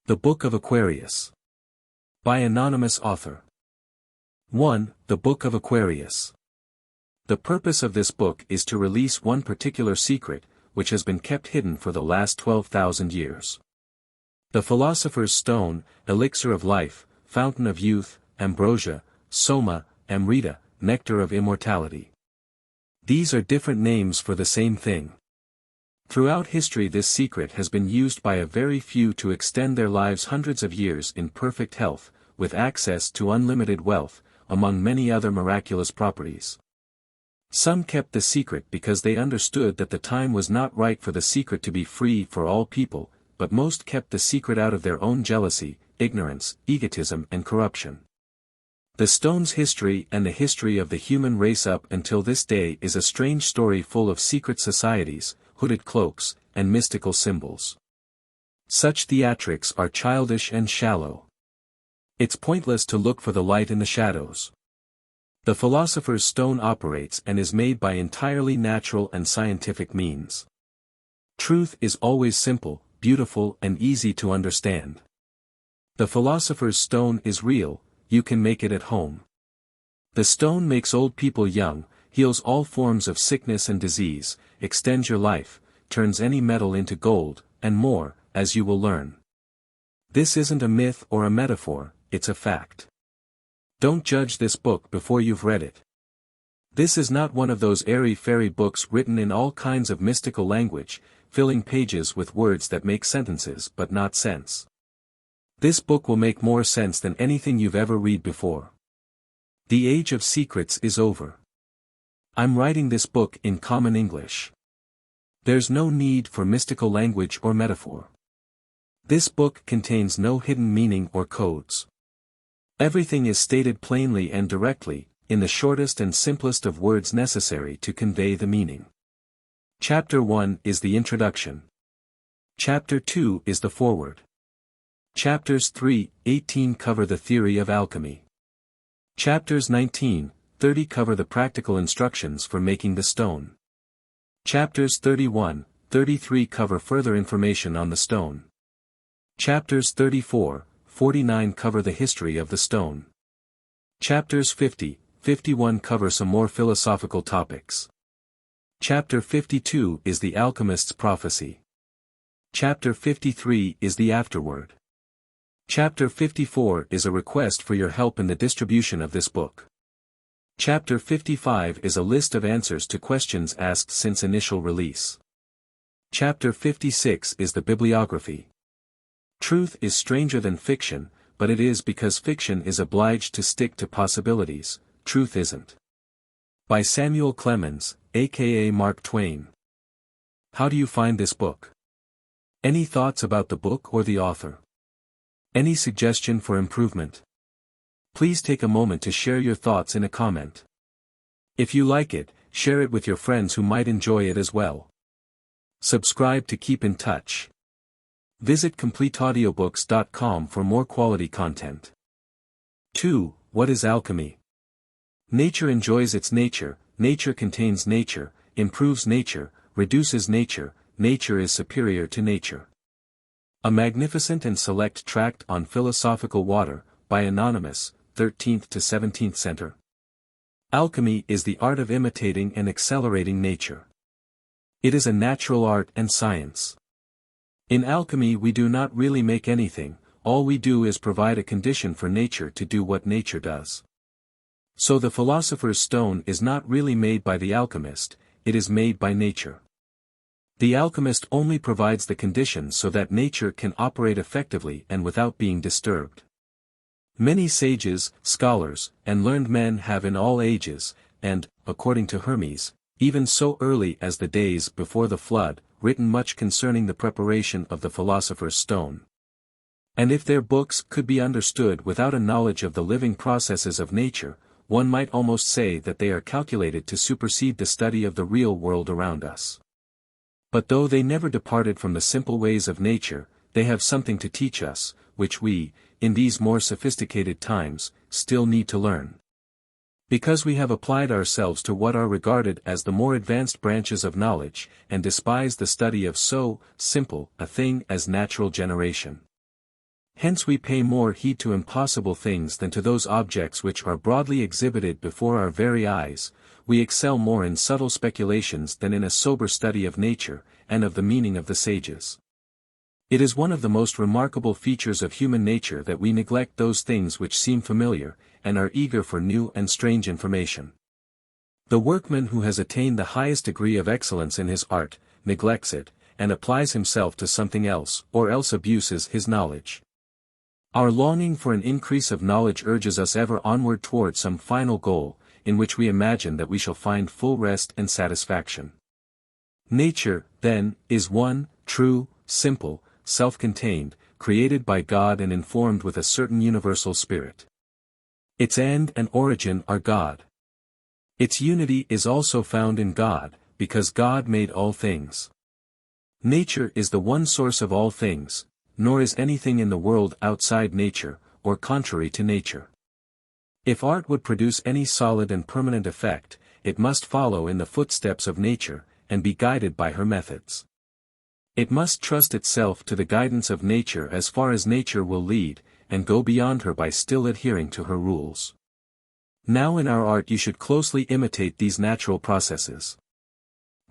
The Book of Aquarius. By anonymous author. 1. The Book of Aquarius. The purpose of this book is to release one particular secret, which has been kept hidden for the last 12,000 years. The Philosopher's Stone, Elixir of Life, Fountain of Youth, Ambrosia, Soma, Amrita, Nectar of Immortality. These are different names for the same thing. Throughout history this secret has been used by a very few to extend their lives hundreds of years in perfect health, with access to unlimited wealth, among many other miraculous properties. Some kept the secret because they understood that the time was not right for the secret to be free for all people, but most kept the secret out of their own jealousy, ignorance, egotism and corruption. The stone's history and the history of the human race up until this day is a strange story full of secret societies, hooded cloaks, and mystical symbols. Such theatrics are childish and shallow. It's pointless to look for the light in the shadows. The Philosopher's Stone operates and is made by entirely natural and scientific means. Truth is always simple, beautiful and easy to understand. The Philosopher's Stone is real, you can make it at home. The stone makes old people young, heals all forms of sickness and disease, extends your life, turns any metal into gold, and more, as you will learn. This isn't a myth or a metaphor, it's a fact. Don't judge this book before you've read it. This is not one of those airy-fairy books written in all kinds of mystical language, filling pages with words that make sentences but not sense. This book will make more sense than anything you've ever read before. The age of secrets is over. I'm writing this book in common English. There's no need for mystical language or metaphor. This book contains no hidden meaning or codes. Everything is stated plainly and directly, in the shortest and simplest of words necessary to convey the meaning. Chapter 1 is the introduction. Chapter 2 is the foreword. Chapters 3-18 cover the theory of alchemy. Chapters 19-30 cover the practical instructions for making the stone. Chapters 31-33 cover further information on the stone. Chapters 34-49 cover the history of the stone. Chapters 50-51 cover some more philosophical topics. Chapter 52 is the Alchemists' Prophecy. Chapter 53 is the Afterword. Chapter 54 is a request for your help in the distribution of this book. Chapter 55 is a list of answers to questions asked since initial release. Chapter 56 is the bibliography. Truth is stranger than fiction, but it is because fiction is obliged to stick to possibilities, truth isn't. By Samuel Clemens, aka Mark Twain. How do you find this book? Any thoughts about the book or the author? Any suggestion for improvement? Please take a moment to share your thoughts in a comment. If you like it, share it with your friends who might enjoy it as well. Subscribe to keep in touch. Visit CompleteAudiobooks.com for more quality content. 2. What is alchemy? Nature enjoys its nature, nature contains nature, improves nature, reduces nature, nature is superior to nature. A magnificent and select tract on philosophical water, by Anonymous, 13th to 17th Center. Alchemy is the art of imitating and accelerating nature. It is a natural art and science. In alchemy we do not really make anything, all we do is provide a condition for nature to do what nature does. So the Philosopher's Stone is not really made by the alchemist, it is made by nature. The alchemist only provides the conditions so that nature can operate effectively and without being disturbed. Many sages, scholars, and learned men have in all ages, and, according to Hermes, even so early as the days before the flood, written much concerning the preparation of the Philosopher's Stone. And if their books could be understood without a knowledge of the living processes of nature, one might almost say that they are calculated to supersede the study of the real world around us. But though they never departed from the simple ways of nature, they have something to teach us, which we, in these more sophisticated times, still need to learn. Because we have applied ourselves to what are regarded as the more advanced branches of knowledge, and despise the study of so simple a thing as natural generation. Hence we pay more heed to impossible things than to those objects which are broadly exhibited before our very eyes. We excel more in subtle speculations than in a sober study of nature, and of the meaning of the sages. It is one of the most remarkable features of human nature that we neglect those things which seem familiar, and are eager for new and strange information. The workman who has attained the highest degree of excellence in his art, neglects it, and applies himself to something else, or else abuses his knowledge. Our longing for an increase of knowledge urges us ever onward toward some final goal, in which we imagine that we shall find full rest and satisfaction. Nature, then, is one, true, simple, self-contained, created by God and informed with a certain universal spirit. Its end and origin are God. Its unity is also found in God, because God made all things. Nature is the one source of all things, nor is anything in the world outside nature, or contrary to nature. If art would produce any solid and permanent effect, it must follow in the footsteps of nature, and be guided by her methods. It must trust itself to the guidance of nature as far as nature will lead, and go beyond her by still adhering to her rules. Now in our art you should closely imitate these natural processes.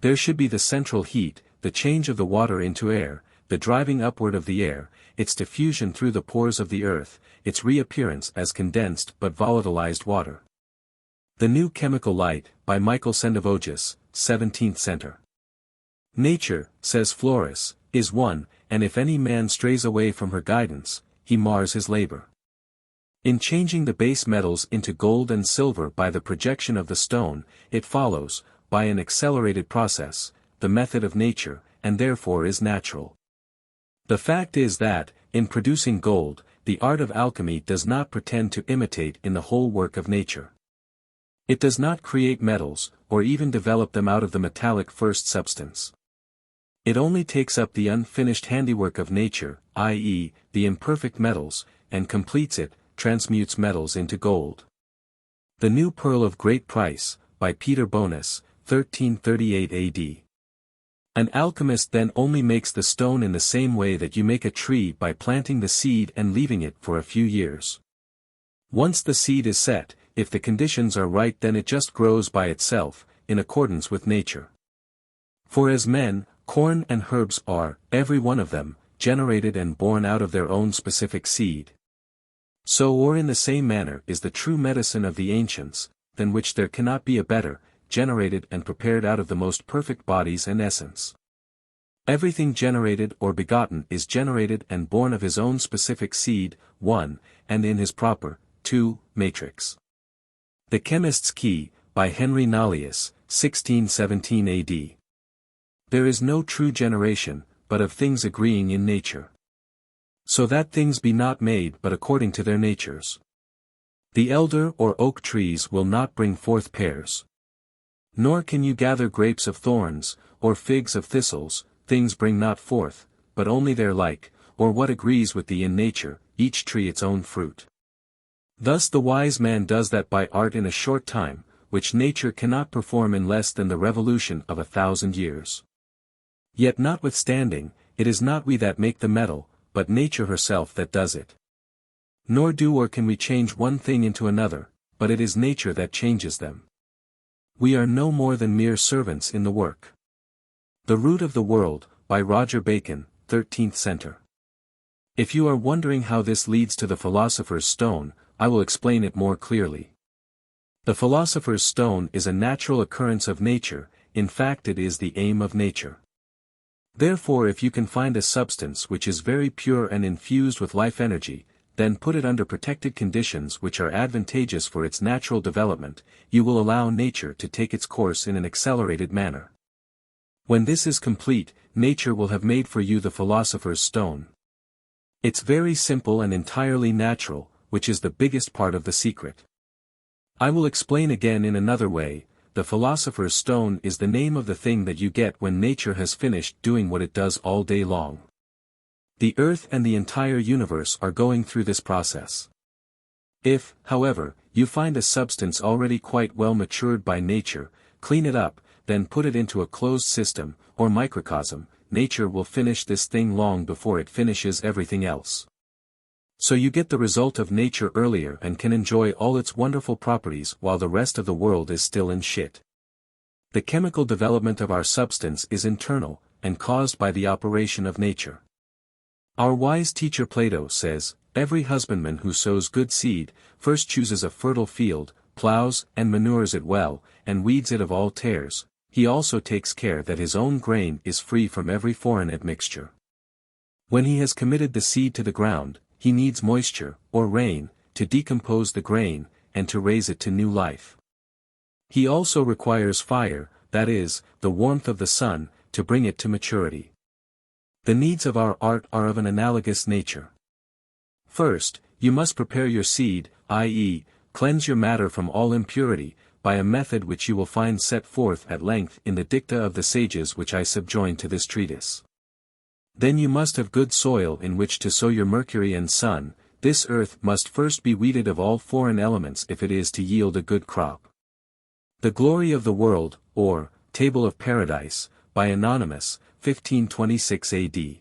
There should be the central heat, the change of the water into air, the driving upward of the air, its diffusion through the pores of the earth, its reappearance as condensed but volatilized water. The New Chemical Light, by Michael Sendivogius, 17th century. Nature, says Florus, is one, and if any man strays away from her guidance, he mars his labor. In changing the base metals into gold and silver by the projection of the stone, it follows, by an accelerated process, the method of nature, and therefore is natural. The fact is that, in producing gold, the art of alchemy does not pretend to imitate in the whole work of nature. It does not create metals, or even develop them out of the metallic first substance. It only takes up the unfinished handiwork of nature, i.e., the imperfect metals, and completes it, transmutes metals into gold. The New Pearl of Great Price, by Peter Bonus, 1338 AD. An alchemist then only makes the stone in the same way that you make a tree by planting the seed and leaving it for a few years. Once the seed is set, if the conditions are right then it just grows by itself, in accordance with nature. For as men, corn and herbs are, every one of them, generated and born out of their own specific seed. So or in the same manner is the true medicine of the ancients, than which there cannot be a better, generated and prepared out of the most perfect bodies and essence. Everything generated or begotten is generated and born of his own specific seed, 1, and in his proper, 2, matrix. The Chemist's Key, by Henry Nollius, 1617 AD. There is no true generation, but of things agreeing in nature. So that things be not made but according to their natures. The elder or oak trees will not bring forth pears. Nor can you gather grapes of thorns, or figs of thistles, things bring not forth, but only their like, or what agrees with thee in nature, each tree its own fruit. Thus the wise man does that by art in a short time, which nature cannot perform in less than the revolution of 1,000 years. Yet notwithstanding, it is not we that make the metal, but nature herself that does it. Nor do or can we change one thing into another, but it is nature that changes them. We are no more than mere servants in the work. The Root of the World, by Roger Bacon, 13th century. If you are wondering how this leads to the Philosopher's Stone, I will explain it more clearly. The Philosopher's Stone is a natural occurrence of nature, in fact it is the aim of nature. Therefore if you can find a substance which is very pure and infused with life energy, then put it under protected conditions which are advantageous for its natural development, you will allow nature to take its course in an accelerated manner. When this is complete, nature will have made for you the Philosopher's Stone. It's very simple and entirely natural, which is the biggest part of the secret. I will explain again in another way. The Philosopher's Stone is the name of the thing that you get when nature has finished doing what it does all day long. The earth and the entire universe are going through this process. If, however, you find a substance already quite well matured by nature, clean it up, then put it into a closed system, or microcosm, nature will finish this thing long before it finishes everything else. So you get the result of nature earlier and can enjoy all its wonderful properties while the rest of the world is still in shit. The chemical development of our substance is internal, and caused by the operation of nature. Our wise teacher Plato says, every husbandman who sows good seed, first chooses a fertile field, plows and manures it well, and weeds it of all tares. He also takes care that his own grain is free from every foreign admixture. When he has committed the seed to the ground, he needs moisture, or rain, to decompose the grain, and to raise it to new life. He also requires fire, that is, the warmth of the sun, to bring it to maturity. The needs of our art are of an analogous nature. First, you must prepare your seed, i.e., cleanse your matter from all impurity, by a method which you will find set forth at length in the dicta of the sages which I subjoin to this treatise. Then you must have good soil in which to sow your mercury and sun. This earth must first be weeded of all foreign elements if it is to yield a good crop. The Glory of the World, or, Table of Paradise, by Anonymous, 1526 AD.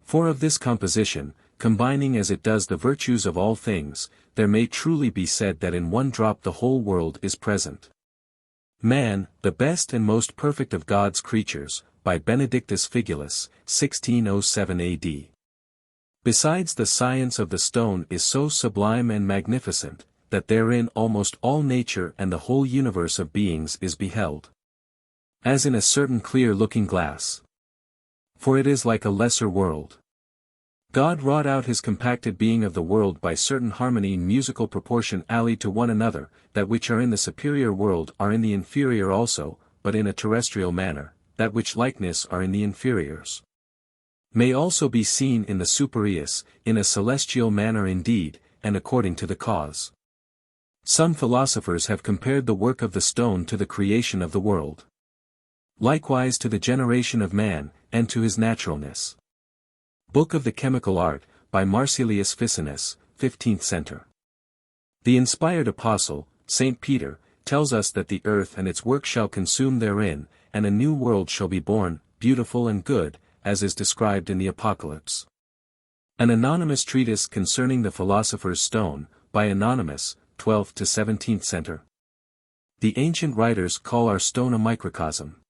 For of this composition, combining as it does the virtues of all things, there may truly be said that in one drop the whole world is present. Man, the best and most perfect of God's creatures, by Benedictus Figulus, 1607 AD. Besides, the science of the stone is so sublime and magnificent, that therein almost all nature and the whole universe of beings is beheld, as in a certain clear looking glass. For it is like a lesser world. God wrought out his compacted being of the world by certain harmony in musical proportion allied to one another, that which are in the superior world are in the inferior also, but in a terrestrial manner, that which likeness are in the inferiors. May also be seen in the superius, in a celestial manner indeed, and according to the cause. Some philosophers have compared the work of the stone to the creation of the world. Likewise to the generation of man, and to his naturalness. Book of the Chemical Art, by Marsilius Ficinus, 15th century. The inspired apostle, St. Peter, tells us that the earth and its work shall consume therein, and a new world shall be born, beautiful and good, as is described in the Apocalypse. An anonymous treatise concerning the philosopher's stone, by Anonymous, 12th to 17th century. The ancient writers call our stone a microcosm.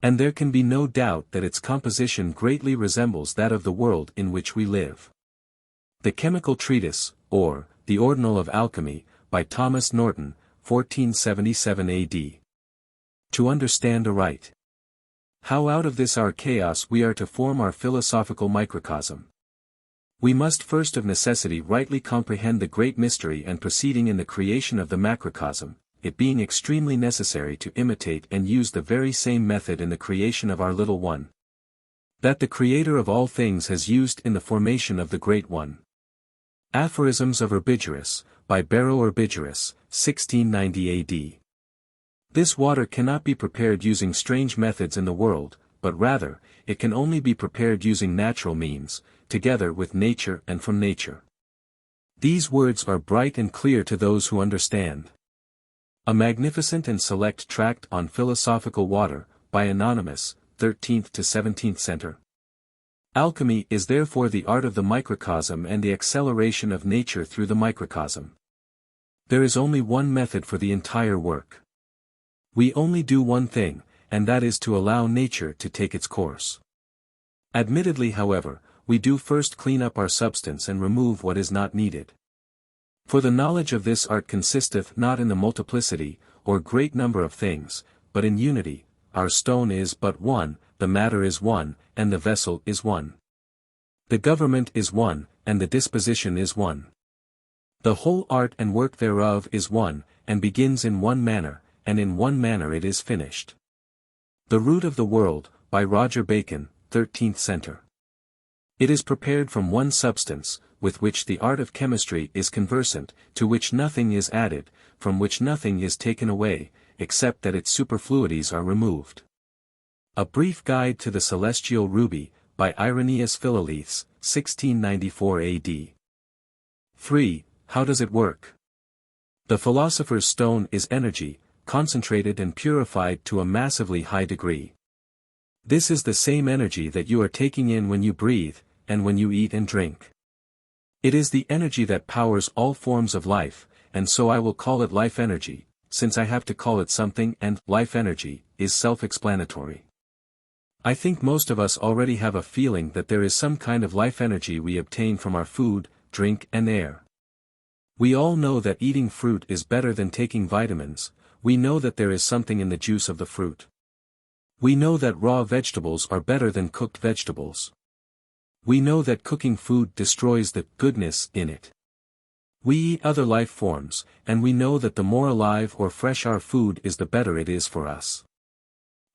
And there can be no doubt that its composition greatly resembles that of the world in which we live. The Chemical Treatise, or, The Ordinal of Alchemy, by Thomas Norton, 1477 AD. To understand aright how out of this our chaos we are to form our philosophical microcosm, we must first of necessity rightly comprehend the great mystery and proceeding in the creation of the macrocosm, it being extremely necessary to imitate and use the very same method in the creation of our little one that the Creator of all things has used in the formation of the Great One. Aphorisms of Herbigerus, by Barrow Herbigerus, 1690 AD. This water cannot be prepared using strange methods in the world, but rather, it can only be prepared using natural means, together with nature and from nature. These words are bright and clear to those who understand. A magnificent and select tract on philosophical water, by Anonymous, 13th to 17th century. Alchemy is therefore the art of the microcosm and the acceleration of nature through the microcosm. There is only one method for the entire work. We only do one thing, and that is to allow nature to take its course. Admittedly, however, we do first clean up our substance and remove what is not needed. For the knowledge of this art consisteth not in the multiplicity, or great number of things, but in unity. Our stone is but one, the matter is one, and the vessel is one. The government is one, and the disposition is one. The whole art and work thereof is one, and begins in one manner, and in one manner it is finished. The Root of the World, by Roger Bacon, 13th century. It is prepared from one substance, with which the art of chemistry is conversant, to which nothing is added, from which nothing is taken away, except that its superfluities are removed. A Brief Guide to the Celestial Ruby, by Irenaeus Philalethes, 1694 AD. 3. How does it work? The philosopher's stone is energy, concentrated and purified to a massively high degree. This is the same energy that you are taking in when you breathe, and when you eat and drink. It is the energy that powers all forms of life, and so I will call it life energy, since I have to call it something, and life energy is self-explanatory. I think most of us already have a feeling that there is some kind of life energy we obtain from our food, drink and air. We all know that eating fruit is better than taking vitamins. We know that there is something in the juice of the fruit. We know that raw vegetables are better than cooked vegetables. We know that cooking food destroys the goodness in it. We eat other life forms, and we know that the more alive or fresh our food is, the better it is for us.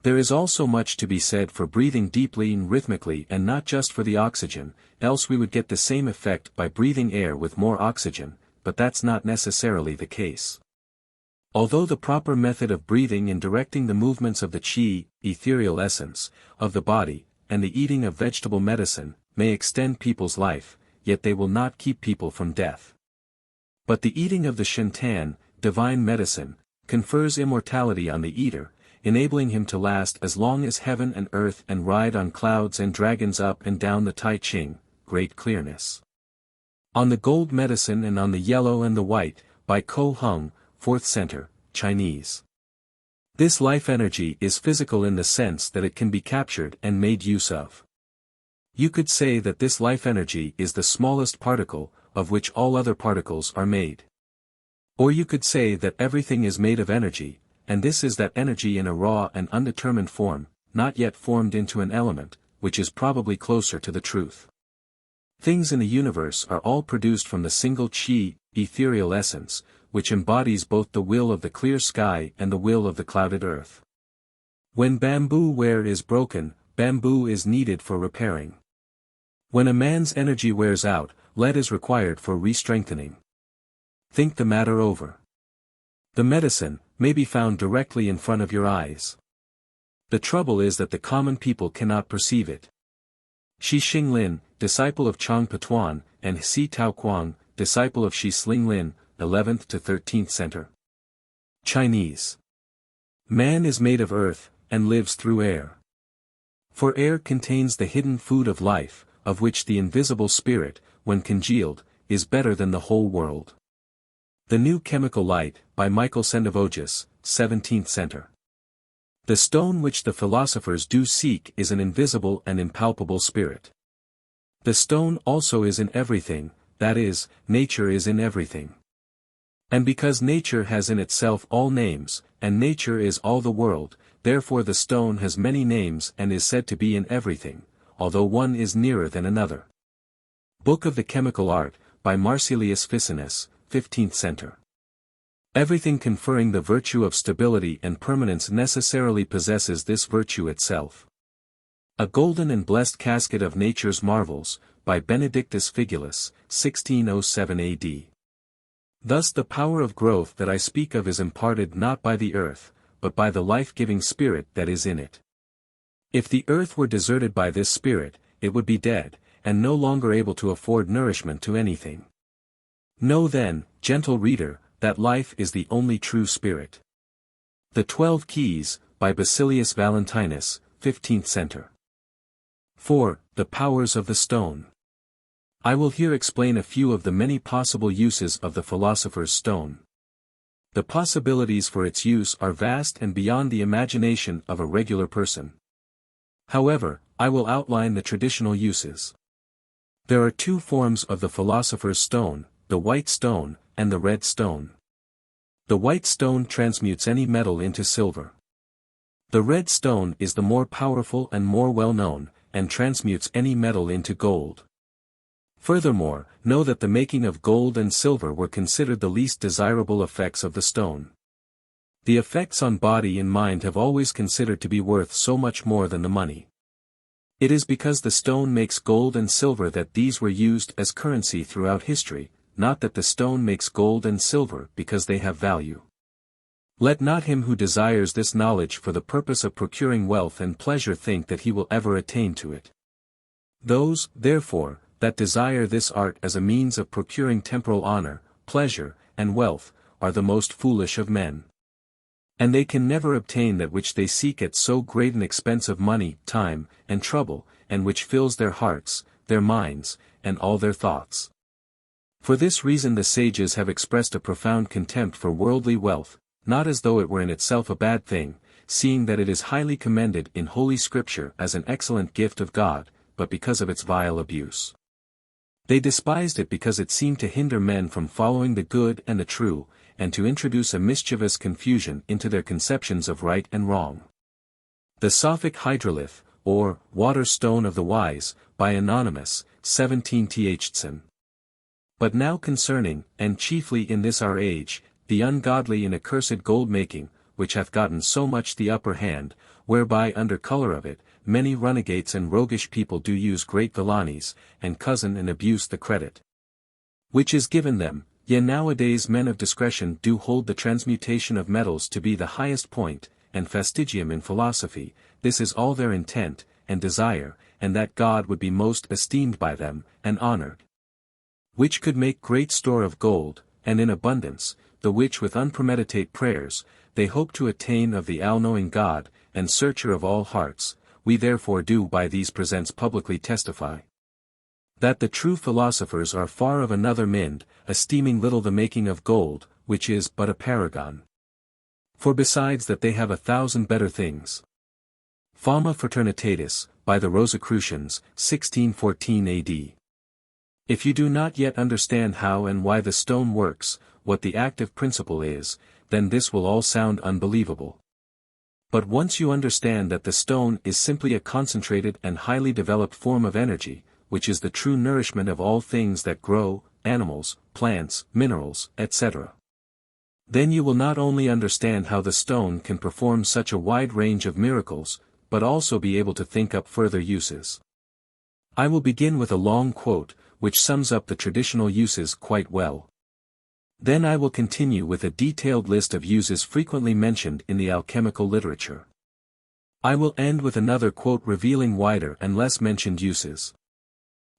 There is also much to be said for breathing deeply and rhythmically, and not just for the oxygen, else we would get the same effect by breathing air with more oxygen, but that's not necessarily the case. Although the proper method of breathing and directing the movements of the qi, ethereal essence, of the body, and the eating of vegetable medicine, may extend people's life, yet they will not keep people from death. But the eating of the shintan, divine medicine, confers immortality on the eater, enabling him to last as long as heaven and earth and ride on clouds and dragons up and down the Tai Ching, great clearness. On the gold medicine and on the yellow and the white, by Ko Hung, 4th Center, Chinese. This life energy is physical in the sense that it can be captured and made use of. You could say that this life energy is the smallest particle, of which all other particles are made. Or you could say that everything is made of energy, and this is that energy in a raw and undetermined form, not yet formed into an element, which is probably closer to the truth. Things in the universe are all produced from the single qi, ethereal essence, which embodies both the will of the clear sky and the will of the clouded earth. When bamboo ware is broken, bamboo is needed for repairing. When a man's energy wears out, lead is required for re-strengthening. Think the matter over. The medicine may be found directly in front of your eyes. The trouble is that the common people cannot perceive it. Shi Xinglin, disciple of Chang Petuan, and Si Taoquang, disciple of Shi Slinglin, 11th to 13th Center. Chinese. Man is made of earth, and lives through air. For air contains the hidden food of life, of which the invisible spirit, when congealed, is better than the whole world. The New Chemical Light, by Michael Sendivogius, 17th Center. The stone which the philosophers do seek is an invisible and impalpable spirit. The stone also is in everything, that is, nature is in everything. And because nature has in itself all names, and nature is all the world, therefore the stone has many names and is said to be in everything, although one is nearer than another. Book of the Chemical Art, by Marsilius Ficinus, 15th Center. Everything conferring the virtue of stability and permanence necessarily possesses this virtue itself. A Golden and Blessed Casket of Nature's Marvels, by Benedictus Figulus, 1607 AD. Thus the power of growth that I speak of is imparted not by the earth, but by the life-giving spirit that is in it. If the earth were deserted by this spirit, it would be dead, and no longer able to afford nourishment to anything. Know then, gentle reader, that life is the only true spirit. The 12 Keys, by Basilius Valentinus, 15th Center. 4. The Powers of the Stone. I will here explain a few of the many possible uses of the philosopher's stone. The possibilities for its use are vast and beyond the imagination of a regular person. However, I will outline the traditional uses. There are two forms of the philosopher's stone, the white stone, and the red stone. The white stone transmutes any metal into silver. The red stone is the more powerful and more well-known, and transmutes any metal into gold. Furthermore, know that the making of gold and silver were considered the least desirable effects of the stone. The effects on body and mind have always considered to be worth so much more than the money. It is because the stone makes gold and silver that these were used as currency throughout history, not that the stone makes gold and silver because they have value. Let not him who desires this knowledge for the purpose of procuring wealth and pleasure think that he will ever attain to it. Those, therefore, that desire this art as a means of procuring temporal honor, pleasure, and wealth, are the most foolish of men. And they can never obtain that which they seek at so great an expense of money, time, and trouble, and which fills their hearts, their minds, and all their thoughts. For this reason the sages have expressed a profound contempt for worldly wealth, not as though it were in itself a bad thing, seeing that it is highly commended in Holy Scripture as an excellent gift of God, but because of its vile abuse. They despised it because it seemed to hinder men from following the good and the true, and to introduce a mischievous confusion into their conceptions of right and wrong. The Sophic Hydrolith, or Water Stone of the Wise, by Anonymous, 17th. But now concerning, and chiefly in this our age, the ungodly and accursed gold-making, which hath gotten so much the upper hand, whereby under colour of it, many runagates and roguish people do use great villainies, and cozen and abuse the credit which is given them, yea nowadays men of discretion do hold the transmutation of metals to be the highest point, and fastigium in philosophy, this is all their intent, and desire, and that God would be most esteemed by them, and honoured. Which could make great store of gold, and in abundance, the which with unpremeditate prayers, they hope to attain of the all-knowing God, and searcher of all hearts, we therefore do by these presents publicly testify, that the true philosophers are far of another mind, esteeming little the making of gold, which is but a paragon. For besides that they have 1,000 better things. Fama Fraternitatis, by the Rosicrucians, 1614 AD. If you do not yet understand how and why the stone works, what the active principle is, then this will all sound unbelievable. But once you understand that the stone is simply a concentrated and highly developed form of energy, which is the true nourishment of all things that grow, animals, plants, minerals, etc. Then you will not only understand how the stone can perform such a wide range of miracles, but also be able to think up further uses. I will begin with a long quote, which sums up the traditional uses quite well. Then I will continue with a detailed list of uses frequently mentioned in the alchemical literature. I will end with another quote revealing wider and less mentioned uses.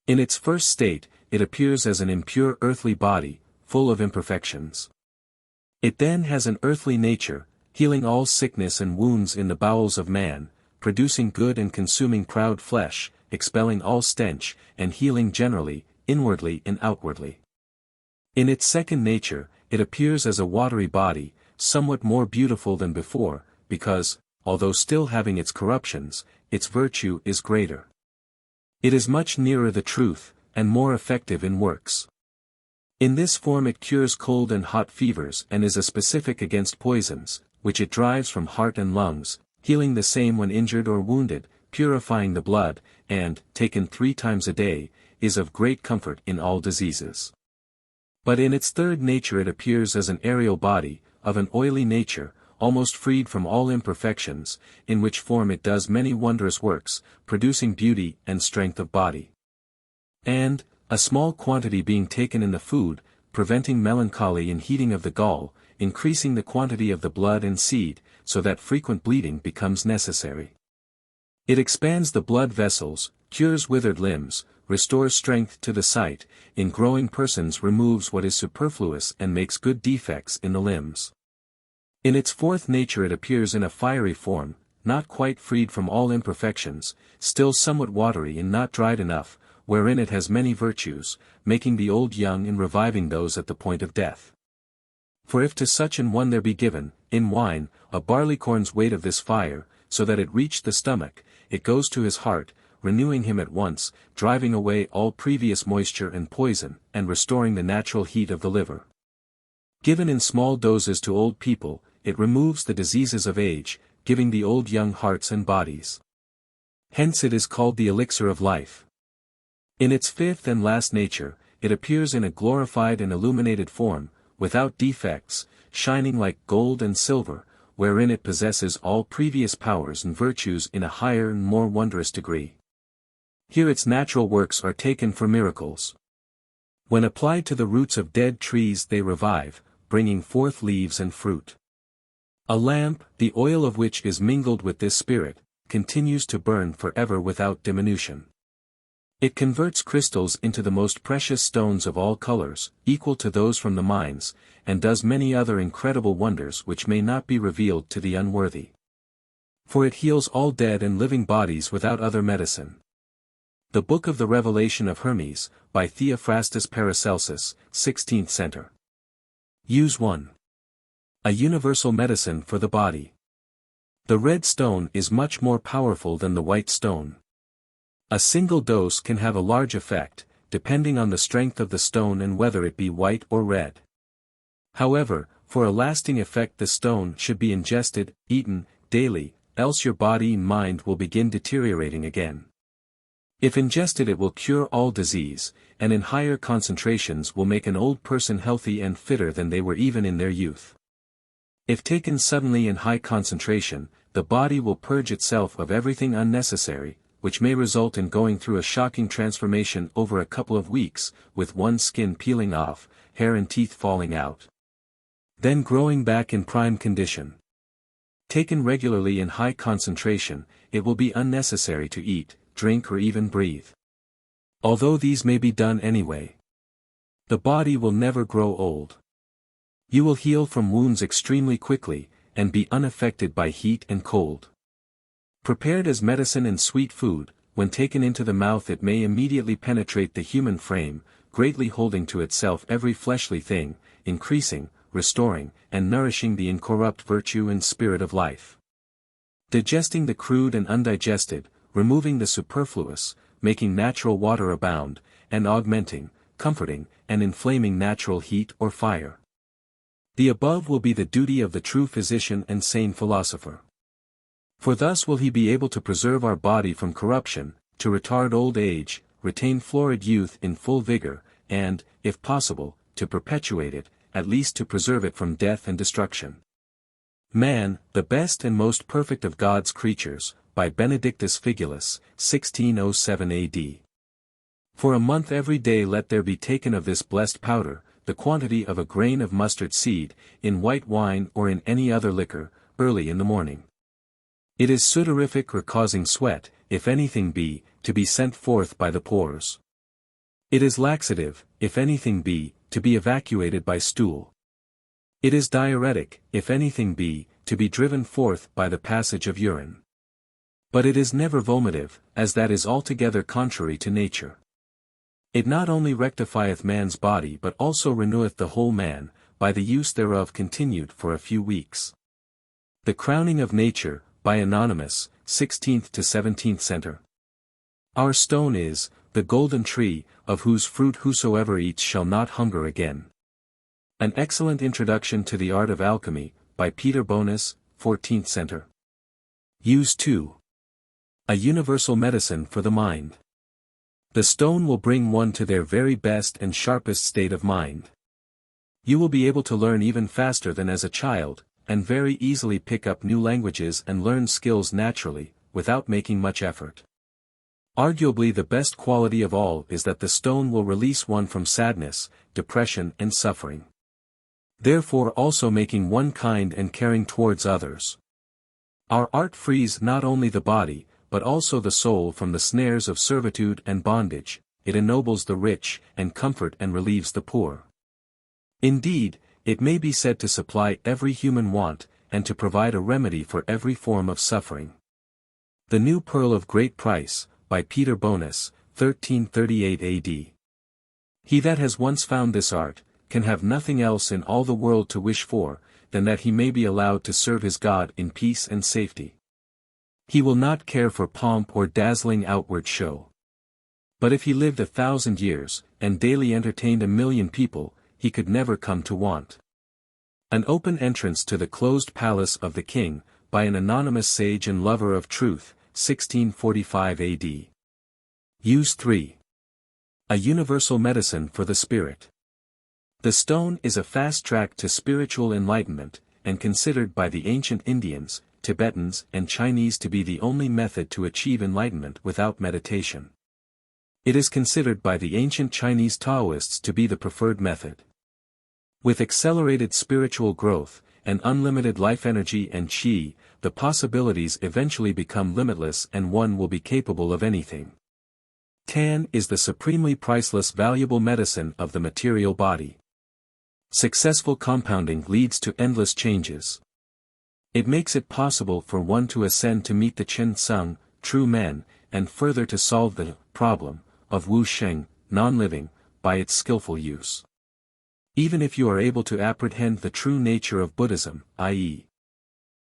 In its first state, it appears as an impure earthly body, full of imperfections. It then has an earthly nature, healing all sickness and wounds in the bowels of man, producing good and consuming proud flesh, expelling all stench, and healing generally, inwardly and outwardly. In its second nature, it appears as a watery body, somewhat more beautiful than before, because, although still having its corruptions, its virtue is greater. It is much nearer the truth, and more effective in works. In this form it cures cold and hot fevers and is a specific against poisons, which it drives from heart and lungs, healing the same when injured or wounded, purifying the blood, and, taken 3 times a day, is of great comfort in all diseases. But in its third nature it appears as an aerial body, of an oily nature, almost freed from all imperfections, in which form it does many wondrous works, producing beauty and strength of body. And, a small quantity being taken in the food, preventing melancholy and heating of the gall, increasing the quantity of the blood and seed, so that frequent bleeding becomes necessary. It expands the blood vessels, cures withered limbs, restores strength to the sight, in growing persons removes what is superfluous and makes good defects in the limbs. In its fourth nature it appears in a fiery form, not quite freed from all imperfections, still somewhat watery and not dried enough, wherein it has many virtues, making the old young and reviving those at the point of death. For if to such an one there be given, in wine, a barleycorn's weight of this fire, so that it reach the stomach, it goes to his heart, renewing him at once, driving away all previous moisture and poison, and restoring the natural heat of the liver. Given in small doses to old people, it removes the diseases of age, giving the old young hearts and bodies. Hence it is called the elixir of life. In its fifth and last nature, it appears in a glorified and illuminated form, without defects, shining like gold and silver, wherein it possesses all previous powers and virtues in a higher and more wondrous degree. Here its natural works are taken for miracles. When applied to the roots of dead trees they revive, bringing forth leaves and fruit. A lamp, the oil of which is mingled with this spirit, continues to burn forever without diminution. It converts crystals into the most precious stones of all colors, equal to those from the mines, and does many other incredible wonders which may not be revealed to the unworthy. For it heals all dead and living bodies without other medicine. The Book of the Revelation of Hermes, by Theophrastus Paracelsus, 16th century. Use 1. A universal medicine for the body. The red stone is much more powerful than the white stone. A single dose can have a large effect, depending on the strength of the stone and whether it be white or red. However, for a lasting effect the stone should be ingested, eaten, daily, else your body and mind will begin deteriorating again. If ingested it will cure all disease, and in higher concentrations will make an old person healthy and fitter than they were even in their youth. If taken suddenly in high concentration, the body will purge itself of everything unnecessary, which may result in going through a shocking transformation over a couple of weeks, with one's skin peeling off, hair and teeth falling out, then growing back in prime condition. Taken regularly in high concentration, it will be unnecessary to eat, drink or even breathe. Although these may be done anyway, the body will never grow old. You will heal from wounds extremely quickly, and be unaffected by heat and cold. Prepared as medicine and sweet food, when taken into the mouth it may immediately penetrate the human frame, greatly holding to itself every fleshly thing, increasing, restoring, and nourishing the incorrupt virtue and spirit of life. Digesting the crude and undigested, removing the superfluous, making natural water abound, and augmenting, comforting, and inflaming natural heat or fire. The above will be the duty of the true physician and sane philosopher. For thus will he be able to preserve our body from corruption, to retard old age, retain florid youth in full vigor, and, if possible, to perpetuate it, at least to preserve it from death and destruction. Man, the best and most perfect of God's creatures, by Benedictus Figulus, 1607 A.D. For a month every day let there be taken of this blessed powder, the quantity of a grain of mustard seed, in white wine or in any other liquor, early in the morning. It is sudorific or causing sweat, if anything be, to be sent forth by the pores. It is laxative, if anything be, to be evacuated by stool. It is diuretic, if anything be, to be driven forth by the passage of urine. But it is never vomitive, as that is altogether contrary to nature. It not only rectifieth man's body but also reneweth the whole man, by the use thereof continued for a few weeks. The Crowning of Nature, by Anonymous, 16th to 17th century. Our stone is, the golden tree, of whose fruit whosoever eats shall not hunger again. An excellent introduction to the art of alchemy, by Peter Bonus, 14th century. Use 2. A universal medicine for the mind. The stone will bring one to their very best and sharpest state of mind. You will be able to learn even faster than as a child, and very easily pick up new languages and learn skills naturally, without making much effort. Arguably the best quality of all is that the stone will release one from sadness, depression and suffering. Therefore also making one kind and caring towards others. Our art frees not only the body, but also the soul from the snares of servitude and bondage, it ennobles the rich, and comfort and relieves the poor. Indeed, it may be said to supply every human want, and to provide a remedy for every form of suffering. The New Pearl of Great Price, by Peter Bonus, 1338 A.D. He that has once found this art, can have nothing else in all the world to wish for, than that he may be allowed to serve his God in peace and safety. He will not care for pomp or dazzling outward show. But if he lived 1,000 years, and daily entertained 1,000,000 people, he could never come to want. An open entrance to the closed palace of the king, by an anonymous sage and lover of truth, 1645 A.D. Use 3. A universal medicine for the spirit. The stone is a fast track to spiritual enlightenment, and considered by the ancient Indians, Tibetans and Chinese to be the only method to achieve enlightenment without meditation. It is considered by the ancient Chinese Taoists to be the preferred method. With accelerated spiritual growth, and unlimited life energy and qi, the possibilities eventually become limitless and one will be capable of anything. Tan is the supremely priceless valuable medicine of the material body. Successful compounding leads to endless changes. It makes it possible for one to ascend to meet the Chen Sung, true men, and further to solve the problem, of Wu Sheng, non-living, by its skillful use. Even if you are able to apprehend the true nature of Buddhism, i.e.,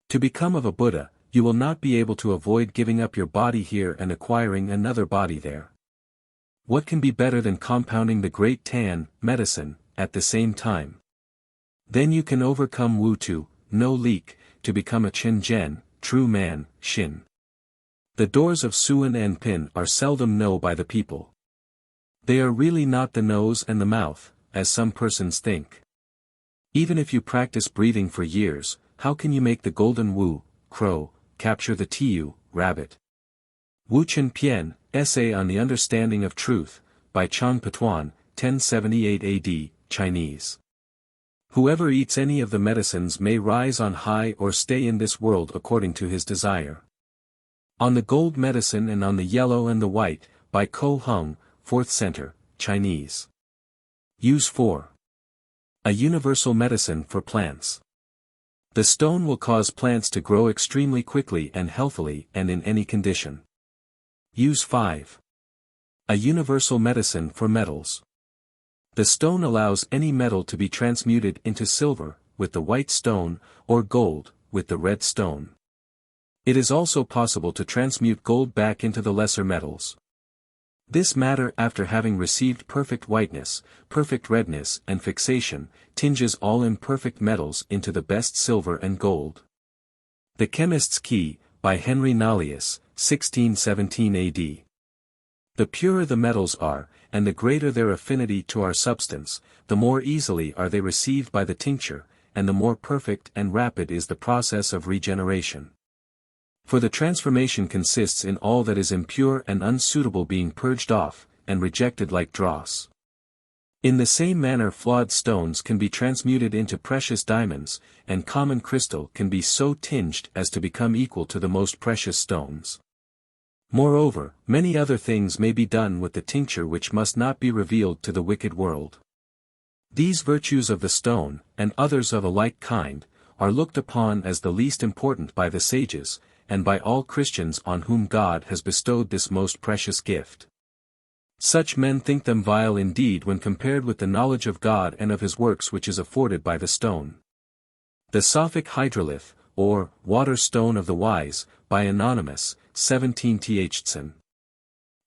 to become of a Buddha, you will not be able to avoid giving up your body here and acquiring another body there. What can be better than compounding the great Tan, medicine, at the same time? Then you can overcome Wu Tu, no leak, to become a Chen Zhen, true man, Xin. The doors of Suan and Pin are seldom known by the people. They are really not the nose and the mouth, as some persons think. Even if you practice breathing for years, how can you make the golden Wu, crow, capture the Tiu, rabbit? Wu Chen Pian, Essay on the Understanding of Truth, by Chan Patuan, 1078 AD, Chinese. Whoever eats any of the medicines may rise on high or stay in this world according to his desire. On the Gold Medicine and on the Yellow and the White, by Ko Hung, 4th Center, Chinese. Use 4. A universal medicine for plants. The stone will cause plants to grow extremely quickly and healthily and in any condition. Use 5. A universal medicine for metals. The stone allows any metal to be transmuted into silver, with the white stone, or gold, with the red stone. It is also possible to transmute gold back into the lesser metals. This matter, after having received perfect whiteness, perfect redness and fixation, tinges all imperfect metals into the best silver and gold. The Chemist's Key, by Henry Nollius, 1617 AD. The purer the metals are, and the greater their affinity to our substance, the more easily are they received by the tincture, and the more perfect and rapid is the process of regeneration. For the transformation consists in all that is impure and unsuitable being purged off, and rejected like dross. In the same manner flawed stones can be transmuted into precious diamonds, and common crystal can be so tinged as to become equal to the most precious stones. Moreover, many other things may be done with the tincture which must not be revealed to the wicked world. These virtues of the stone, and others of a like kind, are looked upon as the least important by the sages, and by all Christians on whom God has bestowed this most precious gift. Such men think them vile indeed when compared with the knowledge of God and of his works which is afforded by the stone. The Sophic Hydrolith, or Water Stone of the Wise, by Anonymous, 17 Thsen.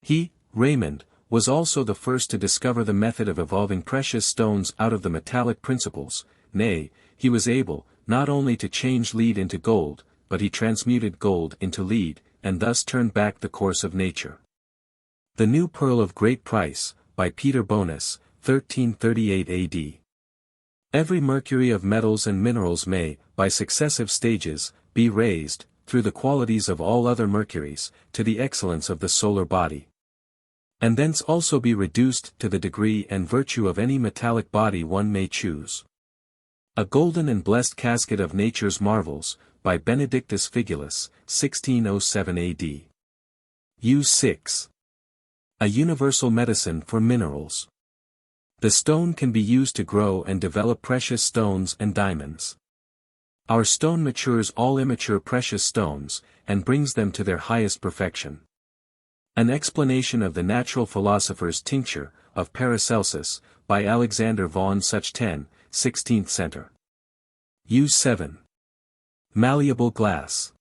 He, Raymond, was also the first to discover the method of evolving precious stones out of the metallic principles, nay, he was able, not only to change lead into gold, but he transmuted gold into lead, and thus turned back the course of nature. The New Pearl of Great Price, by Peter Bonus, 1338 AD. Every mercury of metals and minerals may, by successive stages, be raised, through the qualities of all other mercuries, to the excellence of the solar body. And thence also be reduced to the degree and virtue of any metallic body one may choose. A Golden and Blessed Casket of Nature's Marvels, by Benedictus Figulus, 1607 AD. Use 6. A universal medicine for minerals. The stone can be used to grow and develop precious stones and diamonds. Our stone matures all immature precious stones, and brings them to their highest perfection. An explanation of the natural philosopher's tincture, of Paracelsus, by Alexander von Suchten, 16th Center. Use 7. Malleable glass.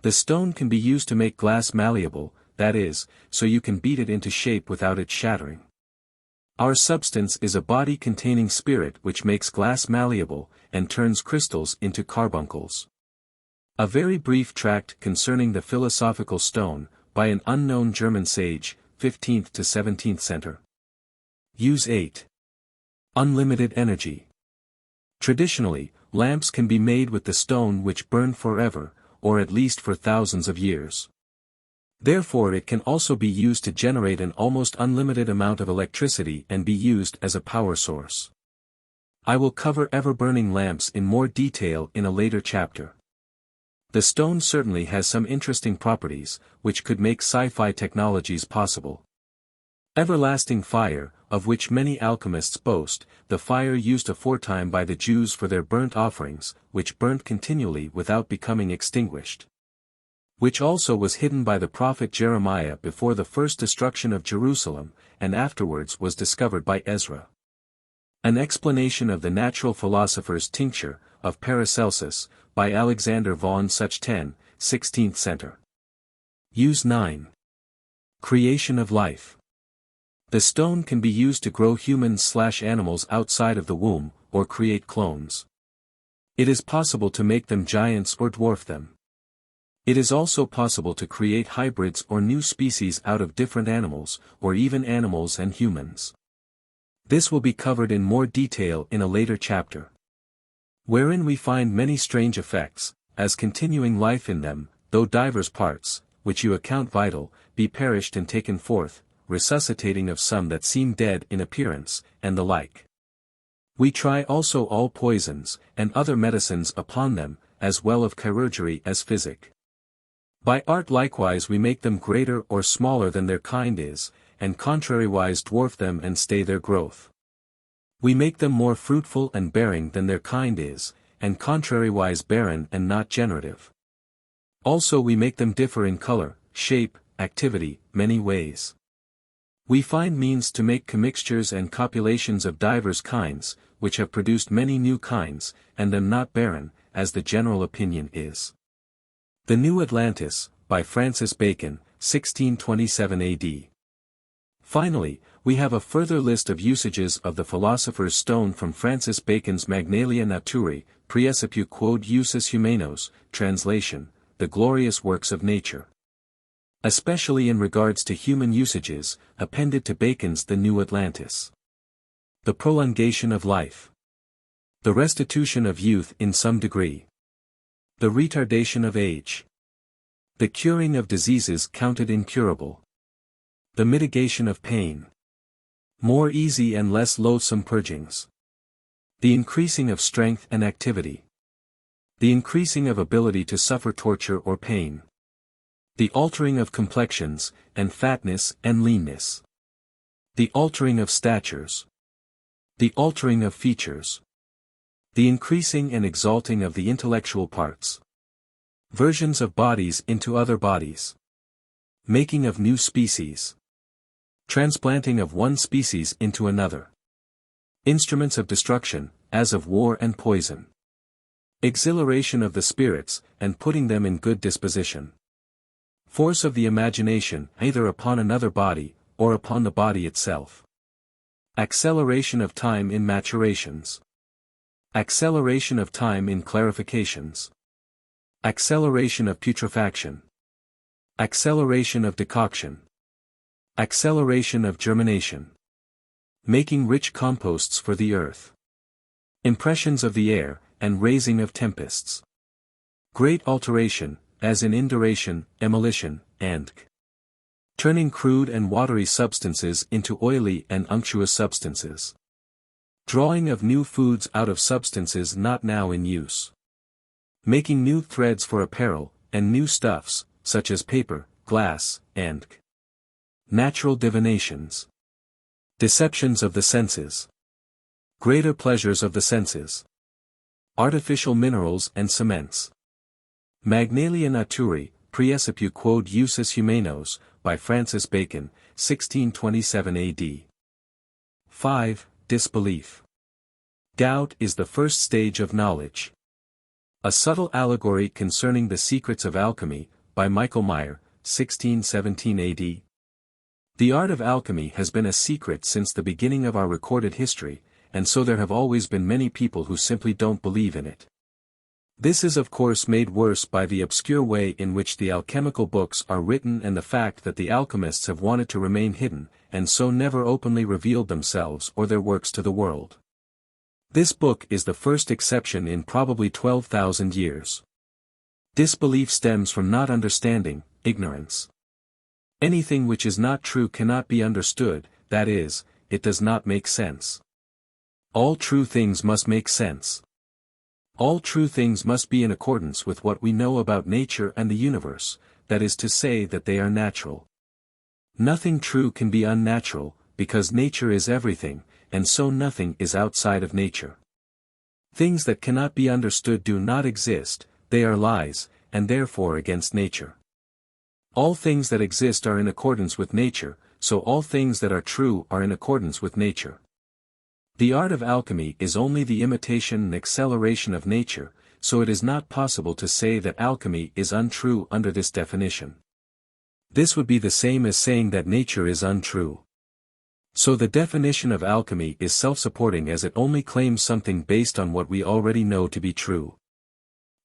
The stone can be used to make glass malleable, that is, so you can beat it into shape without it shattering. Our substance is a body containing spirit which makes glass malleable, and turns crystals into carbuncles. A very brief tract concerning the philosophical stone, by an unknown German sage, 15th to 17th Center. Use 8. Unlimited energy. Traditionally, lamps can be made with the stone which burn forever, or at least for thousands of years. Therefore it can also be used to generate an almost unlimited amount of electricity and be used as a power source. I will cover Everburning Lamps in more detail in a later chapter. The stone certainly has some interesting properties, which could make sci-fi technologies possible. Everlasting fire, of which many alchemists boast, the fire used aforetime by the Jews for their burnt offerings, which burnt continually without becoming extinguished. which also was hidden by the prophet Jeremiah before the first destruction of Jerusalem, and afterwards was discovered by Ezra. An explanation of the natural philosopher's tincture, of Paracelsus, by Alexander von Such 10, 16th center. Use 9. Creation of life. The stone can be used to grow humans/animals outside of the womb, or create clones. It is possible to make them giants or dwarf them. It is also possible to create hybrids or new species out of different animals, or even animals and humans. This will be covered in more detail in a later chapter, wherein we find many strange effects, as continuing life in them, though divers parts, which you account vital, be perished and taken forth, resuscitating of some that seem dead in appearance, and the like. We try also all poisons, and other medicines upon them, as well of chirurgery as physic. By art likewise we make them greater or smaller than their kind is, and contrariwise dwarf them and stay their growth. We make them more fruitful and bearing than their kind is, and contrariwise barren and not generative. Also we make them differ in color, shape, activity, many ways. We find means to make commixtures and copulations of divers kinds, which have produced many new kinds, and them not barren, as the general opinion is. The New Atlantis, by Francis Bacon, 1627 AD. Finally, we have a further list of usages of the philosopher's stone from Francis Bacon's Magnalia Naturae, Praecipiu quod usus humanos, translation, the glorious works of nature. Especially in regards to human usages, appended to Bacon's The New Atlantis. The prolongation of life. The restitution of youth in some degree. The retardation of age. The curing of diseases counted incurable. The mitigation of pain. More easy and less loathsome purgings. The increasing of strength and activity. The increasing of ability to suffer torture or pain. The altering of complexions, and fatness and leanness. The altering of statures. The altering of features. The increasing and exalting of the intellectual parts. Versions of bodies into other bodies. Making of new species. Transplanting of one species into another. Instruments of destruction, as of war and poison. Exhilaration of the spirits, and putting them in good disposition. Force of the imagination, either upon another body, or upon the body itself. Acceleration of time in maturations. Acceleration of time in clarifications. Acceleration of putrefaction. Acceleration of decoction. Acceleration of germination. Making rich composts for the earth. Impressions of the air, and raising of tempests. Great alteration, as in induration, emolition, and turning crude and watery substances into oily and unctuous substances. Drawing of new foods out of substances not now in use. Making new threads for apparel, and new stuffs, such as paper, glass, and natural divinations. Deceptions of the senses. Greater pleasures of the senses. Artificial minerals and cements. Magnalia Naturae, Praecipiu quod usus humanos, by Francis Bacon, 1627 AD. 5. Disbelief. Doubt is the first stage of knowledge. A subtle allegory concerning the secrets of alchemy, by Michael Meyer, 1617 AD. The art of alchemy has been a secret since the beginning of our recorded history, and so there have always been many people who simply don't believe in it. This is of course made worse by the obscure way in which the alchemical books are written and the fact that the alchemists have wanted to remain hidden, and so never openly revealed themselves or their works to the world. This book is the first exception in probably 12,000 years. Disbelief stems from not understanding, ignorance. Anything which is not true cannot be understood, that is, it does not make sense. All true things must make sense. All true things must be in accordance with what we know about nature and the universe, that is to say that they are natural. Nothing true can be unnatural, because nature is everything, and so nothing is outside of nature. Things that cannot be understood do not exist, they are lies, and therefore against nature. All things that exist are in accordance with nature, so all things that are true are in accordance with nature. The art of alchemy is only the imitation and acceleration of nature, so it is not possible to say that alchemy is untrue under this definition. This would be the same as saying that nature is untrue. So the definition of alchemy is self-supporting, as it only claims something based on what we already know to be true.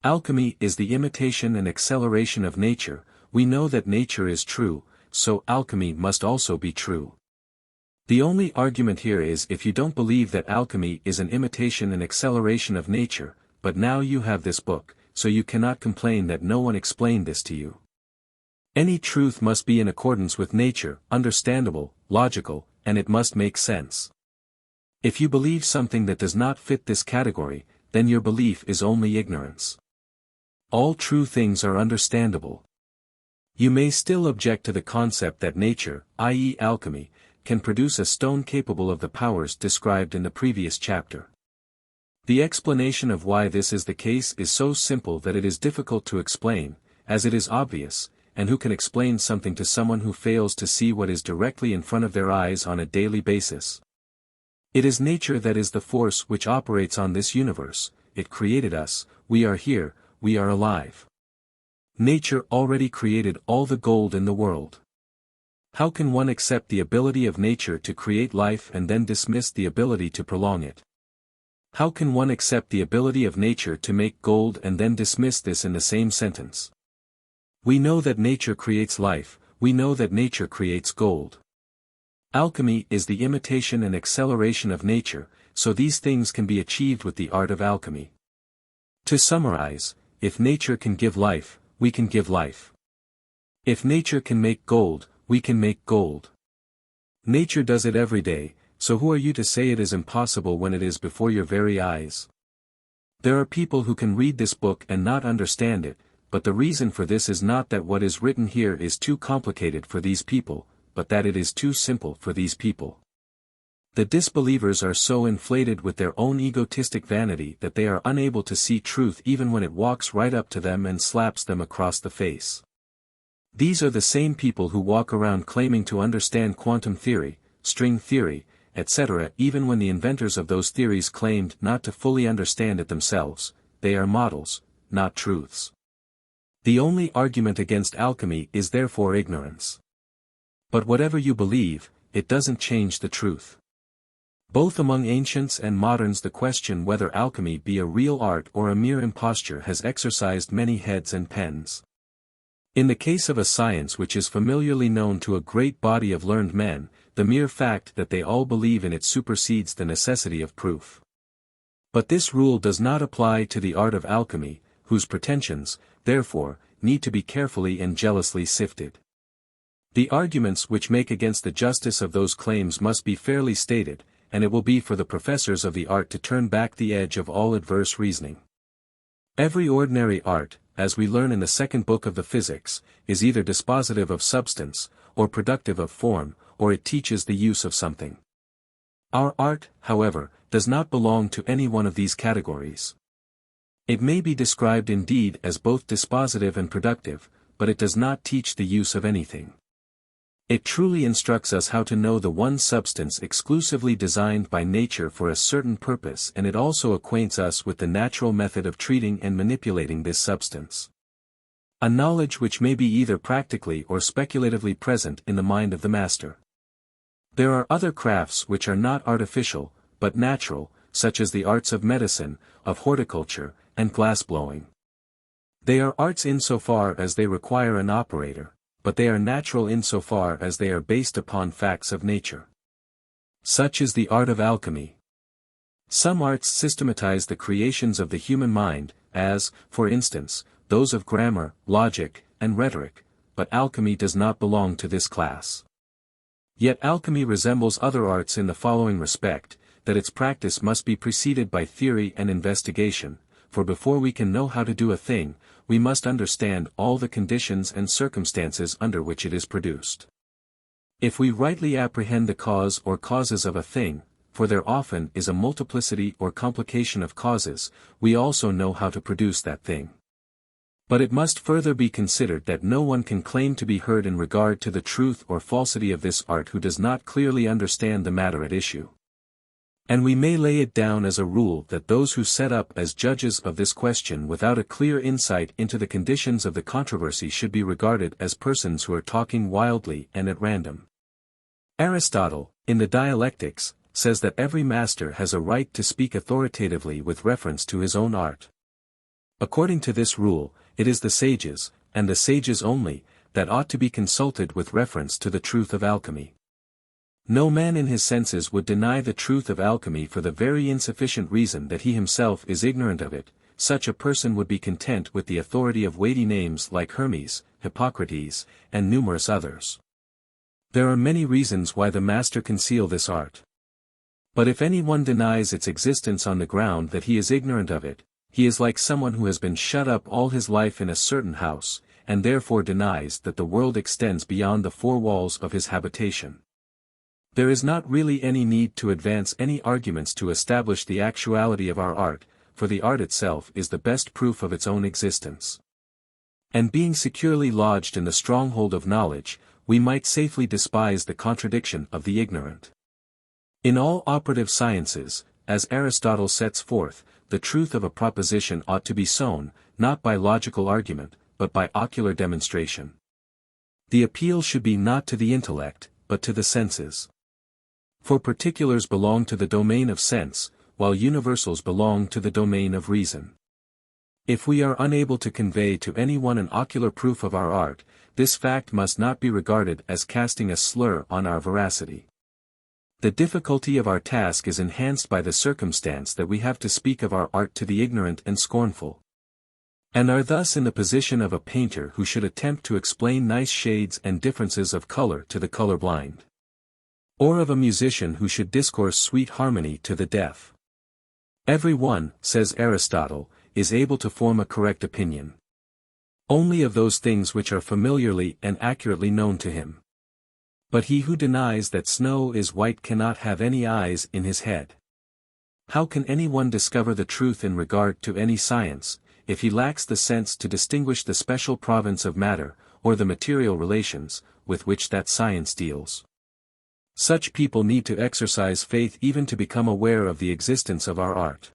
Alchemy is the imitation and acceleration of nature. We know that nature is true, so alchemy must also be true. The only argument here is if you don't believe that alchemy is an imitation and acceleration of nature, but now you have this book, so you cannot complain that no one explained this to you. Any truth must be in accordance with nature, understandable, logical, and it must make sense. If you believe something that does not fit this category, then your belief is only ignorance. All true things are understandable. You may still object to the concept that nature, i.e. alchemy, can produce a stone capable of the powers described in the previous chapter. The explanation of why this is the case is so simple that it is difficult to explain, as it is obvious, and who can explain something to someone who fails to see what is directly in front of their eyes on a daily basis? It is nature that is the force which operates on this universe. It created us, we are here, we are alive. Nature already created all the gold in the world. How can one accept the ability of nature to create life and then dismiss the ability to prolong it? How can one accept the ability of nature to make gold and then dismiss this in the same sentence? We know that nature creates life, we know that nature creates gold. Alchemy is the imitation and acceleration of nature, so these things can be achieved with the art of alchemy. To summarize, if nature can give life, we can give life. If nature can make gold, we can make gold. Nature does it every day, so who are you to say it is impossible when it is before your very eyes? There are people who can read this book and not understand it, but the reason for this is not that what is written here is too complicated for these people, but that it is too simple for these people. The disbelievers are so inflated with their own egotistic vanity that they are unable to see truth even when it walks right up to them and slaps them across the face. These are the same people who walk around claiming to understand quantum theory, string theory, etc. even when the inventors of those theories claimed not to fully understand it themselves. They are models, not truths. The only argument against alchemy is therefore ignorance. But whatever you believe, it doesn't change the truth. Both among ancients and moderns the question whether alchemy be a real art or a mere imposture has exercised many heads and pens. In the case of a science which is familiarly known to a great body of learned men, the mere fact that they all believe in it supersedes the necessity of proof. But this rule does not apply to the art of alchemy, whose pretensions, therefore, need to be carefully and jealously sifted. The arguments which make against the justice of those claims must be fairly stated, and it will be for the professors of the art to turn back the edge of all adverse reasoning. Every ordinary art, as we learn in the second book of the Physics, is either dispositive of substance, or productive of form, or it teaches the use of something. Our art, however, does not belong to any one of these categories. It may be described indeed as both dispositive and productive, but it does not teach the use of anything. It truly instructs us how to know the one substance exclusively designed by nature for a certain purpose, and it also acquaints us with the natural method of treating and manipulating this substance. A knowledge which may be either practically or speculatively present in the mind of the master. There are other crafts which are not artificial, but natural, such as the arts of medicine, of horticulture, and glass-blowing. They are arts insofar as they require an operator, but they are natural insofar as they are based upon facts of nature. Such is the art of alchemy. Some arts systematize the creations of the human mind, as, for instance, those of grammar, logic, and rhetoric, but alchemy does not belong to this class. Yet alchemy resembles other arts in the following respect, that its practice must be preceded by theory and investigation, for before we can know how to do a thing, we must understand all the conditions and circumstances under which it is produced. If we rightly apprehend the cause or causes of a thing, for there often is a multiplicity or complication of causes, we also know how to produce that thing. But it must further be considered that no one can claim to be heard in regard to the truth or falsity of this art who does not clearly understand the matter at issue. And we may lay it down as a rule that those who set up as judges of this question without a clear insight into the conditions of the controversy should be regarded as persons who are talking wildly and at random. Aristotle, in the Dialectics, says that every master has a right to speak authoritatively with reference to his own art. According to this rule, it is the sages, and the sages only, that ought to be consulted with reference to the truth of alchemy. No man in his senses would deny the truth of alchemy for the very insufficient reason that he himself is ignorant of it. Such a person would be content with the authority of weighty names like Hermes, Hippocrates, and numerous others. There are many reasons why the master conceal this art. But if anyone denies its existence on the ground that he is ignorant of it, he is like someone who has been shut up all his life in a certain house, and therefore denies that the world extends beyond the four walls of his habitation. There is not really any need to advance any arguments to establish the actuality of our art, for the art itself is the best proof of its own existence. And being securely lodged in the stronghold of knowledge, we might safely despise the contradiction of the ignorant. In all operative sciences, as Aristotle sets forth, the truth of a proposition ought to be sown, not by logical argument, but by ocular demonstration. The appeal should be not to the intellect, but to the senses. For particulars belong to the domain of sense, while universals belong to the domain of reason. If we are unable to convey to anyone an ocular proof of our art, this fact must not be regarded as casting a slur on our veracity. The difficulty of our task is enhanced by the circumstance that we have to speak of our art to the ignorant and scornful, and are thus in the position of a painter who should attempt to explain nice shades and differences of color to the colorblind, or of a musician who should discourse sweet harmony to the deaf. Every one, says Aristotle, is able to form a correct opinion only of those things which are familiarly and accurately known to him. But he who denies that snow is white cannot have any eyes in his head. How can anyone discover the truth in regard to any science, if he lacks the sense to distinguish the special province of matter, or the material relations, with which that science deals? Such people need to exercise faith even to become aware of the existence of our art.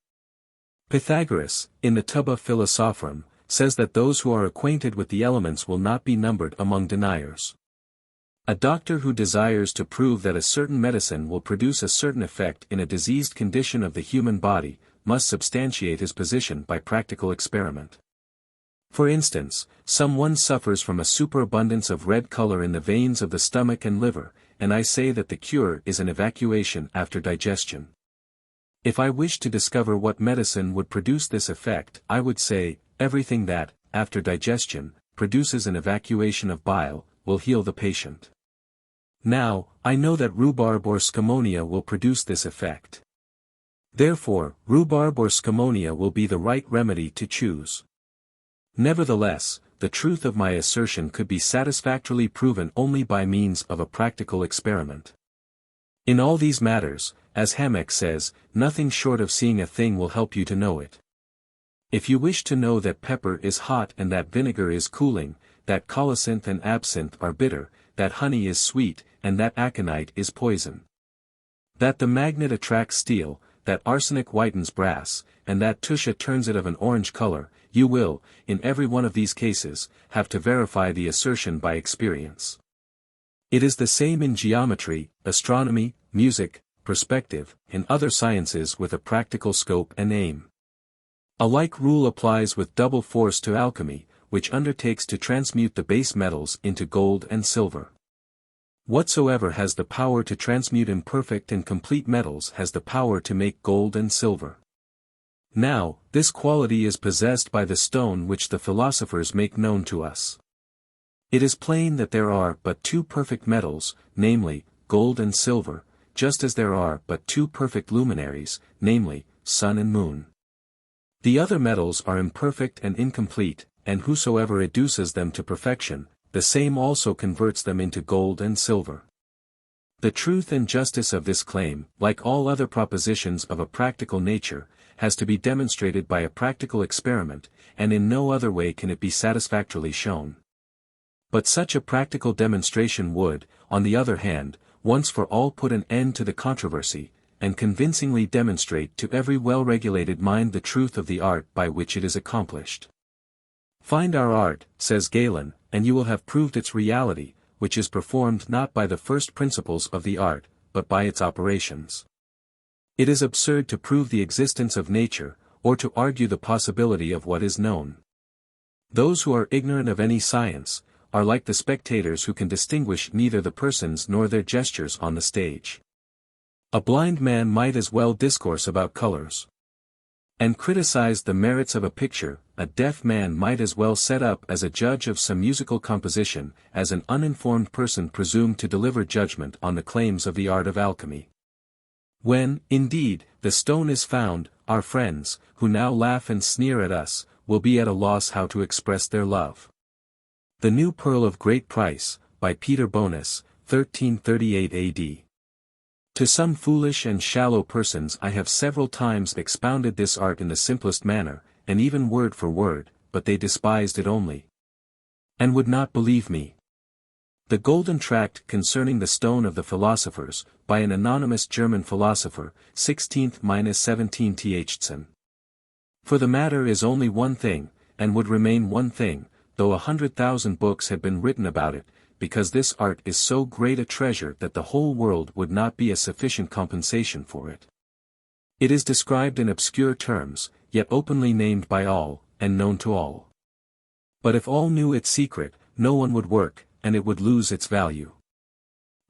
Pythagoras, in the Tuba Philosophorum, says that those who are acquainted with the elements will not be numbered among deniers. A doctor who desires to prove that a certain medicine will produce a certain effect in a diseased condition of the human body, must substantiate his position by practical experiment. For instance, someone suffers from a superabundance of red color in the veins of the stomach and liver, and I say that the cure is an evacuation after digestion. If I wished to discover what medicine would produce this effect, I would say, everything that, after digestion, produces an evacuation of bile, will heal the patient. Now, I know that rhubarb or scamonia will produce this effect. Therefore, rhubarb or scamonia will be the right remedy to choose. Nevertheless, the truth of my assertion could be satisfactorily proven only by means of a practical experiment. In all these matters, as Hamek says, nothing short of seeing a thing will help you to know it. If you wish to know that pepper is hot and that vinegar is cooling, that colocynth and absinthe are bitter, that honey is sweet, and that aconite is poison, that the magnet attracts steel, that arsenic whitens brass, and that tusha turns it of an orange color, you will, in every one of these cases, have to verify the assertion by experience. It is the same in geometry, astronomy, music, perspective, and other sciences with a practical scope and aim. A like rule applies with double force to alchemy, which undertakes to transmute the base metals into gold and silver. Whatsoever has the power to transmute imperfect and complete metals has the power to make gold and silver. Now, this quality is possessed by the stone which the philosophers make known to us. It is plain that there are but two perfect metals, namely, gold and silver, just as there are but two perfect luminaries, namely, sun and moon. The other metals are imperfect and incomplete, and whosoever reduces them to perfection, the same also converts them into gold and silver. The truth and justice of this claim, like all other propositions of a practical nature, has to be demonstrated by a practical experiment, and in no other way can it be satisfactorily shown. But such a practical demonstration would, on the other hand, once for all put an end to the controversy, and convincingly demonstrate to every well-regulated mind the truth of the art by which it is accomplished. Find our art, says Galen, and you will have proved its reality, which is performed not by the first principles of the art, but by its operations. It is absurd to prove the existence of nature, or to argue the possibility of what is known. Those who are ignorant of any science, are like the spectators who can distinguish neither the persons nor their gestures on the stage. A blind man might as well discourse about colors and criticize the merits of a picture. A deaf man might as well set up as a judge of some musical composition, as an uninformed person presume to deliver judgment on the claims of the art of alchemy. When, indeed, the stone is found, our friends, who now laugh and sneer at us, will be at a loss how to express their love. The New Pearl of Great Price, by Peter Bonus, 1338 AD. To some foolish and shallow persons I have several times expounded this art in the simplest manner, and even word for word, but they despised it only, and would not believe me. The Golden Tract concerning the Stone of the Philosophers, by an anonymous German philosopher, 16th–17th. For the matter is only one thing, and would remain one thing, though 100,000 books had been written about it, because this art is so great a treasure that the whole world would not be a sufficient compensation for it. It is described in obscure terms, yet openly named by all, and known to all. But if all knew its secret, no one would work, and it would lose its value.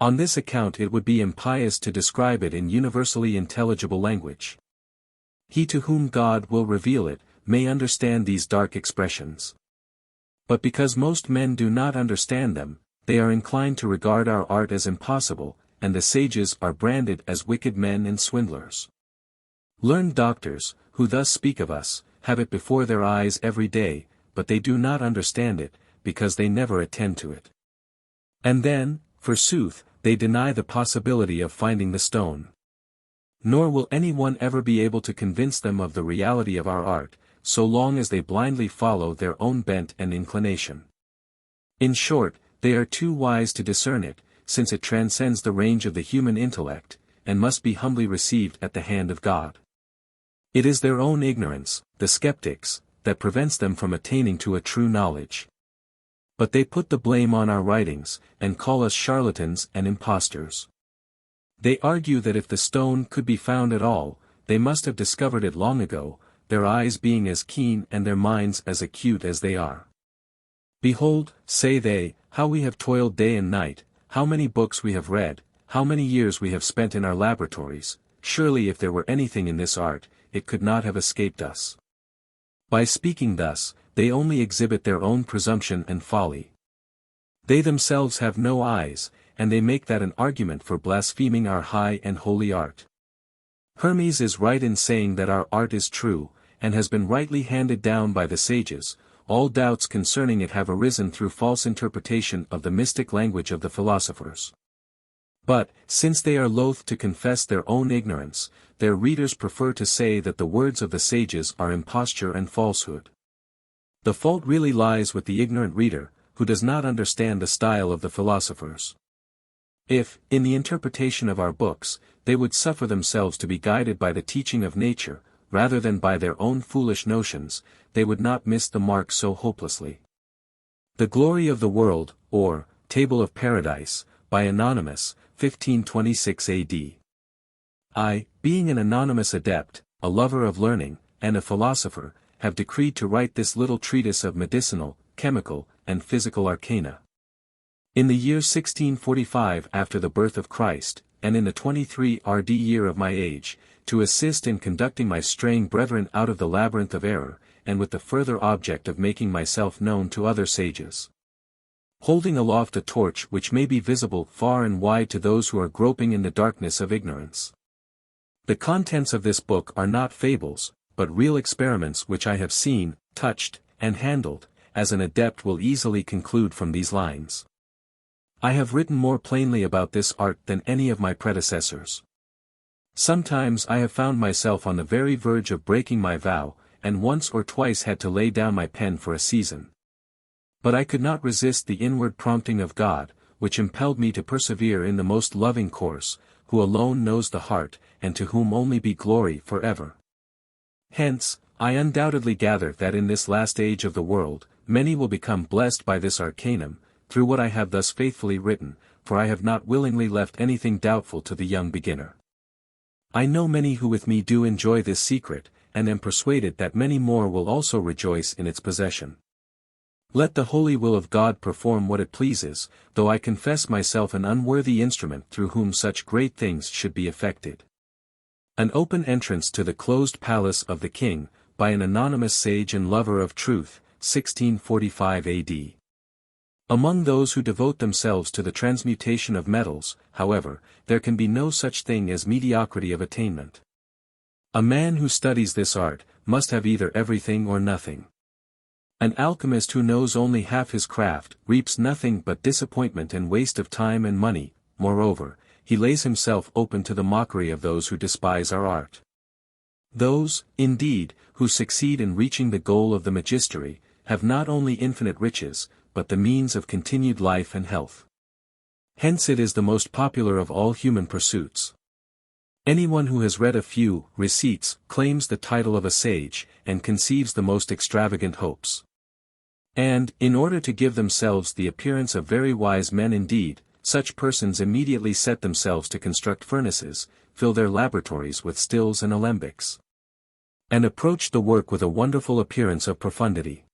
On this account it would be impious to describe it in universally intelligible language. He to whom God will reveal it, may understand these dark expressions. But because most men do not understand them, they are inclined to regard our art as impossible, and the sages are branded as wicked men and swindlers. Learned doctors, who thus speak of us, have it before their eyes every day, but they do not understand it, because they never attend to it. And then, forsooth, they deny the possibility of finding the stone. Nor will anyone ever be able to convince them of the reality of our art, so long as they blindly follow their own bent and inclination. In short, they are too wise to discern it, since it transcends the range of the human intellect, and must be humbly received at the hand of God. It is their own ignorance, the skeptics, that prevents them from attaining to a true knowledge. But they put the blame on our writings, and call us charlatans and impostors. They argue that if the stone could be found at all, they must have discovered it long ago, their eyes being as keen and their minds as acute as they are. Behold, say they, how we have toiled day and night, how many books we have read, how many years we have spent in our laboratories. Surely if there were anything in this art, it could not have escaped us. By speaking thus, they only exhibit their own presumption and folly. They themselves have no eyes, and they make that an argument for blaspheming our high and holy art. Hermes is right in saying that our art is true, and has been rightly handed down by the sages. All doubts concerning it have arisen through false interpretation of the mystic language of the philosophers. But, since they are loath to confess their own ignorance, their readers prefer to say that the words of the sages are imposture and falsehood. The fault really lies with the ignorant reader, who does not understand the style of the philosophers. If, in the interpretation of our books, they would suffer themselves to be guided by the teaching of nature, rather than by their own foolish notions, they would not miss the mark so hopelessly. The Glory of the World, or, Table of Paradise, by Anonymous, 1526 AD. I, being an anonymous adept, a lover of learning, and a philosopher, have decreed to write this little treatise of medicinal, chemical, and physical arcana. In the year 1645 after the birth of Christ, and in the 23 RD year of my age, to assist in conducting my straying brethren out of the labyrinth of error, and with the further object of making myself known to other sages. Holding aloft a torch which may be visible far and wide to those who are groping in the darkness of ignorance. The contents of this book are not fables, but real experiments which I have seen, touched, and handled, as an adept will easily conclude from these lines. I have written more plainly about this art than any of my predecessors. Sometimes I have found myself on the very verge of breaking my vow, and once or twice had to lay down my pen for a season. But I could not resist the inward prompting of God, which impelled me to persevere in the most loving course, who alone knows the heart, and to whom only be glory forever. Hence, I undoubtedly gather that in this last age of the world, many will become blessed by this arcanum, through what I have thus faithfully written, for I have not willingly left anything doubtful to the young beginner. I know many who with me do enjoy this secret, and am persuaded that many more will also rejoice in its possession. Let the holy will of God perform what it pleases, though I confess myself an unworthy instrument through whom such great things should be effected. An open entrance to the closed palace of the king, by an anonymous sage and lover of truth, 1645 AD. Among those who devote themselves to the transmutation of metals, however, there can be no such thing as mediocrity of attainment. A man who studies this art, must have either everything or nothing. An alchemist who knows only half his craft, reaps nothing but disappointment and waste of time and money. Moreover, he lays himself open to the mockery of those who despise our art. Those, indeed, who succeed in reaching the goal of the magistery, have not only infinite riches, but the means of continued life and health. Hence it is the most popular of all human pursuits. Anyone who has read a few receipts claims the title of a sage, and conceives the most extravagant hopes. And, in order to give themselves the appearance of very wise men indeed, such persons immediately set themselves to construct furnaces, fill their laboratories with stills and alembics, and approach the work with a wonderful appearance of profundity.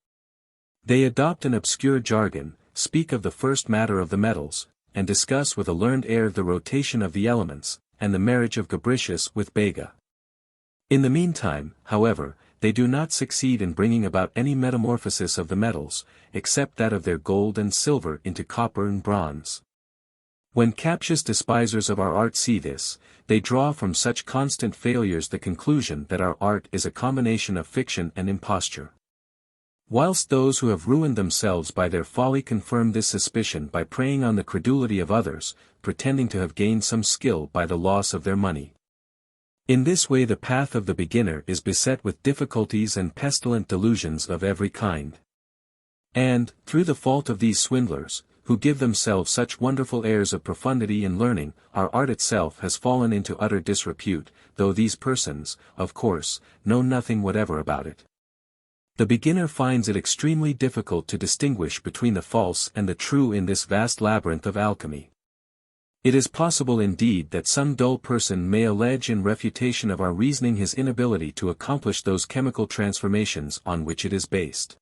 They adopt an obscure jargon, speak of the first matter of the metals, and discuss with a learned air the rotation of the elements, and the marriage of Gabricius with Bega. In the meantime, however, they do not succeed in bringing about any metamorphosis of the metals, except that of their gold and silver into copper and bronze. When captious despisers of our art see this, they draw from such constant failures the conclusion that our art is a combination of fiction and imposture. Whilst those who have ruined themselves by their folly confirm this suspicion by preying on the credulity of others, pretending to have gained some skill by the loss of their money. In this way the path of the beginner is beset with difficulties and pestilent delusions of every kind. And, through the fault of these swindlers, who give themselves such wonderful airs of profundity and learning, our art itself has fallen into utter disrepute, though these persons, of course, know nothing whatever about it. The beginner finds it extremely difficult to distinguish between the false and the true in this vast labyrinth of alchemy. It is possible indeed that some dull person may allege in refutation of our reasoning his inability to accomplish those chemical transformations on which it is based.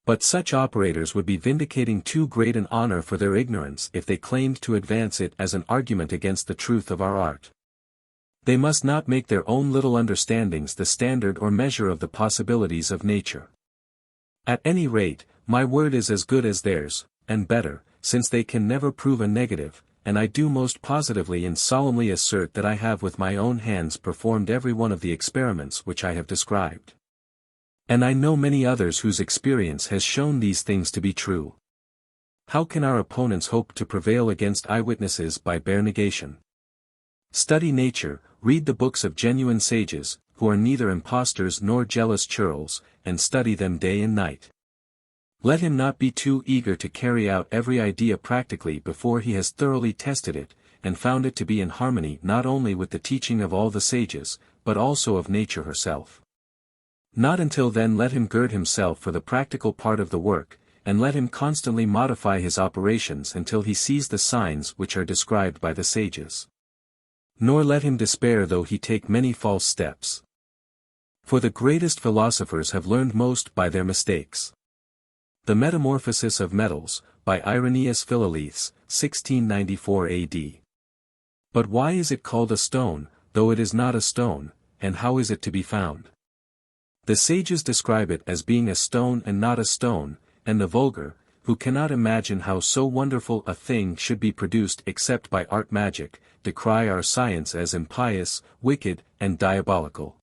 But such operators would be vindicating too great an honor for their ignorance if they claimed to advance it as an argument against the truth of our art. They must not make their own little understandings the standard or measure of the possibilities of nature. At any rate, my word is as good as theirs, and better, since they can never prove a negative, and I do most positively and solemnly assert that I have with my own hands performed every one of the experiments which I have described. And I know many others whose experience has shown these things to be true. How can our opponents hope to prevail against eyewitnesses by bare negation? Study nature, read the books of genuine sages, who are neither impostors nor jealous churls, and study them day and night. Let him not be too eager to carry out every idea practically before he has thoroughly tested it, and found it to be in harmony not only with the teaching of all the sages, but also of nature herself. Not until then let him gird himself for the practical part of the work, and let him constantly modify his operations until he sees the signs which are described by the sages. Nor let him despair though he take many false steps. For the greatest philosophers have learned most by their mistakes. The Metamorphosis of Metals, by Irenaeus Philalethes, 1694 AD. But why is it called a stone, though it is not a stone, and how is it to be found? The sages describe it as being a stone and not a stone, and the vulgar, who cannot imagine how so wonderful a thing should be produced except by art magic, decry our science as impious, wicked, and diabolical.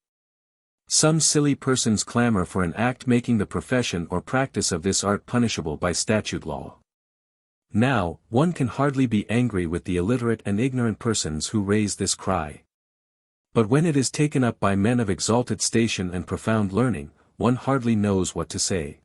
Some silly persons clamor for an act making the profession or practice of this art punishable by statute law. Now, one can hardly be angry with the illiterate and ignorant persons who raise this cry. But when it is taken up by men of exalted station and profound learning, one hardly knows what to say.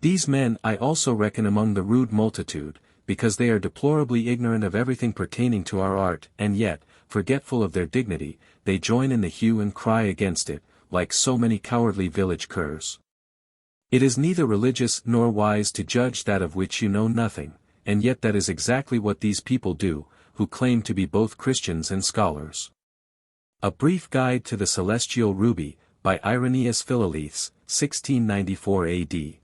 These men I also reckon among the rude multitude, because they are deplorably ignorant of everything pertaining to our art, and yet, forgetful of their dignity, they join in the hue and cry against it, like so many cowardly village curs. It is neither religious nor wise to judge that of which you know nothing, and yet that is exactly what these people do, who claim to be both Christians and scholars. A Brief Guide to the Celestial Ruby, by Irenaeus Philalethes, 1694 A.D.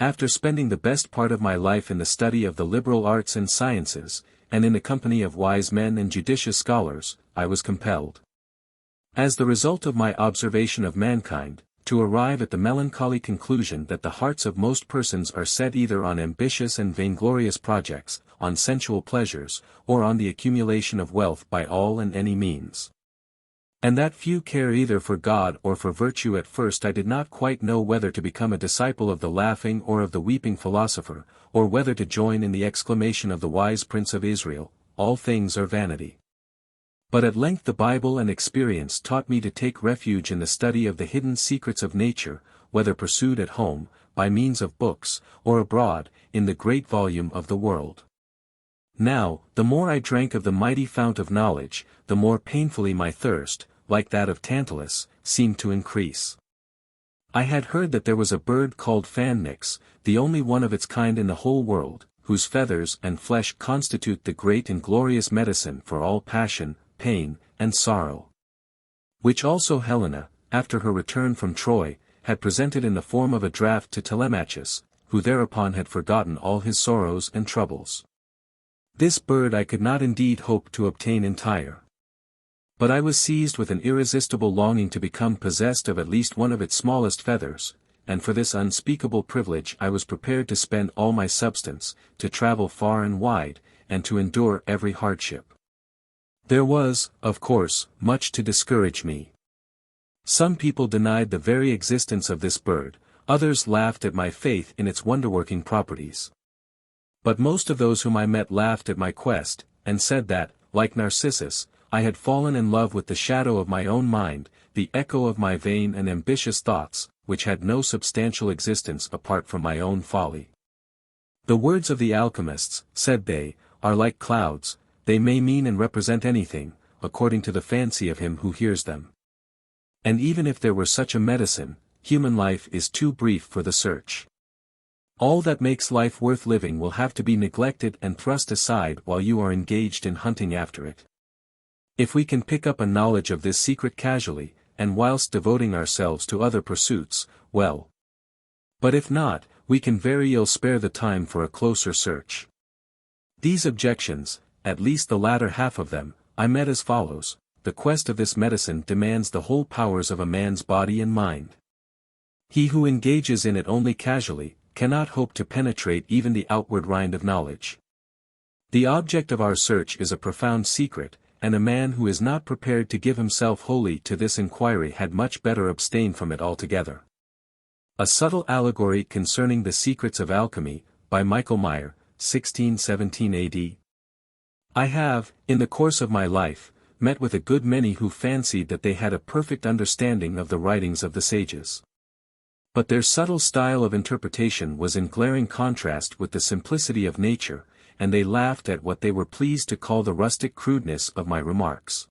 After spending the best part of my life in the study of the liberal arts and sciences, and in the company of wise men and judicious scholars, I was compelled, as the result of my observation of mankind, to arrive at the melancholy conclusion that the hearts of most persons are set either on ambitious and vainglorious projects, on sensual pleasures, or on the accumulation of wealth by all and any means. And that few care either for God or for virtue. At first I did not quite know whether to become a disciple of the laughing or of the weeping philosopher, or whether to join in the exclamation of the wise Prince of Israel, "All things are vanity." But at length the Bible and experience taught me to take refuge in the study of the hidden secrets of nature, whether pursued at home, by means of books, or abroad, in the great volume of the world. Now, the more I drank of the mighty fount of knowledge, the more painfully my thirst, like that of Tantalus, seemed to increase. I had heard that there was a bird called Phanes, the only one of its kind in the whole world, whose feathers and flesh constitute the great and glorious medicine for all passion, pain, and sorrow. Which also Helena, after her return from Troy, had presented in the form of a draught to Telemachus, who thereupon had forgotten all his sorrows and troubles. This bird I could not indeed hope to obtain entire. But I was seized with an irresistible longing to become possessed of at least one of its smallest feathers, and for this unspeakable privilege I was prepared to spend all my substance, to travel far and wide, and to endure every hardship. There was, of course, much to discourage me. Some people denied the very existence of this bird, others laughed at my faith in its wonder-working properties. But most of those whom I met laughed at my quest, and said that, like Narcissus, I had fallen in love with the shadow of my own mind, the echo of my vain and ambitious thoughts, which had no substantial existence apart from my own folly. The words of the alchemists, said they, are like clouds, they may mean and represent anything, according to the fancy of him who hears them. And even if there were such a medicine, human life is too brief for the search. All that makes life worth living will have to be neglected and thrust aside while you are engaged in hunting after it. If we can pick up a knowledge of this secret casually, and whilst devoting ourselves to other pursuits, well. But if not, we can very ill spare the time for a closer search. These objections, at least the latter half of them, I met as follows: the quest of this medicine demands the whole powers of a man's body and mind. He who engages in it only casually, cannot hope to penetrate even the outward rind of knowledge. The object of our search is a profound secret, and a man who is not prepared to give himself wholly to this inquiry had much better abstain from it altogether. A Subtle Allegory Concerning the Secrets of Alchemy, by Michael Meyer, 1617 A.D. I have, in the course of my life, met with a good many who fancied that they had a perfect understanding of the writings of the sages. But their subtle style of interpretation was in glaring contrast with the simplicity of nature, and they laughed at what they were pleased to call the rustic crudeness of my remarks.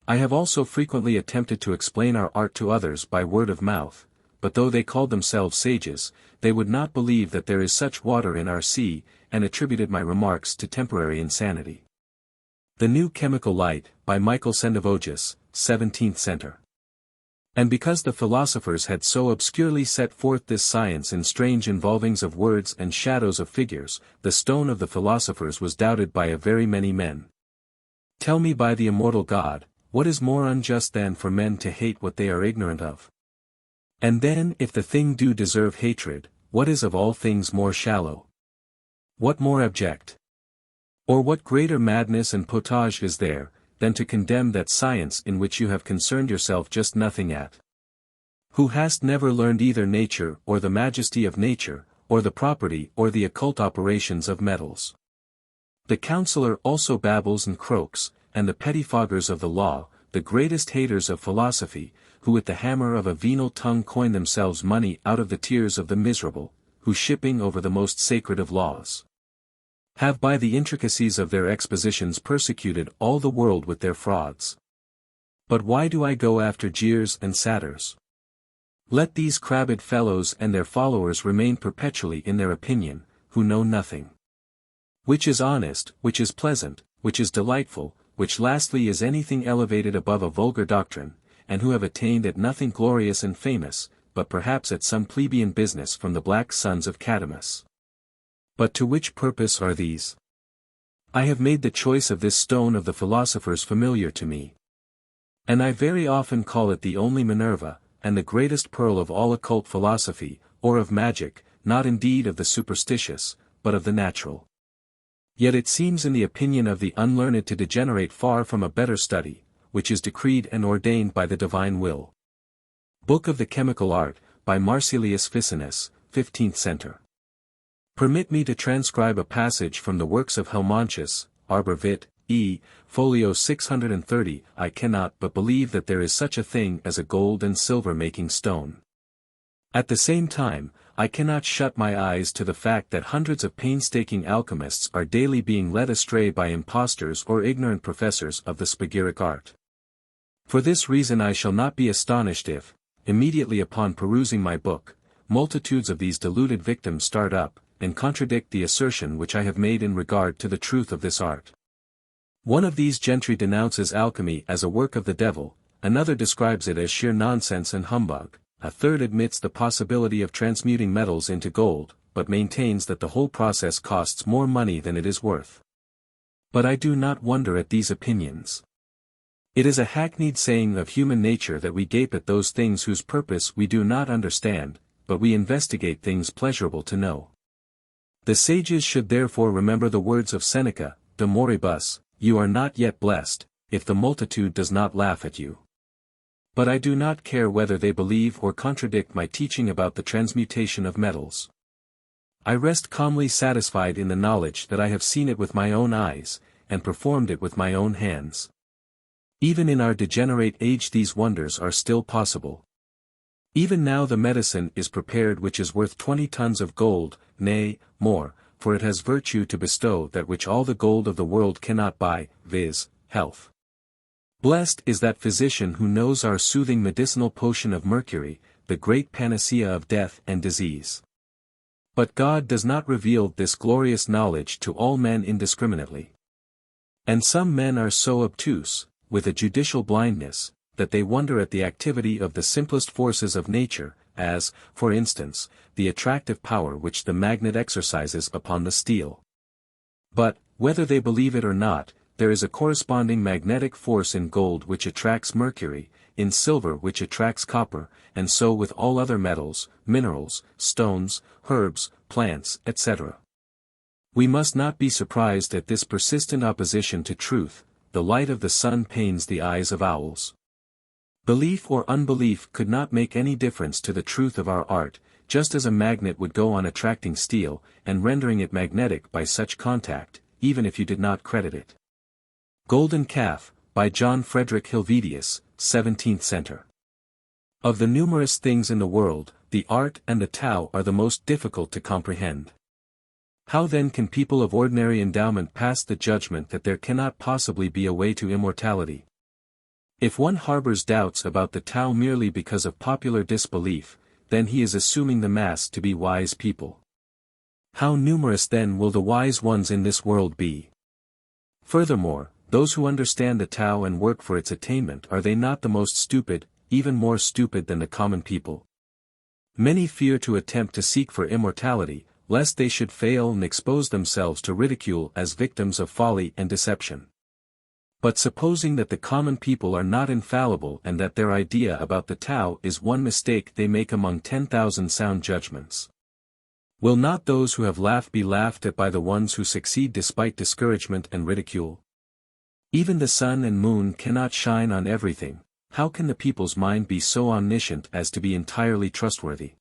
I have also frequently attempted to explain our art to others by word of mouth, but though they called themselves sages, they would not believe that there is such water in our sea, and attributed my remarks to temporary insanity. The New Chemical Light, by Michael Sendivogius, 17th century. And because the philosophers had so obscurely set forth this science in strange involvings of words and shadows of figures, the stone of the philosophers was doubted by a very many men. Tell me by the immortal God, what is more unjust than for men to hate what they are ignorant of? And then if the thing do deserve hatred, what is of all things more shallow? What more abject? Or what greater madness and potage is there, than to condemn that science in which you have concerned yourself just nothing at? Who hast never learned either nature or the majesty of nature, or the property or the occult operations of metals. The counselor also babbles and croaks, and the pettifoggers of the law, the greatest haters of philosophy, who with the hammer of a venal tongue coin themselves money out of the tears of the miserable, who shipping over the most sacred of laws, have by the intricacies of their expositions persecuted all the world with their frauds. But why do I go after jeers and satires? Let these crabbed fellows and their followers remain perpetually in their opinion, who know nothing. Which is honest, which is pleasant, which is delightful, which lastly is anything elevated above a vulgar doctrine, and who have attained at nothing glorious and famous, but perhaps at some plebeian business from the black sons of Cadamus. But to which purpose are these? I have made the choice of this stone of the philosophers familiar to me. And I very often call it the only Minerva, and the greatest pearl of all occult philosophy, or of magic, not indeed of the superstitious, but of the natural. Yet it seems in the opinion of the unlearned to degenerate far from a better study, which is decreed and ordained by the divine will. Book of the Chemical Art, by Marsilius Ficinus, 15th century. Permit me to transcribe a passage from the works of Helmontius, Arbor Vit, folio 630. I cannot but believe that there is such a thing as a gold and silver making stone. At the same time, I cannot shut my eyes to the fact that hundreds of painstaking alchemists are daily being led astray by impostors or ignorant professors of the spagyric art. For this reason I shall not be astonished if, immediately upon perusing my book, multitudes of these deluded victims start up, and contradict the assertion which I have made in regard to the truth of this art. One of these gentry denounces alchemy as a work of the devil, another describes it as sheer nonsense and humbug, a third admits the possibility of transmuting metals into gold, but maintains that the whole process costs more money than it is worth. But I do not wonder at these opinions. It is a hackneyed saying of human nature that we gape at those things whose purpose we do not understand, but we investigate things pleasurable to know. The sages should therefore remember the words of Seneca, De moribus, you are not yet blessed, if the multitude does not laugh at you. But I do not care whether they believe or contradict my teaching about the transmutation of metals. I rest calmly satisfied in the knowledge that I have seen it with my own eyes, and performed it with my own hands. Even in our degenerate age these wonders are still possible. Even now the medicine is prepared which is worth 20 tons of gold, nay, more, for it has virtue to bestow that which all the gold of the world cannot buy, viz., health. Blessed is that physician who knows our soothing medicinal potion of mercury, the great panacea of death and disease. But God does not reveal this glorious knowledge to all men indiscriminately. And some men are so obtuse, with a judicial blindness, that they wonder at the activity of the simplest forces of nature, as, for instance, the attractive power which the magnet exercises upon the steel. But, whether they believe it or not, there is a corresponding magnetic force in gold which attracts mercury, in silver which attracts copper, and so with all other metals, minerals, stones, herbs, plants, etc. We must not be surprised at this persistent opposition to truth. The light of the sun pains the eyes of owls. Belief or unbelief could not make any difference to the truth of our art, just as a magnet would go on attracting steel, and rendering it magnetic by such contact, even if you did not credit it. Golden Calf, by John Frederick Helvetius, 17th century. Of the numerous things in the world, the art and the Tao are the most difficult to comprehend. How then can people of ordinary endowment pass the judgment that there cannot possibly be a way to immortality? If one harbors doubts about the Tao merely because of popular disbelief, then he is assuming the mass to be wise people. How numerous then will the wise ones in this world be? Furthermore, those who understand the Tao and work for its attainment, are they not the most stupid, even more stupid than the common people? Many fear to attempt to seek for immortality, lest they should fail and expose themselves to ridicule as victims of folly and deception. But supposing that the common people are not infallible and that their idea about the Tao is one mistake they make among 10,000 sound judgments, will not those who have laughed be laughed at by the ones who succeed despite discouragement and ridicule? Even the sun and moon cannot shine on everything. How can the people's mind be so omniscient as to be entirely trustworthy?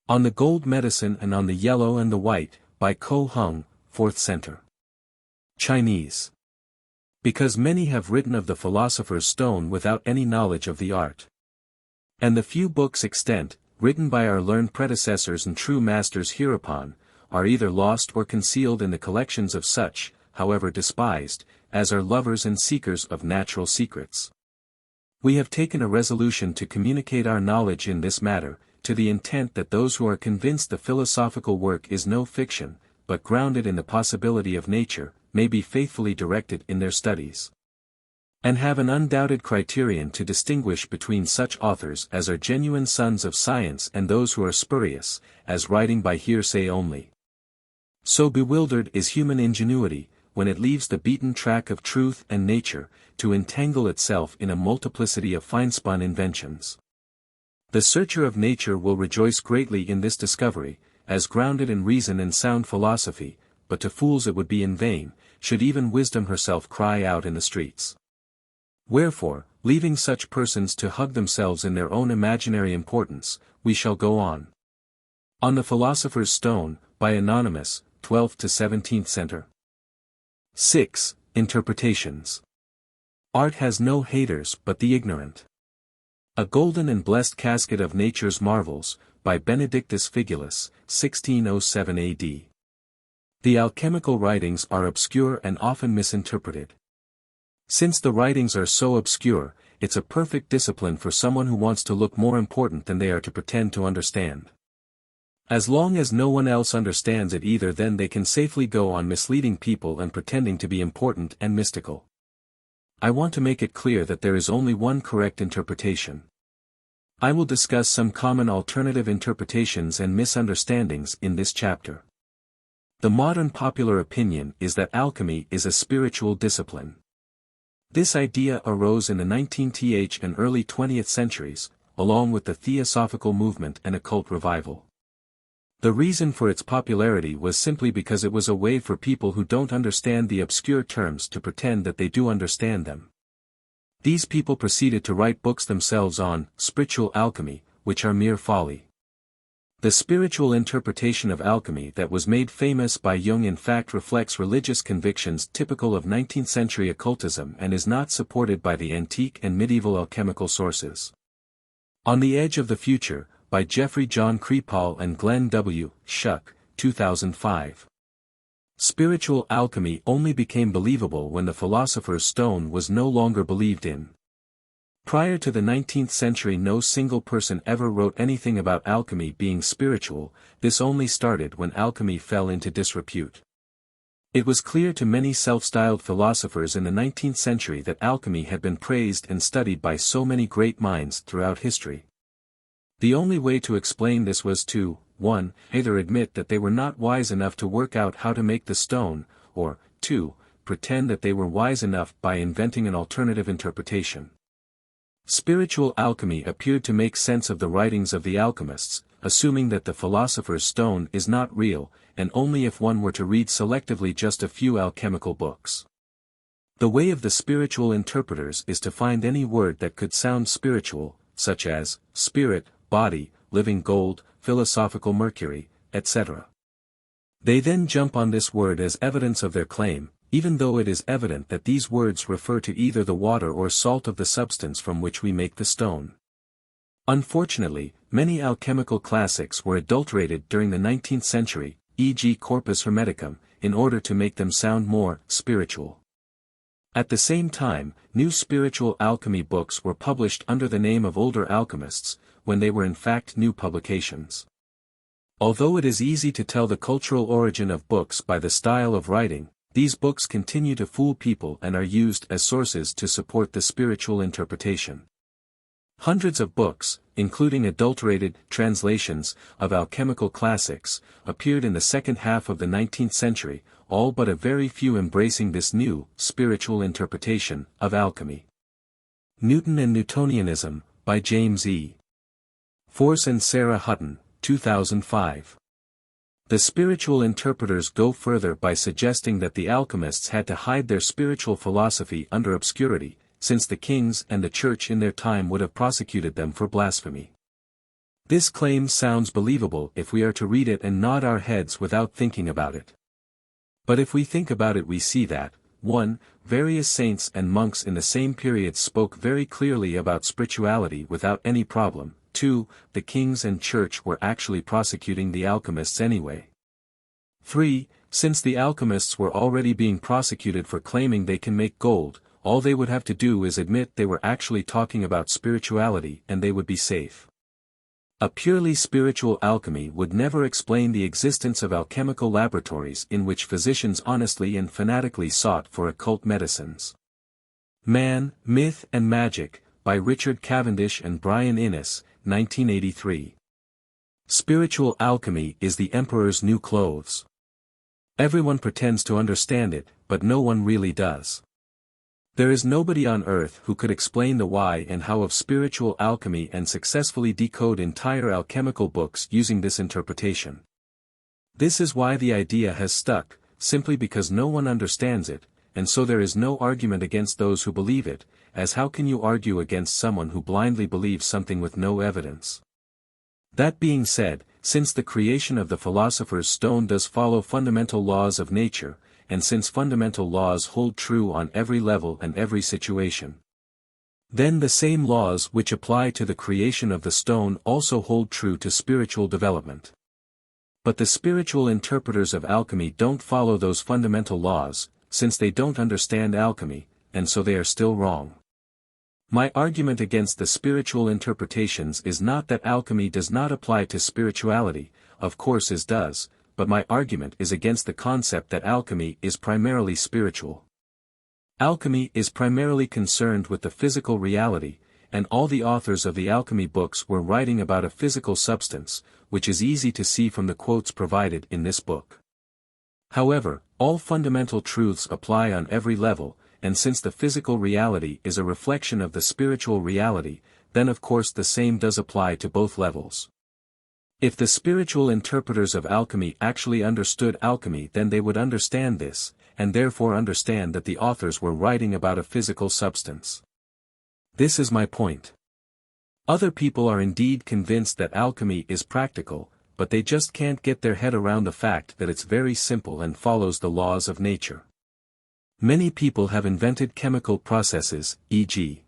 On the Gold Medicine and on the Yellow and the White, by Ko Hung, 4th century. Chinese. Because many have written of the philosopher's stone without any knowledge of the art. And the few books extant, written by our learned predecessors and true masters hereupon, are either lost or concealed in the collections of such, however despised, as are lovers and seekers of natural secrets. We have taken a resolution to communicate our knowledge in this matter, to the intent that those who are convinced the philosophical work is no fiction, but grounded in the possibility of nature, may be faithfully directed in their studies. And have an undoubted criterion to distinguish between such authors as are genuine sons of science and those who are spurious, as writing by hearsay only. So bewildered is human ingenuity, when it leaves the beaten track of truth and nature, to entangle itself in a multiplicity of fine-spun inventions. The searcher of nature will rejoice greatly in this discovery, as grounded in reason and sound philosophy, but to fools it would be in vain, should even wisdom herself cry out in the streets. Wherefore, leaving such persons to hug themselves in their own imaginary importance, we shall go on. On the Philosopher's Stone, by Anonymous, 12th to 17th Center. 6. Interpretations. Art has no haters but the ignorant. A Golden and Blessed Casket of Nature's Marvels, by Benedictus Figulus, 1607 A.D. The alchemical writings are obscure and often misinterpreted. Since the writings are so obscure, it's a perfect discipline for someone who wants to look more important than they are to pretend to understand. As long as no one else understands it either, then they can safely go on misleading people and pretending to be important and mystical. I want to make it clear that there is only one correct interpretation. I will discuss some common alternative interpretations and misunderstandings in this chapter. The modern popular opinion is that alchemy is a spiritual discipline. This idea arose in the 19th and early 20th centuries, along with the Theosophical movement and occult revival. The reason for its popularity was simply because it was a way for people who don't understand the obscure terms to pretend that they do understand them. These people proceeded to write books themselves on spiritual alchemy, which are mere folly. The spiritual interpretation of alchemy that was made famous by Jung in fact reflects religious convictions typical of 19th-century occultism and is not supported by the antique and medieval alchemical sources. On the Edge of the Future, by Jeffrey John Kripal and Glenn W. Schuck, 2005. Spiritual alchemy only became believable when the Philosopher's Stone was no longer believed in. Prior to the 19th century, no single person ever wrote anything about alchemy being spiritual. This only started when alchemy fell into disrepute. It was clear to many self-styled philosophers in the 19th century that alchemy had been praised and studied by so many great minds throughout history. The only way to explain this was to, 1. Either admit that they were not wise enough to work out how to make the stone, or, 2. Pretend that they were wise enough by inventing an alternative interpretation. Spiritual alchemy appeared to make sense of the writings of the alchemists, assuming that the Philosopher's Stone is not real, and only if one were to read selectively just a few alchemical books. The way of the spiritual interpreters is to find any word that could sound spiritual, such as spirit, body, living gold, philosophical mercury, etc. They then jump on this word as evidence of their claim, even though it is evident that these words refer to either the water or salt of the substance from which we make the stone. Unfortunately, many alchemical classics were adulterated during the 19th century, e.g. Corpus Hermeticum, in order to make them sound more spiritual. At the same time, new spiritual alchemy books were published under the name of older alchemists, when they were in fact new publications. Although it is easy to tell the cultural origin of books by the style of writing, these books continue to fool people and are used as sources to support the spiritual interpretation. Hundreds of books, including adulterated translations of alchemical classics, appeared in the second half of the 19th century, all but a very few embracing this new, spiritual interpretation of alchemy. Newton and Newtonianism, by James E. Force and Sarah Hutton, 2005. The spiritual interpreters go further by suggesting that the alchemists had to hide their spiritual philosophy under obscurity, since the kings and the church in their time would have prosecuted them for blasphemy. This claim sounds believable if we are to read it and nod our heads without thinking about it. But if we think about it, we see that, 1. Various saints and monks in the same period spoke very clearly about spirituality without any problem. 2. The kings and church were actually prosecuting the alchemists anyway. 3. Since the alchemists were already being prosecuted for claiming they can make gold, all they would have to do is admit they were actually talking about spirituality and they would be safe. A purely spiritual alchemy would never explain the existence of alchemical laboratories in which physicians honestly and fanatically sought for occult medicines. Man, Myth and Magic, by Richard Cavendish and Brian Innes, 1983. Spiritual alchemy is the emperor's new clothes. Everyone pretends to understand it, but no one really does. There is nobody on earth who could explain the why and how of spiritual alchemy and successfully decode entire alchemical books using this interpretation. This is why the idea has stuck, simply because no one understands it, and so there is no argument against those who believe it, as how can you argue against someone who blindly believes something with no evidence? That being said, since the creation of the philosopher's stone does follow fundamental laws of nature, and since fundamental laws hold true on every level and every situation, then the same laws which apply to the creation of the stone also hold true to spiritual development. But the spiritual interpreters of alchemy don't follow those fundamental laws, since they don't understand alchemy, and so they are still wrong. My argument against the spiritual interpretations is not that alchemy does not apply to spirituality, of course it does, but my argument is against the concept that alchemy is primarily spiritual. Alchemy is primarily concerned with the physical reality, and all the authors of the alchemy books were writing about a physical substance, which is easy to see from the quotes provided in this book. However, all fundamental truths apply on every level, and since the physical reality is a reflection of the spiritual reality, then of course the same does apply to both levels. If the spiritual interpreters of alchemy actually understood alchemy, then they would understand this, and therefore understand that the authors were writing about a physical substance. This is my point. Other people are indeed convinced that alchemy is practical, but they just can't get their head around the fact that it's very simple and follows the laws of nature. Many people have invented chemical processes, e.g.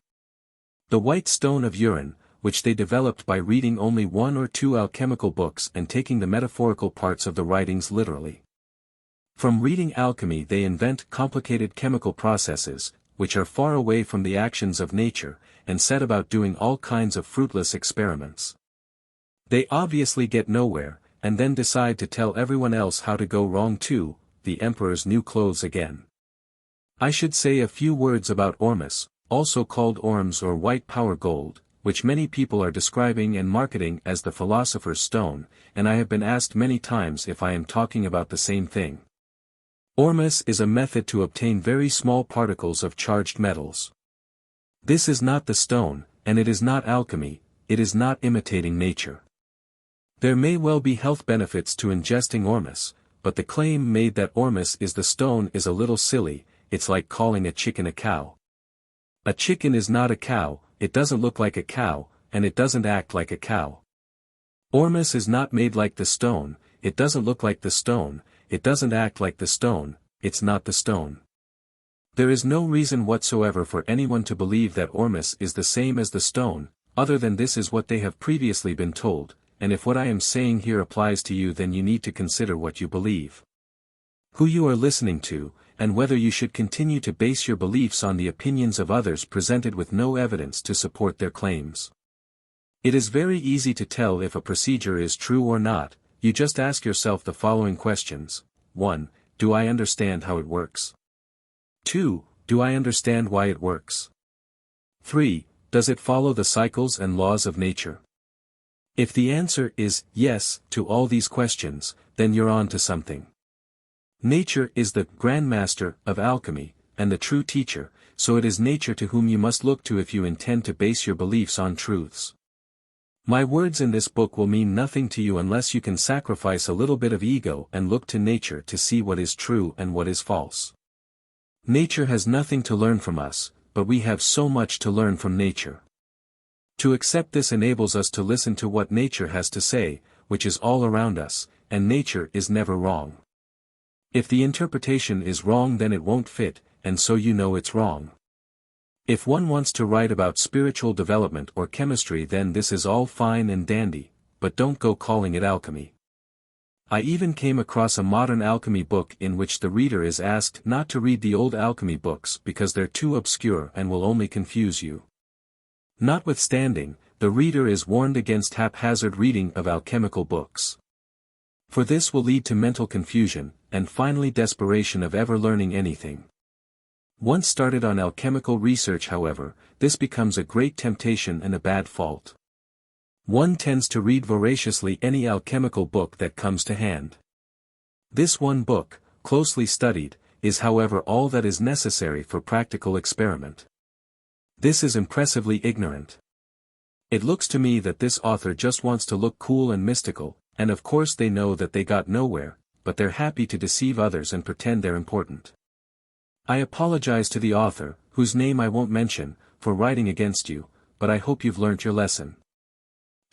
the white stone of urine, which they developed by reading only one or two alchemical books and taking the metaphorical parts of the writings literally. From reading alchemy they invent complicated chemical processes, which are far away from the actions of nature, and set about doing all kinds of fruitless experiments. They obviously get nowhere, and then decide to tell everyone else how to go wrong too, the emperor's new clothes again. I should say a few words about ormus, also called orms or white power gold, which many people are describing and marketing as the philosopher's stone, and I have been asked many times if I am talking about the same thing. Ormus is a method to obtain very small particles of charged metals. This is not the stone, and it is not alchemy, it is not imitating nature. There may well be health benefits to ingesting ormus, but the claim made that ormus is the stone is a little silly. It's like calling a chicken a cow. A chicken is not a cow, it doesn't look like a cow, and it doesn't act like a cow. Ormus is not made like the stone, it doesn't look like the stone, it doesn't act like the stone, it's not the stone. There is no reason whatsoever for anyone to believe that ormus is the same as the stone, other than this is what they have previously been told, and if what I am saying here applies to you, then you need to consider what you believe, who you are listening to, and whether you should continue to base your beliefs on the opinions of others presented with no evidence to support their claims. It is very easy to tell if a procedure is true or not. You just ask yourself the following questions. 1. Do I understand how it works? 2. Do I understand why it works? 3. Does it follow the cycles and laws of nature? If the answer is yes to all these questions, then you're on to something. Nature is the grandmaster of alchemy, and the true teacher, so it is nature to whom you must look to if you intend to base your beliefs on truths. My words in this book will mean nothing to you unless you can sacrifice a little bit of ego and look to nature to see what is true and what is false. Nature has nothing to learn from us, but we have so much to learn from nature. To accept this enables us to listen to what nature has to say, which is all around us, and nature is never wrong. If the interpretation is wrong, then it won't fit, and so you know it's wrong. If one wants to write about spiritual development or chemistry, then this is all fine and dandy, but don't go calling it alchemy. I even came across a modern alchemy book in which the reader is asked not to read the old alchemy books because they're too obscure and will only confuse you. Notwithstanding, the reader is warned against haphazard reading of alchemical books. For this will lead to mental confusion, and finally desperation of ever learning anything. Once started on alchemical research, however, this becomes a great temptation and a bad fault. One tends to read voraciously any alchemical book that comes to hand. This one book, closely studied, is however all that is necessary for practical experiment. This is impressively ignorant. It looks to me that this author just wants to look cool and mystical, and of course they know that they got nowhere, but they're happy to deceive others and pretend they're important. I apologize to the author, whose name I won't mention, for writing against you, but I hope you've learnt your lesson.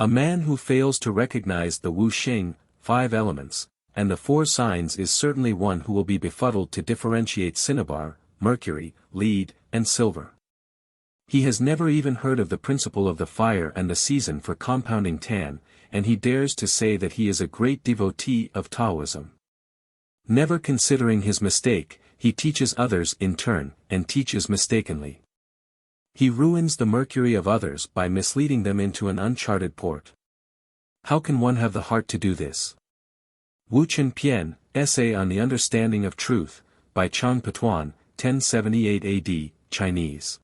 A man who fails to recognize the Wu Xing, 5 elements, and the 4 signs is certainly one who will be befuddled to differentiate cinnabar, mercury, lead, and silver. He has never even heard of the principle of the fire and the season for compounding tan, and he dares to say that he is a great devotee of Taoism. Never considering his mistake, he teaches others in turn, and teaches mistakenly. He ruins the mercury of others by misleading them into an uncharted port. How can one have the heart to do this? Wu Chen Pian, Essay on the Understanding of Truth, by Chang Petuan, 1078 AD, Chinese.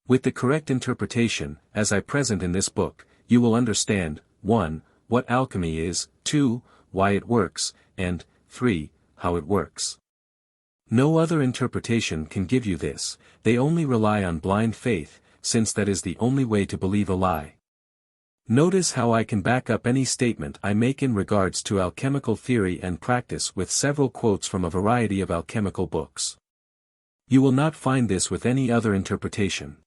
With the correct interpretation, as I present in this book, you will understand, 1. What alchemy is, 2. Why it works, and 3. How it works. No other interpretation can give you this, they only rely on blind faith, since that is the only way to believe a lie. Notice how I can back up any statement I make in regards to alchemical theory and practice with several quotes from a variety of alchemical books. You will not find this with any other interpretation.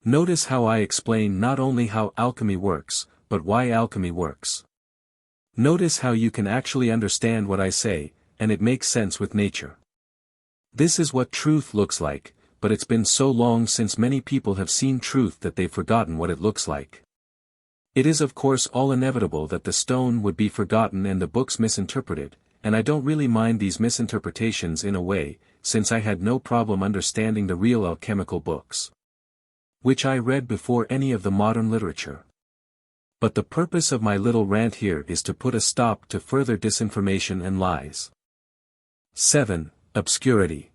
Notice how I explain not only how alchemy works, but why alchemy works. Notice how you can actually understand what I say, and it makes sense with nature. This is what truth looks like, but it's been so long since many people have seen truth that they've forgotten what it looks like. It is of course all inevitable that the stone would be forgotten and the books misinterpreted, and I don't really mind these misinterpretations in a way, since I had no problem understanding the real alchemical books, which I read before any of the modern literature. But the purpose of my little rant here is to put a stop to further disinformation and lies. 7. Obscurity.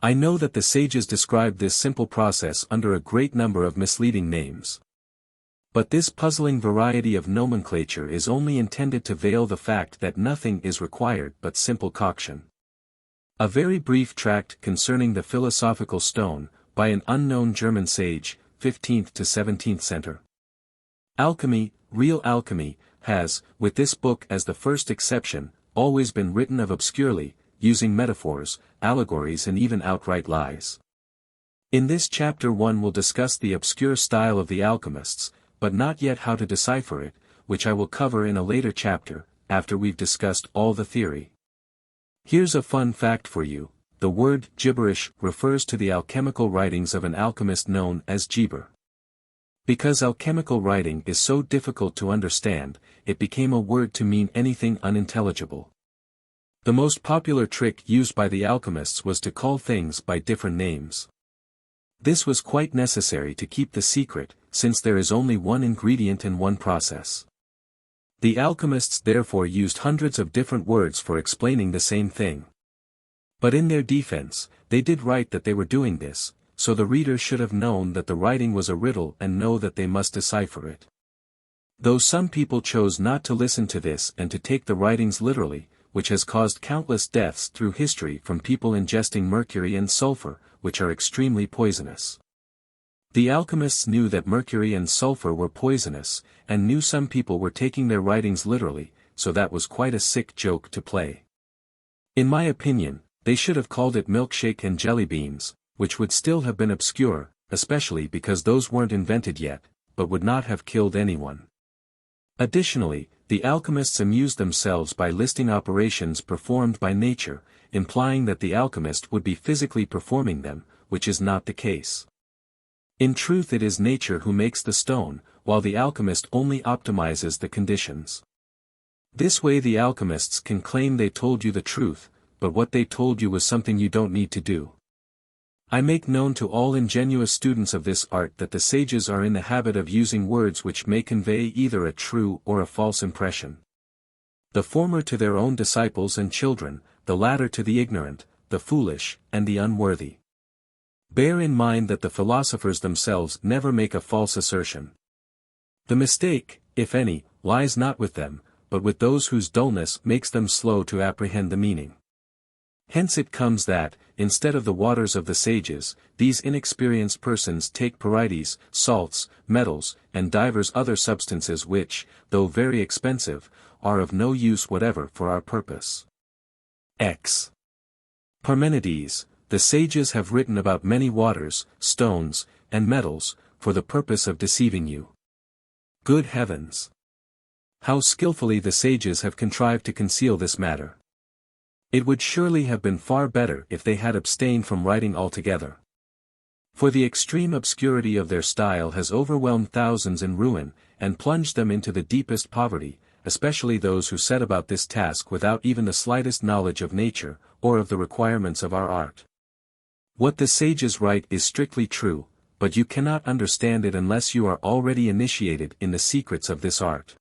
I know that the sages described this simple process under a great number of misleading names. But this puzzling variety of nomenclature is only intended to veil the fact that nothing is required but simple coction. A very brief tract concerning the philosophical stone, by an unknown German sage, 15th to 17th century. Alchemy, real alchemy, has, with this book as the first exception, always been written of obscurely, using metaphors, allegories and even outright lies. In this chapter one will discuss the obscure style of the alchemists, but not yet how to decipher it, which I will cover in a later chapter, after we've discussed all the theory. Here's a fun fact for you, the word gibberish refers to the alchemical writings of an alchemist known as Geber. Because alchemical writing is so difficult to understand, it became a word to mean anything unintelligible. The most popular trick used by the alchemists was to call things by different names. This was quite necessary to keep the secret, since there is only one ingredient in one process. The alchemists therefore used hundreds of different words for explaining the same thing. But in their defense, they did write that they were doing this, so the reader should have known that the writing was a riddle and know that they must decipher it. Though some people chose not to listen to this and to take the writings literally, which has caused countless deaths through history from people ingesting mercury and sulfur, which are extremely poisonous. The alchemists knew that mercury and sulfur were poisonous, and knew some people were taking their writings literally, so that was quite a sick joke to play. In my opinion, they should have called it milkshake and jelly beans, which would still have been obscure, especially because those weren't invented yet, but would not have killed anyone. Additionally, the alchemists amused themselves by listing operations performed by nature, implying that the alchemist would be physically performing them, which is not the case. In truth, it is nature who makes the stone, while the alchemist only optimizes the conditions. This way the alchemists can claim they told you the truth, but what they told you was something you don't need to do. I make known to all ingenious students of this art that the sages are in the habit of using words which may convey either a true or a false impression. The former to their own disciples and children, the latter to the ignorant, the foolish, and the unworthy. Bear in mind that the philosophers themselves never make a false assertion. The mistake, if any, lies not with them, but with those whose dullness makes them slow to apprehend the meaning. Hence it comes that, instead of the waters of the sages, these inexperienced persons take parietes, salts, metals, and divers other substances which, though very expensive, are of no use whatever for our purpose. X. Parmenides, the sages have written about many waters, stones, and metals, for the purpose of deceiving you. Good heavens! How skillfully the sages have contrived to conceal this matter. It would surely have been far better if they had abstained from writing altogether. For the extreme obscurity of their style has overwhelmed thousands in ruin, and plunged them into the deepest poverty, especially those who set about this task without even the slightest knowledge of nature, or of the requirements of our art. What the sages write is strictly true, but you cannot understand it unless you are already initiated in the secrets of this art.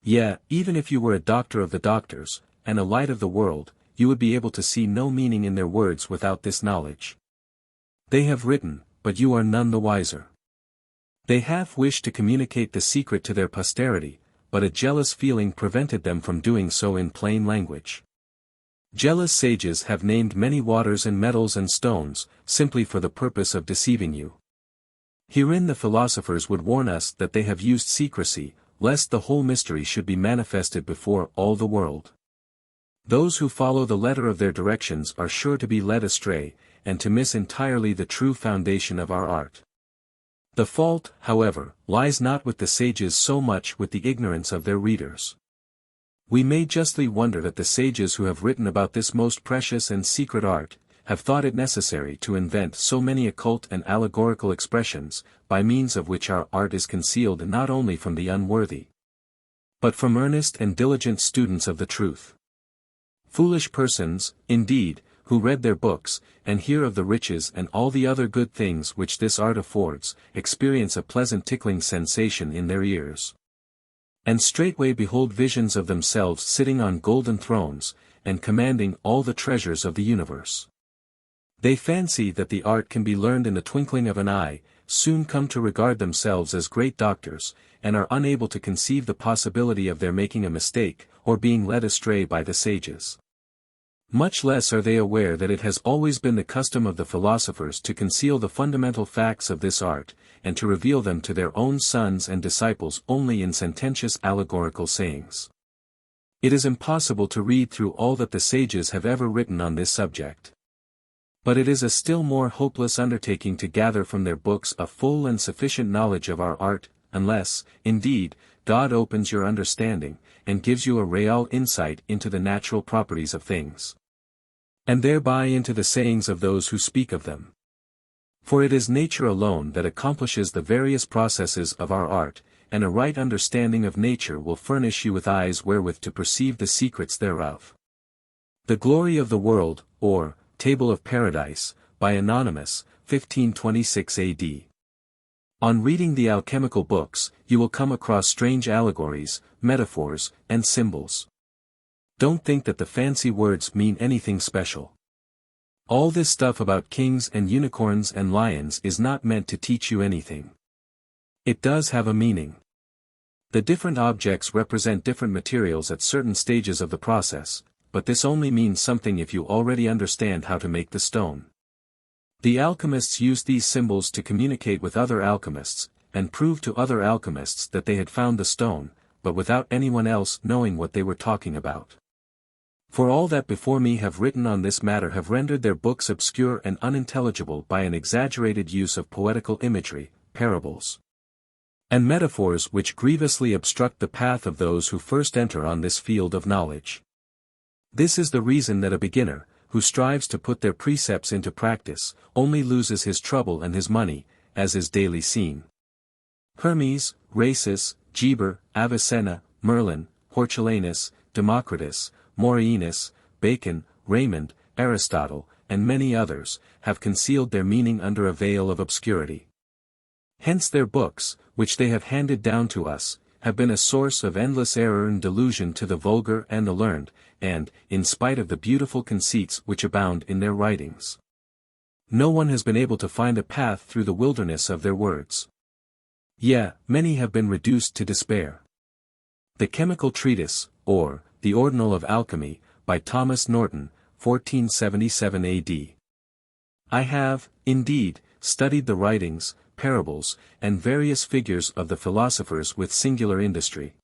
Yea, even if you were a doctor of the doctors, and a light of the world, you would be able to see no meaning in their words without this knowledge. They have written, but you are none the wiser. They have wished to communicate the secret to their posterity, but a jealous feeling prevented them from doing so in plain language. Jealous sages have named many waters and metals and stones, simply for the purpose of deceiving you. Herein the philosophers would warn us that they have used secrecy, lest the whole mystery should be manifested before all the world. Those who follow the letter of their directions are sure to be led astray, and to miss entirely the true foundation of our art. The fault, however, lies not with the sages so much with the ignorance of their readers. We may justly wonder that the sages who have written about this most precious and secret art, have thought it necessary to invent so many occult and allegorical expressions, by means of which our art is concealed not only from the unworthy, but from earnest and diligent students of the truth. Foolish persons, indeed, who read their books, and hear of the riches and all the other good things which this art affords, experience a pleasant tickling sensation in their ears. And straightway behold visions of themselves sitting on golden thrones, and commanding all the treasures of the universe. They fancy that the art can be learned in the twinkling of an eye, soon come to regard themselves as great doctors, and are unable to conceive the possibility of their making a mistake, or being led astray by the sages. Much less are they aware that it has always been the custom of the philosophers to conceal the fundamental facts of this art, and to reveal them to their own sons and disciples only in sententious allegorical sayings. It is impossible to read through all that the sages have ever written on this subject. But it is a still more hopeless undertaking to gather from their books a full and sufficient knowledge of our art, unless, indeed, God opens your understanding, and gives you a real insight into the natural properties of things, and thereby into the sayings of those who speak of them. For it is nature alone that accomplishes the various processes of our art, and a right understanding of nature will furnish you with eyes wherewith to perceive the secrets thereof. The Glory of the World, or Table of Paradise, by Anonymous, 1526 A.D. On reading the alchemical books, you will come across strange allegories, metaphors, and symbols. Don't think that the fancy words mean anything special. All this stuff about kings and unicorns and lions is not meant to teach you anything. It does have a meaning. The different objects represent different materials at certain stages of the process, but this only means something if you already understand how to make the stone. The alchemists used these symbols to communicate with other alchemists, and prove to other alchemists that they had found the stone, but without anyone else knowing what they were talking about. For all that before me have written on this matter have rendered their books obscure and unintelligible by an exaggerated use of poetical imagery, parables, and metaphors which grievously obstruct the path of those who first enter on this field of knowledge. This is the reason that a beginner, who strives to put their precepts into practice, only loses his trouble and his money, as is daily seen. Hermes, Rhasis, Geber, Avicenna, Merlin, Hortulanus, Democritus, Morienus, Bacon, Raymond, Aristotle, and many others, have concealed their meaning under a veil of obscurity. Hence their books, which they have handed down to us, have been a source of endless error and delusion to the vulgar and the learned, and, in spite of the beautiful conceits which abound in their writings, no one has been able to find a path through the wilderness of their words. Yea, many have been reduced to despair. The Chemical Treatise, or, The Ordinal of Alchemy, by Thomas Norton, 1477 A.D. I have, indeed, studied the writings, parables, and various figures of the philosophers with singular industry,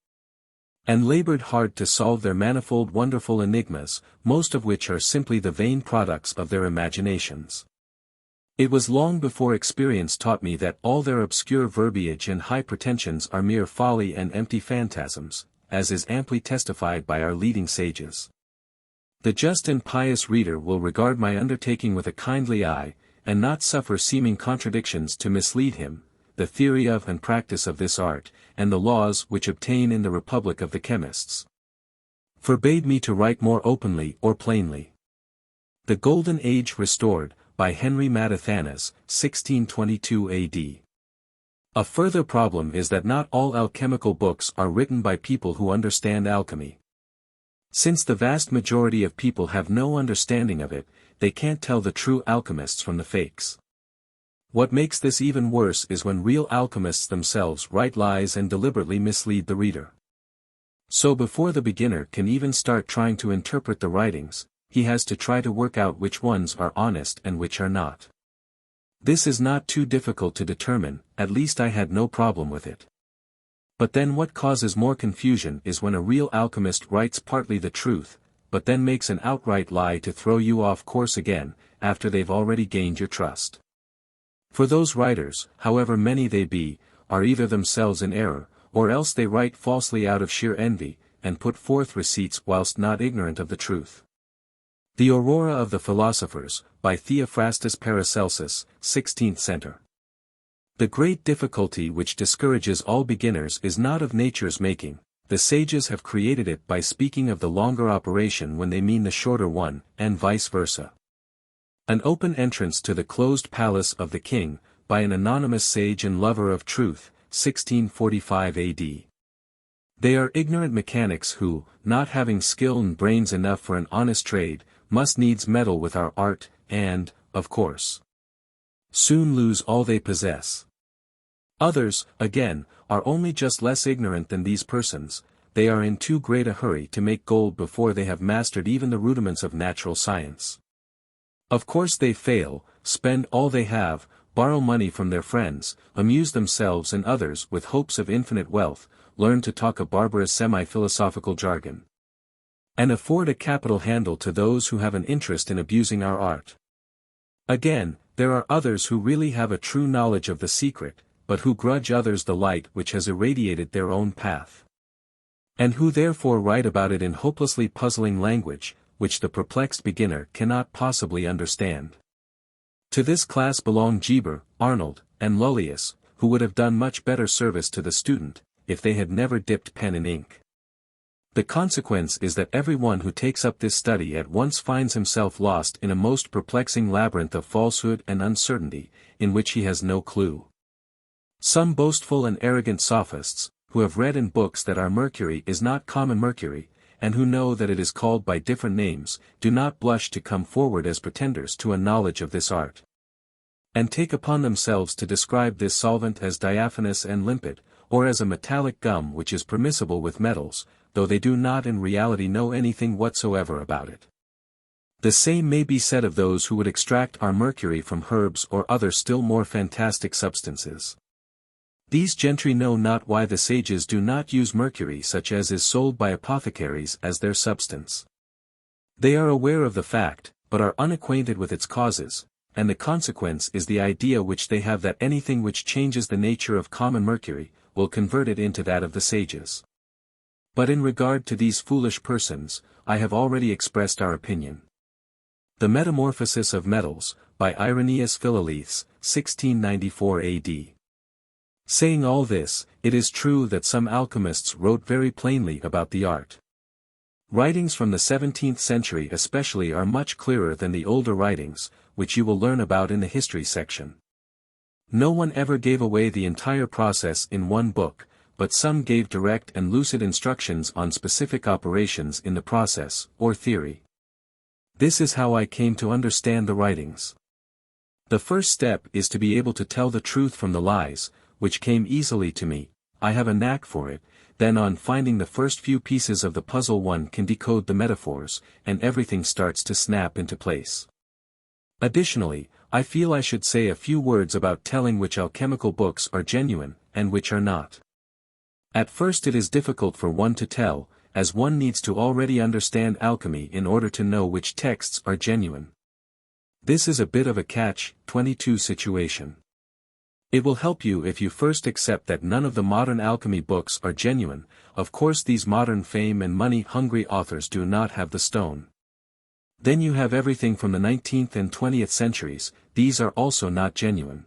and labored hard to solve their manifold wonderful enigmas, most of which are simply the vain products of their imaginations. It was long before experience taught me that all their obscure verbiage and high pretensions are mere folly and empty phantasms, as is amply testified by our leading sages. The just and pious reader will regard my undertaking with a kindly eye, and not suffer seeming contradictions to mislead him. The theory of and practice of this art, and the laws which obtain in the Republic of the Chemists, forbade me to write more openly or plainly. The Golden Age Restored, by Henry Mattathanas, 1622 A.D. A further problem is that not all alchemical books are written by people who understand alchemy. Since the vast majority of people have no understanding of it, they can't tell the true alchemists from the fakes. What makes this even worse is when real alchemists themselves write lies and deliberately mislead the reader. So before the beginner can even start trying to interpret the writings, he has to try to work out which ones are honest and which are not. This is not too difficult to determine, at least I had no problem with it. But then what causes more confusion is when a real alchemist writes partly the truth, but then makes an outright lie to throw you off course again, after they've already gained your trust. For those writers, however many they be, are either themselves in error, or else they write falsely out of sheer envy, and put forth receipts whilst not ignorant of the truth. The Aurora of the Philosophers, by Theophrastus Paracelsus, 16th century. The great difficulty which discourages all beginners is not of nature's making. The sages have created it by speaking of the longer operation when they mean the shorter one, and vice versa. An open entrance to the closed palace of the king, by an anonymous sage and lover of truth, 1645 A.D. They are ignorant mechanics who, not having skill and brains enough for an honest trade, must needs meddle with our art, and, of course, soon lose all they possess. Others, again, are only just less ignorant than these persons. They are in too great a hurry to make gold before they have mastered even the rudiments of natural science. Of course they fail, spend all they have, borrow money from their friends, amuse themselves and others with hopes of infinite wealth, learn to talk a barbarous semi-philosophical jargon, and afford a capital handle to those who have an interest in abusing our art. Again, there are others who really have a true knowledge of the secret, but who grudge others the light which has irradiated their own path, and who therefore write about it in hopelessly puzzling language, which the perplexed beginner cannot possibly understand. To this class belong Geber, Arnold, and Lullius, who would have done much better service to the student, if they had never dipped pen in ink. The consequence is that every one who takes up this study at once finds himself lost in a most perplexing labyrinth of falsehood and uncertainty, in which he has no clue. Some boastful and arrogant sophists, who have read in books that our mercury is not common mercury, and who know that it is called by different names, do not blush to come forward as pretenders to a knowledge of this art, and take upon themselves to describe this solvent as diaphanous and limpid, or as a metallic gum which is permissible with metals, though they do not in reality know anything whatsoever about it. The same may be said of those who would extract our mercury from herbs or other still more fantastic substances. These gentry know not why the sages do not use mercury such as is sold by apothecaries as their substance. They are aware of the fact, but are unacquainted with its causes, and the consequence is the idea which they have that anything which changes the nature of common mercury, will convert it into that of the sages. But in regard to these foolish persons, I have already expressed our opinion. The Metamorphosis of Metals, by Irenaeus Philalethes, 1694 AD. Saying all this, it is true that some alchemists wrote very plainly about the art. Writings from the 17th century especially are much clearer than the older writings, which you will learn about in the history section. No one ever gave away the entire process in one book, but some gave direct and lucid instructions on specific operations in the process, or theory. This is how I came to understand the writings. The first step is to be able to tell the truth from the lies, which came easily to me. I have a knack for it. Then on finding the first few pieces of the puzzle one can decode the metaphors, and everything starts to snap into place. Additionally, I feel I should say a few words about telling which alchemical books are genuine, and which are not. At first it is difficult for one to tell, as one needs to already understand alchemy in order to know which texts are genuine. This is a bit of a catch-22 situation. It will help you if you first accept that none of the modern alchemy books are genuine. Of course these modern fame and money-hungry authors do not have the stone. Then you have everything from the 19th and 20th centuries, these are also not genuine.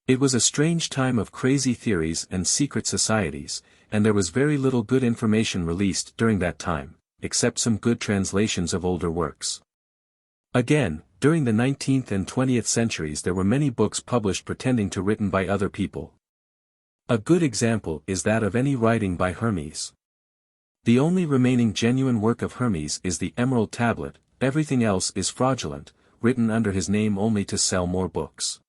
It was a strange time of crazy theories and secret societies, and there was very little good information released during that time, except some good translations of older works. Again, during the 19th and 20th centuries there were many books published pretending to written by other people. A good example is that of any writing by Hermes. The only remaining genuine work of Hermes is the Emerald Tablet, everything else is fraudulent, written under his name only to sell more books.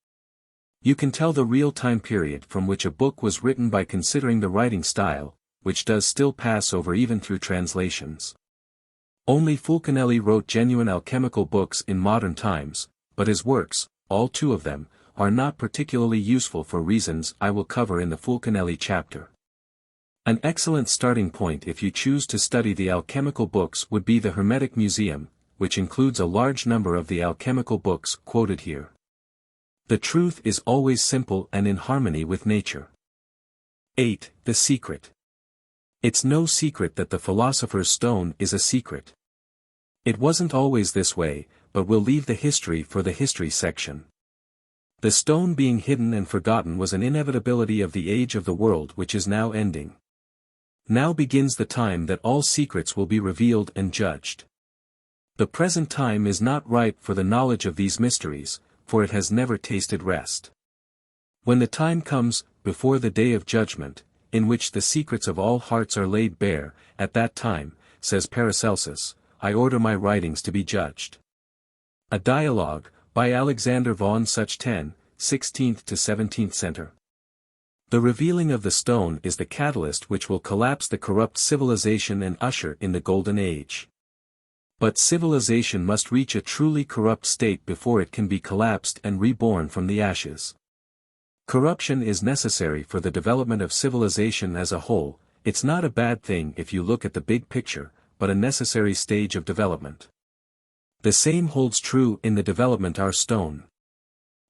You can tell the real time period from which a book was written by considering the writing style, which does still pass over even through translations. Only Fulcanelli wrote genuine alchemical books in modern times, but his works, all 2 of them, are not particularly useful for reasons I will cover in the Fulcanelli chapter. An excellent starting point if you choose to study the alchemical books would be the Hermetic Museum, which includes a large number of the alchemical books quoted here. The truth is always simple and in harmony with nature. 8. The Secret. It's no secret that the Philosopher's Stone is a secret. It wasn't always this way, but we'll leave the history for the history section. The stone being hidden and forgotten was an inevitability of the age of the world which is now ending. Now begins the time that all secrets will be revealed and judged. The present time is not ripe for the knowledge of these mysteries, for it has never tasted rest. When the time comes, before the day of judgment, in which the secrets of all hearts are laid bare, at that time, says Paracelsus, I order my writings to be judged. A Dialogue, by Alexander von Such 10, 16th to 17th century. The revealing of the stone is the catalyst which will collapse the corrupt civilization and usher in the Golden Age. But civilization must reach a truly corrupt state before it can be collapsed and reborn from the ashes. Corruption is necessary for the development of civilization as a whole. It's not a bad thing if you look at the big picture, but a necessary stage of development. The same holds true in the development of our stone.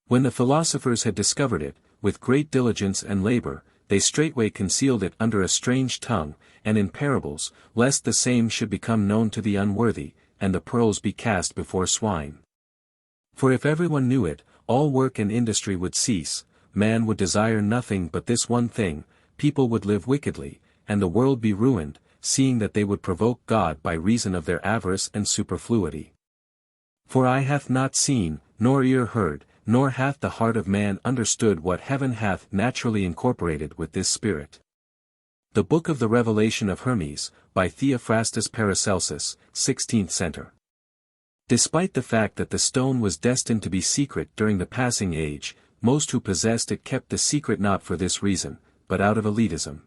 When the philosophers had discovered it, with great diligence and labor, they straightway concealed it under a strange tongue, and in parables, lest the same should become known to the unworthy, and the pearls be cast before swine. For if everyone knew it, all work and industry would cease, man would desire nothing but this one thing, people would live wickedly, and the world be ruined, seeing that they would provoke God by reason of their avarice and superfluity. For eye hath not seen, nor ear heard, nor hath the heart of man understood what heaven hath naturally incorporated with this spirit. The Book of the Revelation of Hermes, by Theophrastus Paracelsus, 16th century. Despite the fact that the stone was destined to be secret during the passing age, most who possessed it kept the secret not for this reason, but out of elitism.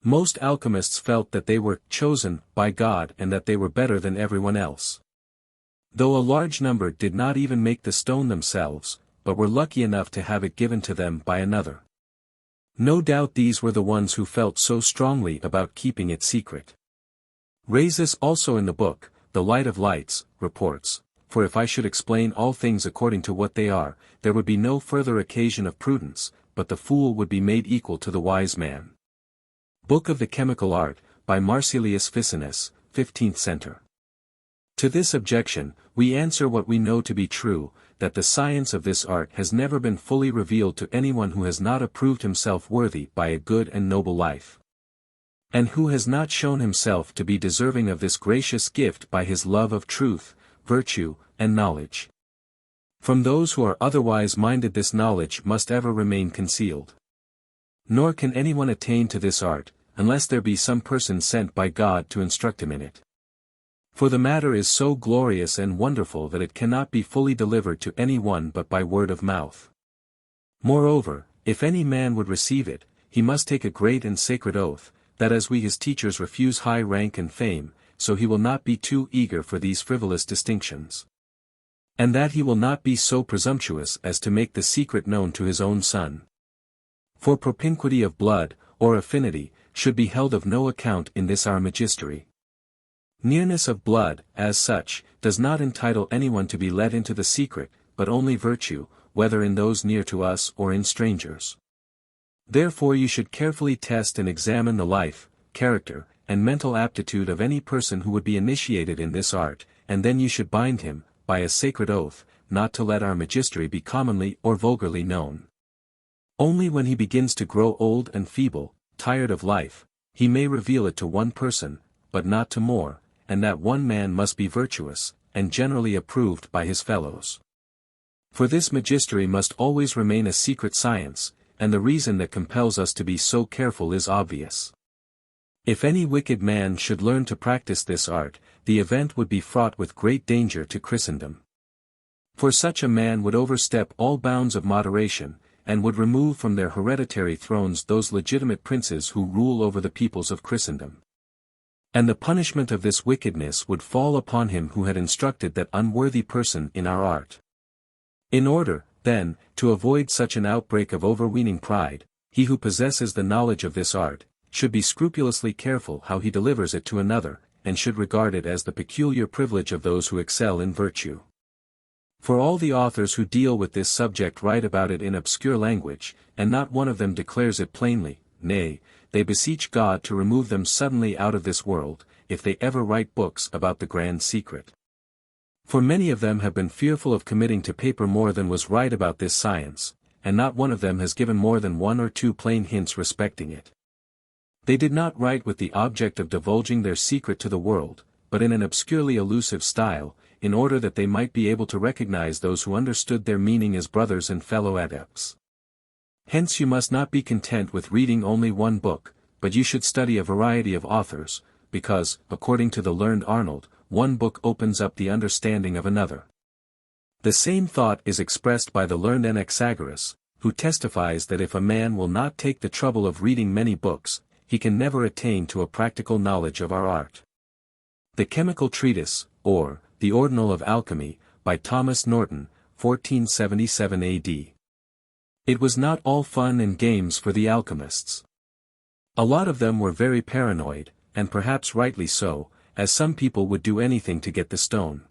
Most alchemists felt that they were chosen by God and that they were better than everyone else. Though a large number did not even make the stone themselves, but were lucky enough to have it given to them by another. No doubt these were the ones who felt so strongly about keeping it secret. Rhasis also in the book, The Light of Lights, reports, for if I should explain all things according to what they are, there would be no further occasion of prudence, but the fool would be made equal to the wise man. Book of the Chemical Art, by Marsilius Ficinus, 15th century. To this objection, we answer what we know to be true, that the science of this art has never been fully revealed to anyone who has not approved himself worthy by a good and noble life, and who has not shown himself to be deserving of this gracious gift by his love of truth, virtue, and knowledge. From those who are otherwise minded this knowledge must ever remain concealed. Nor can anyone attain to this art, unless there be some person sent by God to instruct him in it. For the matter is so glorious and wonderful that it cannot be fully delivered to any one but by word of mouth. Moreover, if any man would receive it, he must take a great and sacred oath, that as we his teachers refuse high rank and fame, so he will not be too eager for these frivolous distinctions. And that he will not be so presumptuous as to make the secret known to his own son. For propinquity of blood, or affinity, should be held of no account in this our magistery. Nearness of blood, as such, does not entitle anyone to be let into the secret, but only virtue, whether in those near to us or in strangers. Therefore you should carefully test and examine the life, character, and mental aptitude of any person who would be initiated in this art, and then you should bind him, by a sacred oath, not to let our magistery be commonly or vulgarly known. Only when he begins to grow old and feeble, tired of life, he may reveal it to one person, but not to more, and that one man must be virtuous, and generally approved by his fellows. For this magistery must always remain a secret science, and the reason that compels us to be so careful is obvious. If any wicked man should learn to practice this art, the event would be fraught with great danger to Christendom. For such a man would overstep all bounds of moderation, and would remove from their hereditary thrones those legitimate princes who rule over the peoples of Christendom. And the punishment of this wickedness would fall upon him who had instructed that unworthy person in our art. In order, then, to avoid such an outbreak of overweening pride, he who possesses the knowledge of this art, should be scrupulously careful how he delivers it to another, and should regard it as the peculiar privilege of those who excel in virtue. For all the authors who deal with this subject write about it in obscure language, and not one of them declares it plainly, nay, they beseech God to remove them suddenly out of this world, if they ever write books about the grand secret. For many of them have been fearful of committing to paper more than was right about this science, and not one of them has given more than one or two plain hints respecting it. They did not write with the object of divulging their secret to the world, but in an obscurely elusive style, in order that they might be able to recognize those who understood their meaning as brothers and fellow adepts. Hence you must not be content with reading only one book, but you should study a variety of authors, because, according to the learned Arnold, one book opens up the understanding of another. The same thought is expressed by the learned Anaxagoras, who testifies that if a man will not take the trouble of reading many books, he can never attain to a practical knowledge of our art. The Chemical Treatise, or, The Ordinal of Alchemy, by Thomas Norton, 1477 A.D. It was not all fun and games for the alchemists. A lot of them were very paranoid, and perhaps rightly so, as some people would do anything to get the stone.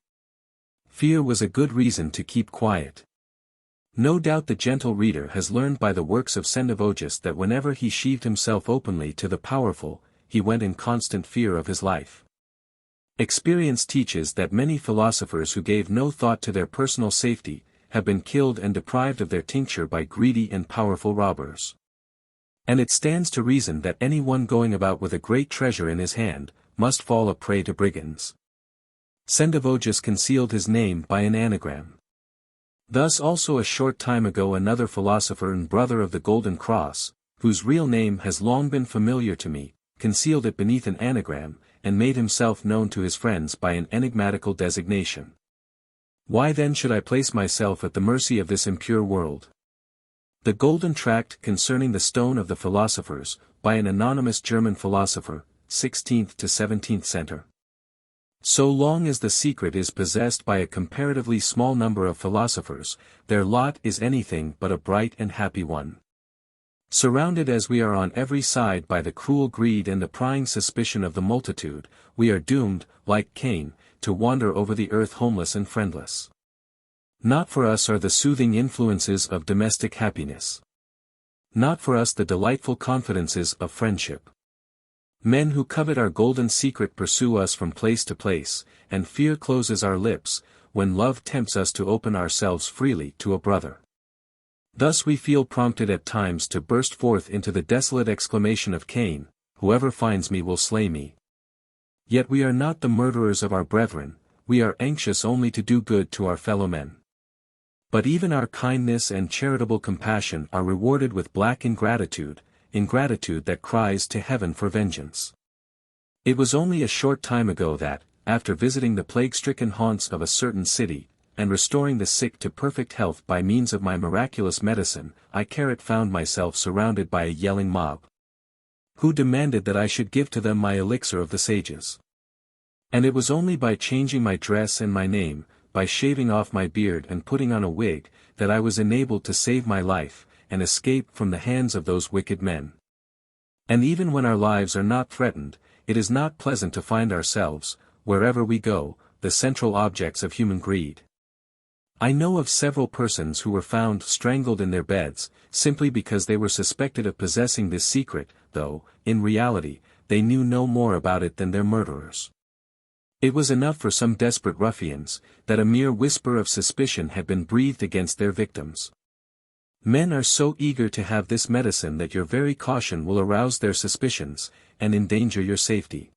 Fear was a good reason to keep quiet. No doubt the gentle reader has learned by the works of Sendivogius that whenever he sheathed himself openly to the powerful, he went in constant fear of his life. Experience teaches that many philosophers who gave no thought to their personal safety, have been killed and deprived of their tincture by greedy and powerful robbers. And it stands to reason that any one going about with a great treasure in his hand, must fall a prey to brigands. Sendivogius concealed his name by an anagram. Thus also a short time ago another philosopher and brother of the Golden Cross, whose real name has long been familiar to me, concealed it beneath an anagram, and made himself known to his friends by an enigmatical designation. Why then should I place myself at the mercy of this impure world? The Golden Tract concerning the Stone of the Philosophers, by an anonymous German philosopher, 16th to 17th century. So long as the secret is possessed by a comparatively small number of philosophers, their lot is anything but a bright and happy one. Surrounded as we are on every side by the cruel greed and the prying suspicion of the multitude, we are doomed, like Cain, to wander over the earth homeless and friendless. Not for us are the soothing influences of domestic happiness. Not for us the delightful confidences of friendship. Men who covet our golden secret pursue us from place to place, and fear closes our lips, when love tempts us to open ourselves freely to a brother. Thus we feel prompted at times to burst forth into the desolate exclamation of Cain, "Whoever finds me will slay me." Yet we are not the murderers of our brethren, we are anxious only to do good to our fellow men. But even our kindness and charitable compassion are rewarded with black ingratitude that cries to heaven for vengeance. It was only a short time ago that, after visiting the plague-stricken haunts of a certain city, and restoring the sick to perfect health by means of my miraculous medicine, I found myself surrounded by a yelling mob, who demanded that I should give to them my elixir of the sages. And it was only by changing my dress and my name, by shaving off my beard and putting on a wig, that I was enabled to save my life, and escape from the hands of those wicked men. And even when our lives are not threatened, it is not pleasant to find ourselves, wherever we go, the central objects of human greed. I know of several persons who were found strangled in their beds, simply because they were suspected of possessing this secret, though, in reality, they knew no more about it than their murderers. It was enough for some desperate ruffians, that a mere whisper of suspicion had been breathed against their victims. Men are so eager to have this medicine that your very caution will arouse their suspicions, and endanger your safety.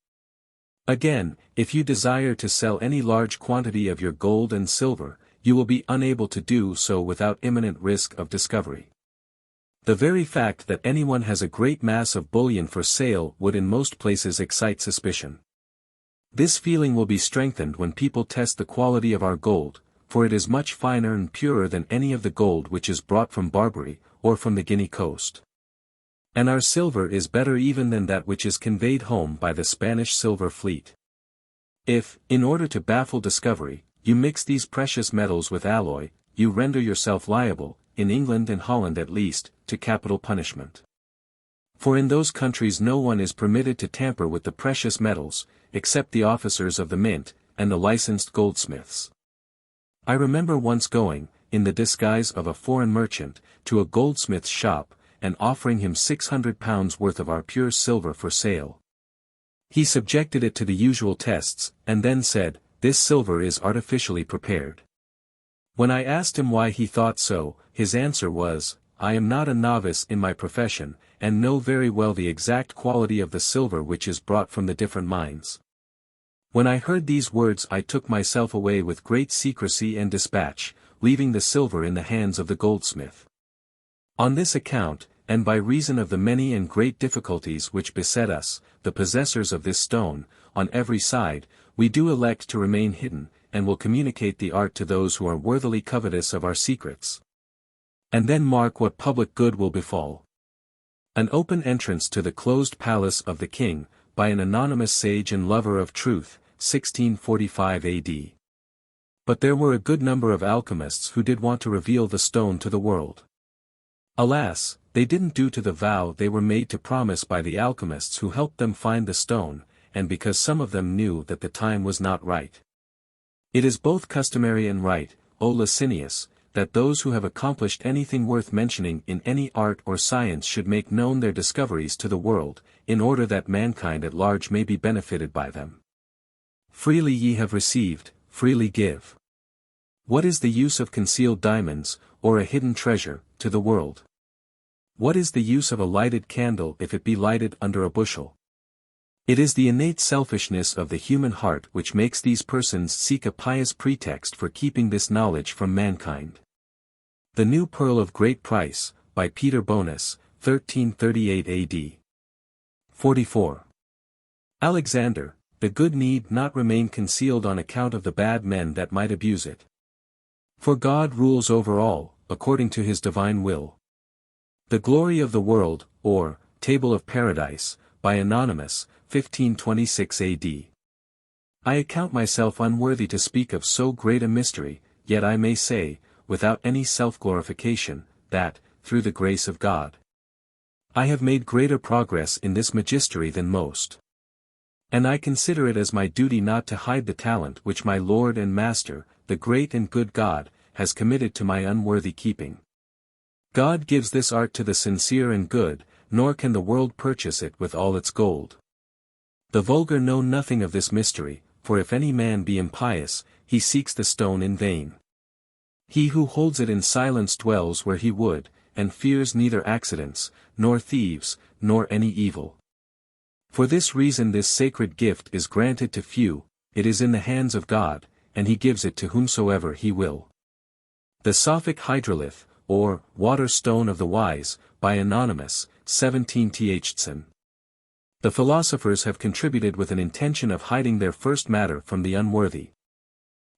Again, if you desire to sell any large quantity of your gold and silver, you will be unable to do so without imminent risk of discovery. The very fact that anyone has a great mass of bullion for sale would in most places excite suspicion. This feeling will be strengthened when people test the quality of our gold, for it is much finer and purer than any of the gold which is brought from Barbary, or from the Guinea coast. And our silver is better even than that which is conveyed home by the Spanish silver fleet. If, in order to baffle discovery, you mix these precious metals with alloy, you render yourself liable, in England and Holland at least, to capital punishment. For in those countries no one is permitted to tamper with the precious metals, except the officers of the mint, and the licensed goldsmiths. I remember once going, in the disguise of a foreign merchant, to a goldsmith's shop, and offering him £600 worth of our pure silver for sale. He subjected it to the usual tests, and then said, "This silver is artificially prepared." When I asked him why he thought so, his answer was, "I am not a novice in my profession, and know very well the exact quality of the silver which is brought from the different mines." When I heard these words I took myself away with great secrecy and dispatch, leaving the silver in the hands of the goldsmith. On this account, and by reason of the many and great difficulties which beset us, the possessors of this stone, on every side, we do elect to remain hidden, and will communicate the art to those who are worthily covetous of our secrets. And then mark what public good will befall. An open entrance to the closed palace of the king, by an anonymous sage and lover of truth, 1645 AD. But there were a good number of alchemists who did want to reveal the stone to the world. Alas, they didn't do to the vow they were made to promise by the alchemists who helped them find the stone, and because some of them knew that the time was not right. It is both customary and right, O Licinius, that those who have accomplished anything worth mentioning in any art or science should make known their discoveries to the world, in order that mankind at large may be benefited by them. Freely ye have received, freely give. What is the use of concealed diamonds, or a hidden treasure, to the world? What is the use of a lighted candle if it be lighted under a bushel? It is the innate selfishness of the human heart which makes these persons seek a pious pretext for keeping this knowledge from mankind. The New Pearl of Great Price, by Peter Bonus, 1338 AD. 44. Alexander, the good need not remain concealed on account of the bad men that might abuse it. For God rules over all, according to his divine will. The Glory of the World, or, Table of Paradise, by Anonymous, 1526 AD. I account myself unworthy to speak of so great a mystery, yet I may say, without any self-glorification, that, through the grace of God, I have made greater progress in this magistery than most. And I consider it as my duty not to hide the talent which my Lord and Master, the great and good God, has committed to my unworthy keeping. God gives this art to the sincere and good, nor can the world purchase it with all its gold. The vulgar know nothing of this mystery, for if any man be impious, he seeks the stone in vain. He who holds it in silence dwells where he would, and fears neither accidents, nor thieves, nor any evil. For this reason this sacred gift is granted to few, it is in the hands of God, and he gives it to whomsoever he will. The Sophic Hydrolith, or Water Stone of the Wise, by Anonymous, 17th. The philosophers have contributed with an intention of hiding their first matter from the unworthy.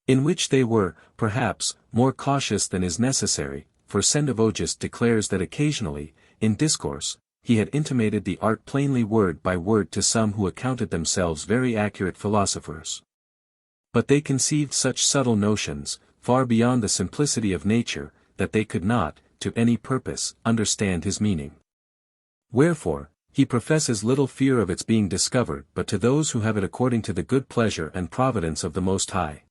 In which they were, perhaps, more cautious than is necessary, for Sendivogius declares that occasionally, in discourse, he had intimated the art plainly word by word to some who accounted themselves very accurate philosophers. But they conceived such subtle notions, far beyond the simplicity of nature, that they could not, to any purpose, understand his meaning. Wherefore, he professes little fear of its being discovered but to those who have it according to the good pleasure and providence of the Most High.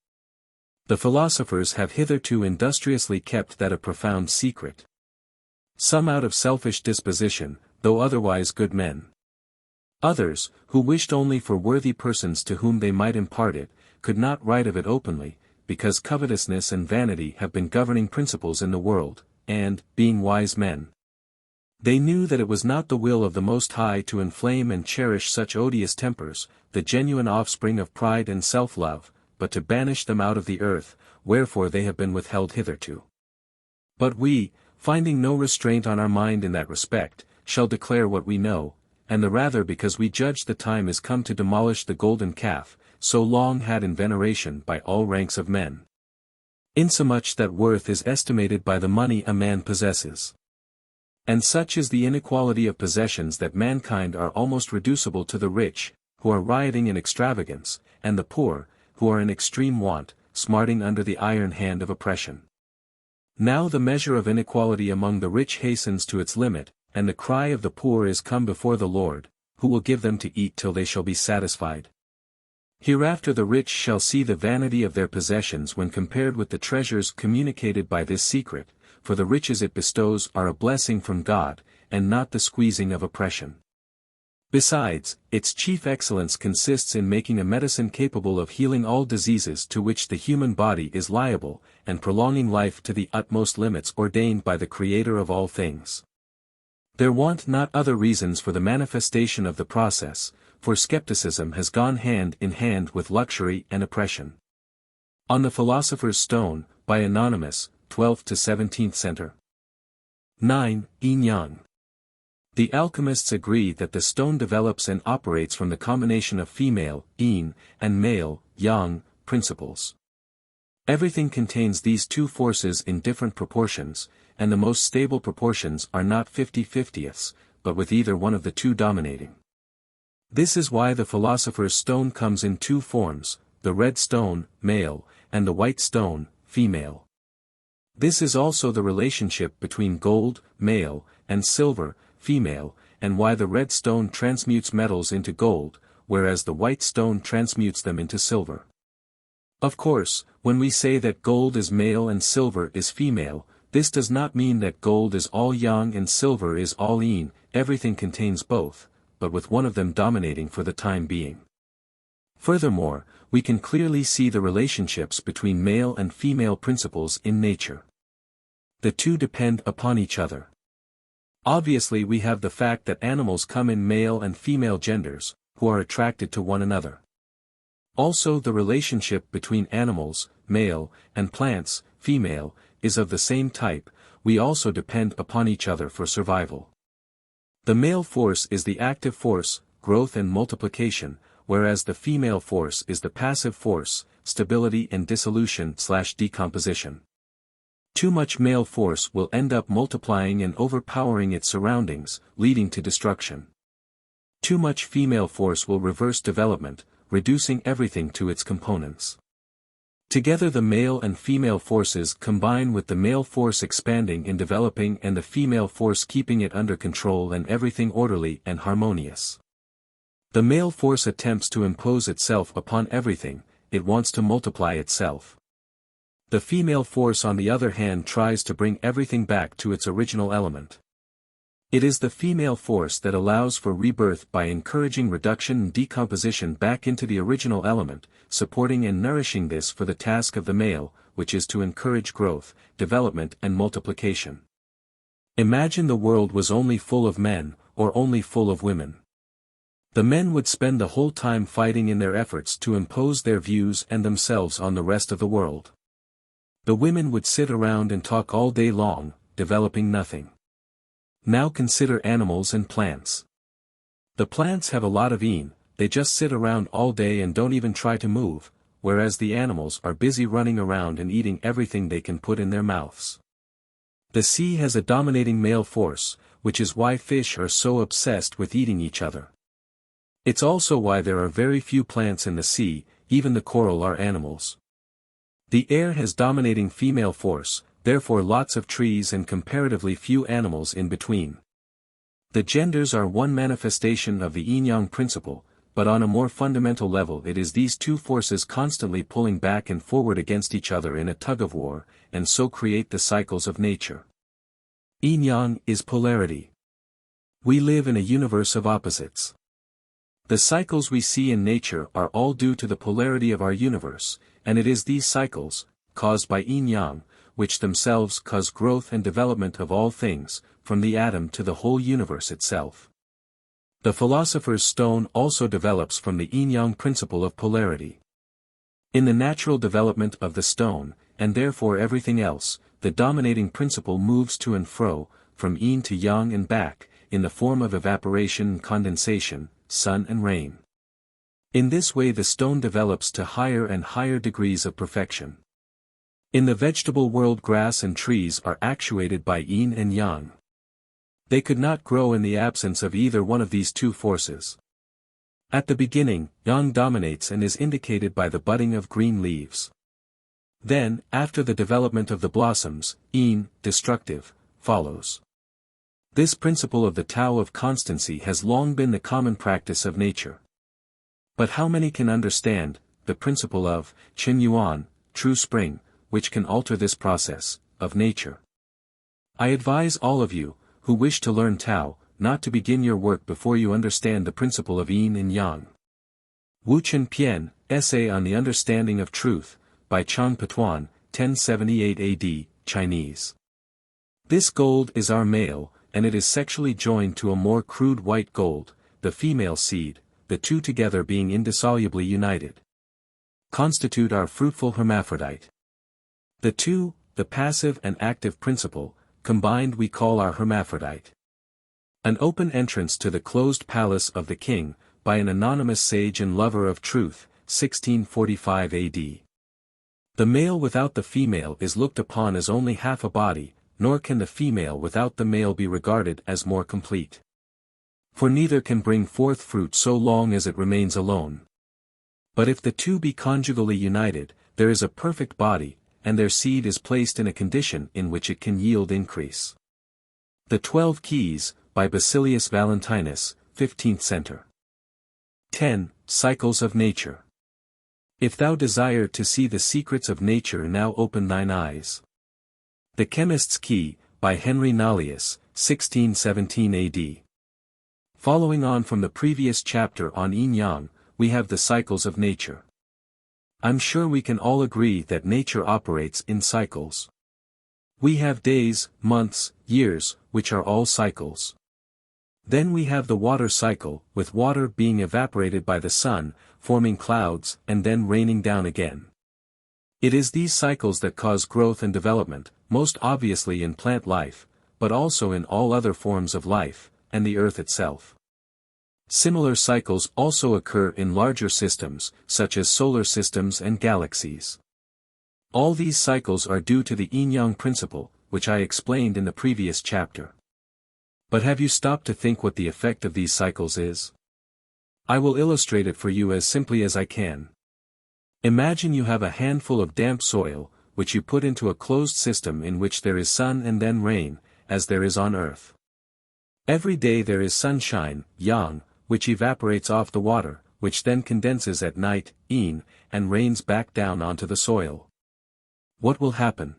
The philosophers have hitherto industriously kept that a profound secret. Some out of selfish disposition, though otherwise good men. Others, who wished only for worthy persons to whom they might impart it, could not write of it openly, because covetousness and vanity have been governing principles in the world, and, being wise men, they knew that it was not the will of the Most High to inflame and cherish such odious tempers, the genuine offspring of pride and self-love, but to banish them out of the earth, wherefore they have been withheld hitherto. But we, finding no restraint on our mind in that respect, shall declare what we know, and the rather because we judge the time is come to demolish the golden calf, so long had in veneration by all ranks of men. Insomuch that worth is estimated by the money a man possesses. And such is the inequality of possessions that mankind are almost reducible to the rich, who are rioting in extravagance, and the poor, who are in extreme want, smarting under the iron hand of oppression. Now the measure of inequality among the rich hastens to its limit, and the cry of the poor is come before the Lord, who will give them to eat till they shall be satisfied. Hereafter the rich shall see the vanity of their possessions when compared with the treasures communicated by this secret, for the riches it bestows are a blessing from God, and not the squeezing of oppression. Besides, its chief excellence consists in making a medicine capable of healing all diseases to which the human body is liable, and prolonging life to the utmost limits ordained by the Creator of all things. There want not other reasons for the manifestation of the process, for skepticism has gone hand in hand with luxury and oppression. On the Philosopher's Stone, by Anonymous, 12th to 17th center. 9. Yin-Yang. The alchemists agree that the stone develops and operates from the combination of female, yin, and male, yang, principles. Everything contains these two forces in different proportions, and the most stable proportions are not 50/50ths, but with either one of the two dominating. This is why the Philosopher's Stone comes in two forms, the red stone, male, and the white stone, female. This is also the relationship between gold, male, and silver, female, and why the red stone transmutes metals into gold, whereas the white stone transmutes them into silver. Of course, when we say that gold is male and silver is female, this does not mean that gold is all yang and silver is all yin, everything contains both, but with one of them dominating for the time being. Furthermore, we can clearly see the relationships between male and female principles in nature. The two depend upon each other. Obviously we have the fact that animals come in male and female genders, who are attracted to one another. Also the relationship between animals, male, and plants, female, is of the same type, we also depend upon each other for survival. The male force is the active force, growth and multiplication, whereas the female force is the passive force, stability and dissolution/decomposition. Too much male force will end up multiplying and overpowering its surroundings, leading to destruction. Too much female force will reverse development, reducing everything to its components. Together the male and female forces combine with the male force expanding and developing and the female force keeping it under control and everything orderly and harmonious. The male force attempts to impose itself upon everything, it wants to multiply itself. The female force on the other hand tries to bring everything back to its original element. It is the female force that allows for rebirth by encouraging reduction and decomposition back into the original element, supporting and nourishing this for the task of the male, which is to encourage growth, development and multiplication. Imagine the world was only full of men, or only full of women. The men would spend the whole time fighting in their efforts to impose their views and themselves on the rest of the world. The women would sit around and talk all day long, developing nothing. Now consider animals and plants. The plants have a lot of yin, they just sit around all day and don't even try to move, whereas the animals are busy running around and eating everything they can put in their mouths. The sea has a dominating male force, which is why fish are so obsessed with eating each other. It's also why there are very few plants in the sea, even the coral are animals. The air has dominating female force, therefore lots of trees and comparatively few animals in between. The genders are one manifestation of the Yin-Yang principle, but on a more fundamental level it is these two forces constantly pulling back and forward against each other in a tug-of-war, and so create the cycles of nature. Yin-Yang is polarity. We live in a universe of opposites. The cycles we see in nature are all due to the polarity of our universe, and it is these cycles, caused by Yin-Yang, which themselves cause growth and development of all things, from the atom to the whole universe itself. The philosopher's stone also develops from the Yin-Yang principle of polarity. In the natural development of the stone, and therefore everything else, the dominating principle moves to and fro, from yin to yang and back, in the form of evaporation and condensation, sun and rain. In this way the stone develops to higher and higher degrees of perfection. In the vegetable world grass and trees are actuated by yin and yang. They could not grow in the absence of either one of these two forces. At the beginning, yang dominates and is indicated by the budding of green leaves. Then, after the development of the blossoms, yin, destructive, follows. This principle of the Tao of constancy has long been the common practice of nature. But how many can understand the principle of Qin Yuan, true spring, which can alter this process of nature? I advise all of you, who wish to learn Tao, not to begin your work before you understand the principle of Yin and Yang. Wu Chen Pian, Essay on the Understanding of Truth, by Chang Petuan, 1078 AD, Chinese. This gold is our male, and it is sexually joined to a more crude white gold, the female seed, the two together being indissolubly united. Constitute our fruitful hermaphrodite. The two, the passive and active principle, combined we call our hermaphrodite. An open entrance to the closed palace of the king, by an anonymous sage and lover of truth, 1645 AD. The male without the female is looked upon as only half a body, nor can the female without the male be regarded as more complete. For neither can bring forth fruit so long as it remains alone. But if the two be conjugally united, there is a perfect body, and their seed is placed in a condition in which it can yield increase. The 12 Keys, by Basilius Valentinus, 15th century. 10. Cycles of Nature. If thou desire to see the secrets of nature, now open thine eyes. The Chemist's Key, by Henry Nollius, 1617 AD. Following on from the previous chapter on Yin-Yang, we have the cycles of nature. I'm sure we can all agree that nature operates in cycles. We have days, months, years, which are all cycles. Then we have the water cycle, with water being evaporated by the sun, forming clouds, and then raining down again. It is these cycles that cause growth and development, most obviously in plant life, but also in all other forms of life, and the earth itself. Similar cycles also occur in larger systems, such as solar systems and galaxies. All these cycles are due to the Yin-Yang principle, which I explained in the previous chapter. But have you stopped to think what the effect of these cycles is? I will illustrate it for you as simply as I can. Imagine you have a handful of damp soil, which you put into a closed system in which there is sun and then rain, as there is on Earth. Every day there is sunshine, yang, which evaporates off the water, which then condenses at night, yin, and rains back down onto the soil. What will happen?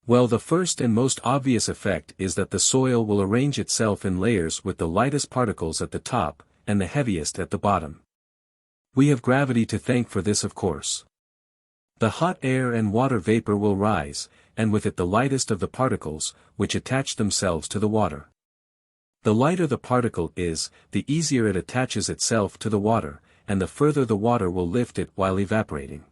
Well, the first and most obvious effect is that the soil will arrange itself in layers with the lightest particles at the top, and the heaviest at the bottom. We have gravity to thank for this, of course. The hot air and water vapor will rise, and with it the lightest of the particles, which attach themselves to the water. The lighter the particle is, the easier it attaches itself to the water, and the further the water will lift it while evaporating.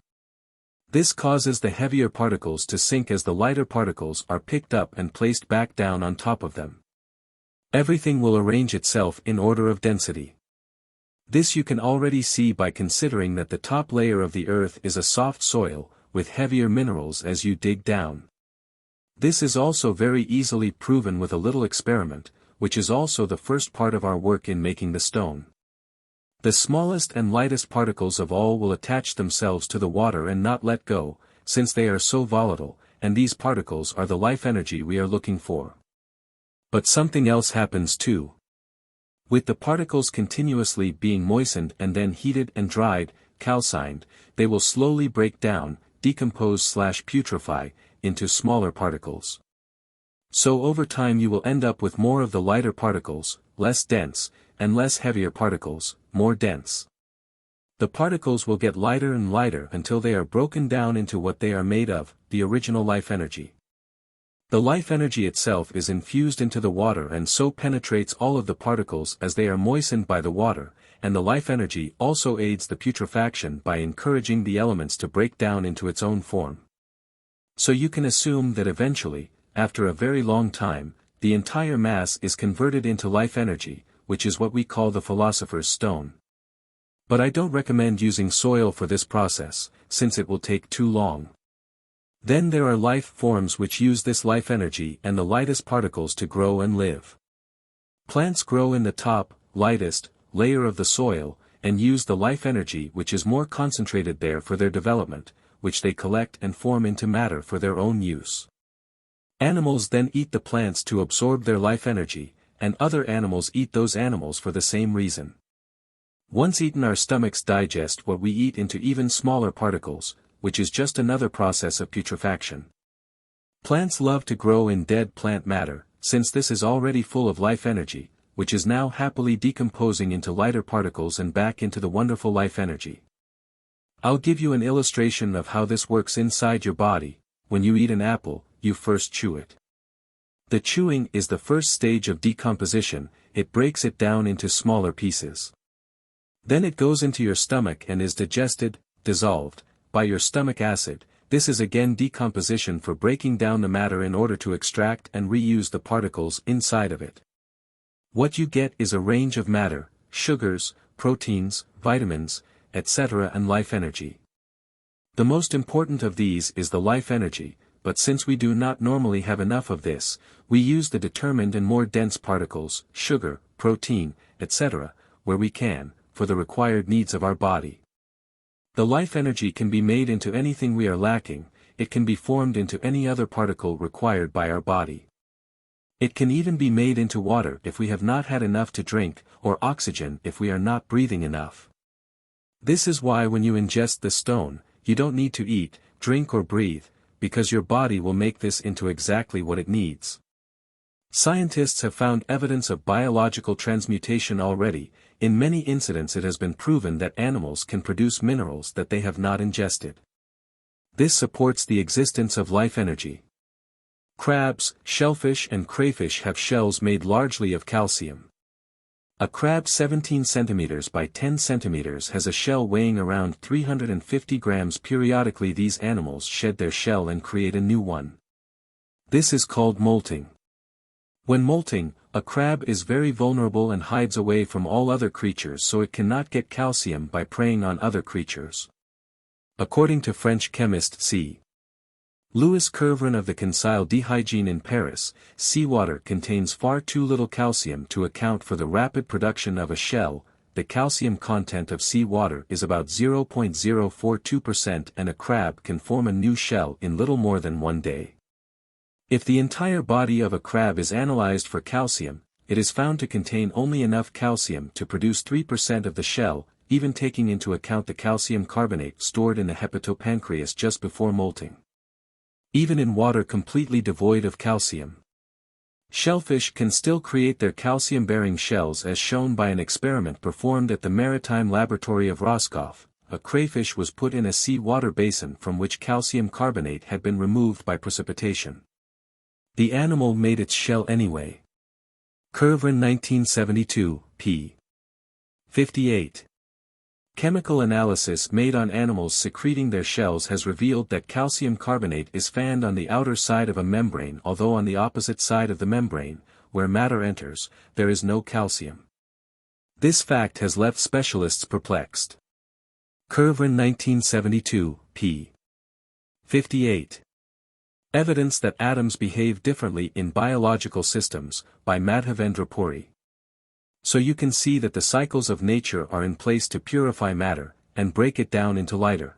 This causes the heavier particles to sink as the lighter particles are picked up and placed back down on top of them. Everything will arrange itself in order of density. This you can already see by considering that the top layer of the earth is a soft soil, with heavier minerals as you dig down. This is also very easily proven with a little experiment, which is also the first part of our work in making the stone. The smallest and lightest particles of all will attach themselves to the water and not let go, since they are so volatile, and these particles are the life energy we are looking for. But something else happens too. With the particles continuously being moistened and then heated and dried, calcined, they will slowly break down, decompose/putrefy, into smaller particles. So over time you will end up with more of the lighter particles, less dense, and less heavier particles, more dense. The particles will get lighter and lighter until they are broken down into what they are made of, the original life energy. The life energy itself is infused into the water and so penetrates all of the particles as they are moistened by the water, and the life energy also aids the putrefaction by encouraging the elements to break down into its own form. So you can assume that eventually, after a very long time, the entire mass is converted into life energy, which is what we call the Philosopher's Stone. But I don't recommend using soil for this process, since it will take too long. Then there are life forms which use this life energy and the lightest particles to grow and live. Plants grow in the top, lightest, layer of the soil, and use the life energy which is more concentrated there for their development, which they collect and form into matter for their own use. Animals then eat the plants to absorb their life energy, and other animals eat those animals for the same reason. Once eaten, our stomachs digest what we eat into even smaller particles, which is just another process of putrefaction. Plants love to grow in dead plant matter, since this is already full of life energy, which is now happily decomposing into lighter particles and back into the wonderful life energy. I'll give you an illustration of how this works inside your body. When you eat an apple, you first chew it. The chewing is the first stage of decomposition, it breaks it down into smaller pieces. Then it goes into your stomach and is digested, dissolved, by your stomach acid. This is again decomposition for breaking down the matter in order to extract and reuse the particles inside of it. What you get is a range of matter, sugars, proteins, vitamins, etc. and life energy. The most important of these is the life energy, but since we do not normally have enough of this, we use the determined and more dense particles, sugar, protein, etc., where we can, for the required needs of our body. The life energy can be made into anything we are lacking, it can be formed into any other particle required by our body. It can even be made into water if we have not had enough to drink, or oxygen if we are not breathing enough. This is why when you ingest the stone, you don't need to eat, drink or breathe, because your body will make this into exactly what it needs. Scientists have found evidence of biological transmutation already. In many incidents it has been proven that animals can produce minerals that they have not ingested. This supports the existence of life energy. Crabs, shellfish and crayfish have shells made largely of calcium. A crab 17 cm by 10 cm has a shell weighing around 350 grams. Periodically these animals shed their shell and create a new one. This is called molting. When molting, a crab is very vulnerable and hides away from all other creatures so it cannot get calcium by preying on other creatures. According to French chemist C. Louis Kervran of the Conseil d'Hygiène in Paris, seawater contains far too little calcium to account for the rapid production of a shell. The calcium content of seawater is about 0.042% and a crab can form a new shell in little more than 1 day. If the entire body of a crab is analyzed for calcium, it is found to contain only enough calcium to produce 3% of the shell, even taking into account the calcium carbonate stored in the hepatopancreas just before molting. even in water completely devoid of calcium. Shellfish can still create their calcium-bearing shells as shown by an experiment performed at the Maritime Laboratory of Roscoff. A crayfish was put in a sea-water basin from which calcium carbonate had been removed by precipitation. The animal made its shell anyway. Kervran 1972, p. 58. Chemical analysis made on animals secreting their shells has revealed that calcium carbonate is found on the outer side of a membrane, although on the opposite side of the membrane, where matter enters, there is no calcium. This fact has left specialists perplexed. Kervran 1972, p. 58. Evidence that atoms behave differently in biological systems, by Madhavendra Puri. So you can see that the cycles of nature are in place to purify matter, and break it down into lighter,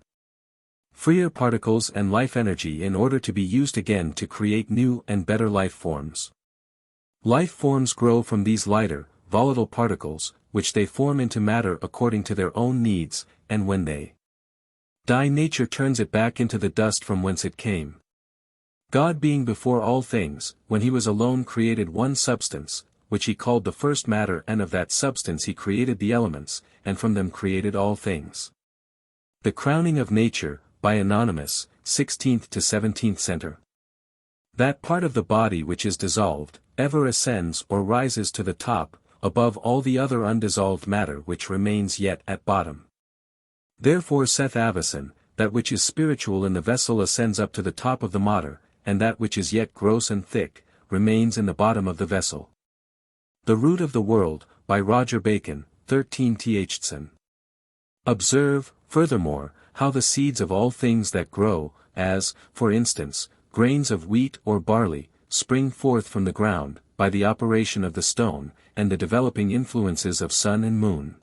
freer particles and life energy in order to be used again to create new and better life forms. Life forms grow from these lighter, volatile particles, which they form into matter according to their own needs, and when they die, nature turns it back into the dust from whence it came. God being before all things, when he was alone created one substance, which he called the first matter, and of that substance he created the elements, and from them created all things. The Crowning of Nature, by Anonymous, 16th to 17th Center. That part of the body which is dissolved, ever ascends or rises to the top, above all the other undissolved matter which remains yet at bottom. Therefore saith Avicen, that which is spiritual in the vessel ascends up to the top of the matter, and that which is yet gross and thick, remains in the bottom of the vessel. The Root of the World, by Roger Bacon, 13 Thsen. Observe, furthermore, how the seeds of all things that grow, as, for instance, grains of wheat or barley, spring forth from the ground, by the operation of the stone, and the developing influences of sun and moon.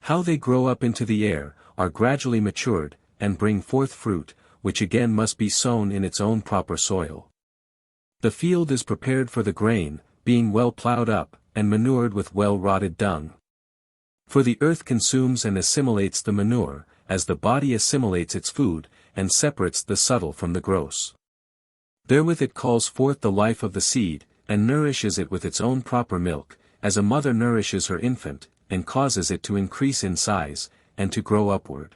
How they grow up into the air, are gradually matured, and bring forth fruit, which again must be sown in its own proper soil. The field is prepared for the grain, being well ploughed up, and manured with well-rotted dung. For the earth consumes and assimilates the manure, as the body assimilates its food, and separates the subtle from the gross. Therewith it calls forth the life of the seed, and nourishes it with its own proper milk, as a mother nourishes her infant, and causes it to increase in size, and to grow upward.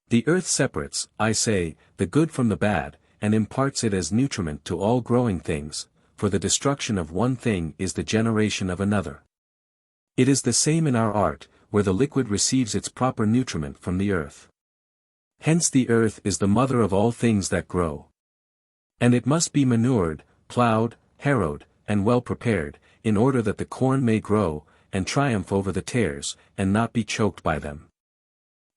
The earth separates, I say, the good from the bad, and imparts it as nutriment to all growing things, for the destruction of one thing is the generation of another. It is the same in our art, where the liquid receives its proper nutriment from the earth. Hence the earth is the mother of all things that grow. And it must be manured, ploughed, harrowed, and well prepared, in order that the corn may grow, and triumph over the tares, and not be choked by them.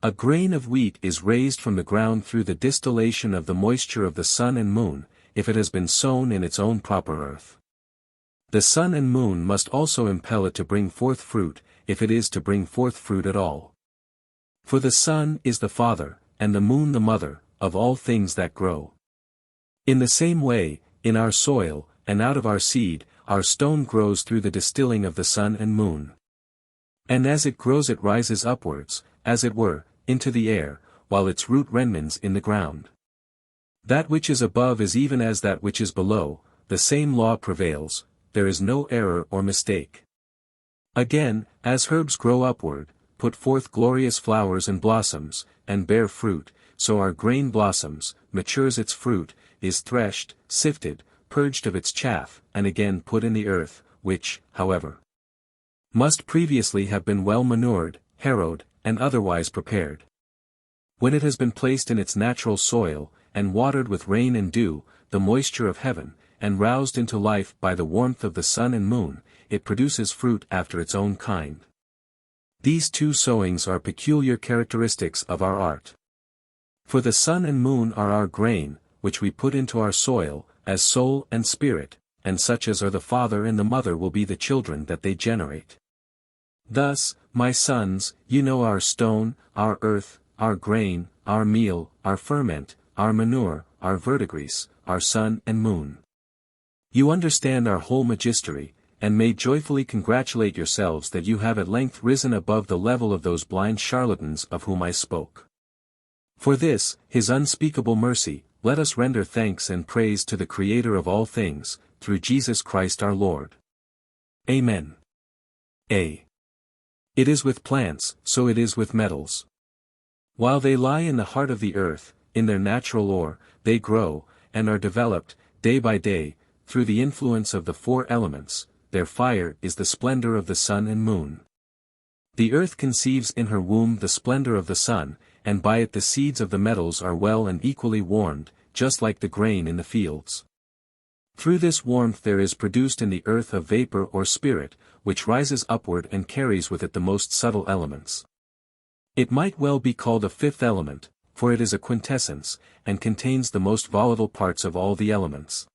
A grain of wheat is raised from the ground through the distillation of the moisture of the sun and moon, if it has been sown in its own proper earth. The sun and moon must also impel it to bring forth fruit, if it is to bring forth fruit at all. For the sun is the father, and the moon the mother, of all things that grow. In the same way, in our soil, and out of our seed, our stone grows through the distilling of the sun and moon. And as it grows it rises upwards, as it were, into the air, while its root remains in the ground. That which is above is even as that which is below, the same law prevails, there is no error or mistake. Again, as herbs grow upward, put forth glorious flowers and blossoms, and bear fruit, so our grain blossoms, matures its fruit, is threshed, sifted, purged of its chaff, and again put in the earth, which, however, must previously have been well manured, harrowed, and otherwise prepared. When it has been placed in its natural soil, and watered with rain and dew, the moisture of heaven, and roused into life by the warmth of the sun and moon, it produces fruit after its own kind. These two sowings are peculiar characteristics of our art. For the sun and moon are our grain, which we put into our soil, as soul and spirit, and such as are the father and the mother will be the children that they generate. Thus, my sons, you know our stone, our earth, our grain, our meal, our ferment, our manure, our verdigris, our sun and moon. You understand our whole magistery, and may joyfully congratulate yourselves that you have at length risen above the level of those blind charlatans of whom I spoke. For this, his unspeakable mercy, let us render thanks and praise to the Creator of all things, through Jesus Christ our Lord. Amen. A. It is with plants, so it is with metals. While they lie in the heart of the earth, in their natural ore, they grow, and are developed, day by day, through the influence of the four elements. Their fire is the splendor of the sun and moon. The earth conceives in her womb the splendor of the sun, and by it the seeds of the metals are well and equally warmed, just like the grain in the fields. Through this warmth there is produced in the earth a vapor or spirit, which rises upward and carries with it the most subtle elements. It might well be called a fifth element, for it is a quintessence, and contains the most volatile parts of all the elements.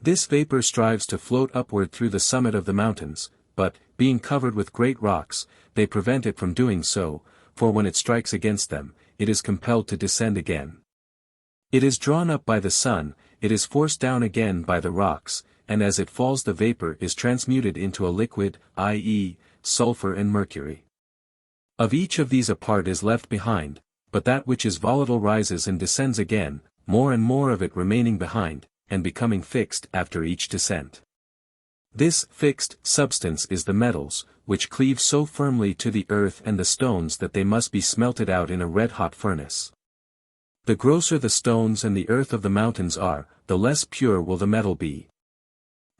This vapor strives to float upward through the summit of the mountains, but, being covered with great rocks, they prevent it from doing so, for when it strikes against them, it is compelled to descend again. It is drawn up by the sun, it is forced down again by the rocks, and as it falls the vapor is transmuted into a liquid, i.e., sulfur and mercury. Of each of these a part is left behind, but that which is volatile rises and descends again, more and more of it remaining behind, and becoming fixed after each descent. This fixed substance is the metals, which cleave so firmly to the earth and the stones that they must be smelted out in a red-hot furnace. The grosser the stones and the earth of the mountains are, the less pure will the metal be.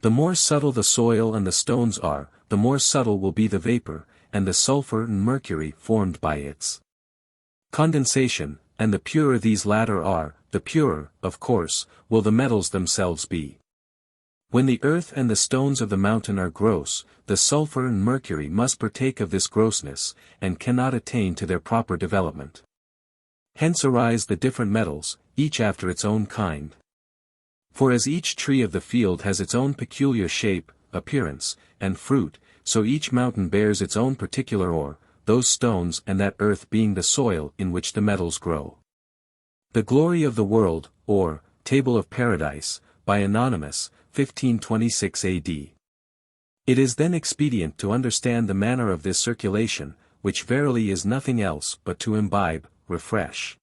The more subtle the soil and the stones are, the more subtle will be the vapor, and the sulfur and mercury formed by its condensation, and the purer these latter are, the purer, of course, will the metals themselves be. When the earth and the stones of the mountain are gross, the sulfur and mercury must partake of this grossness, and cannot attain to their proper development. Hence arise the different metals, each after its own kind. For as each tree of the field has its own peculiar shape, appearance, and fruit, so each mountain bears its own particular ore, those stones and that earth being the soil in which the metals grow. The Glory of the World, or, Table of Paradise, by Anonymous, 1526 AD. It is then expedient to understand the manner of this circulation, which verily is nothing else but to imbibe, refresh,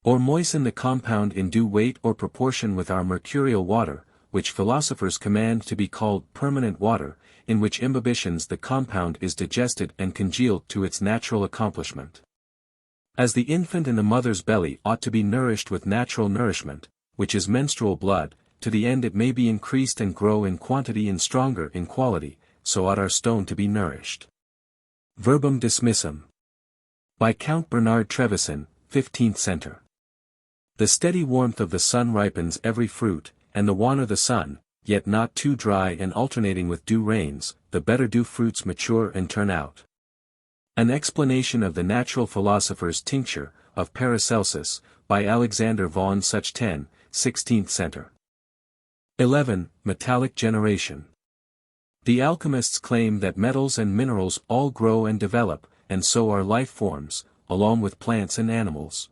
or moisten the compound in due weight or proportion with our mercurial water, which philosophers command to be called permanent water, in which imbibitions the compound is digested and congealed to its natural accomplishment. As the infant in the mother's belly ought to be nourished with natural nourishment, which is menstrual blood, to the end it may be increased and grow in quantity and stronger in quality, so ought our stone to be nourished. Verbum dismissum. By Count Bernard Trevisan, 15th centre. The steady warmth of the sun ripens every fruit, and the wanter the sun, yet not too dry and alternating with dew rains, the better do fruits mature and turn out. An explanation of the natural philosopher's tincture, of Paracelsus, by Alexander von Such 10, 16th centre. 11. Metallic generation. The alchemists claim that metals and minerals all grow and develop, and so are life forms, along with plants and animals.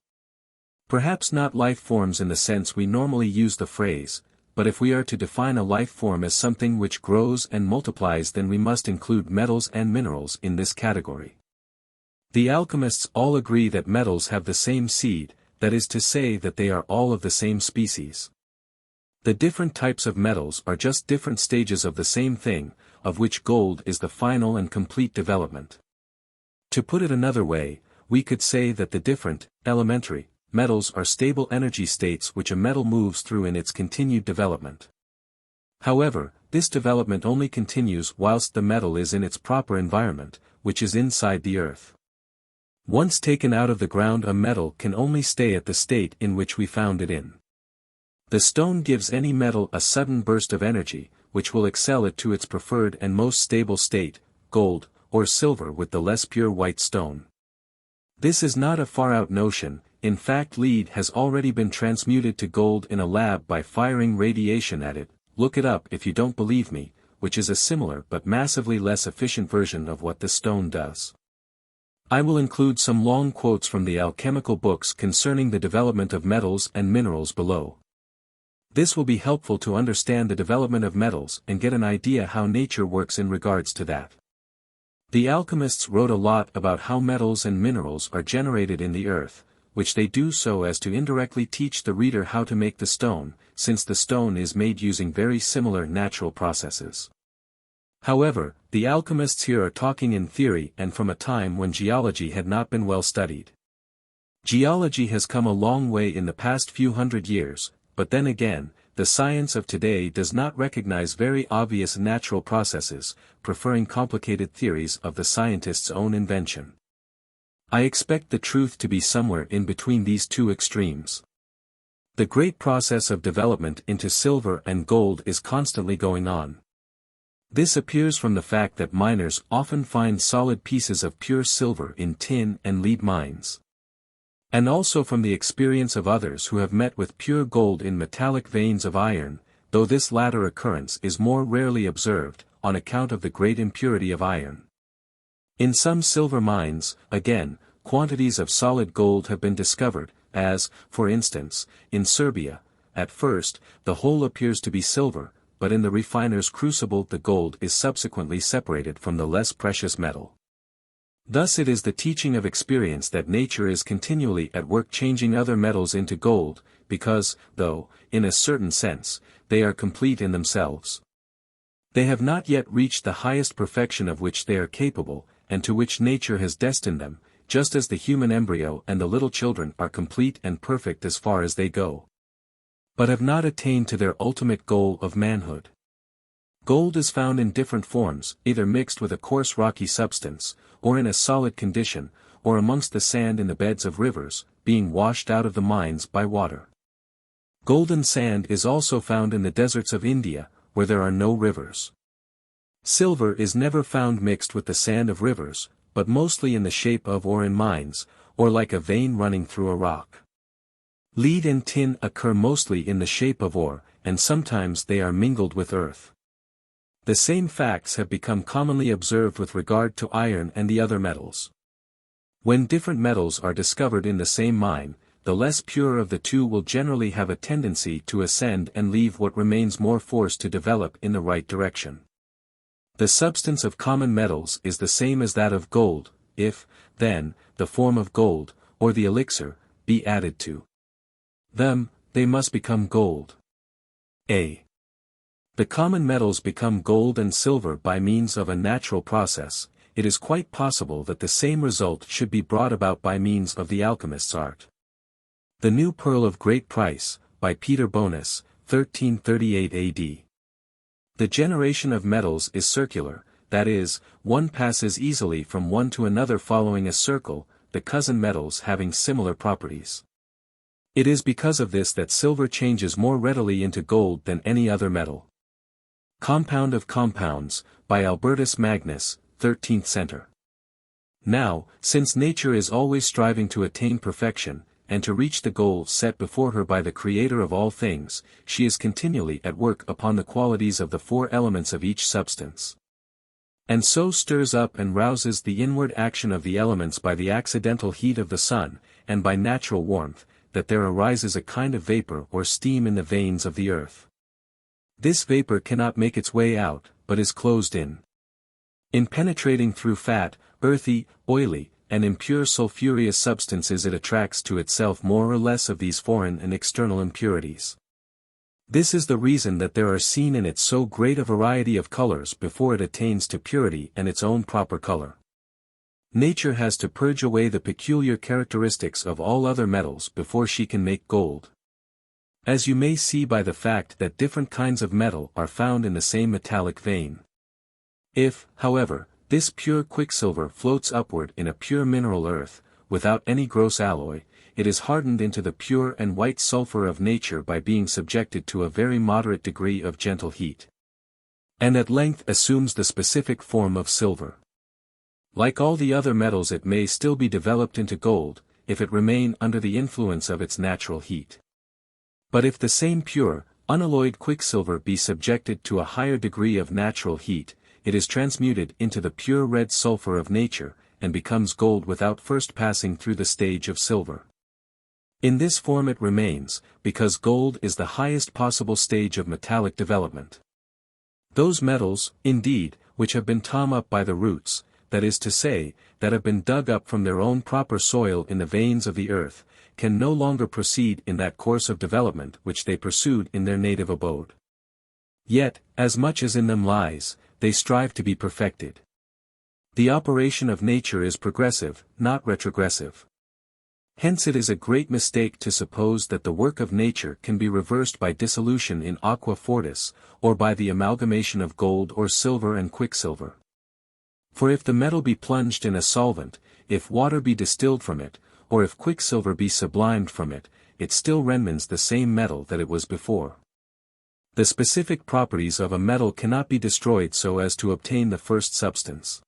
Perhaps not life forms in the sense we normally use the phrase, but if we are to define a life form as something which grows and multiplies, then we must include metals and minerals in this category. The alchemists all agree that metals have the same seed, that is to say that they are all of the same species. The different types of metals are just different stages of the same thing, of which gold is the final and complete development. To put it another way, we could say that the different, elementary, metals are stable energy states which a metal moves through in its continued development. However, this development only continues whilst the metal is in its proper environment, which is inside the earth. Once taken out of the ground, a metal can only stay at the state in which we found it in. The stone gives any metal a sudden burst of energy, which will excel it to its preferred and most stable state, gold, or silver with the less pure white stone. This is not a far-out notion. In fact, lead has already been transmuted to gold in a lab by firing radiation at it. Look it up if you don't believe me, which is a similar but massively less efficient version of what the stone does. I will include some long quotes from the alchemical books concerning the development of metals and minerals below. This will be helpful to understand the development of metals and get an idea how nature works in regards to that. The alchemists wrote a lot about how metals and minerals are generated in the earth, which they do so as to indirectly teach the reader how to make the stone, since the stone is made using very similar natural processes. However, the alchemists here are talking in theory and from a time when geology had not been well studied. Geology has come a long way in the past few hundred years, but then again, the science of today does not recognize very obvious natural processes, preferring complicated theories of the scientist's own invention. I expect the truth to be somewhere in between these two extremes. The great process of development into silver and gold is constantly going on. This appears from the fact that miners often find solid pieces of pure silver in tin and lead mines. And also from the experience of others who have met with pure gold in metallic veins of iron, though this latter occurrence is more rarely observed, on account of the great impurity of iron. In some silver mines, again, quantities of solid gold have been discovered, as, for instance, in Serbia. At first, the whole appears to be silver, but in the refiner's crucible the gold is subsequently separated from the less precious metal. Thus it is the teaching of experience that nature is continually at work changing other metals into gold, because, though, in a certain sense, they are complete in themselves, they have not yet reached the highest perfection of which they are capable, and to which nature has destined them, just as the human embryo and the little children are complete and perfect as far as they go, but have not attained to their ultimate goal of manhood. Gold is found in different forms, either mixed with a coarse rocky substance, or in a solid condition, or amongst the sand in the beds of rivers, being washed out of the mines by water. Golden sand is also found in the deserts of India, where there are no rivers. Silver is never found mixed with the sand of rivers, but mostly in the shape of or in mines, or like a vein running through a rock. Lead and tin occur mostly in the shape of ore, and sometimes they are mingled with earth. The same facts have become commonly observed with regard to iron and the other metals. When different metals are discovered in the same mine, the less pure of the two will generally have a tendency to ascend and leave what remains more force to develop in the right direction. The substance of common metals is the same as that of gold, if, then, the form of gold, or the elixir, be added to them, they must become gold. A. The common metals become gold and silver by means of a natural process. It is quite possible that the same result should be brought about by means of the alchemist's art. The New Pearl of Great Price, by Peter Bonis, 1338 AD. The generation of metals is circular, that is, one passes easily from one to another following a circle, the cousin metals having similar properties. It is because of this that silver changes more readily into gold than any other metal. Compound of Compounds, by Albertus Magnus, 13th century. Now, since nature is always striving to attain perfection, and to reach the goal set before her by the Creator of all things, she is continually at work upon the qualities of the four elements of each substance. And so stirs up and rouses the inward action of the elements by the accidental heat of the sun, and by natural warmth, that there arises a kind of vapor or steam in the veins of the earth. This vapor cannot make its way out, but is closed in. In penetrating through fat, earthy, oily, and impure sulphureous substances it attracts to itself more or less of these foreign and external impurities. This is the reason that there are seen in it so great a variety of colors before it attains to purity and its own proper color. Nature has to purge away the peculiar characteristics of all other metals before she can make gold. As you may see by the fact that different kinds of metal are found in the same metallic vein. If, however, this pure quicksilver floats upward in a pure mineral earth, without any gross alloy, it is hardened into the pure and white sulfur of nature by being subjected to a very moderate degree of gentle heat. And at length assumes the specific form of silver. Like all the other metals it may still be developed into gold, if it remain under the influence of its natural heat. But if the same pure, unalloyed quicksilver be subjected to a higher degree of natural heat, it is transmuted into the pure red sulfur of nature, and becomes gold without first passing through the stage of silver. In this form it remains, because gold is the highest possible stage of metallic development. Those metals, indeed, which have been torn up by the roots, that is to say, that have been dug up from their own proper soil in the veins of the earth, can no longer proceed in that course of development which they pursued in their native abode. Yet, as much as in them lies, they strive to be perfected. The operation of nature is progressive, not retrogressive. Hence it is a great mistake to suppose that the work of nature can be reversed by dissolution in aqua fortis, or by the amalgamation of gold or silver and quicksilver. For if the metal be plunged in a solvent, if water be distilled from it, or if quicksilver be sublimed from it, it still remains the same metal that it was before. The specific properties of a metal cannot be destroyed so as to obtain the first substance.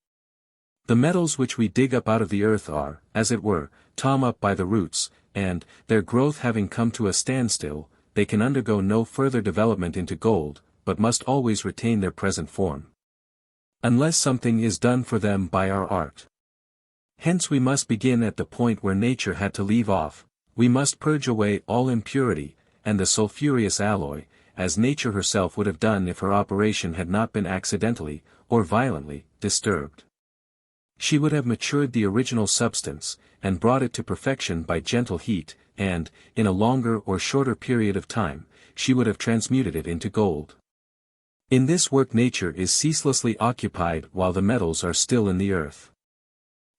The metals which we dig up out of the earth are, as it were, torn up by the roots, and, their growth having come to a standstill, they can undergo no further development into gold, but must always retain their present form. Unless something is done for them by our art. Hence we must begin at the point where nature had to leave off, we must purge away all impurity, and the sulphurous alloy, as nature herself would have done if her operation had not been accidentally, or violently, disturbed. She would have matured the original substance, and brought it to perfection by gentle heat, and, in a longer or shorter period of time, she would have transmuted it into gold. In this work nature is ceaselessly occupied while the metals are still in the earth.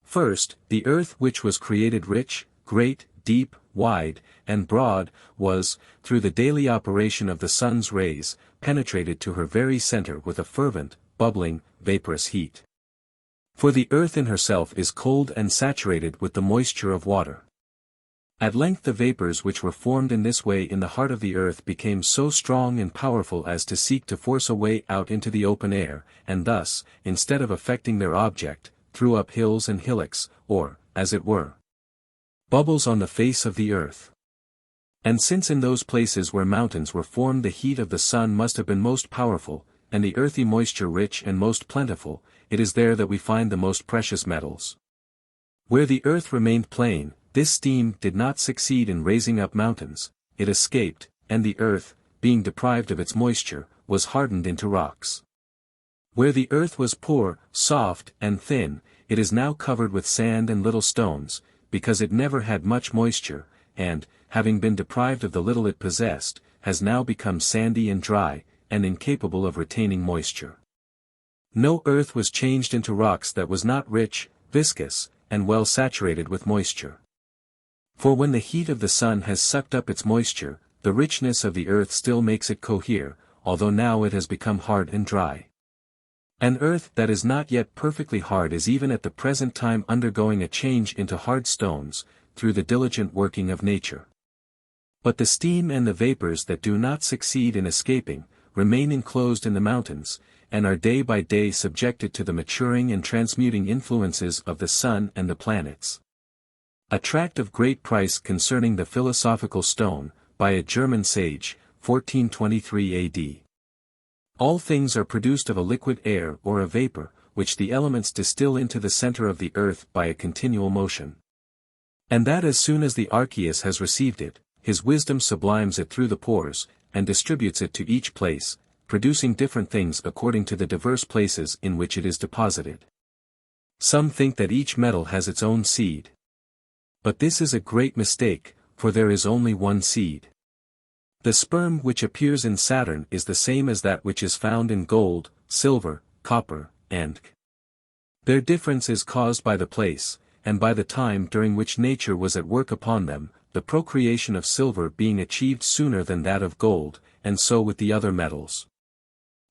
First, the earth which was created rich, great, deep, wide, and broad, was, through the daily operation of the sun's rays, penetrated to her very center with a fervent, bubbling, vaporous heat. For the earth in herself is cold and saturated with the moisture of water. At length the vapors which were formed in this way in the heart of the earth became so strong and powerful as to seek to force a way out into the open air, and thus, instead of affecting their object, threw up hills and hillocks, or, as it were, bubbles on the face of the earth. And since in those places where mountains were formed the heat of the sun must have been most powerful, and the earthy moisture rich and most plentiful, it is there that we find the most precious metals. Where the earth remained plain, this steam did not succeed in raising up mountains, it escaped, and the earth, being deprived of its moisture, was hardened into rocks. Where the earth was poor, soft, and thin, it is now covered with sand and little stones, because it never had much moisture, and, having been deprived of the little it possessed, has now become sandy and dry, and incapable of retaining moisture. No earth was changed into rocks that was not rich, viscous, and well saturated with moisture. For when the heat of the sun has sucked up its moisture, the richness of the earth still makes it cohere, although now it has become hard and dry. An earth that is not yet perfectly hard is even at the present time undergoing a change into hard stones, through the diligent working of nature. But the steam and the vapors that do not succeed in escaping, remain enclosed in the mountains, and are day by day subjected to the maturing and transmuting influences of the sun and the planets. A tract of great price concerning the philosophical stone, by a German sage, 1423 AD. All things are produced of a liquid air or a vapor, which the elements distill into the center of the earth by a continual motion. And that as soon as the Archeus has received it, his wisdom sublimes it through the pores, and distributes it to each place, producing different things according to the diverse places in which it is deposited. Some think that each metal has its own seed. But this is a great mistake, for there is only one seed. The sperm which appears in Saturn is the same as that which is found in gold, silver, copper, and zinc. Their difference is caused by the place, and by the time during which nature was at work upon them, the procreation of silver being achieved sooner than that of gold, and so with the other metals.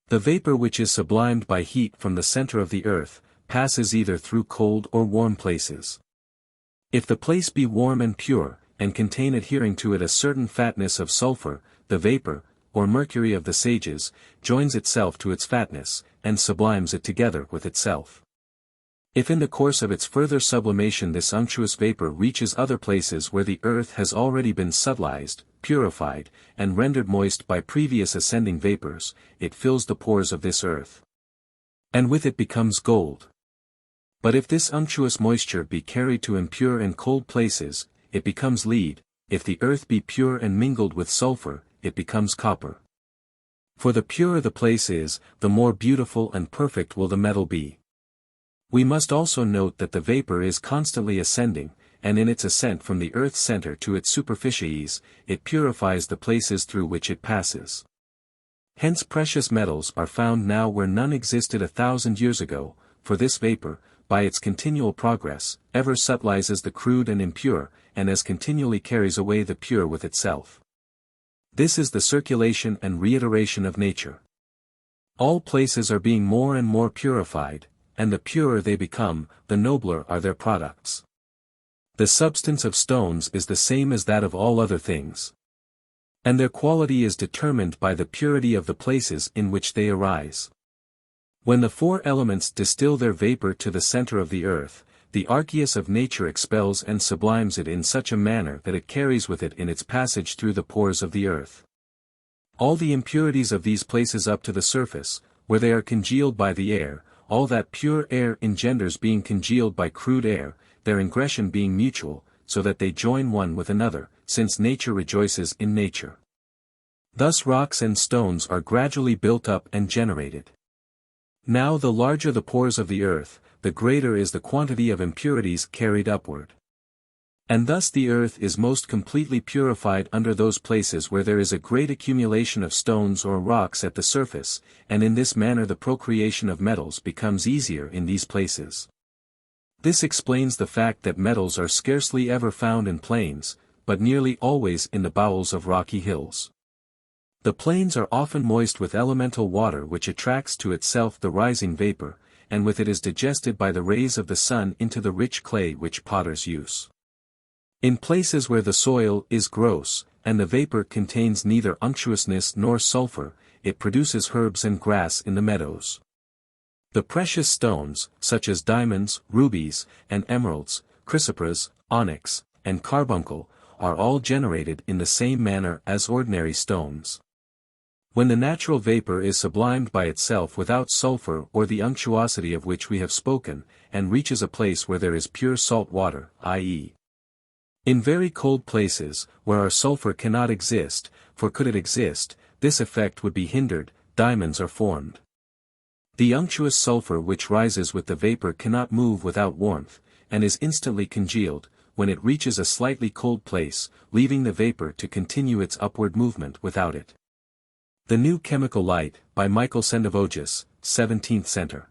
The vapor which is sublimed by heat from the center of the earth, passes either through cold or warm places. If the place be warm and pure, and contain adhering to it a certain fatness of sulfur, the vapor, or mercury of the sages, joins itself to its fatness, and sublimes it together with itself. If in the course of its further sublimation this unctuous vapor reaches other places where the earth has already been subtilized, purified, and rendered moist by previous ascending vapors, it fills the pores of this earth. And with it becomes gold. But if this unctuous moisture be carried to impure and cold places, it becomes lead, if the earth be pure and mingled with sulfur, it becomes copper. For the purer the place is, the more beautiful and perfect will the metal be. We must also note that the vapor is constantly ascending, and in its ascent from the Earth's center to its superficies, it purifies the places through which it passes. Hence precious metals are found now where none existed 1,000 years ago, for this vapor, by its continual progress, ever subtilizes the crude and impure, and as continually carries away the pure with itself. This is the circulation and reiteration of nature. All places are being more and more purified, and the purer they become, the nobler are their products. The substance of stones is the same as that of all other things. And their quality is determined by the purity of the places in which they arise. When the four elements distill their vapor to the center of the earth, the archeus of nature expels and sublimes it in such a manner that it carries with it in its passage through the pores of the earth all the impurities of these places up to the surface, where they are congealed by the air, all that pure air engenders being congealed by crude air, their ingression being mutual, so that they join one with another, since nature rejoices in nature. Thus rocks and stones are gradually built up and generated. Now the larger the pores of the earth, the greater is the quantity of impurities carried upward. And thus the earth is most completely purified under those places where there is a great accumulation of stones or rocks at the surface, and in this manner the procreation of metals becomes easier in these places. This explains the fact that metals are scarcely ever found in plains, but nearly always in the bowels of rocky hills. The plains are often moist with elemental water which attracts to itself the rising vapor, and with it is digested by the rays of the sun into the rich clay which potters use. In places where the soil is gross, and the vapor contains neither unctuousness nor sulfur, it produces herbs and grass in the meadows. The precious stones, such as diamonds, rubies, and emeralds, chrysoprase, onyx, and carbuncle, are all generated in the same manner as ordinary stones. When the natural vapor is sublimed by itself without sulfur or the unctuosity of which we have spoken, and reaches a place where there is pure salt water, i.e., in very cold places, where our sulfur cannot exist, for could it exist, this effect would be hindered, diamonds are formed. The unctuous sulfur which rises with the vapor cannot move without warmth, and is instantly congealed, when it reaches a slightly cold place, leaving the vapor to continue its upward movement without it. The New Chemical Light, by Michael Sendivogius, 17th century.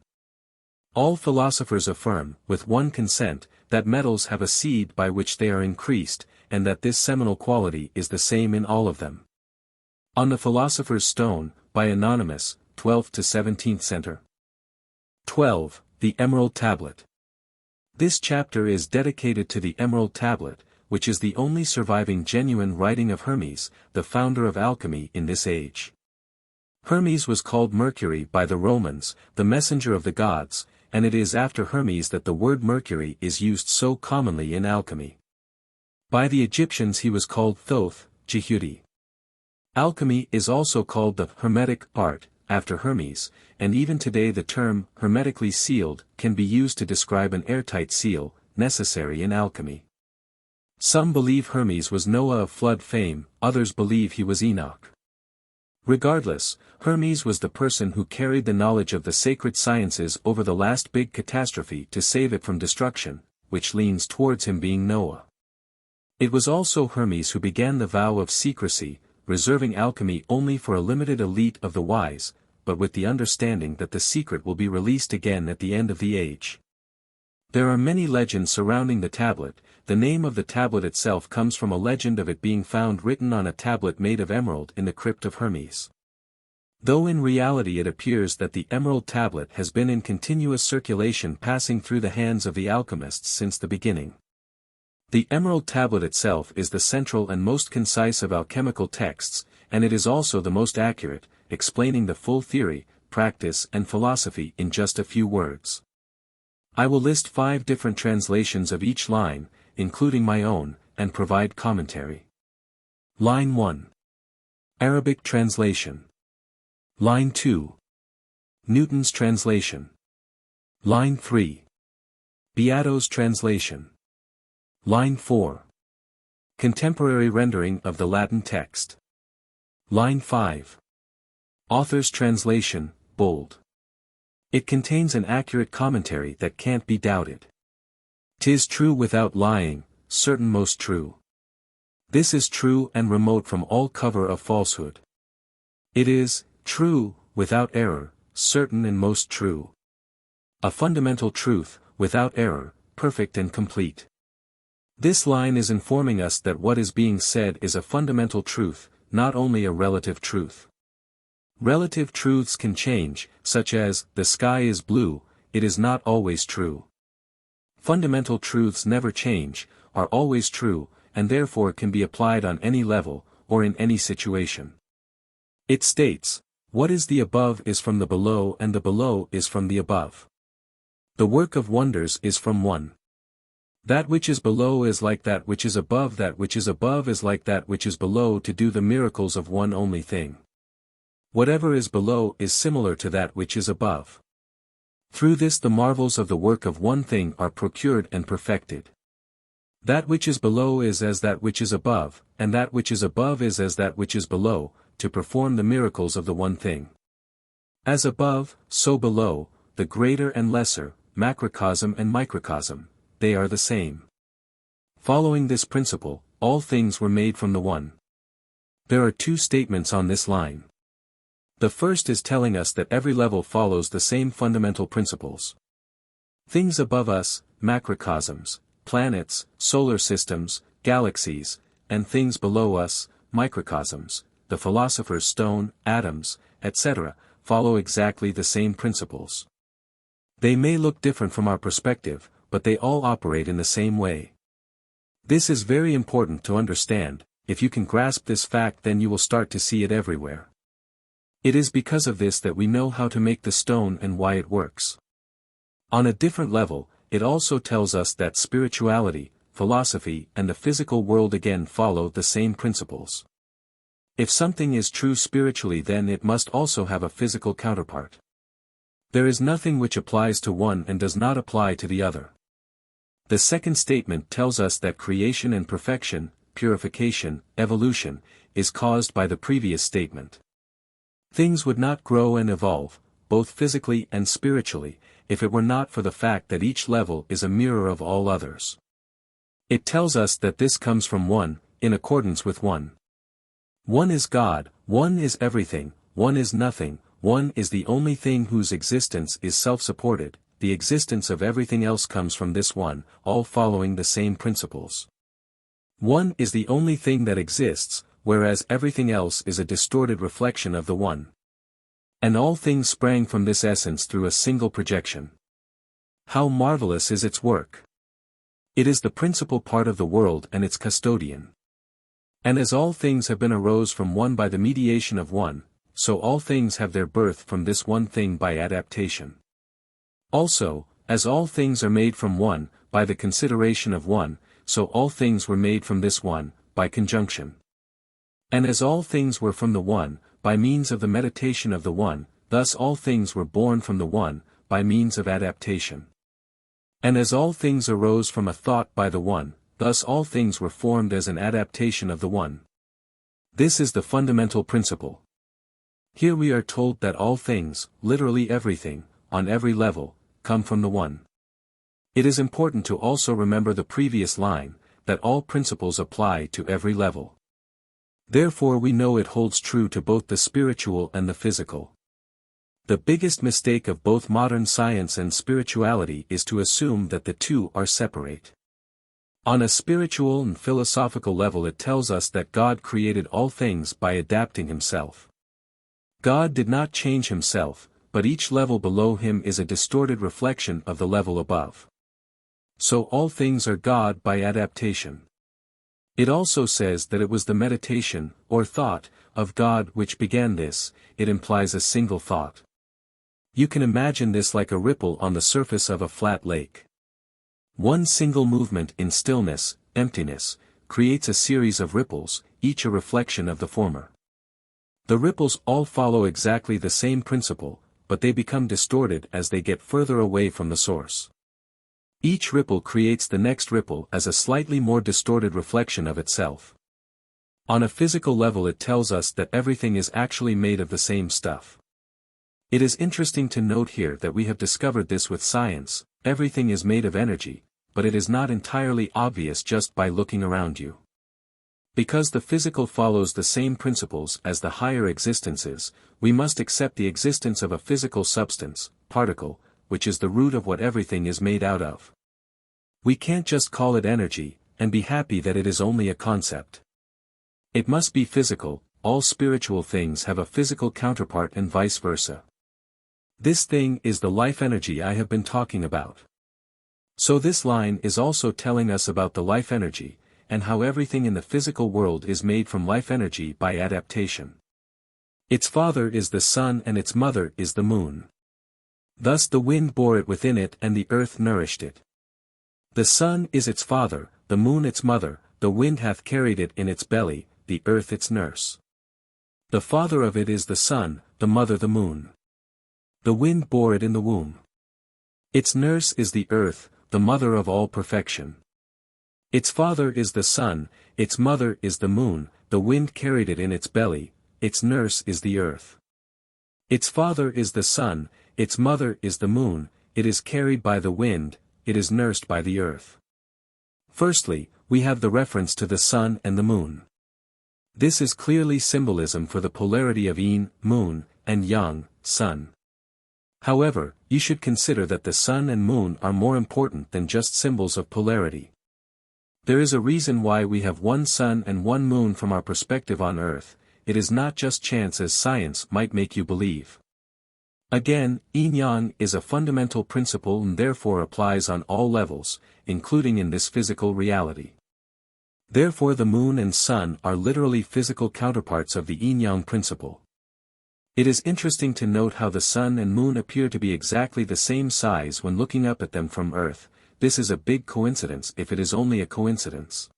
All philosophers affirm, with one consent, that metals have a seed by which they are increased, and that this seminal quality is the same in all of them. On the Philosopher's Stone, by Anonymous, 12th to 17th century. 12. The Emerald Tablet. This chapter is dedicated to the Emerald Tablet, which is the only surviving genuine writing of Hermes, the founder of alchemy in this age. Hermes was called Mercury by the Romans, the messenger of the gods, and it is after Hermes that the word Mercury is used so commonly in alchemy. By the Egyptians he was called Thoth, Jehudi. Alchemy is also called the Hermetic art, after Hermes, and even today the term hermetically sealed can be used to describe an airtight seal, necessary in alchemy. Some believe Hermes was Noah of flood fame, others believe he was Enoch. Regardless, Hermes was the person who carried the knowledge of the sacred sciences over the last big catastrophe to save it from destruction, which leans towards him being Noah. It was also Hermes who began the vow of secrecy, reserving alchemy only for a limited elite of the wise, but with the understanding that the secret will be released again at the end of the age. There are many legends surrounding the tablet. The name of the tablet itself comes from a legend of it being found written on a tablet made of emerald in the crypt of Hermes. Though in reality it appears that the emerald tablet has been in continuous circulation passing through the hands of the alchemists since the beginning. The emerald tablet itself is the central and most concise of alchemical texts, and it is also the most accurate, explaining the full theory, practice and philosophy in just a few words. I will list 5 different translations of each line, including my own, and provide commentary. Line 1. Arabic translation. Line 2. Newton's translation. Line 3. Beato's translation. Line 4. Contemporary rendering of the Latin text. Line 5. Author's translation, bold. It contains an accurate commentary that can't be doubted. 'Tis true without lying, certain most true. This is true and remote from all cover of falsehood. It is, true, without error, certain and most true. A fundamental truth, without error, perfect and complete. This line is informing us that what is being said is a fundamental truth, not only a relative truth. Relative truths can change, such as, the sky is blue, it is not always true. Fundamental truths never change, are always true, and therefore can be applied on any level, or in any situation. It states, what is the above is from the below and the below is from the above. The work of wonders is from one. That which is below is like that which is above, that which is above is like that which is below, to do the miracles of one only thing. Whatever is below is similar to that which is above. Through this the marvels of the work of one thing are procured and perfected. That which is below is as that which is above, and that which is above is as that which is below, to perform the miracles of the one thing. As above, so below, the greater and lesser, macrocosm and microcosm, they are the same. Following this principle, all things were made from the one. There are two statements on this line. The first is telling us that every level follows the same fundamental principles. Things above us, macrocosms, planets, solar systems, galaxies, and things below us, microcosms, the philosopher's stone, atoms, etc., follow exactly the same principles. They may look different from our perspective, but they all operate in the same way. This is very important to understand. If you can grasp this fact, then you will start to see it everywhere. It is because of this that we know how to make the stone and why it works. On a different level, it also tells us that spirituality, philosophy, and the physical world again follow the same principles. If something is true spiritually, then it must also have a physical counterpart. There is nothing which applies to one and does not apply to the other. The second statement tells us that creation and perfection, purification, evolution, is caused by the previous statement. Things would not grow and evolve, both physically and spiritually, if it were not for the fact that each level is a mirror of all others. It tells us that this comes from one, in accordance with one. One is God, one is everything, one is nothing, one is the only thing whose existence is self-supported, the existence of everything else comes from this one, all following the same principles. One is the only thing that exists, whereas everything else is a distorted reflection of the one. And all things sprang from this essence through a single projection. How marvelous is its work! It is the principal part of the world and its custodian. And as all things have been arose from one by the mediation of one, so all things have their birth from this one thing by adaptation. Also, as all things are made from one, by the consideration of one, so all things were made from this one, by conjunction. And as all things were from the one, by means of the meditation of the one, thus all things were born from the one, by means of adaptation. And as all things arose from a thought by the one, thus all things were formed as an adaptation of the one. This is the fundamental principle. Here we are told that all things, literally everything, on every level, come from the one. It is important to also remember the previous line, that all principles apply to every level. Therefore we know it holds true to both the spiritual and the physical. The biggest mistake of both modern science and spirituality is to assume that the two are separate. On a spiritual and philosophical level, it tells us that God created all things by adapting himself. God did not change himself, but each level below him is a distorted reflection of the level above. So all things are God by adaptation. It also says that it was the meditation, or thought, of God which began this. It implies a single thought. You can imagine this like a ripple on the surface of a flat lake. One single movement in stillness, emptiness, creates a series of ripples, each a reflection of the former. The ripples all follow exactly the same principle, but they become distorted as they get further away from the source. Each ripple creates the next ripple as a slightly more distorted reflection of itself. On a physical level, it tells us that everything is actually made of the same stuff. It is interesting to note here that we have discovered this with science. Everything is made of energy, but it is not entirely obvious just by looking around you. Because the physical follows the same principles as the higher existences, we must accept the existence of a physical substance, particle, which is the root of what everything is made out of. We can't just call it energy, and be happy that it is only a concept. It must be physical. All spiritual things have a physical counterpart and vice versa. This thing is the life energy I have been talking about. So this line is also telling us about the life energy, and how everything in the physical world is made from life energy by adaptation. Its father is the sun and its mother is the moon. Thus the wind bore it within it and the earth nourished it. The sun is its father, the moon its mother, the wind hath carried it in its belly, the earth its nurse. The father of it is the sun, the mother the moon. The wind bore it in the womb. Its nurse is the earth, the mother of all perfection. Its father is the sun, its mother is the moon, the wind carried it in its belly, its nurse is the earth. Its father is the sun, its mother is the moon, it is carried by the wind, it is nursed by the earth. Firstly, we have the reference to the sun and the moon. This is clearly symbolism for the polarity of yin, moon, and yang, sun. However, you should consider that the sun and moon are more important than just symbols of polarity. There is a reason why we have one sun and one moon from our perspective on Earth. It is not just chance as science might make you believe. Again, Yin-Yang is a fundamental principle and therefore applies on all levels, including in this physical reality. Therefore the moon and sun are literally physical counterparts of the Yin-Yang principle. It is interesting to note how the sun and moon appear to be exactly the same size when looking up at them from Earth. This is a big coincidence if it is only a coincidence.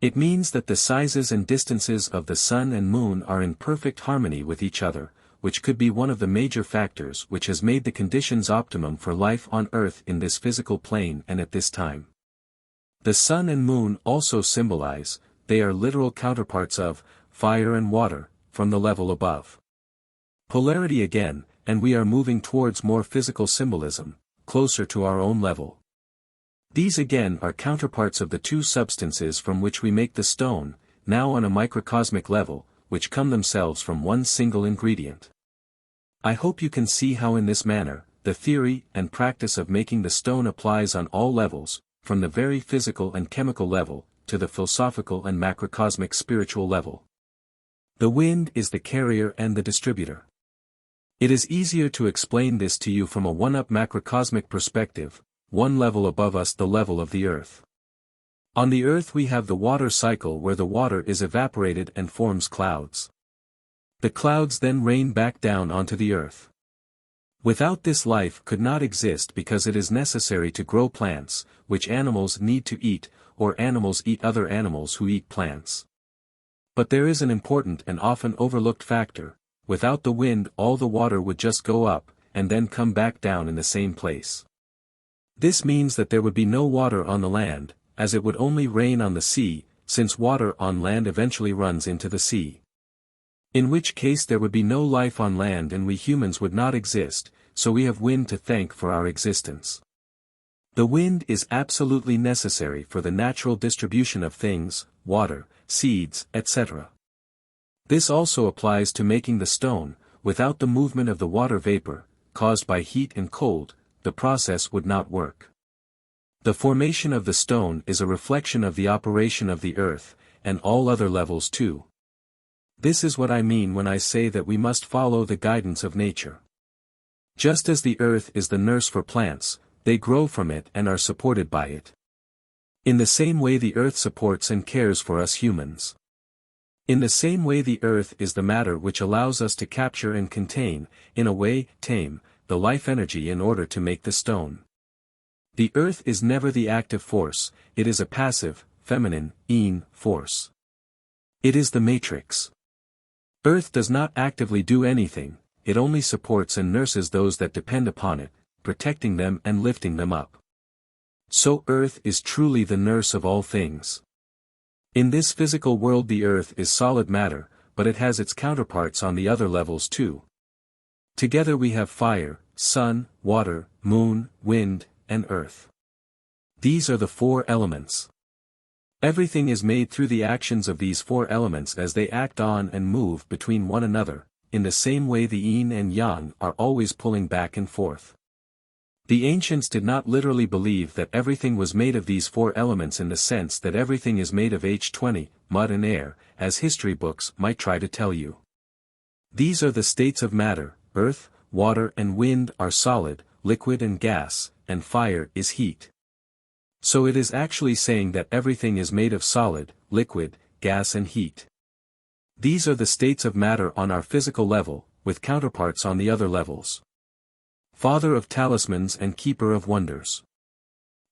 It means that the sizes and distances of the sun and moon are in perfect harmony with each other, which could be one of the major factors which has made the conditions optimum for life on Earth in this physical plane and at this time. The sun and moon also symbolize, they are literal counterparts of, fire and water, from the level above. Polarity again, and we are moving towards more physical symbolism, closer to our own level. These again are counterparts of the two substances from which we make the stone, now on a microcosmic level, which come themselves from one single ingredient. I hope you can see how in this manner, the theory and practice of making the stone applies on all levels, from the very physical and chemical level, to the philosophical and macrocosmic spiritual level. The wind is the carrier and the distributor. It is easier to explain this to you from a one-up macrocosmic perspective, one level above us the level of the Earth. On the Earth we have the water cycle where the water is evaporated and forms clouds. The clouds then rain back down onto the Earth. Without this life could not exist because it is necessary to grow plants, which animals need to eat, or animals eat other animals who eat plants. But there is an important and often overlooked factor. Without the wind all the water would just go up, and then come back down in the same place. This means that there would be no water on the land, as it would only rain on the sea, since water on land eventually runs into the sea. In which case there would be no life on land and we humans would not exist, so we have wind to thank for our existence. The wind is absolutely necessary for the natural distribution of things, water, seeds, etc. This also applies to making the stone. Without the movement of the water vapor, caused by heat and cold, the process would not work. The formation of the stone is a reflection of the operation of the earth, and all other levels too. This is what I mean when I say that we must follow the guidance of nature. Just as the earth is the nurse for plants, they grow from it and are supported by it. In the same way the earth supports and cares for us humans. In the same way the earth is the matter which allows us to capture and contain, in a way, tame, the life energy in order to make the stone. The earth is never the active force, it is a passive, feminine, yin, force. It is the matrix. Earth does not actively do anything, it only supports and nurses those that depend upon it, protecting them and lifting them up. So earth is truly the nurse of all things. In this physical world the earth is solid matter, but it has its counterparts on the other levels too. Together we have fire, sun, water, moon, wind, and earth. These are the four elements. Everything is made through the actions of these four elements as they act on and move between one another, in the same way the yin and yang are always pulling back and forth. The ancients did not literally believe that everything was made of these four elements in the sense that everything is made of H20, mud and air, as history books might try to tell you. These are the states of matter: earth, water and wind are solid, liquid and gas, and fire is heat. So it is actually saying that everything is made of solid, liquid, gas and heat. These are the states of matter on our physical level, with counterparts on the other levels. Father of talismans and keeper of wonders.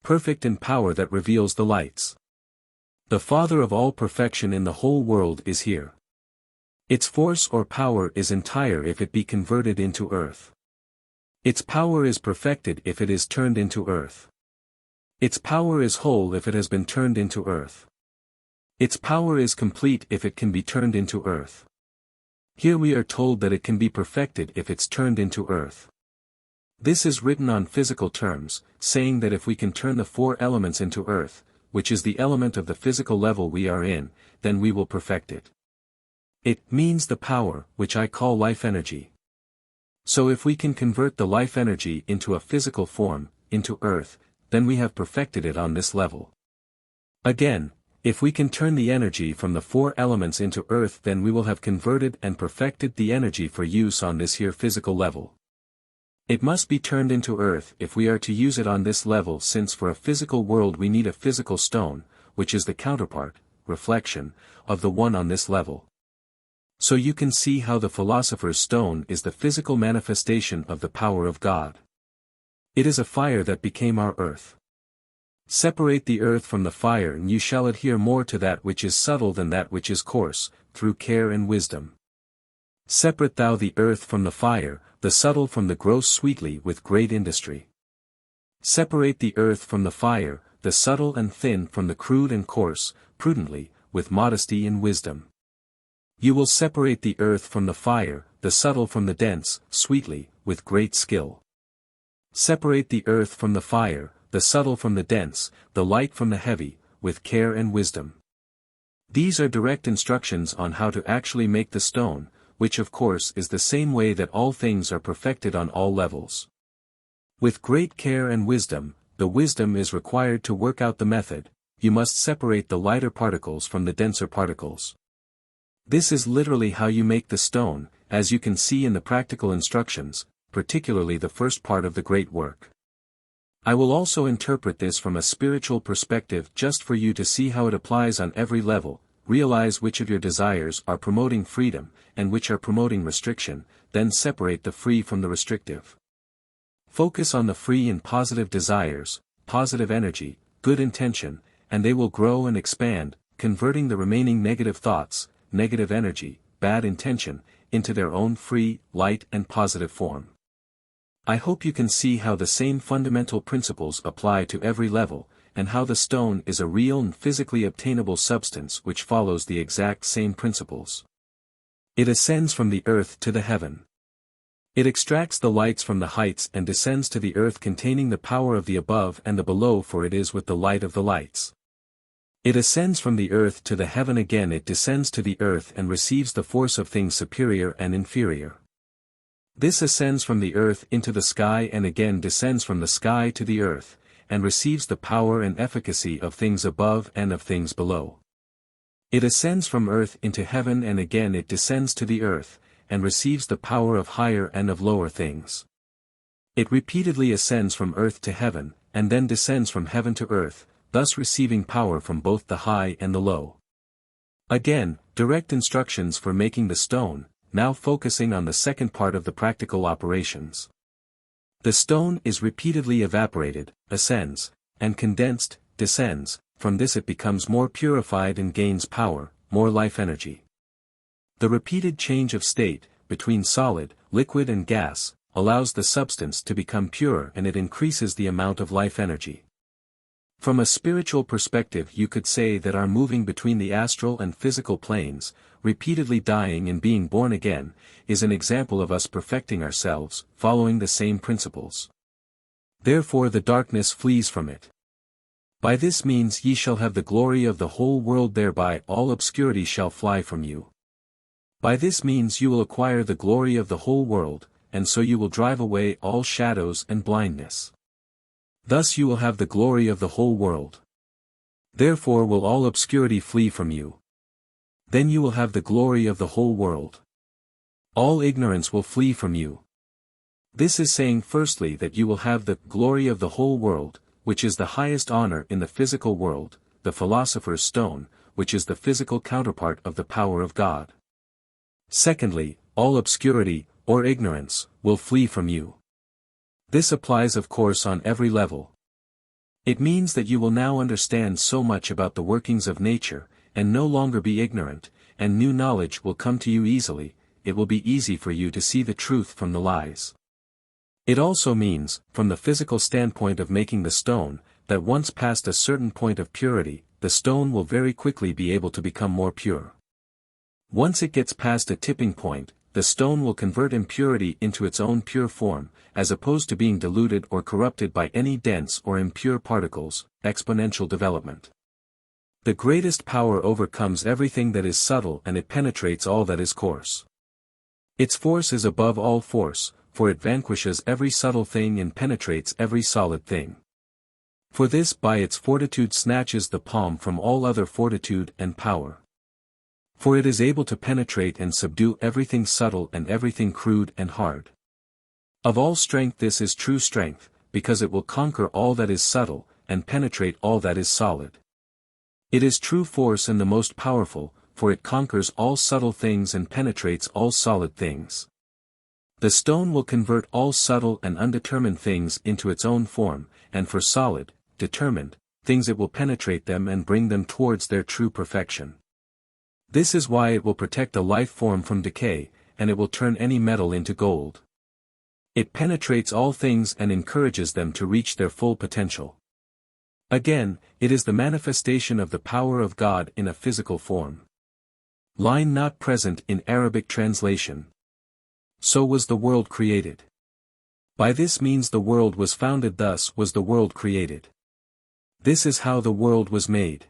Perfect in power that reveals the lights. The Father of all perfection in the whole world is here. Its force or power is entire if it be converted into earth. Its power is perfected if it is turned into earth. Its power is whole if it has been turned into earth. Its power is complete if it can be turned into earth. Here we are told that it can be perfected if it's turned into earth. This is written on physical terms, saying that if we can turn the four elements into earth, which is the element of the physical level we are in, then we will perfect it. It means the power, which I call life energy. So if we can convert the life energy into a physical form, into earth, then we have perfected it on this level. Again, if we can turn the energy from the four elements into earth, then we will have converted and perfected the energy for use on this here physical level. It must be turned into earth if we are to use it on this level, since for a physical world we need a physical stone, which is the counterpart, reflection, of the one on this level. So you can see how the philosopher's stone is the physical manifestation of the power of God. It is a fire that became our earth. Separate the earth from the fire and you shall adhere more to that which is subtle than that which is coarse, through care and wisdom. Separate thou the earth from the fire, the subtle from the gross sweetly with great industry. Separate the earth from the fire, the subtle and thin from the crude and coarse, prudently, with modesty and wisdom. You will separate the earth from the fire, the subtle from the dense, sweetly, with great skill. Separate the earth from the fire, the subtle from the dense, the light from the heavy, with care and wisdom. These are direct instructions on how to actually make the stone, which of course is the same way that all things are perfected on all levels. With great care and wisdom, the wisdom is required to work out the method. You must separate the lighter particles from the denser particles. This is literally how you make the stone, as you can see in the practical instructions, particularly the first part of the great work. I will also interpret this from a spiritual perspective just for you to see how it applies on every level. Realize which of your desires are promoting freedom, and which are promoting restriction, then separate the free from the restrictive. Focus on the free and positive desires, positive energy, good intention, and they will grow and expand, converting the remaining negative thoughts, negative energy, bad intention, into their own free, light and positive form. I hope you can see how the same fundamental principles apply to every level, and how the stone is a real and physically obtainable substance which follows the exact same principles. It ascends from the earth to the heaven. It extracts the lights from the heights and descends to the earth, containing the power of the above and the below, for it is with the light of the lights. It ascends from the earth to the heaven again, it descends to the earth and receives the force of things superior and inferior. This ascends from the earth into the sky and again descends from the sky to the earth, and receives the power and efficacy of things above and of things below. It ascends from earth into heaven and again it descends to the earth, and receives the power of higher and of lower things. It repeatedly ascends from earth to heaven, and then descends from heaven to earth, thus receiving power from both the high and the low. Again, direct instructions for making the stone, now focusing on the second part of the practical operations. The stone is repeatedly evaporated, ascends, and condensed, descends, from this it becomes more purified and gains power, more life energy. The repeated change of state, between solid, liquid and gas, allows the substance to become pure and it increases the amount of life energy. From a spiritual perspective, you could say that our moving between the astral and physical planes, repeatedly dying and being born again, is an example of us perfecting ourselves, following the same principles. Therefore the darkness flees from it. By this means ye shall have the glory of the whole world, thereby all obscurity shall fly from you. By this means you will acquire the glory of the whole world, and so you will drive away all shadows and blindness. Thus you will have the glory of the whole world. Therefore will all obscurity flee from you. Then you will have the glory of the whole world. All ignorance will flee from you. This is saying firstly that you will have the glory of the whole world, which is the highest honor in the physical world, the philosopher's stone, which is the physical counterpart of the power of God. Secondly, all obscurity, or ignorance, will flee from you. This applies of course on every level. It means that you will now understand so much about the workings of nature, and no longer be ignorant, and new knowledge will come to you easily. It will be easy for you to see the truth from the lies. It also means, from the physical standpoint of making the stone, that once past a certain point of purity, the stone will very quickly be able to become more pure. Once it gets past a tipping point, the stone will convert impurity into its own pure form, as opposed to being diluted or corrupted by any dense or impure particles. Exponential development. The greatest power overcomes everything that is subtle, and it penetrates all that is coarse. Its force is above all force, for it vanquishes every subtle thing and penetrates every solid thing. For this by its fortitude snatches the palm from all other fortitude and power. For it is able to penetrate and subdue everything subtle and everything crude and hard. Of all strength this is true strength, because it will conquer all that is subtle, and penetrate all that is solid. It is true force and the most powerful, for it conquers all subtle things and penetrates all solid things. The stone will convert all subtle and undetermined things into its own form, and for solid, determined, things it will penetrate them and bring them towards their true perfection. This is why it will protect a life form from decay, and it will turn any metal into gold. It penetrates all things and encourages them to reach their full potential. Again, it is the manifestation of the power of God in a physical form. Line not present in Arabic translation. So was the world created. By this means the world was founded, thus was the world created. This is how the world was made.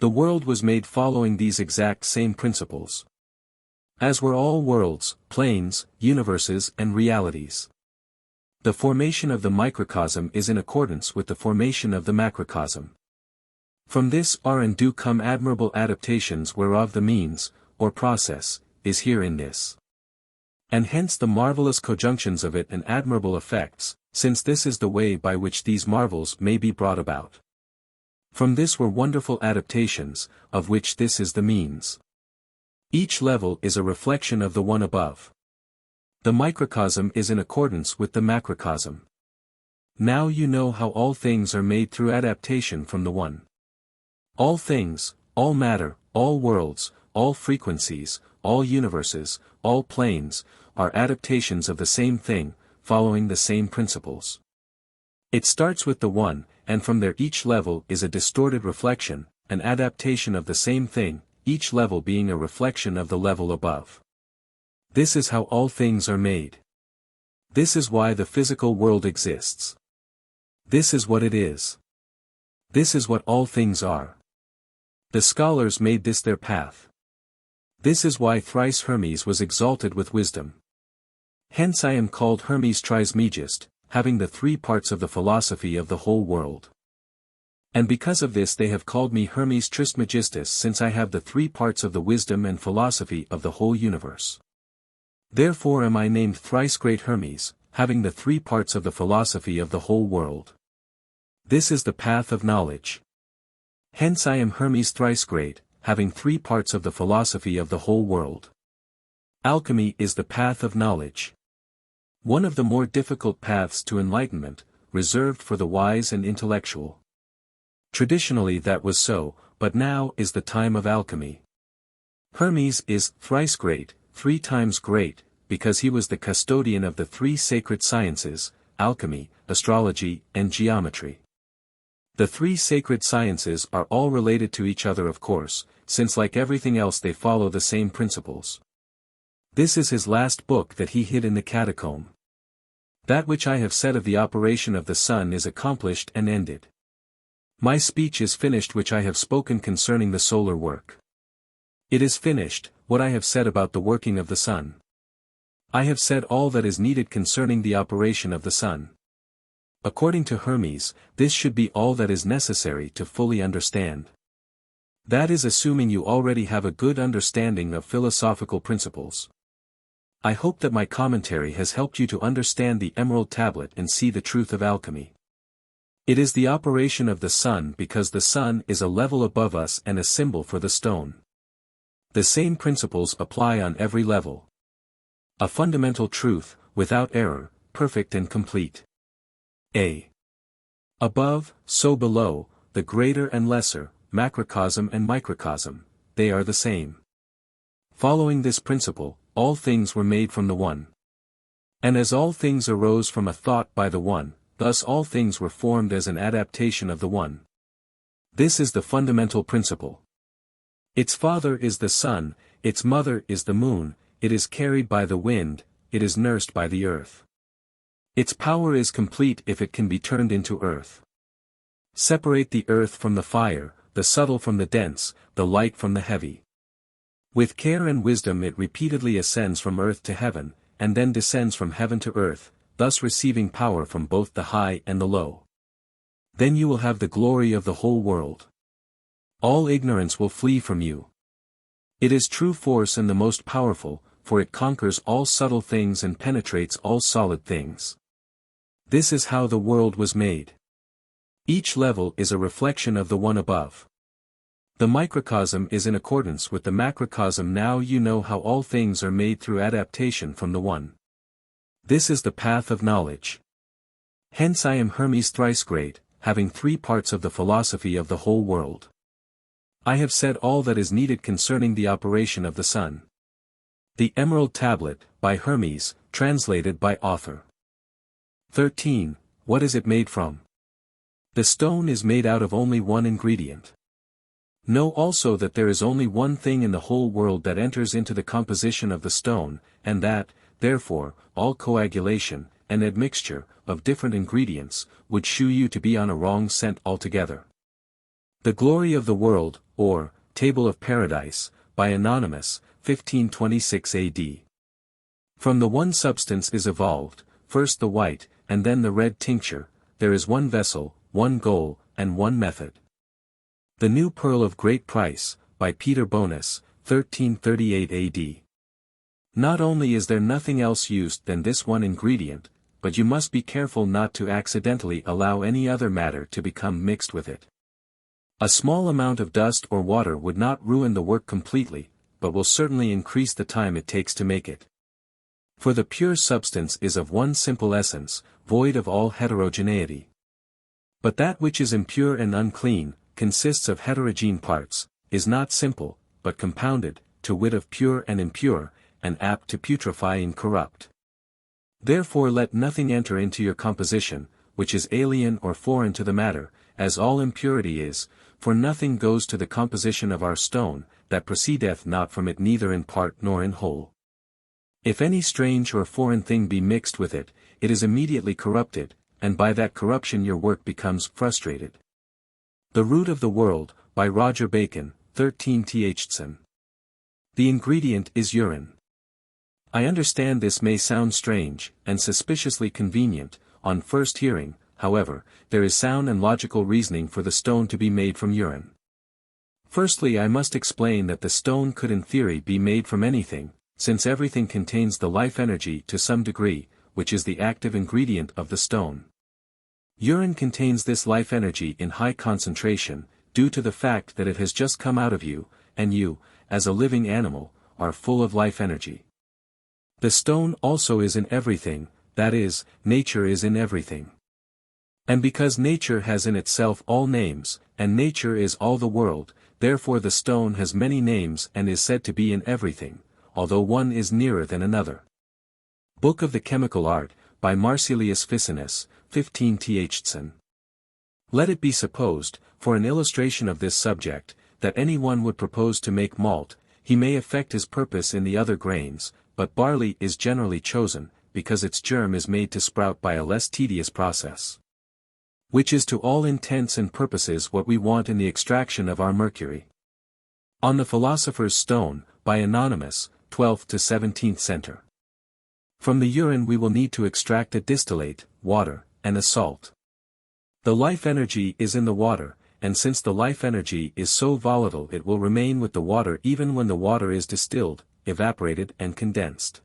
The world was made following these exact same principles. As were all worlds, planes, universes and realities. The formation of the microcosm is in accordance with the formation of the macrocosm. From this are and do come admirable adaptations, whereof the means, or process, is here in this. And hence the marvelous conjunctions of it and admirable effects, since this is the way by which these marvels may be brought about. From this were wonderful adaptations, of which this is the means. Each level is a reflection of the one above. The microcosm is in accordance with the macrocosm. Now you know how all things are made through adaptation from the one. All things, all matter, all worlds, all frequencies, all universes, all planes, are adaptations of the same thing, following the same principles. It starts with the one, and from there each level is a distorted reflection, an adaptation of the same thing, each level being a reflection of the level above. This is how all things are made. This is why the physical world exists. This is what it is. This is what all things are. The scholars made this their path. This is why thrice Hermes was exalted with wisdom. Hence I am called Hermes Trismegist, having the three parts of the philosophy of the whole world. And because of this they have called me Hermes Trismegistus, since I have the three parts of the wisdom and philosophy of the whole universe. Therefore am I named thrice great Hermes, having the three parts of the philosophy of the whole world. This is the path of knowledge. Hence I am Hermes thrice great, having three parts of the philosophy of the whole world. Alchemy is the path of knowledge. One of the more difficult paths to enlightenment, reserved for the wise and intellectual. Traditionally that was so, but now is the time of alchemy. Hermes is thrice great, 3 times great, because he was the custodian of the 3 sacred sciences, alchemy, astrology, and geometry. The three sacred sciences are all related to each other, of course, since like everything else they follow the same principles. This is his last book that he hid in the catacomb. That which I have said of the operation of the sun is accomplished and ended. My speech is finished which I have spoken concerning the solar work. It is finished, what I have said about the working of the sun. I have said all that is needed concerning the operation of the sun. According to Hermes, this should be all that is necessary to fully understand. That is assuming you already have a good understanding of philosophical principles. I hope that my commentary has helped you to understand the Emerald Tablet and see the truth of alchemy. It is the operation of the sun because the sun is a level above us and a symbol for the stone. The same principles apply on every level. A fundamental truth, without error, perfect and complete. Above, so below, the greater and lesser, macrocosm and microcosm, they are the same. Following this principle, all things were made from the one. And as all things arose from a thought by the one, thus all things were formed as an adaptation of the one. This is the fundamental principle. Its father is the sun, its mother is the moon, it is carried by the wind, it is nursed by the earth. Its power is complete if it can be turned into earth. Separate the earth from the fire, the subtle from the dense, the light from the heavy. With care and wisdom it repeatedly ascends from earth to heaven, and then descends from heaven to earth, thus receiving power from both the high and the low. Then you will have the glory of the whole world. All ignorance will flee from you. It is true force and the most powerful, for it conquers all subtle things and penetrates all solid things. This is how the world was made. Each level is a reflection of the one above. The microcosm is in accordance with the macrocosm. Now you know how all things are made through adaptation from the one. This is the path of knowledge. Hence I am Hermes thrice great, having three parts of the philosophy of the whole world. I have said all that is needed concerning the operation of the sun. The Emerald Tablet, by Hermes, translated by author. 13. What is it made from? The stone is made out of only one ingredient. Know also that there is only one thing in the whole world that enters into the composition of the stone, and that, therefore, all coagulation, and admixture, of different ingredients, would shew you to be on a wrong scent altogether. The Glory of the World, or, Table of Paradise, by Anonymous, 1526 AD. From the one substance is evolved, first the white, and then the red tincture, there is one vessel, one goal, and one method. The New Pearl of Great Price, by Peter Bonus, 1338 AD. Not only is there nothing else used than this one ingredient, but you must be careful not to accidentally allow any other matter to become mixed with it. A small amount of dust or water would not ruin the work completely, but will certainly increase the time it takes to make it. For the pure substance is of one simple essence, void of all heterogeneity. But that which is impure and unclean, consists of heterogene parts, is not simple, but compounded, to wit of pure and impure, and apt to putrefy and corrupt. Therefore let nothing enter into your composition, which is alien or foreign to the matter, as all impurity is, for nothing goes to the composition of our stone, that proceedeth not from it neither in part nor in whole. If any strange or foreign thing be mixed with it, it is immediately corrupted, and by that corruption your work becomes frustrated. The Root of the World, by Roger Bacon, 13th. The ingredient is urine. I understand this may sound strange, and suspiciously convenient, on first hearing, however, there is sound and logical reasoning for the stone to be made from urine. Firstly I must explain that the stone could in theory be made from anything, since everything contains the life energy to some degree, which is the active ingredient of the stone. Urine contains this life energy in high concentration, due to the fact that it has just come out of you, and you, as a living animal, are full of life energy. The stone also is in everything, that is, nature is in everything. And because nature has in itself all names, and nature is all the world, therefore the stone has many names and is said to be in everything, although one is nearer than another. Book of the Chemical Art, by Marsilius Ficinus, 15th. Let it be supposed, for an illustration of this subject, that any one would propose to make malt, he may effect his purpose in the other grains, but barley is generally chosen, because its germ is made to sprout by a less tedious process. Which is to all intents and purposes what we want in the extraction of our mercury. On the Philosopher's Stone, by Anonymous, 12th to 17th center. From the urine we will need to extract a distillate, water, and a salt. The life energy is in the water, and since the life energy is so volatile it will remain with the water even when the water is distilled, evaporated and condensed.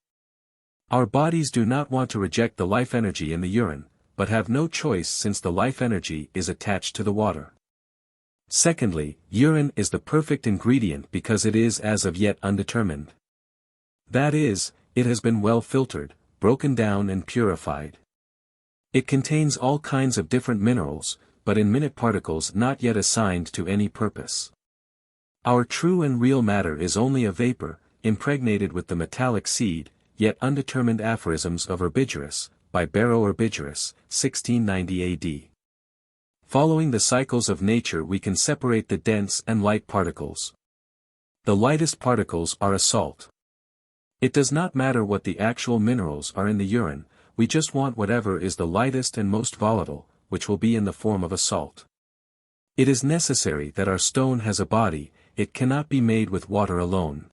Our bodies do not want to reject the life energy in the urine, but have no choice since the life energy is attached to the water. Secondly, urine is the perfect ingredient because it is as of yet undetermined. That is, it has been well filtered, broken down and purified. It contains all kinds of different minerals, but in minute particles not yet assigned to any purpose. Our true and real matter is only a vapor, impregnated with the metallic seed, yet undetermined aphorisms of Herbigerus, by Barrow Herbigerus, 1690 AD. Following the cycles of nature we can separate the dense and light particles. The lightest particles are a salt. It does not matter what the actual minerals are in the urine, we just want whatever is the lightest and most volatile, which will be in the form of a salt. It is necessary that our stone has a body, it cannot be made with water alone.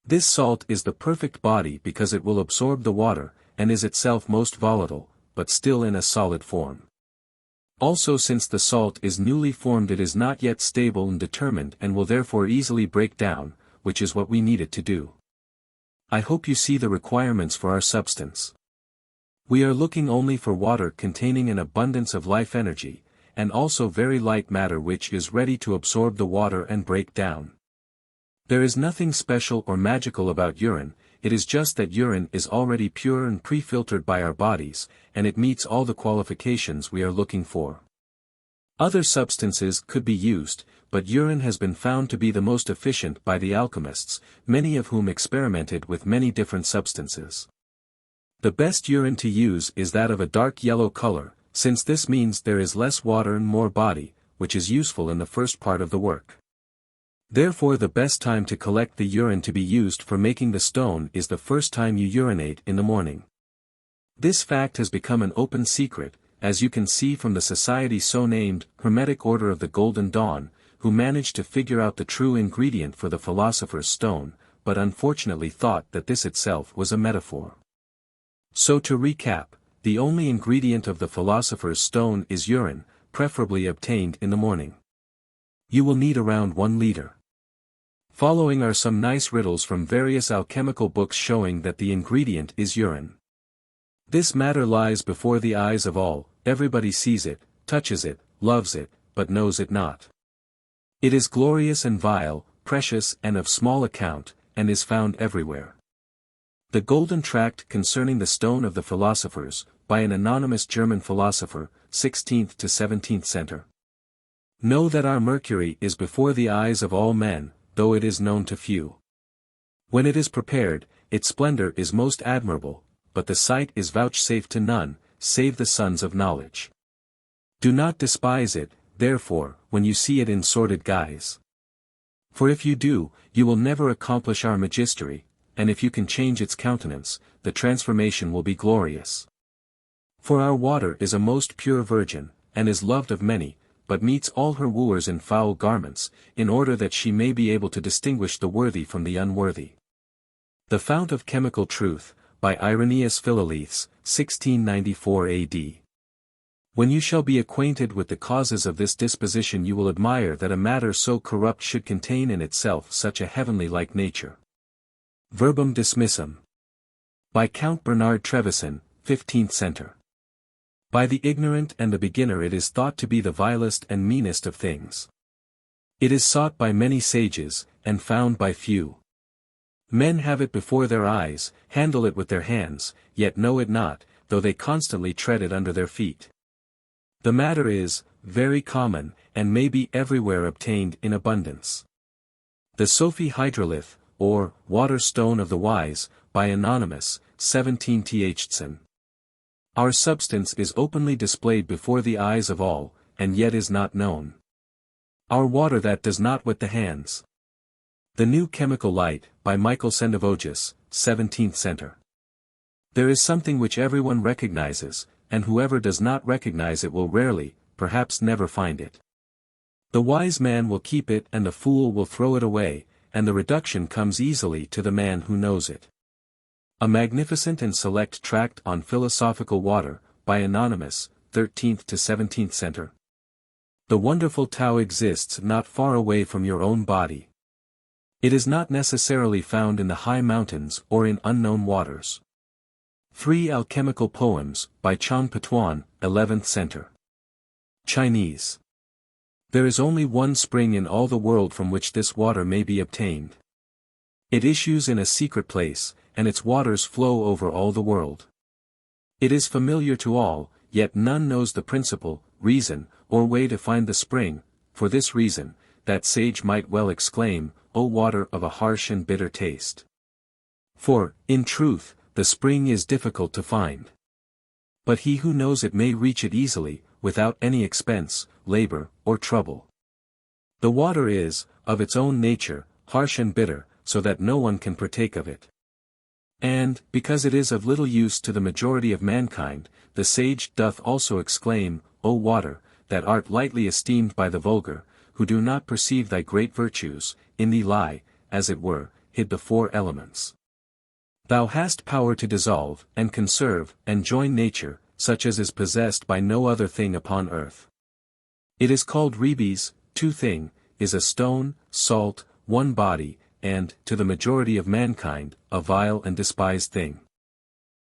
This salt is the perfect body because it will absorb the water, and is itself most volatile, but still in a solid form. Also since the salt is newly formed it is not yet stable and determined and will therefore easily break down, which is what we need it to do. I hope you see the requirements for our substance. We are looking only for water containing an abundance of life energy, and also very light matter which is ready to absorb the water and break down. There is nothing special or magical about urine, it is just that urine is already pure and pre-filtered by our bodies, and it meets all the qualifications we are looking for. Other substances could be used, but urine has been found to be the most efficient by the alchemists, many of whom experimented with many different substances. The best urine to use is that of a dark yellow color, since this means there is less water and more body, which is useful in the first part of the work. Therefore the best time to collect the urine to be used for making the stone is the first time you urinate in the morning. This fact has become an open secret, as you can see from the society so named, Hermetic Order of the Golden Dawn, who managed to figure out the true ingredient for the Philosopher's Stone, but unfortunately thought that this itself was a metaphor. So to recap, the only ingredient of the Philosopher's Stone is urine, preferably obtained in the morning. You will need around 1 liter. Following are some nice riddles from various alchemical books showing that the ingredient is urine. This matter lies before the eyes of all, everybody sees it, touches it, loves it, but knows it not. It is glorious and vile, precious and of small account, and is found everywhere. The Golden Tract Concerning the Stone of the Philosophers, by an anonymous German philosopher, 16th to 17th center. Know that our mercury is before the eyes of all men, though it is known to few. When it is prepared, its splendor is most admirable, but the sight is vouchsafed to none, save the sons of knowledge. Do not despise it, therefore, when you see it in sordid guise. For if you do, you will never accomplish our magistery, and if you can change its countenance, the transformation will be glorious. For our water is a most pure virgin, and is loved of many, but meets all her wooers in foul garments, in order that she may be able to distinguish the worthy from the unworthy. The Fount of Chemical Truth, by Irenaeus Philolaethes, 1694 AD. When you shall be acquainted with the causes of this disposition you will admire that a matter so corrupt should contain in itself such a heavenly-like nature. Verbum Dismissum. By Count Bernard Trevisan, 15th center. By the ignorant and the beginner it is thought to be the vilest and meanest of things. It is sought by many sages, and found by few. Men have it before their eyes, handle it with their hands, yet know it not, though they constantly tread it under their feet. The matter is, very common, and may be everywhere obtained in abundance. The Sophie Hydrolith, or, Water Stone of the Wise, by Anonymous, 17th. Our substance is openly displayed before the eyes of all, and yet is not known. Our water that does not wet the hands. The New Chemical Light, by Michael Sendivogius, 17th century. There is something which everyone recognizes, and whoever does not recognize it will rarely, perhaps never find it. The wise man will keep it and the fool will throw it away, and the reduction comes easily to the man who knows it. A magnificent and select tract on philosophical water, by Anonymous, 13th to 17th century. The wonderful Tao exists not far away from your own body. It is not necessarily found in the high mountains or in unknown waters. 3 Alchemical Poems, by Chang Patuan, 11th century. Chinese. There is only one spring in all the world from which this water may be obtained. It issues in a secret place, and its waters flow over all the world. It is familiar to all, yet none knows the principle, reason, or way to find the spring. For this reason, that sage might well exclaim, O water of a harsh and bitter taste. For, in truth, the spring is difficult to find. But he who knows it may reach it easily, without any expense, labor, or trouble. The water is, of its own nature, harsh and bitter, so that no one can partake of it. And, because it is of little use to the majority of mankind, the sage doth also exclaim, O water, that art lightly esteemed by the vulgar, who do not perceive thy great virtues, in thee lie, as it were, hid the 4 elements. Thou hast power to dissolve, and conserve, and join nature, such as is possessed by no other thing upon earth. It is called rebes, 2 thing, is a stone, salt, 1 body, and, to the majority of mankind, a vile and despised thing.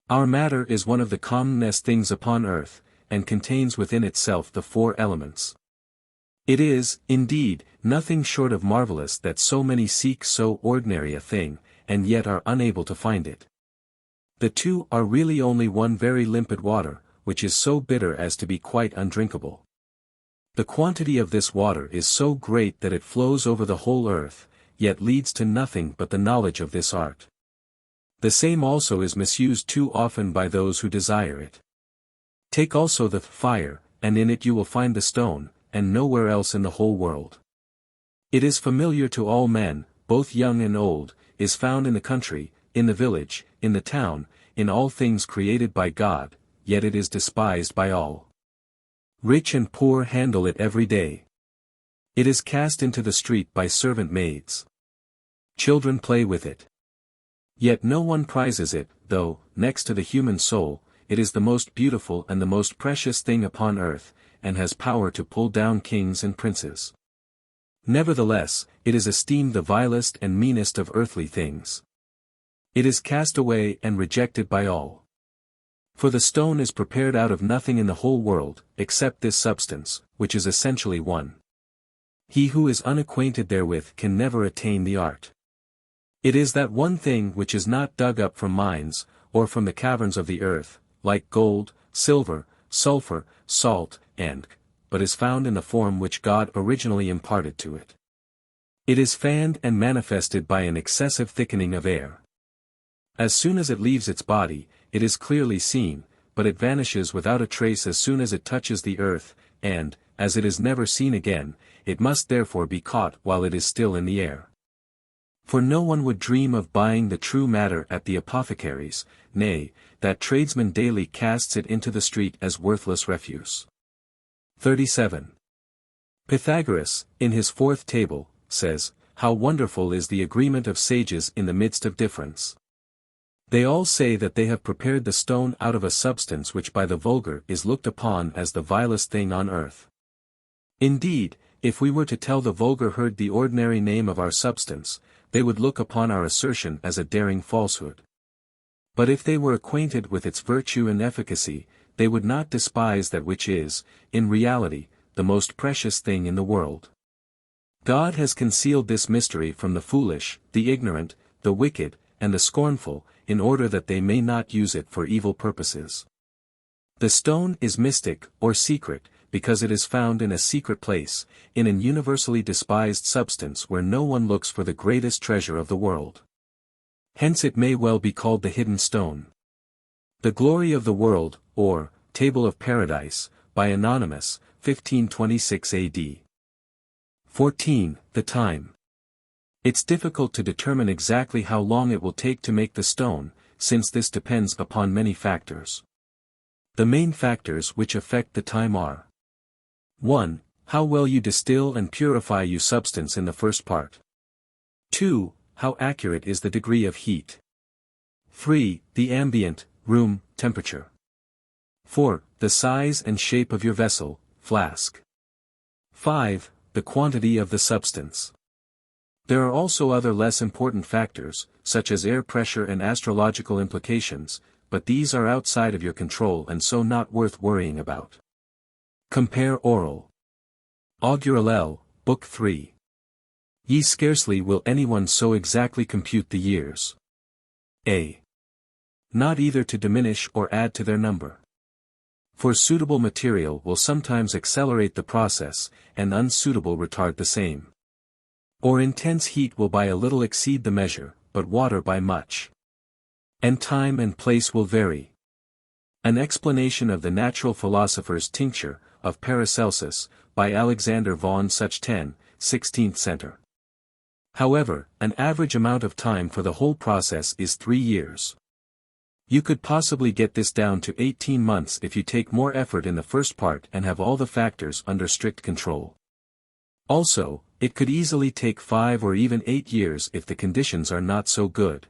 Our matter is one of the commonest things upon earth, and contains within itself the 4 elements. It is, indeed, nothing short of marvelous that so many seek so ordinary a thing, and yet are unable to find it. The 2 are really only one very limpid water, which is so bitter as to be quite undrinkable. The quantity of this water is so great that it flows over the whole earth, yet leads to nothing but the knowledge of this art. The same also is misused too often by those who desire it. Take also the fire, and in it you will find the stone, and nowhere else in the whole world. It is familiar to all men, both young and old, is found in the country, in the village, in the town, in all things created by God, yet it is despised by all. Rich and poor handle it every day. It is cast into the street by servant maids. Children play with it. Yet no one prizes it, though, next to the human soul, it is the most beautiful and the most precious thing upon earth, and has power to pull down kings and princes. Nevertheless, it is esteemed the vilest and meanest of earthly things. It is cast away and rejected by all. For the stone is prepared out of nothing in the whole world, except this substance, which is essentially one. He who is unacquainted therewith can never attain the art. It is that one thing which is not dug up from mines, or from the caverns of the earth, like gold, silver, sulfur, salt, and, but is found in the form which God originally imparted to it. It is fanned and manifested by an excessive thickening of air. As soon as it leaves its body, it is clearly seen, but it vanishes without a trace as soon as it touches the earth, and, as it is never seen again, it must therefore be caught while it is still in the air. For no one would dream of buying the true matter at the apothecary's, nay, that tradesman daily casts it into the street as worthless refuse. 37. Pythagoras, in his 4th table, says, How wonderful is the agreement of sages in the midst of difference. They all say that they have prepared the stone out of a substance which by the vulgar is looked upon as the vilest thing on earth. Indeed, if we were to tell the vulgar herd the ordinary name of our substance, they would look upon our assertion as a daring falsehood. But if they were acquainted with its virtue and efficacy, they would not despise that which is, in reality, the most precious thing in the world. God has concealed this mystery from the foolish, the ignorant, the wicked, and the scornful, in order that they may not use it for evil purposes. The stone is mystic, or secret, because it is found in a secret place, in an universally despised substance where no one looks for the greatest treasure of the world. Hence it may well be called the hidden stone. The Glory of the World, or, Table of Paradise, by Anonymous, 1526 AD. 14. The time. It's difficult to determine exactly how long it will take to make the stone, since this depends upon many factors. The main factors which affect the time are: 1. How well you distill and purify your substance in the first part. 2. How accurate is the degree of heat. 3. The ambient, room, temperature. 4. The size and shape of your vessel, flask. 5. The quantity of the substance. There are also other less important factors, such as air pressure and astrological implications, but these are outside of your control and so not worth worrying about. Compare oral. Augural, Book 3. Ye scarcely will anyone so exactly compute the years. A. Not either to diminish or add to their number. For suitable material will sometimes accelerate the process, and unsuitable retard the same. Or intense heat will by a little exceed the measure, but water by much. And time and place will vary. An explanation of the Natural Philosopher's Tincture, of Paracelsus, by Alexander von Such 10, 16th century. However, an average amount of time for the whole process is 3 years. You could possibly get this down to 18 months if you take more effort in the first part and have all the factors under strict control. Also, it could easily take 5 or even 8 years if the conditions are not so good.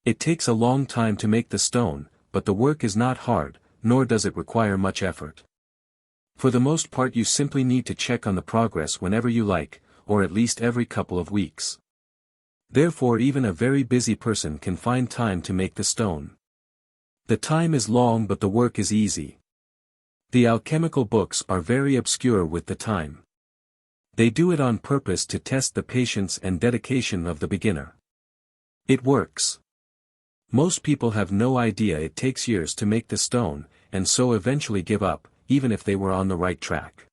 It takes a long time to make the stone, but the work is not hard, nor does it require much effort. For the most part you simply need to check on the progress whenever you like, or at least every couple of weeks. Therefore even a very busy person can find time to make the stone. The time is long but the work is easy. The alchemical books are very obscure with the time. They do it on purpose to test the patience and dedication of the beginner. It works. Most people have no idea it takes years to make the stone, and so eventually give up, even if they were on the right track.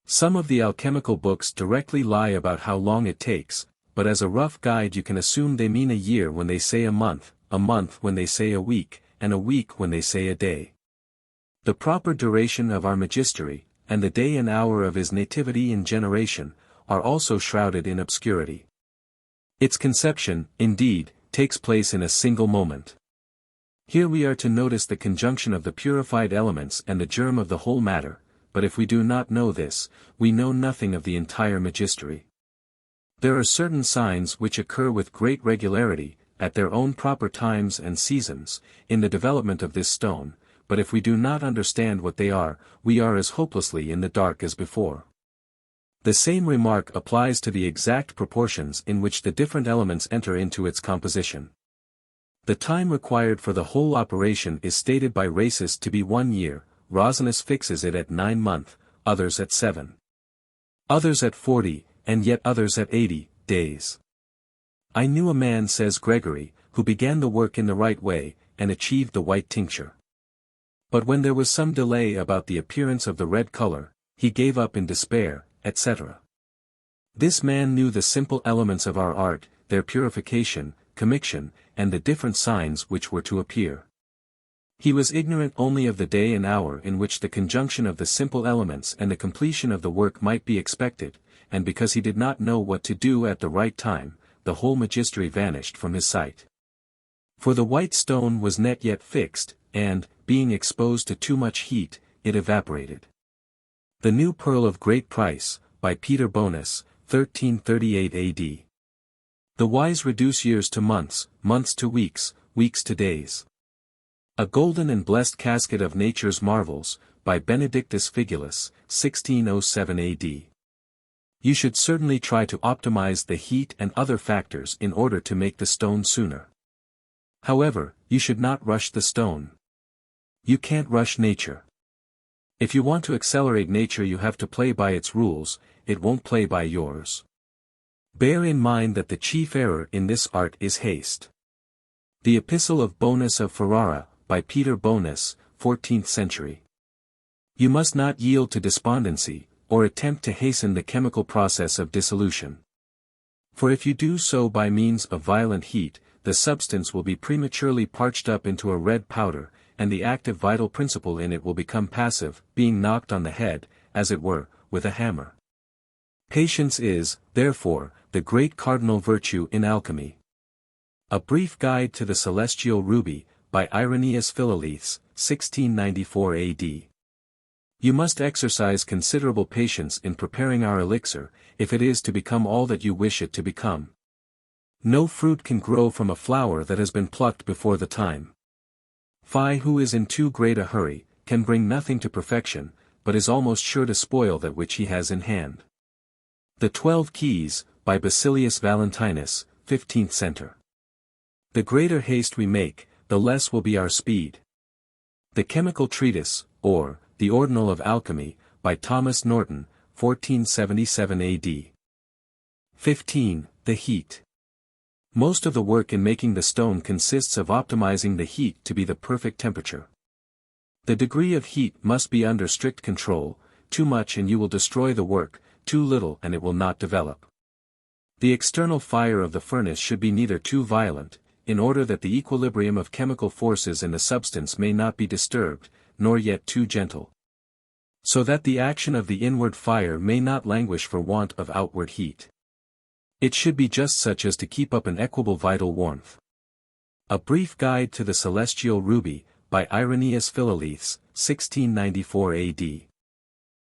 Some of the alchemical books directly lie about how long it takes, but as a rough guide you can assume they mean a year when they say a month when they say a week, and a week when they say a day. The proper duration of our magistery, and the day and hour of his nativity and generation, are also shrouded in obscurity. Its conception, indeed, takes place in a single moment. Here we are to notice the conjunction of the purified elements and the germ of the whole matter, but if we do not know this, we know nothing of the entire magistery. There are certain signs which occur with great regularity, at their own proper times and seasons, in the development of this stone, but if we do not understand what they are, we are as hopelessly in the dark as before. The same remark applies to the exact proportions in which the different elements enter into its composition. The time required for the whole operation is stated by Rhasis to be 1 year, Rosinus fixes it at 9 months, others at 7. Others at 40, and yet others at 80, days. I knew a man, says Gregory, who began the work in the right way, and achieved the white tincture. But when there was some delay about the appearance of the red color, he gave up in despair, etc. This man knew the simple elements of our art, their purification, commixtion, and the different signs which were to appear. He was ignorant only of the day and hour in which the conjunction of the simple elements and the completion of the work might be expected, and because he did not know what to do at the right time, the whole magistery vanished from his sight. For the white stone was not yet fixed, and, being exposed to too much heat, it evaporated. The New Pearl of Great Price, by Peter Bonus, 1338 AD. The wise reduce years to months, months to weeks, weeks to days. A Golden and Blessed Casket of Nature's Marvels, by Benedictus Figulus, 1607 AD. You should certainly try to optimize the heat and other factors in order to make the stone sooner. However, you should not rush the stone. You can't rush nature. If you want to accelerate nature you have to play by its rules, it won't play by yours. Bear in mind that the chief error in this art is haste. The Epistle of Bonus of Ferrara, by Peter Bonus, 14th century. You must not yield to despondency, or attempt to hasten the chemical process of dissolution. For if you do so by means of violent heat, the substance will be prematurely parched up into a red powder, and the active vital principle in it will become passive, being knocked on the head, as it were, with a hammer. Patience is, therefore, the great cardinal virtue in alchemy. A Brief Guide to the Celestial Ruby, by Irenaeus Philolaethes, 1694 AD. You must exercise considerable patience in preparing our elixir, if it is to become all that you wish it to become. No fruit can grow from a flower that has been plucked before the time. Who is in too great a hurry, can bring nothing to perfection, but is almost sure to spoil that which he has in hand. The 12 Keys, by Basilius Valentinus, 15th century. The greater haste we make, the less will be our speed. The Chemical Treatise, or, The Ordinal of Alchemy, by Thomas Norton, 1477 AD. 15. The heat. Most of the work in making the stone consists of optimizing the heat to be the perfect temperature. The degree of heat must be under strict control, too much and you will destroy the work, too little and it will not develop. The external fire of the furnace should be neither too violent, in order that the equilibrium of chemical forces in the substance may not be disturbed, nor yet too gentle, so that the action of the inward fire may not languish for want of outward heat. It should be just such as to keep up an equable vital warmth. A Brief Guide to the Celestial Ruby, by Irenaeus Philolaethes, 1694 AD.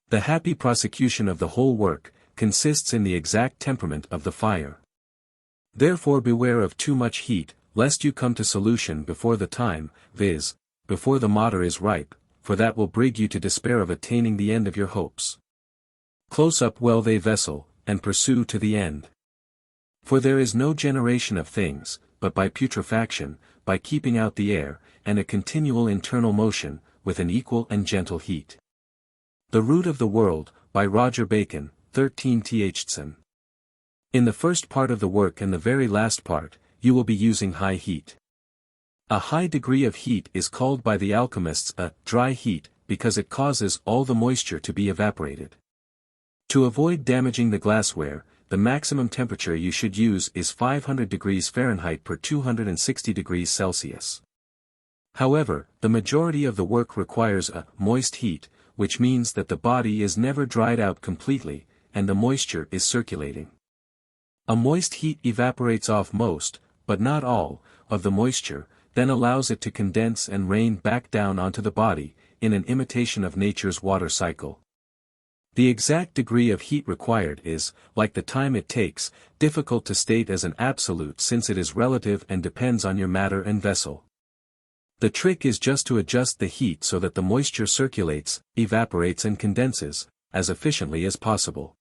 The happy prosecution of the whole work consists in the exact temperament of the fire. Therefore beware of too much heat, lest you come to solution before the time, viz., before the matter is ripe, for that will bring you to despair of attaining the end of your hopes. Close up well thy vessel, and pursue to the end. For there is no generation of things, but by putrefaction, by keeping out the air, and a continual internal motion, with an equal and gentle heat. The Root of the World, by Roger Bacon, 13th. In the first part of the work and the very last part, you will be using high heat. A high degree of heat is called by the alchemists a dry heat, because it causes all the moisture to be evaporated. To avoid damaging the glassware, the maximum temperature you should use is 500 degrees Fahrenheit per 260 degrees Celsius. However, the majority of the work requires a moist heat, which means that the body is never dried out completely, and the moisture is circulating. A moist heat evaporates off most, but not all, of the moisture, then allows it to condense and rain back down onto the body, in an imitation of nature's water cycle. The exact degree of heat required is, like the time it takes, difficult to state as an absolute since it is relative and depends on your matter and vessel. The trick is just to adjust the heat so that the moisture circulates, evaporates and condenses, as efficiently as possible.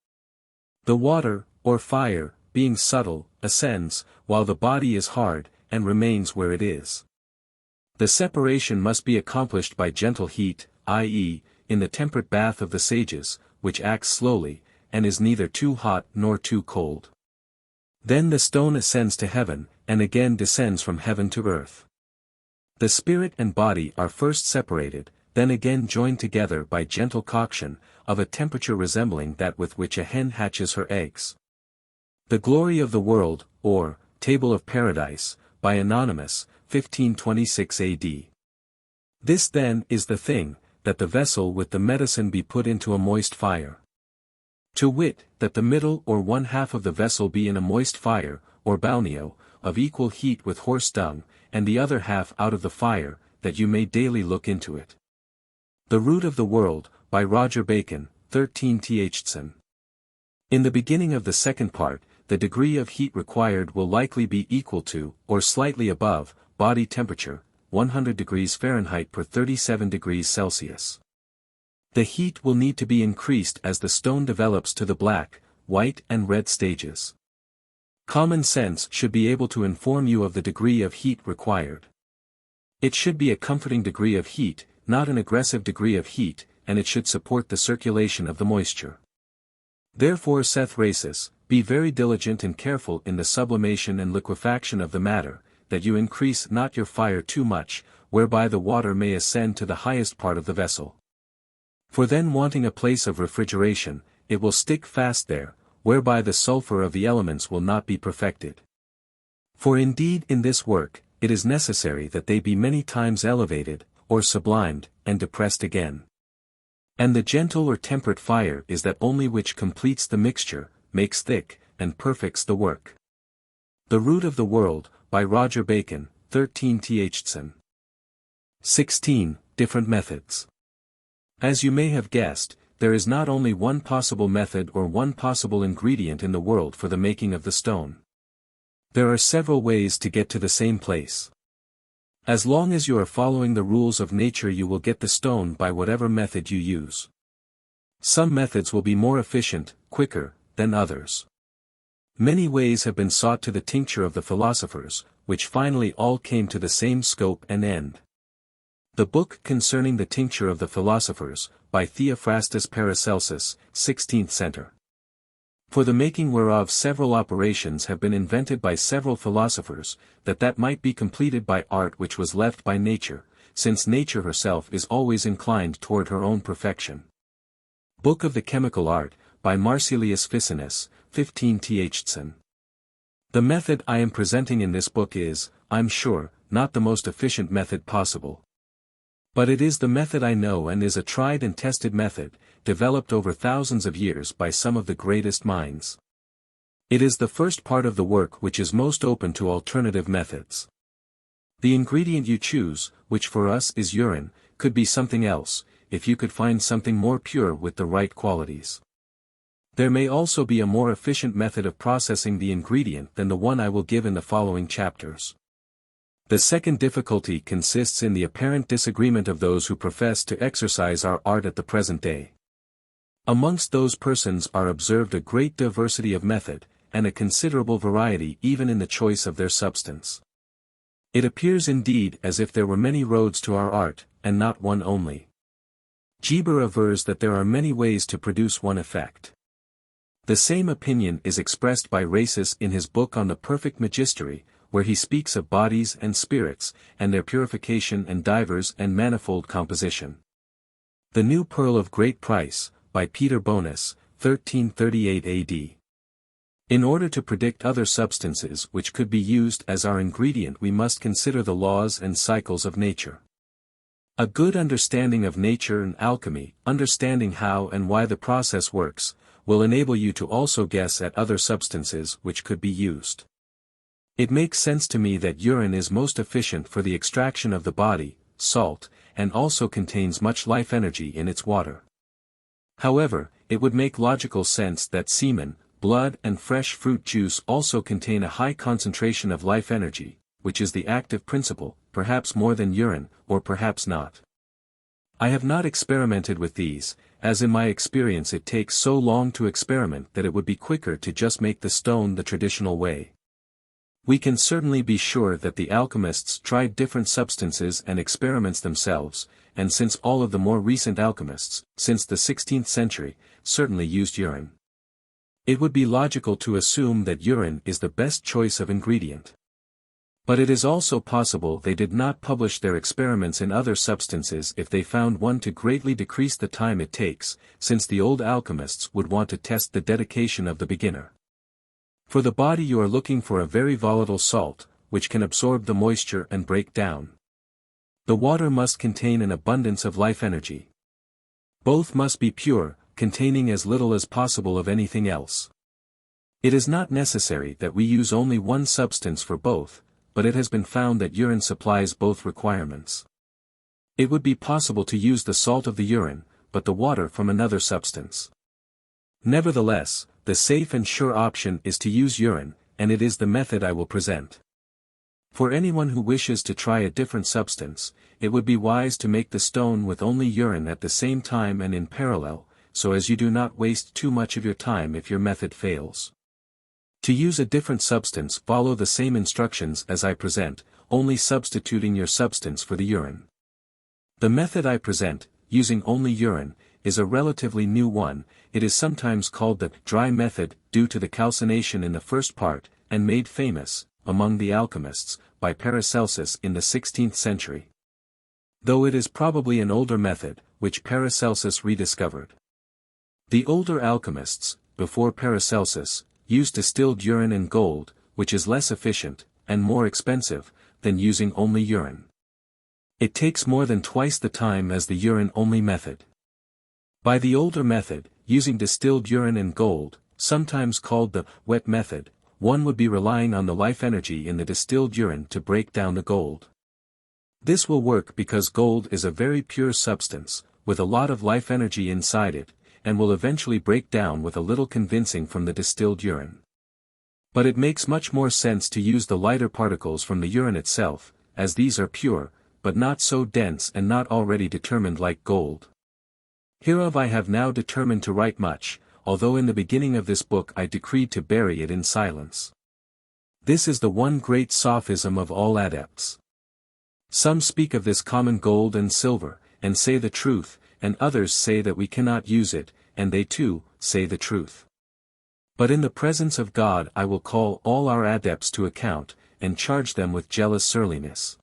The water, or fire, being subtle, ascends, while the body is hard, and remains where it is. The separation must be accomplished by gentle heat, i.e., in the temperate bath of the sages, which acts slowly, and is neither too hot nor too cold. Then the stone ascends to heaven, and again descends from heaven to earth. The spirit and body are first separated, then again joined together by gentle coction, of a temperature resembling that with which a hen hatches her eggs. The Glory of the World, or, Table of Paradise, by Anonymous, 1526 AD. This then is the thing, that the vessel with the medicine be put into a moist fire. To wit, that the middle or one half of the vessel be in a moist fire, or balneo, of equal heat with horse dung, and the other half out of the fire, that you may daily look into it. The Root of the World, by Roger Bacon, 13th. In the beginning of the second part, the degree of heat required will likely be equal to, or slightly above, body temperature, 100 degrees Fahrenheit per 37 degrees Celsius. The heat will need to be increased as the stone develops to the black, white and red stages. Common sense should be able to inform you of the degree of heat required. It should be a comforting degree of heat, not an aggressive degree of heat, and it should support the circulation of the moisture. Therefore saith Rhasis, be very diligent and careful in the sublimation and liquefaction of the matter, that you increase not your fire too much, whereby the water may ascend to the highest part of the vessel. For then wanting a place of refrigeration, it will stick fast there, whereby the sulfur of the elements will not be perfected. For indeed in this work, it is necessary that they be many times elevated, or sublimed, and depressed again. And the gentle or temperate fire is that only which completes the mixture, makes thick, and perfects the work. The Root of the World, by Roger Bacon, 13th. 16. Different methods. As you may have guessed, there is not only one possible method or one possible ingredient in the world for the making of the stone. There are several ways to get to the same place. As long as you are following the rules of nature, you will get the stone by whatever method you use. Some methods will be more efficient, quicker, than others. Many ways have been sought to the tincture of the philosophers, which finally all came to the same scope and end. The book concerning the tincture of the philosophers, by Theophrastus Paracelsus, 16th century. For the making whereof several operations have been invented by several philosophers, that might be completed by art which was left by nature, since nature herself is always inclined toward her own perfection. Book of the Chemical Art, by Marsilius Ficinus, 15th. The method I am presenting in this book is, I'm sure, not the most efficient method possible. But it is the method I know and is a tried and tested method, developed over thousands of years by some of the greatest minds. It is the first part of the work which is most open to alternative methods. The ingredient you choose, which for us is urine, could be something else, if you could find something more pure with the right qualities. There may also be a more efficient method of processing the ingredient than the one I will give in the following chapters. The second difficulty consists in the apparent disagreement of those who profess to exercise our art at the present day. Amongst those persons are observed a great diversity of method, and a considerable variety even in the choice of their substance. It appears indeed as if there were many roads to our art, and not one only. Geber avers that there are many ways to produce one effect. The same opinion is expressed by Rhasis in his book on the perfect magistery, where he speaks of bodies and spirits, and their purification and divers and manifold composition. The New Pearl of Great Price, by Peter Bonus, 1338 AD. In order to predict other substances which could be used as our ingredient, we must consider the laws and cycles of nature. A good understanding of nature and alchemy, understanding how and why the process works, will enable you to also guess at other substances which could be used. It makes sense to me that urine is most efficient for the extraction of the body, salt, and also contains much life energy in its water. However, it would make logical sense that semen, blood and fresh fruit juice also contain a high concentration of life energy, which is the active principle, perhaps more than urine, or perhaps not. I have not experimented with these, as in my experience it takes so long to experiment that it would be quicker to just make the stone the traditional way. We can certainly be sure that the alchemists tried different substances and experiments themselves, and since all of the more recent alchemists, since the 16th century, certainly used urine. It would be logical to assume that urine is the best choice of ingredient. But it is also possible they did not publish their experiments in other substances if they found one to greatly decrease the time it takes, since the old alchemists would want to test the dedication of the beginner. For the body you are looking for a very volatile salt, which can absorb the moisture and break down. The water must contain an abundance of life energy. Both must be pure, containing as little as possible of anything else. It is not necessary that we use only one substance for both, but it has been found that urine supplies both requirements. It would be possible to use the salt of the urine, but the water from another substance. Nevertheless, the safe and sure option is to use urine, and it is the method I will present. For anyone who wishes to try a different substance, it would be wise to make the stone with only urine at the same time and in parallel, so as you do not waste too much of your time if your method fails. To use a different substance, follow the same instructions as I present, only substituting your substance for the urine. The method I present, using only urine, is a relatively new one. It is sometimes called the dry method, due to the calcination in the first part, and made famous, among the alchemists, by Paracelsus in the 16th century. Though it is probably an older method, which Paracelsus rediscovered. The older alchemists, before Paracelsus, used distilled urine and gold, which is less efficient, and more expensive, than using only urine. It takes more than twice the time as the urine-only method. By the older method, using distilled urine and gold, sometimes called the wet method, one would be relying on the life energy in the distilled urine to break down the gold. This will work because gold is a very pure substance, with a lot of life energy inside it, and will eventually break down with a little convincing from the distilled urine. But it makes much more sense to use the lighter particles from the urine itself, as these are pure, but not so dense and not already determined like gold. Hereof I have now determined to write much, although in the beginning of this book I decreed to bury it in silence. This is the one great sophism of all adepts. Some speak of this common gold and silver, and say the truth, and others say that we cannot use it, and they too, say the truth. But in the presence of God I will call all our adepts to account, and charge them with jealous surliness.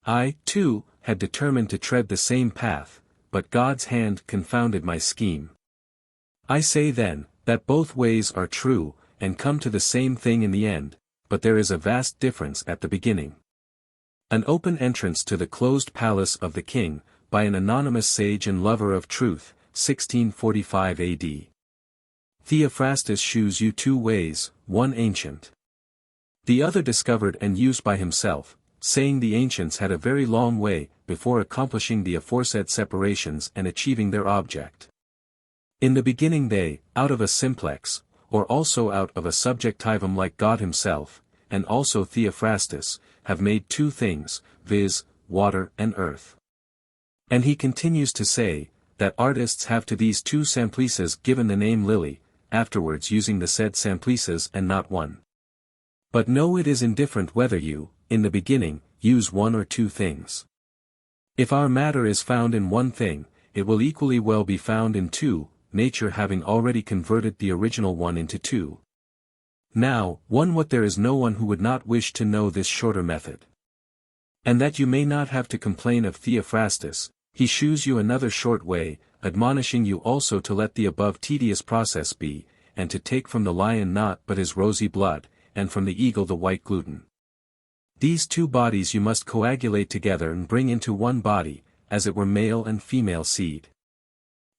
I, too, had determined to tread the same path, but God's hand confounded my scheme. I say then, that both ways are true, and come to the same thing in the end, but there is a vast difference at the beginning. An open entrance to the closed palace of the king, by an anonymous sage and lover of truth, 1645 AD. Theophrastus shews you two ways, one ancient. The other discovered and used by himself, saying the ancients had a very long way, before accomplishing the aforesaid separations and achieving their object. In the beginning they, out of a simplex, or also out of a subjectivum like God himself, and also Theophrastus, have made two things, viz., water and earth. And he continues to say, that artists have to these two simplices given the name lily, afterwards using the said simplices and not one. But no, it is indifferent whether you, in the beginning, use one or two things. If our matter is found in one thing, it will equally well be found in two, nature having already converted the original one into two. Now, what there is no one who would not wish to know this shorter method. And that you may not have to complain of Theophrastus, he shews you another short way, admonishing you also to let the above tedious process be, and to take from the lion not but his rosy blood, and from the eagle the white gluten. These two bodies you must coagulate together and bring into one body, as it were male and female seed.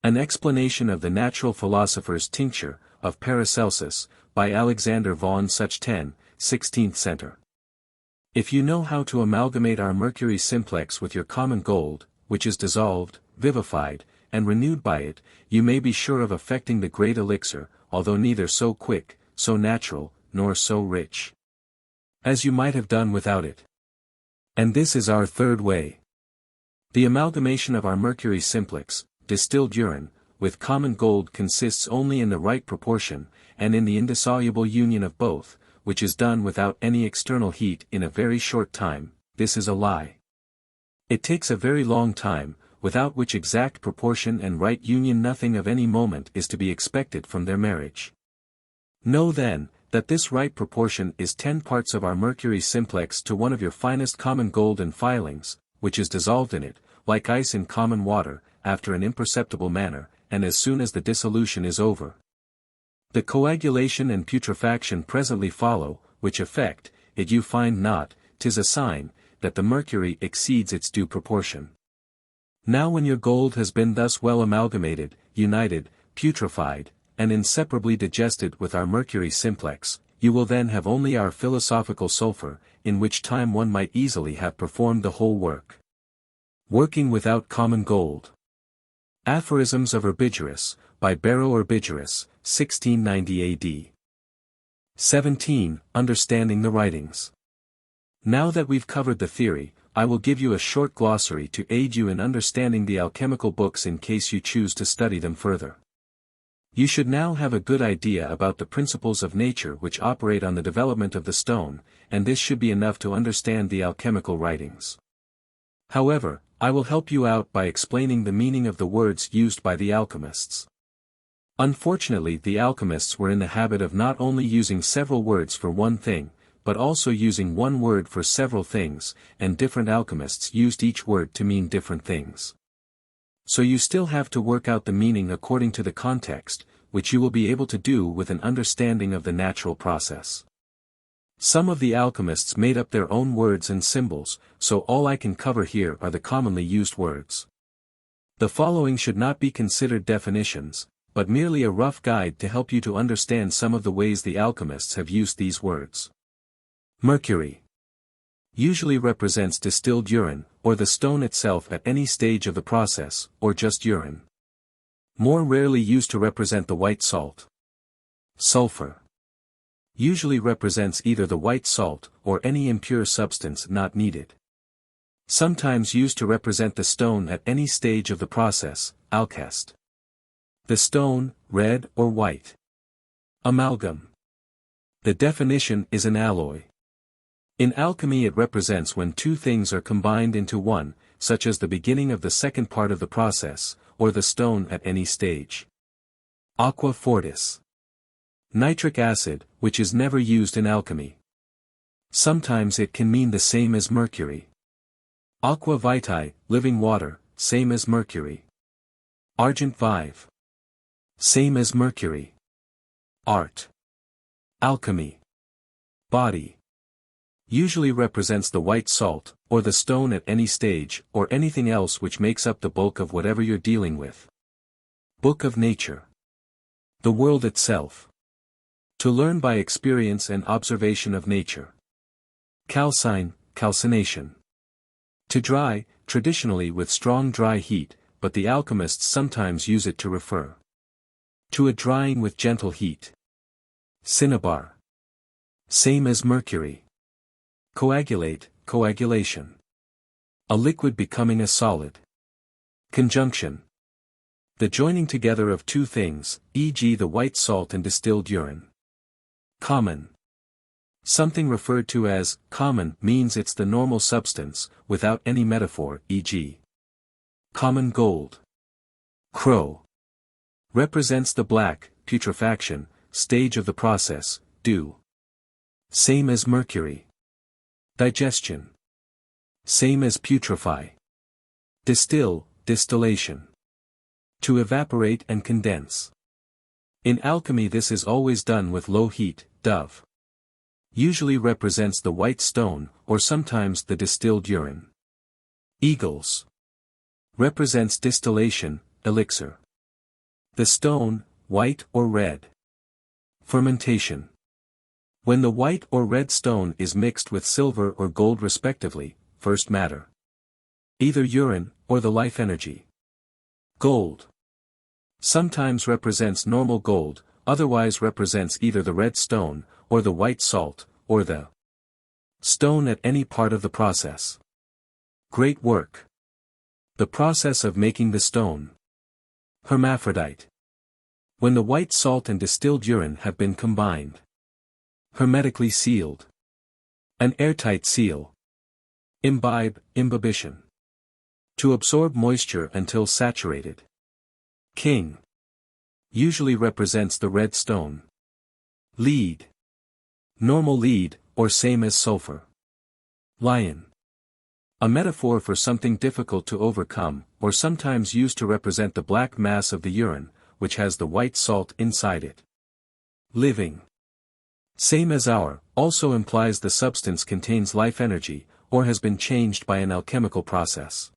An explanation of the natural philosopher's tincture, of Paracelsus, by Alexander von Such 10, 16th center. If you know how to amalgamate our mercury simplex with your common gold, which is dissolved, vivified, and renewed by it, you may be sure of effecting the great elixir, although neither so quick, so natural, nor so rich, as you might have done without it. And this is our third way. The amalgamation of our mercury simplex, distilled urine, with common gold consists only in the right proportion, and in the indissoluble union of both, which is done without any external heat in a very short time. This is a lie. It takes a very long time, without which exact proportion and right union nothing of any moment is to be expected from their marriage. Know then, that this right proportion is 10 parts of our mercury simplex to one of your finest common gold and filings, which is dissolved in it, like ice in common water, after an imperceptible manner, and as soon as the dissolution is over. The coagulation and putrefaction presently follow, which effect, it you find not, 'tis a sign, that the mercury exceeds its due proportion. Now when your gold has been thus well amalgamated, united, putrefied, and inseparably digested with our mercury simplex, you will then have only our philosophical sulfur, in which time one might easily have performed the whole work. Working without common gold. Aphorisms of Herbigerus, by Barrow Herbigerus, 1690 AD. 17. Understanding the writings. Now that we've covered the theory, I will give you a short glossary to aid you in understanding the alchemical books in case you choose to study them further. You should now have a good idea about the principles of nature which operate on the development of the stone, and this should be enough to understand the alchemical writings. However, I will help you out by explaining the meaning of the words used by the alchemists. Unfortunately, the alchemists were in the habit of not only using several words for one thing, but also using one word for several things, and different alchemists used each word to mean different things. So you still have to work out the meaning according to the context, which you will be able to do with an understanding of the natural process. Some of the alchemists made up their own words and symbols, so all I can cover here are the commonly used words. The following should not be considered definitions, but merely a rough guide to help you to understand some of the ways the alchemists have used these words. Mercury usually represents distilled urine, or the stone itself at any stage of the process, or just urine. More rarely used to represent the white salt. Sulfur usually represents either the white salt or any impure substance not needed. Sometimes used to represent the stone at any stage of the process, alkest. The stone, red or white. Amalgam. The definition is an alloy. In alchemy it represents when two things are combined into one, such as the beginning of the second part of the process, or the stone at any stage. Aqua fortis. Nitric acid, which is never used in alchemy. Sometimes it can mean the same as mercury. Aqua vitae, living water, same as mercury. Argent vive. Same as mercury. Art. Alchemy. Body. Usually represents the white salt, or the stone at any stage, or anything else which makes up the bulk of whatever you're dealing with. Book of Nature. The world itself. To learn by experience and observation of nature. Calcine, calcination. To dry, traditionally with strong dry heat, but the alchemists sometimes use it to refer to a drying with gentle heat. Cinnabar. Same as mercury. Coagulate, coagulation. A liquid becoming a solid. Conjunction. The joining together of two things, e.g. the white salt and distilled urine. Common. Something referred to as common means it's the normal substance, without any metaphor, e.g. common gold. Crow. Represents the black, putrefaction, stage of the process, dew. Same as mercury. Digestion. Same as putrefy. Distill, distillation. To evaporate and condense. In alchemy this is always done with low heat, dove. Usually represents the white stone, or sometimes the distilled urine. Eagles. Represents distillation, elixir. The stone, white or red. Fermentation. When the white or red stone is mixed with silver or gold respectively, first matter. Either urine, or the life energy. Gold. Sometimes represents normal gold, otherwise represents either the red stone, or the white salt, or the stone at any part of the process. Great work. The process of making the stone. Hermaphrodite. When the white salt and distilled urine have been combined. Hermetically sealed. An airtight seal. Imbibe, imbibition. To absorb moisture until saturated. King. Usually represents the red stone. Lead. Normal lead, or same as sulfur. Lion. A metaphor for something difficult to overcome, or sometimes used to represent the black mass of the urine, which has the white salt inside it. Living. Same as our, also implies the substance contains life energy, or has been changed by an alchemical process.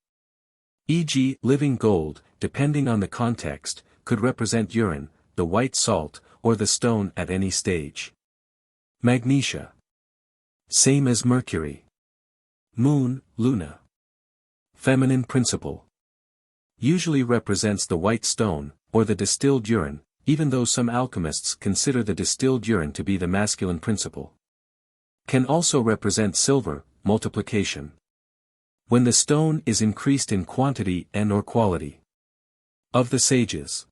E.g., living gold, depending on the context, could represent urine, the white salt, or the stone at any stage. Magnesia. Same as mercury. Moon, Luna. Feminine principle. Usually represents the white stone, or the distilled urine, even though some alchemists consider the distilled urine to be the masculine principle. Can also represent silver, multiplication. When the stone is increased in quantity and/or quality. Of the sages.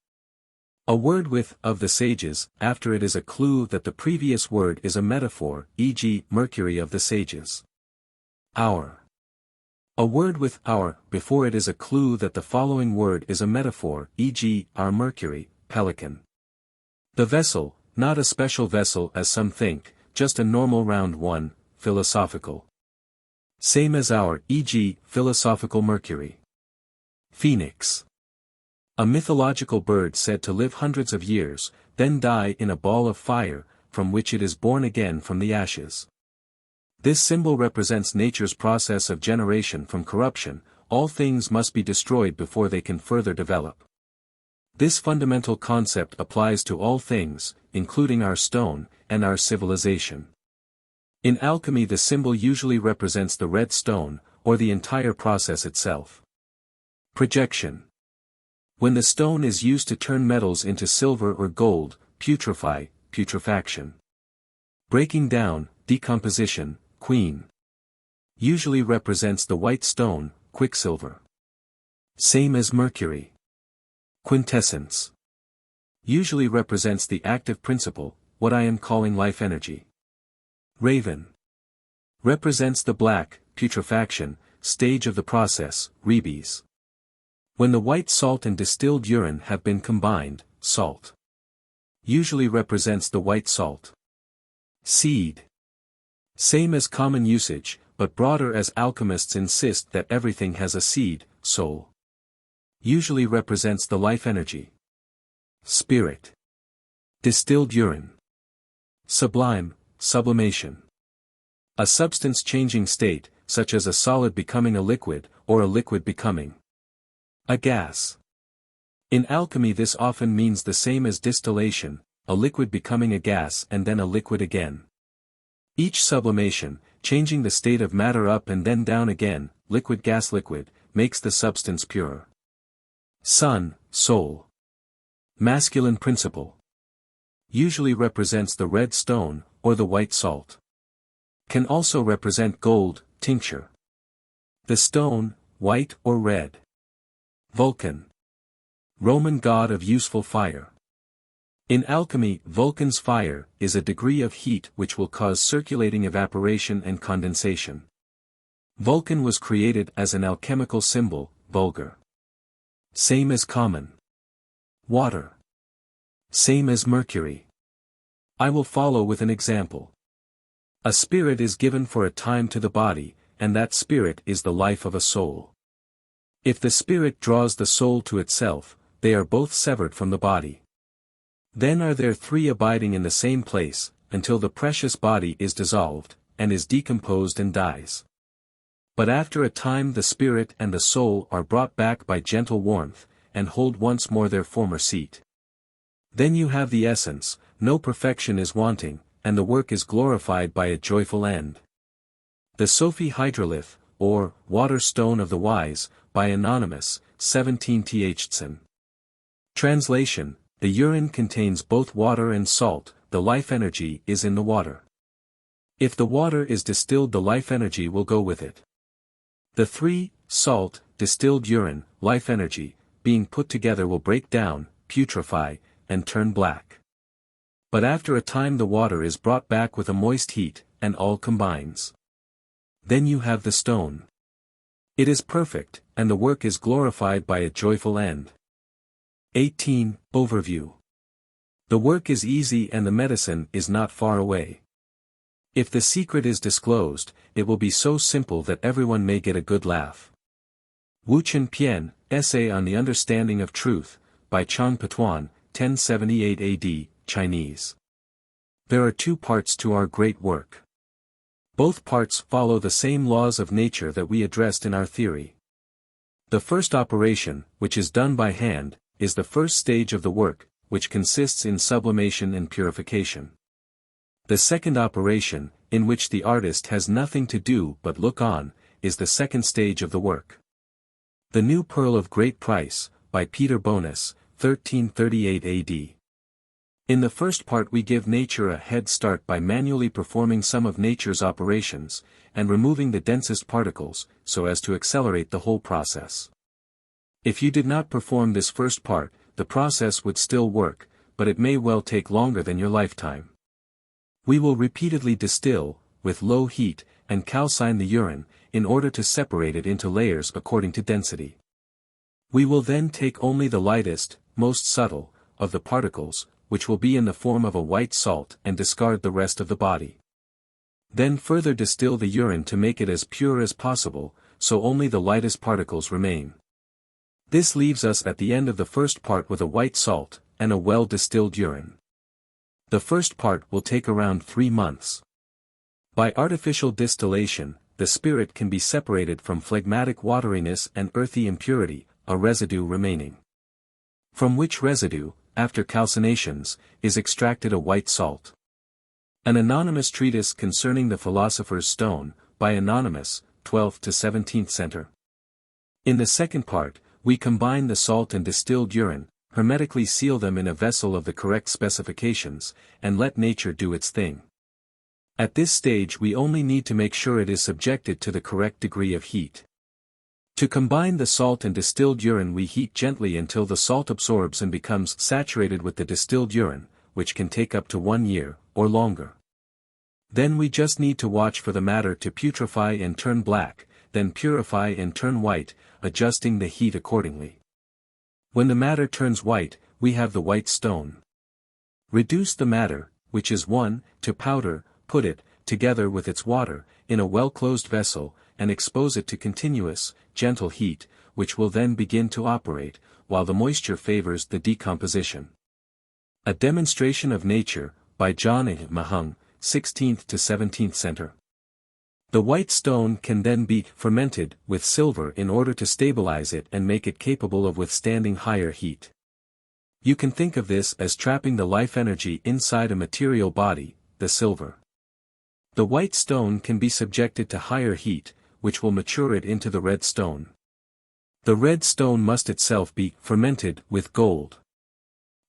A word with of the sages after it is a clue that the previous word is a metaphor, e.g., Mercury of the sages. Hour. A word with our before it is a clue that the following word is a metaphor, e.g., our Mercury, pelican. The vessel, not a special vessel as some think, just a normal round one, philosophical. Same as our, e.g., philosophical Mercury. Phoenix. A mythological bird said to live hundreds of years, then die in a ball of fire, from which it is born again from the ashes. This symbol represents nature's process of generation from corruption, all things must be destroyed before they can further develop. This fundamental concept applies to all things, including our stone, and our civilization. In alchemy the symbol usually represents the red stone, or the entire process itself. Projection. When the stone is used to turn metals into silver or gold, putrefy, putrefaction. Breaking down, decomposition, queen. Usually represents the white stone, quicksilver. Same as mercury. Quintessence. Usually represents the active principle, what I am calling life energy. Raven. Represents the black, putrefaction, stage of the process, rebes. When the white salt and distilled urine have been combined, salt. Usually represents the white salt. Seed. Same as common usage, but broader as alchemists insist that everything has a seed, soul. Usually represents the life energy. Spirit. Distilled urine. Sublime, sublimation. A substance-changing state, such as a solid becoming a liquid, or a liquid becoming a gas. In alchemy this often means the same as distillation, a liquid becoming a gas and then a liquid again. Each sublimation, changing the state of matter up and then down again, liquid gas liquid, makes the substance pure. Sun, soul. Masculine principle. Usually represents the red stone, or the white salt. Can also represent gold, tincture. The stone, white or red. Vulcan. Roman god of useful fire. In alchemy, Vulcan's fire is a degree of heat which will cause circulating evaporation and condensation. Vulcan was created as an alchemical symbol, vulgar. Same as common. Water. Same as mercury. I will follow with an example. A spirit is given for a time to the body, and that spirit is the life of a soul. If the spirit draws the soul to itself, they are both severed from the body. Then are there three abiding in the same place, until the precious body is dissolved, and is decomposed and dies. But after a time the spirit and the soul are brought back by gentle warmth, and hold once more their former seat. Then you have the essence, no perfection is wanting, and the work is glorified by a joyful end. The Sophie Hydrolith, or Water Stone of the Wise, by Anonymous, 17th. Translation: the urine contains both water and salt, the life energy is in the water. If the water is distilled the life energy will go with it. The three, salt, distilled urine, life energy, being put together will break down, putrefy, and turn black. But after a time the water is brought back with a moist heat, and all combines. Then you have the stone. It is perfect, and the work is glorified by a joyful end. 18. Overview. The work is easy and the medicine is not far away. If the secret is disclosed, it will be so simple that everyone may get a good laugh. Wu Chen Pian, Essay on the Understanding of Truth, by Chang Petuan, 1078 AD, Chinese. There are two parts to our great work. Both parts follow the same laws of nature that we addressed in our theory. The first operation, which is done by hand, is the first stage of the work, which consists in sublimation and purification. The second operation, in which the artist has nothing to do but look on, is the second stage of the work. The New Pearl of Great Price, by Peter Bonus, 1338 AD. In the first part we give nature a head start by manually performing some of nature's operations, and removing the densest particles, so as to accelerate the whole process. If you did not perform this first part, the process would still work, but it may well take longer than your lifetime. We will repeatedly distill, with low heat, and calcine the urine, in order to separate it into layers according to density. We will then take only the lightest, most subtle, of the particles, which will be in the form of a white salt, and discard the rest of the body. Then further distill the urine to make it as pure as possible, so only the lightest particles remain. This leaves us at the end of the first part with a white salt, and a well-distilled urine. The first part will take around 3 months. By artificial distillation, the spirit can be separated from phlegmatic wateriness and earthy impurity, a residue remaining. From which residue, after calcinations, is extracted a white salt. An anonymous treatise concerning the Philosopher's Stone, by Anonymous, 12th to 17th century. In the second part, we combine the salt and distilled urine, hermetically seal them in a vessel of the correct specifications, and let nature do its thing. At this stage we only need to make sure it is subjected to the correct degree of heat. To combine the salt and distilled urine we heat gently until the salt absorbs and becomes saturated with the distilled urine, which can take up to 1 year, or longer. Then we just need to watch for the matter to putrefy and turn black, then purify and turn white, adjusting the heat accordingly. When the matter turns white, we have the white stone. Reduce the matter, which is 1, to powder, put it, together with its water, in a well-closed vessel, and expose it to continuous, gentle heat, which will then begin to operate, while the moisture favors the decomposition. A Demonstration of Nature, by John A. Mahung, 16th to 17th century. The white stone can then be fermented with silver in order to stabilize it and make it capable of withstanding higher heat. You can think of this as trapping the life energy inside a material body, the silver. The white stone can be subjected to higher heat, which will mature it into the red stone. The red stone must itself be fermented with gold.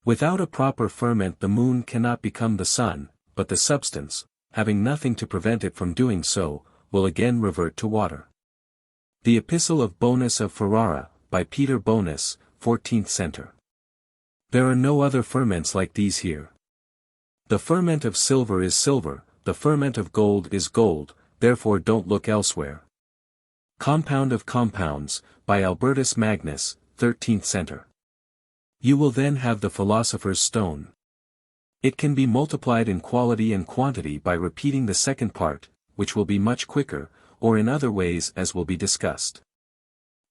Without a proper ferment the moon cannot become the sun, but the substance, having nothing to prevent it from doing so, will again revert to water. The Epistle of Bonus of Ferrara, by Peter Bonus, 14th century. There are no other ferments like these here. The ferment of silver is silver, the ferment of gold is gold, therefore don't look elsewhere. Compound of Compounds, by Albertus Magnus, 13th century. You will then have the Philosopher's Stone. It can be multiplied in quality and quantity by repeating the second part, which will be much quicker, or in other ways as will be discussed.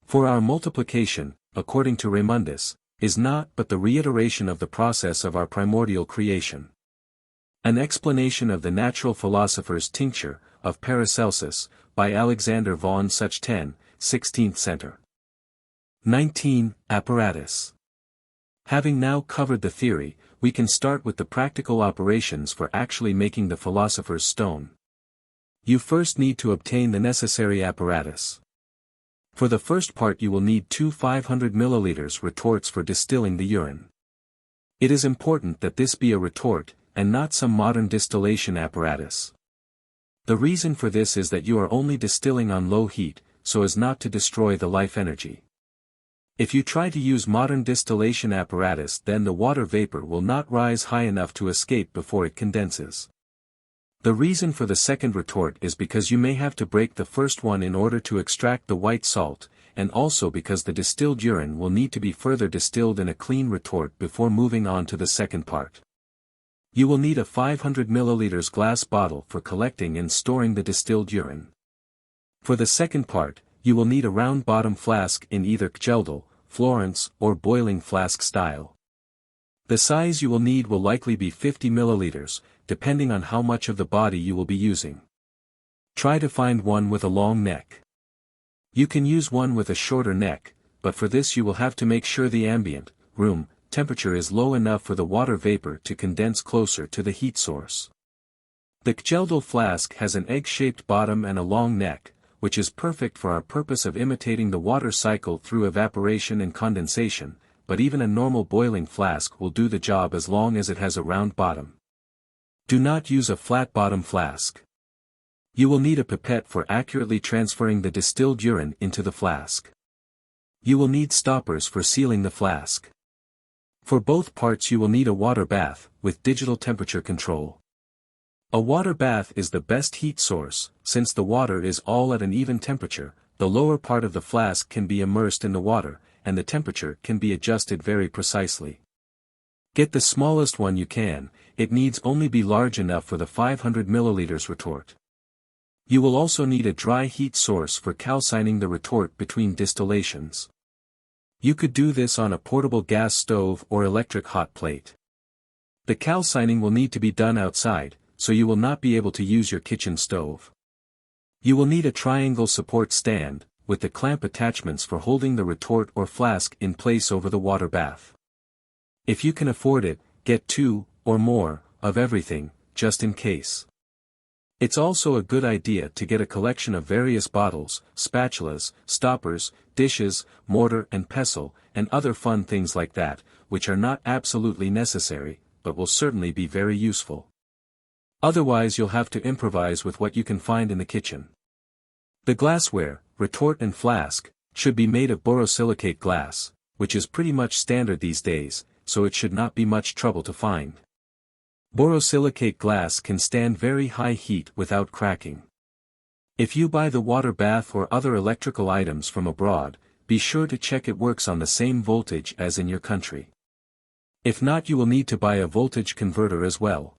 For our multiplication, according to Raymundus, is not but the reiteration of the process of our primordial creation. An explanation of the Natural Philosopher's Tincture, of Paracelsus, by Alexander von Suchten, 16th century. 19. Apparatus. Having now covered the theory, we can start with the practical operations for actually making the Philosopher's Stone. You first need to obtain the necessary apparatus. For the first part you will need 2 500 ml retorts for distilling the urine. It is important that this be a retort, and not some modern distillation apparatus. The reason for this is that you are only distilling on low heat, so as not to destroy the life energy. If you try to use modern distillation apparatus then the water vapor will not rise high enough to escape before it condenses. The reason for the second retort is because you may have to break the first one in order to extract the white salt, and also because the distilled urine will need to be further distilled in a clean retort before moving on to the second part. You will need a 500 ml glass bottle for collecting and storing the distilled urine. For the second part, you will need a round bottom flask in either Kjeldel, Florence, or boiling flask style. The size you will need will likely be 50 ml, depending on how much of the body you will be using. Try to find one with a long neck. You can use one with a shorter neck, but for this you will have to make sure the ambient, room, temperature is low enough for the water vapor to condense closer to the heat source. The Kjeldel flask has an egg-shaped bottom and a long neck, which is perfect for our purpose of imitating the water cycle through evaporation and condensation, but even a normal boiling flask will do the job as long as it has a round bottom. Do not use a flat bottom flask. You will need a pipette for accurately transferring the distilled urine into the flask. You will need stoppers for sealing the flask. For both parts you will need a water bath, with digital temperature control. A water bath is the best heat source, since the water is all at an even temperature, the lower part of the flask can be immersed in the water, and the temperature can be adjusted very precisely. Get the smallest one you can, it needs only be large enough for the 500 ml retort. You will also need a dry heat source for calcining the retort between distillations. You could do this on a portable gas stove or electric hot plate. The calcining will need to be done outside, so you will not be able to use your kitchen stove. You will need a triangle support stand, with the clamp attachments for holding the retort or flask in place over the water bath. If you can afford it, get 2, or more, of everything, just in case. It's also a good idea to get a collection of various bottles, spatulas, stoppers, dishes, mortar and pestle, and other fun things like that, which are not absolutely necessary, but will certainly be very useful. Otherwise you'll have to improvise with what you can find in the kitchen. The glassware, retort and flask, should be made of borosilicate glass, which is pretty much standard these days, so it should not be much trouble to find. Borosilicate glass can stand very high heat without cracking. If you buy the water bath or other electrical items from abroad, be sure to check it works on the same voltage as in your country. If not, you will need to buy a voltage converter as well.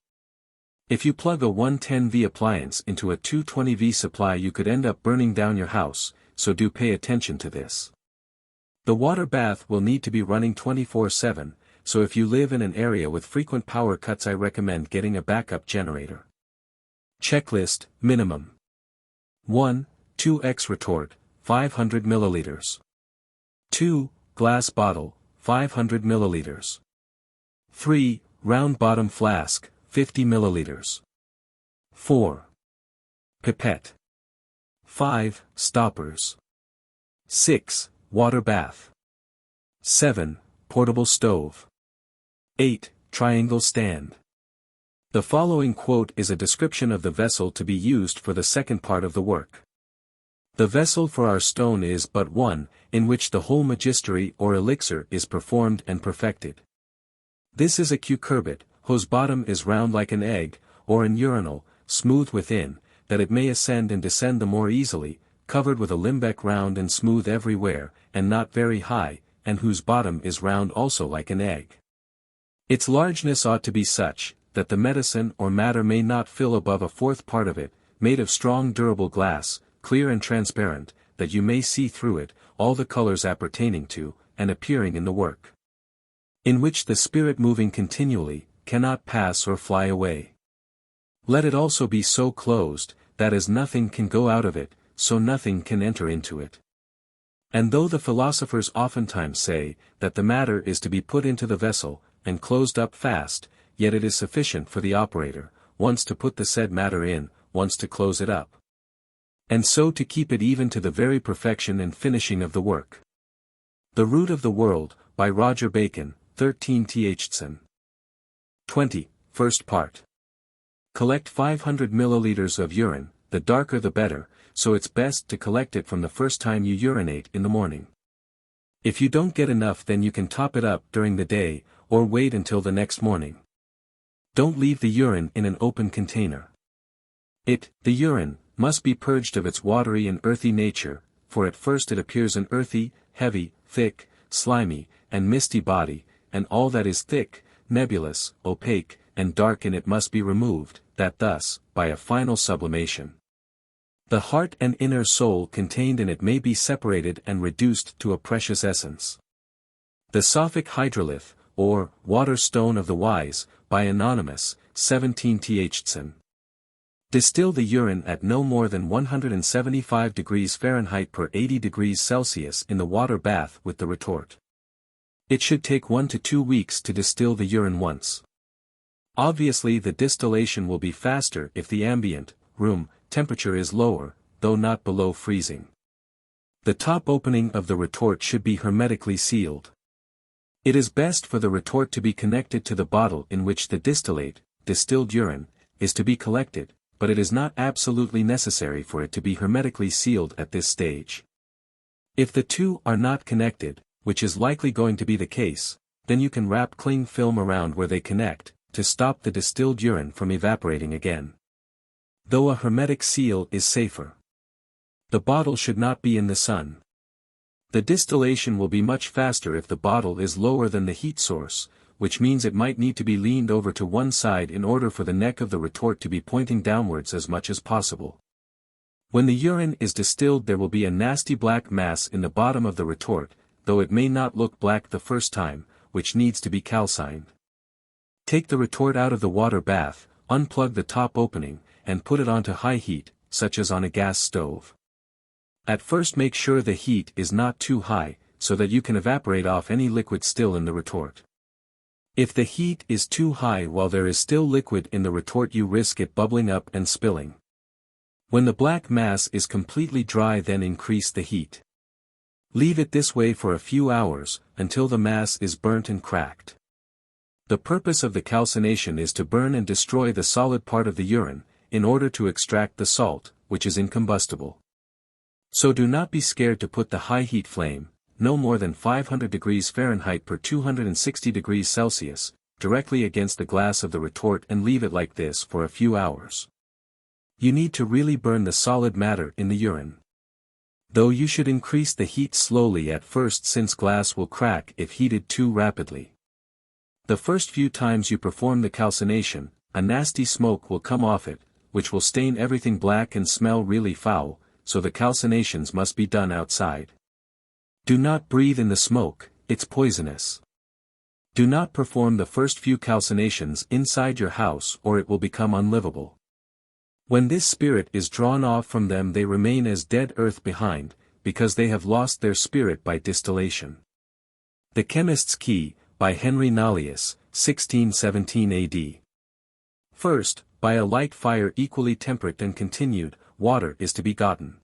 If you plug a 110V appliance into a 220V supply, you could end up burning down your house, so do pay attention to this. The water bath will need to be running 24/7, so if you live in an area with frequent power cuts, I recommend getting a backup generator. Checklist, minimum. 1. 2x retort, 500 milliliters. 2. Glass bottle, 500 milliliters. 3. Round bottom flask, 50 milliliters. 4. Pipette. 5. Stoppers. 6. Water bath. 7. Portable stove. 8. Triangle stand. The following quote is a description of the vessel to be used for the second part of the work. The vessel for our stone is but one, in which the whole magistery or elixir is performed and perfected. This is a cucurbit, whose bottom is round like an egg, or an urinal, smooth within, that it may ascend and descend the more easily, covered with a limbec round and smooth everywhere, and not very high, and whose bottom is round also like an egg. Its largeness ought to be such, that the medicine or matter may not fill above a fourth part of it, made of strong durable glass, clear and transparent, that you may see through it, all the colors appertaining to, and appearing in the work. In which the spirit moving continually, cannot pass or fly away. Let it also be so closed, that as nothing can go out of it, so nothing can enter into it. And though the philosophers oftentimes say, that the matter is to be put into the vessel, and closed up fast, yet it is sufficient for the operator, once to put the said matter in, once to close it up. And so to keep it even to the very perfection and finishing of the work. The Root of the World, by Roger Bacon, 13 Thson. 20. First part. Collect 500 milliliters of urine, the darker the better, so it's best to collect it from the first time you urinate in the morning. If you don't get enough, then you can top it up during the day, or wait until the next morning. Don't leave the urine in an open container. The urine, must be purged of its watery and earthy nature, for at first it appears an earthy, heavy, thick, slimy, and misty body, and all that is thick, nebulous, opaque, and dark in it must be removed, that thus, by a final sublimation, the heart and inner soul contained in it may be separated and reduced to a precious essence. The Sophic Hydrolith, or Water Stone of the Wise, by Anonymous, 17 Thson. Distill the urine at no more than 175 degrees Fahrenheit per 80 degrees Celsius in the water bath with the retort. It should take 1 to 2 weeks to distill the urine once. Obviously the distillation will be faster if the ambient, room, temperature is lower, though not below freezing. The top opening of the retort should be hermetically sealed. It is best for the retort to be connected to the bottle in which the distilled urine, is to be collected, but it is not absolutely necessary for it to be hermetically sealed at this stage. If the two are not connected, which is likely going to be the case, then you can wrap cling film around where they connect, to stop the distilled urine from evaporating again. Though a hermetic seal is safer. The bottle should not be in the sun. The distillation will be much faster if the bottle is lower than the heat source, which means it might need to be leaned over to one side in order for the neck of the retort to be pointing downwards as much as possible. When the urine is distilled, there will be a nasty black mass in the bottom of the retort, though it may not look black the first time, which needs to be calcined. Take the retort out of the water bath, unplug the top opening, and put it onto high heat, such as on a gas stove. At first make sure the heat is not too high, so that you can evaporate off any liquid still in the retort. If the heat is too high while there is still liquid in the retort, you risk it bubbling up and spilling. When the black mass is completely dry, then increase the heat. Leave it this way for a few hours, until the mass is burnt and cracked. The purpose of the calcination is to burn and destroy the solid part of the urine, in order to extract the salt, which is incombustible. So do not be scared to put the high heat flame, no more than 500 degrees Fahrenheit per 260 degrees Celsius, directly against the glass of the retort and leave it like this for a few hours. You need to really burn the solid matter in the urine. Though you should increase the heat slowly at first, since glass will crack if heated too rapidly. The first few times you perform the calcination, a nasty smoke will come off it, which will stain everything black and smell really foul, so the calcinations must be done outside. Do not breathe in the smoke, it's poisonous. Do not perform the first few calcinations inside your house or it will become unlivable. When this spirit is drawn off from them, they remain as dead earth behind, because they have lost their spirit by distillation. The Chemist's Key, by Henry Nallius, 1617 AD. First, by a light fire equally temperate and continued, water is to be gotten.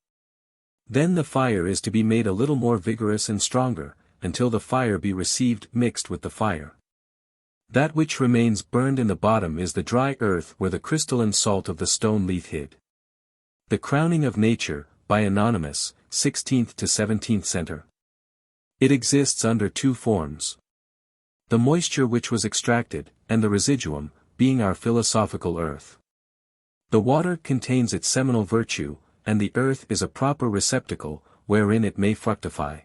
Then the fire is to be made a little more vigorous and stronger, until the fire be received mixed with the fire. That which remains burned in the bottom is the dry earth where the crystalline salt of the stone leaf hid. The Crowning of Nature, by Anonymous, 16th to 17th century. It exists under two forms. The moisture which was extracted, and the residuum, being our philosophical earth. The water contains its seminal virtue, and the earth is a proper receptacle, wherein it may fructify.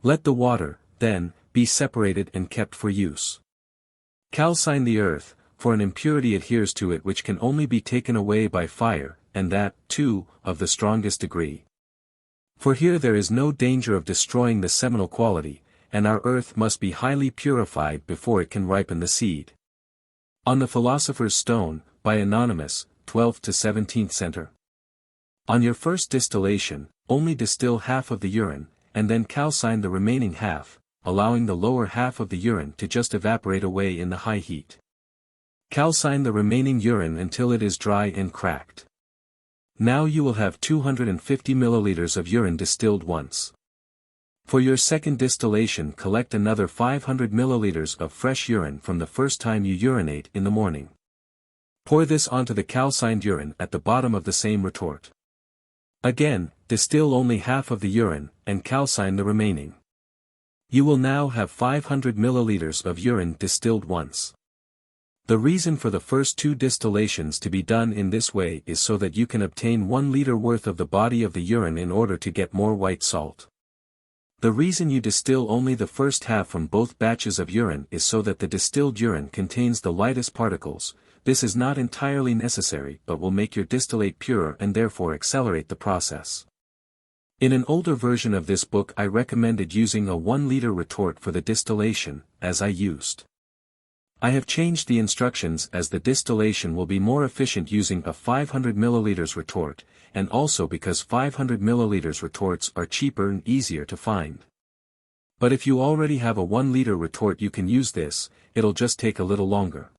Let the water, then, be separated and kept for use. Calcine the earth, for an impurity adheres to it which can only be taken away by fire, and that, too, of the strongest degree. For here there is no danger of destroying the seminal quality, and our earth must be highly purified before it can ripen the seed. On the Philosopher's Stone, by Anonymous, 12th to 17th century. On your first distillation, only distill half of the urine, and then calcine the remaining half, allowing the lower half of the urine to just evaporate away in the high heat. Calcine the remaining urine until it is dry and cracked. Now you will have 250 milliliters of urine distilled once. For your second distillation, collect another 500 milliliters of fresh urine from the first time you urinate in the morning. Pour this onto the calcined urine at the bottom of the same retort. Again, distill only half of the urine, and calcine the remaining. You will now have 500 milliliters of urine distilled once. The reason for the first two distillations to be done in this way is so that you can obtain 1 liter worth of the body of the urine in order to get more white salt. The reason you distill only the first half from both batches of urine is so that the distilled urine contains the lightest particles. This is not entirely necessary but will make your distillate purer and therefore accelerate the process. In an older version of this book I recommended using a 1 liter retort for the distillation, as I used. I have changed the instructions as the distillation will be more efficient using a 500 milliliters retort, and also because 500 milliliters retorts are cheaper and easier to find. But if you already have a 1 liter retort you can use this, it'll just take a little longer.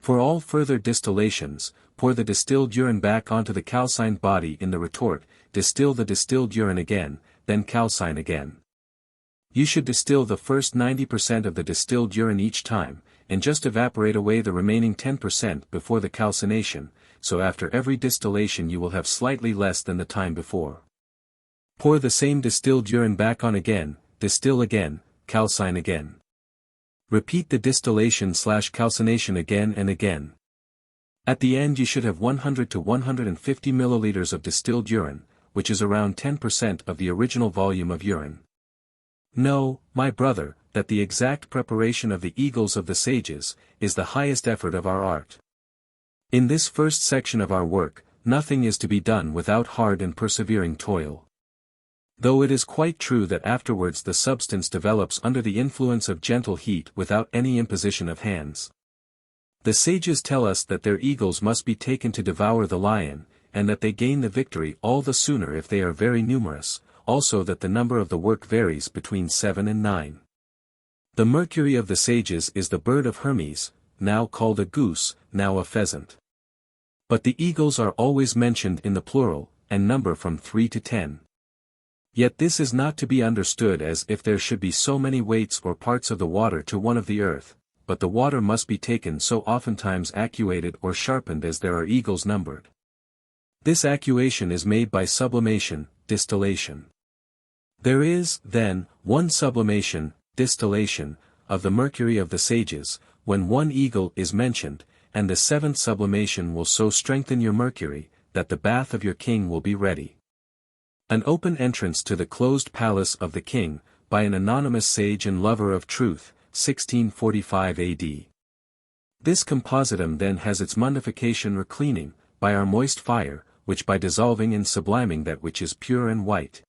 For all further distillations, pour the distilled urine back onto the calcined body in the retort, distill the distilled urine again, then calcine again. You should distill the first 90% of the distilled urine each time, and just evaporate away the remaining 10% before the calcination, so after every distillation you will have slightly less than the time before. Pour the same distilled urine back on again, distill again, calcine again. Repeat the distillation/calcination again and again. At the end you should have 100 to 150 milliliters of distilled urine, which is around 10% of the original volume of urine. Know, my brother, that the exact preparation of the eagles of the sages, is the highest effort of our art. In this first section of our work, nothing is to be done without hard and persevering toil. Though it is quite true that afterwards the substance develops under the influence of gentle heat without any imposition of hands. The sages tell us that their eagles must be taken to devour the lion, and that they gain the victory all the sooner if they are very numerous, also that the number of the work varies between 7 and 9. The Mercury of the sages is the bird of Hermes, now called a goose, now a pheasant. But the eagles are always mentioned in the plural, and number from 3 to 10. Yet this is not to be understood as if there should be so many weights or parts of the water to one of the earth, but the water must be taken so oftentimes actuated or sharpened as there are eagles numbered. This actuation is made by sublimation, distillation. There is, then, one sublimation, distillation, of the mercury of the sages, when one eagle is mentioned, and the 7th sublimation will so strengthen your mercury, that the bath of your king will be ready. An open entrance to the closed palace of the king, by an anonymous sage and lover of truth, 1645 AD. This compositum then has its mundification or cleaning, by our moist fire, which by dissolving and subliming that which is pure and white.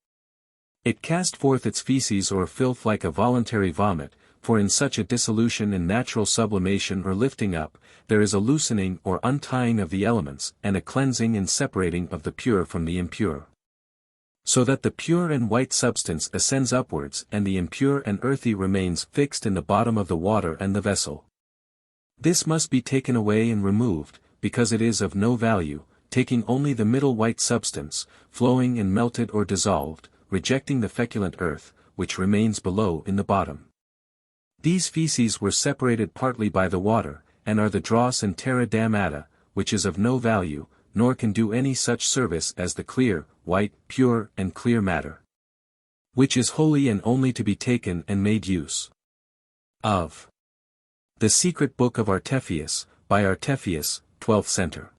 It cast forth its feces or filth like a voluntary vomit, for in such a dissolution and natural sublimation or lifting up, there is a loosening or untying of the elements and a cleansing and separating of the pure from the impure. So that the pure and white substance ascends upwards and the impure and earthy remains fixed in the bottom of the water and the vessel. This must be taken away and removed, because it is of no value, taking only the middle white substance, flowing and melted or dissolved, rejecting the feculent earth, which remains below in the bottom. These feces were separated partly by the water, and are the dross and terra damnata, which is of no value, nor can do any such service as the clear, white, pure and clear matter, which is holy and only to be taken and made use of. The Secret Book of Artephius, by Artephius, 12th Center.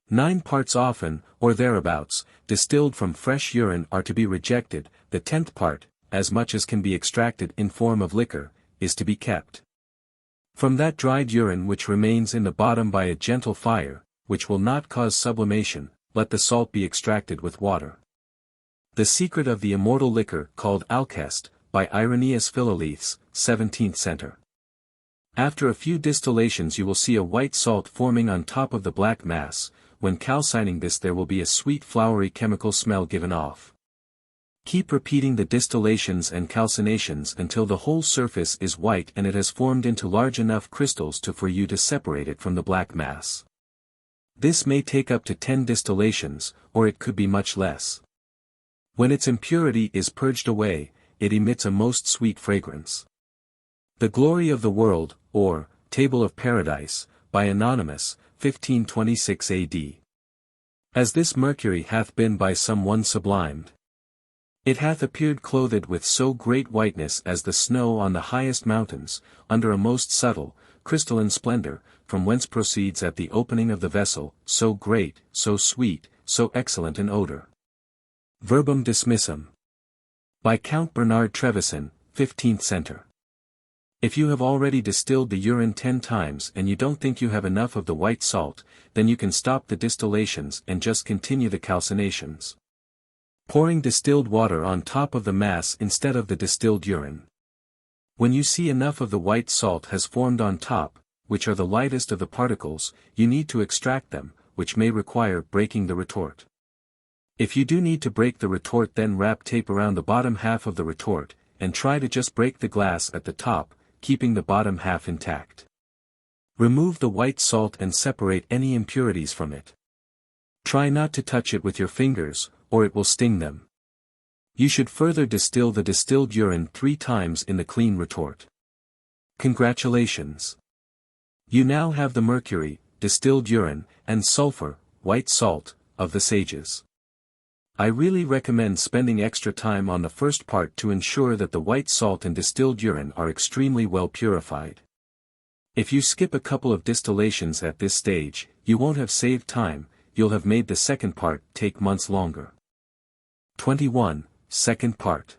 9 parts often, or thereabouts, distilled from fresh urine are to be rejected, the 10th part, as much as can be extracted in form of liquor, is to be kept. From that dried urine which remains in the bottom by a gentle fire, which will not cause sublimation, let the salt be extracted with water. The secret of the immortal liquor called Alcest, by Irenaeus Philalethes, 17th Center. After a few distillations you will see a white salt forming on top of the black mass. When calcining this there will be a sweet flowery chemical smell given off. Keep repeating the distillations and calcinations until the whole surface is white and it has formed into large enough crystals for you to separate it from the black mass. This may take up to 10 distillations, or it could be much less. When its impurity is purged away, it emits a most sweet fragrance. The Glory of the World, or Table of Paradise, by Anonymous, 1526 AD. As this mercury hath been by some one sublimed, it hath appeared clothed with so great whiteness as the snow on the highest mountains, under a most subtle, crystalline splendor, from whence proceeds at the opening of the vessel, so great, so sweet, so excellent an odor. Verbum dismissum. By Count Bernard Trevisan, 15th Center. If you have already distilled the urine 10 times and you don't think you have enough of the white salt, then you can stop the distillations and just continue the calcinations. Pouring distilled water on top of the mass instead of the distilled urine. When you see enough of the white salt has formed on top, which are the lightest of the particles, you need to extract them, which may require breaking the retort. If you do need to break the retort, then wrap tape around the bottom half of the retort, and try to just break the glass at the top, keeping the bottom half intact. Remove the white salt and separate any impurities from it. Try not to touch it with your fingers, or it will sting them. You should further distill the distilled urine 3 times in the clean retort. Congratulations! You now have the mercury, distilled urine, and sulfur, white salt, of the sages. I really recommend spending extra time on the first part to ensure that the white salt and distilled urine are extremely well purified. If you skip a couple of distillations at this stage, you won't have saved time, you'll have made the second part take months longer. 21. Second part.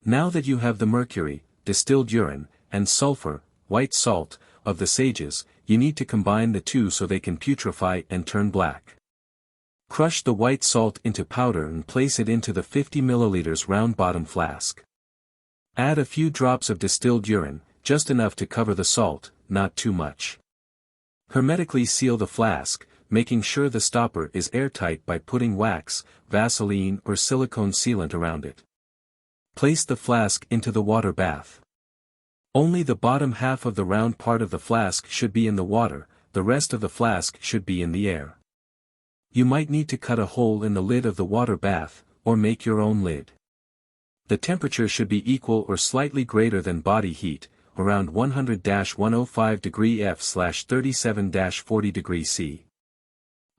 Now that you have the mercury, distilled urine, and sulfur, white salt, of the sages, you need to combine the two so they can putrefy and turn black. Crush the white salt into powder and place it into the 50 ml round bottom flask. Add a few drops of distilled urine, just enough to cover the salt, not too much. Hermetically seal the flask, making sure the stopper is airtight by putting wax, Vaseline or silicone sealant around it. Place the flask into the water bath. Only the bottom half of the round part of the flask should be in the water, the rest of the flask should be in the air. You might need to cut a hole in the lid of the water bath, or make your own lid. The temperature should be equal or slightly greater than body heat, around 100-105 degree F/37-40 degree C.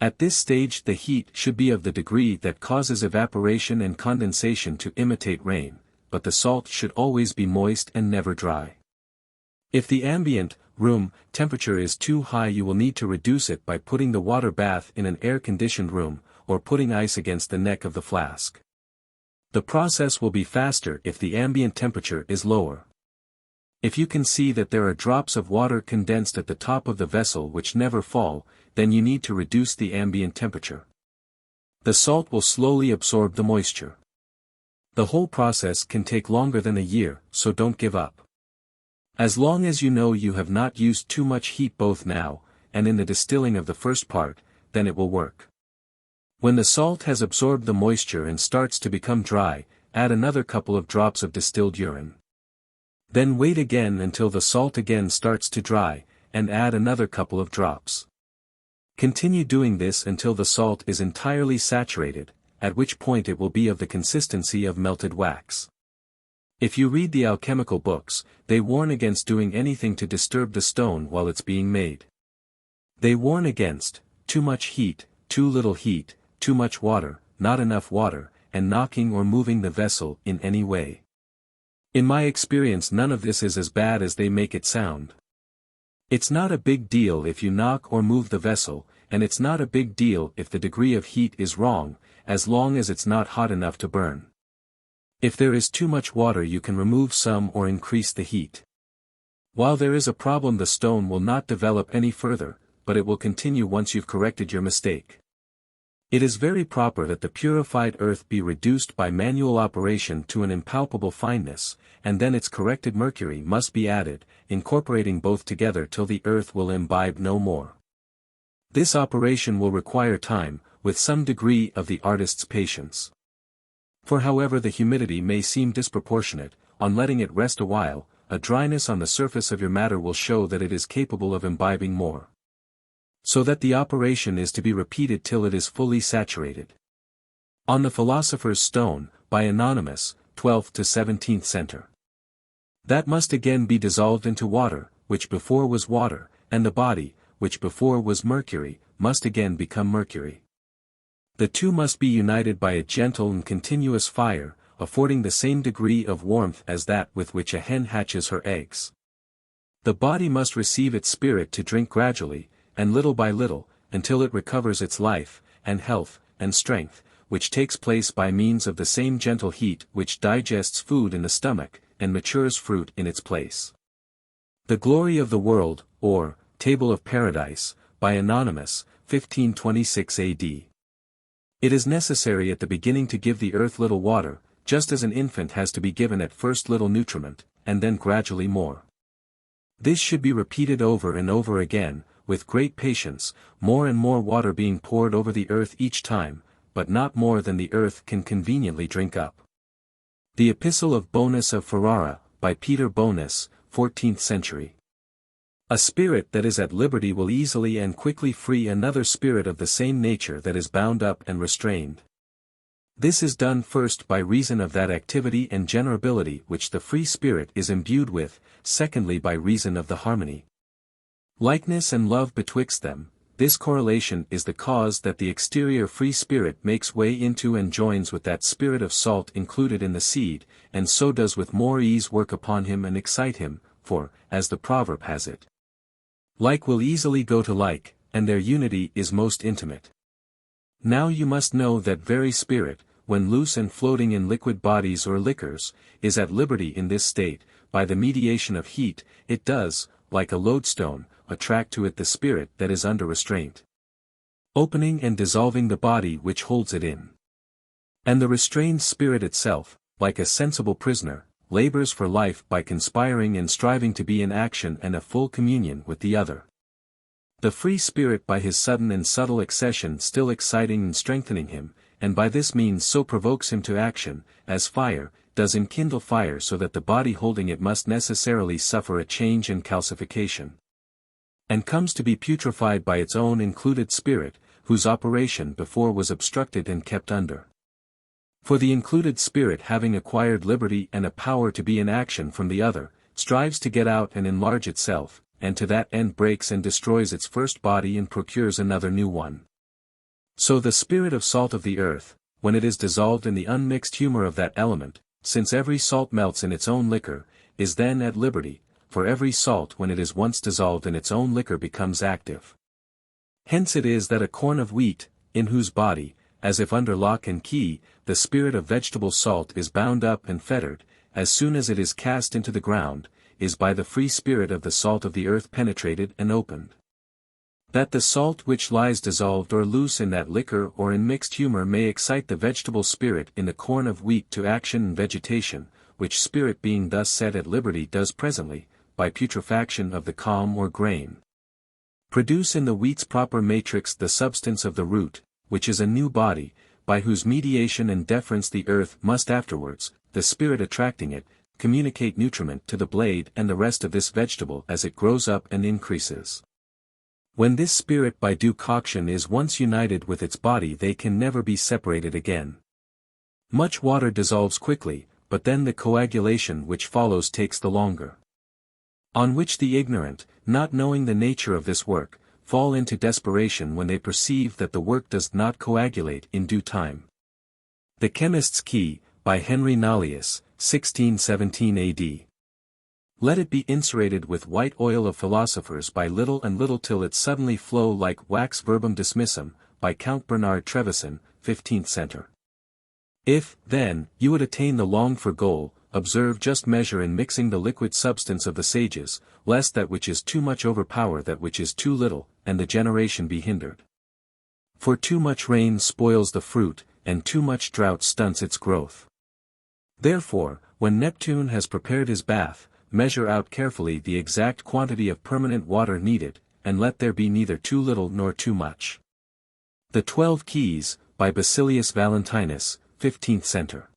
At this stage the heat should be of the degree that causes evaporation and condensation to imitate rain, but the salt should always be moist and never dry. If the ambient, room, temperature is too high, you will need to reduce it by putting the water bath in an air-conditioned room, or putting ice against the neck of the flask. The process will be faster if the ambient temperature is lower. If you can see that there are drops of water condensed at the top of the vessel which never fall, then you need to reduce the ambient temperature. The salt will slowly absorb the moisture. The whole process can take longer than a year, so don't give up. As long as you know you have not used too much heat both now, and in the distilling of the first part, then it will work. When the salt has absorbed the moisture and starts to become dry, add another couple of drops of distilled urine. Then wait again until the salt again starts to dry, and add another couple of drops. Continue doing this until the salt is entirely saturated, at which point it will be of the consistency of melted wax. If you read the alchemical books, they warn against doing anything to disturb the stone while it's being made. They warn against too much heat, too little heat, too much water, not enough water, and knocking or moving the vessel in any way. In my experience, none of this is as bad as they make it sound. It's not a big deal if you knock or move the vessel, and it's not a big deal if the degree of heat is wrong, as long as it's not hot enough to burn. If there is too much water, you can remove some or increase the heat. While there is a problem, the stone will not develop any further, but it will continue once you've corrected your mistake. It is very proper that the purified earth be reduced by manual operation to an impalpable fineness, and then its corrected mercury must be added, incorporating both together till the earth will imbibe no more. This operation will require time, with some degree of the artist's patience. For however the humidity may seem disproportionate, on letting it rest a while, a dryness on the surface of your matter will show that it is capable of imbibing more. So that the operation is to be repeated till it is fully saturated. On the Philosopher's Stone, by Anonymous, 12th to 17th century. That must again be dissolved into water, which before was water, and the body, which before was mercury, must again become mercury. The two must be united by a gentle and continuous fire, affording the same degree of warmth as that with which a hen hatches her eggs. The body must receive its spirit to drink gradually, and little by little, until it recovers its life, and health, and strength, which takes place by means of the same gentle heat which digests food in the stomach, and matures fruit in its place. The Glory of the World, or, Table of Paradise, by Anonymous, 1526 A.D. It is necessary at the beginning to give the earth little water, just as an infant has to be given at first little nutriment, and then gradually more. This should be repeated over and over again, with great patience, more and more water being poured over the earth each time, but not more than the earth can conveniently drink up. The Epistle of Bonus of Ferrara, by Peter Bonus, 14th century. A spirit that is at liberty will easily and quickly free another spirit of the same nature that is bound up and restrained. This is done first by reason of that activity and generability which the free spirit is imbued with, secondly by reason of the harmony, likeness and love betwixt them. This correlation is the cause that the exterior free spirit makes way into and joins with that spirit of salt included in the seed, and so does with more ease work upon him and excite him, for, as the proverb has it, like will easily go to like, and their unity is most intimate. Now you must know that very spirit, when loose and floating in liquid bodies or liquors, is at liberty in this state. By the mediation of heat, it does, like a lodestone, attract to it the spirit that is under restraint, opening and dissolving the body which holds it in. And the restrained spirit itself, like a sensible prisoner, labors for life by conspiring and striving to be in action and a full communion with the other. The free spirit by his sudden and subtle accession still exciting and strengthening him, and by this means so provokes him to action, as fire does enkindle fire, so that the body holding it must necessarily suffer a change and calcification, and comes to be putrefied by its own included spirit, whose operation before was obstructed and kept under. For the included spirit, having acquired liberty and a power to be in action from the other, strives to get out and enlarge itself, and to that end breaks and destroys its first body and procures another new one. So the spirit of salt of the earth, when it is dissolved in the unmixed humor of that element, since every salt melts in its own liquor, is then at liberty, for every salt when it is once dissolved in its own liquor becomes active. Hence it is that a corn of wheat, in whose body, as if under lock and key, the spirit of vegetable salt is bound up and fettered, as soon as it is cast into the ground, is by the free spirit of the salt of the earth penetrated and opened. That the salt which lies dissolved or loose in that liquor or in mixed humor may excite the vegetable spirit in the corn of wheat to action and vegetation, which spirit being thus set at liberty does presently, by putrefaction of the calm or grain, produce in the wheat's proper matrix the substance of the root, which is a new body, by whose mediation and deference the earth must afterwards, the spirit attracting it, communicate nutriment to the blade and the rest of this vegetable as it grows up and increases. When this spirit by due coction is once united with its body, they can never be separated again. Much water dissolves quickly, but then the coagulation which follows takes the longer. On which the ignorant, not knowing the nature of this work, fall into desperation when they perceive that the work does not coagulate in due time. The Chemist's Key, by Henry Nallius, 1617 AD. Let it be inserated with white oil of philosophers by little and little till it suddenly flow like wax. Verbum dismissum, by Count Bernard Trevisan, 15th centre. If, then, you would attain the longed-for goal, observe just measure in mixing the liquid substance of the sages, lest that which is too much overpower that which is too little, and the generation be hindered. For too much rain spoils the fruit, and too much drought stunts its growth. Therefore, when Neptune has prepared his bath, measure out carefully the exact quantity of permanent water needed, and let there be neither too little nor too much. The 12 Keys, by Basilius Valentinus, 15th centre.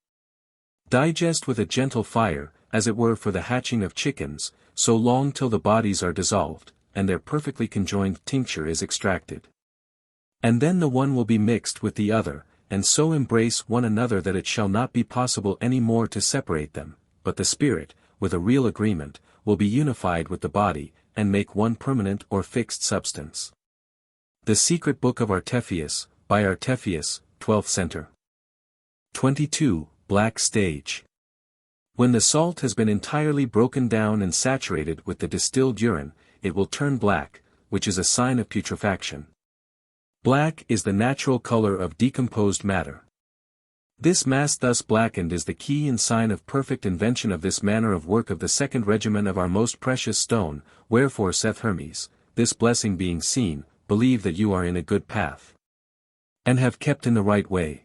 Digest with a gentle fire, as it were for the hatching of chickens, so long till the bodies are dissolved, and their perfectly conjoined tincture is extracted. And then the one will be mixed with the other, and so embrace one another that it shall not be possible any more to separate them, but the spirit, with a real agreement, will be unified with the body, and make one permanent or fixed substance. The Secret Book of Artephius, by Artephius, 12th centre. 22. Black Stage. When the salt has been entirely broken down and saturated with the distilled urine, it will turn black, which is a sign of putrefaction. Black is the natural color of decomposed matter. This mass thus blackened is the key and sign of perfect invention of this manner of work of the second regimen of our most precious stone, wherefore saith Hermes, this blessing being seen, believe that you are in a good path, and have kept in the right way.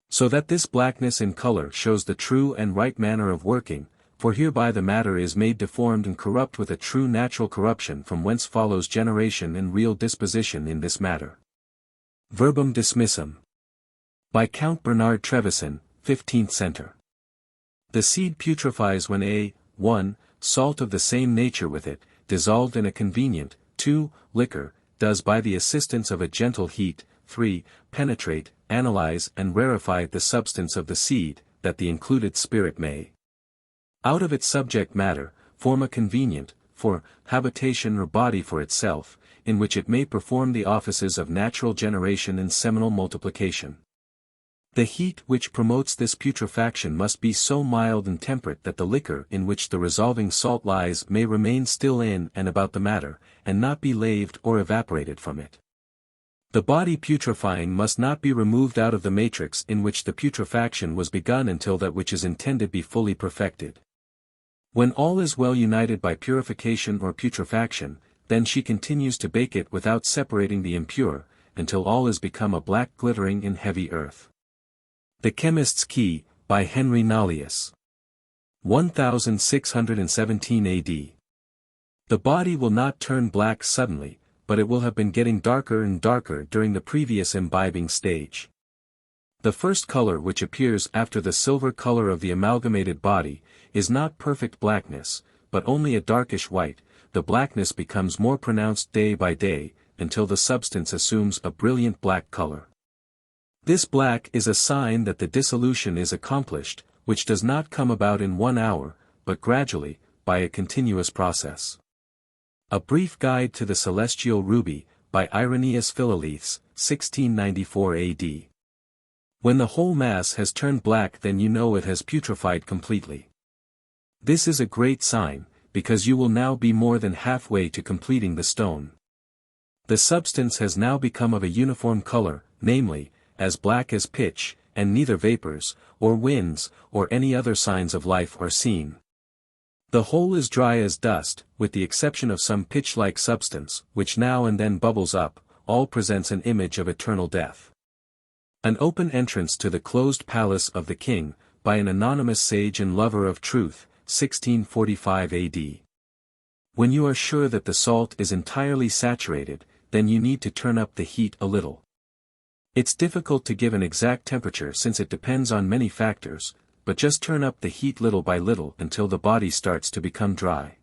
So that this blackness in color shows the true and right manner of working, for hereby the matter is made deformed and corrupt with a true natural corruption, from whence follows generation and real disposition in this matter. Verbum dismissum. By Count Bernard Trevisan, 15th centre. The seed putrefies when a 1. Salt of the same nature with it, dissolved in a convenient 2. Liquor, does by the assistance of a gentle heat 3. Penetrate, analyze and rarefy the substance of the seed, that the included spirit may, out of its subject matter, form a convenient, for habitation or body for itself, in which it may perform the offices of natural generation and seminal multiplication. The heat which promotes this putrefaction must be so mild and temperate that the liquor in which the resolving salt lies may remain still in and about the matter, and not be laved or evaporated from it. The body putrefying must not be removed out of the matrix in which the putrefaction was begun until that which is intended be fully perfected. When all is well united by purification or putrefaction, then she continues to bake it without separating the impure, until all is become a black glittering in heavy earth. The Chemist's Key, by Henry Nallius. 1617 AD. The body will not turn black suddenly, but it will have been getting darker and darker during the previous imbibing stage. The first color which appears after the silver color of the amalgamated body, is not perfect blackness, but only a darkish white. The blackness becomes more pronounced day by day, until the substance assumes a brilliant black color. This black is a sign that the dissolution is accomplished, which does not come about in 1 hour, but gradually, by a continuous process. A Brief Guide to the Celestial Ruby, by Irenaeus Philalethes, 1694 AD. When the whole mass has turned black, then you know it has putrefied completely. This is a great sign, because you will now be more than halfway to completing the stone. The substance has now become of a uniform color, namely, as black as pitch, and neither vapors, or winds, or any other signs of life are seen. The whole is dry as dust, with the exception of some pitch-like substance, which now and then bubbles up. All presents an image of eternal death. An open entrance to the closed palace of the king, by an anonymous sage and lover of truth, 1645 AD. When you are sure that the salt is entirely saturated, then you need to turn up the heat a little. It's difficult to give an exact temperature since it depends on many factors, but just turn up the heat little by little until the body starts to become dry.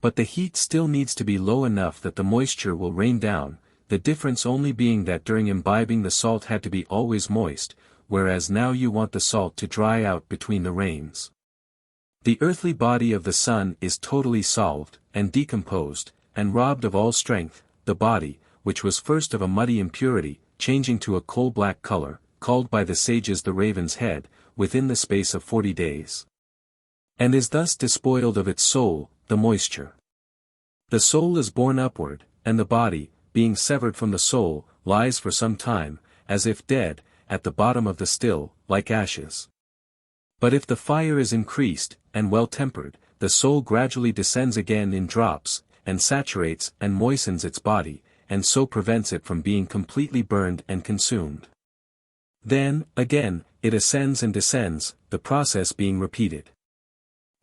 But the heat still needs to be low enough that the moisture will rain down, the difference only being that during imbibing the salt had to be always moist, whereas now you want the salt to dry out between the rains. The earthly body of the sun is totally solved, and decomposed, and robbed of all strength. The body, which was first of a muddy impurity, changing to a coal-black color, called by the sages the raven's head, within the space of 40 days. And is thus despoiled of its soul, the moisture. The soul is borne upward, and the body, being severed from the soul, lies for some time, as if dead, at the bottom of the still, like ashes. But if the fire is increased, and well tempered, the soul gradually descends again in drops, and saturates and moistens its body, and so prevents it from being completely burned and consumed. Then, again, it ascends and descends, the process being repeated.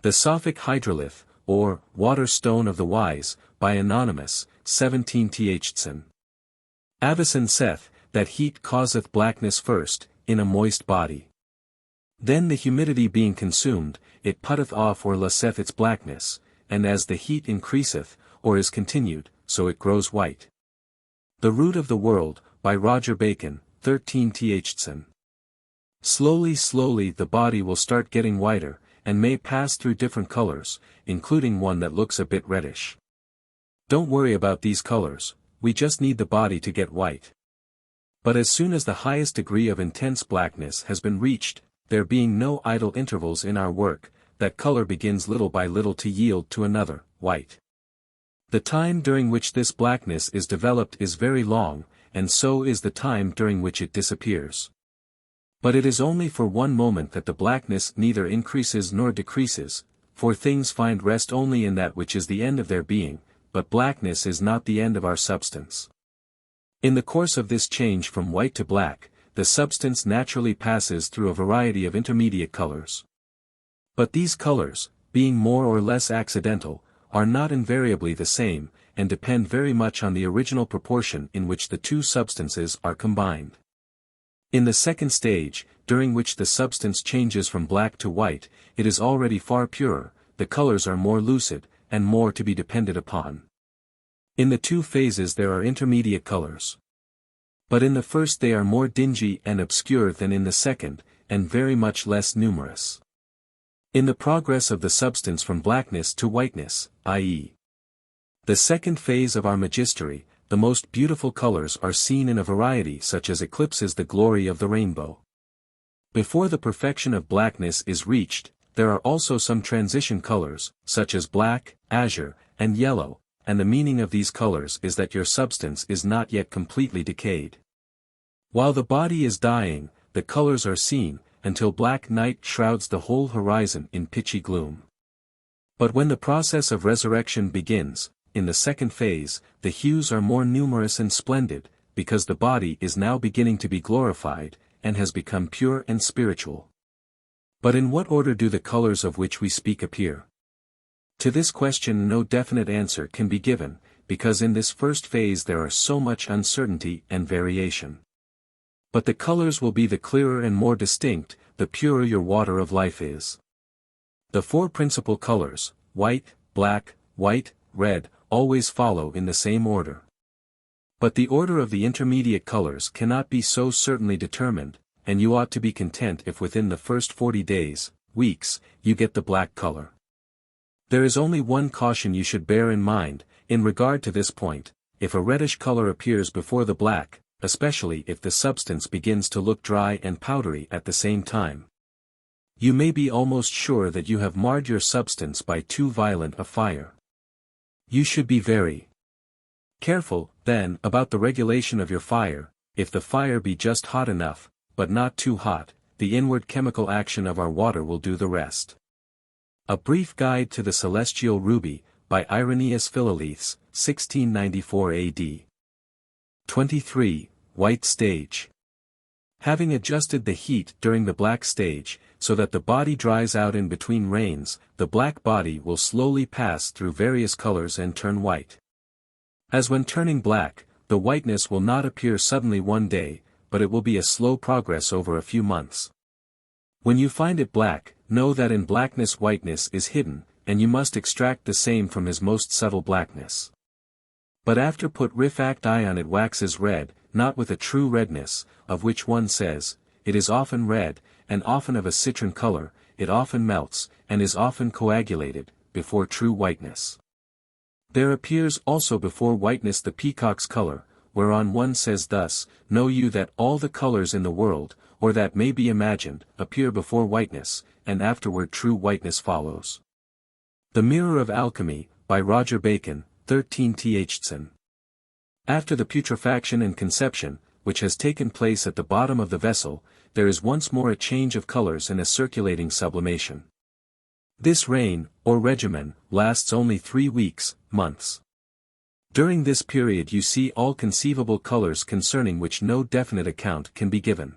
The Sophic Hydrolith, or Water Stone of the Wise, by Anonymous, 17th. Avicen saith, that heat causeth blackness first, in a moist body. Then the humidity being consumed, it putteth off or losseth its blackness, and as the heat increaseth, or is continued, so it grows white. The Root of the World, by Roger Bacon, 13th. Slowly the body will start getting whiter, and may pass through different colors, including one that looks a bit reddish. Don't worry about these colors, we just need the body to get white. But as soon as the highest degree of intense blackness has been reached, there being no idle intervals in our work, that color begins little by little to yield to another, white. The time during which this blackness is developed is very long, and so is the time during which it disappears. But it is only for one moment that the blackness neither increases nor decreases, for things find rest only in that which is the end of their being, but blackness is not the end of our substance. In the course of this change from white to black, the substance naturally passes through a variety of intermediate colors. But these colors, being more or less accidental, are not invariably the same, and depend very much on the original proportion in which the two substances are combined. In the second stage, during which the substance changes from black to white, it is already far purer, the colors are more lucid, and more to be depended upon. In the two phases there are intermediate colors. But in the first they are more dingy and obscure than in the second, and very much less numerous. In the progress of the substance from blackness to whiteness, i.e. the second phase of our magistery, the most beautiful colors are seen in a variety such as eclipses the glory of the rainbow. Before the perfection of blackness is reached, there are also some transition colors, such as black, azure, and yellow, and the meaning of these colors is that your substance is not yet completely decayed. While the body is dying, the colors are seen, until black night shrouds the whole horizon in pitchy gloom. But when the process of resurrection begins, in the second phase, the hues are more numerous and splendid, because the body is now beginning to be glorified, and has become pure and spiritual. But in what order do the colors of which we speak appear? To this question no definite answer can be given, because in this first phase there are so much uncertainty and variation. But the colors will be the clearer and more distinct, the purer your water of life is. The four principal colors, white, black, white, red, always follow in the same order. But the order of the intermediate colors cannot be so certainly determined, and you ought to be content if within the first 40 days, weeks, you get the black color. There is only one caution you should bear in mind, in regard to this point: if a reddish color appears before the black, especially if the substance begins to look dry and powdery at the same time, you may be almost sure that you have marred your substance by too violent a fire. You should be very careful, then, about the regulation of your fire. If the fire be just hot enough, but not too hot, the inward chemical action of our water will do the rest. A Brief Guide to the Celestial Ruby, by Irenaeus Philalethes, 1694 AD. 23. White Stage. Having adjusted the heat during the black stage, so that the body dries out in between rains, the black body will slowly pass through various colors and turn white. As when turning black, the whiteness will not appear suddenly one day, but it will be a slow progress over a few months. When you find it black, know that in blackness whiteness is hidden, and you must extract the same from his most subtle blackness. But after put rifact ion it waxes red, not with a true redness, of which one says, it is often red, and often of a citron color, it often melts, and is often coagulated, before true whiteness. There appears also before whiteness the peacock's color, whereon one says thus, know you that all the colors in the world, or that may be imagined, appear before whiteness, and afterward true whiteness follows. The Mirror of Alchemy, by Roger Bacon, 13th. After the putrefaction and conception, which has taken place at the bottom of the vessel, there is once more a change of colors and a circulating sublimation. This reign, or regimen, lasts only 3 weeks, months. During this period you see all conceivable colors concerning which no definite account can be given.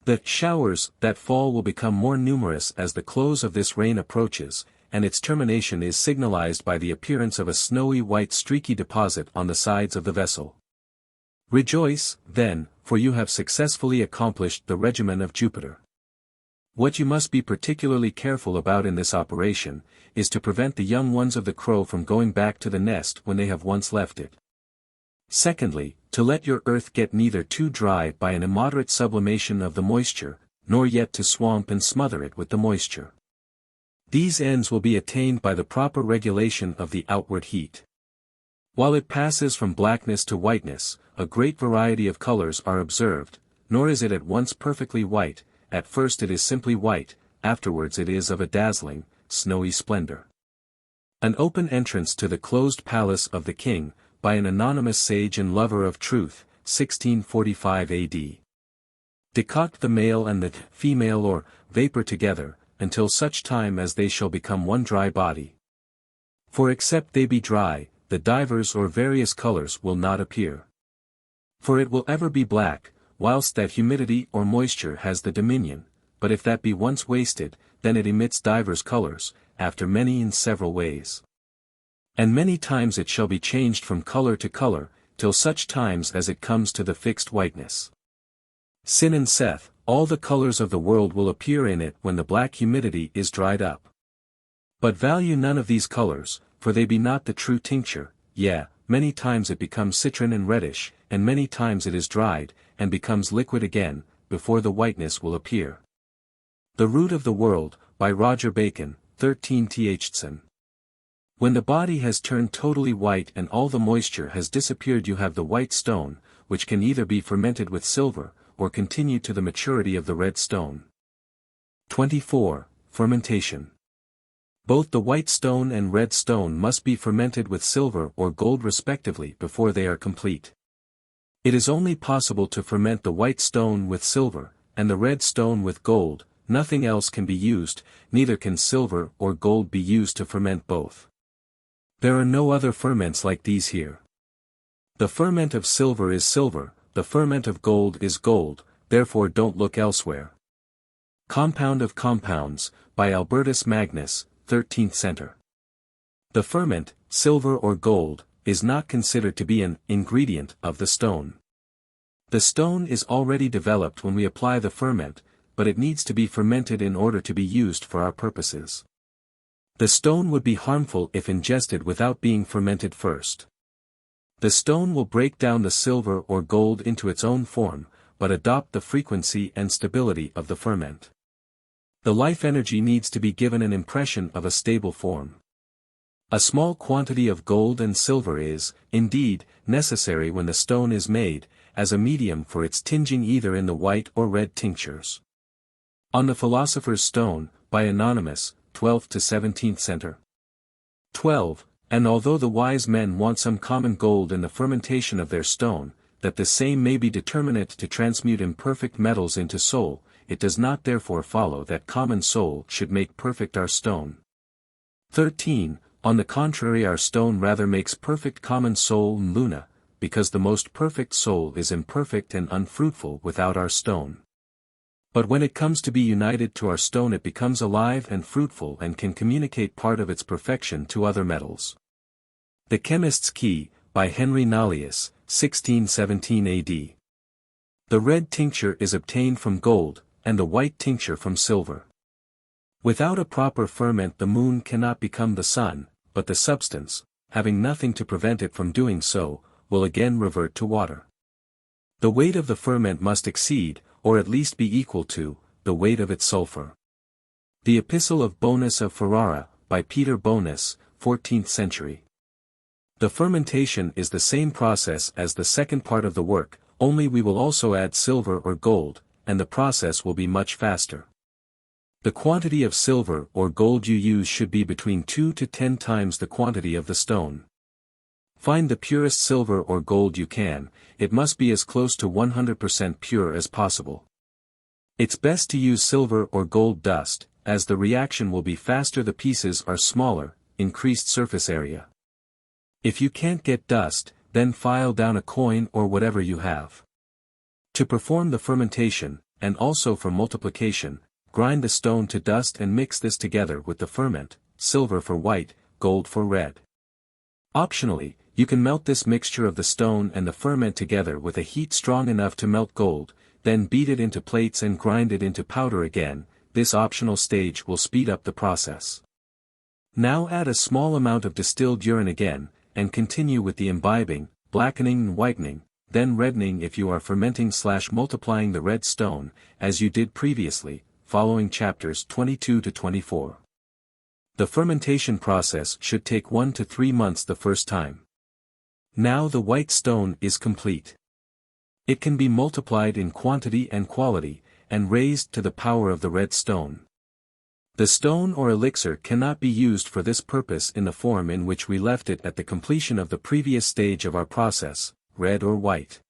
The showers that fall will become more numerous as the close of this reign approaches, and its termination is signalized by the appearance of a snowy white streaky deposit on the sides of the vessel. Rejoice, then, for you have successfully accomplished the regimen of Jupiter. What you must be particularly careful about in this operation, is to prevent the young ones of the crow from going back to the nest when they have once left it. Secondly, to let your earth get neither too dry by an immoderate sublimation of the moisture, nor yet to swamp and smother it with the moisture. These ends will be attained by the proper regulation of the outward heat. While it passes from blackness to whiteness, a great variety of colors are observed, nor is it at once perfectly white. At first it is simply white, afterwards it is of a dazzling, snowy splendor. An open entrance to the closed palace of the king, by an anonymous sage and lover of truth, 1645 AD. Decoct the male and the female or vapor together, until such time as they shall become one dry body. For except they be dry, the divers or various colors will not appear. For it will ever be black, whilst that humidity or moisture has the dominion, but if that be once wasted, then it emits divers colors, after many in several ways. And many times it shall be changed from color to color, till such times as it comes to the fixed whiteness. Sin and Seth, all the colors of the world will appear in it when the black humidity is dried up. But value none of these colors, for they be not the true tincture, yea, many times it becomes citron and reddish, and many times it is dried, and becomes liquid again, before the whiteness will appear. The Root of the World, by Roger Bacon, 13th. When the body has turned totally white and all the moisture has disappeared you have the white stone, which can either be fermented with silver, or continue to the maturity of the red stone. 24. Fermentation. Both the white stone and red stone must be fermented with silver or gold respectively before they are complete. It is only possible to ferment the white stone with silver, and the red stone with gold. Nothing else can be used, neither can silver or gold be used to ferment both. There are no other ferments like these here. The ferment of silver is silver, the ferment of gold is gold, therefore don't look elsewhere. Compound of Compounds, by Albertus Magnus, 13th century. The ferment, silver or gold, is not considered to be an ingredient of the stone. The stone is already developed when we apply the ferment, but it needs to be fermented in order to be used for our purposes. The stone would be harmful if ingested without being fermented first. The stone will break down the silver or gold into its own form, but adopt the frequency and stability of the ferment. The life energy needs to be given an impression of a stable form. A small quantity of gold and silver is, indeed, necessary when the stone is made, as a medium for its tinging either in the white or red tinctures. On the Philosopher's Stone, by Anonymous, 12th to 17th Center. 12. And although the wise men want some common gold in the fermentation of their stone, that the same may be determinate to transmute imperfect metals into soul, it does not therefore follow that common soul should make perfect our stone. 13. On the contrary, our stone rather makes perfect common soul luna, because the most perfect soul is imperfect and unfruitful without our stone. But when it comes to be united to our stone, it becomes alive and fruitful and can communicate part of its perfection to other metals. The Chemist's Key, by Henry Nallius, 1617 AD. The red tincture is obtained from gold, and the white tincture from silver. Without a proper ferment the moon cannot become the sun, but the substance, having nothing to prevent it from doing so, will again revert to water. The weight of the ferment must exceed, or at least be equal to, the weight of its sulfur. The Epistle of Bonus of Ferrara, by Peter Bonus, 14th century. The fermentation is the same process as the second part of the work, only we will also add silver or gold, and the process will be much faster. The quantity of silver or gold you use should be between 2 to 10 times the quantity of the stone. Find the purest silver or gold you can, it must be as close to 100% pure as possible. It's best to use silver or gold dust, as the reaction will be faster, the pieces are smaller, increased surface area. If you can't get dust, then file down a coin or whatever you have. To perform the fermentation, and also for multiplication, grind the stone to dust and mix this together with the ferment, silver for white, gold for red. Optionally, you can melt this mixture of the stone and the ferment together with a heat strong enough to melt gold, then beat it into plates and grind it into powder again. This optional stage will speed up the process. Now add a small amount of distilled urine again, and continue with the imbibing, blackening and whitening, then reddening if you are fermenting/multiplying the red stone, as you did previously, following chapters 22 to 24. The fermentation process should take 1 to 3 months the first time. Now the white stone is complete. It can be multiplied in quantity and quality, and raised to the power of the red stone. The stone or elixir cannot be used for this purpose in the form in which we left it at the completion of the previous stage of our process, red or white.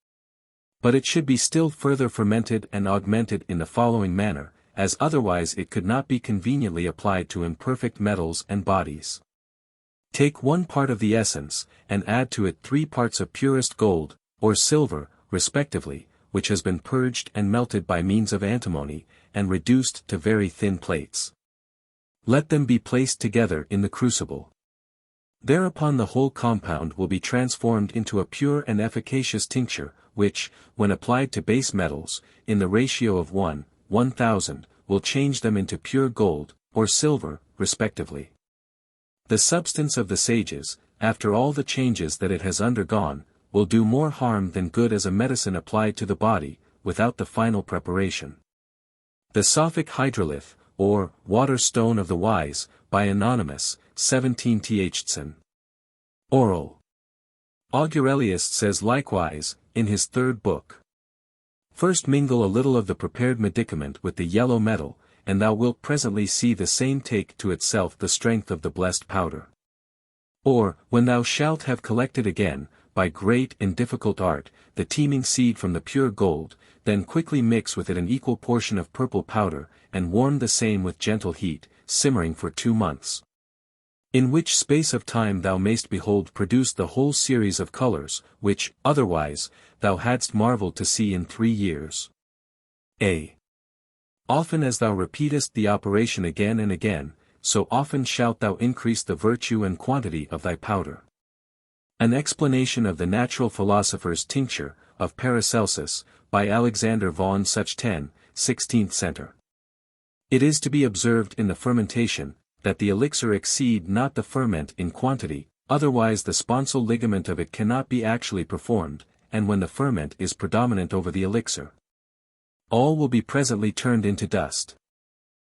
But it should be still further fermented and augmented in the following manner, as otherwise it could not be conveniently applied to imperfect metals and bodies. Take 1 part of the essence, and add to it 3 parts of purest gold, or silver, respectively, which has been purged and melted by means of antimony, and reduced to very thin plates. Let them be placed together in the crucible. Thereupon the whole compound will be transformed into a pure and efficacious tincture, which, when applied to base metals, in the ratio of 1:1000, will change them into pure gold, or silver, respectively. The substance of the sages, after all the changes that it has undergone, will do more harm than good as a medicine applied to the body, without the final preparation. The Sophic Hydrolith, or Water Stone of the Wise, by Anonymous, 17th. Oral. Augurelius says likewise, in his 3rd book. First mingle a little of the prepared medicament with the yellow metal, and thou wilt presently see the same take to itself the strength of the blessed powder. Or, when thou shalt have collected again, by great and difficult art, the teeming seed from the pure gold, then quickly mix with it an equal portion of purple powder, and warm the same with gentle heat, simmering for 2 months. In which space of time thou mayst behold produced the whole series of colors, which, otherwise, thou hadst marveled to see in 3 years. A. Often as thou repeatest the operation again and again, so often shalt thou increase the virtue and quantity of thy powder. An explanation of the natural philosopher's tincture, of Paracelsus, by Alexander von Such 10, 16th centre. It is to be observed in the fermentation, that the elixir exceed not the ferment in quantity, otherwise the sponsal ligament of it cannot be actually performed, and when the ferment is predominant over the elixir, all will be presently turned into dust.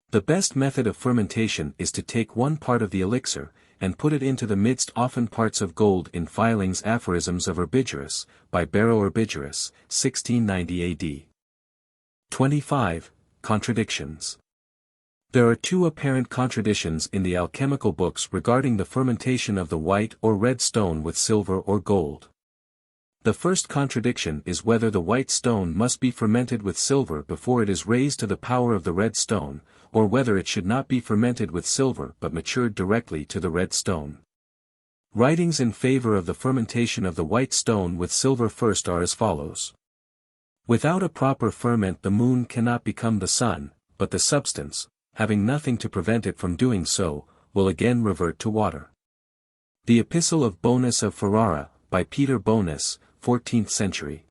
The best method of fermentation is to take one part of the elixir, and put it into the midst often parts of gold in Filings Aphorisms of Herbigerus, by Barrow Herbigerus, 1690 AD. 25. Contradictions. There are two apparent contradictions in the alchemical books regarding the fermentation of the white or red stone with silver or gold. The first contradiction is whether the white stone must be fermented with silver before it is raised to the power of the red stone, or whether it should not be fermented with silver but matured directly to the red stone. Writings in favor of the fermentation of the white stone with silver first are as follows. Without a proper ferment the moon cannot become the sun, but the substance, having nothing to prevent it from doing so, will again revert to water. The Epistle of Bonus of Ferrara, by Peter Bonus, 14th century.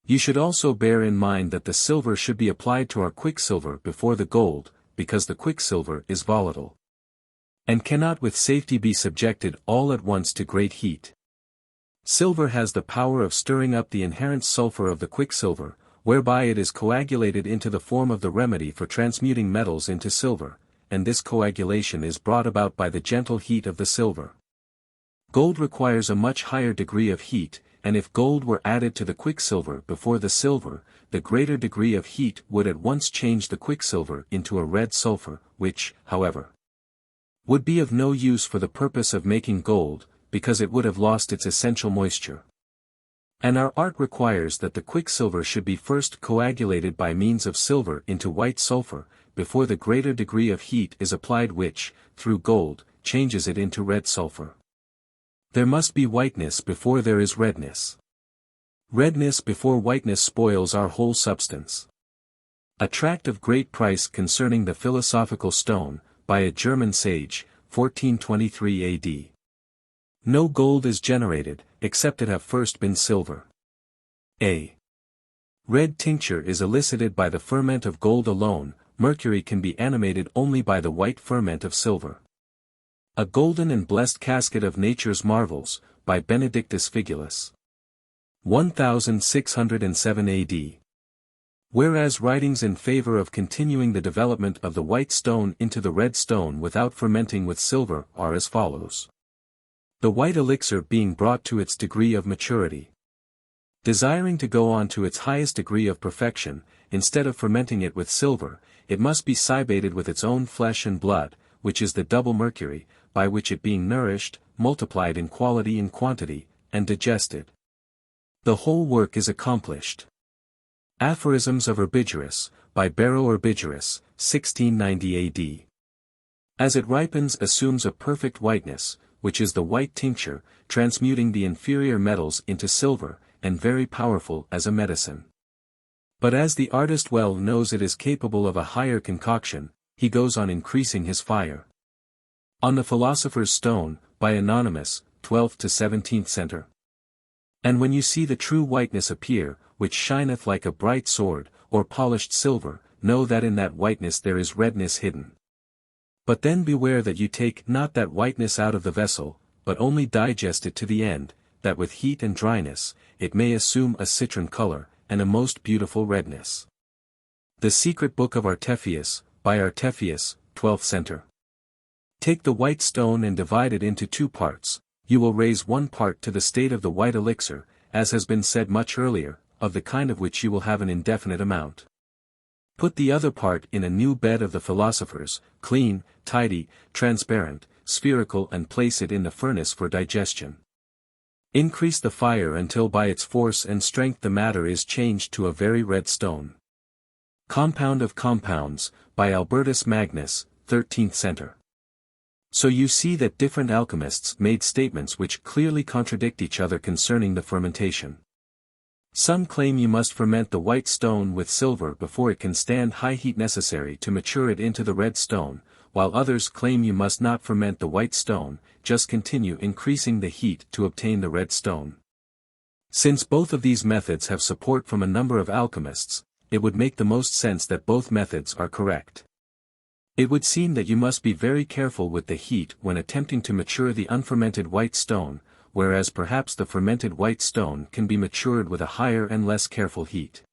You should also bear in mind that the silver should be applied to our quicksilver before the gold, because the quicksilver is volatile, and cannot with safety be subjected all at once to great heat. Silver has the power of stirring up the inherent sulfur of the quicksilver, whereby it is coagulated into the form of the remedy for transmuting metals into silver, and this coagulation is brought about by the gentle heat of the silver. Gold requires a much higher degree of heat, and if gold were added to the quicksilver before the silver, the greater degree of heat would at once change the quicksilver into a red sulfur, which, however, would be of no use for the purpose of making gold, because it would have lost its essential moisture. And our art requires that the quicksilver should be first coagulated by means of silver into white sulfur, before the greater degree of heat is applied which, through gold, changes it into red sulfur. There must be whiteness before there is redness. Redness before whiteness spoils our whole substance. A tract of great price concerning the philosophical stone, by a German sage, 1423 AD. No gold is generated, except it have first been silver. A red tincture is elicited by the ferment of gold alone, mercury can be animated only by the white ferment of silver. A golden and blessed casket of nature's marvels, by Benedictus Figulus. 1607 AD. Whereas writings in favor of continuing the development of the white stone into the red stone without fermenting with silver are as follows. The white elixir being brought to its degree of maturity. Desiring to go on to its highest degree of perfection, instead of fermenting it with silver, it must be cybated with its own flesh and blood, which is the double mercury, by which it being nourished, multiplied in quality and quantity, and digested, the whole work is accomplished. Aphorisms of Herbigerus, by Barrow Herbigerus, 1690 AD. As it ripens assumes a perfect whiteness, which is the white tincture, transmuting the inferior metals into silver, and very powerful as a medicine. But as the artist well knows it is capable of a higher concoction, he goes on increasing his fire. On the Philosopher's Stone, by Anonymous, 12th to 17th centre. And when you see the true whiteness appear, which shineth like a bright sword, or polished silver, know that in that whiteness there is redness hidden. But then beware that you take not that whiteness out of the vessel, but only digest it to the end, that with heat and dryness, it may assume a citron color, and a most beautiful redness. The Secret Book of Artephius, by Artephius, 12th centre. Take the white stone and divide it into two parts, you will raise one part to the state of the white elixir, as has been said much earlier, of the kind of which you will have an indefinite amount. Put the other part in a new bed of the philosophers, clean, tidy, transparent, spherical, and place it in the furnace for digestion. Increase the fire until by its force and strength the matter is changed to a very red stone. Compound of Compounds, by Albertus Magnus, 13th centre. So you see that different alchemists made statements which clearly contradict each other concerning the fermentation. Some claim you must ferment the white stone with silver before it can stand high heat necessary to mature it into the red stone, while others claim you must not ferment the white stone, just continue increasing the heat to obtain the red stone. Since both of these methods have support from a number of alchemists, it would make the most sense that both methods are correct. It would seem that you must be very careful with the heat when attempting to mature the unfermented white stone, whereas perhaps the fermented white stone can be matured with a higher and less careful heat.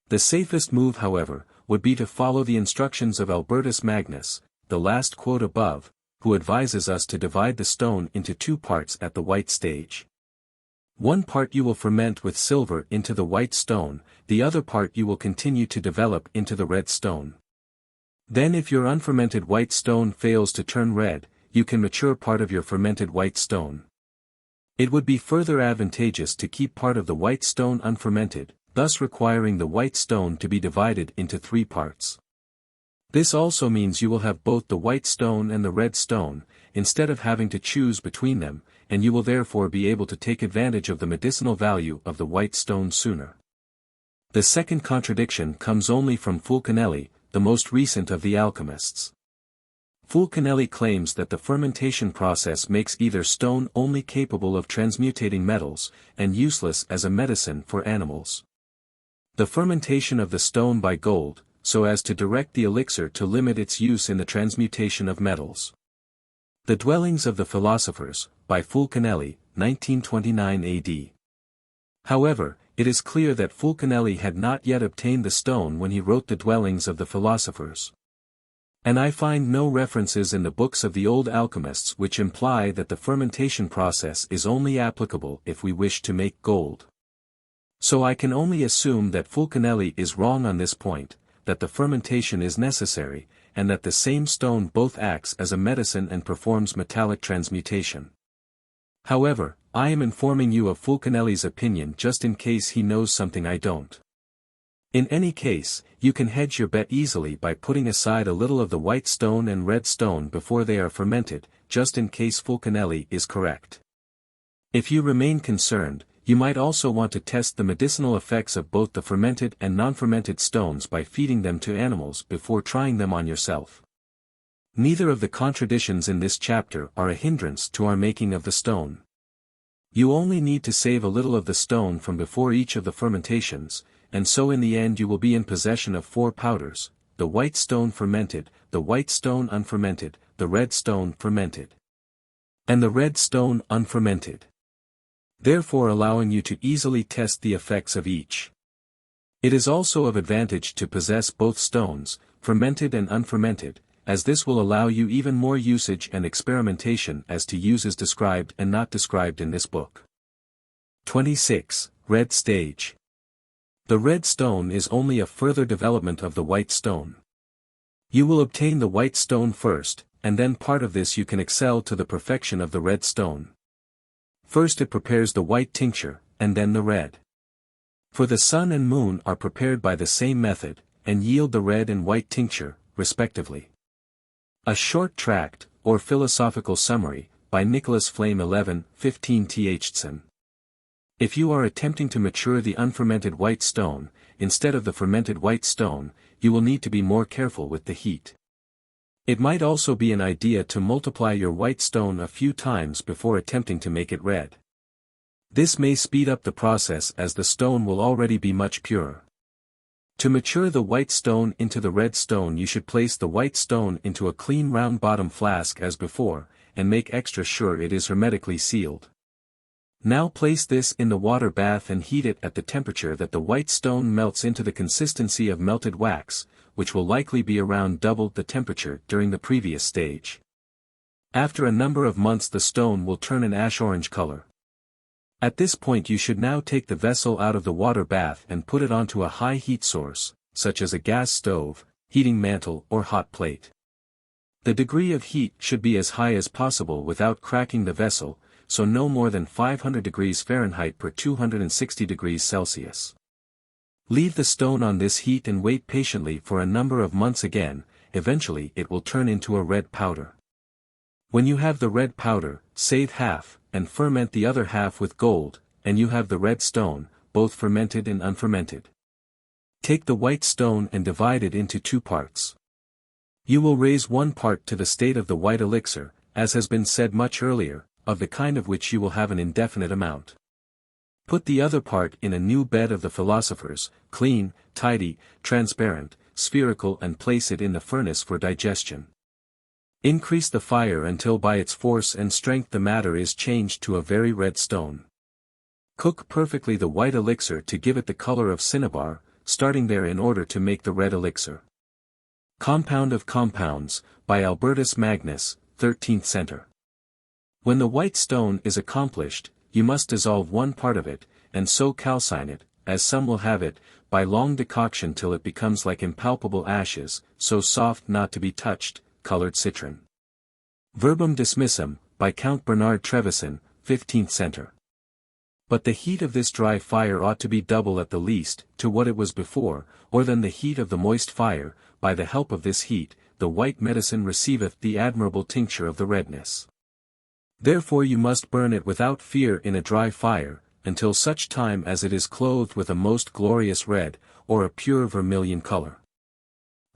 The safest move, however, would be to follow the instructions of Albertus Magnus, the last quote above, who advises us to divide the stone into two parts at the white stage. One part you will ferment with silver into the white stone, the other part you will continue to develop into the red stone. Then if your unfermented white stone fails to turn red, you can mature part of your fermented white stone. It would be further advantageous to keep part of the white stone unfermented, thus requiring the white stone to be divided into three parts. This also means you will have both the white stone and the red stone, instead of having to choose between them, and you will therefore be able to take advantage of the medicinal value of the white stone sooner. The second contradiction comes only from Fulcanelli, the most recent of the alchemists. Fulcanelli claims that the fermentation process makes either stone only capable of transmutating metals, and useless as a medicine for animals. The fermentation of the stone by gold, so as to direct the elixir to limit its use in the transmutation of metals. The Dwellings of the Philosophers, by Fulcanelli, 1929 AD. However, it is clear that Fulcanelli had not yet obtained the stone when he wrote the Dwellings of the Philosophers. And I find no references in the books of the old alchemists which imply that the fermentation process is only applicable if we wish to make gold. So I can only assume that Fulcanelli is wrong on this point, that the fermentation is necessary, and that the same stone both acts as a medicine and performs metallic transmutation. However, I am informing you of Fulcanelli's opinion just in case he knows something I don't. In any case, you can hedge your bet easily by putting aside a little of the white stone and red stone before they are fermented, just in case Fulcanelli is correct. If you remain concerned, you might also want to test the medicinal effects of both the fermented and non-fermented stones by feeding them to animals before trying them on yourself. Neither of the contradictions in this chapter are a hindrance to our making of the stone. You only need to save a little of the stone from before each of the fermentations, and so in the end you will be in possession of four powders: the white stone fermented, the white stone unfermented, the red stone fermented, and the red stone unfermented, therefore allowing you to easily test the effects of each. It is also of advantage to possess both stones, fermented and unfermented, as this will allow you even more usage and experimentation as to uses described and not described in this book. 26. Red Stage. The red stone is only a further development of the white stone. You will obtain the white stone first, and then part of this you can excel to the perfection of the red stone. First it prepares the white tincture, and then the red. For the sun and moon are prepared by the same method, and yield the red and white tincture, respectively. A Short Tract, or Philosophical Summary, by Nicolas Flamel 11-15 Th. If you are attempting to mature the unfermented white stone, instead of the fermented white stone, you will need to be more careful with the heat. It might also be an idea to multiply your white stone a few times before attempting to make it red. This may speed up the process as the stone will already be much purer. To mature the white stone into the red stone you should place the white stone into a clean round bottom flask as before, and make extra sure it is hermetically sealed. Now place this in the water bath and heat it at the temperature that the white stone melts into the consistency of melted wax, which will likely be around double the temperature during the previous stage. After a number of months the stone will turn an ash-orange color. At this point you should now take the vessel out of the water bath and put it onto a high heat source, such as a gas stove, heating mantle or hot plate. The degree of heat should be as high as possible without cracking the vessel, so no more than 500 degrees Fahrenheit per 260 degrees Celsius. Leave the stone on this heat and wait patiently for a number of months again, eventually it will turn into a red powder. When you have the red powder, save half, and ferment the other half with gold, and you have the red stone, both fermented and unfermented. Take the white stone and divide it into two parts. You will raise one part to the state of the white elixir, as has been said much earlier, of the kind of which you will have an indefinite amount. Put the other part in a new bed of the philosophers, clean, tidy, transparent, spherical, and place it in the furnace for digestion. Increase the fire until by its force and strength the matter is changed to a very red stone. Cook perfectly the white elixir to give it the color of cinnabar, starting there in order to make the red elixir. Compound of Compounds, by Albertus Magnus, 13th century. When the white stone is accomplished, you must dissolve one part of it, and so calcine it, as some will have it, by long decoction till it becomes like impalpable ashes, so soft not to be touched, colored citron. Verbum Dismissum, by Count Bernard Trevisan, 15th century. But the heat of this dry fire ought to be double at the least, to what it was before, or than the heat of the moist fire. By the help of this heat, the white medicine receiveth the admirable tincture of the redness. Therefore you must burn it without fear in a dry fire, until such time as it is clothed with a most glorious red, or a pure vermilion color.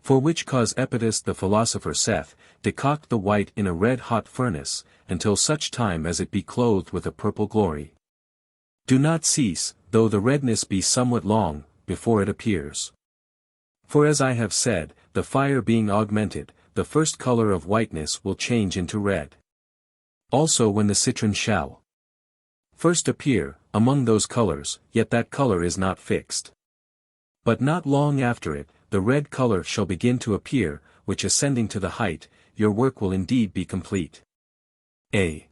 For which cause Apparatus the philosopher saith, decoct the white in a red-hot furnace, until such time as it be clothed with a purple glory. Do not cease, though the redness be somewhat long, before it appears. For as I have said, the fire being augmented, the first color of whiteness will change into red. Also when the citron shall first appear, among those colors, yet that color is not fixed. But not long after it, the red color shall begin to appear, which ascending to the height, your work will indeed be complete. A.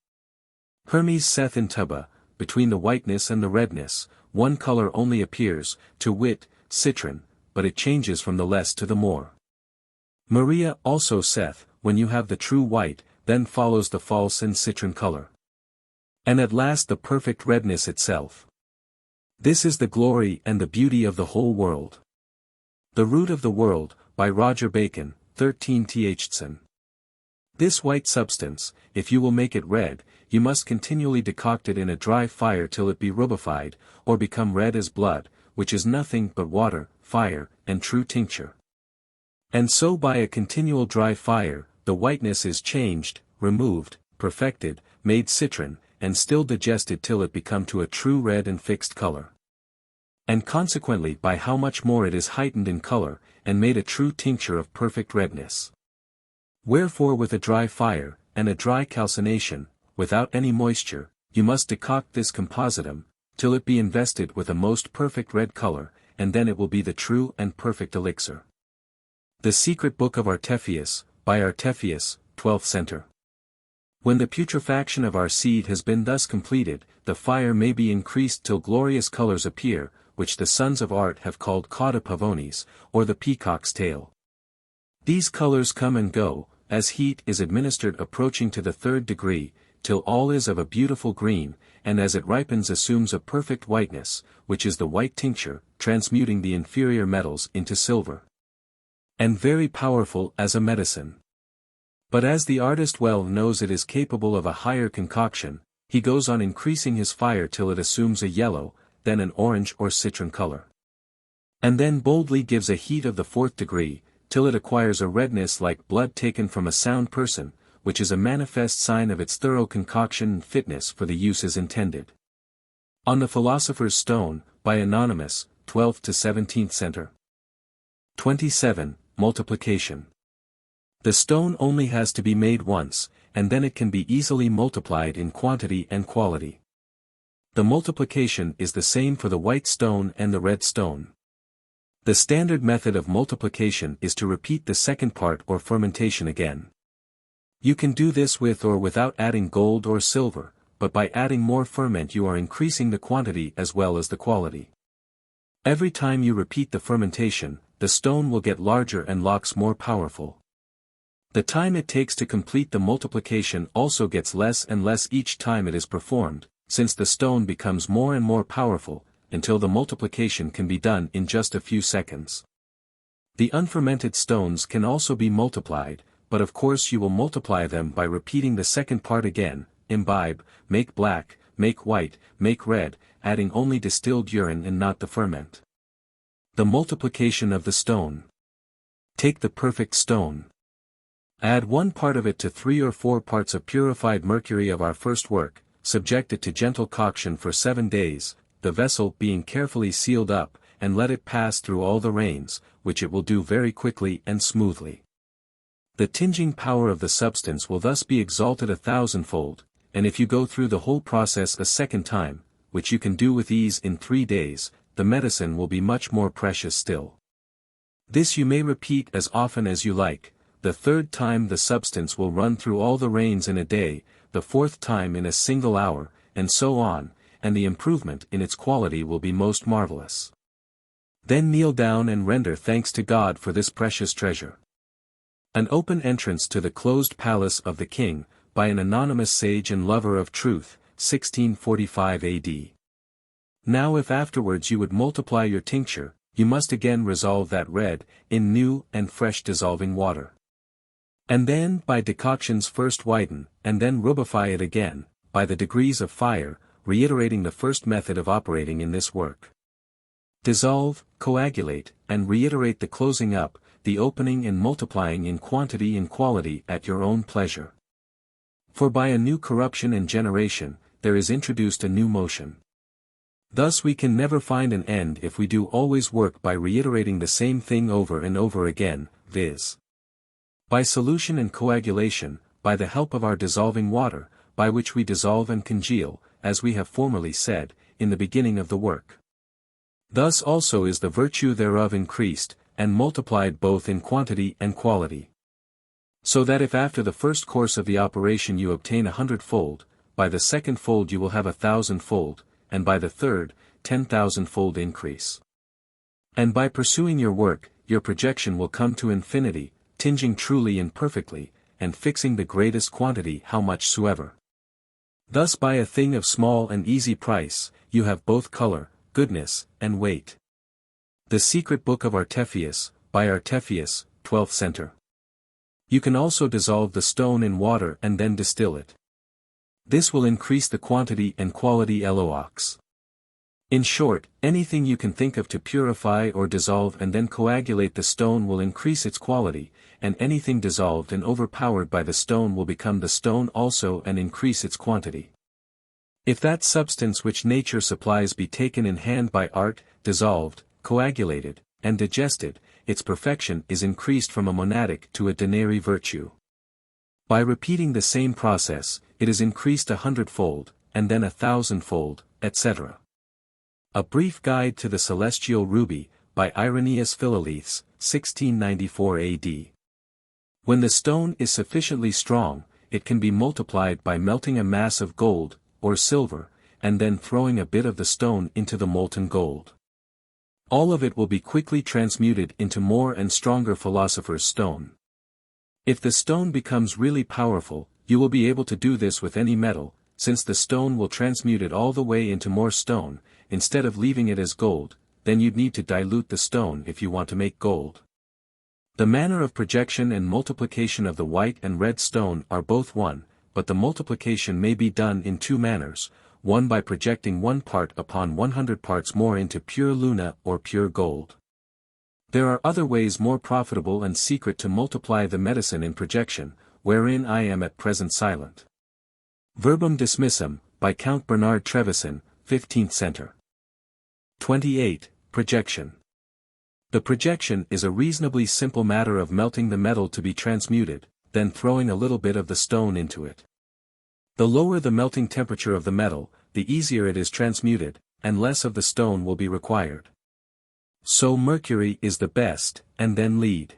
Hermes saith in Tuba, between the whiteness and the redness, one color only appears, to wit, citron, but it changes from the less to the more. Maria also saith, when you have the true white, then follows the false and citron color. And at last the perfect redness itself. This is the glory and the beauty of the whole world. The Root of the World, by Roger Bacon, 13th. This white substance, if you will make it red, you must continually decoct it in a dry fire till it be rubified, or become red as blood, which is nothing but water, fire, and true tincture. And so by a continual dry fire, the whiteness is changed, removed, perfected, made citron, and still digested till it become to a true red and fixed color. And consequently by how much more it is heightened in color, and made a true tincture of perfect redness. Wherefore with a dry fire, and a dry calcination, without any moisture, you must decoct this compositum, till it be invested with a most perfect red color, and then it will be the true and perfect elixir. The Secret Book of Artephius, by Artephius, 12th century. When the putrefaction of our seed has been thus completed, the fire may be increased till glorious colors appear, which the sons of art have called cauda pavonis, or the peacock's tail. These colors come and go, as heat is administered approaching to the 3rd degree, till all is of a beautiful green, and as it ripens assumes a perfect whiteness, which is the white tincture, transmuting the inferior metals into silver. And very powerful as a medicine. But as the artist well knows it is capable of a higher concoction, he goes on increasing his fire till it assumes a yellow, then an orange or citron color. And then boldly gives a heat of the 4th degree, till it acquires a redness like blood taken from a sound person, which is a manifest sign of its thorough concoction and fitness for the uses intended. On the Philosopher's Stone, by Anonymous, 12th to 17th century. 27. Multiplication. The stone only has to be made once, and then it can be easily multiplied in quantity and quality. The multiplication is the same for the white stone and the red stone. The standard method of multiplication is to repeat the second part or fermentation again. You can do this with or without adding gold or silver, but by adding more ferment you are increasing the quantity as well as the quality. Every time you repeat the fermentation, the stone will get larger and locks more powerful. The time it takes to complete the multiplication also gets less and less each time it is performed, since the stone becomes more and more powerful, until the multiplication can be done in just a few seconds. The unfermented stones can also be multiplied, but of course you will multiply them by repeating the second part again, imbibe, make black, make white, make red, adding only distilled urine and not the ferment. The multiplication of the stone. Take the perfect stone. Add 1 part of it to 3 or 4 parts of purified mercury of our first work, subject it to gentle coction for 7 days, the vessel being carefully sealed up, and let it pass through all the rains, which it will do very quickly and smoothly. The tinging power of the substance will thus be exalted 1,000-fold, and if you go through the whole process a second time, which you can do with ease in 3 days, the medicine will be much more precious still. This you may repeat as often as you like. The 3rd time the substance will run through all the rains in a day, the 4th time in a single hour, and so on, and the improvement in its quality will be most marvelous. Then kneel down and render thanks to God for this precious treasure. An open entrance to the closed palace of the king, by an anonymous sage and lover of truth, 1645 AD. Now if afterwards you would multiply your tincture, you must again resolve that red, in new and fresh dissolving water. And then by decoctions first whiten, and then rubify it again, by the degrees of fire, reiterating the first method of operating in this work. Dissolve, coagulate, and reiterate the closing up, the opening and multiplying in quantity and quality at your own pleasure. For by a new corruption and generation, there is introduced a new motion. Thus we can never find an end if we do always work by reiterating the same thing over and over again, viz. By solution and coagulation, by the help of our dissolving water, by which we dissolve and congeal, as we have formerly said, in the beginning of the work. Thus also is the virtue thereof increased, and multiplied both in quantity and quality. So that if after the first course of the operation you obtain 100-fold, by the second fold you will have 1,000-fold, and by the third, 10,000-fold increase. And by pursuing your work, your projection will come to infinity, tinging truly and perfectly, and fixing the greatest quantity how much soever. Thus by a thing of small and easy price, you have both color, goodness, and weight. The Secret Book of Artephius, by Artephius, 12th Center. You can also dissolve the stone in water and then distill it. This will increase the quantity and quality LOX. In short, anything you can think of to purify or dissolve and then coagulate the stone will increase its quality, and anything dissolved and overpowered by the stone will become the stone also and increase its quantity. If that substance which nature supplies be taken in hand by art, dissolved, coagulated, and digested, its perfection is increased from a monadic to a denary virtue. By repeating the same process, it is increased 100-fold, and then 1,000-fold, etc. A Brief Guide to the Celestial Ruby, by Irenaeus Philalethes, 1694 AD. When the stone is sufficiently strong, it can be multiplied by melting a mass of gold, or silver, and then throwing a bit of the stone into the molten gold. All of it will be quickly transmuted into more and stronger philosopher's stone. If the stone becomes really powerful, you will be able to do this with any metal, since the stone will transmute it all the way into more stone, instead of leaving it as gold, then you'd need to dilute the stone if you want to make gold. The manner of projection and multiplication of the white and red stone are both one, but the multiplication may be done in 2 manners, one by projecting 1 part upon 100 parts more into pure luna or pure gold. There are other ways more profitable and secret to multiply the medicine in projection, wherein I am at present silent. Verbum Dismissum, by Count Bernard Trevisan, 15th Center. 28. Projection. The projection is a reasonably simple matter of melting the metal to be transmuted, then throwing a little bit of the stone into it. The lower the melting temperature of the metal, the easier it is transmuted, and less of the stone will be required. So mercury is the best, and then lead.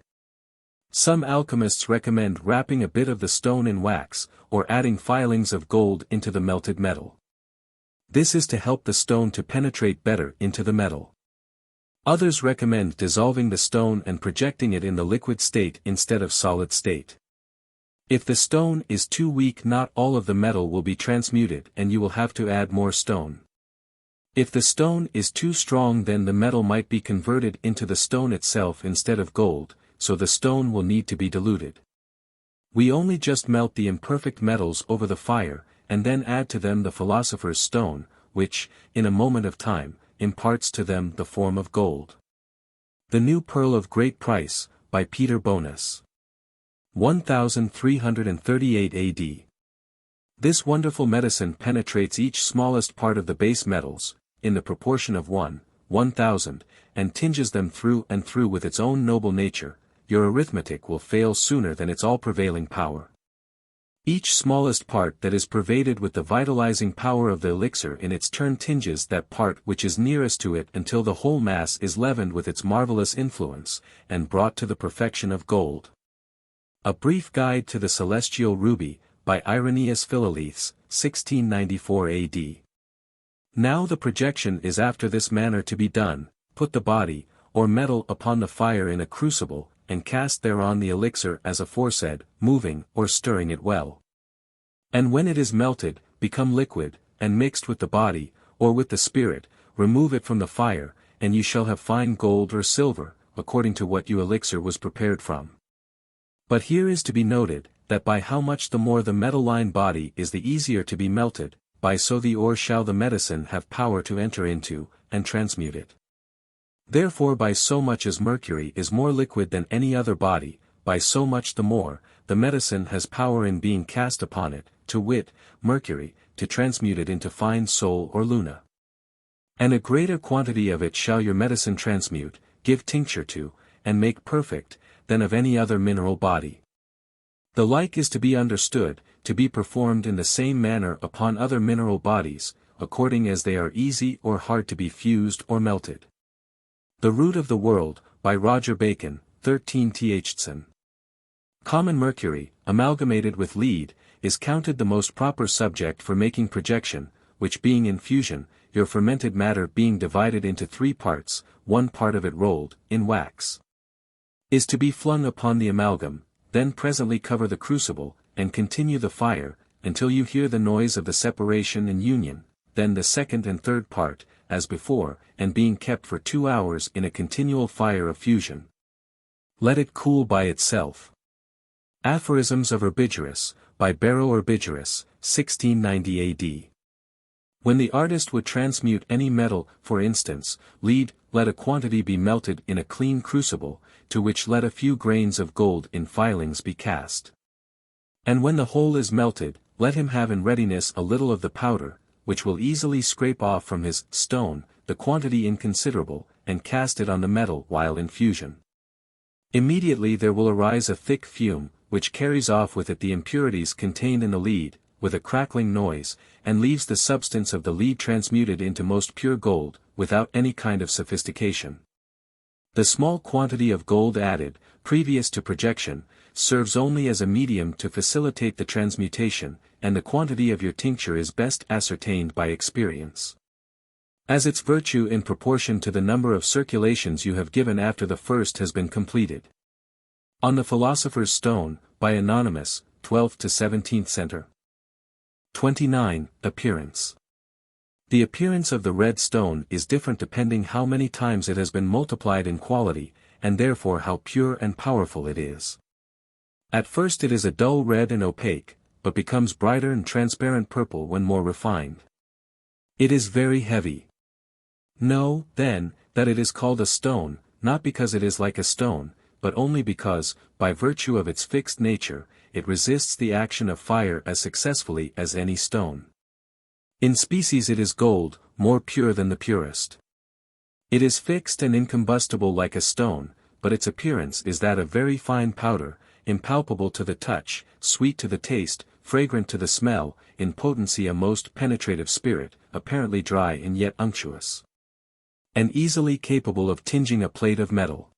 Some alchemists recommend wrapping a bit of the stone in wax, or adding filings of gold into the melted metal. This is to help the stone to penetrate better into the metal. Others recommend dissolving the stone and projecting it in the liquid state instead of solid state. If the stone is too weak, not all of the metal will be transmuted and you will have to add more stone. If the stone is too strong, then the metal might be converted into the stone itself instead of gold, so the stone will need to be diluted. We only just melt the imperfect metals over the fire, and then add to them the philosopher's stone, which, in a moment of time, imparts to them the form of gold. The New Pearl of Great Price, by Peter Bonus. 1338 AD. This wonderful medicine penetrates each smallest part of the base metals, in the proportion of 1,000, and tinges them through and through with its own noble nature. Your arithmetic will fail sooner than its all-prevailing power. Each smallest part that is pervaded with the vitalizing power of the elixir in its turn tinges that part which is nearest to it until the whole mass is leavened with its marvelous influence, and brought to the perfection of gold. A Brief Guide to the Celestial Ruby, by Irenaeus Philolaethes, 1694 AD. Now the projection is after this manner to be done: put the body, or metal upon the fire in a crucible, and cast thereon the elixir as aforesaid, moving or stirring it well. And when it is melted, become liquid, and mixed with the body, or with the spirit, remove it from the fire, and you shall have fine gold or silver, according to what your elixir was prepared from. But here is to be noted, that by how much the more the metalline body is the easier to be melted, by so the ore shall the medicine have power to enter into, and transmute it. Therefore by so much as mercury is more liquid than any other body, by so much the more, the medicine has power in being cast upon it, to wit, mercury, to transmute it into fine sol or luna. And a greater quantity of it shall your medicine transmute, give tincture to, and make perfect, than of any other mineral body. The like is to be understood, to be performed in the same manner upon other mineral bodies, according as they are easy or hard to be fused or melted. The Root of the World, by Roger Bacon, 13th. Common mercury, amalgamated with lead, is counted the most proper subject for making projection, which being in fusion, your fermented matter being divided into 3 parts, one part of it rolled, in wax, is to be flung upon the amalgam, then presently cover the crucible, and continue the fire, until you hear the noise of the separation and union, then the second and third part, as before, and being kept for 2 hours in a continual fire of fusion. Let it cool by itself. Aphorisms of Orbigerus, by Barrow Orbigerus, 1690 AD. When the artist would transmute any metal, for instance, lead, let a quantity be melted in a clean crucible, to which let a few grains of gold in filings be cast. And when the whole is melted, let him have in readiness a little of the powder, which will easily scrape off from his stone, the quantity inconsiderable, and cast it on the metal while in fusion. Immediately there will arise a thick fume, which carries off with it the impurities contained in the lead, with a crackling noise, and leaves the substance of the lead transmuted into most pure gold, without any kind of sophistication. The small quantity of gold added, previous to projection, serves only as a medium to facilitate the transmutation, and the quantity of your tincture is best ascertained by experience, as its virtue in proportion to the number of circulations you have given after the first has been completed. On the Philosopher's Stone, by Anonymous, 12th to 17th center. 29. Appearance. The appearance of the red stone is different depending how many times it has been multiplied in quality, and therefore how pure and powerful it is. At first it is a dull red and opaque, but becomes brighter and transparent purple when more refined. It is very heavy. Know, then, that it is called a stone, not because it is like a stone, but only because, by virtue of its fixed nature, it resists the action of fire as successfully as any stone. In species it is gold, more pure than the purest. It is fixed and incombustible like a stone, but its appearance is that of very fine powder, impalpable to the touch, sweet to the taste, fragrant to the smell, in potency a most penetrative spirit, apparently dry and yet unctuous, and easily capable of tinging a plate of metal.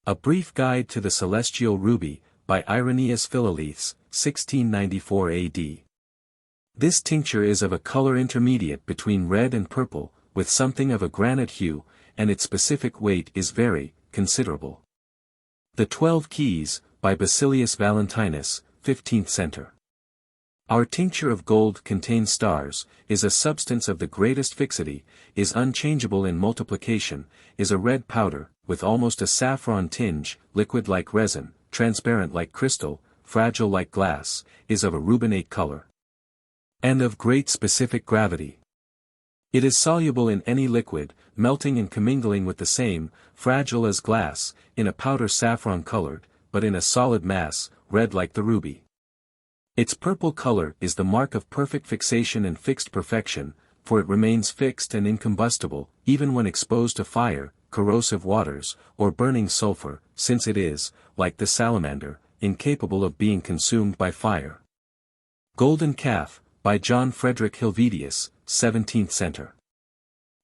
A Brief Guide to the Celestial Ruby, by Irenaeus Philolaethes, 1694 AD. This tincture is of a color intermediate between red and purple, with something of a granite hue, and its specific weight is very considerable. The 12 Keys, by Basilius Valentinus, 15th center. Our tincture of gold contains stars, is a substance of the greatest fixity, is unchangeable in multiplication, is a red powder, with almost a saffron tinge, liquid like resin, transparent like crystal, fragile like glass, is of a rubinate color, and of great specific gravity. It is soluble in any liquid, melting and commingling with the same, fragile as glass, in a powder saffron colored, but in a solid mass, red like the ruby. Its purple color is the mark of perfect fixation and fixed perfection, for it remains fixed and incombustible, even when exposed to fire, corrosive waters, or burning sulfur, since it is, like the salamander, incapable of being consumed by fire. Golden Calf, by John Frederick Helvetius, 17th century.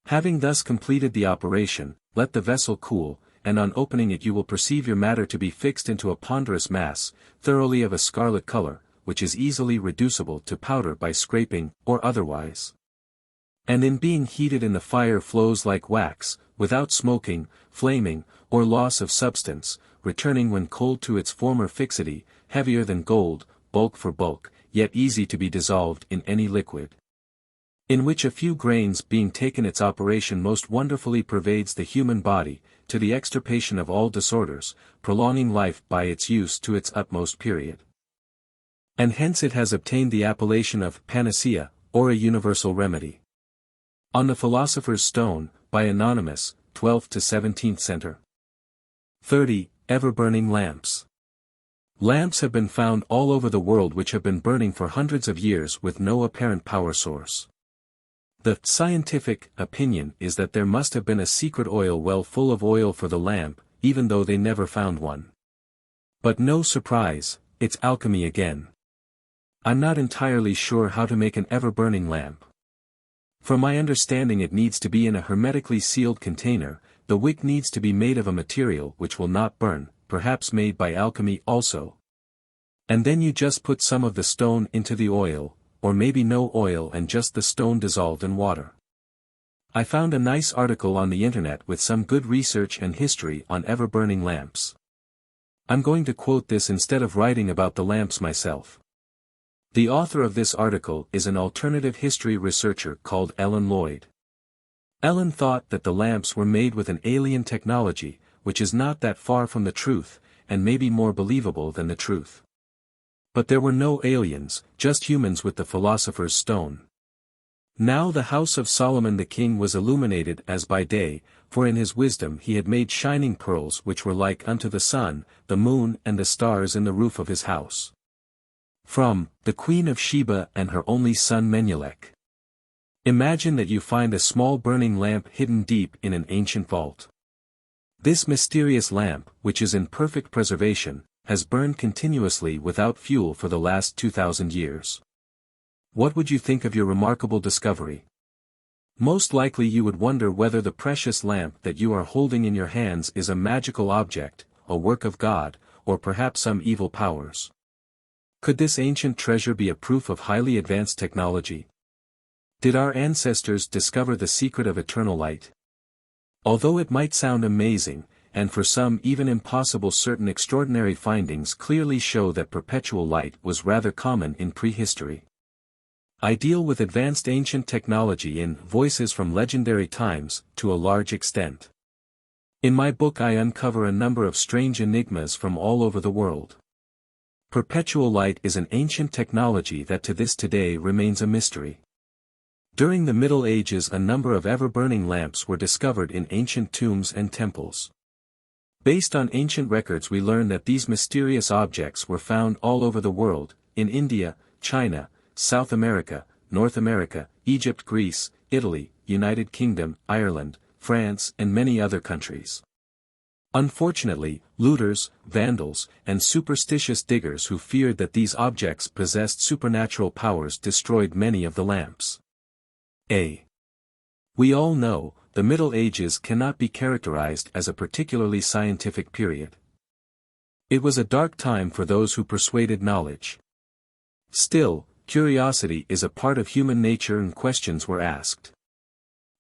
Having thus completed the operation, let the vessel cool, and on opening it you will perceive your matter to be fixed into a ponderous mass, thoroughly of a scarlet color, which is easily reducible to powder by scraping, or otherwise. And in being heated in the fire flows like wax, without smoking, flaming, or loss of substance, returning when cold to its former fixity, heavier than gold, bulk for bulk, yet easy to be dissolved in any liquid. In which a few grains being taken its operation most wonderfully pervades the human body, to the extirpation of all disorders, prolonging life by its use to its utmost period. And hence it has obtained the appellation of panacea, or a universal remedy. On the Philosopher's Stone, by Anonymous, 12th to 17th century. 30. Everburning Lamps. Lamps have been found all over the world which have been burning for hundreds of years with no apparent power source. The scientific opinion is that there must have been a secret oil well full of oil for the lamp, even though they never found one. But no surprise, it's alchemy again. I'm not entirely sure how to make an ever-burning lamp. From my understanding it needs to be in a hermetically sealed container, the wick needs to be made of a material which will not burn, perhaps made by alchemy also. And then you just put some of the stone into the oil, or maybe no oil and just the stone dissolved in water. I found a nice article on the internet with some good research and history on ever-burning lamps. I'm going to quote this instead of writing about the lamps myself. The author of this article is an alternative history researcher called Ellen Lloyd. Ellen thought that the lamps were made with an alien technology, which is not that far from the truth, and may be more believable than the truth. But there were no aliens, just humans with the Philosopher's Stone. Now the house of Solomon the king was illuminated as by day, for in his wisdom he had made shining pearls which were like unto the sun, the moon and the stars in the roof of his house. From the Queen of Sheba and her only son Menelik. Imagine that you find a small burning lamp hidden deep in an ancient vault. This mysterious lamp, which is in perfect preservation, has burned continuously without fuel for the last 2,000 years. What would you think of your remarkable discovery? Most likely you would wonder whether the precious lamp that you are holding in your hands is a magical object, a work of God, or perhaps some evil powers. Could this ancient treasure be a proof of highly advanced technology? Did our ancestors discover the secret of eternal light? Although it might sound amazing, and for some even impossible, certain extraordinary findings clearly show that perpetual light was rather common in prehistory. I deal with advanced ancient technology in Voices from Legendary Times, to a large extent. In my book I uncover a number of strange enigmas from all over the world. Perpetual light is an ancient technology that to this today remains a mystery. During the Middle Ages a number of ever-burning lamps were discovered in ancient tombs and temples. Based on ancient records we learn that these mysterious objects were found all over the world, in India, China, South America, North America, Egypt, Greece, Italy, United Kingdom, Ireland, France and many other countries. Unfortunately, looters, vandals, and superstitious diggers who feared that these objects possessed supernatural powers destroyed many of the lamps. We all know, the Middle Ages cannot be characterized as a particularly scientific period. It was a dark time for those who persuaded knowledge. Still, curiosity is a part of human nature and questions were asked.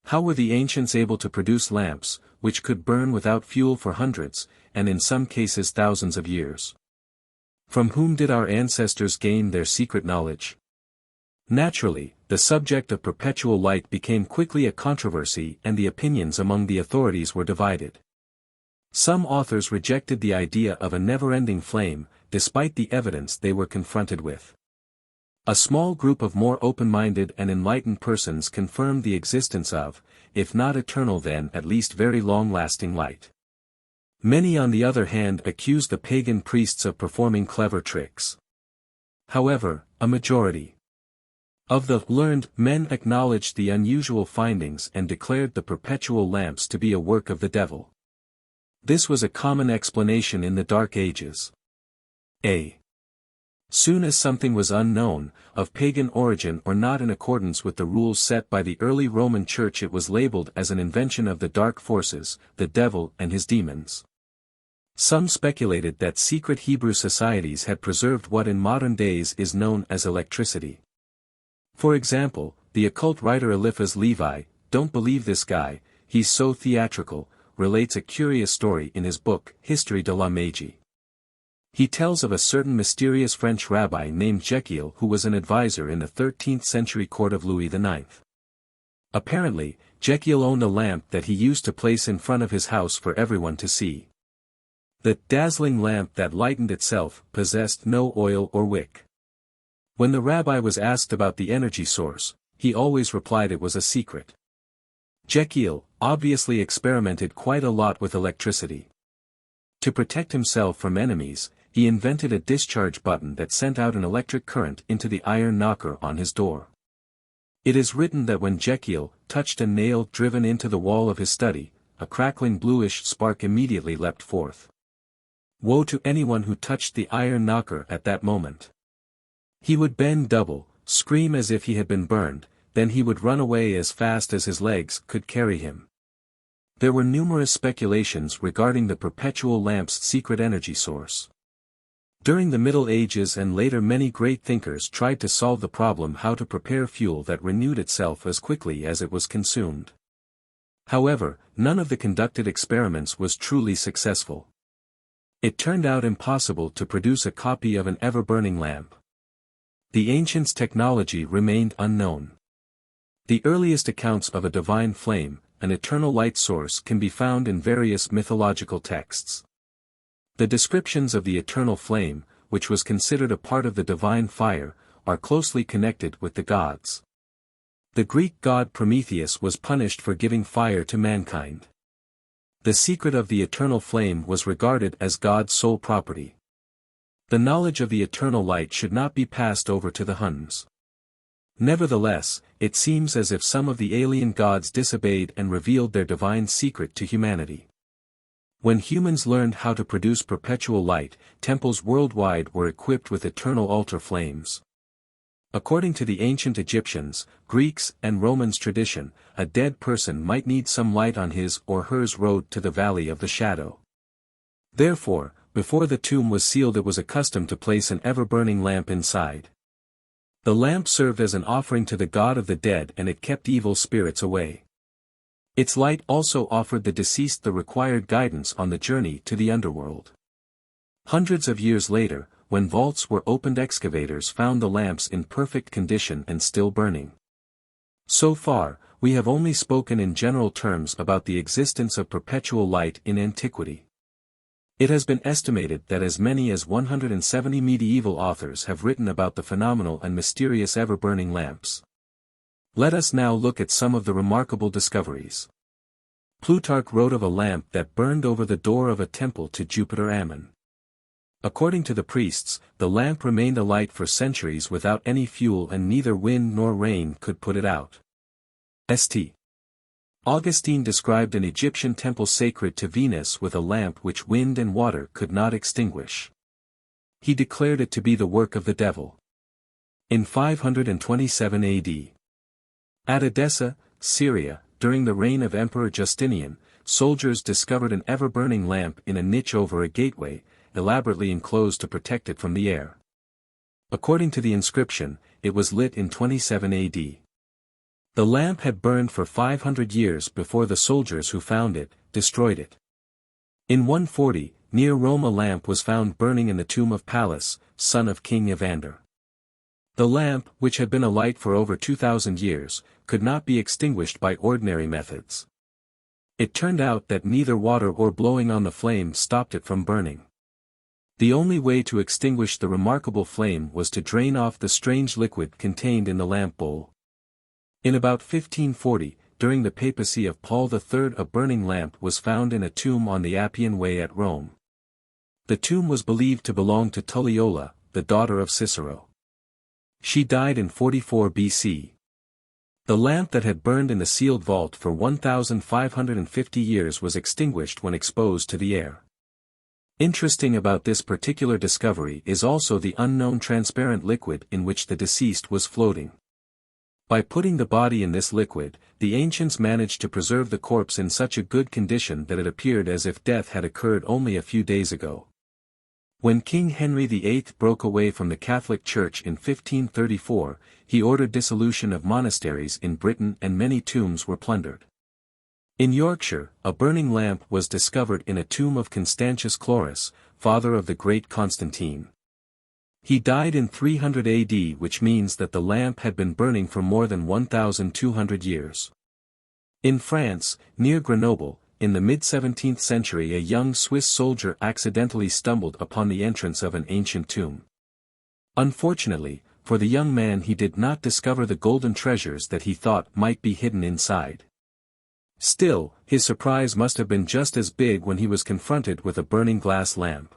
How were the ancients able to produce lamps, which could burn without fuel for hundreds, and in some cases thousands of years? From whom did our ancestors gain their secret knowledge? Naturally, the subject of perpetual light became quickly a controversy and the opinions among the authorities were divided. Some authors rejected the idea of a never-ending flame, despite the evidence they were confronted with. A small group of more open-minded and enlightened persons confirmed the existence of, if not eternal then at least very long-lasting light. Many on the other hand accused the pagan priests of performing clever tricks. However, a majority of the learned men acknowledged the unusual findings and declared the perpetual lamps to be a work of the devil. This was a common explanation in the Dark Ages. Soon as something was unknown, of pagan origin or not in accordance with the rules set by the early Roman Church, it was labeled as an invention of the dark forces, the devil and his demons. Some speculated that secret Hebrew societies had preserved what in modern days is known as electricity. For example, the occult writer Eliphaz Levi, "Don't believe this guy, he's so theatrical," relates a curious story in his book, History de la Magie. He tells of a certain mysterious French rabbi named Jekyll who was an advisor in the 13th century court of Louis IX. Apparently, Jekyll owned a lamp that he used to place in front of his house for everyone to see. The dazzling lamp that lightened itself possessed no oil or wick. When the rabbi was asked about the energy source, he always replied it was a secret. Jekyll obviously experimented quite a lot with electricity. To protect himself from enemies, he invented a discharge button that sent out an electric current into the iron knocker on his door. It is written that when Jekyll touched a nail driven into the wall of his study, a crackling bluish spark immediately leapt forth. Woe to anyone who touched the iron knocker at that moment. He would bend double, scream as if he had been burned, then he would run away as fast as his legs could carry him. There were numerous speculations regarding the perpetual lamp's secret energy source. During the Middle Ages and later, many great thinkers tried to solve the problem how to prepare fuel that renewed itself as quickly as it was consumed. However, none of the conducted experiments was truly successful. It turned out impossible to produce a copy of an ever-burning lamp. The ancients' technology remained unknown. The earliest accounts of a divine flame, an eternal light source, can be found in various mythological texts. The descriptions of the eternal flame, which was considered a part of the divine fire, are closely connected with the gods. The Greek god Prometheus was punished for giving fire to mankind. The secret of the eternal flame was regarded as God's sole property. The knowledge of the eternal light should not be passed over to the Huns. Nevertheless, it seems as if some of the alien gods disobeyed and revealed their divine secret to humanity. When humans learned how to produce perpetual light, temples worldwide were equipped with eternal altar flames. According to the ancient Egyptians, Greeks, and Romans tradition, a dead person might need some light on his or hers road to the valley of the shadow. Therefore, before the tomb was sealed, it was a custom to place an ever-burning lamp inside. The lamp served as an offering to the god of the dead, and it kept evil spirits away. Its light also offered the deceased the required guidance on the journey to the underworld. Hundreds of years later, when vaults were opened, excavators found the lamps in perfect condition and still burning. So far, we have only spoken in general terms about the existence of perpetual light in antiquity. It has been estimated that as many as 170 medieval authors have written about the phenomenal and mysterious ever-burning lamps. Let us now look at some of the remarkable discoveries. Plutarch wrote of a lamp that burned over the door of a temple to Jupiter Ammon. According to the priests, the lamp remained alight for centuries without any fuel, and neither wind nor rain could put it out. St. Augustine described an Egyptian temple sacred to Venus with a lamp which wind and water could not extinguish. He declared it to be the work of the devil. In 527 AD. At Edessa, Syria, during the reign of Emperor Justinian, soldiers discovered an ever-burning lamp in a niche over a gateway, elaborately enclosed to protect it from the air. According to the inscription, it was lit in 27 AD. The lamp had burned for 500 years before the soldiers who found it destroyed it. In 140, near Rome, a lamp was found burning in the tomb of Pallas, son of King Evander. The lamp, which had been alight for over 2,000 years, could not be extinguished by ordinary methods. It turned out that neither water or blowing on the flame stopped it from burning. The only way to extinguish the remarkable flame was to drain off the strange liquid contained in the lamp bowl. In about 1540, during the papacy of Paul III a burning lamp was found in a tomb on the Appian Way at Rome. The tomb was believed to belong to Tulliola, the daughter of Cicero. She died in 44 BC. The lamp that had burned in the sealed vault for 1,550 years was extinguished when exposed to the air. Interesting about this particular discovery is also the unknown transparent liquid in which the deceased was floating. By putting the body in this liquid, the ancients managed to preserve the corpse in such a good condition that it appeared as if death had occurred only a few days ago. When King Henry VIII broke away from the Catholic Church in 1534, he ordered dissolution of monasteries in Britain and many tombs were plundered. In Yorkshire, a burning lamp was discovered in a tomb of Constantius Chlorus, father of the great Constantine. He died in 300 AD, which means that the lamp had been burning for more than 1,200 years. In France, near Grenoble, in the mid-17th century a young Swiss soldier accidentally stumbled upon the entrance of an ancient tomb. Unfortunately, for the young man he did not discover the golden treasures that he thought might be hidden inside. Still, his surprise must have been just as big when he was confronted with a burning glass lamp.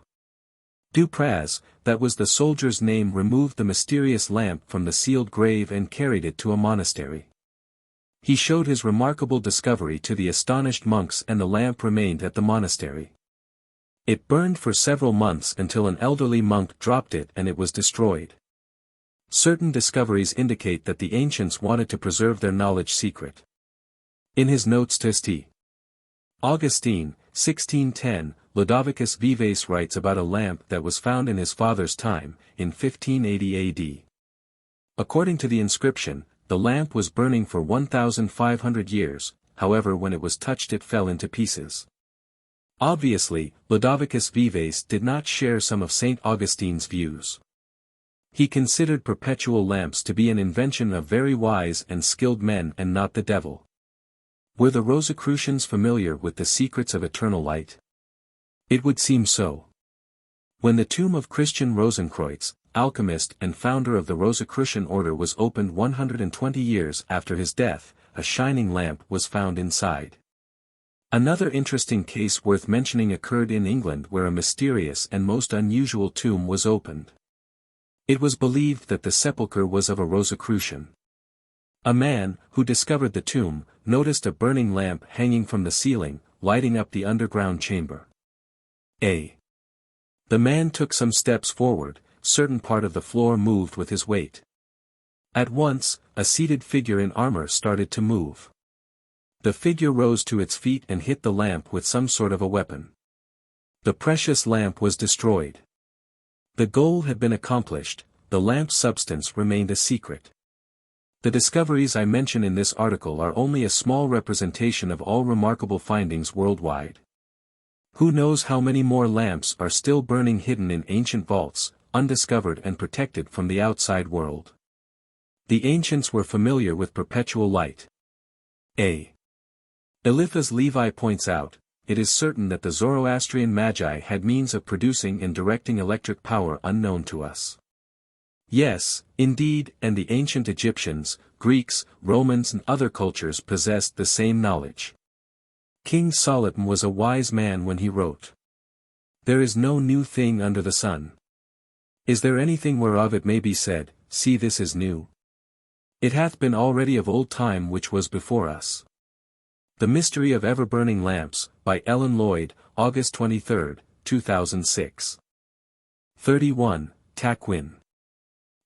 Dupraz, that was the soldier's name, removed the mysterious lamp from the sealed grave and carried it to a monastery. He showed his remarkable discovery to the astonished monks and the lamp remained at the monastery. It burned for several months until an elderly monk dropped it and it was destroyed. Certain discoveries indicate that the ancients wanted to preserve their knowledge secret. In his notes to St. Augustine, 1610, Ludovicus Vives writes about a lamp that was found in his father's time, in 1580 AD. According to the inscription, the lamp was burning for 1,500 years, however when it was touched it fell into pieces. Obviously, Ludovicus Vives did not share some of St. Augustine's views. He considered perpetual lamps to be an invention of very wise and skilled men and not the devil. Were the Rosicrucians familiar with the secrets of eternal light? It would seem so. When the tomb of Christian Rosenkreutz, alchemist and founder of the Rosicrucian order, was opened 120 years after his death, a shining lamp was found inside. Another interesting case worth mentioning occurred in England where a mysterious and most unusual tomb was opened. It was believed that the sepulchre was of a Rosicrucian. A man, who discovered the tomb, noticed a burning lamp hanging from the ceiling, lighting up the underground chamber. The man took some steps forward, certain part of the floor moved with his weight. At once, a seated figure in armor started to move. The figure rose to its feet and hit the lamp with some sort of a weapon. The precious lamp was destroyed. The goal had been accomplished, the lamp's substance remained a secret. The discoveries I mention in this article are only a small representation of all remarkable findings worldwide. Who knows how many more lamps are still burning hidden in ancient vaults, undiscovered and protected from the outside world. The ancients were familiar with perpetual light. Eliphas Levi points out, it is certain that the Zoroastrian Magi had means of producing and directing electric power unknown to us. Yes, indeed, and the ancient Egyptians, Greeks, Romans and other cultures possessed the same knowledge. King Solomon was a wise man when he wrote, "There is no new thing under the sun. Is there anything whereof it may be said, see this is new? It hath been already of old time which was before us." The Mystery of Everburning Lamps, by Ellen Lloyd, August 23, 2006. 31. Takwin.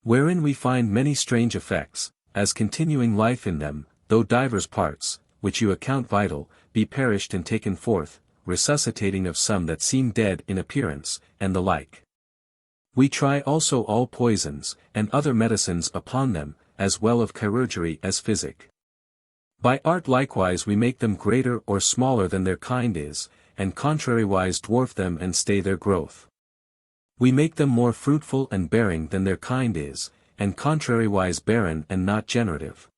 Wherein we find many strange effects, as continuing life in them, though divers parts, which you account vital, be perished and taken forth, resuscitating of some that seem dead in appearance, and the like. We try also all poisons, and other medicines upon them, as well of chirurgery as physic. By art likewise we make them greater or smaller than their kind is, and contrariwise dwarf them and stay their growth. We make them more fruitful and bearing than their kind is, and contrariwise barren and not generative.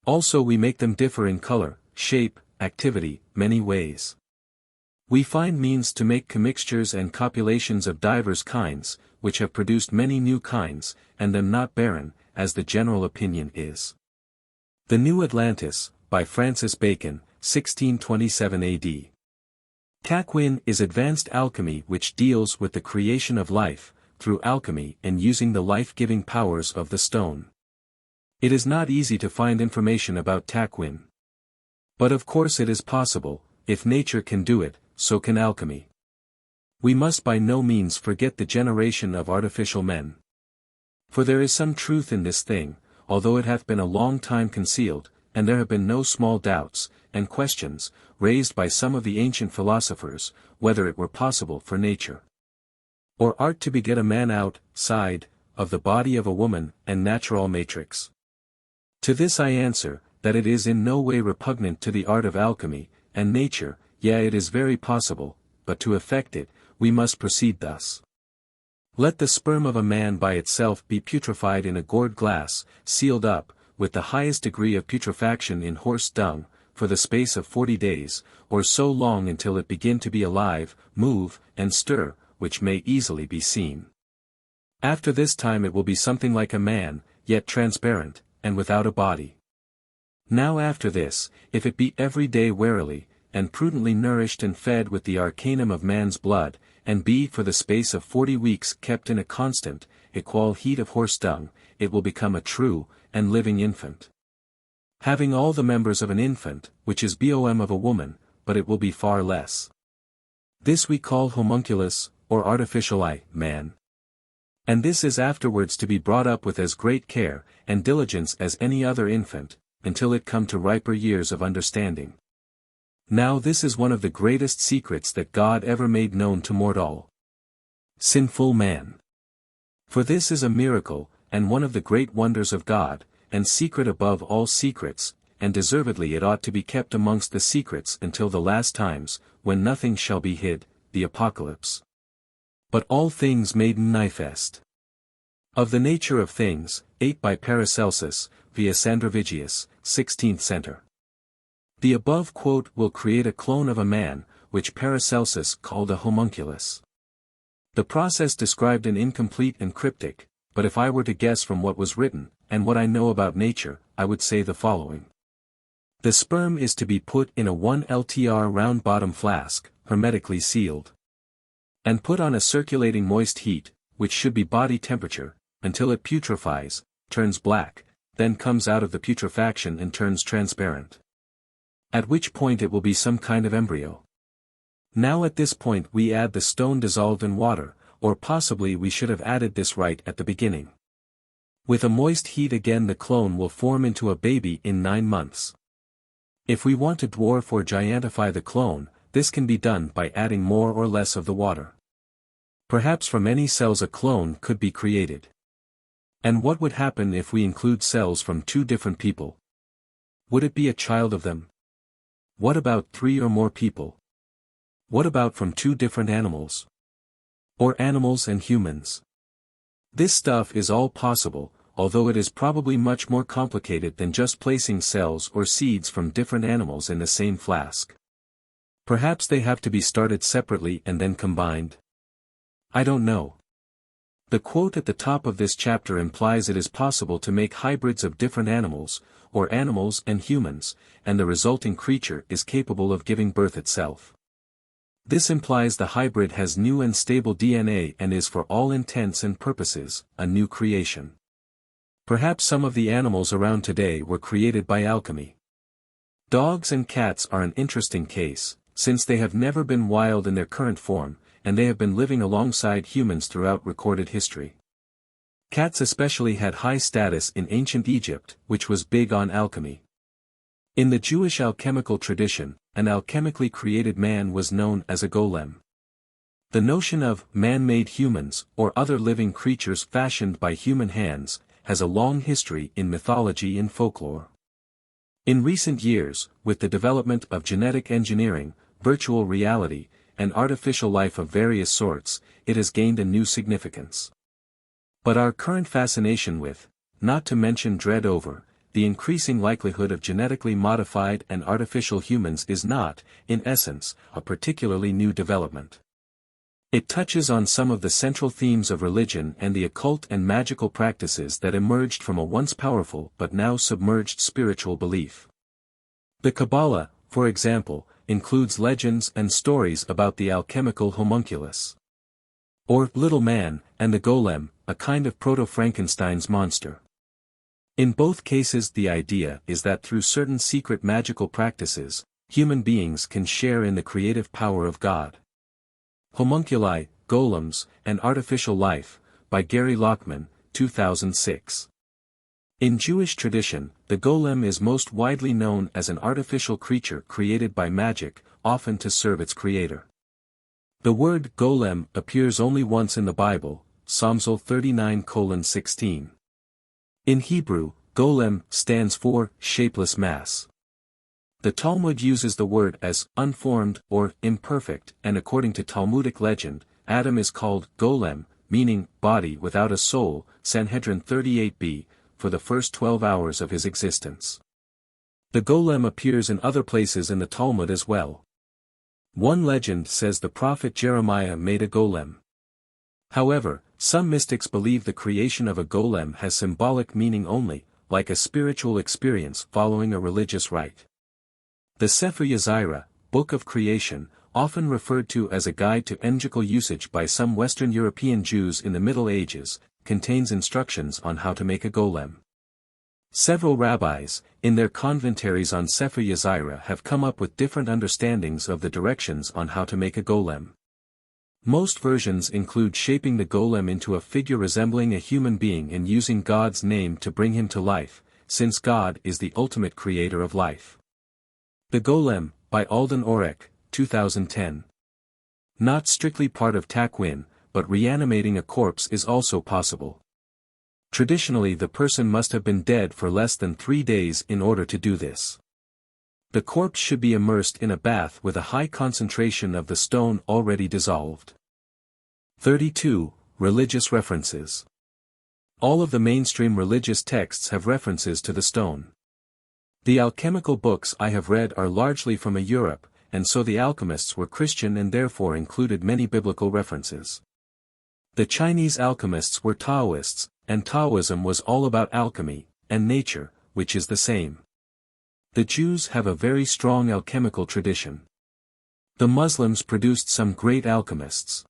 Also we make them differ in color, shape, activity, many ways. We find means to make commixtures and copulations of divers kinds, which have produced many new kinds, and them not barren, as the general opinion is. The New Atlantis, by Francis Bacon, 1627 AD. Takwin is advanced alchemy which deals with the creation of life, through alchemy and using the life-giving powers of the stone. It is not easy to find information about Takwin. But of course it is possible, if nature can do it, so can alchemy. We must by no means forget the generation of artificial men. For there is some truth in this thing, although it hath been a long time concealed, and there have been no small doubts, and questions, raised by some of the ancient philosophers, whether it were possible for nature or art to beget a man outside of the body of a woman and natural matrix. To this I answer, that it is in no way repugnant to the art of alchemy, and nature, yea it is very possible, but to effect it, we must proceed thus. Let the sperm of a man by itself be putrefied in a gourd glass, sealed up, with the highest degree of putrefaction in horse dung, for the space of 40 days, or so long until it begin to be alive, move, and stir, which may easily be seen. After this time it will be something like a man, yet transparent, and without a body. Now after this, if it be every day warily, and prudently nourished and fed with the arcanum of man's blood, and be for the space of 40 weeks kept in a constant, equal heat of horse dung, it will become a true, and living infant. Having all the members of an infant, which is bom of a woman, but it will be far less. This we call homunculus, or artificial man. And this is afterwards to be brought up with as great care, and diligence as any other infant, until it come to riper years of understanding. Now this is one of the greatest secrets that God ever made known to mortal sinful man. For this is a miracle, and one of the great wonders of God, and secret above all secrets, and deservedly it ought to be kept amongst the secrets until the last times, when nothing shall be hid, the Apocalypse. But all things made manifest. Of the nature of things, 8 by Paracelsus, via Sandrovigius, 16th centre. The above quote will create a clone of a man, which Paracelsus called a homunculus. The process described in incomplete and cryptic, but if I were to guess from what was written, and what I know about nature, I would say the following. The sperm is to be put in a 1 ltr round bottom flask, hermetically sealed, and put on a circulating moist heat, which should be body temperature, until it putrefies, turns black, then comes out of the putrefaction and turns transparent. At which point it will be some kind of embryo. Now at this point we add the stone dissolved in water, or possibly we should have added this right at the beginning. With a moist heat again the clone will form into a baby in 9 months. If we want to dwarf or giantify the clone, this can be done by adding more or less of the water. Perhaps from any cells a clone could be created. And what would happen if we include cells from 2 different people? Would it be a child of them? What about 3 or more people? What about from 2 different animals? Or animals and humans? This stuff is all possible, although it is probably much more complicated than just placing cells or seeds from different animals in the same flask. Perhaps they have to be started separately and then combined. I don't know. The quote at the top of this chapter implies it is possible to make hybrids of different animals, or animals and humans, and the resulting creature is capable of giving birth itself. This implies the hybrid has new and stable DNA and is for all intents and purposes, a new creation. Perhaps some of the animals around today were created by alchemy. Dogs and cats are an interesting case, since they have never been wild in their current form, and they have been living alongside humans throughout recorded history. Cats especially had high status in ancient Egypt, which was big on alchemy. In the Jewish alchemical tradition, an alchemically created man was known as a golem. The notion of man-made humans, or other living creatures fashioned by human hands, has a long history in mythology and folklore. In recent years, with the development of genetic engineering, virtual reality, and artificial life of various sorts, it has gained a new significance. But our current fascination with, not to mention dread over, the increasing likelihood of genetically modified and artificial humans is not, in essence, a particularly new development. It touches on some of the central themes of religion and the occult and magical practices that emerged from a once powerful but now submerged spiritual belief. The Kabbalah, for example, includes legends and stories about the alchemical homunculus, or little man, and the golem, a kind of proto-Frankenstein's monster. In both cases the idea is that through certain secret magical practices, human beings can share in the creative power of God. Homunculi, Golems, and Artificial Life, by Gary Lockman, 2006. In Jewish tradition, the golem is most widely known as an artificial creature created by magic, often to serve its creator. The word golem appears only once in the Bible, Psalms 39:16. In Hebrew, golem stands for shapeless mass. The Talmud uses the word as unformed or imperfect, and according to Talmudic legend, Adam is called golem, meaning body without a soul, Sanhedrin 38b, for the first 12 hours of his existence. The golem appears in other places in the Talmud as well. One legend says the prophet Jeremiah made a golem. However, some mystics believe the creation of a golem has symbolic meaning only, like a spiritual experience following a religious rite. The Sefer Yetzirah, Book of Creation, often referred to as a guide to enigmatical usage by some Western European Jews in the Middle Ages, contains instructions on how to make a golem. Several rabbis, in their commentaries on Sefer Yetzirah, have come up with different understandings of the directions on how to make a golem. Most versions include shaping the golem into a figure resembling a human being and using God's name to bring him to life, since God is the ultimate creator of life. The Golem, by Alden Orek, 2010. Not strictly part of Takwin, but reanimating a corpse is also possible. Traditionally the person must have been dead for less than 3 days in order to do this. The corpse should be immersed in a bath with a high concentration of the stone already dissolved. 32. Religious references. All of the mainstream religious texts have references to the stone. The alchemical books I have read are largely from Europe, and so the alchemists were Christian and therefore included many biblical references. The Chinese alchemists were Taoists, and Taoism was all about alchemy, and nature, which is the same. The Jews have a very strong alchemical tradition. The Muslims produced some great alchemists.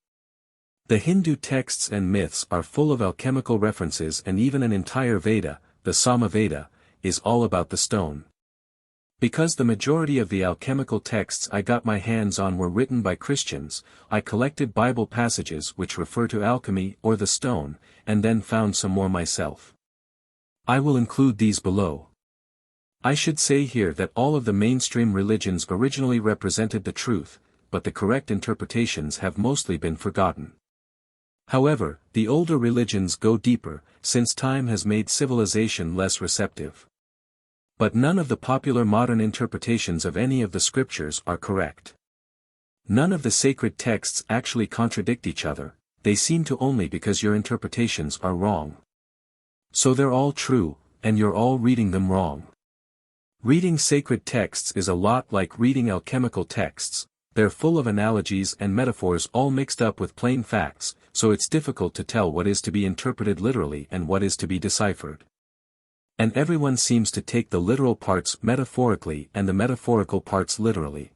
The Hindu texts and myths are full of alchemical references, and even an entire Veda, the Samaveda, is all about the stone. Because the majority of the alchemical texts I got my hands on were written by Christians, I collected Bible passages which refer to alchemy or the stone, and then found some more myself. I will include these below. I should say here that all of the mainstream religions originally represented the truth, but the correct interpretations have mostly been forgotten. However, the older religions go deeper, since time has made civilization less receptive. But none of the popular modern interpretations of any of the scriptures are correct. None of the sacred texts actually contradict each other, they seem to only because your interpretations are wrong. So they're all true, and you're all reading them wrong. Reading sacred texts is a lot like reading alchemical texts, they're full of analogies and metaphors all mixed up with plain facts, so it's difficult to tell what is to be interpreted literally and what is to be deciphered. And everyone seems to take the literal parts metaphorically and the metaphorical parts literally.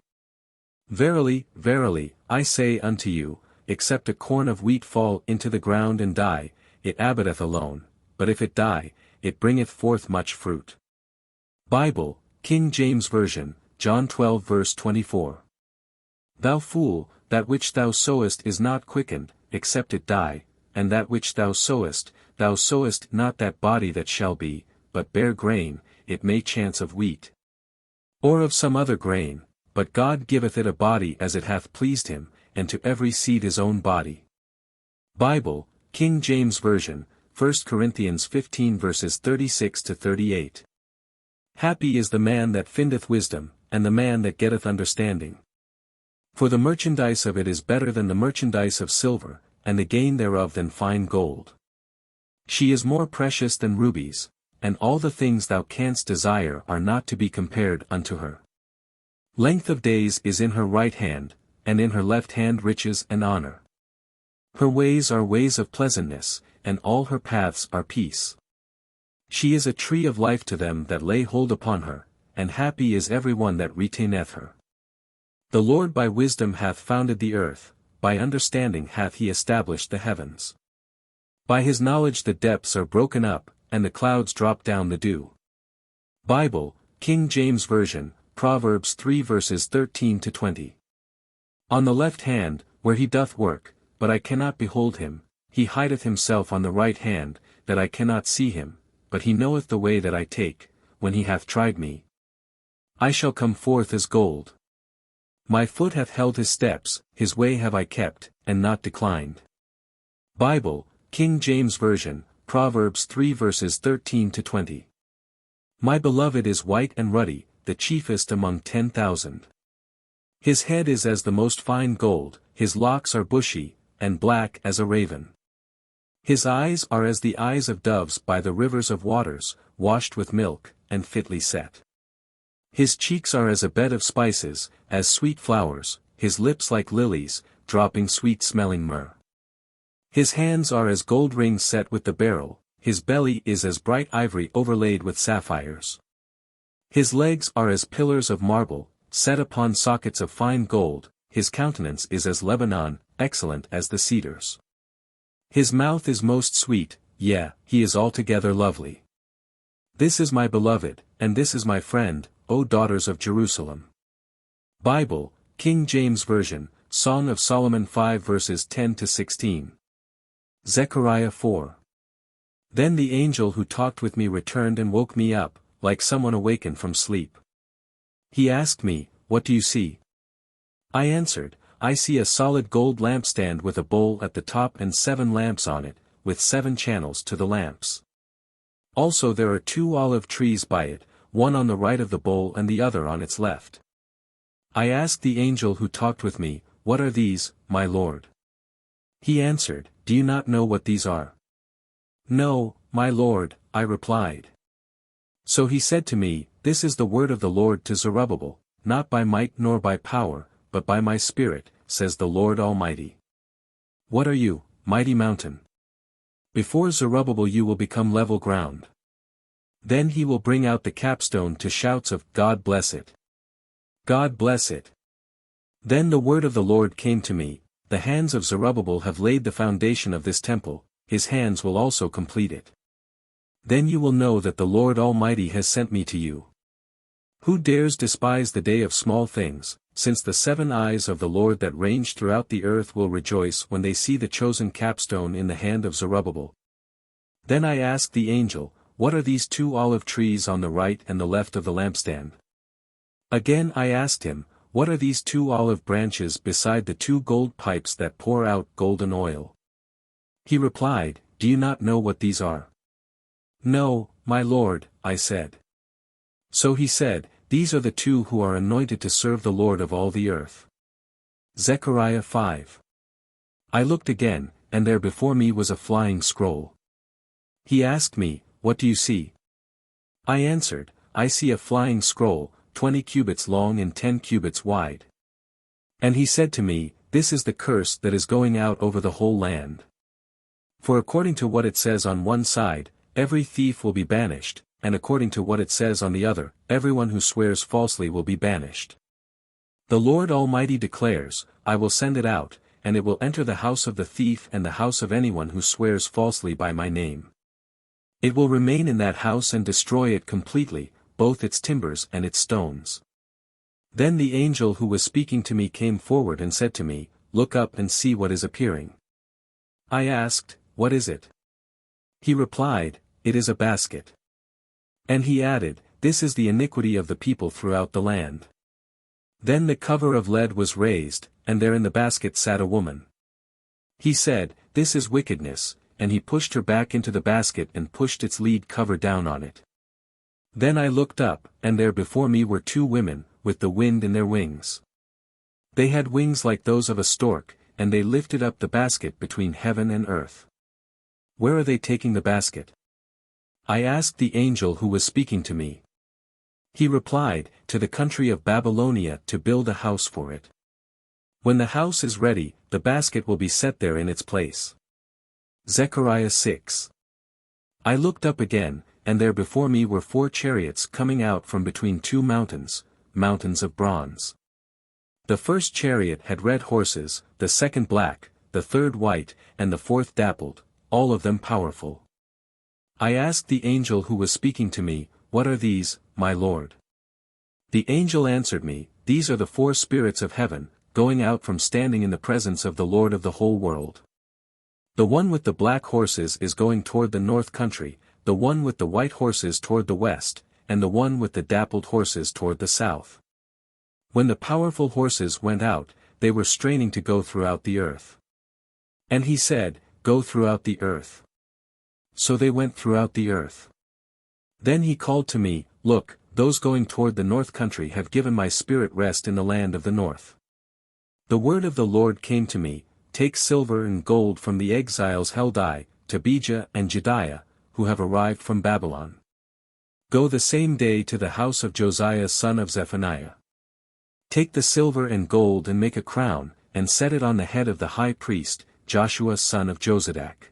Verily, verily, I say unto you, except a corn of wheat fall into the ground and die, it abideth alone, but if it die, it bringeth forth much fruit. Bible, King James Version, John 12 verse 24. Thou fool, that which thou sowest is not quickened, except it die, and that which thou sowest not that body that shall be, but bare grain, it may chance of wheat. Or of some other grain, but God giveth it a body as it hath pleased him, and to every seed his own body. Bible, King James Version, 1 Corinthians 15 verses 36 to 38. Happy is the man that findeth wisdom, and the man that getteth understanding. For the merchandise of it is better than the merchandise of silver, and the gain thereof than fine gold. She is more precious than rubies, and all the things thou canst desire are not to be compared unto her. Length of days is in her right hand, and in her left hand riches and honor. Her ways are ways of pleasantness, and all her paths are peace. She is a tree of life to them that lay hold upon her, and happy is every one that retaineth her. The Lord by wisdom hath founded the earth, by understanding hath he established the heavens. By his knowledge the depths are broken up, and the clouds drop down the dew. Bible, King James Version, Proverbs 3 verses 13-20. On the left hand, where he doth work, but I cannot behold him, he hideth himself on the right hand, that I cannot see him, but he knoweth the way that I take, when he hath tried me. I shall come forth as gold. My foot hath held his steps, his way have I kept, and not declined. Bible, King James Version, Proverbs 3 verses 13-20. My beloved is white and ruddy, the chiefest among 10,000. His head is as the most fine gold, his locks are bushy, and black as a raven. His eyes are as the eyes of doves by the rivers of waters, washed with milk, and fitly set. His cheeks are as a bed of spices, as sweet flowers, his lips like lilies, dropping sweet-smelling myrrh. His hands are as gold rings set with the beryl, his belly is as bright ivory overlaid with sapphires. His legs are as pillars of marble, set upon sockets of fine gold, his countenance is as Lebanon, excellent as the cedars. His mouth is most sweet, yea, he is altogether lovely. This is my beloved, and this is my friend, O daughters of Jerusalem. Bible, King James Version, Song of Solomon 5 verses 10-16. Zechariah 4. Then the angel who talked with me returned and woke me up, like someone awakened from sleep. He asked me, What do you see? I answered, I see a solid gold lampstand with a bowl at the top and 7 lamps on it, with 7 channels to the lamps. Also there are 2 olive trees by it, one on the right of the bowl and the other on its left. I asked the angel who talked with me, What are these, my lord? He answered, Do you not know what these are? No, my lord, I replied. So he said to me, This is the word of the Lord to Zerubbabel, not by might nor by power, but by my spirit, says the Lord Almighty. What are you, mighty mountain? Before Zerubbabel you will become level ground. Then he will bring out the capstone to shouts of, God bless it. God bless it. Then the word of the Lord came to me, The hands of Zerubbabel have laid the foundation of this temple, his hands will also complete it. Then you will know that the Lord Almighty has sent me to you. Who dares despise the day of small things, since the 7 eyes of the Lord that range throughout the earth will rejoice when they see the chosen capstone in the hand of Zerubbabel? Then I asked the angel, What are these 2 olive trees on the right and the left of the lampstand? Again I asked him, What are these 2 olive branches beside the 2 gold pipes that pour out golden oil? He replied, Do you not know what these are? No, my lord, I said. So he said, These are the 2 who are anointed to serve the Lord of all the earth. Zechariah 5. I looked again, and there before me was a flying scroll. He asked me, What do you see? I answered, I see a flying scroll, 20 cubits long and 10 cubits wide. And he said to me, This is the curse that is going out over the whole land. For according to what it says on one side, every thief will be banished, and according to what it says on the other, everyone who swears falsely will be banished. The Lord Almighty declares, I will send it out, and it will enter the house of the thief and the house of anyone who swears falsely by my name. It will remain in that house and destroy it completely, both its timbers and its stones. Then the angel who was speaking to me came forward and said to me, Look up and see what is appearing. I asked, What is it? He replied, It is a basket. And he added, This is the iniquity of the people throughout the land. Then the cover of lead was raised, and there in the basket sat a woman. He said, This is wickedness, and he pushed her back into the basket and pushed its lead cover down on it. Then I looked up, and there before me were 2 women, with the wind in their wings. They had wings like those of a stork, and they lifted up the basket between heaven and earth. Where are they taking the basket? I asked the angel who was speaking to me. He replied, To the country of Babylonia to build a house for it. When the house is ready, the basket will be set there in its place. Zechariah 6. I looked up again, and there before me were 4 chariots coming out from between 2 mountains, mountains of bronze. The first chariot had red horses, the second black, the third white, and the fourth dappled, all of them powerful. I asked the angel who was speaking to me, "What are these, my lord?" The angel answered me, "These are the 4 spirits of heaven, going out from standing in the presence of the Lord of the whole world. The one with the black horses is going toward the north country, the one with the white horses toward the west, and the one with the dappled horses toward the south." When the powerful horses went out, they were straining to go throughout the earth. And he said, "Go throughout the earth." So they went throughout the earth. Then he called to me, "Look, those going toward the north country have given my spirit rest in the land of the north." The word of the Lord came to me, "Take silver and gold from the exiles Heldai, Tobijah and Jedaiah, who have arrived from Babylon. Go the same day to the house of Josiah son of Zephaniah. Take the silver and gold and make a crown, and set it on the head of the high priest, Joshua son of Jozadak.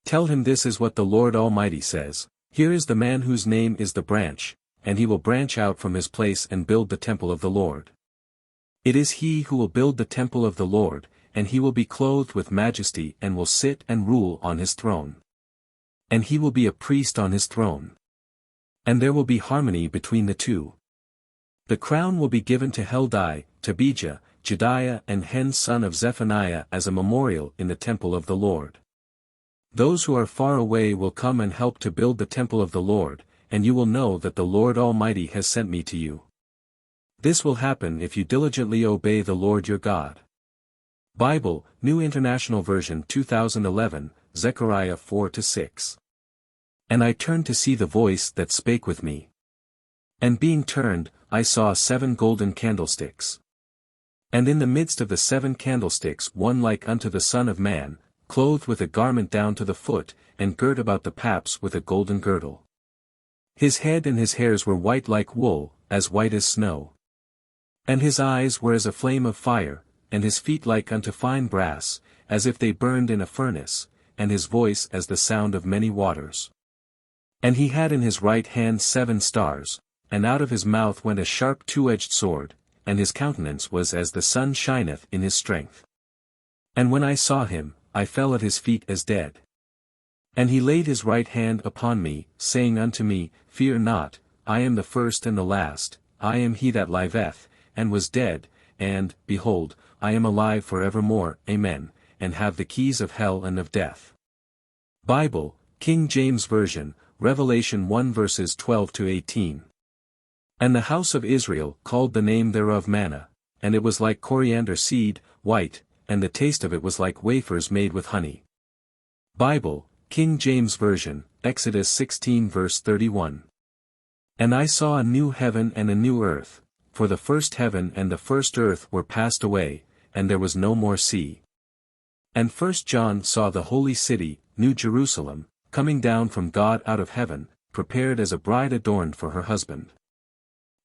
Tell him this is what the Lord Almighty says, Here is the man whose name is the branch, and he will branch out from his place and build the temple of the Lord. It is he who will build the temple of the Lord, and he will be clothed with majesty and will sit and rule on his throne. And he will be a priest on his throne. And there will be harmony between the two. The crown will be given to Heldai, Tobijah, Jedaiah and Hen son of Zephaniah as a memorial in the temple of the Lord. Those who are far away will come and help to build the temple of the Lord, and you will know that the Lord Almighty has sent me to you. This will happen if you diligently obey the Lord your God." Bible, New International Version 2011, Zechariah 4-6. And I turned to see the voice that spake with me. And being turned, I saw 7 golden candlesticks. And in the midst of the 7 candlesticks one like unto the Son of Man, clothed with a garment down to the foot, and girt about the paps with a golden girdle. His head and his hairs were white like wool, as white as snow. And his eyes were as a flame of fire, and his feet like unto fine brass, as if they burned in a furnace, and his voice as the sound of many waters. And he had in his right hand 7 stars, and out of his mouth went a sharp 2-edged sword, and his countenance was as the sun shineth in his strength. And when I saw him, I fell at his feet as dead. And he laid his right hand upon me, saying unto me, Fear not, I am the first and the last, I am he that liveth, and was dead, and, behold, I am alive for evermore, Amen, and have the keys of hell and of death. Bible, King James Version, Revelation 1 verses 12-18. And the house of Israel called the name thereof manna, and it was like coriander seed, white, and the taste of it was like wafers made with honey. Bible, King James Version, Exodus 16 verse 31. And I saw a new heaven and a new earth, for the first heaven and the first earth were passed away, and there was no more sea. And 1 John saw the holy city, New Jerusalem, coming down from God out of heaven, prepared as a bride adorned for her husband.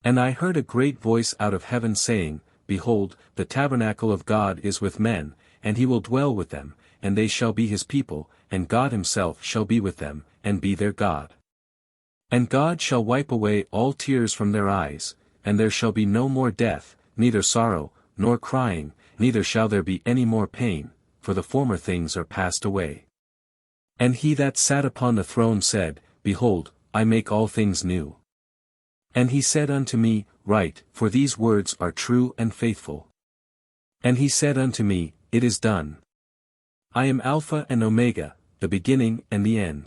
And I heard a great voice out of heaven saying, Behold, the tabernacle of God is with men, and he will dwell with them, and they shall be his people, and God himself shall be with them, and be their God. And God shall wipe away all tears from their eyes, and there shall be no more death, neither sorrow, nor crying, neither shall there be any more pain, for the former things are passed away. And he that sat upon the throne said, Behold, I make all things new. And he said unto me, Write, for these words are true and faithful. And he said unto me, It is done. I am Alpha and Omega, the beginning and the end.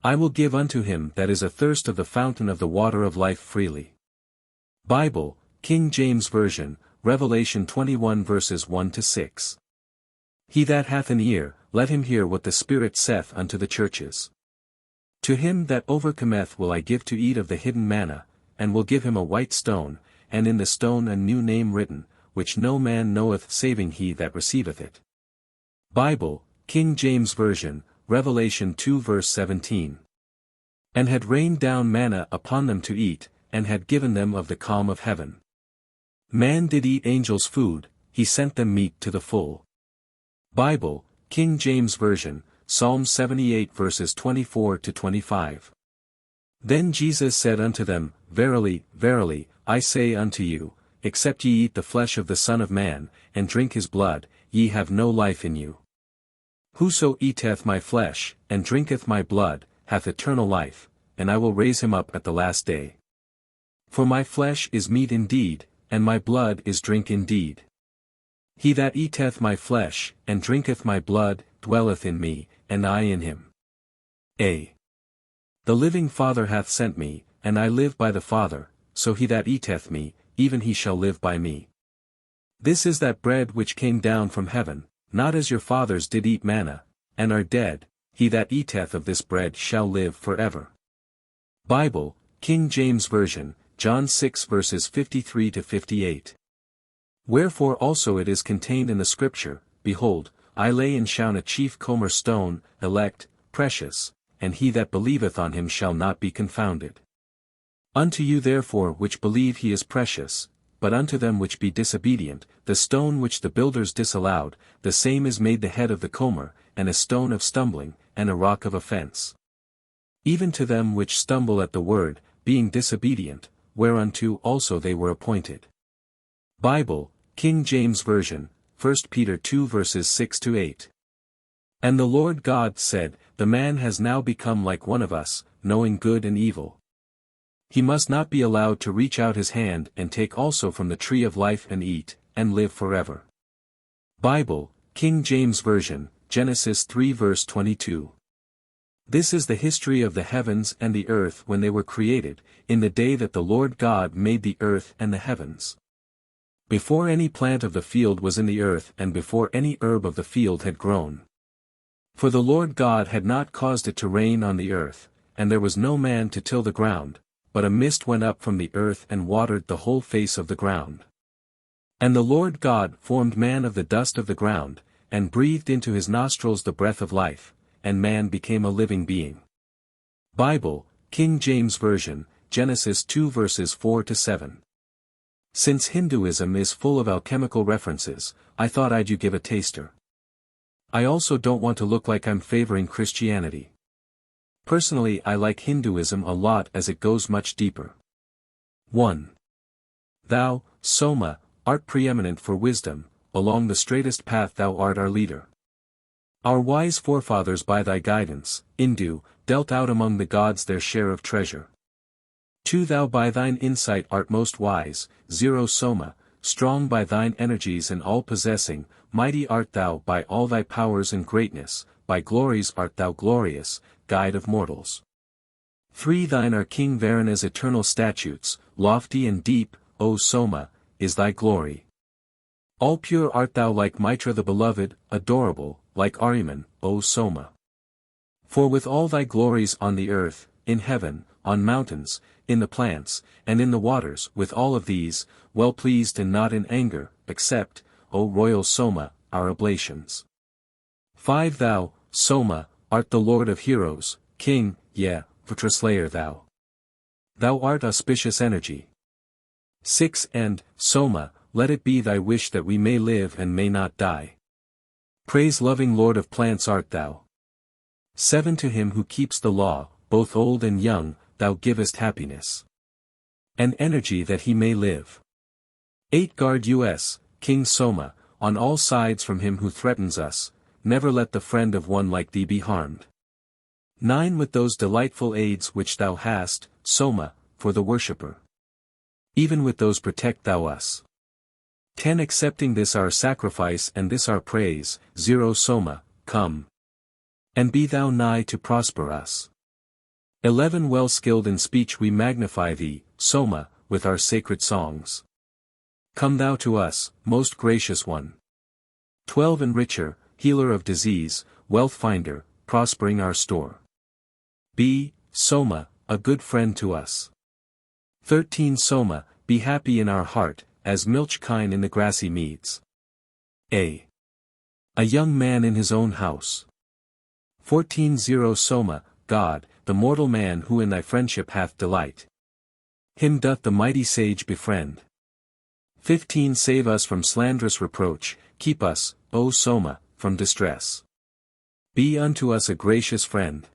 I will give unto him that is athirst of the fountain of the water of life freely. Bible, King James Version, Revelation 21 verses 1-6. He that hath an ear, let him hear what the Spirit saith unto the churches. To him that overcometh will I give to eat of the hidden manna, and will give him a white stone, and in the stone a new name written, which no man knoweth saving he that receiveth it. Bible, King James Version, Revelation 2 verse 17. And had rained down manna upon them to eat, and had given them of the calm of heaven. Man did eat angels' food, he sent them meat to the full. Bible, King James Version, Psalm 78 verses 24-25. Then Jesus said unto them, Verily, verily, I say unto you, except ye eat the flesh of the Son of Man, and drink his blood, ye have no life in you. Whoso eateth my flesh, and drinketh my blood, hath eternal life, and I will raise him up at the last day. For my flesh is meat indeed, and my blood is drink indeed. He that eateth my flesh, and drinketh my blood, dwelleth in me, and I in him. A. The living Father hath sent me, and I live by the Father, so he that eateth me, even he shall live by me. This is that bread which came down from heaven, not as your fathers did eat manna, and are dead. He that eateth of this bread shall live forever. Bible, King James Version, John 6 verses 53-58. Wherefore also it is contained in the Scripture, Behold, I lay in Shion a chief cornerstone, elect, precious, and he that believeth on him shall not be confounded. Unto you therefore which believe he is precious, but unto them which be disobedient, the stone which the builders disallowed, the same is made the head of the comer, and a stone of stumbling, and a rock of offense. Even to them which stumble at the word, being disobedient, whereunto also they were appointed. Bible, King James Version, 1 Peter 2 verses 6-8. And the Lord God said, The man has now become like one of us, knowing good and evil. He must not be allowed to reach out his hand and take also from the tree of life and eat, and live forever. Bible, King James Version, Genesis 3 verse 22. This is the history of the heavens and the earth when they were created, in the day that the Lord God made the earth and the heavens. Before any plant of the field was in the earth and before any herb of the field had grown. For the Lord God had not caused it to rain on the earth, and there was no man to till the ground, but a mist went up from the earth and watered the whole face of the ground. And the Lord God formed man of the dust of the ground, and breathed into his nostrils the breath of life, and man became a living being. Bible, King James Version, Genesis 2 verses 4-7. Since Hinduism is full of alchemical references, I thought I'd give a taster. I also don't want to look like I'm favoring Christianity. Personally, I like Hinduism a lot as it goes much deeper. 1. Thou, Soma, art preeminent for wisdom, along the straightest path thou art our leader. Our wise forefathers by thy guidance, Indu, dealt out among the gods their share of treasure. 2. Thou by thine insight art most wise, 0 Soma, strong by thine energies and all-possessing, mighty art thou by all thy powers and greatness, by glories art thou glorious, guide of mortals. 3. Thine are King Varana's eternal statutes, lofty and deep, O Soma, is thy glory. All pure art thou like Mitra the beloved, adorable, like Ahriman, O Soma. For with all thy glories on the earth, in heaven, on mountains, in the plants, and in the waters, with all of these, well pleased and not in anger, accept, O royal Soma, our oblations. 5. Thou, Soma, art the Lord of heroes, King, Slayer thou. Thou art auspicious energy. 6. And, Soma, let it be thy wish that we may live and may not die. Praise-loving Lord of plants art thou. 7. To him who keeps the law, both old and young, thou givest happiness and energy that he may live. 8. Guard us, King Soma, on all sides from him who threatens us, never let the friend of one like thee be harmed. 9. With those delightful aids which thou hast, Soma, for the worshipper. Even with those protect thou us. 10. Accepting this our sacrifice and this our praise, 0 Soma, come. And be thou nigh to prosper us. 11. Well skilled in speech we magnify thee, Soma, with our sacred songs. Come thou to us, most gracious one. 12. Enricher, healer of disease, wealth finder, prospering our store. Be, Soma, a good friend to us. 13. Soma, be happy in our heart, as milch kine in the grassy meads. A young man in his own house. 14. 0 Soma, God, the mortal man who in thy friendship hath delight. Him doth the mighty sage befriend. 15. Save us from slanderous reproach, keep us, O Soma, from distress. Be unto us a gracious friend.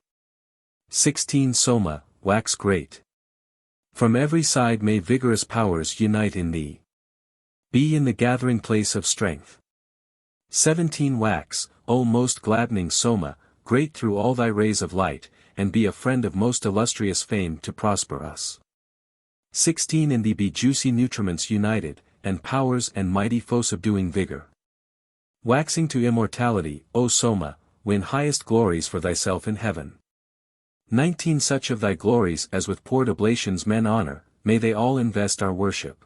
16. Soma, wax great. From every side may vigorous powers unite in thee. Be in the gathering place of strength. 17 Wax, O most gladdening Soma, great through all thy rays of light, and be a friend of most illustrious fame to prosper us. 16 In thee be juicy nutriments united, and powers and mighty foe-subduing vigor. Waxing to immortality, O Soma, win highest glories for thyself in heaven. 19 Such of thy glories as with poured oblations men honor, may they all invest our worship.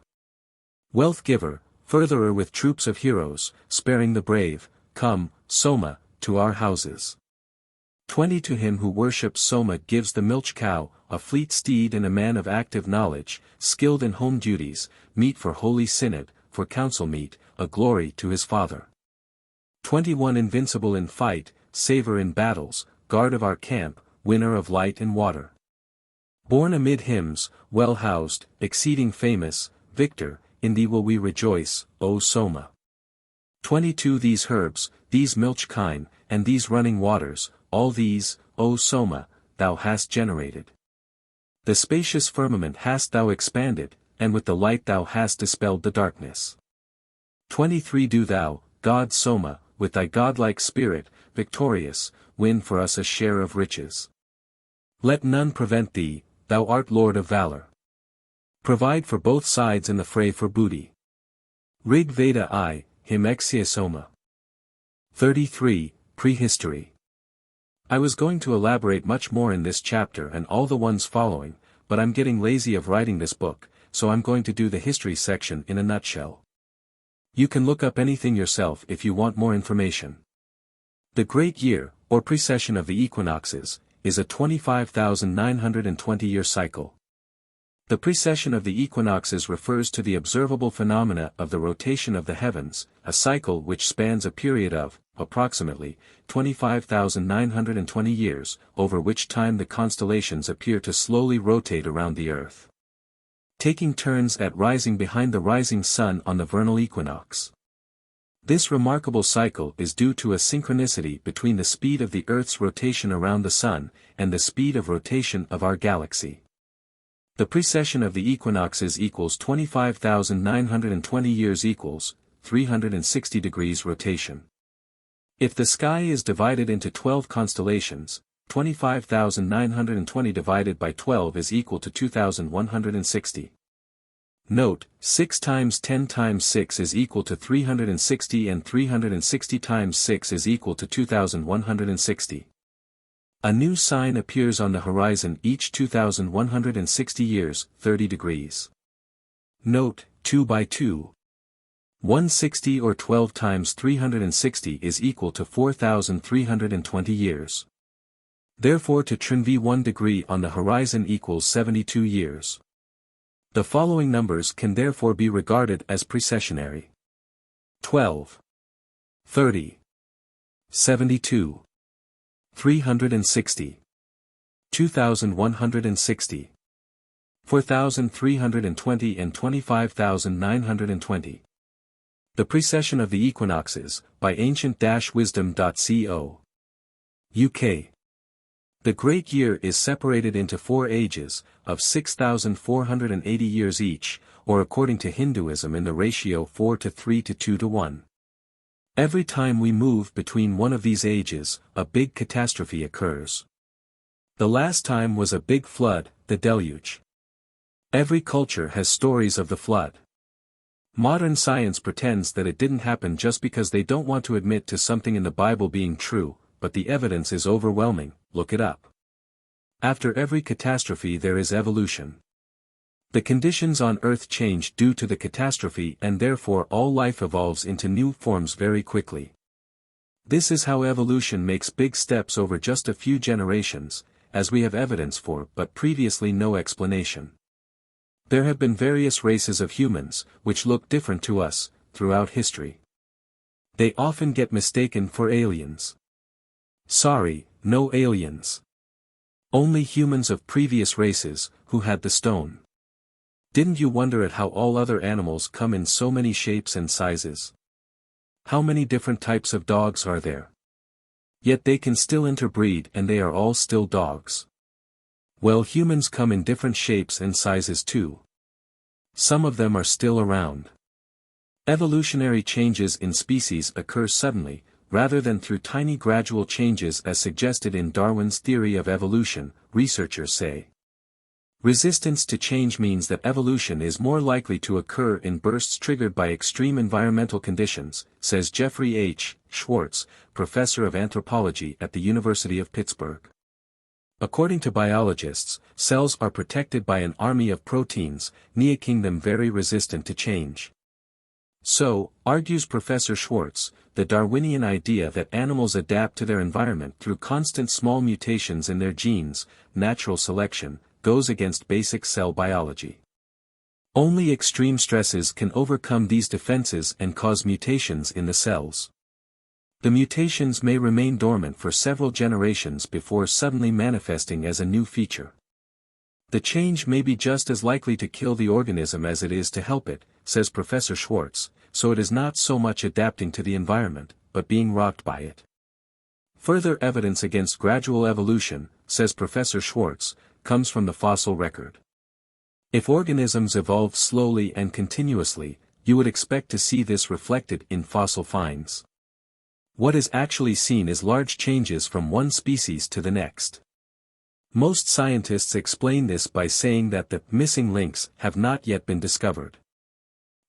Wealth giver, furtherer with troops of heroes, sparing the brave, come, Soma, to our houses. 20 To him who worships Soma gives the milch cow, a fleet steed and a man of active knowledge, skilled in home duties, meet for holy synod, for council meet, a glory to his father. 21 Invincible in fight, saver in battles, guard of our camp, winner of light and water. Born amid hymns, well housed, exceeding famous, victor, in thee will we rejoice, O Soma. 22 These herbs, these milch kine, and these running waters, all these, O Soma, thou hast generated. The spacious firmament hast thou expanded, and with the light thou hast dispelled the darkness. 23 Do thou, God Soma, with thy godlike spirit, victorious, win for us a share of riches. Let none prevent thee, thou art Lord of valor. Provide for both sides in the fray for booty. Rig Veda I, Him Exia Soma. 33. Prehistory. I was going to elaborate much more in this chapter and all the ones following, but I'm getting lazy of writing this book, so I'm going to do the history section in a nutshell. You can look up anything yourself if you want more information. The Great Year, or precession of the equinoxes, is a 25,920-year cycle. The precession of the equinoxes refers to the observable phenomena of the rotation of the heavens, a cycle which spans a period of, approximately, 25,920 years, over which time the constellations appear to slowly rotate around the Earth, taking turns at rising behind the rising sun on the vernal equinox. This remarkable cycle is due to a synchronicity between the speed of the Earth's rotation around the Sun, and the speed of rotation of our galaxy. The precession of the equinoxes equals 25,920 years equals 360 degrees rotation. If the sky is divided into 12 constellations, 25,920 divided by 12 is equal to 2,160. Note, 6 times 10 times 6 is equal to 360 and 360 times 6 is equal to 2,160. A new sign appears on the horizon each 2,160 years, 30 degrees. Note, 2 by 2. 160 or 12 times 360 is equal to 4,320 years. Therefore to trin v 1 degree on the horizon equals 72 years. The following numbers can therefore be regarded as precessionary. 12. 30. 72. 360. 2,160. 4,320 and 25,920. The Precession of the Equinoxes, by ancient-wisdom.co. UK. The Great Year is separated into 4 ages, of 6,480 years each, or according to Hinduism in the ratio 4 to 3 to 2 to 1. Every time we move between one of these ages, a big catastrophe occurs. The last time was a big flood, the deluge. Every culture has stories of the flood. Modern science pretends that it didn't happen just because they don't want to admit to something in the Bible being true, but the evidence is overwhelming, look it up. After every catastrophe there is evolution. The conditions on Earth change due to the catastrophe and therefore all life evolves into new forms very quickly. This is how evolution makes big steps over just a few generations, as we have evidence for but previously no explanation. There have been various races of humans, which look different to us, throughout history. They often get mistaken for aliens. Sorry, no aliens. Only humans of previous races, who had the stone. Didn't you wonder at how all other animals come in so many shapes and sizes? How many different types of dogs are there? Yet they can still interbreed and they are all still dogs. Well, humans come in different shapes and sizes too. Some of them are still around. Evolutionary changes in species occur suddenly, rather than through tiny gradual changes as suggested in Darwin's theory of evolution, researchers say. Resistance to change means that evolution is more likely to occur in bursts triggered by extreme environmental conditions, says Jeffrey H. Schwartz, professor of anthropology at the University of Pittsburgh. According to biologists, cells are protected by an army of proteins, making them very resistant to change. So, argues Professor Schwartz, the Darwinian idea that animals adapt to their environment through constant small mutations in their genes, natural selection, goes against basic cell biology. Only extreme stresses can overcome these defenses and cause mutations in the cells. The mutations may remain dormant for several generations before suddenly manifesting as a new feature. The change may be just as likely to kill the organism as it is to help it, says Professor Schwartz, so it is not so much adapting to the environment, but being rocked by it. Further evidence against gradual evolution, says Professor Schwartz, comes from the fossil record. If organisms evolve slowly and continuously, you would expect to see this reflected in fossil finds. What is actually seen is large changes from one species to the next. Most scientists explain this by saying that the missing links have not yet been discovered.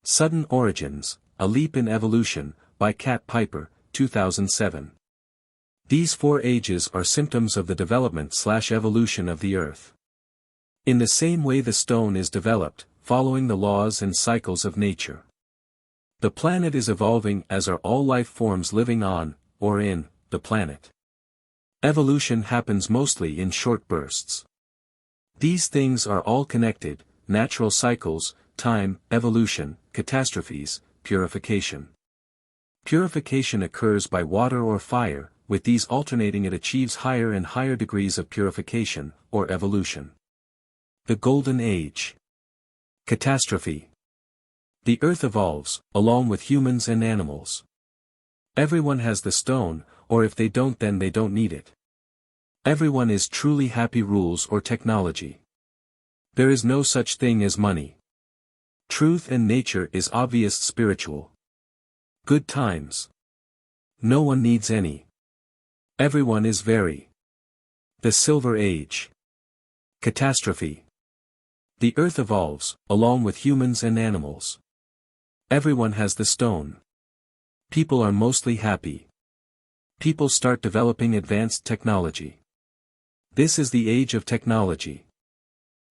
Sudden Origins, A Leap in Evolution, by Kat Piper, 2007. These 4 ages are symptoms of the development/evolution of the Earth. In the same way the stone is developed, following the laws and cycles of nature. The planet is evolving as are all life forms living on, or in, the planet. Evolution happens mostly in short bursts. These things are all connected: natural cycles, time, evolution, catastrophes, purification. Purification occurs by water or fire, with these alternating it achieves higher and higher degrees of purification, or evolution. The Golden Age. Catastrophe. The Earth evolves, along with humans and animals. Everyone has the stone, or if they don't then they don't need it. Everyone is truly happy rules or technology. There is no such thing as money. Truth and nature is obvious spiritual. Good times. No one needs any. Everyone is very. The Silver Age. Catastrophe. The Earth evolves, along with humans and animals. Everyone has the stone. People are mostly happy. People start developing advanced technology. This is the age of technology.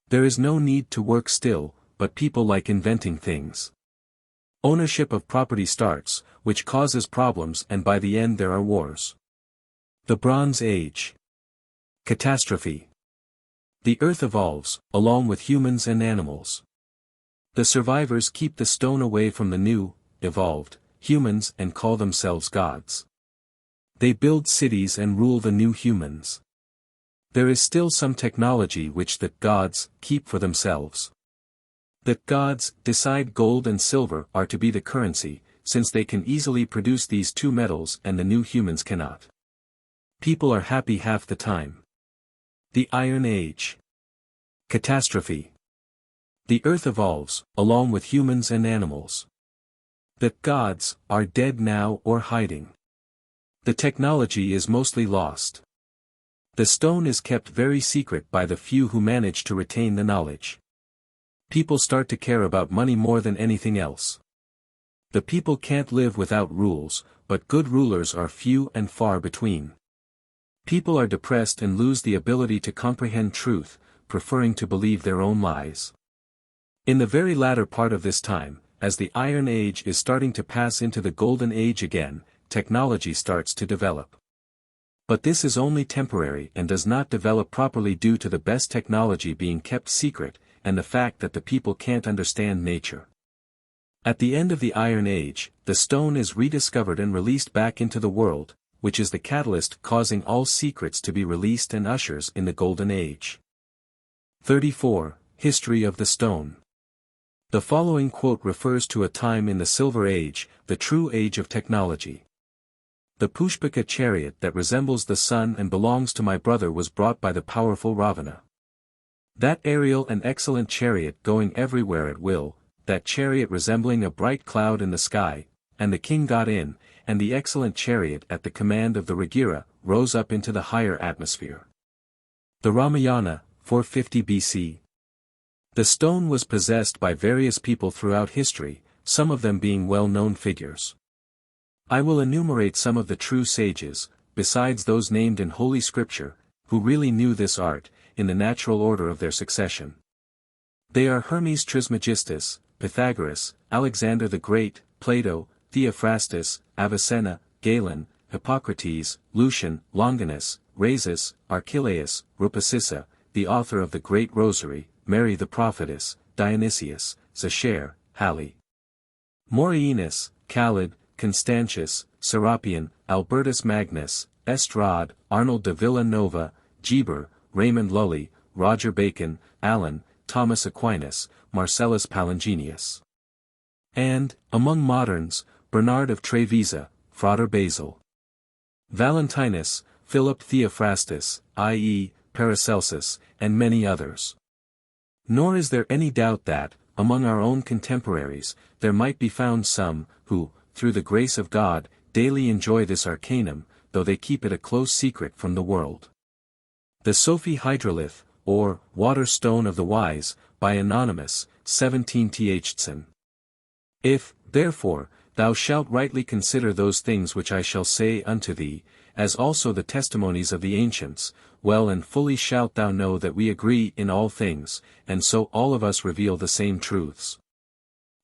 There is no need to work still, but people like inventing things. Ownership of property starts, which causes problems, and by the end there are wars. The Bronze Age. Catastrophe. The Earth evolves, along with humans and animals. The survivors keep the stone away from the new, evolved, humans and call themselves gods. They build cities and rule the new humans. There is still some technology which the gods keep for themselves. The gods decide gold and silver are to be the currency, since they can easily produce these two metals and the new humans cannot. People are happy half the time. The Iron Age. Catastrophe. The Earth evolves, along with humans and animals. The gods are dead now or hiding. The technology is mostly lost. The stone is kept very secret by the few who manage to retain the knowledge. People start to care about money more than anything else. The people can't live without rules, but good rulers are few and far between. People are depressed and lose the ability to comprehend truth, preferring to believe their own lies. In the very latter part of this time, as the Iron Age is starting to pass into the Golden Age again, technology starts to develop. But this is only temporary and does not develop properly due to the best technology being kept secret, and the fact that the people can't understand nature. At the end of the Iron Age, the stone is rediscovered and released back into the world, which is the catalyst causing all secrets to be released and ushers in the Golden Age. 34. History of the Stone. The following quote refers to a time in the Silver Age, the true age of technology. The Pushpika chariot that resembles the sun and belongs to my brother was brought by the powerful Ravana. That aerial and excellent chariot going everywhere at will, that chariot resembling a bright cloud in the sky, and the king got in, and the excellent chariot at the command of the Ragira, rose up into the higher atmosphere. The Ramayana, 450 BC. The stone was possessed by various people throughout history, some of them being well-known figures. I will enumerate some of the true sages, besides those named in Holy Scripture, who really knew this art, in the natural order of their succession. They are Hermes Trismegistus, Pythagoras, Alexander the Great, Plato, Theophrastus, Avicenna, Galen, Hippocrates, Lucian, Longinus, Rhasis, Archelaus, Rupacissa, the author of the Great Rosary, Mary the Prophetess, Dionysius, Zacher, Halley, Morienus, Khalid, Constantius, Serapion, Albertus Magnus, Estrade, Arnold de Villanova, Geber, Raymond Lully, Roger Bacon, Allen, Thomas Aquinas, Marcellus Palingenius. And, among moderns, Bernard of Trevisa, Frater Basil, Valentinus, Philip Theophrastus, i.e., Paracelsus, and many others. Nor is there any doubt that, among our own contemporaries, there might be found some, who, through the grace of God, daily enjoy this arcanum, though they keep it a close secret from the world. The Sophie Hydrolith, or Water Stone of the Wise, by Anonymous, 17 Thtson. If, therefore, thou shalt rightly consider those things which I shall say unto thee, as also the testimonies of the ancients, well and fully shalt thou know that we agree in all things, and so all of us reveal the same truths.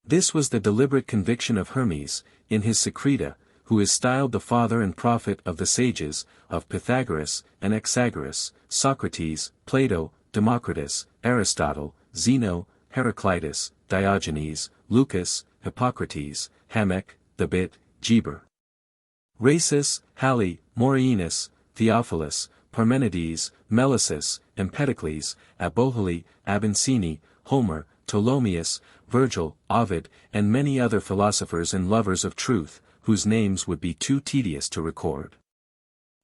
This was the deliberate conviction of Hermes, in his Secreta, who is styled the father and prophet of the sages, of Pythagoras, Anaxagoras, Socrates, Plato, Democritus, Aristotle, Zeno, Heraclitus, Diogenes, Lucas, Hippocrates, Hamek, the Bit, Geber, Rhasis, Halley, Morienus, Theophilus, Parmenides, Melissus, Empedocles, Aboholi, Abencini, Homer, Ptolemaeus, Virgil, Ovid, and many other philosophers and lovers of truth, whose names would be too tedious to record.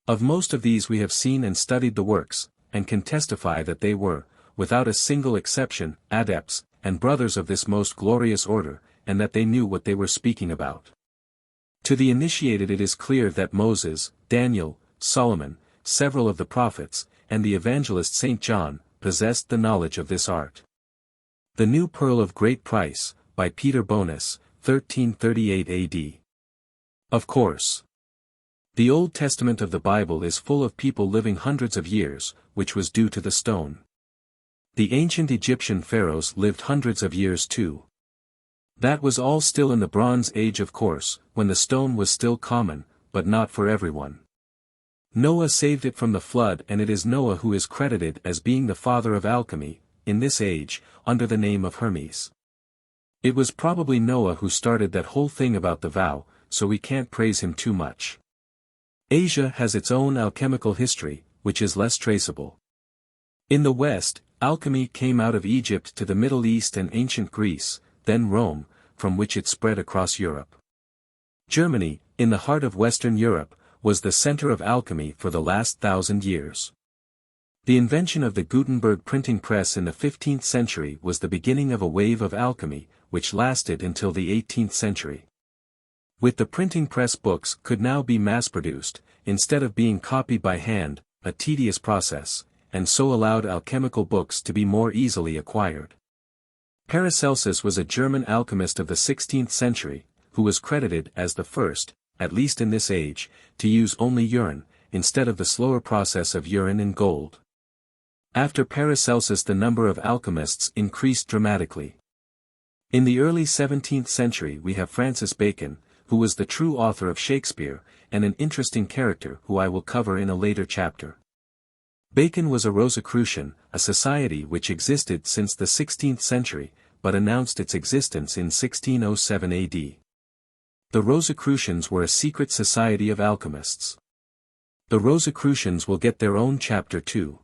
Of most of these we have seen and studied the works, and can testify that they were, without a single exception, adepts, and brothers of this most glorious order, and that they knew what they were speaking about. To the initiated it is clear that Moses, Daniel, Solomon, several of the prophets, and the evangelist St. John, possessed the knowledge of this art. The New Pearl of Great Price, by Peter Bonus, 1338 AD. Of course. The Old Testament of the Bible is full of people living hundreds of years, which was due to the stone. The ancient Egyptian pharaohs lived hundreds of years too. That was all still in the Bronze Age, of course, when the stone was still common, but not for everyone. Noah saved it from the flood, and it is Noah who is credited as being the father of alchemy, in this age, under the name of Hermes. It was probably Noah who started that whole thing about the vow, so we can't praise him too much. Asia has its own alchemical history, which is less traceable. In the West, alchemy came out of Egypt to the Middle East and ancient Greece, then Rome, from which it spread across Europe. Germany, in the heart of Western Europe, was the center of alchemy for the last 1,000 years. The invention of the Gutenberg printing press in the 15th century was the beginning of a wave of alchemy, which lasted until the 18th century. With the printing press, books could now be mass-produced, instead of being copied by hand, a tedious process, and so allowed alchemical books to be more easily acquired. Paracelsus was a German alchemist of the 16th century, who was credited as the first, at least in this age, to use only urine, instead of the slower process of urine and gold. After Paracelsus the number of alchemists increased dramatically. In the early 17th century we have Francis Bacon, who was the true author of Shakespeare, and an interesting character who I will cover in a later chapter. Bacon was a Rosicrucian, a society which existed since the 16th century, but announced its existence in 1607 AD. The Rosicrucians were a secret society of alchemists. The Rosicrucians will get their own chapter too.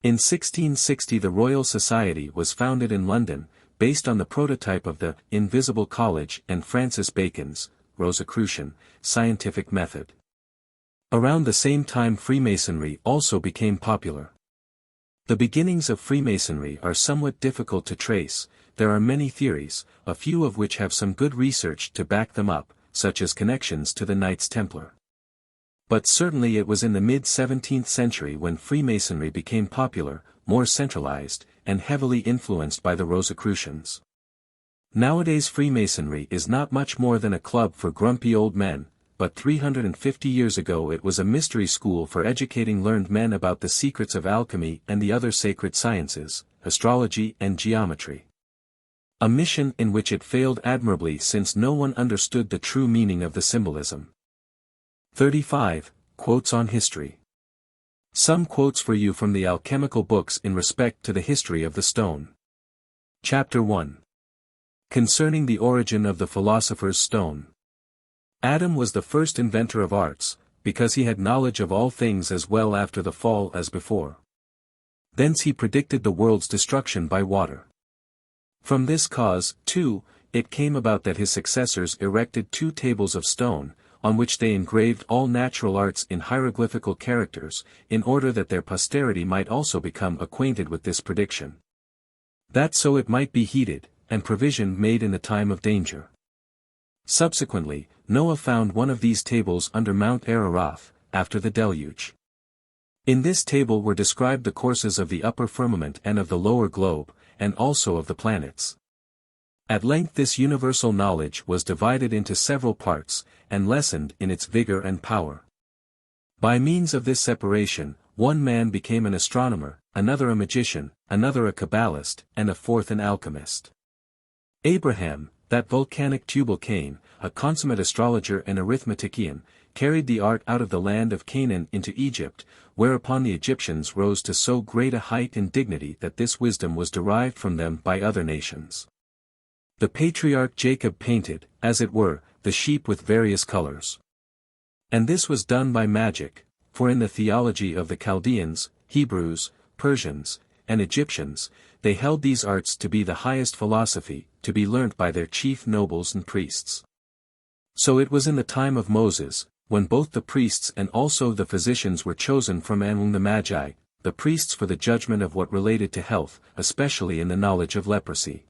In 1660 the Royal Society was founded in London, based on the prototype of the Invisible College and Francis Bacon's, Rosicrucian, scientific method. Around the same time Freemasonry also became popular. The beginnings of Freemasonry are somewhat difficult to trace. There are many theories, a few of which have some good research to back them up, such as connections to the Knights Templar. But certainly it was in the mid-17th century when Freemasonry became popular, more centralized, and heavily influenced by the Rosicrucians. Nowadays Freemasonry is not much more than a club for grumpy old men, but 350 years ago it was a mystery school for educating learned men about the secrets of alchemy and the other sacred sciences, astrology and geometry. A mission in which it failed admirably since no one understood the true meaning of the symbolism. 35. Quotes on History. Some quotes for you from the alchemical books in respect to the history of the stone. Chapter 1. Concerning the origin of the philosopher's stone. Adam was the first inventor of arts, because he had knowledge of all things as well after the fall as before. Thence he predicted the world's destruction by water. From this cause, too, it came about that his successors erected 2 tables of stone, on which they engraved all natural arts in hieroglyphical characters, in order that their posterity might also become acquainted with this prediction. That so it might be heeded, and provision made in the time of danger. Subsequently, Noah found one of these tables under Mount Ararat, after the deluge. In this table were described the courses of the upper firmament and of the lower globe, and also of the planets. At length this universal knowledge was divided into several parts, and lessened in its vigor and power. By means of this separation, one man became an astronomer, another a magician, another a Kabbalist, and a fourth an alchemist. Abraham, that volcanic Tubal Cain, a consummate astrologer and arithmetician, carried the art out of the land of Canaan into Egypt, whereupon the Egyptians rose to so great a height and dignity that this wisdom was derived from them by other nations. The patriarch Jacob painted, as it were, the sheep with various colors. And this was done by magic, for in the theology of the Chaldeans, Hebrews, Persians, and Egyptians, they held these arts to be the highest philosophy, to be learnt by their chief nobles and priests. So it was in the time of Moses, when both the priests and also the physicians were chosen from among the Magi, the priests for the judgment of what related to health, especially in the knowledge of leprosy.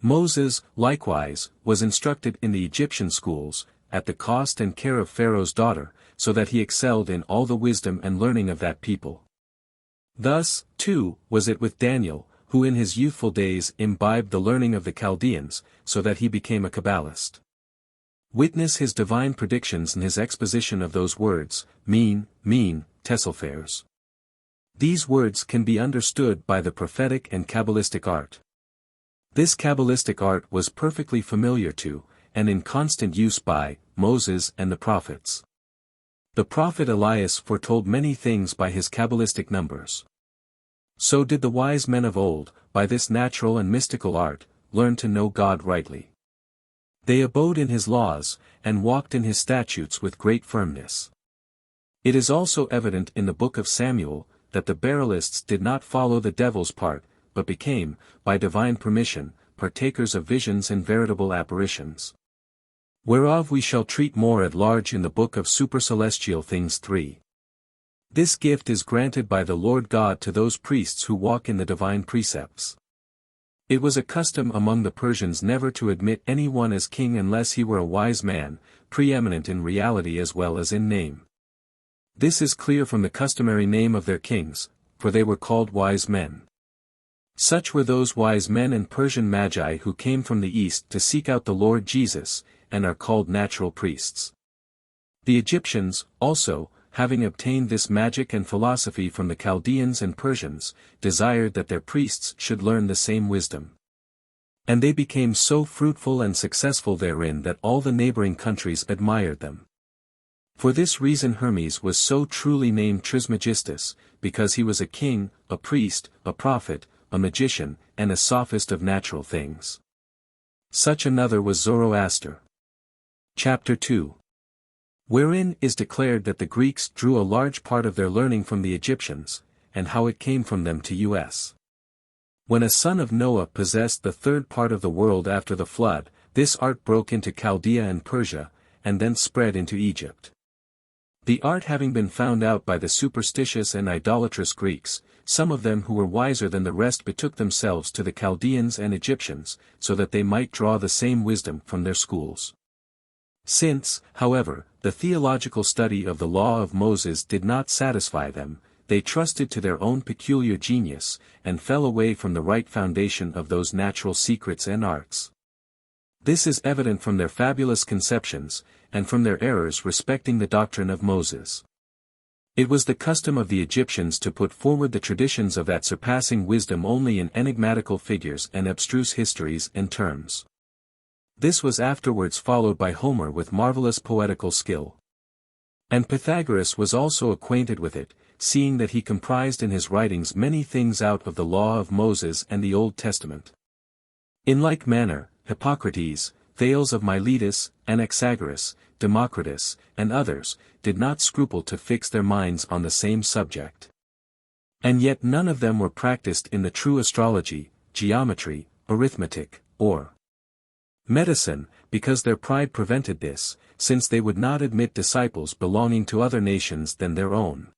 Moses, likewise, was instructed in the Egyptian schools, at the cost and care of Pharaoh's daughter, so that he excelled in all the wisdom and learning of that people. Thus, too, was it with Daniel, who in his youthful days imbibed the learning of the Chaldeans, so that he became a Kabbalist. Witness his divine predictions and his exposition of those words, mean, tesselfairs. These words can be understood by the prophetic and Kabbalistic art. This Kabbalistic art was perfectly familiar to, and in constant use by, Moses and the prophets. The prophet Elias foretold many things by his Kabbalistic numbers. So did the wise men of old, by this natural and mystical art, learn to know God rightly. They abode in his laws, and walked in his statutes with great firmness. It is also evident in the book of Samuel, that the Baralists did not follow the devil's part, but became, by divine permission, partakers of visions and veritable apparitions. Whereof we shall treat more at large in the book of Supercelestial Things 3. This gift is granted by the Lord God to those priests who walk in the divine precepts. It was a custom among the Persians never to admit any one as king unless he were a wise man, preeminent in reality as well as in name. This is clear from the customary name of their kings, for they were called wise men. Such were those wise men and Persian magi who came from the east to seek out the Lord Jesus, and are called natural priests. The Egyptians, also, having obtained this magic and philosophy from the Chaldeans and Persians, desired that their priests should learn the same wisdom. And they became so fruitful and successful therein that all the neighboring countries admired them. For this reason Hermes was so truly named Trismegistus, because he was a king, a priest, a prophet, a magician, and a sophist of natural things. Such another was Zoroaster. Chapter 2. Wherein is declared that the Greeks drew a large part of their learning from the Egyptians, and how it came from them to us. When a son of Noah possessed the third part of the world after the flood, this art broke into Chaldea and Persia, and then spread into Egypt. The art having been found out by the superstitious and idolatrous Greeks, some of them who were wiser than the rest betook themselves to the Chaldeans and Egyptians, so that they might draw the same wisdom from their schools. Since, however, the theological study of the law of Moses did not satisfy them, they trusted to their own peculiar genius, and fell away from the right foundation of those natural secrets and arts. This is evident from their fabulous conceptions, and from their errors respecting the doctrine of Moses. It was the custom of the Egyptians to put forward the traditions of that surpassing wisdom only in enigmatical figures and abstruse histories and terms. This was afterwards followed by Homer with marvelous poetical skill. And Pythagoras was also acquainted with it, seeing that he comprised in his writings many things out of the law of Moses and the Old Testament. In like manner, Hippocrates, Thales of Miletus, Anaxagoras, Democritus, and others, did not scruple to fix their minds on the same subject. And yet none of them were practiced in the true astrology, geometry, arithmetic, or medicine, because their pride prevented this, since they would not admit disciples belonging to other nations than their own.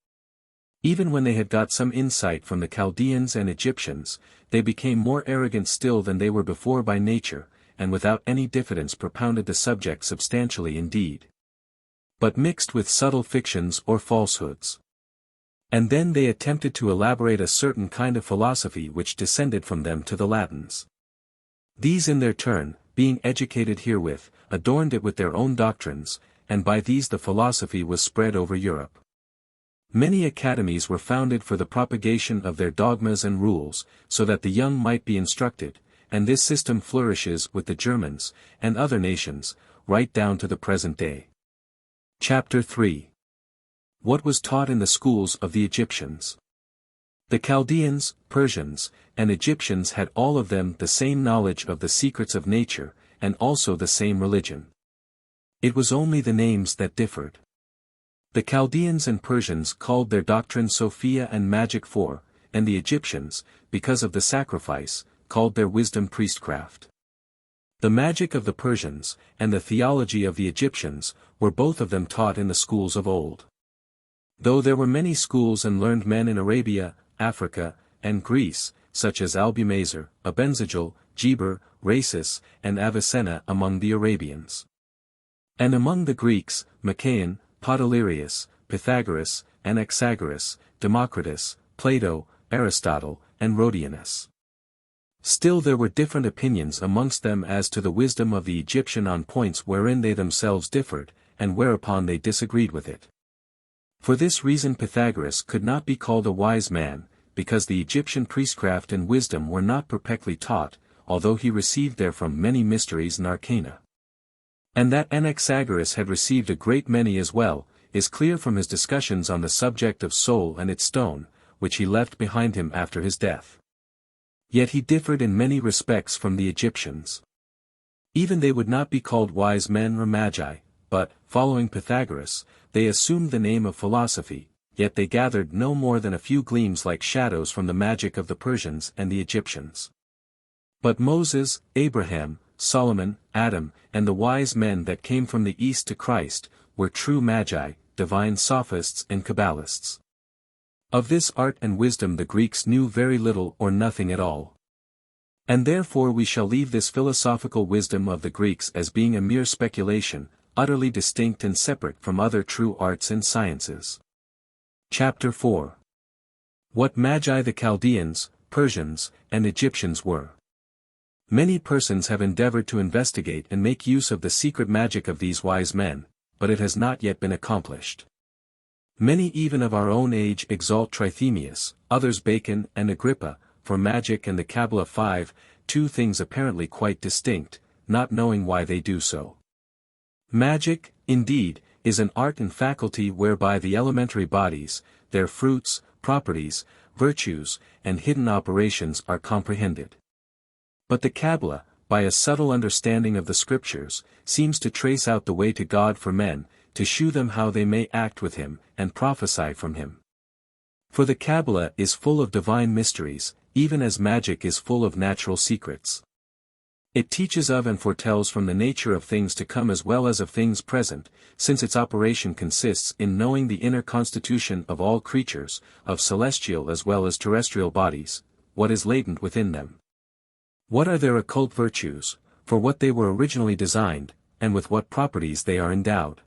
Even when they had got some insight from the Chaldeans and Egyptians, they became more arrogant still than they were before by nature, and without any diffidence propounded the subject substantially indeed, but mixed with subtle fictions or falsehoods. And then they attempted to elaborate a certain kind of philosophy which descended from them to the Latins. These in their turn, being educated herewith, adorned it with their own doctrines, and by these the philosophy was spread over Europe. Many academies were founded for the propagation of their dogmas and rules, so that the young might be instructed, and this system flourishes with the Germans, and other nations, right down to the present day. Chapter 3. What was taught in the schools of the Egyptians? The Chaldeans, Persians, and Egyptians had all of them the same knowledge of the secrets of nature, and also the same religion. It was only the names that differed. The Chaldeans and Persians called their doctrine Sophia and magic for, and the Egyptians, because of the sacrifice, called their wisdom priestcraft. The magic of the Persians, and the theology of the Egyptians, were both of them taught in the schools of old. Though there were many schools and learned men in Arabia, Africa, and Greece, such as Albumazar, Abenzagel, Geber, Rhasis, and Avicenna among the Arabians. And among the Greeks, Machaon, Podalirius, Pythagoras, Anaxagoras, Democritus, Plato, Aristotle, and Rhodianus. Still there were different opinions amongst them as to the wisdom of the Egyptian on points wherein they themselves differed, and whereupon they disagreed with it. For this reason Pythagoras could not be called a wise man, because the Egyptian priestcraft and wisdom were not perfectly taught, although he received therefrom many mysteries and arcana. And that Anaxagoras had received a great many as well, is clear from his discussions on the subject of soul and its stone, which he left behind him after his death. Yet he differed in many respects from the Egyptians. Even they would not be called wise men or magi, but, following Pythagoras, they assumed the name of philosophy, yet they gathered no more than a few gleams like shadows from the magic of the Persians and the Egyptians. But Moses, Abraham, Solomon, Adam, and the wise men that came from the east to Christ, were true magi, divine sophists and Kabbalists. Of this art and wisdom the Greeks knew very little or nothing at all. And therefore we shall leave this philosophical wisdom of the Greeks as being a mere speculation, utterly distinct and separate from other true arts and sciences. Chapter 4. What magi the Chaldeans, Persians, and Egyptians were. Many persons have endeavored to investigate and make use of the secret magic of these wise men, but it has not yet been accomplished. Many even of our own age exalt Trithemius, others Bacon and Agrippa, for magic and the Kabbalah 5, two things apparently quite distinct, not knowing why they do so. Magic, indeed, is an art and faculty whereby the elementary bodies, their fruits, properties, virtues, and hidden operations are comprehended. But the Kabbalah, by a subtle understanding of the Scriptures, seems to trace out the way to God for men, to shew them how they may act with him, and prophesy from him. For the Kabbalah is full of divine mysteries, even as magic is full of natural secrets. It teaches of and foretells from the nature of things to come as well as of things present, since its operation consists in knowing the inner constitution of all creatures, of celestial as well as terrestrial bodies, what is latent within them. What are their occult virtues, for what they were originally designed, and with what properties they are endowed.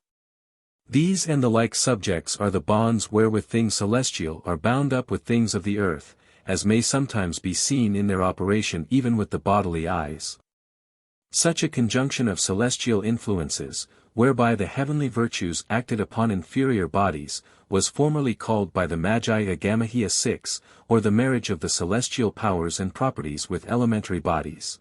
These and the like subjects are the bonds wherewith things celestial are bound up with things of the earth, as may sometimes be seen in their operation even with the bodily eyes. Such a conjunction of celestial influences, whereby the heavenly virtues acted upon inferior bodies, was formerly called by the Magi Agamahia 6, or the marriage of the celestial powers and properties with elementary bodies.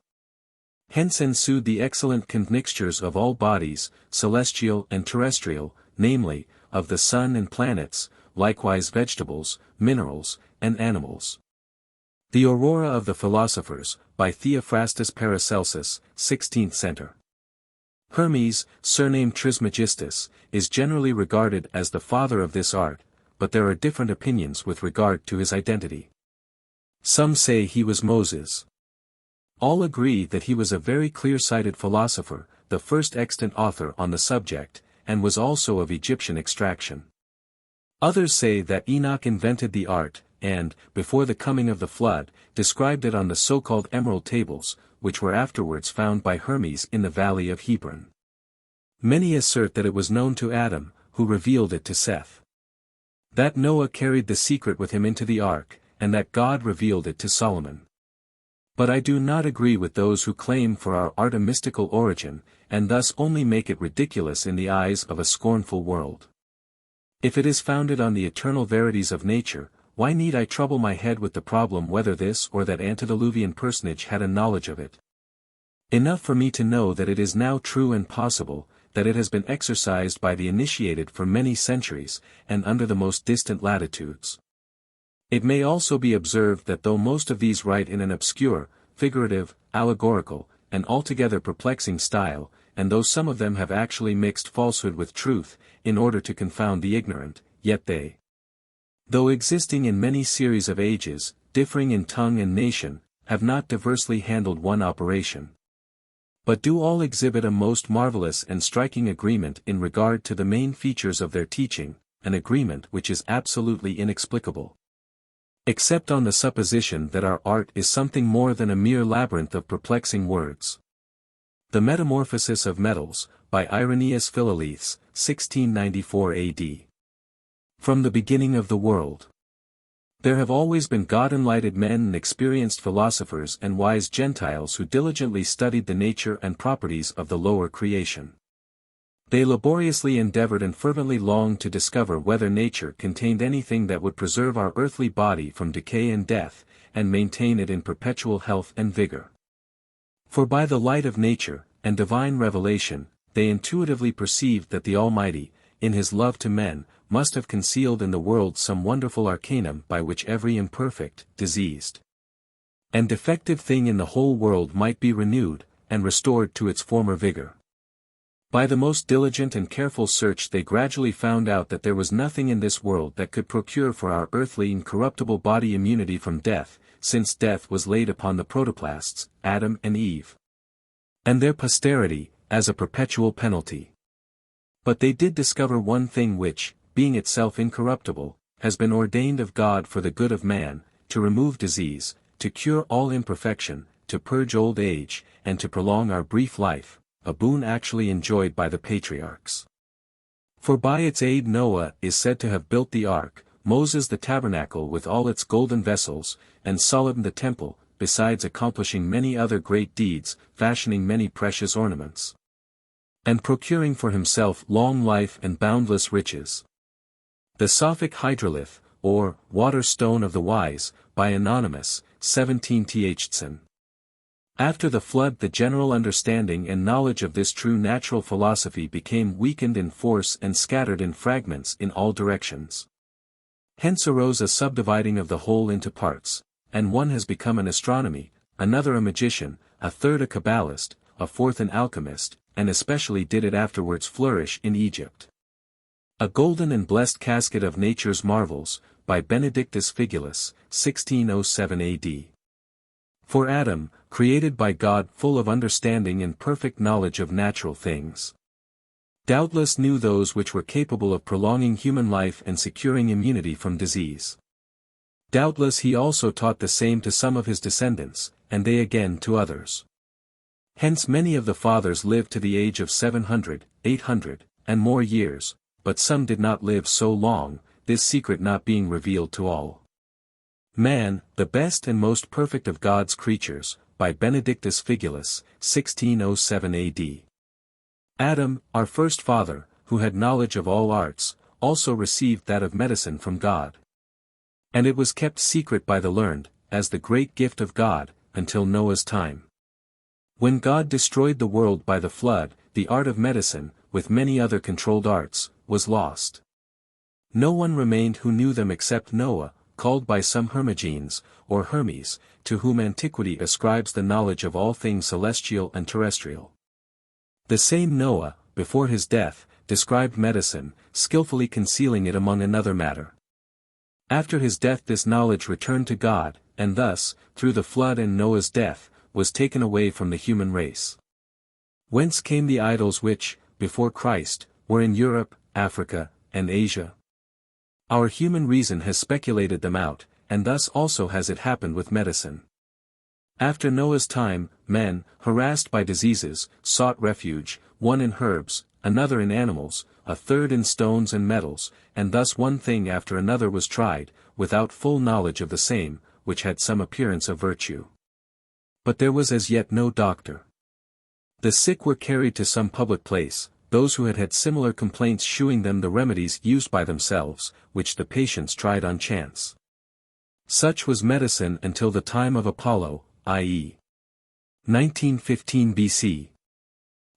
Hence ensued the excellent commixtures of all bodies, celestial and terrestrial, namely, of the sun and planets, likewise vegetables, minerals, and animals. The Aurora of the Philosophers, by Theophrastus Paracelsus, 16th century. Hermes, surnamed Trismegistus, is generally regarded as the father of this art, but there are different opinions with regard to his identity. Some say he was Moses. All agree that he was a very clear-sighted philosopher, the first extant author on the subject, and was also of Egyptian extraction. Others say that Enoch invented the art, and, before the coming of the flood, described it on the so-called Emerald Tables, which were afterwards found by Hermes in the valley of Hebron. Many assert that it was known to Adam, who revealed it to Seth. That Noah carried the secret with him into the ark, and that God revealed it to Solomon. But I do not agree with those who claim for our art a mystical origin, and thus only make it ridiculous in the eyes of a scornful world. If it is founded on the eternal verities of nature, why need I trouble my head with the problem whether this or that antediluvian personage had a knowledge of it? Enough for me to know that it is now true and possible, that it has been exercised by the initiated for many centuries, and under the most distant latitudes. It may also be observed that though most of these write in an obscure, figurative, allegorical, and altogether perplexing style, and though some of them have actually mixed falsehood with truth, in order to confound the ignorant, yet they, though existing in many series of ages, differing in tongue and nation, have not diversely handled one operation. But do all exhibit a most marvelous and striking agreement in regard to the main features of their teaching, an agreement which is absolutely inexplicable. Except on the supposition that our art is something more than a mere labyrinth of perplexing words. The Metamorphosis of Metals, by Irenaeus Philalethes, 1694 AD. From the beginning of the world, there have always been God-enlightened men and experienced philosophers and wise Gentiles who diligently studied the nature and properties of the lower creation. They laboriously endeavored and fervently longed to discover whether nature contained anything that would preserve our earthly body from decay and death, and maintain it in perpetual health and vigor. For by the light of nature, and divine revelation, they intuitively perceived that the Almighty, in his love to men, must have concealed in the world some wonderful arcanum by which every imperfect, diseased, and defective thing in the whole world might be renewed, and restored to its former vigor. By the most diligent and careful search they gradually found out that there was nothing in this world that could procure for our earthly incorruptible body immunity from death, since death was laid upon the protoplasts, Adam and Eve, and their posterity, as a perpetual penalty. But they did discover one thing which, being itself incorruptible, has been ordained of God for the good of man, to remove disease, to cure all imperfection, to purge old age, and to prolong our brief life, a boon actually enjoyed by the patriarchs. For by its aid Noah is said to have built the ark, Moses the tabernacle with all its golden vessels, and Solomon the temple, besides accomplishing many other great deeds, fashioning many precious ornaments, and procuring for himself long life and boundless riches. The Sophic Hydrolith, or Water Stone of the Wise, by Anonymous, 17th. After the flood the general understanding and knowledge of this true natural philosophy became weakened in force and scattered in fragments in all directions. Hence arose a subdividing of the whole into parts, and one has become an astronomy, another a magician, a third a Kabbalist, a fourth an alchemist, and especially did it afterwards flourish in Egypt. A Golden and Blessed Casket of Nature's Marvels, by Benedictus Figulus, 1607 AD. For Adam, created by God full of understanding and perfect knowledge of natural things, doubtless knew those which were capable of prolonging human life and securing immunity from disease. Doubtless he also taught the same to some of his descendants, and they again to others. Hence many of the fathers lived to the age of 700, 800, and more years, but some did not live so long, this secret not being revealed to all. Man, the best and most perfect of God's creatures, by Benedictus Figulus, 1607 AD. Adam, our first father, who had knowledge of all arts, also received that of medicine from God. And it was kept secret by the learned, as the great gift of God, until Noah's time. When God destroyed the world by the flood, the art of medicine, with many other controlled arts, was lost. No one remained who knew them except Noah, called by some Hermogenes, or Hermes, to whom antiquity ascribes the knowledge of all things celestial and terrestrial. The same Noah, before his death, described medicine, skillfully concealing it among another matter. After his death this knowledge returned to God, and thus, through the flood and Noah's death, was taken away from the human race. Whence came the idols which, before Christ, were in Europe, Africa, and Asia? Our human reason has speculated them out, and thus also has it happened with medicine. After Noah's time, men, harassed by diseases, sought refuge, one in herbs, another in animals, a third in stones and metals, and thus one thing after another was tried, without full knowledge of the same, which had some appearance of virtue. But there was as yet no doctor. The sick were carried to some public place, those who had had similar complaints shewing them the remedies used by themselves, which the patients tried on chance. Such was medicine until the time of Apollo, i.e. 1915 BC.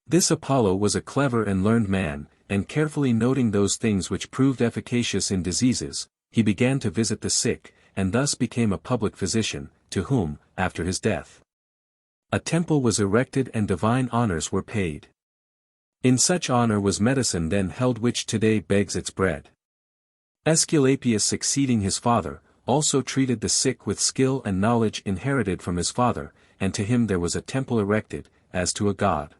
This Apollo was a clever and learned man, and carefully noting those things which proved efficacious in diseases, he began to visit the sick, and thus became a public physician, to whom, after his death, a temple was erected and divine honors were paid. In such honor was medicine then held which today begs its bread. Aesculapius succeeding his father, also treated the sick with skill and knowledge inherited from his father, and to him there was a temple erected, as to a god.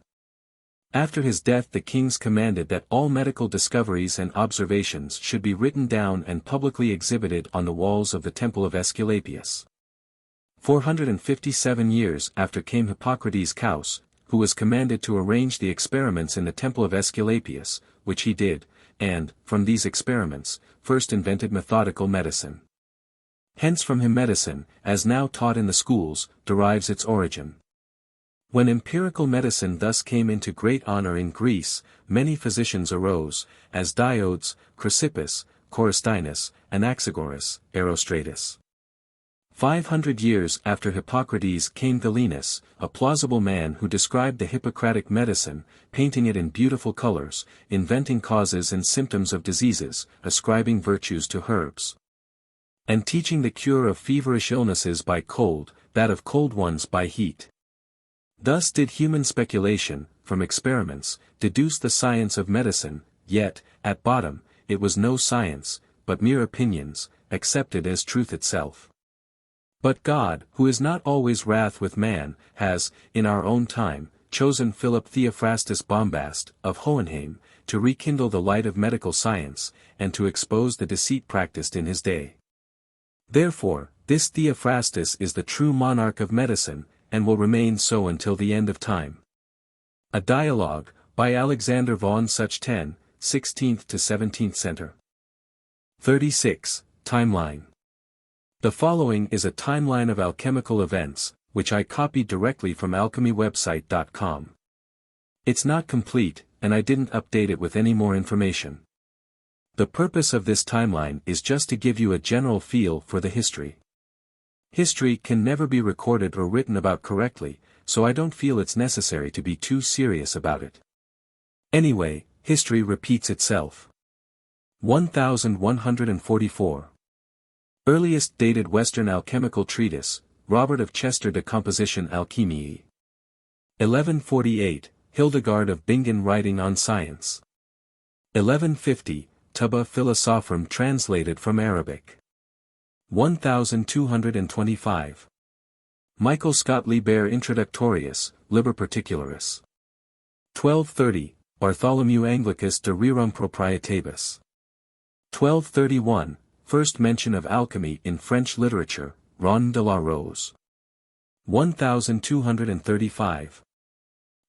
After his death the kings commanded that all medical discoveries and observations should be written down and publicly exhibited on the walls of the temple of Aesculapius. 457 years after came Hippocrates Caus, who was commanded to arrange the experiments in the temple of Aesculapius, which he did, and, from these experiments, first invented methodical medicine. Hence from him medicine, as now taught in the schools, derives its origin. When empirical medicine thus came into great honor in Greece, many physicians arose, as Diodes, Chrysippus, Coristinus, Anaxagoras, Erostratus. 500 years after Hippocrates came Galenus, a plausible man who described the Hippocratic medicine, painting it in beautiful colors, inventing causes and symptoms of diseases, ascribing virtues to herbs, and teaching the cure of feverish illnesses by cold, that of cold ones by heat. Thus did human speculation, from experiments, deduce the science of medicine, yet, at bottom, it was no science, but mere opinions, accepted as truth itself. But God, who is not always wrath with man, has, in our own time, chosen Philip Theophrastus Bombast, of Hohenheim, to rekindle the light of medical science, and to expose the deceit practiced in his day. Therefore, this Theophrastus is the true monarch of medicine, and will remain so until the end of time. A Dialogue, by Alexander von Such 10, 16th to 17th Center. 36. Timeline. The following is a timeline of alchemical events, which I copied directly from alchemywebsite.com. It's not complete, and I didn't update it with any more information. The purpose of this timeline is just to give you a general feel for the history. History can never be recorded or written about correctly, so I don't feel it's necessary to be too serious about it. Anyway, history repeats itself. 1144. Earliest dated Western alchemical treatise, Robert of Chester De Composition Alchemiae. 1148, Hildegard of Bingen writing on science. 1150, Tuba Philosophorum translated from Arabic. 1225. Michael Scott Liber Introductorius, Liber Particularis. 1230, Bartholomew Anglicus de Rerum Proprietibus. 1231, First mention of alchemy in French literature, Ron de la Rose. 1235.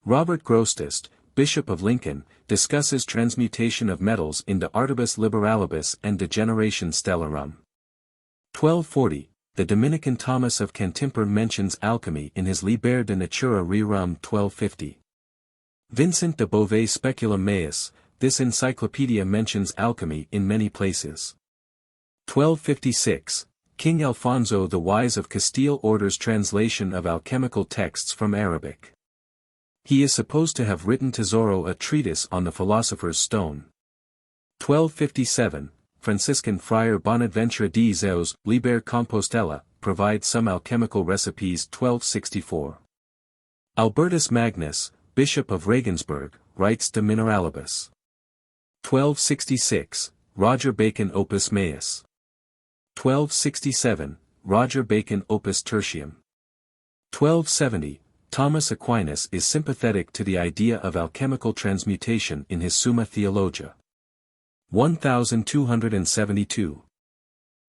Robert Grosseteste, Bishop of Lincoln, discusses transmutation of metals into artibus liberalibus and degeneration stellarum. 1240, the Dominican Thomas of Cantimper mentions alchemy in his Liber de Natura Rerum 1250. Vincent de Beauvais Speculum Meus, this encyclopedia mentions alchemy in many places. 1256, King Alfonso the Wise of Castile orders translation of alchemical texts from Arabic. He is supposed to have written Tesoro a treatise on the philosopher's stone. 1257, Franciscan Friar Bonaventura de Zeus, Liber Compostela, provides some alchemical recipes. 1264. Albertus Magnus, Bishop of Regensburg, writes De Mineralibus. 1266, Roger Bacon Opus Meus. 1267, Roger Bacon Opus Tertium. 1270, Thomas Aquinas is sympathetic to the idea of alchemical transmutation in his Summa Theologia. 1272.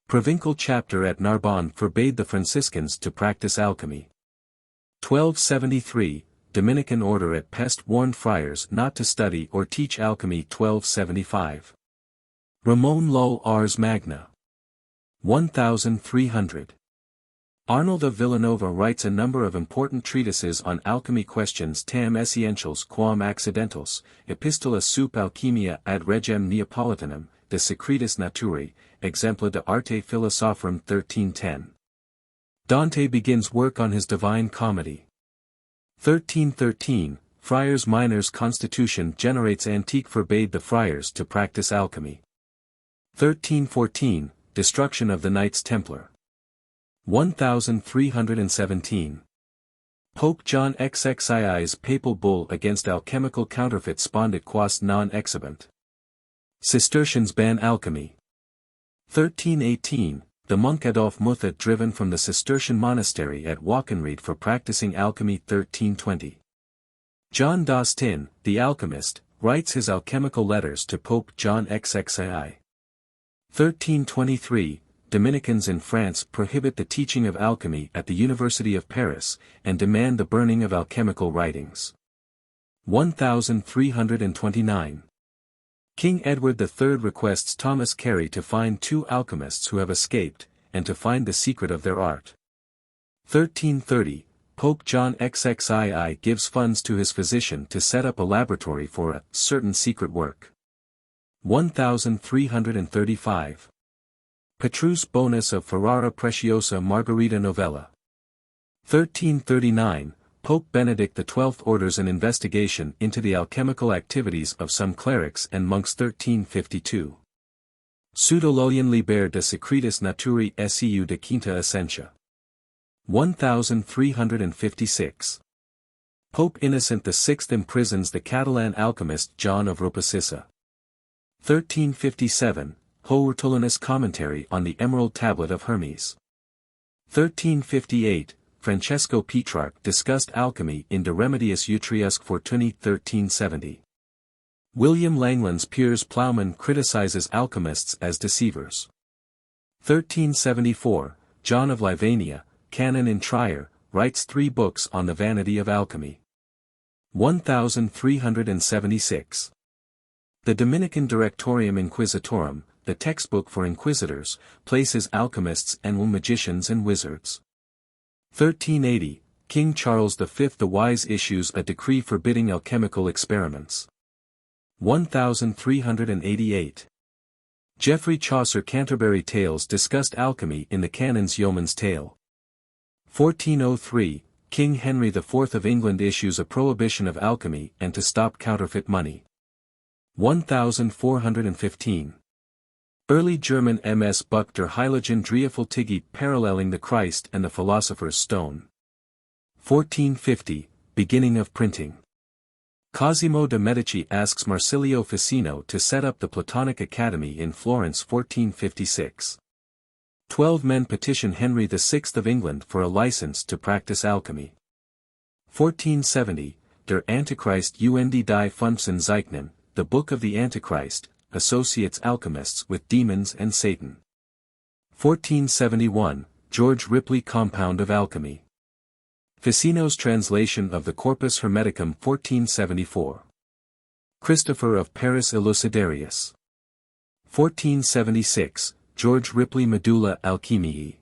Provincial chapter at Narbonne forbade the Franciscans to practice alchemy. 1273, Dominican order at Pest warned friars not to study or teach alchemy. 1275. Ramon Lull Ars Magna. 1300. Arnold of Villanova writes a number of important treatises on alchemy questions tam essentials quam accidentals, Epistola sup alchemia ad regem Neapolitanum, de secretis naturae, exempla de arte philosophorum 1310. Dante begins work on his Divine Comedy. 1313, Friars Minors' Constitution generates antique forbade the friars to practice alchemy. 1314, Destruction of the Knights Templar. 1317. Pope John XXII's papal bull against alchemical counterfeit spondit quas non exhibent. Cistercians ban alchemy. 1318, the monk Adolf Mutha driven from the Cistercian monastery at Wachenried for practicing alchemy. 1320. John d'Austin, the alchemist, writes his alchemical letters to Pope John XXII. 1323, Dominicans in France prohibit the teaching of alchemy at the University of Paris, and demand the burning of alchemical writings. 1329. King Edward III requests Thomas Carey to find 2 alchemists who have escaped, and to find the secret of their art. 1330, Pope John XXII gives funds to his physician to set up a laboratory for a certain secret work. 1335. Petrus Bonus of Ferrara Preciosa Margarita Novella. 1339, Pope Benedict XII orders an investigation into the alchemical activities of some clerics and monks. 1352. Pseudologian Liber de Secretis Naturae seu de Quinta Essentia. 1356. Pope Innocent VI imprisons the Catalan alchemist John of Rupasissa. 1357, Hoertulinus Commentary on the Emerald Tablet of Hermes. 1358, Francesco Petrarch discussed alchemy in De Remediis Utriusque Fortunae. 1370. William Langland's Piers Plowman criticizes alchemists as deceivers. 1374, John of Livania, Canon in Trier, writes 3 books on the vanity of alchemy. 1376. The Dominican Directorium Inquisitorum, the textbook for inquisitors, places alchemists and magicians and wizards. 1380, King Charles V the Wise issues a decree forbidding alchemical experiments. 1388. Geoffrey Chaucer Canterbury Tales discussed alchemy in the canons Yeoman's Tale. 1403, King Henry IV of England issues a prohibition of alchemy and to stop counterfeit money. 1415. Early German MS Buch der Heiligen Dreifaltigkeit paralleling the Christ and the Philosopher's Stone. 1450, beginning of printing. Cosimo de' Medici asks Marsilio Ficino to set up the Platonic Academy in Florence. 1456. 12 men petition Henry VI of England for a license to practice alchemy. 1470, Der Antichrist und die Funzen Zeichnen, the Book of the Antichrist, associates alchemists with demons and Satan. 1471, George Ripley Compound of Alchemy. Ficino's translation of the Corpus Hermeticum 1474. Christopher of Paris Elucidarius. 1476, George Ripley Medulla Alchemiae.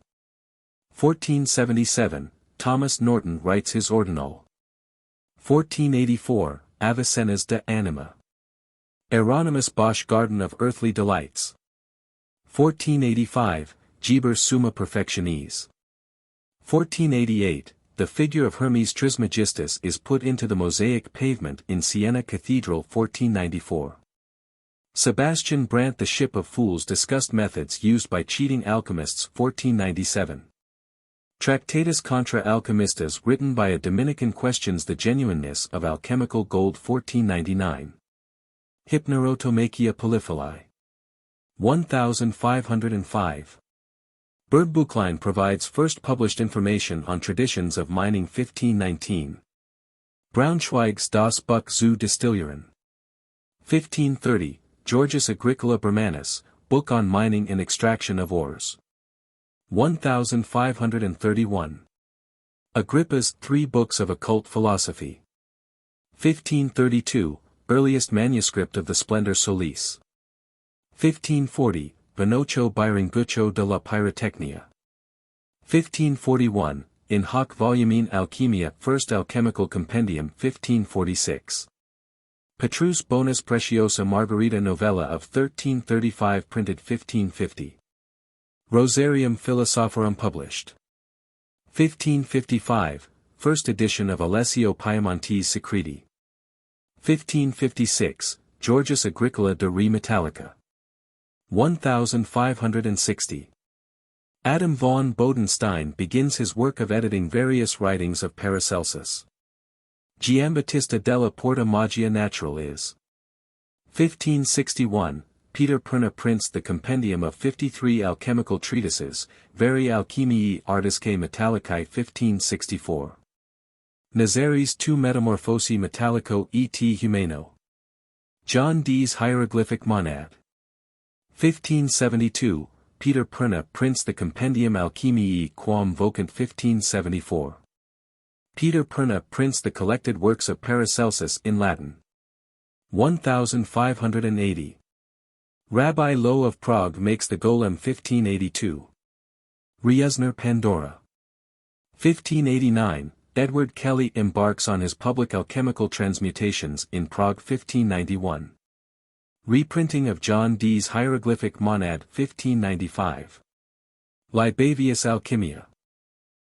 1477, Thomas Norton writes his Ordinal. 1484, Avicenna's De Anima. Hieronymus Bosch Garden of Earthly Delights. 1485, Geber Summa Perfectionis. 1488, the figure of Hermes Trismegistus is put into the mosaic pavement in Siena Cathedral 1494. Sebastian Brandt The Ship of Fools discussed methods used by cheating alchemists 1497. Tractatus contra alchemistas written by a Dominican questions the genuineness of alchemical gold 1499. Hypnerotomachia Polyphili. 1505. Bergbuchlein provides first published information on traditions of mining 1519. Braunschweig's Das Buch zu Distilleren. 1530, Georgius Agricola Bermanus, Book on Mining and Extraction of Ores. 1531. Agrippa's 3 Books of Occult Philosophy. 1532, earliest manuscript of the Splendor Solis. 1540, Binocho Biringuccio de la Pyrotechnia. 1541, In hoc volumine Alchemia First Alchemical Compendium 1546. Petrus Bonus Preciosa Margarita Novella of 1335 printed 1550. Rosarium Philosophorum published. 1555, first edition of Alessio Piemontese Secreti. 1556, Georgius Agricola de Re Metallica. 1560. Adam von Bodenstein begins his work of editing various writings of Paracelsus. Giambattista della Porta Magia Natural is. 1561, Peter Perna prints the compendium of 53 alchemical treatises, Vari Alchemiae Artisque Metallicae 1564. Nazari's 2 Metamorphosi Metallico et Humano. John Dee's Hieroglyphic Monad. 1572, Peter Perna prints the Compendium Alchemiae quam vocant 1574. Peter Perna prints the collected works of Paracelsus in Latin. 1580. Rabbi Lowe of Prague makes the Golem 1582. Riesner Pandora. 1589, Edward Kelly embarks on his public alchemical transmutations in Prague 1591. Reprinting of John Dee's Hieroglyphic Monad 1595. Libavius Alchemia.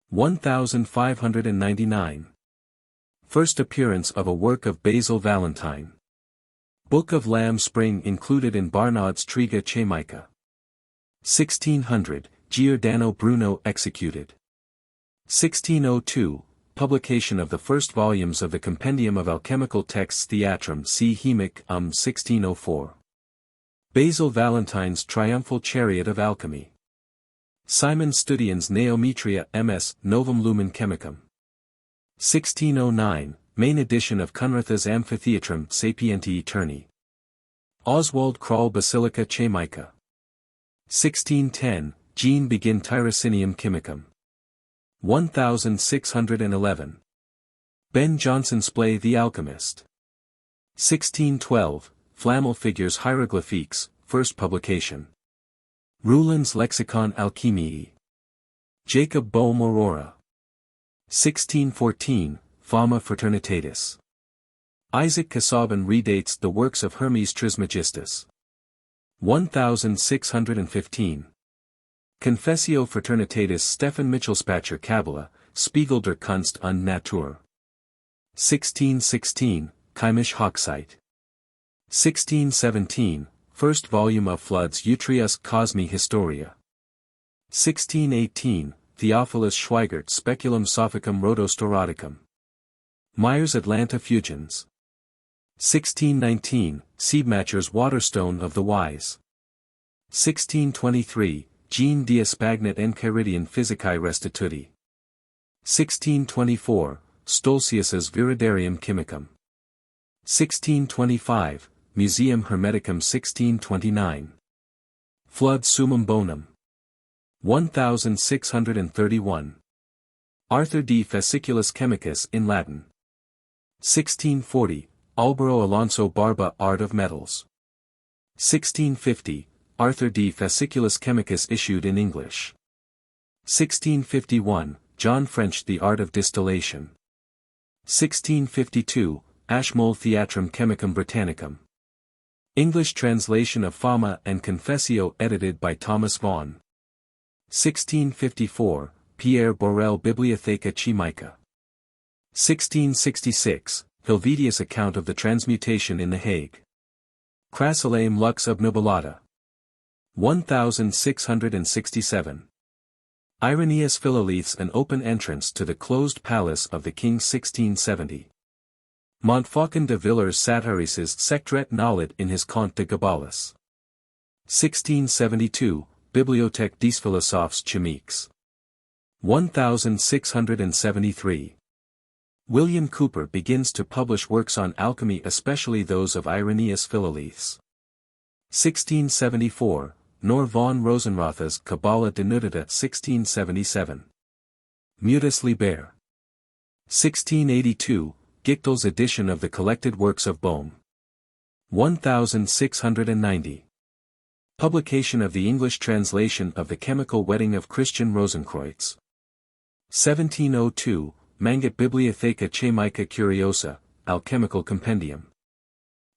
1599. First appearance of a work of Basil Valentine. Book of Lamb Spring included in Barnard's Triga Chemica. 1600, Giordano Bruno executed. 1602, publication of the first volumes of the Compendium of Alchemical Texts Theatrum C. Hemic 1604. Basil Valentine's Triumphal Chariot of Alchemy. Simon Studian's Neometria MS Novum Lumen Chemicum. 1609, main edition of Cunratha's Amphitheatrum Sapientiae Eterni. Oswald Krall Basilica Chemica. 1610, Jean Begin Tyrocinium Chemicum. 1611. Ben Jonson Splay the Alchemist. 1612, Flamel Figures Hieroglyphiques, first publication. Ruland's Lexicon Alchemiae. Jacob Boehm Aurora. 1614, Fama Fraternitatis. Isaac Casaubon redates the works of Hermes Trismegistus. 1615. Confessio Fraternitatis Stephan Michelspacher Kabbalah, Spiegel der Kunst und Natur. 1616, Cheimisch Hochzeit. 1617, first volume of Flood's Utrius Cosmi Historia. 1618, Theophilus Schweigert Speculum Sophicum Rhodostorodicum. Myers Atlanta Fusions. 1619, Siebmacher's Waterstone of the Wise. 1623, Gene Diaspagnat Enchiridion Physicae Restituti. 1624, Stolzius's Viridarium Chemicum. 1625, Museum Hermeticum 1629. Flood Summum Bonum. 1631. Arthur de Fasciculus Chemicus in Latin. 1640, Álvaro Alonso Barba Art of Metals. 1650, Arthur de Fasciculus Chemicus issued in English. 1651, John French The Art of Distillation. 1652, Ashmole Theatrum Chemicum Britannicum. English translation of Fama and Confessio edited by Thomas Vaughan. 1654, Pierre Borel Bibliotheca Chimica. 1666, Helvetius account of the transmutation in The Hague. Crassulae Lux Obnubilata. 1667. Irenaeus Philolithes an open entrance to the closed palace of the king 1670. Montfaucon de Villers satirises Secret Nollet in his Conte de Gabalis. 1672, Bibliothèque des Philosophes Chimiques. 1673. William Cooper begins to publish works on alchemy, especially those of Irenaeus Philolithes. 1674, Nor von Rosenrotha's Kabbalah denudita 1677. Mutus Liber. 1682, Gichtel's edition of the collected works of Bohm. 1690. Publication of the English translation of the Chemical Wedding of Christian Rosenkreutz. 1702, Mangat Bibliotheca Chemica Curiosa, Alchemical Compendium.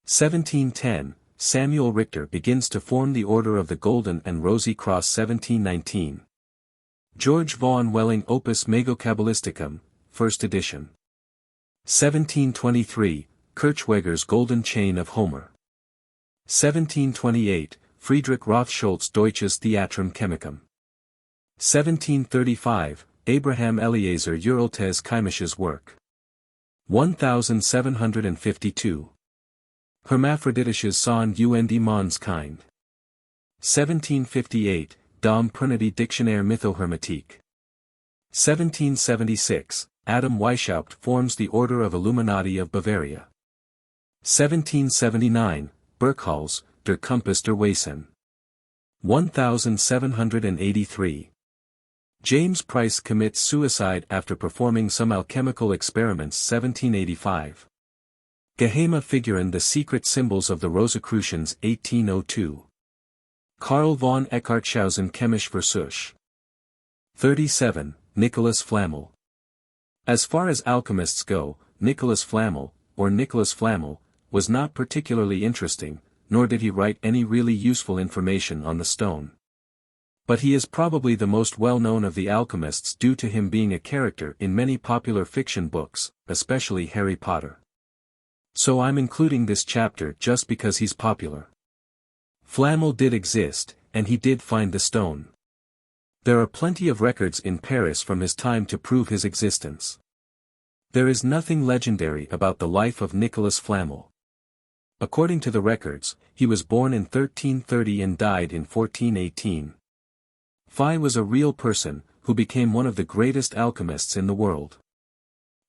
1710, Samuel Richter begins to form the Order of the Golden and Rosy Cross 1719. George Vaughan Welling Opus Mago-Kabbalisticum, 1st edition. 1723, Kirchweger's Golden Chain of Homer. 1728, Friedrich Rothschild's Deutsches Theatrum Chemicum. 1735, Abraham Eliezer Uraltes Chemisches Work. 1752. Hermaphroditisches Sond und Mons Kind. 1758, Dom Prinity Dictionnaire Mythohermetique. 1776, Adam Weishaupt forms the Order of Illuminati of Bavaria. 1779, Burckhalls, Der Compass der Wesen. 1783. James Price commits suicide after performing some alchemical experiments 1785. Geheime Figuren The Secret Symbols of the Rosicrucians 1802. Karl von Eckartshausen Chemische Versuche. 37, Nicolas Flamel. As far as alchemists go, Nicolas Flamel, or Nicolas Flamel, was not particularly interesting, nor did he write any really useful information on the stone. But he is probably the most well-known of the alchemists due to him being a character in many popular fiction books, especially Harry Potter. So I'm including this chapter just because he's popular. Flamel did exist, and he did find the stone. There are plenty of records in Paris from his time to prove his existence. There is nothing legendary about the life of Nicolas Flamel. According to the records, he was born in 1330 and died in 1418. Phi was a real person, who became one of the greatest alchemists in the world.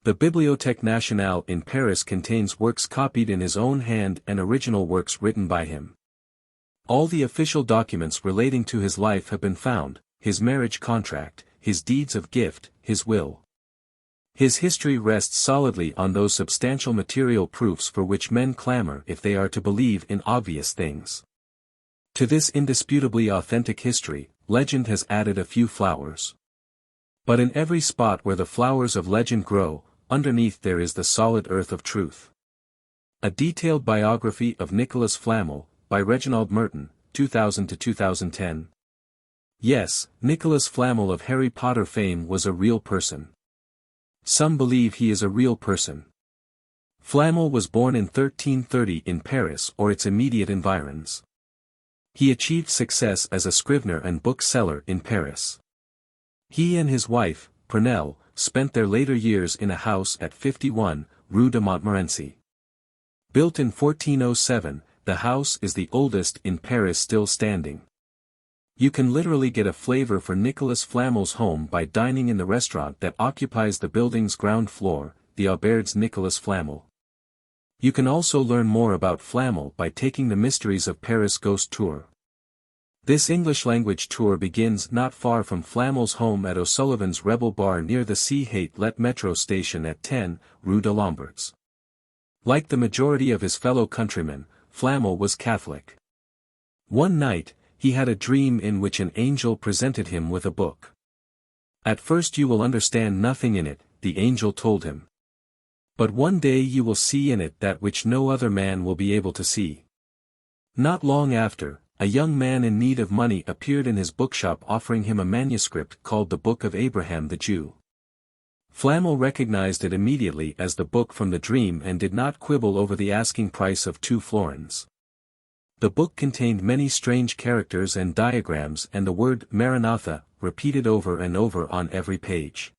The Bibliothèque Nationale in Paris contains works copied in his own hand and original works written by him. All the official documents relating to his life have been found, his marriage contract, his deeds of gift, his will. His history rests solidly on those substantial material proofs for which men clamor if they are to believe in obvious things. To this indisputably authentic history, legend has added a few flowers. But in every spot where the flowers of legend grow, underneath there is the solid earth of truth. A detailed biography of Nicolas Flamel, by Reginald Merton, 2000-2010. Yes, Nicolas Flamel of Harry Potter fame was a real person. Some believe he is a real person. Flamel was born in 1330 in Paris or its immediate environs. He achieved success as a scrivener and bookseller in Paris. He and his wife, Prunelle, spent their later years in a house at 51, Rue de Montmorency. Built in 1407, the house is the oldest in Paris still standing. You can literally get a flavor for Nicolas Flamel's home by dining in the restaurant that occupies the building's ground floor, the Auberge Nicolas Flamel. You can also learn more about Flamel by taking the Mysteries of Paris Ghost Tour. This English-language tour begins not far from Flamel's home at O'Sullivan's Rebel Bar near the C-Hate-Let metro station at 10, Rue de Lombards. Like the majority of his fellow countrymen, Flamel was Catholic. One night, he had a dream in which an angel presented him with a book. At first you will understand nothing in it, the angel told him. But one day you will see in it that which no other man will be able to see. Not long after, a young man in need of money appeared in his bookshop offering him a manuscript called the Book of Abraham the Jew. Flamel recognized it immediately as the book from the dream and did not quibble over the asking price of 2 florins. The book contained many strange characters and diagrams and the word Maranatha, repeated over and over on every page.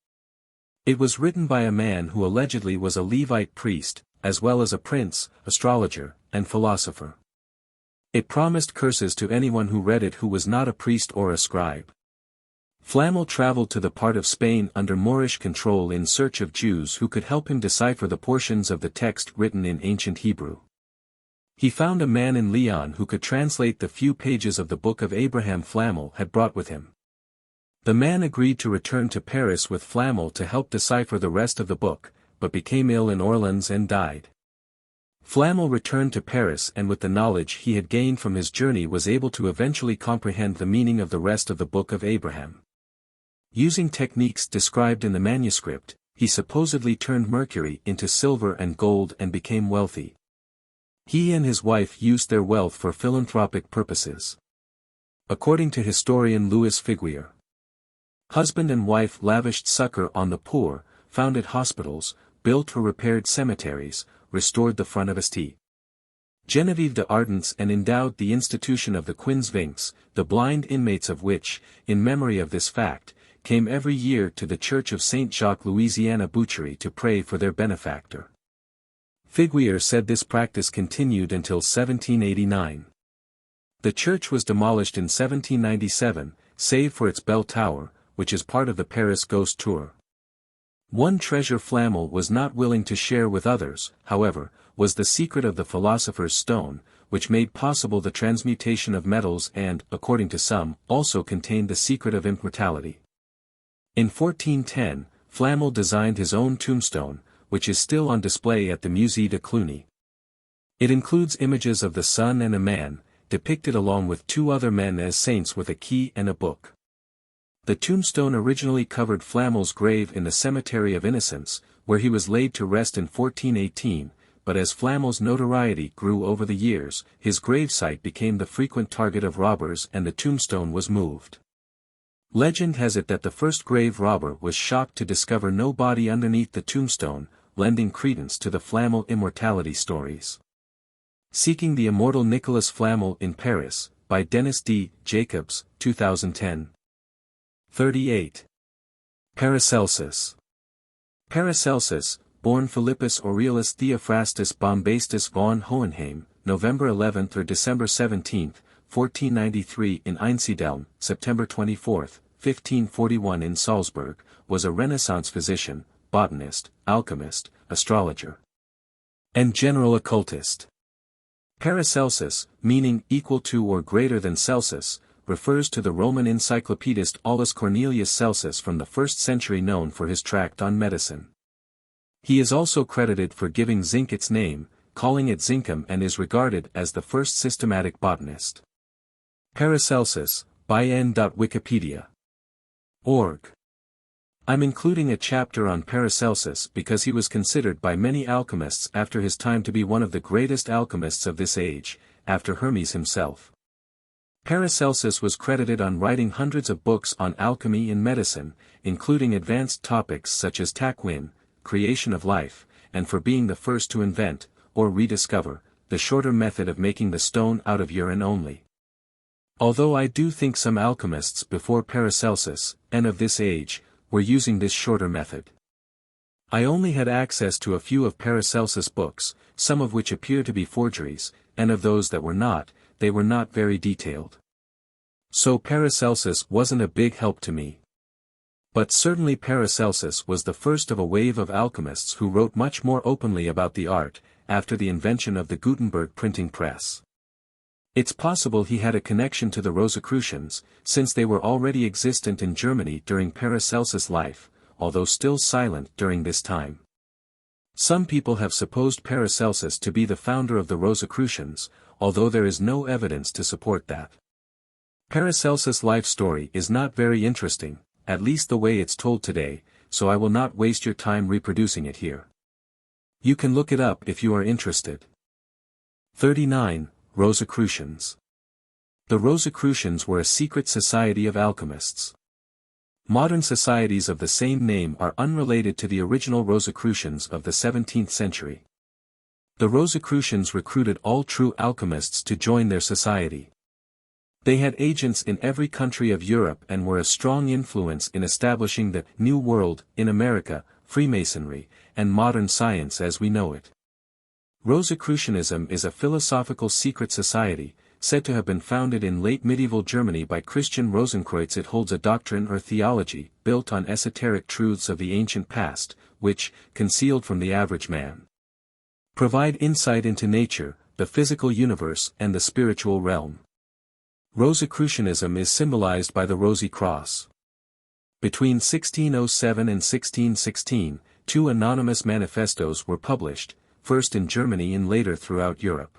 It was written by a man who allegedly was a Levite priest, as well as a prince, astrologer, and philosopher. It promised curses to anyone who read it who was not a priest or a scribe. Flamel traveled to the part of Spain under Moorish control in search of Jews who could help him decipher the portions of the text written in ancient Hebrew. He found a man in Lyon who could translate the few pages of the Book of Abraham Flamel had brought with him. The man agreed to return to Paris with Flamel to help decipher the rest of the book, but became ill in Orleans and died. Flamel returned to Paris and with the knowledge he had gained from his journey was able to eventually comprehend the meaning of the rest of the Book of Abraham. Using techniques described in the manuscript, he supposedly turned mercury into silver and gold and became wealthy. He and his wife used their wealth for philanthropic purposes. According to historian Louis Figuier, husband and wife lavished succor on the poor, founded hospitals, built or repaired cemeteries, restored the front of St. Genevieve d'Ardens and endowed the institution of the Quinze-Vinques, the blind inmates of which, in memory of this fact, came every year to the Church of St. Jacques Louisiana Boucherie to pray for their benefactor. Figuier said this practice continued until 1789. The church was demolished in 1797, save for its bell tower, which is part of the Paris Ghost Tour. One treasure Flamel was not willing to share with others, however, was the secret of the Philosopher's Stone, which made possible the transmutation of metals and, according to some, also contained the secret of immortality. In 1410, Flamel designed his own tombstone, which is still on display at the Musée de Cluny. It includes images of the sun and a man, depicted along with 2 other men as saints with a key and a book. The tombstone originally covered Flamel's grave in the Cemetery of Innocents, where he was laid to rest in 1418, but as Flamel's notoriety grew over the years, his gravesite became the frequent target of robbers and the tombstone was moved. Legend has it that the first grave robber was shocked to discover no body underneath the tombstone, lending credence to the Flamel immortality stories. Seeking the Immortal Nicolas Flamel in Paris, by Dennis D. Jacobs, 2010. 38. Paracelsus. Paracelsus, born Philippus Aurelius Theophrastus Bombastus von Hohenheim, November 11 or December 17, 1493 in Einsiedeln, September 24, 1541 in Salzburg, was a Renaissance physician, botanist, alchemist, astrologer, and general occultist. Paracelsus, meaning equal to or greater than Celsus, refers to the Roman encyclopedist Aulus Cornelius Celsus from the 1st century known for his tract on medicine. He is also credited for giving zinc its name, calling it zincum and is regarded as the first systematic botanist. Paracelsus, by n.wikipedia.org. I'm including a chapter on Paracelsus because he was considered by many alchemists after his time to be one of the greatest alchemists of this age, after Hermes himself. Paracelsus was credited on writing hundreds of books on alchemy and medicine, including advanced topics such as Takwin, creation of life, and for being the first to invent, or rediscover, the shorter method of making the stone out of urine only. Although I do think some alchemists before Paracelsus, and of this age, were using this shorter method. I only had access to a few of Paracelsus' books, some of which appear to be forgeries, and of those that were not, they were not very detailed. So Paracelsus wasn't a big help to me. But certainly Paracelsus was the first of a wave of alchemists who wrote much more openly about the art, after the invention of the Gutenberg printing press. It's possible he had a connection to the Rosicrucians, since they were already existent in Germany during Paracelsus' life, although still silent during this time. Some people have supposed Paracelsus to be the founder of the Rosicrucians, although there is no evidence to support that. Paracelsus' life story is not very interesting, at least the way it's told today, so I will not waste your time reproducing it here. You can look it up if you are interested. 39. Rosicrucians. The Rosicrucians were a secret society of alchemists. Modern societies of the same name are unrelated to the original Rosicrucians of the 17th century. The Rosicrucians recruited all true alchemists to join their society. They had agents in every country of Europe and were a strong influence in establishing the New World in America, Freemasonry, and modern science as we know it. Rosicrucianism is a philosophical secret society, said to have been founded in late medieval Germany by Christian Rosenkreuz. It holds a doctrine or theology built on esoteric truths of the ancient past, which, concealed from the average man, provide insight into nature, the physical universe and the spiritual realm. Rosicrucianism is symbolized by the Rosy Cross. Between 1607 and 1616, 2 anonymous manifestos were published, first in Germany and later throughout Europe.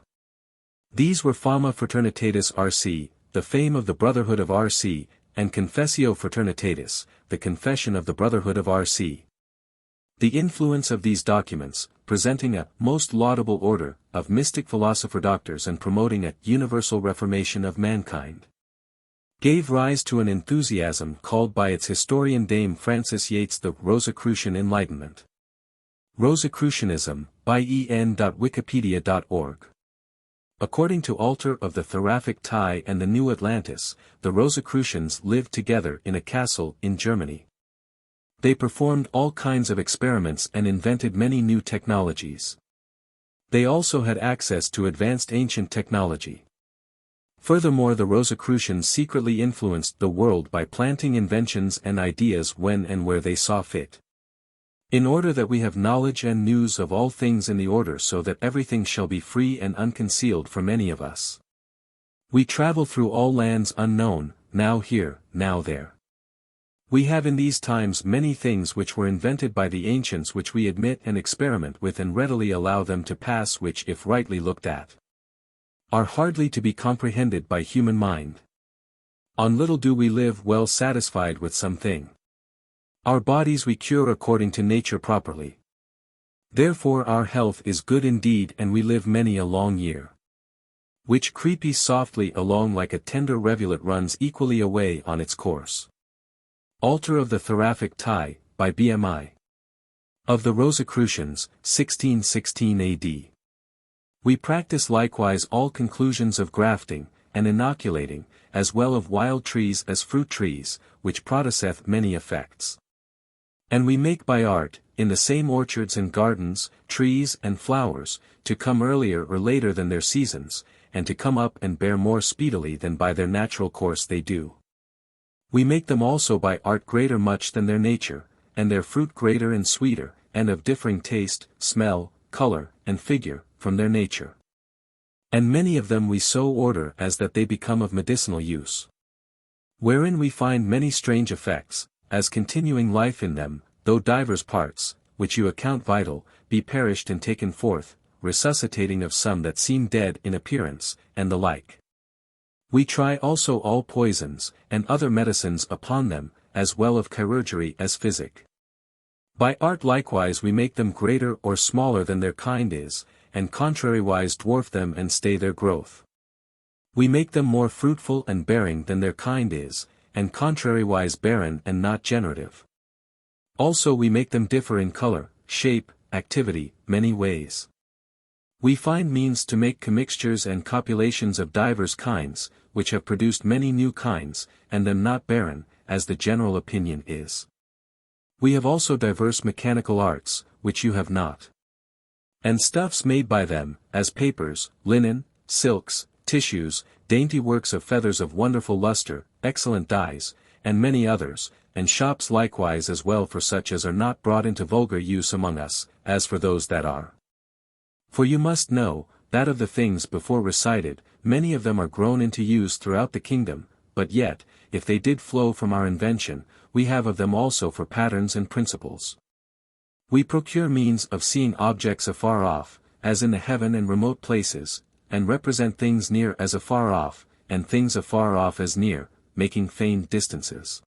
These were Fama Fraternitatis RC, the fame of the Brotherhood of RC, and Confessio Fraternitatis, the confession of the Brotherhood of RC. The influence of these documents, presenting a most laudable order of mystic philosopher doctors and promoting a universal reformation of mankind, gave rise to an enthusiasm called by its historian Dame Frances Yates the Rosicrucian Enlightenment. Rosicrucianism, by en.wikipedia.org. According to Altar of the Thoracic Tie and the New Atlantis, the Rosicrucians lived together in a castle in Germany. They performed all kinds of experiments and invented many new technologies. They also had access to advanced ancient technology. Furthermore, the Rosicrucians secretly influenced the world by planting inventions and ideas when and where they saw fit. In order that we have knowledge and news of all things in the order, so that everything shall be free and unconcealed from any of us. We travel through all lands unknown, now here, now there. We have in these times many things which were invented by the ancients which we admit and experiment with and readily allow them to pass, which if rightly looked at, are hardly to be comprehended by human mind. On little do we live well satisfied with something. Our bodies we cure according to nature properly. Therefore our health is good indeed and we live many a long year. Which creepy softly along like a tender rivulet runs equally away on its course. Altar of the Thoracic Tie, by BMI. Of the Rosicrucians, 1616 AD. We practice likewise all conclusions of grafting, and inoculating, as well of wild trees as fruit trees, which produceth many effects. And we make by art, in the same orchards and gardens, trees and flowers, to come earlier or later than their seasons, and to come up and bear more speedily than by their natural course they do. We make them also by art greater much than their nature, and their fruit greater and sweeter, and of differing taste, smell, color, and figure, from their nature. And many of them we so order as that they become of medicinal use. Wherein we find many strange effects, as continuing life in them, though divers parts, which you account vital, be perished and taken forth, resuscitating of some that seem dead in appearance, and the like. We try also all poisons, and other medicines upon them, as well of chirurgery as physic. By art likewise we make them greater or smaller than their kind is, and contrariwise dwarf them and stay their growth. We make them more fruitful and bearing than their kind is, and contrariwise barren and not generative. Also we make them differ in color, shape, activity, many ways. We find means to make commixtures and copulations of divers kinds, which have produced many new kinds, and them not barren, as the general opinion is. We have also diverse mechanical arts, which you have not. And stuffs made by them, as papers, linen, silks, tissues, dainty works of feathers of wonderful luster, excellent dyes, and many others, and shops likewise as well for such as are not brought into vulgar use among us, as for those that are. For you must know, that of the things before recited, many of them are grown into use throughout the kingdom, but yet, if they did flow from our invention, we have of them also for patterns and principles. We procure means of seeing objects afar off, as in the heaven and remote places, and represent things near as afar off, and things afar off as near, making feigned distances.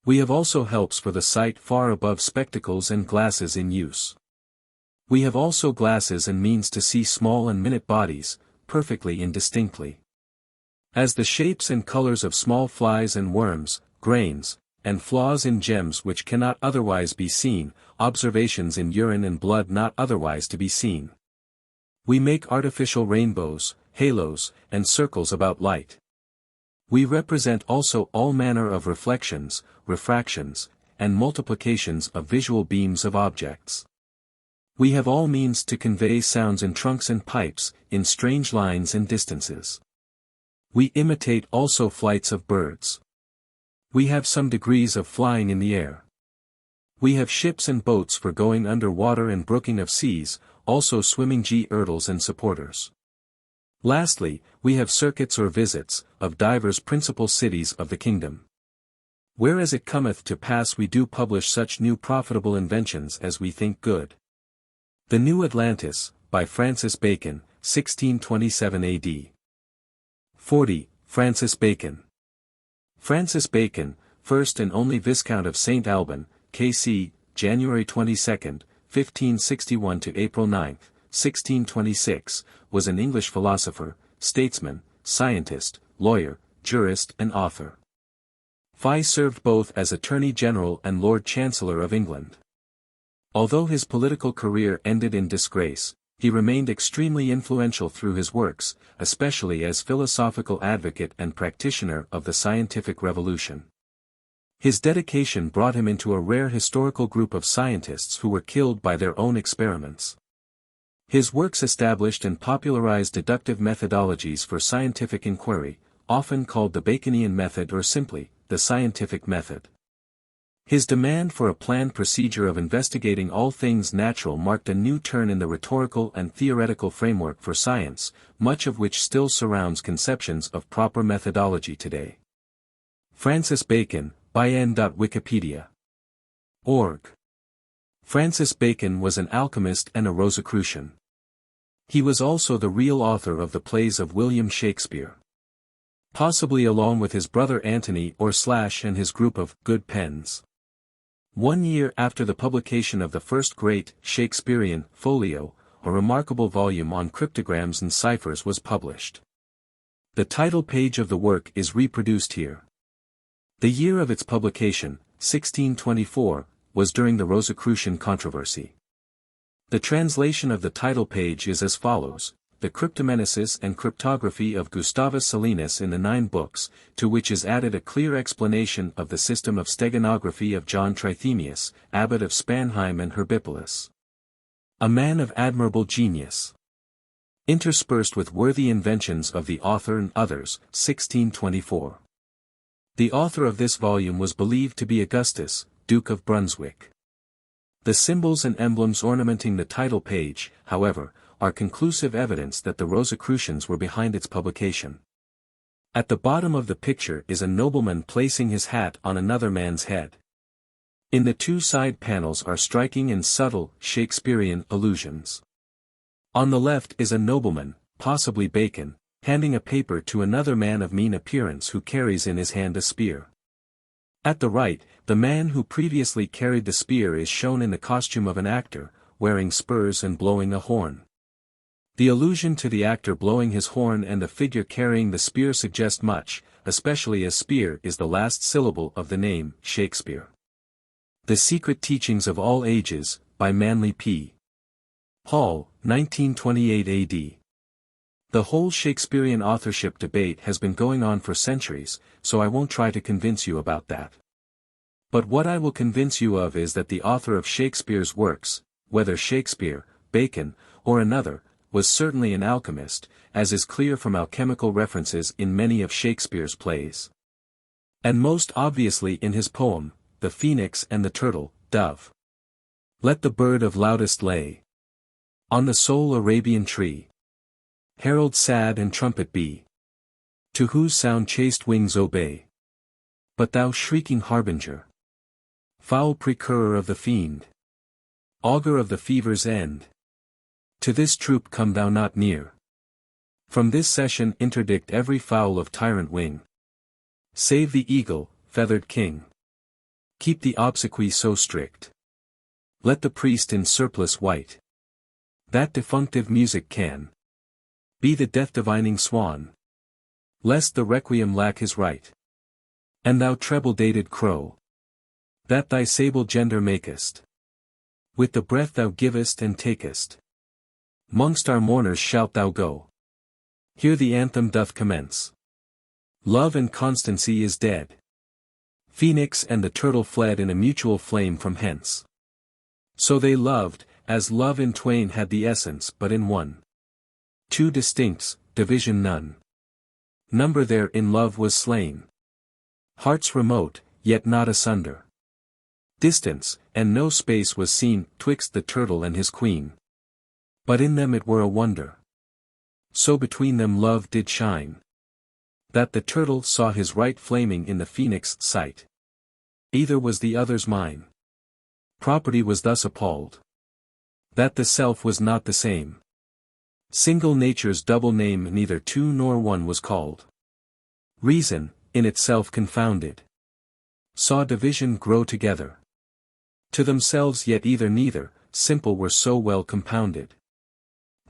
We have also helps for the sight far above spectacles and glasses in use. We have also glasses and means to see small and minute bodies, perfectly and distinctly. As the shapes and colors of small flies and worms, grains, and flaws in gems which cannot otherwise be seen, observations in urine and blood not otherwise to be seen. We make artificial rainbows, halos, and circles about light. We represent also all manner of reflections, refractions, and multiplications of visual beams of objects. We have all means to convey sounds in trunks and pipes, in strange lines and distances. We imitate also flights of birds. We have some degrees of flying in the air. We have ships and boats for going under water and brooking of seas, also swimming girdles and supporters. Lastly, we have circuits or visits, of divers principal cities of the kingdom. Whereas it cometh to pass we do publish such new profitable inventions as we think good. The New Atlantis, by Francis Bacon, 1627 A.D. 40. Francis Bacon. Francis Bacon, first and only Viscount of St. Alban, K.C., January 22, 1561 to April 9, 1626, was an English philosopher, statesman, scientist, lawyer, jurist and author. He served both as Attorney General and Lord Chancellor of England. Although his political career ended in disgrace, he remained extremely influential through his works, especially as philosophical advocate and practitioner of the scientific revolution. His dedication brought him into a rare historical group of scientists who were killed by their own experiments. His works established and popularized deductive methodologies for scientific inquiry, often called the Baconian method or simply, the scientific method. His demand for a planned procedure of investigating all things natural marked a new turn in the rhetorical and theoretical framework for science, much of which still surrounds conceptions of proper methodology today. Francis Bacon, by n.wikipedia.org. Francis Bacon was an alchemist and a Rosicrucian. He was also the real author of the plays of William Shakespeare. Possibly along with his brother Antony or Slash and his group of good pens. 1 year after the publication of the first great Shakespearean folio, a remarkable volume on cryptograms and ciphers was published. The title page of the work is reproduced here. The year of its publication, 1624, was during the Rosicrucian controversy. The translation of the title page is as follows: The Cryptomenesis and Cryptography of Gustavus Salinus in the 9 books, to which is added a clear explanation of the system of steganography of John Trithemius, abbot of Spanheim and Herbipolis. A man of admirable genius. Interspersed with worthy inventions of the author and others, 1624. The author of this volume was believed to be Augustus, Duke of Brunswick. The symbols and emblems ornamenting the title page, however, are conclusive evidence that the Rosicrucians were behind its publication. At the bottom of the picture is a nobleman placing his hat on another man's head. In the 2 side panels are striking and subtle Shakespearean allusions. On the left is a nobleman, possibly Bacon, handing a paper to another man of mean appearance who carries in his hand a spear. At the right, the man who previously carried the spear is shown in the costume of an actor, wearing spurs and blowing a horn. The allusion to the actor blowing his horn and the figure carrying the spear suggest much, especially as spear is the last syllable of the name, Shakespeare. The Secret Teachings of All Ages, by Manly P. Hall, 1928 A.D. The whole Shakespearean authorship debate has been going on for centuries, so I won't try to convince you about that. But what I will convince you of is that the author of Shakespeare's works, whether Shakespeare, Bacon, or another, was certainly an alchemist, as is clear from alchemical references in many of Shakespeare's plays. And most obviously in his poem, The Phoenix and the Turtle, Dove. Let the bird of loudest lay on the sole Arabian tree. Herald sad and trumpet be, to whose sound chaste wings obey. But thou shrieking harbinger, foul precursor of the fiend, augur of the fever's end, to this troop come thou not near. From this session interdict every fowl of tyrant wing. Save the eagle, feathered king. Keep the obsequy so strict. Let the priest in surplice white, that defunctive music can be the death-divining swan, lest the requiem lack his right. And thou treble-dated crow, that thy sable gender makest, with the breath thou givest and takest, mongst our mourners shalt thou go. Here the anthem doth commence. Love and constancy is dead. Phoenix and the turtle fled in a mutual flame from hence. So they loved, as love in twain had the essence but in one. Two distincts, division none. Number there in love was slain. Hearts remote, yet not asunder. Distance, and no space was seen, twixt the turtle and his queen. But in them it were a wonder. So between them love did shine, that the turtle saw his right flaming in the phoenix' sight. Either was the other's mine. Property was thus appalled, that the self was not the same. Single nature's double name neither two nor one was called. Reason, in itself confounded, saw division grow together. To themselves yet either neither, simple were so well compounded,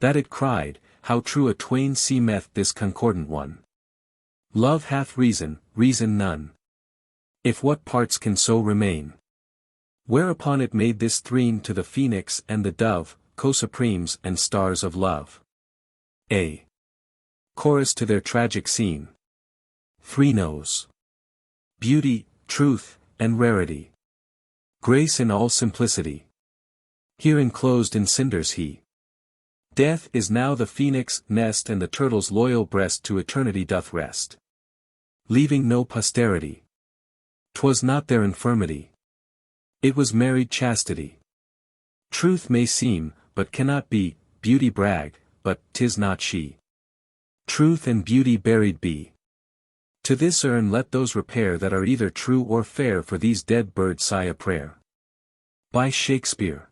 that it cried, how true a twain seemeth this concordant one. Love hath reason, reason none. If what parts can so remain? Whereupon it made this threne to the phoenix and the dove, co-supremes and stars of love. A chorus to their tragic scene. Three knows beauty, truth, and rarity. Grace in all simplicity. Here enclosed in cinders he. Death is now the phoenix' nest and the turtle's loyal breast to eternity doth rest, leaving no posterity. 'Twas not their infirmity, it was married chastity. Truth may seem, but cannot be, beauty brag, but 'tis not she. Truth and beauty buried be. To this urn let those repair that are either true or fair, for these dead birds sigh a prayer. By Shakespeare.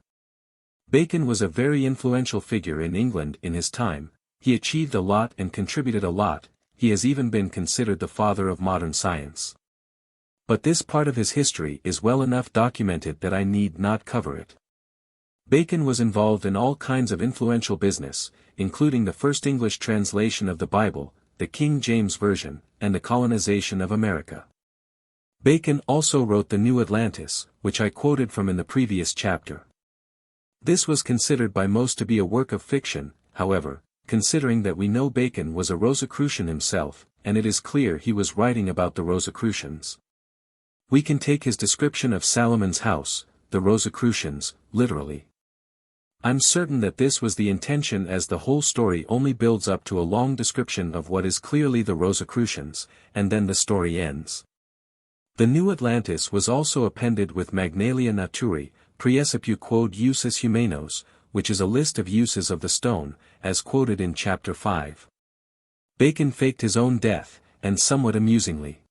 Bacon was a very influential figure in England in his time. He achieved a lot and contributed a lot. He has even been considered the father of modern science. But this part of his history is well enough documented that I need not cover it. Bacon was involved in all kinds of influential business, including the first English translation of the Bible, the King James Version, and the colonization of America. Bacon also wrote the New Atlantis, which I quoted from in the previous chapter. This was considered by most to be a work of fiction, however, considering that we know Bacon was a Rosicrucian himself, and it is clear he was writing about the Rosicrucians. We can take his description of Salomon's house, the Rosicrucians, literally. I'm certain that this was the intention, as the whole story only builds up to a long description of what is clearly the Rosicrucians, and then the story ends. The New Atlantis was also appended with Magnalia Naturae, Praecipiu quod usus humanos, which is a list of uses of the stone, as quoted in chapter 5. Bacon faked his own death, and somewhat amusingly.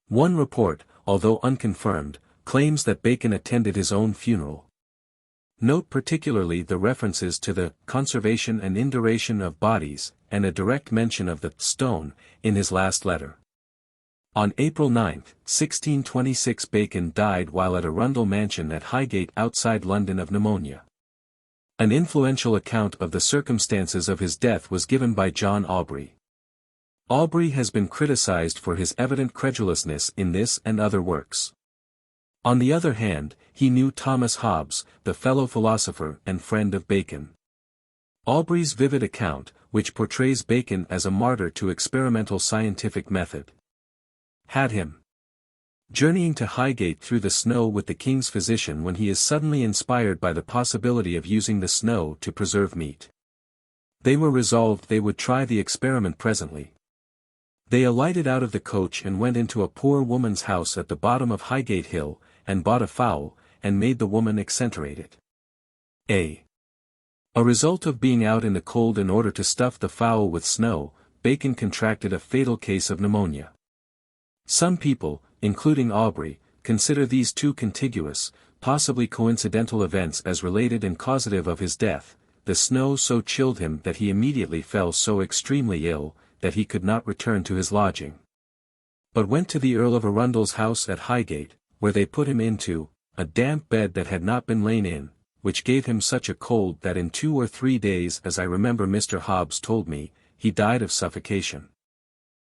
One report, although unconfirmed, claims that Bacon attended his own funeral. Note particularly the references to the conservation and induration of bodies, and a direct mention of the stone, in his last letter. On April 9, 1626, Bacon died while at Arundel Mansion at Highgate outside London of pneumonia. An influential account of the circumstances of his death was given by John Aubrey. Aubrey has been criticized for his evident credulousness in this and other works. On the other hand, he knew Thomas Hobbes, the fellow philosopher and friend of Bacon. Aubrey's vivid account, which portrays Bacon as a martyr to experimental scientific method, had him journeying to Highgate through the snow with the king's physician when he is suddenly inspired by the possibility of using the snow to preserve meat. They were resolved they would try the experiment presently. They alighted out of the coach and went into a poor woman's house at the bottom of Highgate Hill, and bought a fowl, and made the woman exenterate it. A result of being out in the cold in order to stuff the fowl with snow, Bacon contracted a fatal case of pneumonia. Some people, including Aubrey, consider these two contiguous, possibly coincidental events as related and causative of his death. The snow so chilled him that he immediately fell so extremely ill, that he could not return to his lodging, but went to the Earl of Arundel's house at Highgate, where they put him into a damp bed that had not been lain in, which gave him such a cold that in 2 or 3 days, as I remember Mr. Hobbes told me, he died of suffocation.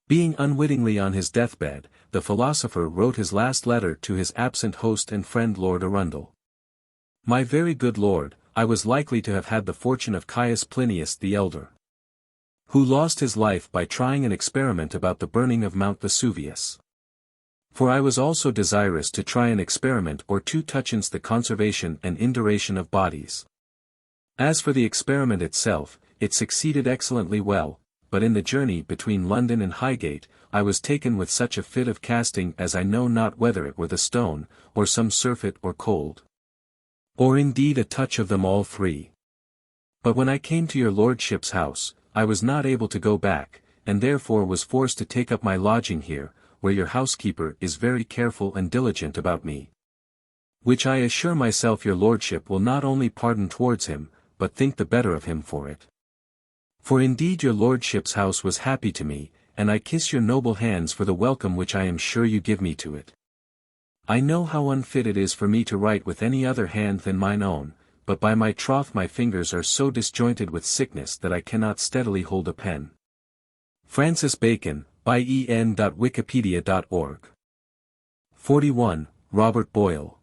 Being unwittingly on his deathbed, the philosopher wrote his last letter to his absent host and friend Lord Arundel. My very good lord, I was likely to have had the fortune of Caius Plinius the elder, who lost his life by trying an experiment about the burning of Mount Vesuvius. For I was also desirous to try an experiment or two touching the conservation and induration of bodies. As for the experiment itself, it succeeded excellently well, but in the journey between London and Highgate, I was taken with such a fit of casting as I know not whether it were the stone, or some surfeit or cold, or indeed a touch of them all three. But when I came to your lordship's house, I was not able to go back, and therefore was forced to take up my lodging here, where your housekeeper is very careful and diligent about me. Which I assure myself your lordship will not only pardon towards him, but think the better of him for it. For indeed your lordship's house was happy to me, and I kiss your noble hands for the welcome which I am sure you give me to it. I know how unfit it is for me to write with any other hand than mine own, but by my troth my fingers are so disjointed with sickness that I cannot steadily hold a pen. Francis Bacon, by en.wikipedia.org. 41. Robert Boyle.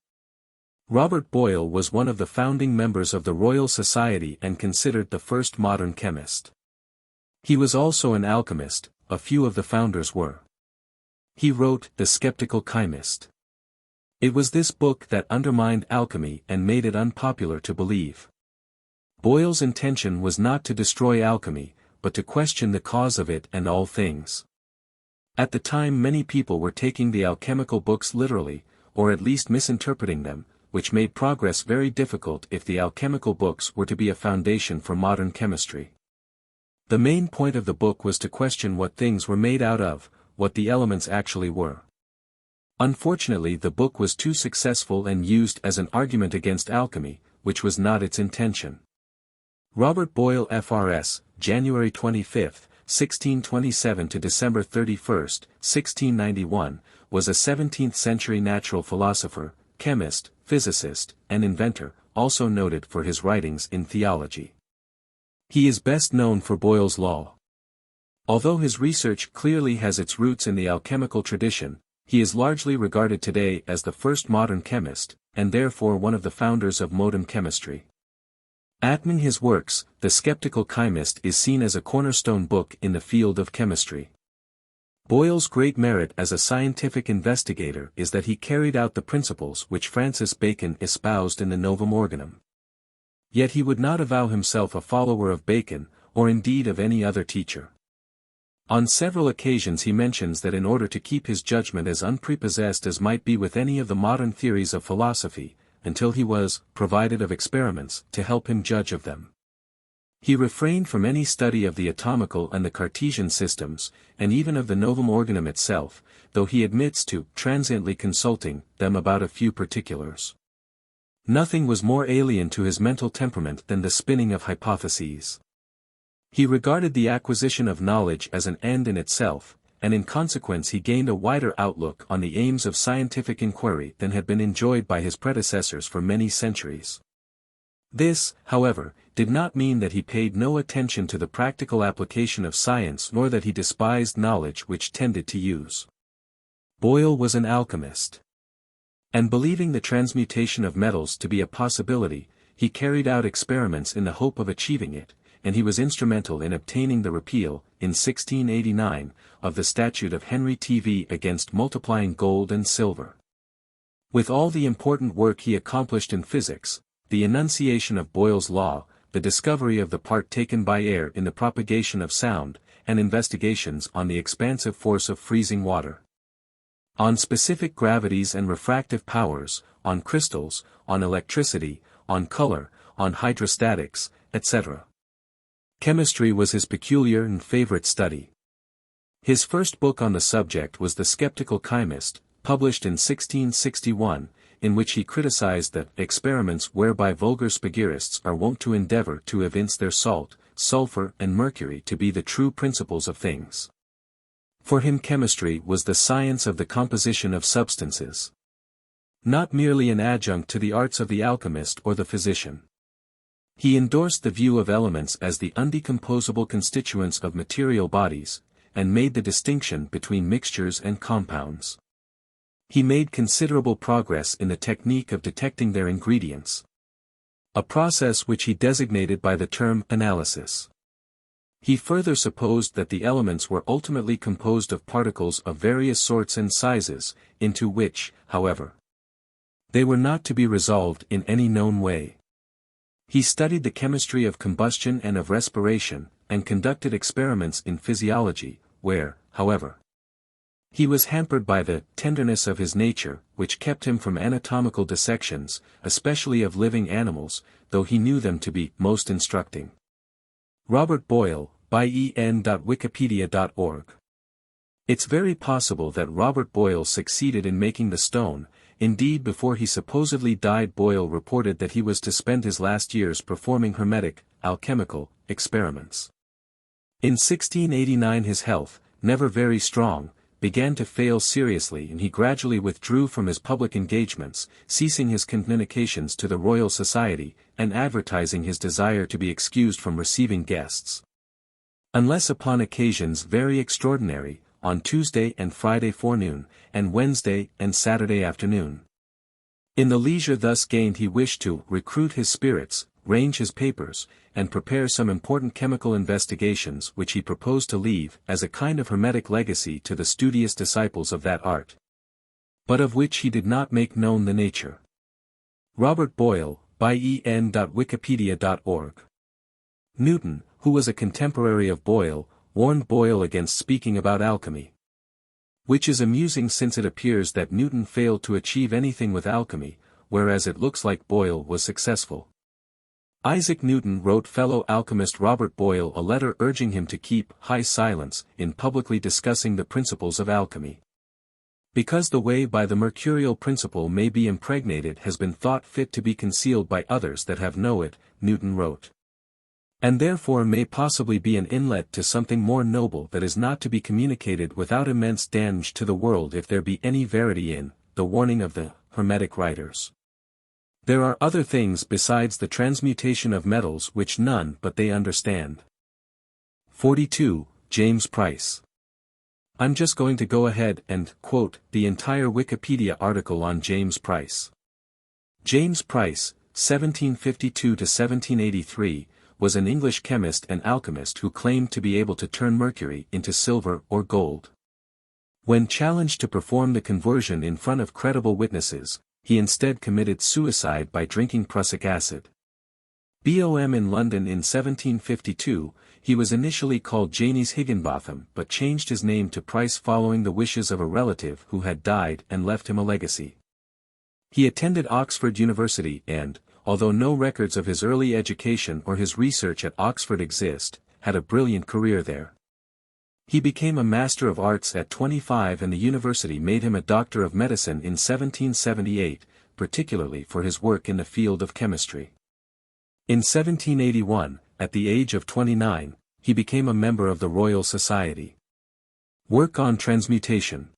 Robert Boyle was one of the founding members of the Royal Society and considered the first modern chemist. He was also an alchemist, a few of the founders were. He wrote The Skeptical Chymist. It was this book that undermined alchemy and made it unpopular to believe. Boyle's intention was not to destroy alchemy, but to question the cause of it and all things. At the time many people were taking the alchemical books literally, or at least misinterpreting them, which made progress very difficult if the alchemical books were to be a foundation for modern chemistry. The main point of the book was to question what things were made out of, what the elements actually were. Unfortunately the book was too successful and used as an argument against alchemy, which was not its intention. Robert Boyle FRS, January 25, 1627 to December 31, 1691, was a 17th-century natural philosopher, chemist, physicist, and inventor, also noted for his writings in theology. He is best known for Boyle's Law. Although his research clearly has its roots in the alchemical tradition, he is largely regarded today as the first modern chemist, and therefore one of the founders of modern chemistry. Among his works, The Skeptical Chymist is seen as a cornerstone book in the field of chemistry. Boyle's great merit as a scientific investigator is that he carried out the principles which Francis Bacon espoused in the Novum Organum. Yet he would not avow himself a follower of Bacon, or indeed of any other teacher. On several occasions he mentions that in order to keep his judgment as unprepossessed as might be with any of the modern theories of philosophy, until he was provided of experiments to help him judge of them, he refrained from any study of the atomical and the Cartesian systems, and even of the Novum Organum itself, though he admits to transiently consulting them about a few particulars. Nothing was more alien to his mental temperament than the spinning of hypotheses. He regarded the acquisition of knowledge as an end in itself, and in consequence he gained a wider outlook on the aims of scientific inquiry than had been enjoyed by his predecessors for many centuries. This, however, did not mean that he paid no attention to the practical application of science nor that he despised knowledge which tended to use. Boyle was an alchemist. And believing the transmutation of metals to be a possibility, he carried out experiments in the hope of achieving it, and he was instrumental in obtaining the repeal, in 1689, of the statute of Henry TV against multiplying gold and silver. With all the important work he accomplished in physics, the enunciation of Boyle's Law, the discovery of the part taken by air in the propagation of sound, and investigations on the expansive force of freezing water. On specific gravities and refractive powers, on crystals, on electricity, on color, on hydrostatics, etc. Chemistry was his peculiar and favorite study. His first book on the subject was The Skeptical Chymist, published in 1661, in which he criticized the experiments whereby vulgar spagyrists are wont to endeavor to evince their salt, sulfur and mercury to be the true principles of things. For him chemistry was the science of the composition of substances. Not merely an adjunct to the arts of the alchemist or the physician. He endorsed the view of elements as the undecomposable constituents of material bodies, and made the distinction between mixtures and compounds. He made considerable progress in the technique of detecting their ingredients. A process which he designated by the term analysis. He further supposed that the elements were ultimately composed of particles of various sorts and sizes, into which, however, they were not to be resolved in any known way. He studied the chemistry of combustion and of respiration, and conducted experiments in physiology, where, however, he was hampered by the tenderness of his nature, which kept him from anatomical dissections, especially of living animals, though he knew them to be most instructing. Robert Boyle, by en.wikipedia.org. It's very possible that Robert Boyle succeeded in making the stone. Indeed, before he supposedly died, Boyle reported that he was to spend his last years performing hermetic, alchemical, experiments. In 1689 his health, never very strong, began to fail seriously, and he gradually withdrew from his public engagements, ceasing his communications to the Royal Society, and advertising his desire to be excused from receiving guests. Unless upon occasions very extraordinary, on Tuesday and Friday forenoon, and Wednesday and Saturday afternoon. In the leisure thus gained he wished to recruit his spirits, range his papers, and prepare some important chemical investigations which he proposed to leave as a kind of hermetic legacy to the studious disciples of that art, but of which he did not make known the nature. Robert Boyle, by en.wikipedia.org. Newton, who was a contemporary of Boyle, warned Boyle against speaking about alchemy. Which is amusing, since it appears that Newton failed to achieve anything with alchemy, whereas it looks like Boyle was successful. Isaac Newton wrote fellow alchemist Robert Boyle a letter urging him to keep high silence in publicly discussing the principles of alchemy. Because the way by the mercurial principle may be impregnated has been thought fit to be concealed by others that have know it, Newton wrote. And therefore may possibly be an inlet to something more noble that is not to be communicated without immense damage to the world, if there be any verity in the warning of the Hermetic writers. There are other things besides the transmutation of metals which none but they understand. 42. James Price. I'm just going to go ahead and quote the entire Wikipedia article on James Price. James Price, 1752 to 1783, was an English chemist and alchemist who claimed to be able to turn mercury into silver or gold. When challenged to perform the conversion in front of credible witnesses, he instead committed suicide by drinking prussic acid. BOM in London in 1752, he was initially called Janes Higginbotham but changed his name to Price following the wishes of a relative who had died and left him a legacy. He attended Oxford University and, although no records of his early education or his research at Oxford exist, had a brilliant career there. He became a Master of Arts at 25 and the university made him a Doctor of Medicine in 1778, particularly for his work in the field of chemistry. In 1781, at the age of 29, he became a member of the Royal Society. Work on transmutation.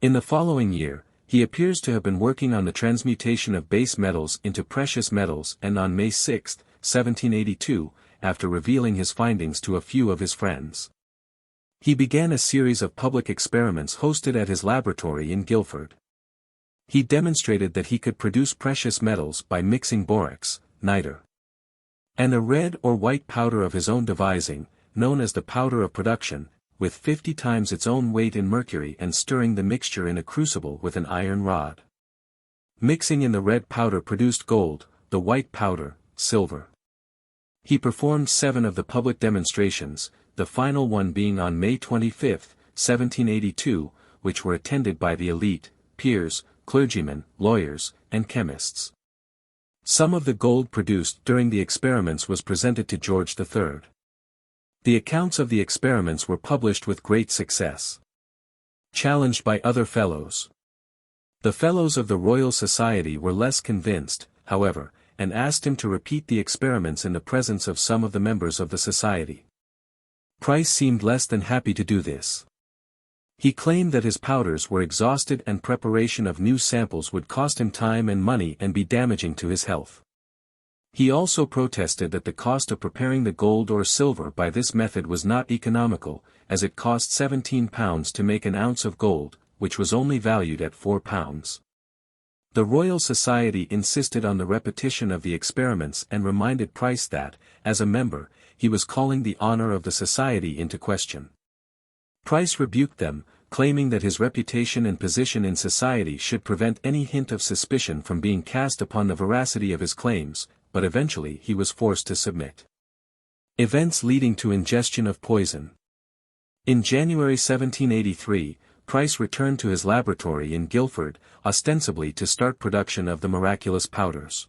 In the following year, he appears to have been working on the transmutation of base metals into precious metals, and on May 6, 1782, after revealing his findings to a few of his friends, he began a series of public experiments hosted at his laboratory in Guildford. He demonstrated that he could produce precious metals by mixing borax, niter, and a red or white powder of his own devising, known as the powder of production, with 50 times its own weight in mercury, and stirring the mixture in a crucible with an iron rod. Mixing in the red powder produced gold, the white powder, silver. He performed 7 of the public demonstrations, the final one being on May 25, 1782, which were attended by the elite, peers, clergymen, lawyers, and chemists. Some of the gold produced during the experiments was presented to George III. The accounts of the experiments were published with great success. Challenged by other fellows. The fellows of the Royal Society were less convinced, however, and asked him to repeat the experiments in the presence of some of the members of the society. Price seemed less than happy to do this. He claimed that his powders were exhausted and preparation of new samples would cost him time and money and be damaging to his health. He also protested that the cost of preparing the gold or silver by this method was not economical, as it cost £17 to make an ounce of gold, which was only valued at £4. The Royal Society insisted on the repetition of the experiments and reminded Price that, as a member, he was calling the honor of the society into question. Price rebuked them, claiming that his reputation and position in society should prevent any hint of suspicion from being cast upon the veracity of his claims, but eventually he was forced to submit. Events leading to ingestion of poison. In January 1783, Price returned to his laboratory in Guildford, ostensibly to start production of the miraculous powders.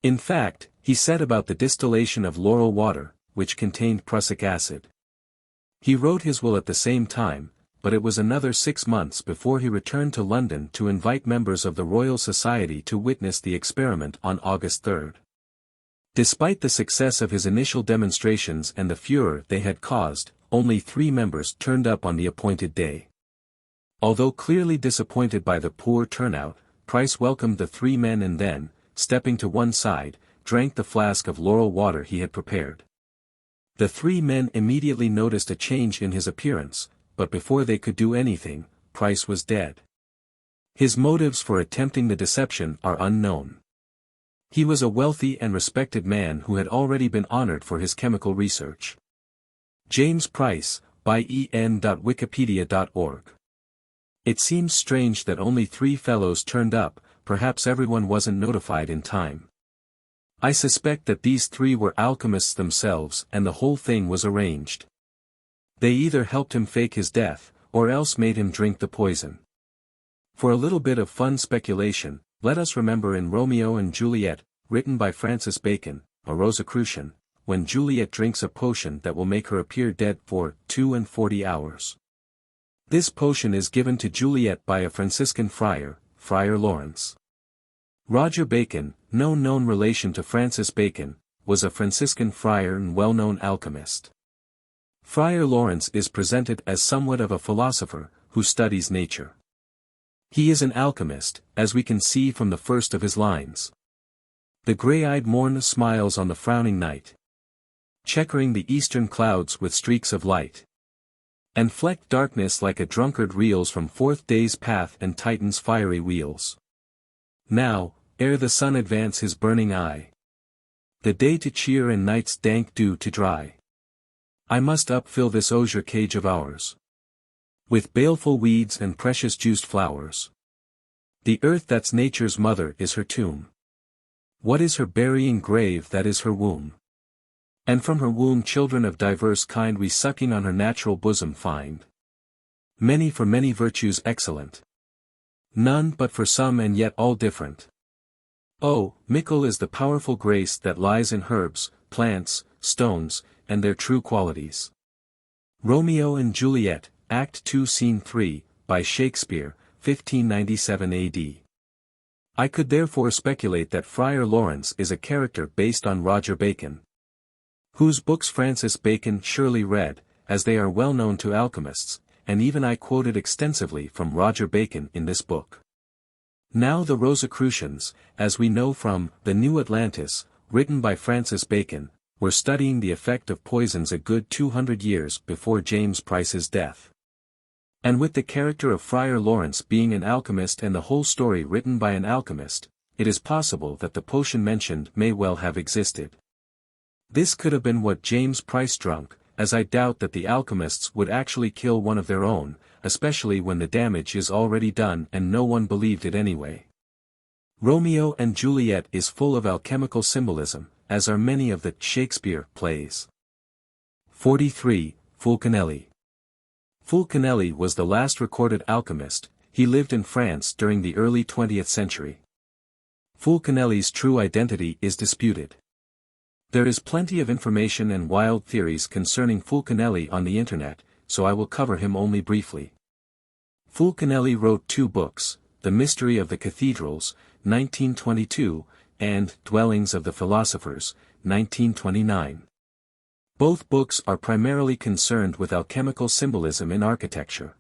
In fact, he set about the distillation of laurel water, which contained prussic acid. He wrote his will at the same time, but it was another 6 months before he returned to London to invite members of the Royal Society to witness the experiment on August 3. Despite the success of his initial demonstrations and the furor they had caused, only 3 members turned up on the appointed day. Although clearly disappointed by the poor turnout, Price welcomed the 3 men and then, stepping to one side, drank the flask of laurel water he had prepared. The 3 men immediately noticed a change in his appearance, but before they could do anything, Price was dead. His motives for attempting the deception are unknown. He was a wealthy and respected man who had already been honored for his chemical research. James Price, by en.wikipedia.org. It seems strange that only 3 fellows turned up, perhaps everyone wasn't notified in time. I suspect that these 3 were alchemists themselves and the whole thing was arranged. They either helped him fake his death, or else made him drink the poison. For a little bit of fun speculation, let us remember in Romeo and Juliet, written by Francis Bacon, a Rosicrucian, when Juliet drinks a potion that will make her appear dead for 42 hours. This potion is given to Juliet by a Franciscan friar, Friar Lawrence. Roger Bacon, no known relation to Francis Bacon, was a Franciscan friar and well-known alchemist. Friar Lawrence is presented as somewhat of a philosopher, who studies nature. He is an alchemist, as we can see from the first of his lines. The grey-eyed morn smiles on the frowning night, checkering the eastern clouds with streaks of light. And flecked darkness like a drunkard reels from 4th day's path and Titan's fiery wheels. Now, ere the sun advance his burning eye, the day to cheer and night's dank dew to dry, I must upfill this osier cage of ours with baleful weeds and precious juiced flowers. The earth that's nature's mother is her tomb. What is her burying grave that is her womb? And from her womb children of diverse kind we sucking on her natural bosom find. Many for many virtues excellent. None but for some and yet all different. Oh, mickle is the powerful grace that lies in herbs, plants, stones, and their true qualities. Romeo and Juliet, Act 2 Scene 3, by Shakespeare, 1597 AD. I could therefore speculate that Friar Lawrence is a character based on Roger Bacon, whose books Francis Bacon surely read, as they are well known to alchemists, and even I quoted extensively from Roger Bacon in this book. Now the Rosicrucians, as we know from The New Atlantis, written by Francis Bacon, were studying the effect of poisons a good 200 years before James Price's death. And with the character of Friar Lawrence being an alchemist and the whole story written by an alchemist, it is possible that the potion mentioned may well have existed. This could have been what James Price drank, as I doubt that the alchemists would actually kill one of their own, especially when the damage is already done and no one believed it anyway. Romeo and Juliet is full of alchemical symbolism, as are many of the Shakespeare plays. 43. Fulcanelli. Fulcanelli was the last recorded alchemist. He lived in France during the early 20th century. Fulcanelli's true identity is disputed. There is plenty of information and wild theories concerning Fulcanelli on the internet, so I will cover him only briefly. Fulcanelli wrote 2 books, The Mystery of the Cathedrals, 1922, and Dwellings of the Philosophers, 1929. Both books are primarily concerned with alchemical symbolism in architecture.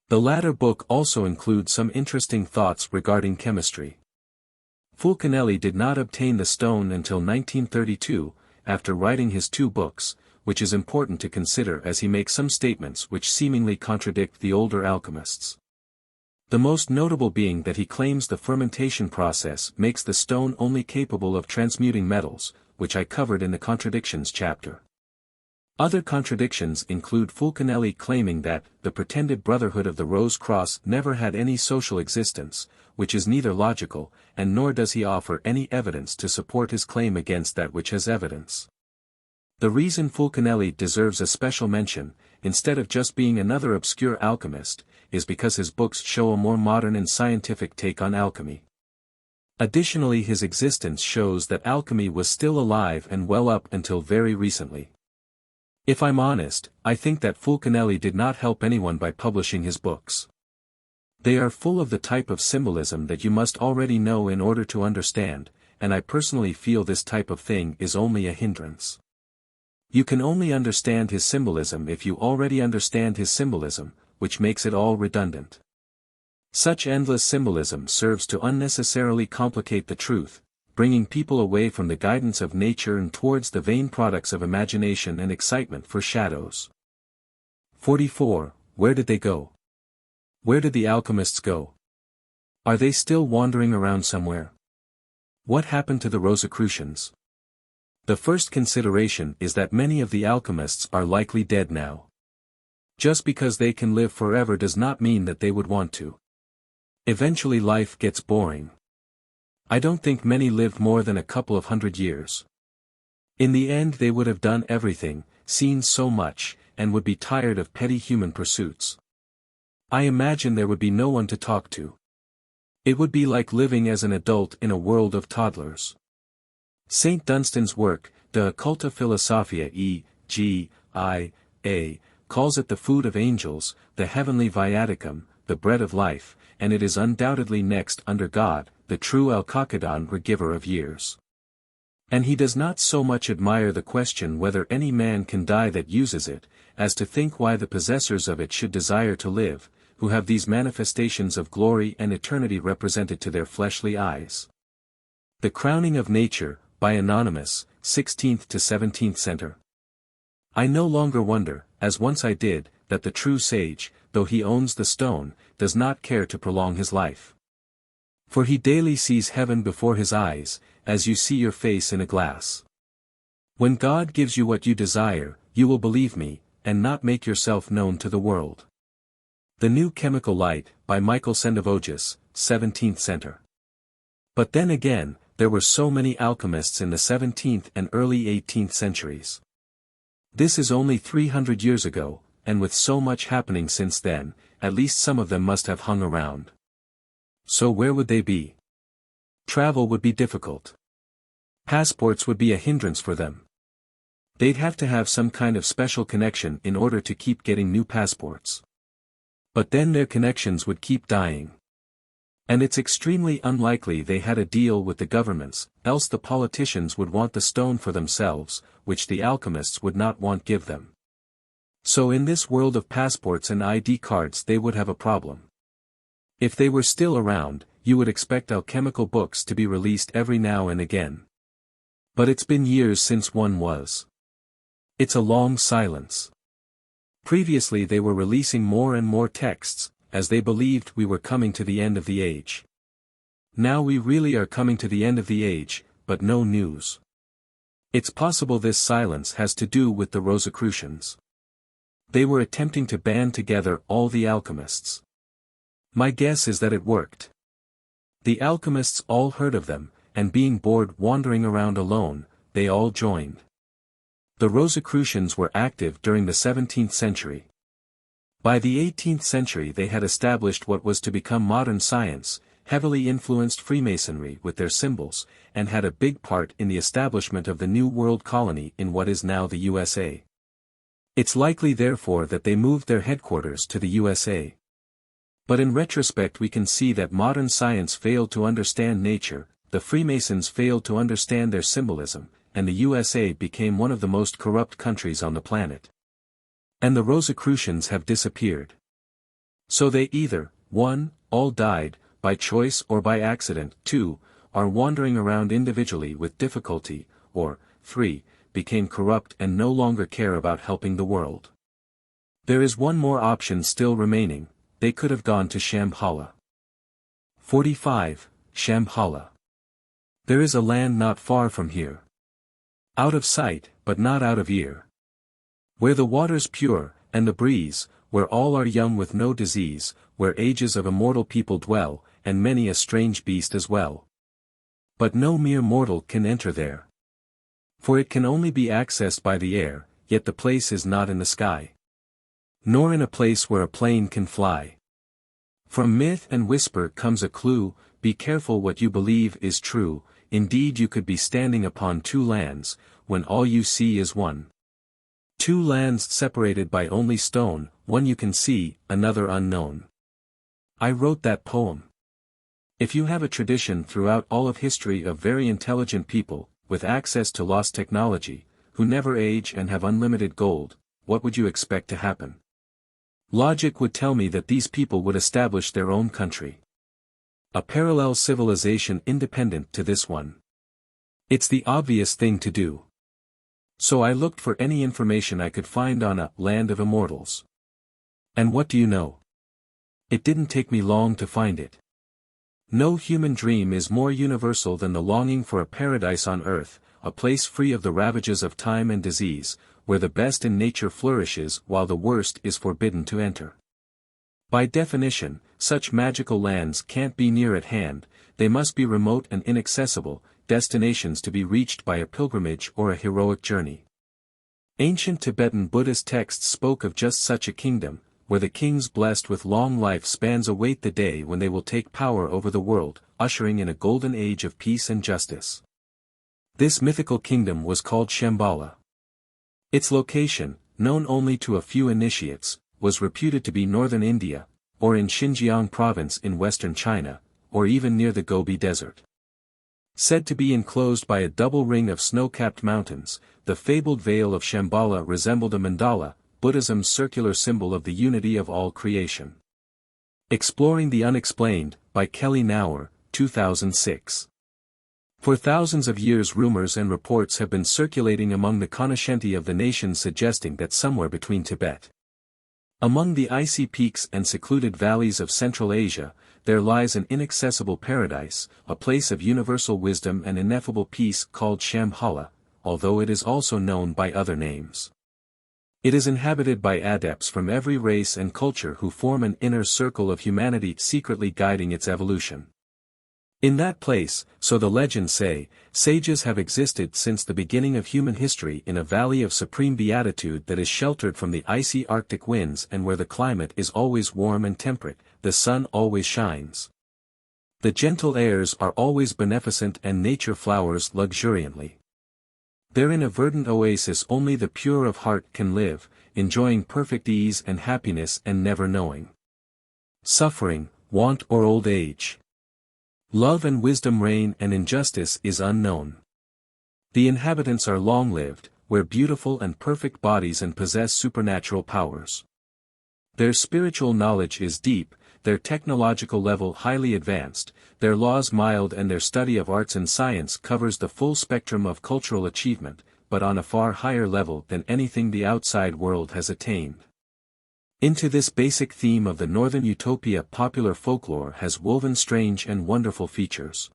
The latter book also includes some interesting thoughts regarding chemistry. Fulcanelli did not obtain the stone until 1932, after writing his 2 books, which is important to consider as he makes some statements which seemingly contradict the older alchemists. The most notable being that he claims the fermentation process makes the stone only capable of transmuting metals, which I covered in the Contradictions chapter. Other contradictions include Fulcanelli claiming that the pretended Brotherhood of the Rose Cross never had any social existence, which is neither logical, and nor does he offer any evidence to support his claim against that which has evidence. The reason Fulcanelli deserves a special mention, instead of just being another obscure alchemist, is because his books show a more modern and scientific take on alchemy. Additionally, his existence shows that alchemy was still alive and well up until very recently. If I'm honest, I think that Fulcanelli did not help anyone by publishing his books. They are full of the type of symbolism that you must already know in order to understand, and I personally feel this type of thing is only a hindrance. You can only understand his symbolism if you already understand his symbolism, which makes it all redundant. Such endless symbolism serves to unnecessarily complicate the truth, bringing people away from the guidance of nature and towards the vain products of imagination and excitement for shadows. 44. Where did they go? Where did the alchemists go? Are they still wandering around somewhere? What happened to the Rosicrucians? The first consideration is that many of the alchemists are likely dead now. Just because they can live forever does not mean that they would want to. Eventually life gets boring. I don't think many lived more than a couple of 100 years. In the end they would have done everything, seen so much, and would be tired of petty human pursuits. I imagine there would be no one to talk to. It would be like living as an adult in a world of toddlers. St. Dunstan's work, De Occulta Philosophia e.g.i.a., calls it the food of angels, the heavenly viaticum, the bread of life, and it is undoubtedly next under God, the true Alcacadon or giver of years. And he does not so much admire the question whether any man can die that uses it, as to think why the possessors of it should desire to live, who have these manifestations of glory and eternity represented to their fleshly eyes. The Crowning of Nature, by Anonymous, 16th to 17th Center. I no longer wonder, as once I did, that the true sage, though he owns the stone, does not care to prolong his life. For he daily sees heaven before his eyes, as you see your face in a glass. When God gives you what you desire, you will believe me, and not make yourself known to the world. The New Chemical Light, by Michael Sendivogius, 17th Center. But then again, there were so many alchemists in the 17th and early 18th centuries. This is only 300 years ago, and with so much happening since then, at least some of them must have hung around. So where would they be? Travel would be difficult. Passports would be a hindrance for them. They'd have to have some kind of special connection in order to keep getting new passports. But then their connections would keep dying. And it's extremely unlikely they had a deal with the governments, else the politicians would want the stone for themselves, which the alchemists would not want give them. So in this world of passports and ID cards they would have a problem. If they were still around, you would expect alchemical books to be released every now and again. But it's been years since one was. It's a long silence. Previously they were releasing more and more texts, as they believed we were coming to the end of the age. Now we really are coming to the end of the age, but no news. It's possible this silence has to do with the Rosicrucians. They were attempting to band together all the alchemists. My guess is that it worked. The alchemists all heard of them, and being bored wandering around alone, they all joined. The Rosicrucians were active during the 17th century. By the 18th century they had established what was to become modern science, heavily influenced Freemasonry with their symbols, and had a big part in the establishment of the New World colony in what is now the USA. It's likely therefore that they moved their headquarters to the USA. But in retrospect we can see that modern science failed to understand nature, the Freemasons failed to understand their symbolism, and the USA became one of the most corrupt countries on the planet. And the Rosicrucians have disappeared. So they either, 1, all died, by choice or by accident, 2, are wandering around individually with difficulty, or, 3, became corrupt and no longer care about helping the world. There is one more option still remaining, they could have gone to Shambhala. 45. Shambhala. There is a land not far from here. Out of sight, but not out of ear. Where the water's pure, and the breeze, where all are young with no disease, where ages of immortal people dwell, and many a strange beast as well. But no mere mortal can enter there. For it can only be accessed by the air, yet the place is not in the sky. Nor in a place where a plane can fly. From myth and whisper comes a clue, be careful what you believe is true, indeed you could be standing upon two lands, when all you see is one. Two lands separated by only stone, one you can see, another unknown. I wrote that poem. If you have a tradition throughout all of history of very intelligent people, with access to lost technology, who never age and have unlimited gold, what would you expect to happen? Logic would tell me that these people would establish their own country. A parallel civilization independent to this one. It's the obvious thing to do. So I looked for any information I could find on a land of immortals. And what do you know? It didn't take me long to find it. No human dream is more universal than the longing for a paradise on earth, a place free of the ravages of time and disease, where the best in nature flourishes while the worst is forbidden to enter. By definition, such magical lands can't be near at hand, they must be remote and inaccessible, destinations to be reached by a pilgrimage or a heroic journey. Ancient Tibetan Buddhist texts spoke of just such a kingdom, where the kings blessed with long life spans await the day when they will take power over the world, ushering in a golden age of peace and justice. This mythical kingdom was called Shambhala. Its location, known only to a few initiates, was reputed to be northern India, or in Xinjiang province in western China, or even near the Gobi Desert. Said to be enclosed by a double ring of snow-capped mountains, the fabled Vale of Shambhala resembled a mandala, Buddhism's circular symbol of the unity of all creation. Exploring the Unexplained, by Kelly Nauer, 2006. For thousands of years rumors and reports have been circulating among the cognoscenti of the nation suggesting that somewhere between Tibet, among the icy peaks and secluded valleys of Central Asia, there lies an inaccessible paradise, a place of universal wisdom and ineffable peace called Shambhala, although it is also known by other names. It is inhabited by adepts from every race and culture who form an inner circle of humanity secretly guiding its evolution. In that place, so the legends say, sages have existed since the beginning of human history in a valley of supreme beatitude that is sheltered from the icy Arctic winds and where the climate is always warm and temperate, the sun always shines. The gentle airs are always beneficent and nature flowers luxuriantly. There in a verdant oasis only the pure of heart can live, enjoying perfect ease and happiness and never knowing suffering, want or old age. Love and wisdom reign and injustice is unknown. The inhabitants are long-lived, wear beautiful and perfect bodies and possess supernatural powers. Their spiritual knowledge is deep, their technological level highly advanced, their laws mild and their study of arts and science covers the full spectrum of cultural achievement, but on a far higher level than anything the outside world has attained. Into this basic theme of the northern utopia popular folklore has woven strange and wonderful features.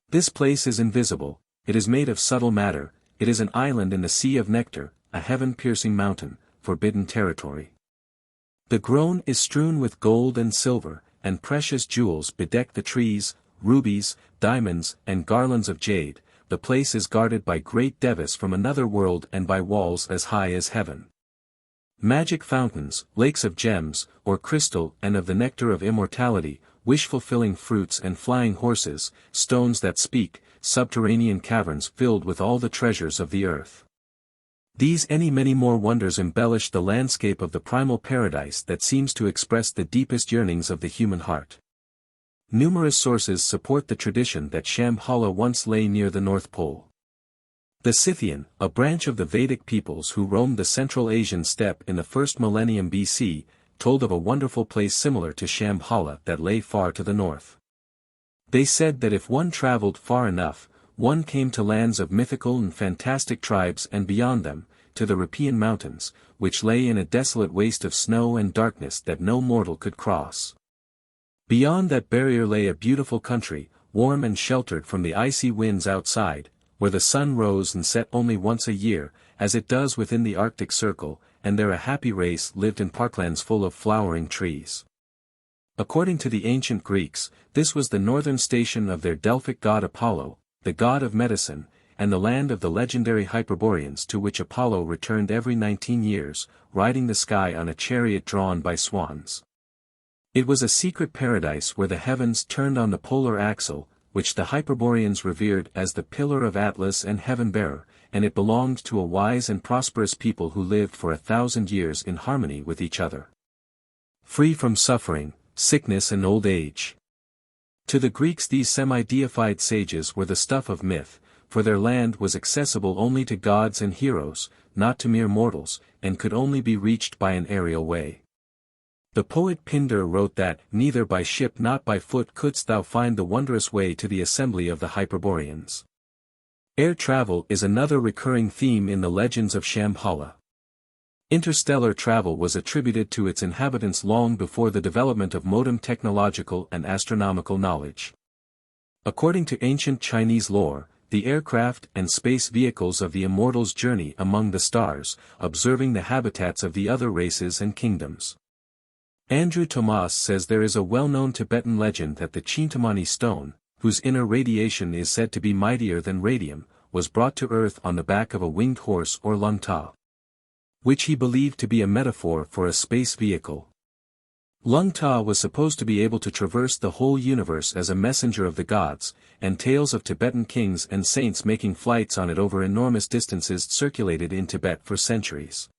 This place is invisible, it is made of subtle matter, it is an island in the sea of nectar, a heaven-piercing mountain, forbidden territory. The ground is strewn with gold and silver, and precious jewels bedeck the trees, rubies, diamonds, and garlands of jade, the place is guarded by great devas from another world and by walls as high as heaven. Magic fountains, lakes of gems, or crystal and of the nectar of immortality, wish-fulfilling fruits and flying horses, stones that speak, subterranean caverns filled with all the treasures of the earth. These and many more wonders embellish the landscape of the primal paradise that seems to express the deepest yearnings of the human heart. Numerous sources support the tradition that Shambhala once lay near the North Pole. The Scythian, a branch of the Vedic peoples who roamed the Central Asian steppe in the first millennium BC, told of a wonderful place similar to Shambhala that lay far to the north. They said that if one traveled far enough, one came to lands of mythical and fantastic tribes and beyond them, to the Rhipaean mountains, which lay in a desolate waste of snow and darkness that no mortal could cross. Beyond that barrier lay a beautiful country, warm and sheltered from the icy winds outside, where the sun rose and set only once a year, as it does within the Arctic Circle, and there a happy race lived in parklands full of flowering trees. According to the ancient Greeks, this was the northern station of their Delphic god Apollo, the god of medicine, and the land of the legendary Hyperboreans to which Apollo returned every 19 years, riding the sky on a chariot drawn by swans. It was a secret paradise where the heavens turned on the polar axle, which the Hyperboreans revered as the pillar of Atlas and heaven-bearer, and it belonged to a wise and prosperous people who lived for 1,000 years in harmony with each other, free from suffering, sickness and old age. To the Greeks these semi-deified sages were the stuff of myth, for their land was accessible only to gods and heroes, not to mere mortals, and could only be reached by an aerial way. The poet Pindar wrote that, "Neither by ship not by foot couldst thou find the wondrous way to the assembly of the Hyperboreans." Air travel is another recurring theme in the legends of Shambhala. Interstellar travel was attributed to its inhabitants long before the development of modern technological and astronomical knowledge. According to ancient Chinese lore, the aircraft and space vehicles of the immortals journey among the stars, observing the habitats of the other races and kingdoms. Andrew Thomas says there is a well-known Tibetan legend that the Chintamani stone, whose inner radiation is said to be mightier than radium, was brought to earth on the back of a winged horse or lungta, which he believed to be a metaphor for a space vehicle. Lungta was supposed to be able to traverse the whole universe as a messenger of the gods, and tales of Tibetan kings and saints making flights on it over enormous distances circulated in Tibet for centuries.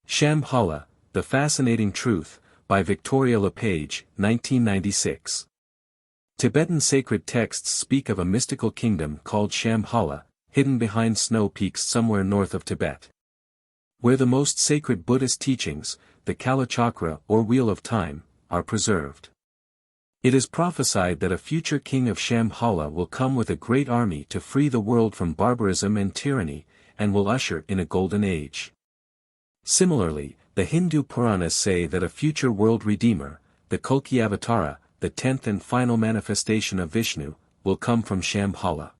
Shambhala, The Fascinating Truth, by Victoria LePage, 1996. Tibetan sacred texts speak of a mystical kingdom called Shambhala, hidden behind snow peaks somewhere north of Tibet, where the most sacred Buddhist teachings, the Kalachakra or Wheel of Time, are preserved. It is prophesied that a future king of Shambhala will come with a great army to free the world from barbarism and tyranny, and will usher in a golden age. Similarly, the Hindu Puranas say that a future world redeemer, the Kalki Avatara, the 10th and final manifestation of Vishnu, will come from Shambhala.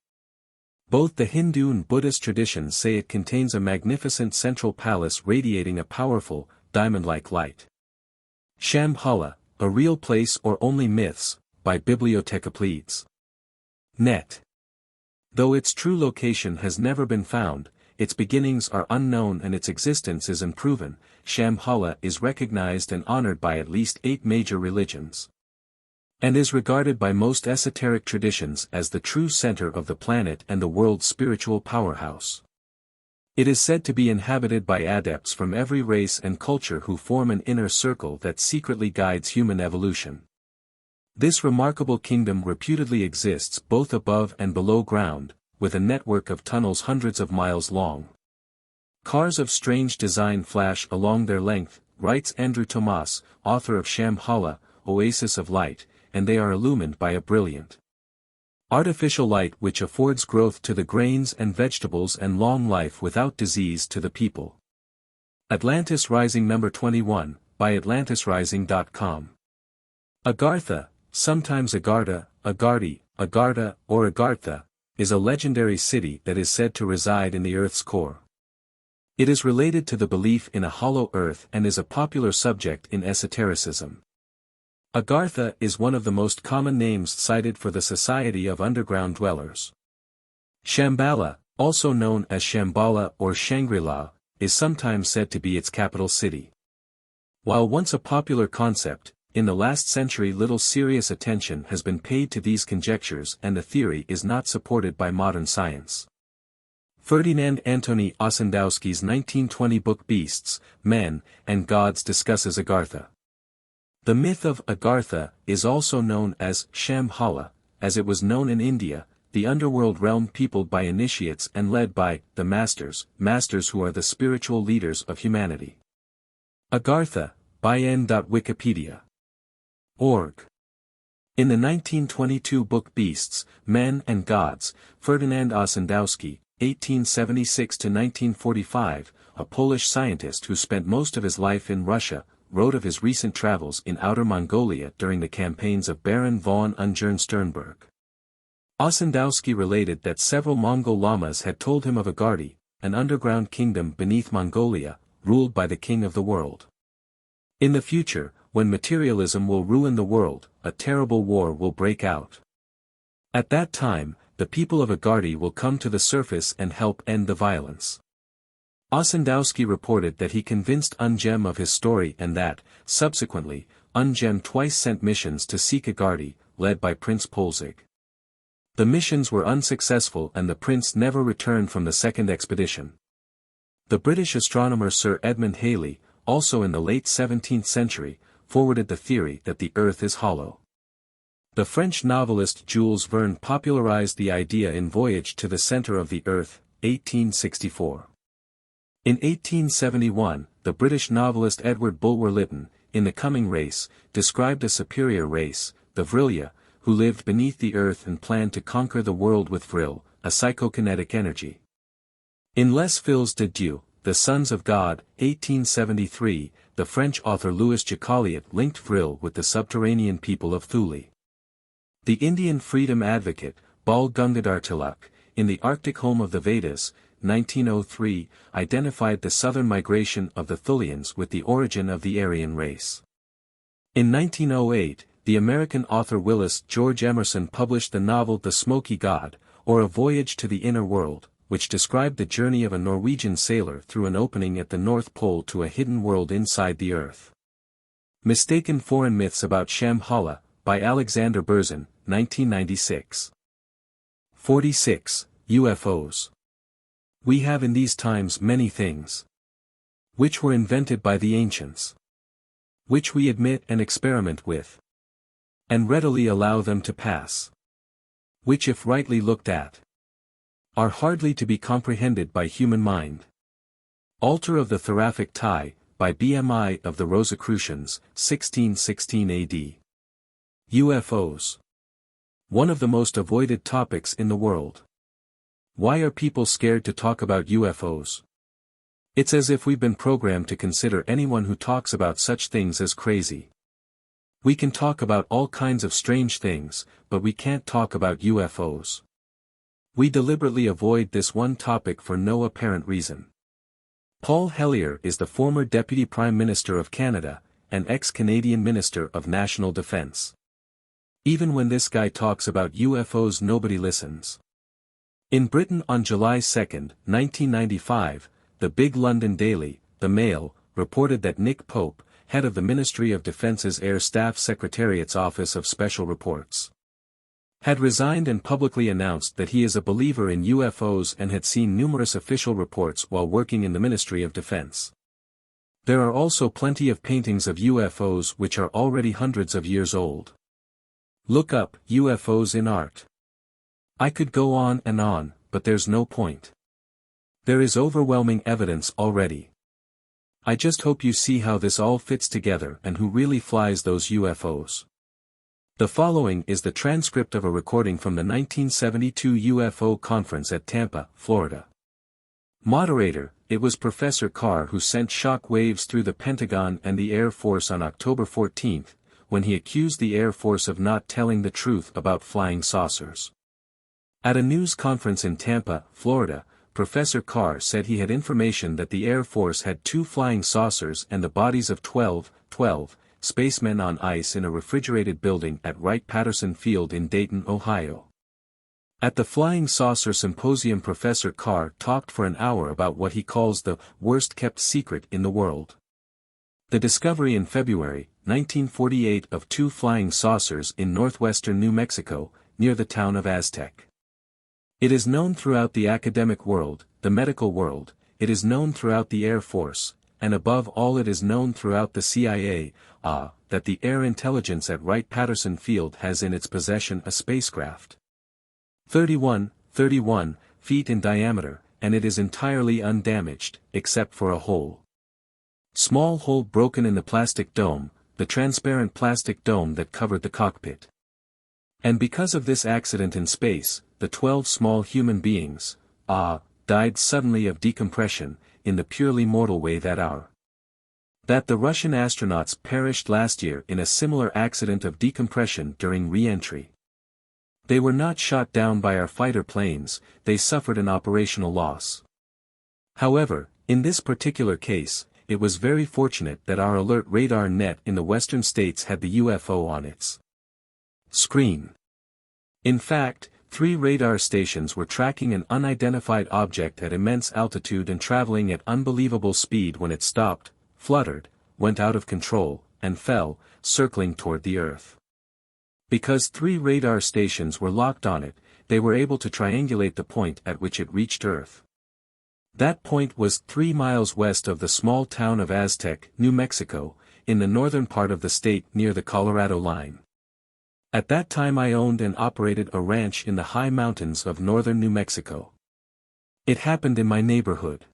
Both the Hindu and Buddhist traditions say it contains a magnificent central palace radiating a powerful, diamond-like light. Shambhala, A Real Place or Only Myths, by Bibliotheca Pleads. Net. Though its true location has never been found, its beginnings are unknown and its existence is unproven, Shambhala is recognized and honored by at least 8 major religions, and is regarded by most esoteric traditions as the true center of the planet and the world's spiritual powerhouse. It is said to be inhabited by adepts from every race and culture who form an inner circle that secretly guides human evolution. This remarkable kingdom reputedly exists both above and below ground, with a network of tunnels hundreds of miles long. Cars of strange design flash along their length, writes Andrew Thomas, author of Shambhala, Oasis of Light, and they are illumined by a brilliant artificial light which affords growth to the grains and vegetables and long life without disease to the people. Atlantis Rising No. 21, by AtlantisRising.com. Agartha, sometimes Agartha, Agarthi, Agartha, or Agartha, is a legendary city that is said to reside in the Earth's core. It is related to the belief in a hollow Earth and is a popular subject in esotericism. Agartha is one of the most common names cited for the society of underground dwellers. Shambhala, also known as Shambhala or Shangri-La, is sometimes said to be its capital city. While once a popular concept, in the last century little serious attention has been paid to these conjectures and the theory is not supported by modern science. Ferdinand Antoni Ossendowski's 1920 book Beasts, Men, and Gods discusses Agartha. The myth of Agartha is also known as Shambhala, as it was known in India, the underworld realm peopled by initiates and led by the masters who are the spiritual leaders of humanity. Agartha, by n.wikipedia.org. In the 1922 book Beasts, Men and Gods, Ferdinand Ossendowski, 1876–1945, a Polish scientist who spent most of his life in Russia, wrote of his recent travels in Outer Mongolia during the campaigns of Baron von Ungern-Sternberg. Ossendowski related that several Mongol lamas had told him of Agartha, an underground kingdom beneath Mongolia, ruled by the king of the world. In the future, when materialism will ruin the world, a terrible war will break out. At that time, the people of Agartha will come to the surface and help end the violence. Ossendowski reported that he convinced Ungem of his story and that, subsequently, Ungem twice sent missions to seek Agartha, led by Prince Polzig. The missions were unsuccessful and the prince never returned from the second expedition. The British astronomer Sir Edmund Halley, also in the late 17th century, forwarded the theory that the Earth is hollow. The French novelist Jules Verne popularized the idea in Voyage to the Center of the Earth, 1864. In 1871, the British novelist Edward Bulwer Lytton, in The Coming Race, described a superior race, the Vrilya, who lived beneath the earth and planned to conquer the world with Vril, a psychokinetic energy. In Les Fils de Dieu, The Sons of God, 1873, the French author Louis Jacoliot linked Vril with the subterranean people of Thule. The Indian freedom advocate, Bal Gangadhar Tilak, in The Arctic Home of the Vedas, 1903, identified the southern migration of the Thulians with the origin of the Aryan race. In 1908, the American author Willis George Emerson published the novel The Smoky God, or A Voyage to the Inner World, which described the journey of a Norwegian sailor through an opening at the North Pole to a hidden world inside the Earth. Mistaken Foreign Myths about Shambhala, by Alexander Berzin, 1996. 46. UFOs. We have in these times many things which were invented by the ancients, which we admit and experiment with, and readily allow them to pass, which if rightly looked at, are hardly to be comprehended by human mind. Altar of the Thoracic Tie, by BMI of the Rosicrucians, 1616 AD. UFOs. One of the most avoided topics in the world. Why are people scared to talk about UFOs? It's as if we've been programmed to consider anyone who talks about such things as crazy. We can talk about all kinds of strange things, but we can't talk about UFOs. We deliberately avoid this one topic for no apparent reason. Paul Hellyer is the former Deputy Prime Minister of Canada, and ex-Canadian Minister of National Defence. Even when this guy talks about UFOs nobody listens. In Britain on July 2, 1995, the big London daily, The Mail, reported that Nick Pope, head of the Ministry of Defence's Air Staff Secretariat's Office of Special Reports, had resigned and publicly announced that he is a believer in UFOs and had seen numerous official reports while working in the Ministry of Defense. There are also plenty of paintings of UFOs which are already hundreds of years old. Look up UFOs in art. I could go on, but there's no point. There is overwhelming evidence already. I just hope you see how this all fits together and who really flies those UFOs. The following is the transcript of a recording from the 1972 UFO conference at Tampa, Florida. Moderator: it was Professor Carr who sent shock waves through the Pentagon and the Air Force on October 14, when he accused the Air Force of not telling the truth about flying saucers. At a news conference in Tampa, Florida, Professor Carr said he had information that the Air Force had 2 flying saucers and the bodies of 12 spacemen on ice in a refrigerated building at Wright-Patterson Field in Dayton, Ohio. At the Flying Saucer Symposium, Professor Carr talked for an hour about what he calls the worst-kept secret in the world. The discovery in February 1948 of 2 flying saucers in northwestern New Mexico, near the town of Aztec. It is known throughout the academic world, the medical world, it is known throughout the Air Force, and above all it is known throughout the CIA, that the Air Intelligence at Wright-Patterson Field has in its possession a spacecraft. 31 feet in diameter, and it is entirely undamaged, except for a hole. Small hole broken in the plastic dome, the transparent plastic dome that covered the cockpit. And because of this accident in space, the 12 small human beings, died suddenly of decompression, in the purely mortal way that the Russian astronauts perished last year in a similar accident of decompression during re-entry. They were not shot down by our fighter planes, they suffered an operational loss. However, in this particular case, it was very fortunate that our alert radar net in the western states had the UFO on its screen. In fact, 3 radar stations were tracking an unidentified object at immense altitude and traveling at unbelievable speed when it stopped, fluttered, went out of control, and fell, circling toward the Earth. Because 3 radar stations were locked on it, they were able to triangulate the point at which it reached Earth. That point was 3 miles west of the small town of Aztec, New Mexico, in the northern part of the state near the Colorado line. At that time I owned and operated a ranch in the high mountains of northern New Mexico. It happened in my neighborhood.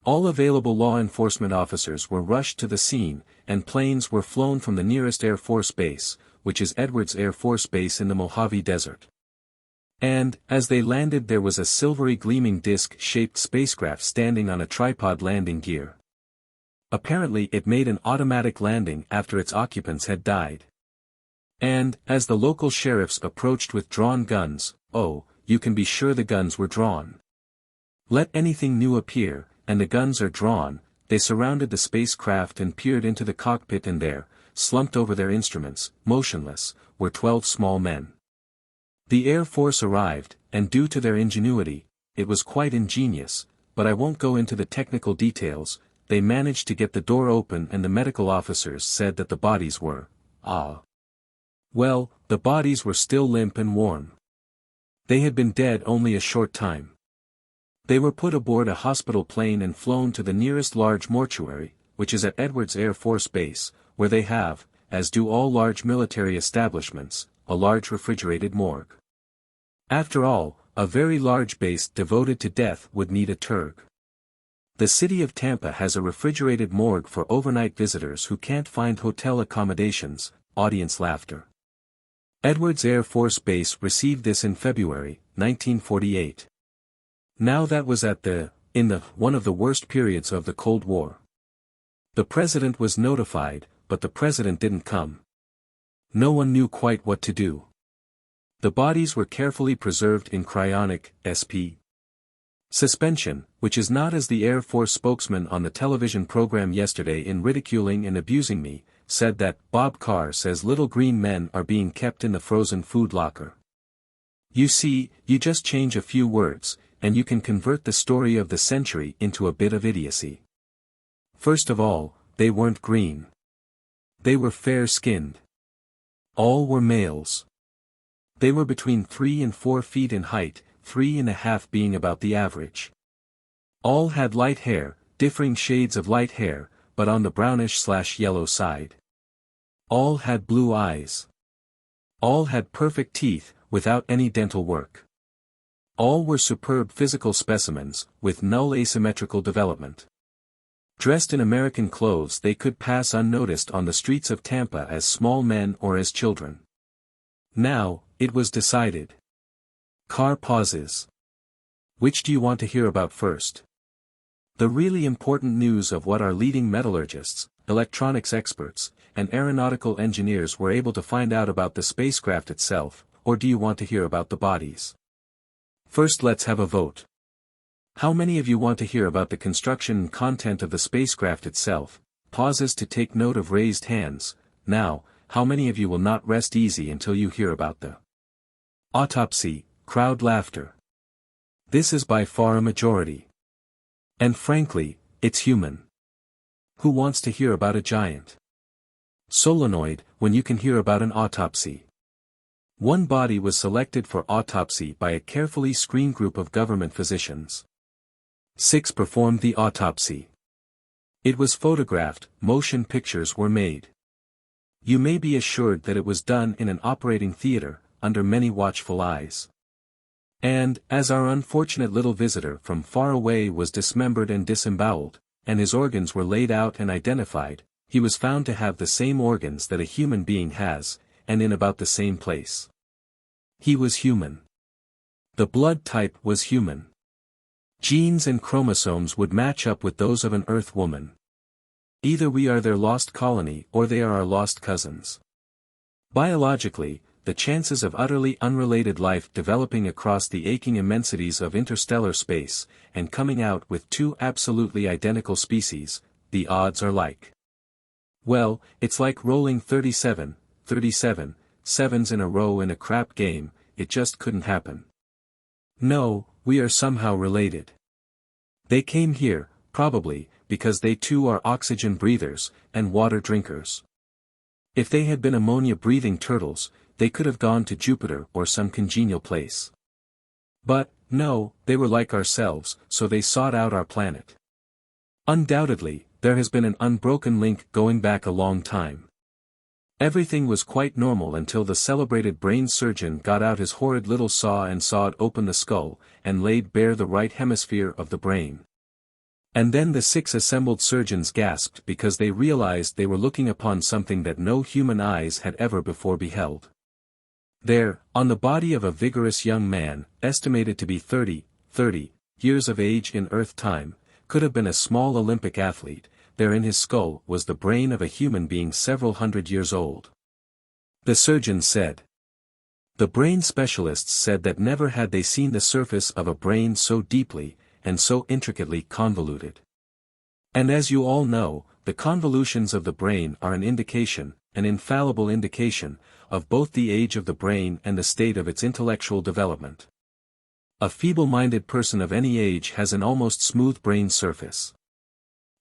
All available law enforcement officers were rushed to the scene, and planes were flown from the nearest Air Force Base, which is Edwards Air Force Base in the Mojave Desert. And, as they landed, there was a silvery gleaming disc-shaped spacecraft standing on a tripod landing gear. Apparently it made an automatic landing after its occupants had died. And, as the local sheriffs approached with drawn guns, you can be sure the guns were drawn. Let anything new appear, and the guns are drawn, they surrounded the spacecraft and peered into the cockpit, and there, slumped over their instruments, motionless, were 12 small men. The Air Force arrived, and due to their ingenuity, it was quite ingenious, but I won't go into the technical details, they managed to get the door open, and the medical officers said that the bodies were, well, the bodies were still limp and warm. They had been dead only a short time. They were put aboard a hospital plane and flown to the nearest large mortuary, which is at Edwards Air Force Base, where they have, as do all large military establishments, a large refrigerated morgue. After all, a very large base devoted to death would need a turg. The city of Tampa has a refrigerated morgue for overnight visitors who can't find hotel accommodations, audience laughter. Edwards Air Force Base received this in February, 1948. Now that was one of the worst periods of the Cold War. The president was notified, but the president didn't come. No one knew quite what to do. The bodies were carefully preserved in cryonic suspension, which is not as the Air Force spokesman on the television program yesterday, in ridiculing and abusing me, said that Bob Carr says little green men are being kept in the frozen food locker. You see, you just change a few words, and you can convert the story of the century into a bit of idiocy. First of all, they weren't green. They were fair-skinned. All were males. They were between 3 and 4 feet in height, 3.5 being about the average. All had light hair, differing shades of light hair, but on the brownish/yellow side. All had blue eyes. All had perfect teeth, without any dental work. All were superb physical specimens, with null asymmetrical development. Dressed in American clothes, they could pass unnoticed on the streets of Tampa as small men or as children. Now, it was decided. Carr pauses. Which do you want to hear about first? The really important news of what our leading metallurgists, electronics experts, and aeronautical engineers were able to find out about the spacecraft itself, or do you want to hear about the bodies? First, let's have a vote. How many of you want to hear about the construction and content of the spacecraft itself? Pauses to take note of raised hands. Now, how many of you will not rest easy until you hear about the autopsy, crowd laughter. This is by far a majority. And frankly, it's human. Who wants to hear about a giant solenoid, when you can hear about an autopsy? One body was selected for autopsy by a carefully screened group of government physicians. 6 performed the autopsy. It was photographed, motion pictures were made. You may be assured that it was done in an operating theater, under many watchful eyes. And, as our unfortunate little visitor from far away was dismembered and disemboweled, and his organs were laid out and identified, he was found to have the same organs that a human being has, and in about the same place. He was human. The blood type was human. Genes and chromosomes would match up with those of an Earth woman. Either we are their lost colony or they are our lost cousins. Biologically, the chances of utterly unrelated life developing across the aching immensities of interstellar space, and coming out with 2 absolutely identical species, the odds are like. Well, it's like rolling 37 sevens in a row in a crap game, it just couldn't happen. No, we are somehow related. They came here, probably, because they too are oxygen breathers, and water drinkers. If they had been ammonia-breathing turtles, they could have gone to Jupiter or some congenial place. But, no, they were like ourselves, so they sought out our planet. Undoubtedly, there has been an unbroken link going back a long time. Everything was quite normal until the celebrated brain surgeon got out his horrid little saw and sawed open the skull, and laid bare the right hemisphere of the brain. And then the 6 assembled surgeons gasped because they realized they were looking upon something that no human eyes had ever before beheld. There, on the body of a vigorous young man, estimated to be 30 years of age in Earth time, could have been a small Olympic athlete, there in his skull was the brain of a human being several hundred years old. The surgeon said. The brain specialists said that never had they seen the surface of a brain so deeply, and so intricately convoluted. And as you all know, the convolutions of the brain are an indication, an infallible indication, of both the age of the brain and the state of its intellectual development. A feeble-minded person of any age has an almost smooth brain surface.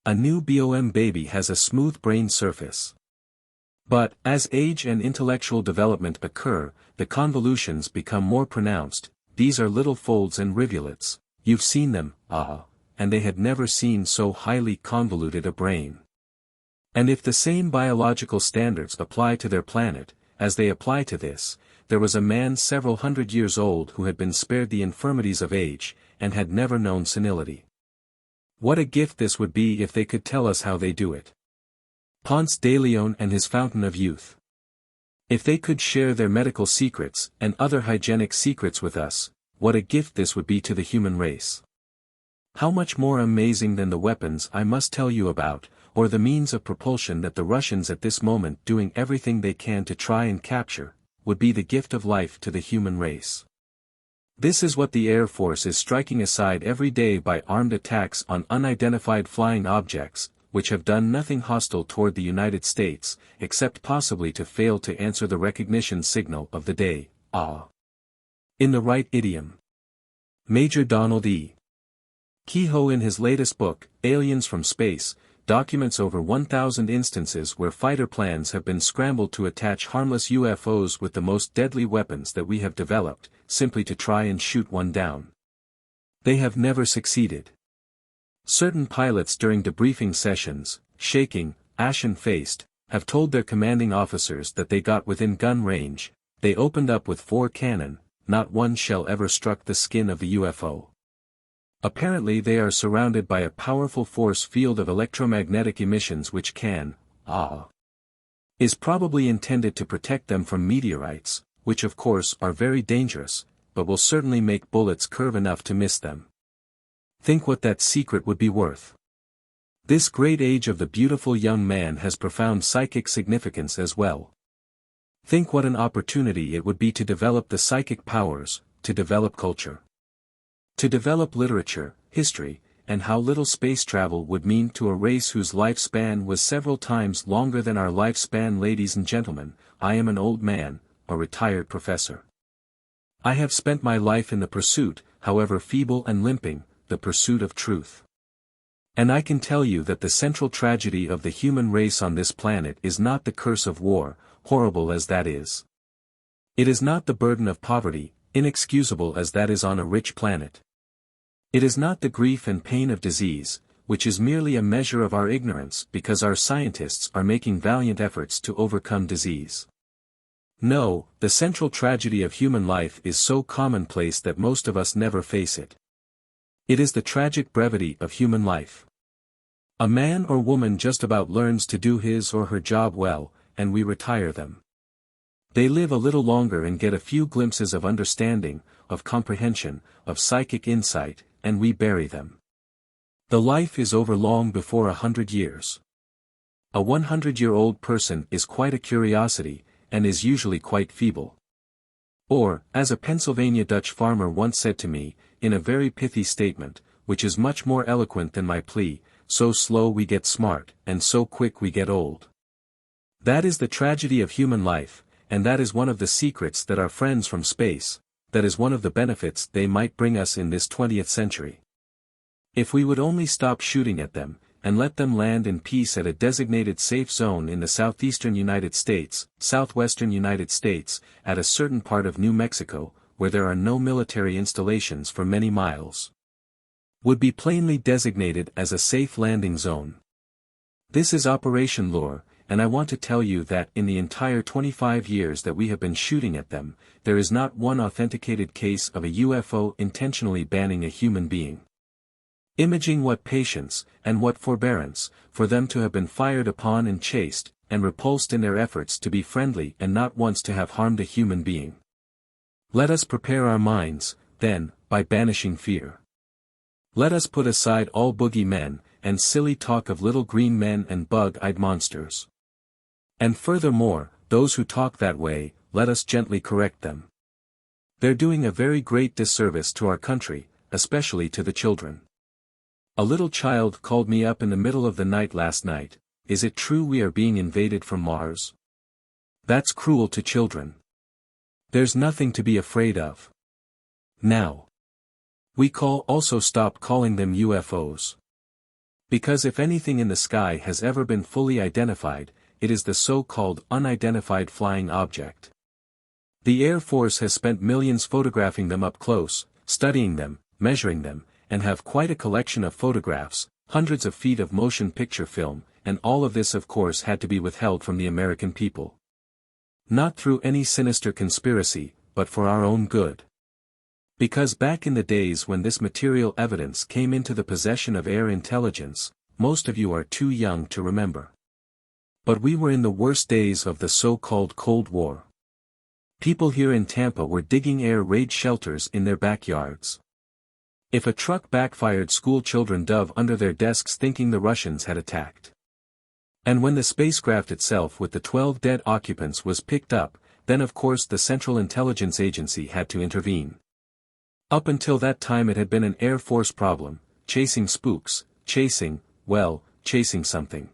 A new BOM baby has a smooth brain surface. But, as age and intellectual development occur, the convolutions become more pronounced. These are little folds and rivulets, you've seen them, and they had never seen so highly convoluted a brain. And if the same biological standards apply to their planet, as they apply to this, there was a man several hundred years old who had been spared the infirmities of age, and had never known senility. What a gift this would be if they could tell us how they do it. Ponce de Leon and his fountain of youth. If they could share their medical secrets and other hygienic secrets with us, what a gift this would be to the human race. How much more amazing than the weapons I must tell you about, or the means of propulsion that the Russians at this moment doing everything they can to try and capture, would be the gift of life to the human race. This is what the Air Force is striking aside every day by armed attacks on unidentified flying objects, which have done nothing hostile toward the United States, except possibly to fail to answer the recognition signal of the day, in the right idiom. Major Donald E. Kehoe in his latest book, Aliens from Space, documents over 1,000 instances where fighter plans have been scrambled to attach harmless UFOs with the most deadly weapons that we have developed, simply to try and shoot one down. They have never succeeded. Certain pilots during debriefing sessions, shaking, ashen-faced, have told their commanding officers that they got within gun range, they opened up with 4 cannon, not one shell ever struck the skin of the UFO. Apparently they are surrounded by a powerful force field of electromagnetic emissions which is probably intended to protect them from meteorites, which of course are very dangerous, but will certainly make bullets curve enough to miss them. Think what that secret would be worth. This great age of the beautiful young man has profound psychic significance as well. Think what an opportunity it would be to develop the psychic powers, to develop culture. To develop literature, history, and how little space travel would mean to a race whose lifespan was several times longer than our lifespan. Ladies and gentlemen, I am an old man, a retired professor. I have spent my life in the pursuit, however feeble and limping, the pursuit of truth. And I can tell you that the central tragedy of the human race on this planet is not the curse of war, horrible as that is. It is not the burden of poverty, inexcusable as that is on a rich planet. It is not the grief and pain of disease, which is merely a measure of our ignorance because our scientists are making valiant efforts to overcome disease. No, the central tragedy of human life is so commonplace that most of us never face it. It is the tragic brevity of human life. A man or woman just about learns to do his or her job well, and we retire them. They live a little longer and get a few glimpses of understanding, of comprehension, of psychic insight, and we bury them. The life is over long before 100 years. A 100-year-old person is quite a curiosity, and is usually quite feeble. Or, as a Pennsylvania Dutch farmer once said to me, in a very pithy statement, which is much more eloquent than my plea, so slow we get smart, and so quick we get old. That is the tragedy of human life, and that is one of the secrets that our friends from space, that is one of the benefits they might bring us in this 20th century. If we would only stop shooting at them, and let them land in peace at a designated safe zone in the southeastern United States, southwestern United States, at a certain part of New Mexico, where there are no military installations for many miles. Would be plainly designated as a safe landing zone. This is Operation Lure, and I want to tell you that in the entire 25 years that we have been shooting at them, there is not one authenticated case of a UFO intentionally banning a human being. Imaging what patience, and what forbearance, for them to have been fired upon and chased, and repulsed in their efforts to be friendly and not once to have harmed a human being. Let us prepare our minds, then, by banishing fear. Let us put aside all boogie men, and silly talk of little green men and bug-eyed monsters. And furthermore, those who talk that way, let us gently correct them. They're doing a very great disservice to our country, especially to the children. A little child called me up in the middle of the night last night. Is it true we are being invaded from Mars? That's cruel to children. There's nothing to be afraid of. Now. We also stop calling them UFOs. Because if anything in the sky has ever been fully identified, it is the so-called unidentified flying object. The Air Force has spent millions photographing them up close, studying them, measuring them, and have quite a collection of photographs, hundreds of feet of motion picture film, and all of this of course had to be withheld from the American people. Not through any sinister conspiracy, but for our own good. Because back in the days when this material evidence came into the possession of air intelligence, most of you are too young to remember. But we were in the worst days of the so-called Cold War. People here in Tampa were digging air raid shelters in their backyards. If a truck backfired, school children dove under their desks thinking the Russians had attacked. And when the spacecraft itself with the 12 dead occupants was picked up, then of course the Central Intelligence Agency had to intervene. Up until that time it had been an Air Force problem, chasing spooks, chasing something.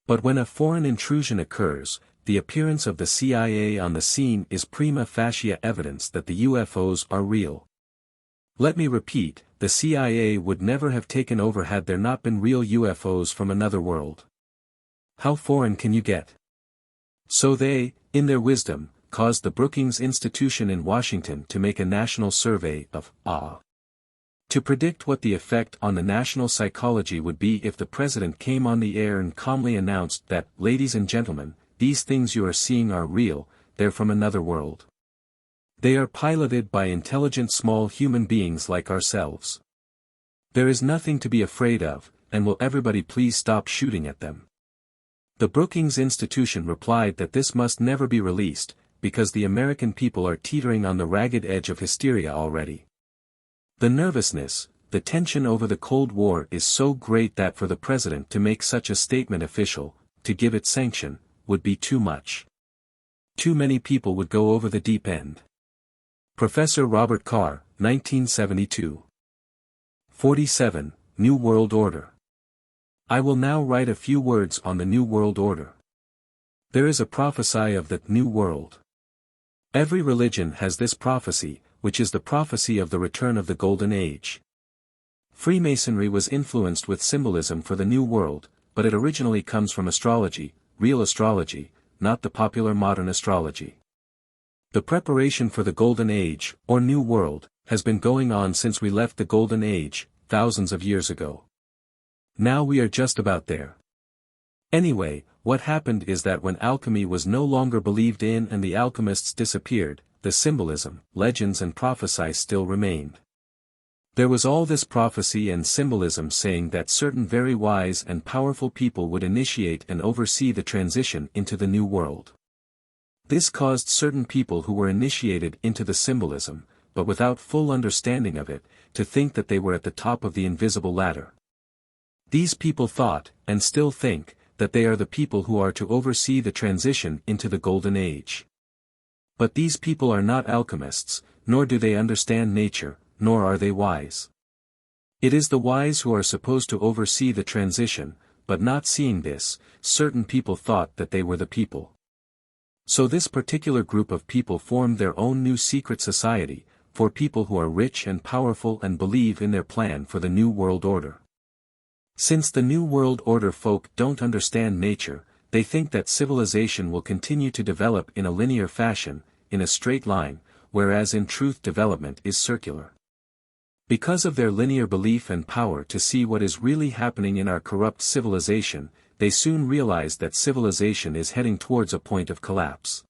But when a foreign intrusion occurs, the appearance of the CIA on the scene is prima facie evidence that the UFOs are real. Let me repeat, the CIA would never have taken over had there not been real UFOs from another world. How foreign can you get? So they, in their wisdom, caused the Brookings Institution in Washington to make a national survey of to predict what the effect on the national psychology would be if the president came on the air and calmly announced that, ladies and gentlemen, these things you are seeing are real, they're from another world. They are piloted by intelligent small human beings like ourselves. There is nothing to be afraid of, and will everybody please stop shooting at them? The Brookings Institution replied that this must never be released, because the American people are teetering on the ragged edge of hysteria already. The nervousness, the tension over the Cold War is so great that for the president to make such a statement official, to give it sanction, would be too much. Too many people would go over the deep end. Professor Robert Carr, 1972. 47, New World Order. I will now write a few words on the New World Order. There is a prophecy of the New World. Every religion has this prophecy, which is the prophecy of the return of the Golden Age. Freemasonry was influenced with symbolism for the New World, but it originally comes from astrology, real astrology, not the popular modern astrology. The preparation for the Golden Age, or New World, has been going on since we left the Golden Age, thousands of years ago. Now we are just about there. Anyway, what happened is that when alchemy was no longer believed in and the alchemists disappeared, the symbolism, legends and prophecy still remained. There was all this prophecy and symbolism saying that certain very wise and powerful people would initiate and oversee the transition into the New World. This caused certain people who were initiated into the symbolism, but without full understanding of it, to think that they were at the top of the invisible ladder. These people thought, and still think, that they are the people who are to oversee the transition into the Golden Age. But these people are not alchemists, nor do they understand nature, nor are they wise. It is the wise who are supposed to oversee the transition, but not seeing this, certain people thought that they were the people. So this particular group of people formed their own new secret society, for people who are rich and powerful and believe in their plan for the New World Order. Since the New World Order folk don't understand nature, they think that civilization will continue to develop in a linear fashion, in a straight line, whereas in truth development is circular. Because of their linear belief and power to see what is really happening in our corrupt civilization, they soon realize that civilization is heading towards a point of collapse.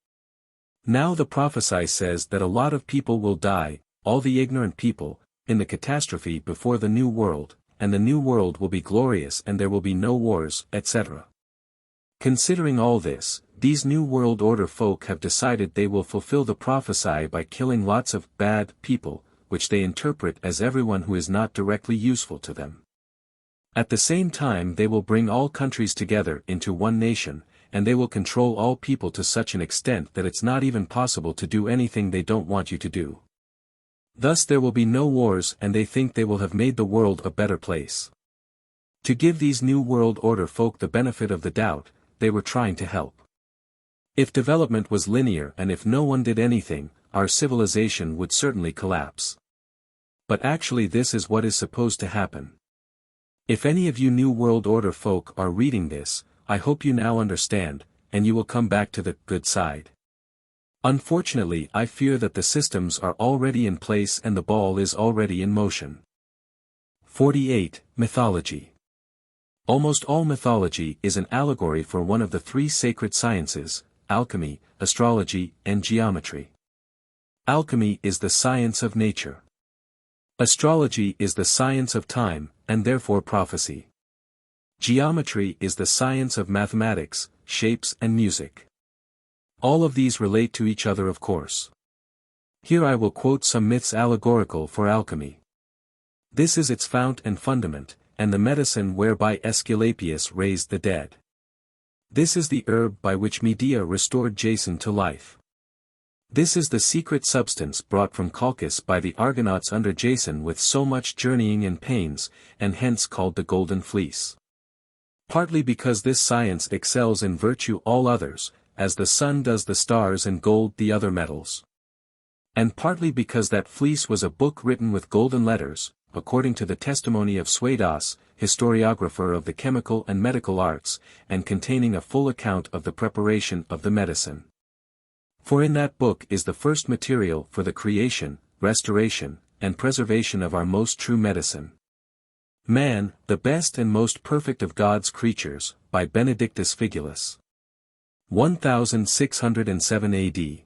Now the prophecy says that a lot of people will die, all the ignorant people, in the catastrophe before the New World, and the New World will be glorious and there will be no wars, etc. Considering all this, these New World Order folk have decided they will fulfill the prophecy by killing lots of bad people, which they interpret as everyone who is not directly useful to them. At the same time they will bring all countries together into one nation, and they will control all people to such an extent that it's not even possible to do anything they don't want you to do. Thus there will be no wars and they think they will have made the world a better place. To give these New World Order folk the benefit of the doubt, they were trying to help. If development was linear and if no one did anything, our civilization would certainly collapse. But actually this is what is supposed to happen. If any of you New World Order folk are reading this, I hope you now understand, and you will come back to the good side. Unfortunately I fear that the systems are already in place and the ball is already in motion. 48. Mythology. Almost all mythology is an allegory for one of the three sacred sciences, alchemy, astrology, and geometry. Alchemy is the science of nature. Astrology is the science of time, and therefore prophecy. Geometry is the science of mathematics, shapes and music. All of these relate to each other of course. Here I will quote some myths allegorical for alchemy. This is its fount and fundament, and the medicine whereby Aesculapius raised the dead. This is the herb by which Medea restored Jason to life. This is the secret substance brought from Colchis by the Argonauts under Jason with so much journeying and pains, and hence called the Golden Fleece. Partly because this science excels in virtue all others, as the sun does the stars and gold the other metals. And partly because that fleece was a book written with golden letters, according to the testimony of Suedas, historiographer of the chemical and medical arts, and containing a full account of the preparation of the medicine. For in that book is the first material for the creation, restoration, and preservation of our most true medicine. Man, the best and most perfect of God's creatures, by Benedictus Figulus. 1607 AD.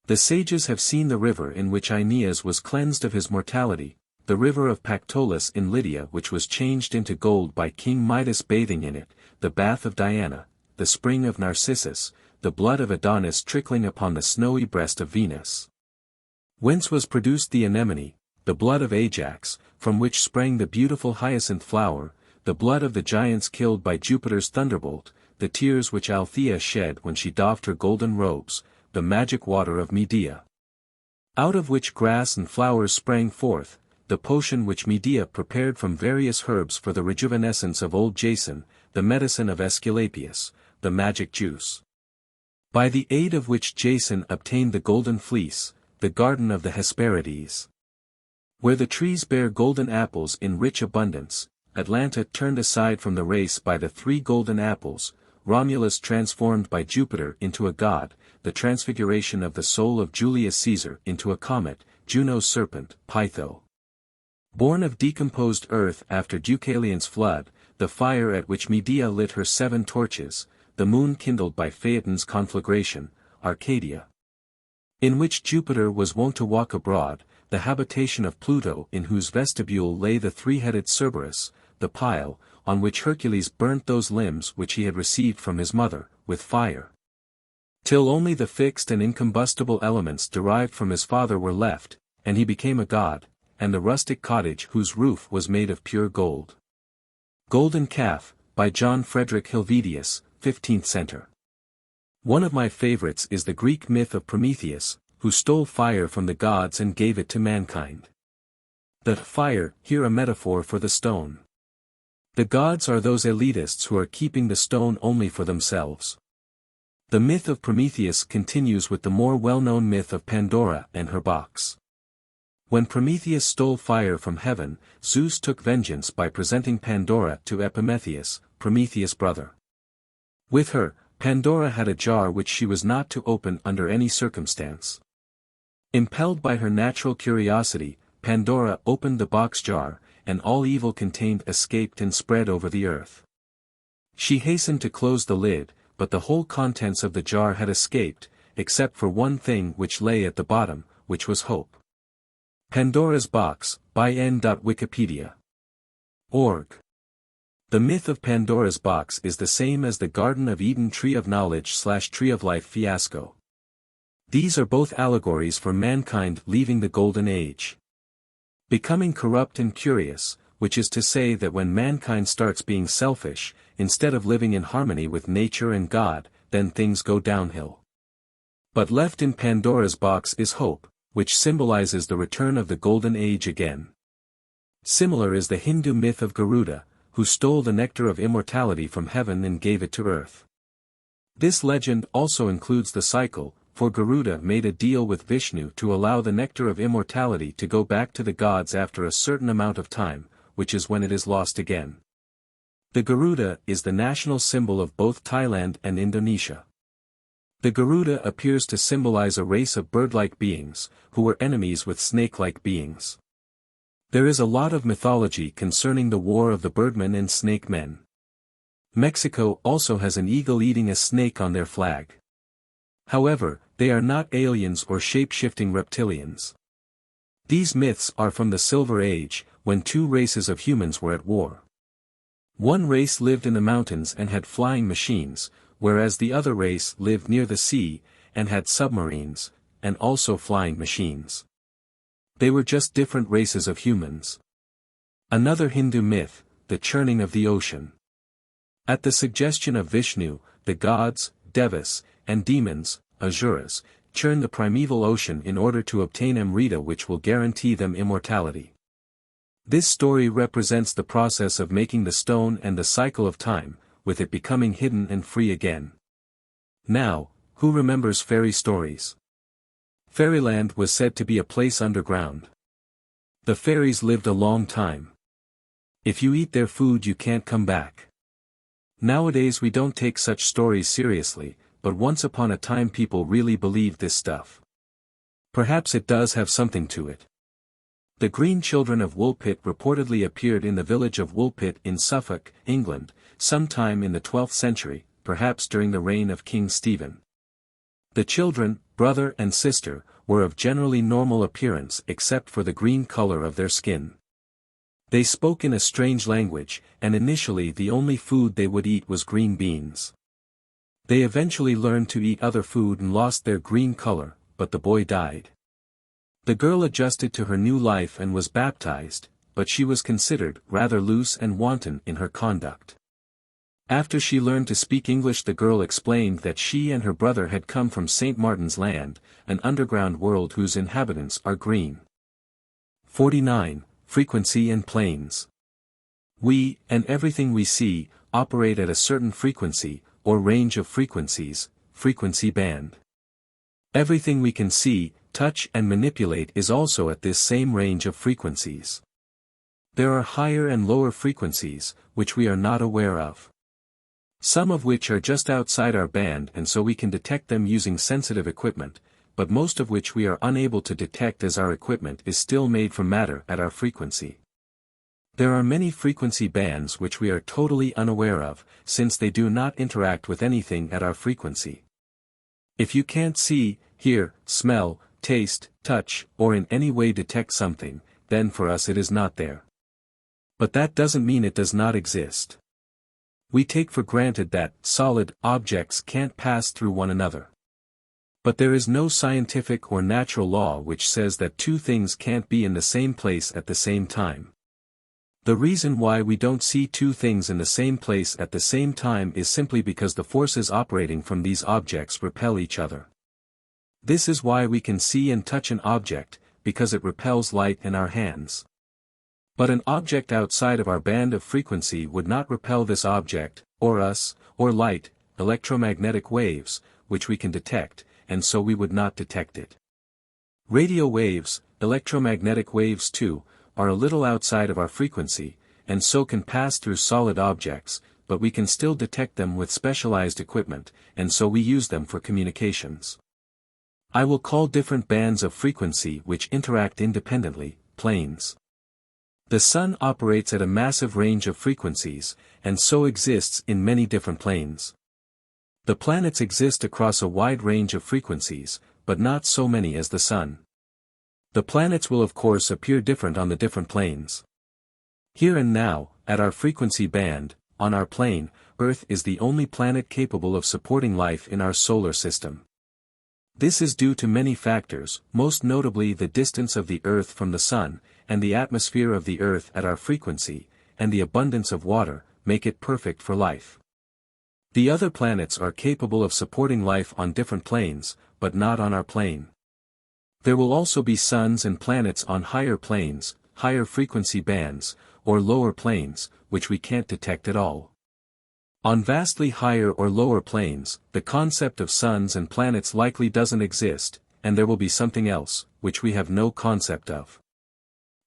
The sages have seen the river in which Aeneas was cleansed of his mortality, the river of Pactolus in Lydia which was changed into gold by King Midas bathing in it, the bath of Diana, the spring of Narcissus, the blood of Adonis trickling upon the snowy breast of Venus. Whence was produced the anemone, the blood of Ajax, from which sprang the beautiful hyacinth flower, the blood of the giants killed by Jupiter's thunderbolt, the tears which Althea shed when she doffed her golden robes, the magic water of Medea. Out of which grass and flowers sprang forth, the potion which Medea prepared from various herbs for the rejuvenescence of old Jason, the medicine of Aesculapius, the magic juice. by the aid of which Jason obtained the golden fleece, the garden of the Hesperides. Where the trees bear golden apples in rich abundance, Atlanta turned aside from the race by the 3 golden apples, Romulus transformed by Jupiter into a god, the transfiguration of the soul of Julius Caesar into a comet, Juno's serpent, Pytho. Born of decomposed earth after Deucalion's flood, the fire at which Medea lit her 7 torches, the moon kindled by Phaeton's conflagration, Arcadia. In which Jupiter was wont to walk abroad, the habitation of Pluto in whose vestibule lay the 3-headed Cerberus, the pile, on which Hercules burnt those limbs which he had received from his mother, with fire. Till only the fixed and incombustible elements derived from his father were left, and he became a god, and the rustic cottage whose roof was made of pure gold. Golden Calf, by John Frederick Helvetius, 15th century. One of my favorites is the Greek myth of Prometheus, who stole fire from the gods and gave it to mankind. The fire, here a metaphor for the stone. The gods are those elitists who are keeping the stone only for themselves. The myth of Prometheus continues with the more well-known myth of Pandora and her box. When Prometheus stole fire from heaven, Zeus took vengeance by presenting Pandora to Epimetheus, Prometheus' brother. With her, Pandora had a jar which she was not to open under any circumstance. Impelled by her natural curiosity, Pandora opened the box jar, and all evil contained escaped and spread over the earth. She hastened to close the lid, but the whole contents of the jar had escaped, except for one thing which lay at the bottom, which was hope. Pandora's Box, by n.wikipedia.org. The myth of Pandora's box is the same as the Garden of Eden Tree of Knowledge/Tree of Life fiasco. These are both allegories for mankind leaving the Golden Age. Becoming corrupt and curious, which is to say that when mankind starts being selfish, instead of living in harmony with nature and God, then things go downhill. But left in Pandora's box is hope, which symbolizes the return of the Golden Age again. Similar is the Hindu myth of Garuda, who stole the nectar of immortality from heaven and gave it to earth. This legend also includes the cycle, for Garuda made a deal with Vishnu to allow the nectar of immortality to go back to the gods after a certain amount of time, which is when it is lost again. The Garuda is the national symbol of both Thailand and Indonesia. The Garuda appears to symbolize a race of bird-like beings, who were enemies with snake-like beings. There is a lot of mythology concerning the war of the birdmen and snake men. Mexico also has an eagle eating a snake on their flag. However, they are not aliens or shape-shifting reptilians. These myths are from the Silver Age, when 2 races of humans were at war. One race lived in the mountains and had flying machines, whereas the other race lived near the sea, and had submarines, and also flying machines. They were just different races of humans. Another Hindu myth, the churning of the ocean. At the suggestion of Vishnu, the gods, Devas, and demons, Asuras, churn the primeval ocean in order to obtain Amrita, which will guarantee them immortality. This story represents the process of making the stone and the cycle of time, with it becoming hidden and free again. Now, who remembers fairy stories? Fairyland was said to be a place underground. The fairies lived a long time. If you eat their food you can't come back. Nowadays we don't take such stories seriously, but once upon a time people really believed this stuff. Perhaps it does have something to it. The Green Children of Woolpit reportedly appeared in the village of Woolpit in Suffolk, England, sometime in the 12th century, perhaps during the reign of King Stephen. The children, brother and sister, were of generally normal appearance except for the green color of their skin. They spoke in a strange language, and initially the only food they would eat was green beans. They eventually learned to eat other food and lost their green color, but the boy died. The girl adjusted to her new life and was baptized, but she was considered rather loose and wanton in her conduct. After she learned to speak English, the girl explained that she and her brother had come from St. Martin's Land, an underground world whose inhabitants are green. 49. Frequency and planes. We, and everything we see, operate at a certain frequency, or range of frequencies, frequency band. Everything we can see, touch and manipulate is also at this same range of frequencies. There are higher and lower frequencies, which we are not aware of. Some of which are just outside our band and so we can detect them using sensitive equipment, but most of which we are unable to detect as our equipment is still made from matter at our frequency. There are many frequency bands which we are totally unaware of, since they do not interact with anything at our frequency. If you can't see, hear, smell, taste, touch, or in any way detect something, then for us it is not there. But that doesn't mean it does not exist. We take for granted that solid objects can't pass through one another. But there is no scientific or natural law which says that two things can't be in the same place at the same time. The reason why we don't see two things in the same place at the same time is simply because the forces operating from these objects repel each other. This is why we can see and touch an object, because it repels light in our hands. But an object outside of our band of frequency would not repel this object, or us, or light, electromagnetic waves, which we can detect, and so we would not detect it. Radio waves, electromagnetic waves too, are a little outside of our frequency, and so can pass through solid objects, but we can still detect them with specialized equipment, and so we use them for communications. I will call different bands of frequency which interact independently, planes. The Sun operates at a massive range of frequencies, and so exists in many different planes. The planets exist across a wide range of frequencies, but not so many as the Sun. The planets will of course appear different on the different planes. Here and now, at our frequency band, on our plane, Earth is the only planet capable of supporting life in our solar system. This is due to many factors, most notably the distance of the Earth from the Sun, and the atmosphere of the Earth at our frequency, and the abundance of water, make it perfect for life. The other planets are capable of supporting life on different planes, but not on our plane. There will also be suns and planets on higher planes, higher frequency bands, or lower planes, which we can't detect at all. On vastly higher or lower planes, the concept of suns and planets likely doesn't exist, and there will be something else, which we have no concept of.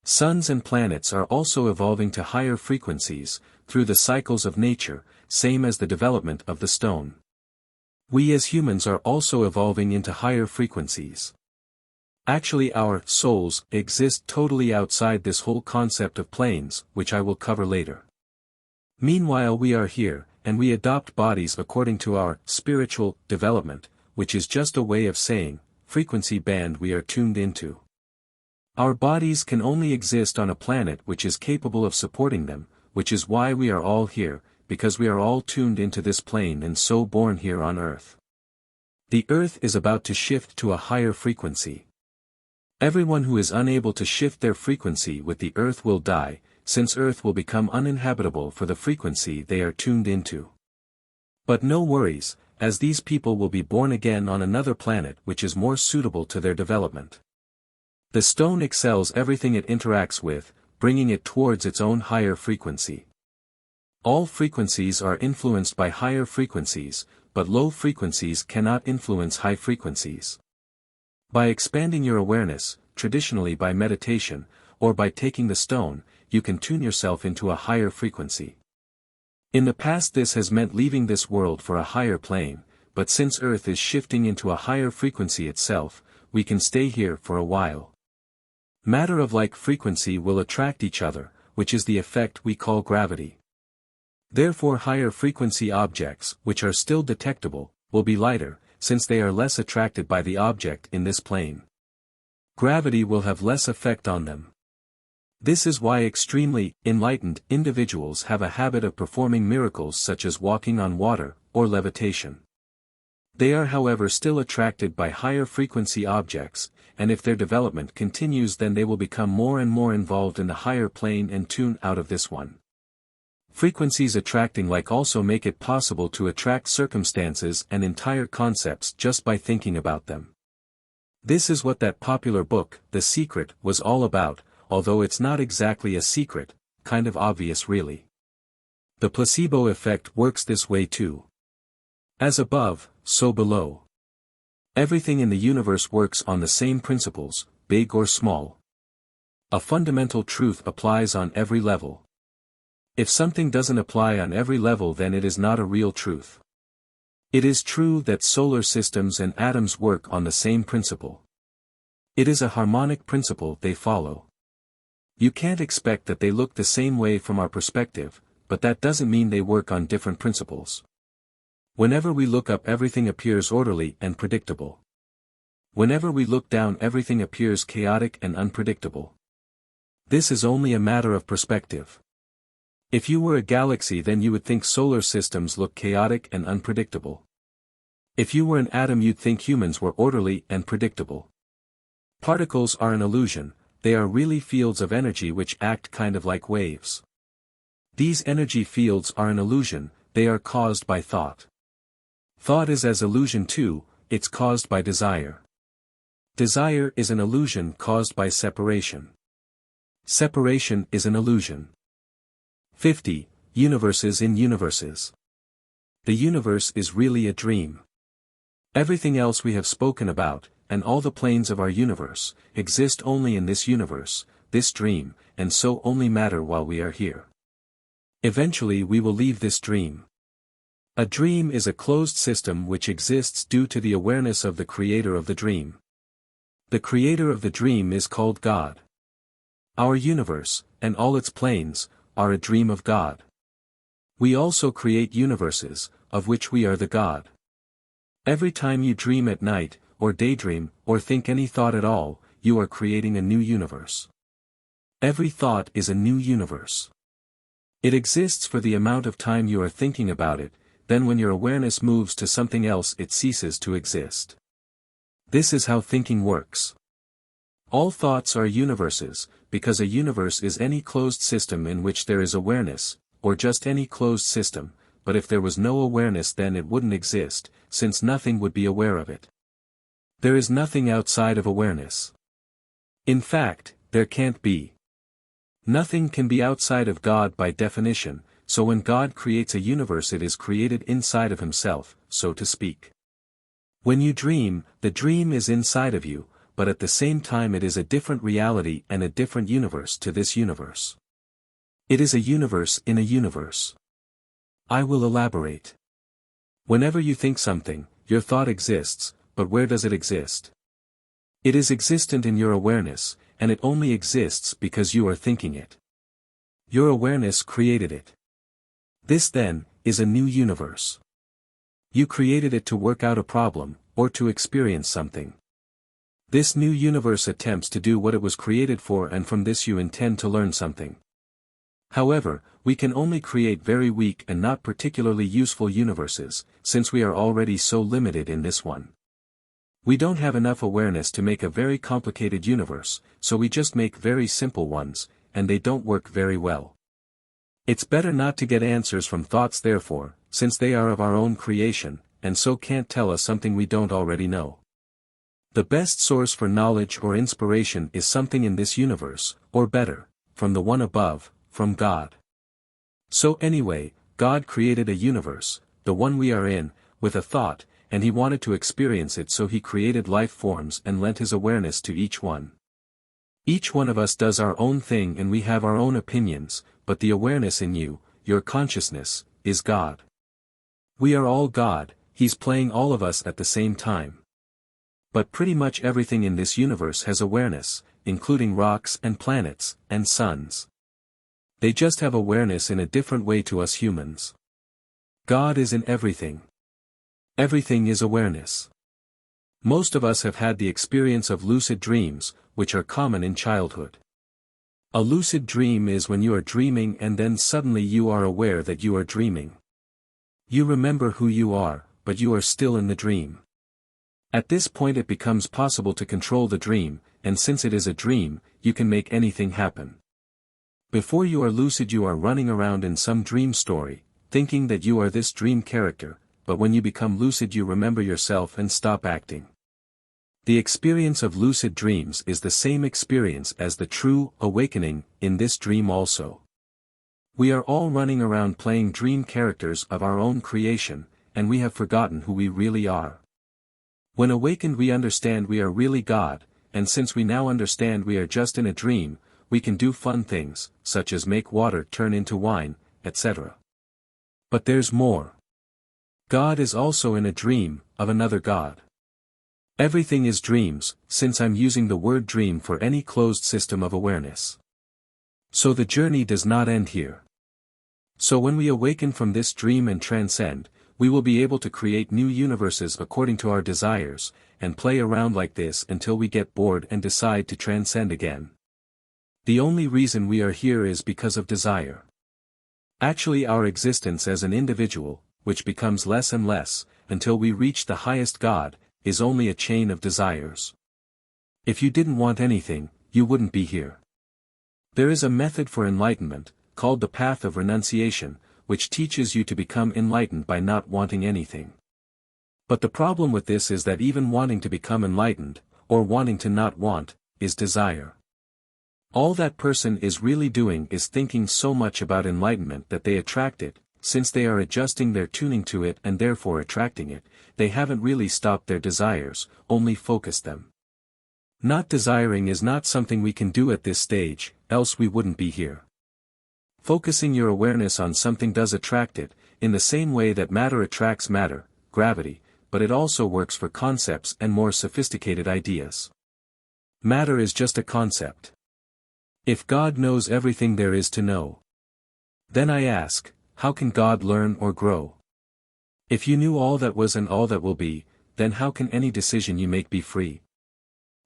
Suns and planets are also evolving to higher frequencies, through the cycles of nature, same as the development of the stone. We as humans are also evolving into higher frequencies. Actually our souls exist totally outside this whole concept of planes, which I will cover later. Meanwhile we are here, and we adopt bodies according to our spiritual development, which is just a way of saying, frequency band we are tuned into. Our bodies can only exist on a planet which is capable of supporting them, which is why we are all here, because we are all tuned into this plane and so born here on Earth. The Earth is about to shift to a higher frequency. Everyone who is unable to shift their frequency with the Earth will die, since Earth will become uninhabitable for the frequency they are tuned into. But no worries, as these people will be born again on another planet which is more suitable to their development. The stone excels everything it interacts with, bringing it towards its own higher frequency. All frequencies are influenced by higher frequencies, but low frequencies cannot influence high frequencies. By expanding your awareness, traditionally by meditation, or by taking the stone, you can tune yourself into a higher frequency. In the past this has meant leaving this world for a higher plane, but since Earth is shifting into a higher frequency itself, we can stay here for a while. Matter of like frequency will attract each other, which is the effect we call gravity. Therefore higher frequency objects, which are still detectable, will be lighter, since they are less attracted by the object in this plane. Gravity will have less effect on them. This is why extremely enlightened individuals have a habit of performing miracles such as walking on water, or levitation. They are however still attracted by higher frequency objects, and if their development continues then they will become more and more involved in the higher plane and tune out of this one. Frequencies attracting like also make it possible to attract circumstances and entire concepts just by thinking about them. This is what that popular book, The Secret, was all about, although it's not exactly a secret, kind of obvious really. The placebo effect works this way too. As above, so below. Everything in the universe works on the same principles, big or small. A fundamental truth applies on every level. If something doesn't apply on every level, then it is not a real truth. It is true that solar systems and atoms work on the same principle. It is a harmonic principle they follow. You can't expect that they look the same way from our perspective, but that doesn't mean they work on different principles. Whenever we look up, everything appears orderly and predictable. Whenever we look down, everything appears chaotic and unpredictable. This is only a matter of perspective. If you were a galaxy, then you would think solar systems look chaotic and unpredictable. If you were an atom, you'd think humans were orderly and predictable. Particles are an illusion, they are really fields of energy which act kind of like waves. These energy fields are an illusion, they are caused by thought. Thought is as illusion too, it's caused by desire. Desire is an illusion caused by separation. Separation is an illusion. 50. Universes in universes. The universe is really a dream. Everything else we have spoken about, and all the planes of our universe, exist only in this universe, this dream, and so only matter while we are here. Eventually we will leave this dream. A dream is a closed system which exists due to the awareness of the creator of the dream. The creator of the dream is called God. Our universe, and all its planes, are a dream of God. We also create universes, of which we are the God. Every time you dream at night, or daydream, or think any thought at all, you are creating a new universe. Every thought is a new universe. It exists for the amount of time you are thinking about it, then when your awareness moves to something else it ceases to exist. This is how thinking works. All thoughts are universes, because a universe is any closed system in which there is awareness, or just any closed system, but if there was no awareness then it wouldn't exist, since nothing would be aware of it. There is nothing outside of awareness. In fact, there can't be. Nothing can be outside of God by definition, so when God creates a universe it is created inside of himself, so to speak. When you dream, the dream is inside of you, but at the same time it is a different reality and a different universe to this universe. It is a universe in a universe. I will elaborate. Whenever you think something, your thought exists, but where does it exist? It is existent in your awareness, and it only exists because you are thinking it. Your awareness created it. This then, is a new universe. You created it to work out a problem, or to experience something. This new universe attempts to do what it was created for, and from this you intend to learn something. However, we can only create very weak and not particularly useful universes, since we are already so limited in this one. We don't have enough awareness to make a very complicated universe, so we just make very simple ones, and they don't work very well. It's better not to get answers from thoughts therefore, since they are of our own creation, and so can't tell us something we don't already know. The best source for knowledge or inspiration is something in this universe, or better, from the one above, from God. So anyway, God created a universe, the one we are in, with a thought, and he wanted to experience it, so he created life forms and lent his awareness to each one. Each one of us does our own thing and we have our own opinions, but the awareness in you, your consciousness, is God. We are all God, he's playing all of us at the same time. But pretty much everything in this universe has awareness, including rocks and planets, and suns. They just have awareness in a different way to us humans. God is in everything. Everything is awareness. Most of us have had the experience of lucid dreams, which are common in childhood. A lucid dream is when you are dreaming and then suddenly you are aware that you are dreaming. You remember who you are, but you are still in the dream. At this point it becomes possible to control the dream, and since it is a dream, you can make anything happen. Before you are lucid you are running around in some dream story, thinking that you are this dream character, but when you become lucid you remember yourself and stop acting. The experience of lucid dreams is the same experience as the true awakening in this dream also. We are all running around playing dream characters of our own creation, and we have forgotten who we really are. When awakened we understand we are really God, and since we now understand we are just in a dream, we can do fun things, such as make water turn into wine, etc. But there's more. God is also in a dream, of another God. Everything is dreams, since I'm using the word dream for any closed system of awareness. So the journey does not end here. So when we awaken from this dream and transcend, we will be able to create new universes according to our desires, and play around like this until we get bored and decide to transcend again. The only reason we are here is because of desire. Actually our existence as an individual, which becomes less and less, until we reach the highest God, is only a chain of desires. If you didn't want anything, you wouldn't be here. There is a method for enlightenment, called the path of renunciation, which teaches you to become enlightened by not wanting anything. But the problem with this is that even wanting to become enlightened, or wanting to not want, is desire. All that person is really doing is thinking so much about enlightenment that they attract it, since they are adjusting their tuning to it and therefore attracting it, they haven't really stopped their desires, only focused them. Not desiring is not something we can do at this stage, else we wouldn't be here. Focusing your awareness on something does attract it, in the same way that matter attracts matter, gravity, but it also works for concepts and more sophisticated ideas. Matter is just a concept. If God knows everything there is to know, then I ask, how can God learn or grow? If you knew all that was and all that will be, then how can any decision you make be free?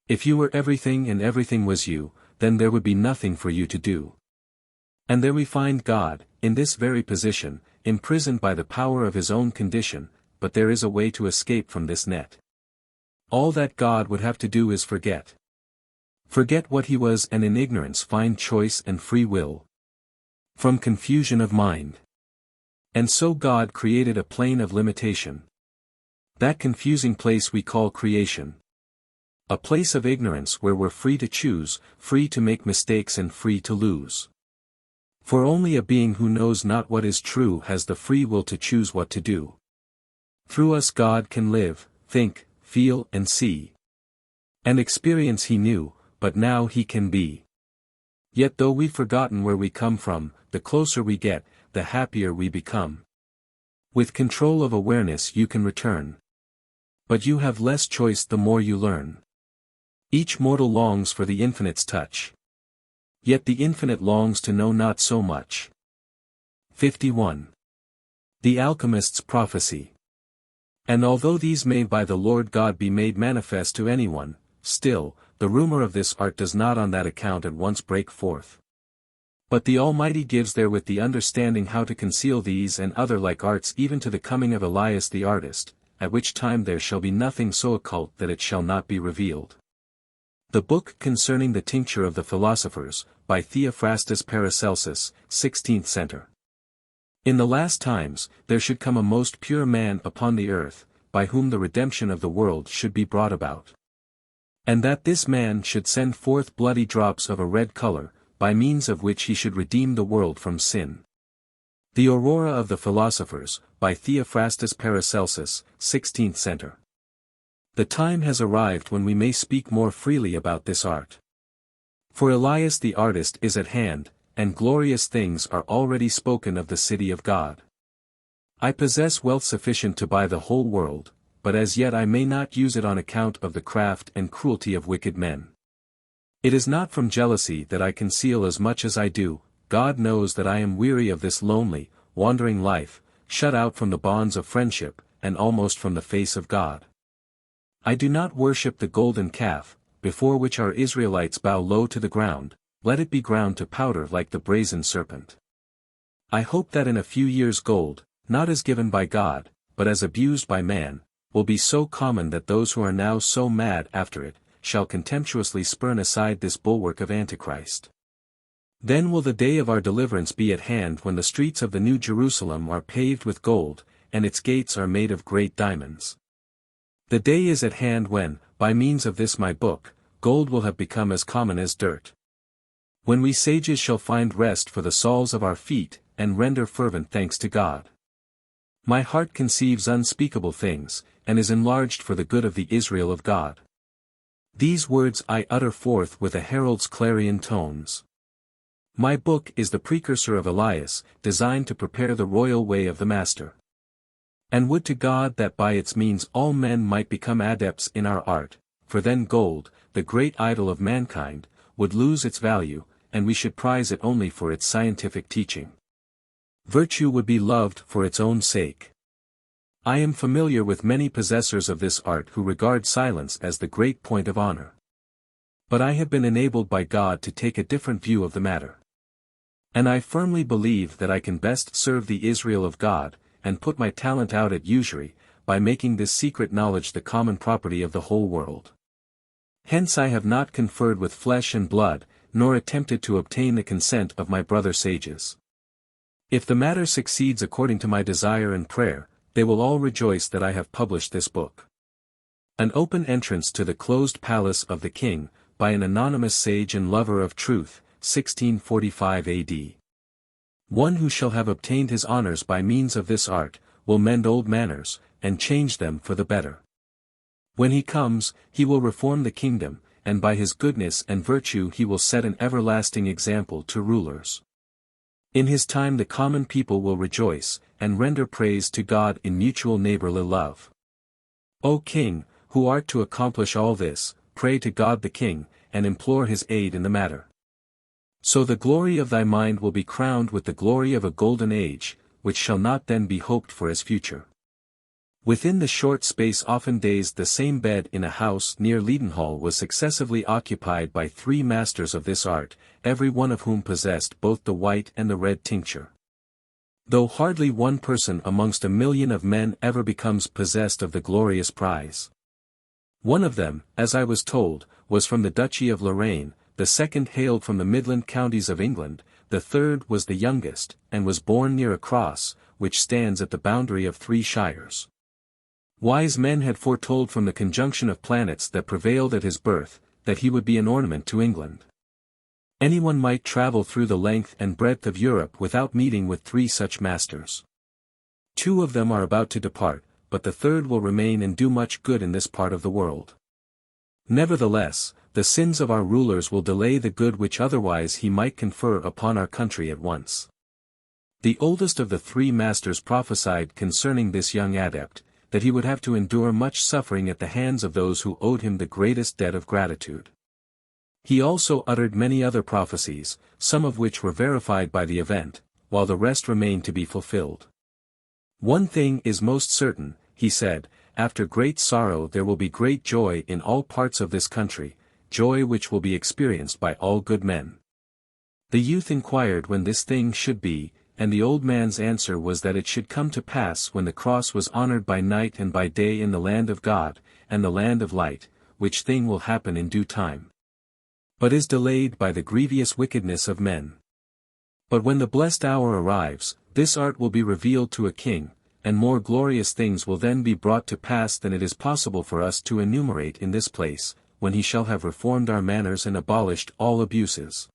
If you were everything and everything was you, then there would be nothing for you to do. And there we find God, in this very position, imprisoned by the power of his own condition, but there is a way to escape from this net. All that God would have to do is forget. Forget what he was and in ignorance find choice and free will. From confusion of mind. And so God created a plane of limitation. That confusing place we call creation. A place of ignorance where we're free to choose, free to make mistakes and free to lose. For only a being who knows not what is true has the free will to choose what to do. Through us God can live, think, feel and see. And experience he knew, but now he can be. Yet though we've forgotten where we come from, the closer we get, the happier we become. With control of awareness you can return. But you have less choice the more you learn. Each mortal longs for the infinite's touch. Yet the infinite longs to know not so much. 51. The Alchemists' Prophecy. And although these may by the Lord God be made manifest to anyone, still, the rumor of this art does not on that account at once break forth. But the Almighty gives therewith the understanding how to conceal these and other like arts even to the coming of Elias the artist, at which time there shall be nothing so occult that it shall not be revealed. The Book Concerning the Tincture of the Philosophers, by Theophrastus Paracelsus, 16th Centre. In the last times, there should come a most pure man upon the earth, by whom the redemption of the world should be brought about. And that this man should send forth bloody drops of a red color, by means of which he should redeem the world from sin. The Aurora of the Philosophers, by Theophrastus Paracelsus, 16th Centre. The time has arrived when we may speak more freely about this art. For Elias the artist is at hand, and glorious things are already spoken of the city of God. I possess wealth sufficient to buy the whole world, but as yet I may not use it on account of the craft and cruelty of wicked men. It is not from jealousy that I conceal as much as I do. God knows that I am weary of this lonely, wandering life, shut out from the bonds of friendship, and almost from the face of God. I do not worship the golden calf, before which our Israelites bow low to the ground, let it be ground to powder like the brazen serpent. I hope that in a few years gold, not as given by God, but as abused by man, will be so common that those who are now so mad after it, shall contemptuously spurn aside this bulwark of Antichrist. Then will the day of our deliverance be at hand when the streets of the New Jerusalem are paved with gold, and its gates are made of great diamonds. The day is at hand when, by means of this my book, gold will have become as common as dirt. When we sages shall find rest for the soles of our feet, and render fervent thanks to God. My heart conceives unspeakable things, and is enlarged for the good of the Israel of God. These words I utter forth with a herald's clarion tones. My book is the precursor of Elias, designed to prepare the royal way of the Master. And would to God that by its means all men might become adepts in our art, for then gold, the great idol of mankind, would lose its value, and we should prize it only for its scientific teaching. Virtue would be loved for its own sake. I am familiar with many possessors of this art who regard silence as the great point of honor. But I have been enabled by God to take a different view of the matter. And I firmly believe that I can best serve the Israel of God, and put my talent out at usury, by making this secret knowledge the common property of the whole world. Hence I have not conferred with flesh and blood, nor attempted to obtain the consent of my brother sages. If the matter succeeds according to my desire and prayer, they will all rejoice that I have published this book. An open entrance to the closed palace of the king, by an anonymous sage and lover of truth, 1645 A.D. One who shall have obtained his honors by means of this art, will mend old manners, and change them for the better. When he comes, he will reform the kingdom, and by his goodness and virtue he will set an everlasting example to rulers. In his time the common people will rejoice, and render praise to God in mutual neighborly love. O King, who art to accomplish all this, pray to God the King, and implore his aid in the matter. So the glory of thy mind will be crowned with the glory of a golden age, which shall not then be hoped for as future. Within the short space often days the same bed in a house near Leadenhall was successively occupied by 3 masters of this art, every one of whom possessed both the white and the red tincture. Though hardly one person amongst 1,000,000 of men ever becomes possessed of the glorious prize. One of them, as I was told, was from the Duchy of Lorraine, the second hailed from the Midland counties of England, the third was the youngest, and was born near a cross, which stands at the boundary of 3 shires. Wise men had foretold from the conjunction of planets that prevailed at his birth, that he would be an ornament to England. Anyone might travel through the length and breadth of Europe without meeting with 3 such masters. 2 of them are about to depart, but the third will remain and do much good in this part of the world. Nevertheless, the sins of our rulers will delay the good which otherwise he might confer upon our country at once. The oldest of the 3 masters prophesied concerning this young adept, that he would have to endure much suffering at the hands of those who owed him the greatest debt of gratitude. He also uttered many other prophecies, some of which were verified by the event, while the rest remained to be fulfilled. One thing is most certain, he said, after great sorrow there will be great joy in all parts of this country, joy which will be experienced by all good men. The youth inquired when this thing should be, and the old man's answer was that it should come to pass when the cross was honored by night and by day in the land of God, and the land of light, which thing will happen in due time. But is delayed by the grievous wickedness of men. But when the blessed hour arrives, this art will be revealed to a king, and more glorious things will then be brought to pass than it is possible for us to enumerate in this place, when he shall have reformed our manners and abolished all abuses.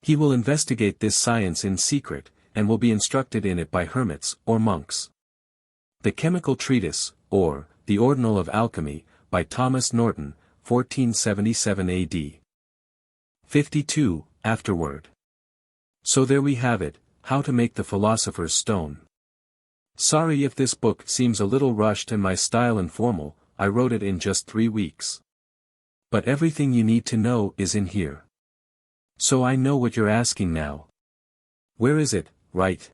He will investigate this science in secret, and will be instructed in it by hermits or monks. The Chemical Treatise, or, The Ordinal of Alchemy, by Thomas Norton, 1477 A.D. 52, Afterword. So there we have it, how to make the Philosopher's Stone. Sorry if this book seems a little rushed and my style informal, I wrote it in just 3 weeks. But everything you need to know is in here. So I know what you're asking now. Where is it, right?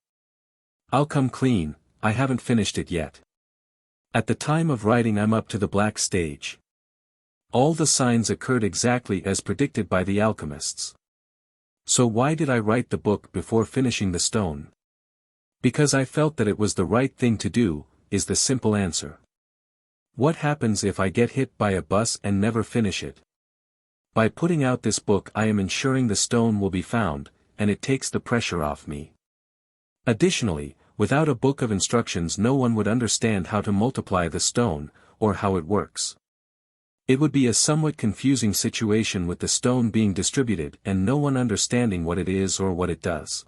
I'll come clean, I haven't finished it yet. At the time of writing I'm up to the black stage. All the signs occurred exactly as predicted by the alchemists. So why did I write the book before finishing the stone? Because I felt that it was the right thing to do, is the simple answer. What happens if I get hit by a bus and never finish it? By putting out this book I am ensuring the stone will be found, and it takes the pressure off me. Additionally, without a book of instructions no one would understand how to multiply the stone, or how it works. It would be a somewhat confusing situation with the stone being distributed and no one understanding what it is or what it does.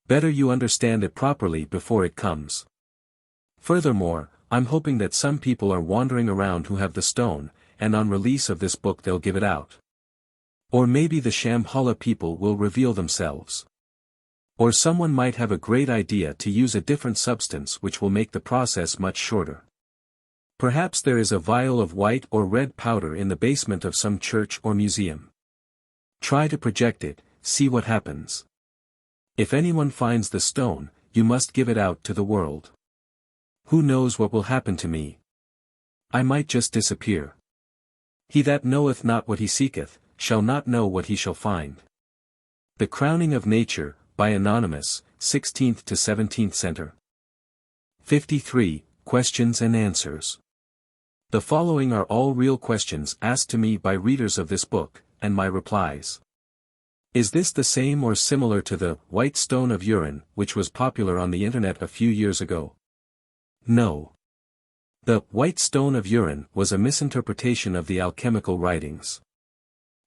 Better you understand it properly before it comes. Furthermore, I'm hoping that some people are wandering around who have the stone, and on release of this book they'll give it out. Or maybe the Shambhala people will reveal themselves. Or someone might have a great idea to use a different substance which will make the process much shorter. Perhaps there is a vial of white or red powder in the basement of some church or museum. Try to project it, see what happens. If anyone finds the stone, you must give it out to the world. Who knows what will happen to me? I might just disappear. He that knoweth not what he seeketh, shall not know what he shall find. The Crowning of Nature, by Anonymous, 16th to 17th Center. 53. Questions and Answers. The following are all real questions asked to me by readers of this book, and my replies. Is this the same or similar to the white stone of urine, which was popular on the internet a few years ago? No. The white stone of urine was a misinterpretation of the alchemical writings.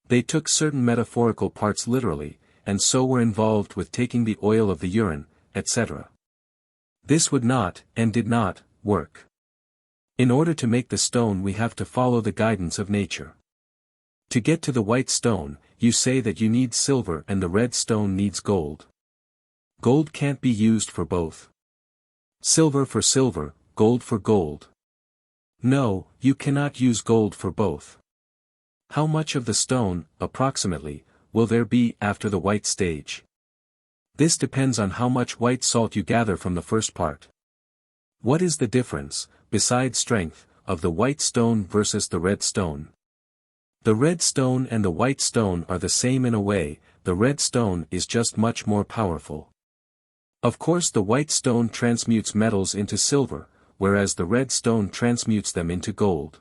They took certain metaphorical parts literally, and so were involved with taking the oil of the urine, etc. This would not, and did not, work. In order to make the stone we have to follow the guidance of nature. To get to the white stone, you say that you need silver and the red stone needs gold. Gold can't be used for both. Silver for silver, gold for gold. No, you cannot use gold for both. How much of the stone, approximately, will there be after the white stage? This depends on how much white salt you gather from the first part. What is the difference, besides strength, of the white stone versus the red stone? The red stone and the white stone are the same in a way, the red stone is just much more powerful. Of course the white stone transmutes metals into silver, whereas the red stone transmutes them into gold.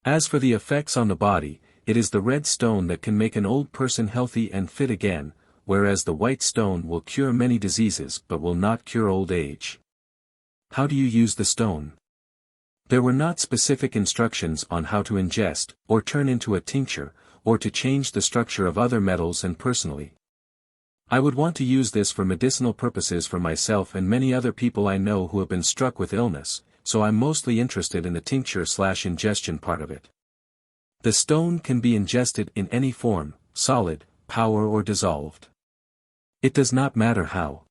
As for the effects on the body, it is the red stone that can make an old person healthy and fit again, whereas the white stone will cure many diseases but will not cure old age. How do you use the stone? There were not specific instructions on how to ingest, or turn into a tincture, or to change the structure of other metals and personally. I would want to use this for medicinal purposes for myself and many other people I know who have been struck with illness, so I'm mostly interested in the tincture/ingestion part of it. The stone can be ingested in any form, solid, powder or dissolved. It does not matter how.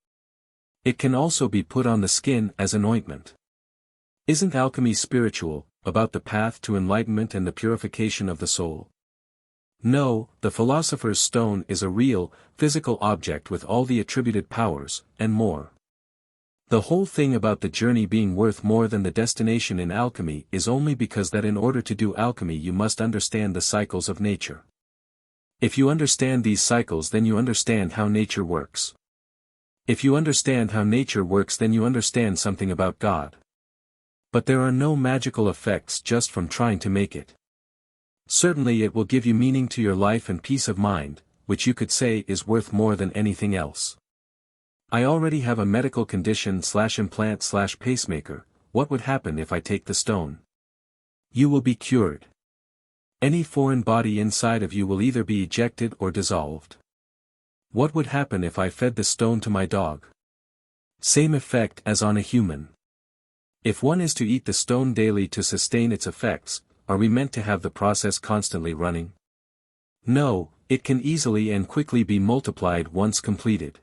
It can also be put on the skin as an ointment. Isn't alchemy spiritual, about the path to enlightenment and the purification of the soul? No, the philosopher's stone is a real, physical object with all the attributed powers, and more. The whole thing about the journey being worth more than the destination in alchemy is only because that in order to do alchemy you must understand the cycles of nature. If you understand these cycles then you understand how nature works. If you understand how nature works then you understand something about God. But there are no magical effects just from trying to make it. Certainly it will give you meaning to your life and peace of mind, which you could say is worth more than anything else. I already have a medical condition/implant/pacemaker, what would happen if I take the stone? You will be cured. Any foreign body inside of you will either be ejected or dissolved. What would happen if I fed the stone to my dog? Same effect as on a human. If one is to eat the stone daily to sustain its effects, are we meant to have the process constantly running? No, it can easily and quickly be multiplied once completed.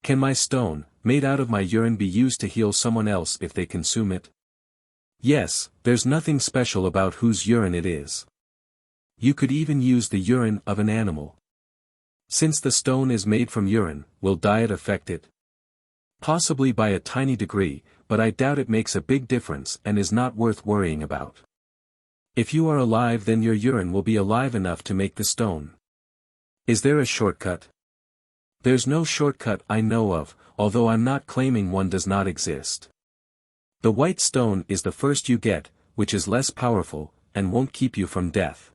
Can my stone, made out of my urine, be used to heal someone else if they consume it? Yes, there's nothing special about whose urine it is. You could even use the urine of an animal. Since the stone is made from urine, will diet affect it? Possibly by a tiny degree, but I doubt it makes a big difference and is not worth worrying about. If you are alive then your urine will be alive enough to make the stone. Is there a shortcut? There's no shortcut I know of, although I'm not claiming one does not exist. The white stone is the first you get, which is less powerful, and won't keep you from death.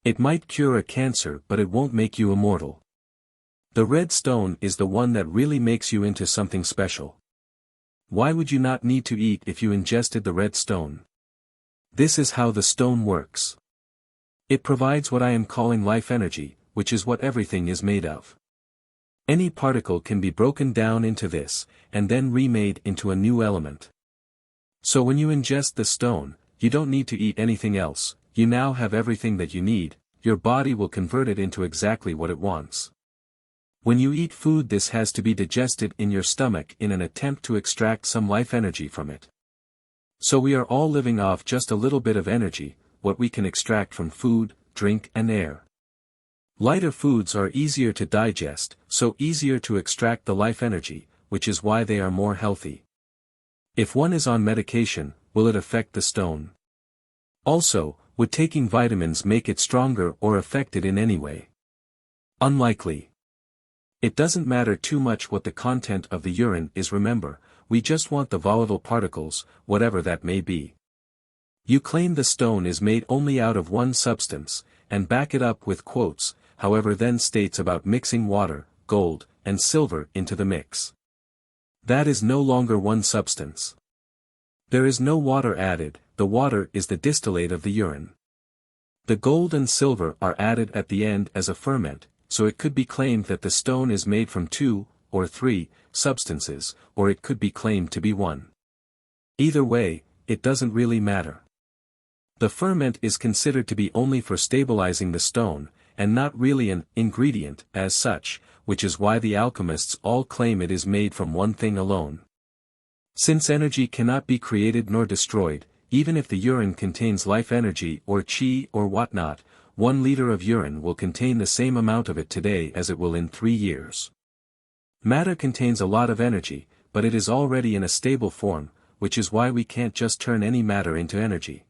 It might cure a cancer but it won't make you immortal. The red stone is the one that really makes you into something special. Why would you not need to eat if you ingested the red stone? This is how the stone works. It provides what I am calling life energy, which is what everything is made of. Any particle can be broken down into this, and then remade into a new element. So when you ingest the stone, you don't need to eat anything else, you now have everything that you need, your body will convert it into exactly what it wants. When you eat food, this has to be digested in your stomach in an attempt to extract some life energy from it. So we are all living off just a little bit of energy, what we can extract from food, drink and air. Lighter foods are easier to digest, so easier to extract the life energy, which is why they are more healthy. If one is on medication, will it affect the stone? Also, would taking vitamins make it stronger or affect it in any way? Unlikely. It doesn't matter too much what the content of the urine is, remember, we just want the volatile particles, whatever that may be. You claim the stone is made only out of one substance, and back it up with quotes, however then states about mixing water, gold, and silver into the mix. That is no longer one substance. There is no water added, the water is the distillate of the urine. The gold and silver are added at the end as a ferment, so it could be claimed that the stone is made from 2, or 3, substances, or it could be claimed to be 1. Either way, it doesn't really matter. The ferment is considered to be only for stabilizing the stone, and not really an ingredient as such, which is why the alchemists all claim it is made from one thing alone. Since energy cannot be created nor destroyed, even if the urine contains life energy or chi or whatnot, 1 liter of urine will contain the same amount of it today as it will in 3 years. Matter contains a lot of energy, but it is already in a stable form, which is why we can't just turn any matter into energy.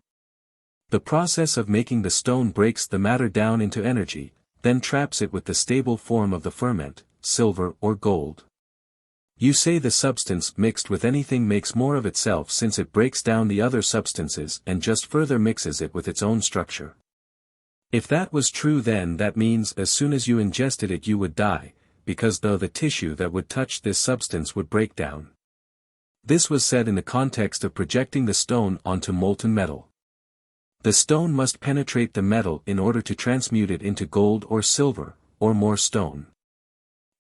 The process of making the stone breaks the matter down into energy, then traps it with the stable form of the ferment, silver or gold. You say the substance mixed with anything makes more of itself since it breaks down the other substances and just further mixes it with its own structure. If that was true, then that means as soon as you ingested it you would die, because though the tissue that would touch this substance would break down. This was said in the context of projecting the stone onto molten metal. The stone must penetrate the metal in order to transmute it into gold or silver, or more stone.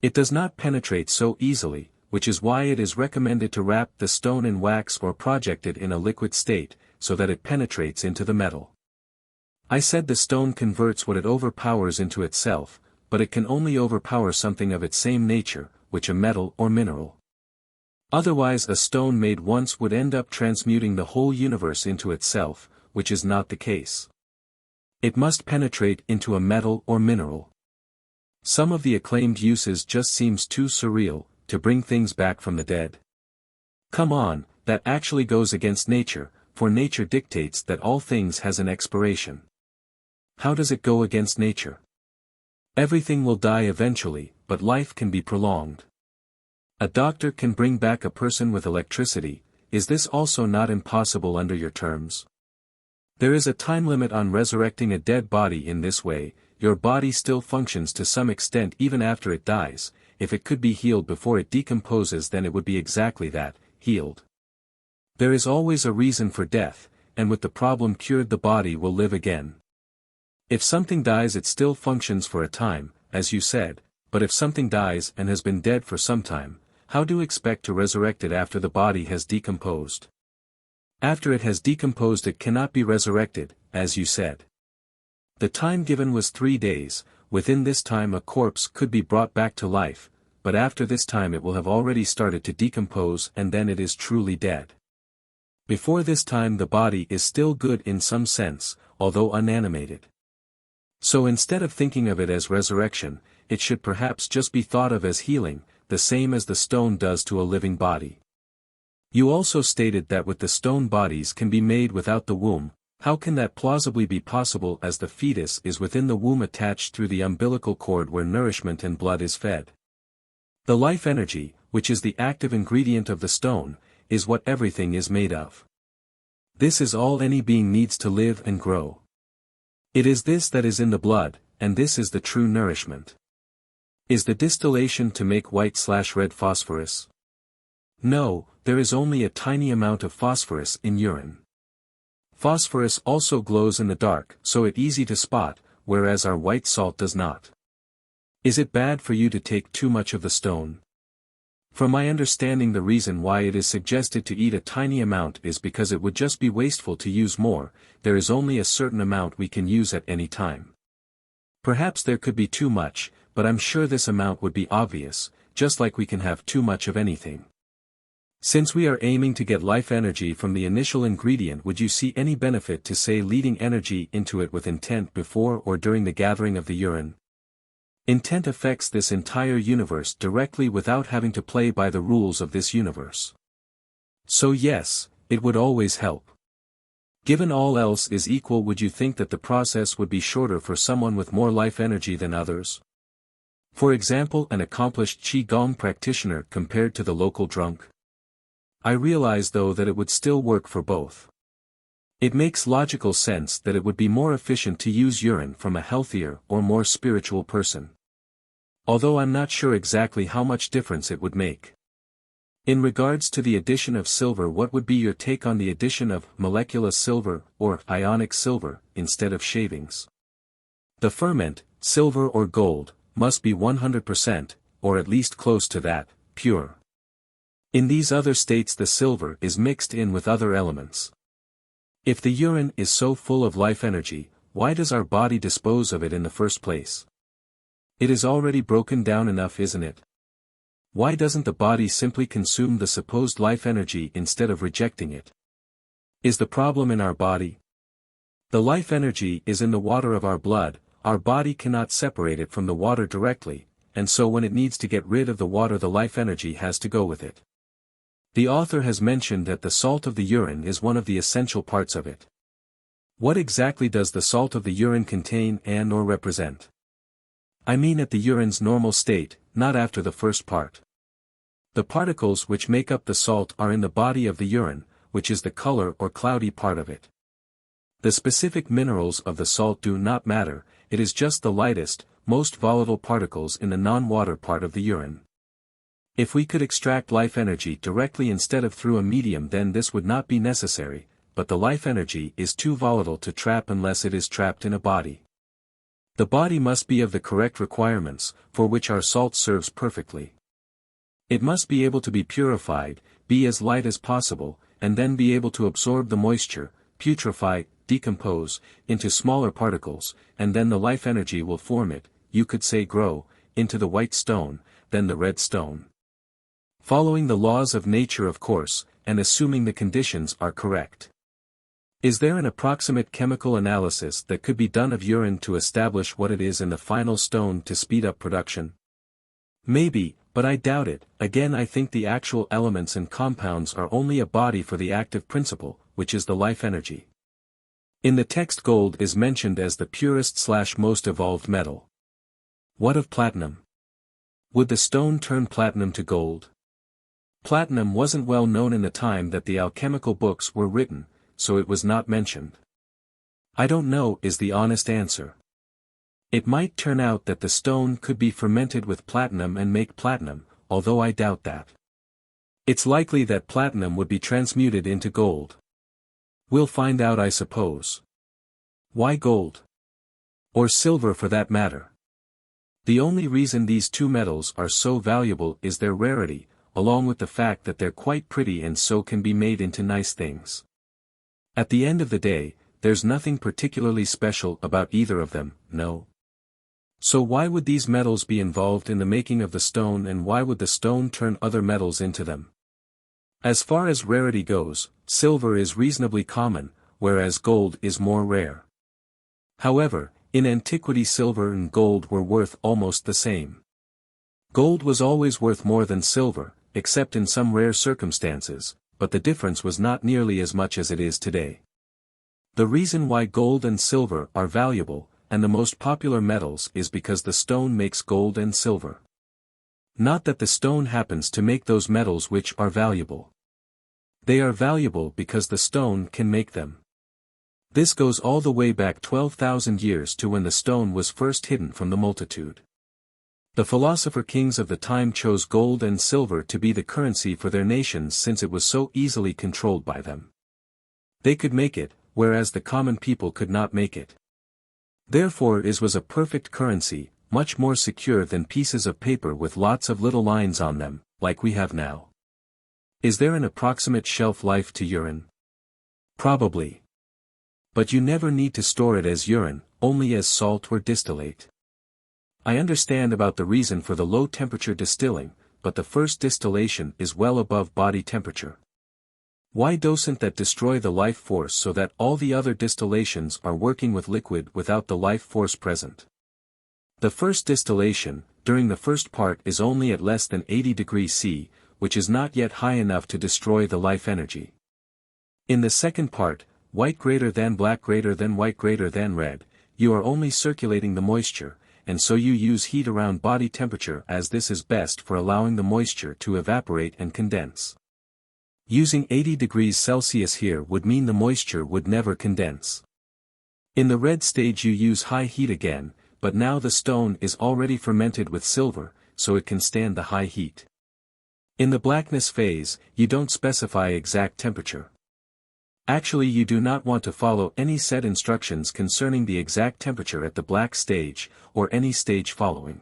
It does not penetrate so easily, which is why it is recommended to wrap the stone in wax or project it in a liquid state, so that it penetrates into the metal. I said the stone converts what it overpowers into itself, but it can only overpower something of its same nature, which a metal or mineral. Otherwise a stone made once would end up transmuting the whole universe into itself, which is not the case. It must penetrate into a metal or mineral. Some of the acclaimed uses just seems too surreal, to bring things back from the dead. Come on, that actually goes against nature, for nature dictates that all things has an expiration. How does it go against nature? Everything will die eventually, but life can be prolonged. A doctor can bring back a person with electricity, is this also not impossible under your terms? There is a time limit on resurrecting a dead body in this way, your body still functions to some extent even after it dies, if it could be healed before it decomposes then it would be exactly that, healed. There is always a reason for death, and with the problem cured the body will live again. If something dies it still functions for a time, as you said, but if something dies and has been dead for some time, how do you expect to resurrect it after the body has decomposed? After it has decomposed it cannot be resurrected, as you said. The time given was 3 days, within this time a corpse could be brought back to life, but after this time it will have already started to decompose and then it is truly dead. Before this time the body is still good in some sense, although unanimated. So instead of thinking of it as resurrection, it should perhaps just be thought of as healing, the same as the stone does to a living body. You also stated that with the stone bodies can be made without the womb. How can that plausibly be possible as the fetus is within the womb attached through the umbilical cord where nourishment and blood is fed? The life energy, which is the active ingredient of the stone, is what everything is made of. This is all any being needs to live and grow. It is this that is in the blood, and this is the true nourishment. Is the distillation to make white/red phosphorus? No, there is only a tiny amount of phosphorus in urine. Phosphorus also glows in the dark, so it's easy to spot, whereas our white salt does not. Is it bad for you to take too much of the stone? From my understanding, the reason why it is suggested to eat a tiny amount is because it would just be wasteful to use more. There is only a certain amount we can use at any time. Perhaps there could be too much, but I'm sure this amount would be obvious, just like we can have too much of anything. Since we are aiming to get life energy from the initial ingredient, would you see any benefit to, say, leading energy into it with intent before or during the gathering of the urine? Intent affects this entire universe directly without having to play by the rules of this universe. So yes, it would always help. Given all else is equal, would you think that the process would be shorter for someone with more life energy than others? For example, an accomplished Qigong practitioner compared to the local drunk? I realize though that it would still work for both. It makes logical sense that it would be more efficient to use urine from a healthier or more spiritual person. Although I'm not sure exactly how much difference it would make. In regards to the addition of silver, what would be your take on the addition of molecular silver or ionic silver instead of shavings? The ferment, silver or gold, must be 100%, or at least close to that, pure. In these other states the silver is mixed in with other elements. If the urine is so full of life energy, why does our body dispose of it in the first place? It is already broken down enough, isn't it? Why doesn't the body simply consume the supposed life energy instead of rejecting it? Is the problem in our body? The life energy is in the water of our blood, our body cannot separate it from the water directly, and so when it needs to get rid of the water, the life energy has to go with it. The author has mentioned that the salt of the urine is one of the essential parts of it. What exactly does the salt of the urine contain and/or represent? I mean at the urine's normal state, not after the first part. The particles which make up the salt are in the body of the urine, which is the color or cloudy part of it. The specific minerals of the salt do not matter, it is just the lightest, most volatile particles in the non-water part of the urine. If we could extract life energy directly instead of through a medium, then this would not be necessary, but the life energy is too volatile to trap unless it is trapped in a body. The body must be of the correct requirements, for which our salt serves perfectly. It must be able to be purified, be as light as possible, and then be able to absorb the moisture, putrefy, decompose, into smaller particles, and then the life energy will form it, you could say grow, into the white stone, then the red stone. Following the laws of nature of course, and assuming the conditions are correct. Is there an approximate chemical analysis that could be done of urine to establish what it is in the final stone to speed up production? Maybe, but I doubt it. Again, I think the actual elements and compounds are only a body for the active principle, which is the life energy. In the text, gold is mentioned as the purest/most evolved metal. What of platinum? Would the stone turn platinum to gold? Platinum wasn't well known in the time that the alchemical books were written, so it was not mentioned. I don't know is the honest answer. It might turn out that the stone could be fermented with platinum and make platinum, although I doubt that. It's likely that platinum would be transmuted into gold. We'll find out, I suppose. Why gold? Or silver for that matter? The only reason these two metals are so valuable is their rarity, along with the fact that they're quite pretty and so can be made into nice things. At the end of the day, there's nothing particularly special about either of them, no? So why would these metals be involved in the making of the stone, and why would the stone turn other metals into them? As far as rarity goes, silver is reasonably common, whereas gold is more rare. However, in antiquity silver and gold were worth almost the same. Gold was always worth more than silver, except in some rare circumstances, but the difference was not nearly as much as it is today. The reason why gold and silver are valuable, and the most popular metals, is because the stone makes gold and silver. Not that the stone happens to make those metals which are valuable. They are valuable because the stone can make them. This goes all the way back 12,000 years to when the stone was first hidden from the multitude. The philosopher kings of the time chose gold and silver to be the currency for their nations since it was so easily controlled by them. They could make it, whereas the common people could not make it. Therefore it was a perfect currency, much more secure than pieces of paper with lots of little lines on them, like we have now. Is there an approximate shelf life to urine? Probably. But you never need to store it as urine, only as salt or distillate. I understand about the reason for the low temperature distilling, but the first distillation is well above body temperature. Why doesn't that destroy the life force so that all the other distillations are working with liquid without the life force present? The first distillation, during the first part, is only at less than 80 degrees C, which is not yet high enough to destroy the life energy. In the second part, white greater than black greater than white greater than red, you are only circulating the moisture, and so you use heat around body temperature as this is best for allowing the moisture to evaporate and condense. Using 80 degrees Celsius here would mean the moisture would never condense. In the red stage you use high heat again, but now the stone is already fermented with silver, so it can stand the high heat. In the blackness phase, you don't specify exact temperature. Actually, you do not want to follow any set instructions concerning the exact temperature at the black stage, or any stage following.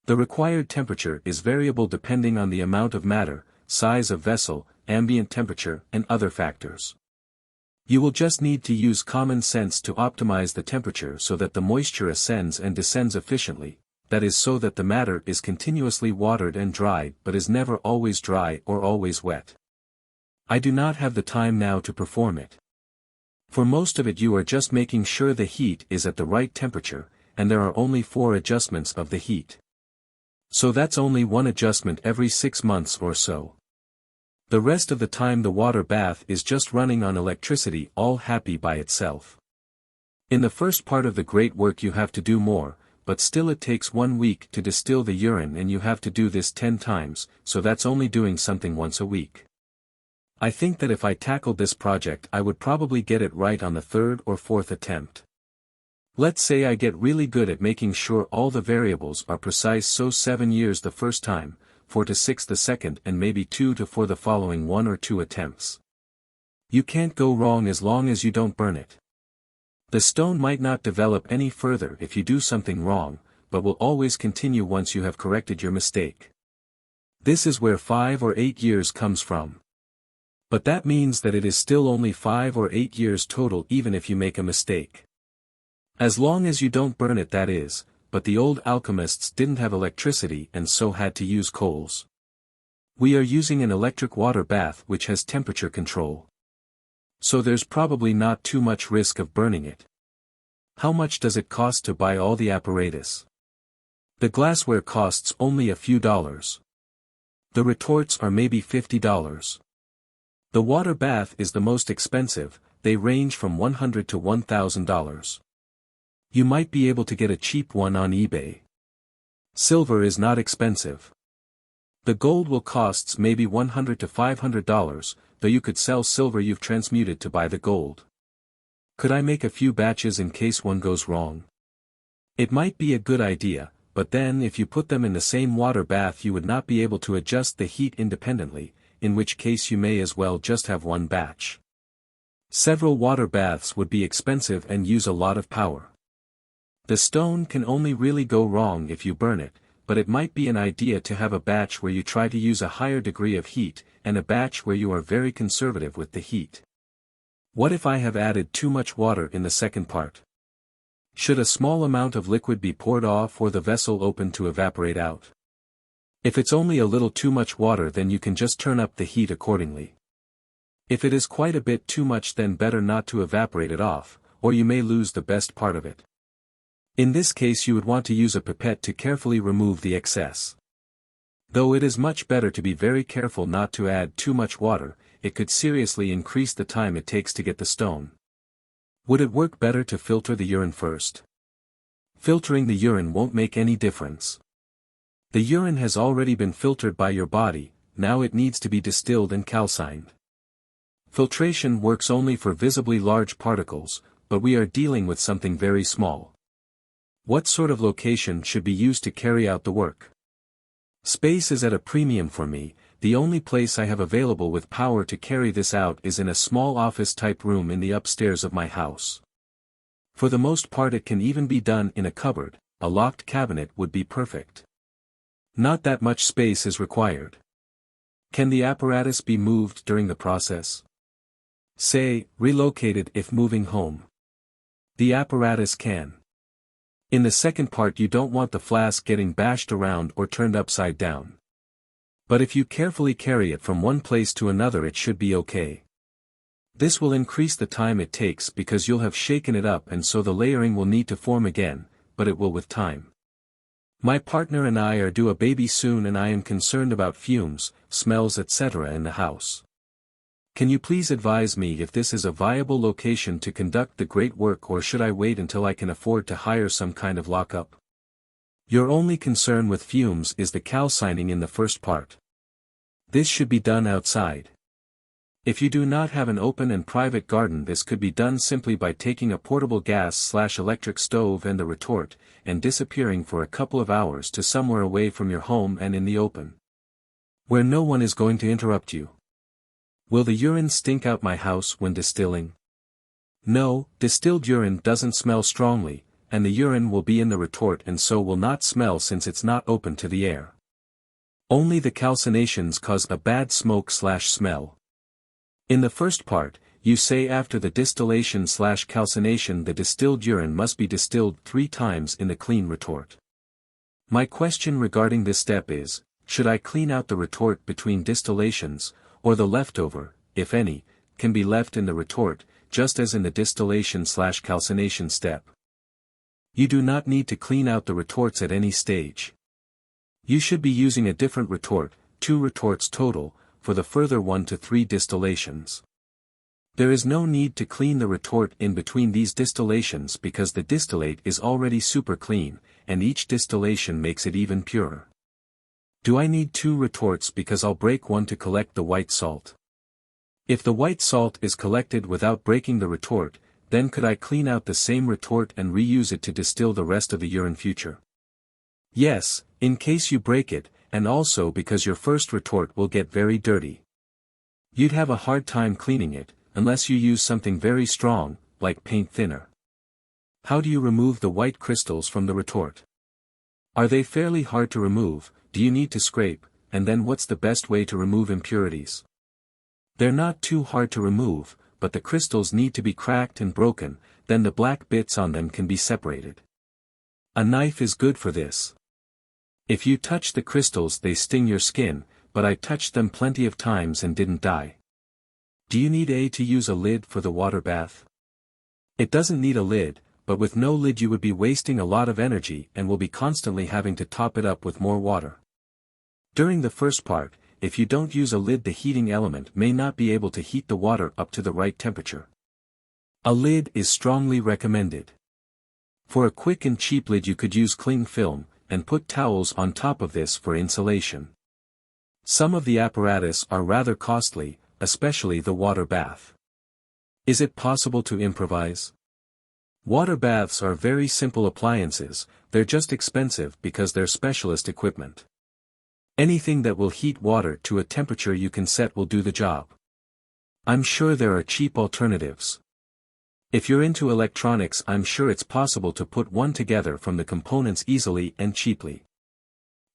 The required temperature is variable depending on the amount of matter, size of vessel, ambient temperature, and other factors. You will just need to use common sense to optimize the temperature so that the moisture ascends and descends efficiently, that is so that the matter is continuously watered and dried but is never always dry or always wet. I do not have the time now to perform it. For most of it you are just making sure the heat is at the right temperature, and there are only 4 adjustments of the heat. So that's only one adjustment every 6 months or so. The rest of the time the water bath is just running on electricity, all happy by itself. In the first part of the great work you have to do more, but still it takes 1 week to distill the urine and you have to do this 10 times, so that's only doing something once a week. I think that if I tackled this project I would probably get it right on the 3rd or 4th attempt. Let's say I get really good at making sure all the variables are precise, so 7 years the first time, 4 to 6 the second, and maybe 2 to 4 the following 1 or 2 attempts. You can't go wrong as long as you don't burn it. The stone might not develop any further if you do something wrong, but will always continue once you have corrected your mistake. This is where 5 or 8 years comes from. But that means that it is still only 5 or 8 years total even if you make a mistake. As long as you don't burn it, that is. But the old alchemists didn't have electricity and so had to use coals. We are using an electric water bath which has temperature control. So there's probably not too much risk of burning it. How much does it cost to buy all the apparatus? The glassware costs only a few dollars. The retorts are maybe $50. The water bath is the most expensive, they range from $100 to $1,000. You might be able to get a cheap one on eBay. Silver is not expensive. The gold will cost maybe $100 to $500, though you could sell silver you've transmuted to buy the gold. Could I make a few batches in case one goes wrong? It might be a good idea, but then if you put them in the same water bath you would not be able to adjust the heat independently, in which case you may as well just have one batch. Several water baths would be expensive and use a lot of power. The stone can only really go wrong if you burn it, but it might be an idea to have a batch where you try to use a higher degree of heat, and a batch where you are very conservative with the heat. What if I have added too much water in the second part? Should a small amount of liquid be poured off or the vessel open to evaporate out? If it's only a little too much water then you can just turn up the heat accordingly. If it is quite a bit too much then better not to evaporate it off, or you may lose the best part of it. In this case you would want to use a pipette to carefully remove the excess. Though it is much better to be very careful not to add too much water, it could seriously increase the time it takes to get the stone. Would it work better to filter the urine first? Filtering the urine won't make any difference. The urine has already been filtered by your body, now it needs to be distilled and calcined. Filtration works only for visibly large particles, but we are dealing with something very small. What sort of location should be used to carry out the work? Space is at a premium for me. The only place I have available with power to carry this out is in a small office-type room in the upstairs of my house. For the most part it can even be done in a cupboard, a locked cabinet would be perfect. Not that much space is required. Can the apparatus be moved during the process? Say, relocated if moving home. The apparatus can. In the second part you don't want the flask getting bashed around or turned upside down. But if you carefully carry it from one place to another it should be okay. This will increase the time it takes because you'll have shaken it up and so the layering will need to form again, but it will with time. My partner and I are due a baby soon and I am concerned about fumes, smells etc. in the house. Can you please advise me if this is a viable location to conduct the great work or should I wait until I can afford to hire some kind of lockup? Your only concern with fumes is the calcining in the first part. This should be done outside. If you do not have an open and private garden this could be done simply by taking a portable gas/electric stove and the retort, and disappearing for a couple of hours to somewhere away from your home and in the open. Where no one is going to interrupt you. Will the urine stink out my house when distilling? No, distilled urine doesn't smell strongly, and the urine will be in the retort and so will not smell since it's not open to the air. Only the calcinations cause a bad smoke/smell. In the first part, you say after the distillation/calcination the distilled urine must be distilled 3 times in the clean retort. My question regarding this step is, should I clean out the retort between distillations, or the leftover, if any, can be left in the retort, just as in the distillation/calcination step? You do not need to clean out the retorts at any stage. You should be using a different retort, 2 retorts total, for the further 1 to 3 distillations. There is no need to clean the retort in between these distillations because the distillate is already super clean, and each distillation makes it even purer. Do I need 2 retorts because I'll break one to collect the white salt? If the white salt is collected without breaking the retort, then could I clean out the same retort and reuse it to distill the rest of the urine future? Yes, in case you break it, and also because your first retort will get very dirty. You'd have a hard time cleaning it, unless you use something very strong, like paint thinner. How do you remove the white crystals from the retort? Are they fairly hard to remove? Do you need to scrape, and then what's the best way to remove impurities? They're not too hard to remove, but the crystals need to be cracked and broken, then the black bits on them can be separated. A knife is good for this. If you touch the crystals they sting your skin, but I touched them plenty of times and didn't die. Do you need to use a lid for the water bath? It doesn't need a lid, but with no lid you would be wasting a lot of energy and will be constantly having to top it up with more water. During the first part, if you don't use a lid the heating element may not be able to heat the water up to the right temperature. A lid is strongly recommended. For a quick and cheap lid you could use cling film, and put towels on top of this for insulation. Some of the apparatus are rather costly, especially the water bath. Is it possible to improvise? Water baths are very simple appliances, they're just expensive because they're specialist equipment. Anything that will heat water to a temperature you can set will do the job. I'm sure there are cheap alternatives. If you're into electronics I'm sure it's possible to put one together from the components easily and cheaply.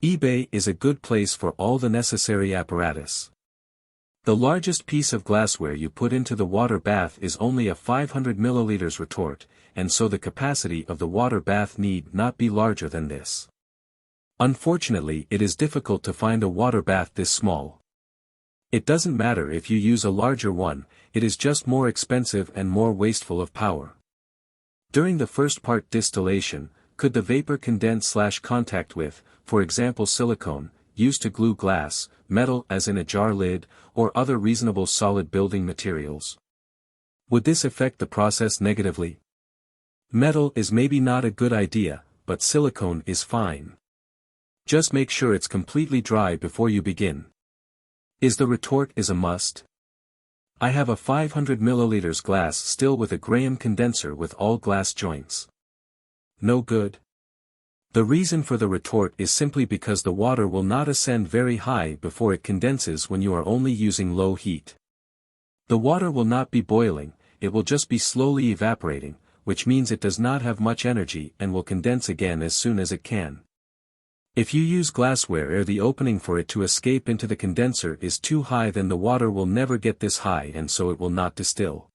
eBay is a good place for all the necessary apparatus. The largest piece of glassware you put into the water bath is only a 500 milliliters retort, and so the capacity of the water bath need not be larger than this. Unfortunately it is difficult to find a water bath this small. It doesn't matter if you use a larger one, it is just more expensive and more wasteful of power. During the first part distillation, could the vapor condense/contact with, for example silicone, used to glue glass, metal as in a jar lid, or other reasonable solid building materials? Would this affect the process negatively? Metal is maybe not a good idea, but silicone is fine. Just make sure it's completely dry before you begin. Is the retort a must? I have a 500 milliliters glass still with a Graham condenser with all glass joints. No good. The reason for the retort is simply because the water will not ascend very high before it condenses when you are only using low heat. The water will not be boiling, it will just be slowly evaporating, which means it does not have much energy and will condense again as soon as it can. If you use glassware or the opening for it to escape into the condenser is too high, then the water will never get this high and so it will not distill.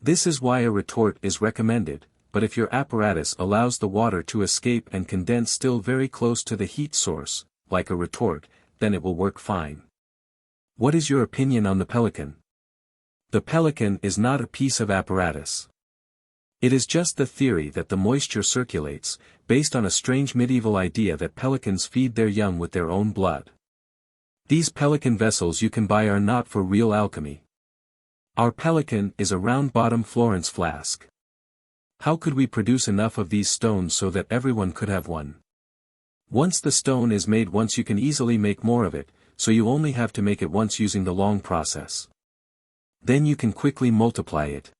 This is why a retort is recommended, but if your apparatus allows the water to escape and condense still very close to the heat source, like a retort, then it will work fine. What is your opinion on the pelican? The pelican is not a piece of apparatus. It is just the theory that the moisture circulates, based on a strange medieval idea that pelicans feed their young with their own blood. These pelican vessels you can buy are not for real alchemy. Our pelican is a round-bottom Florence flask. How could we produce enough of these stones so that everyone could have one? Once the stone is made once, you can easily make more of it, so you only have to make it once using the long process. Then you can quickly multiply it.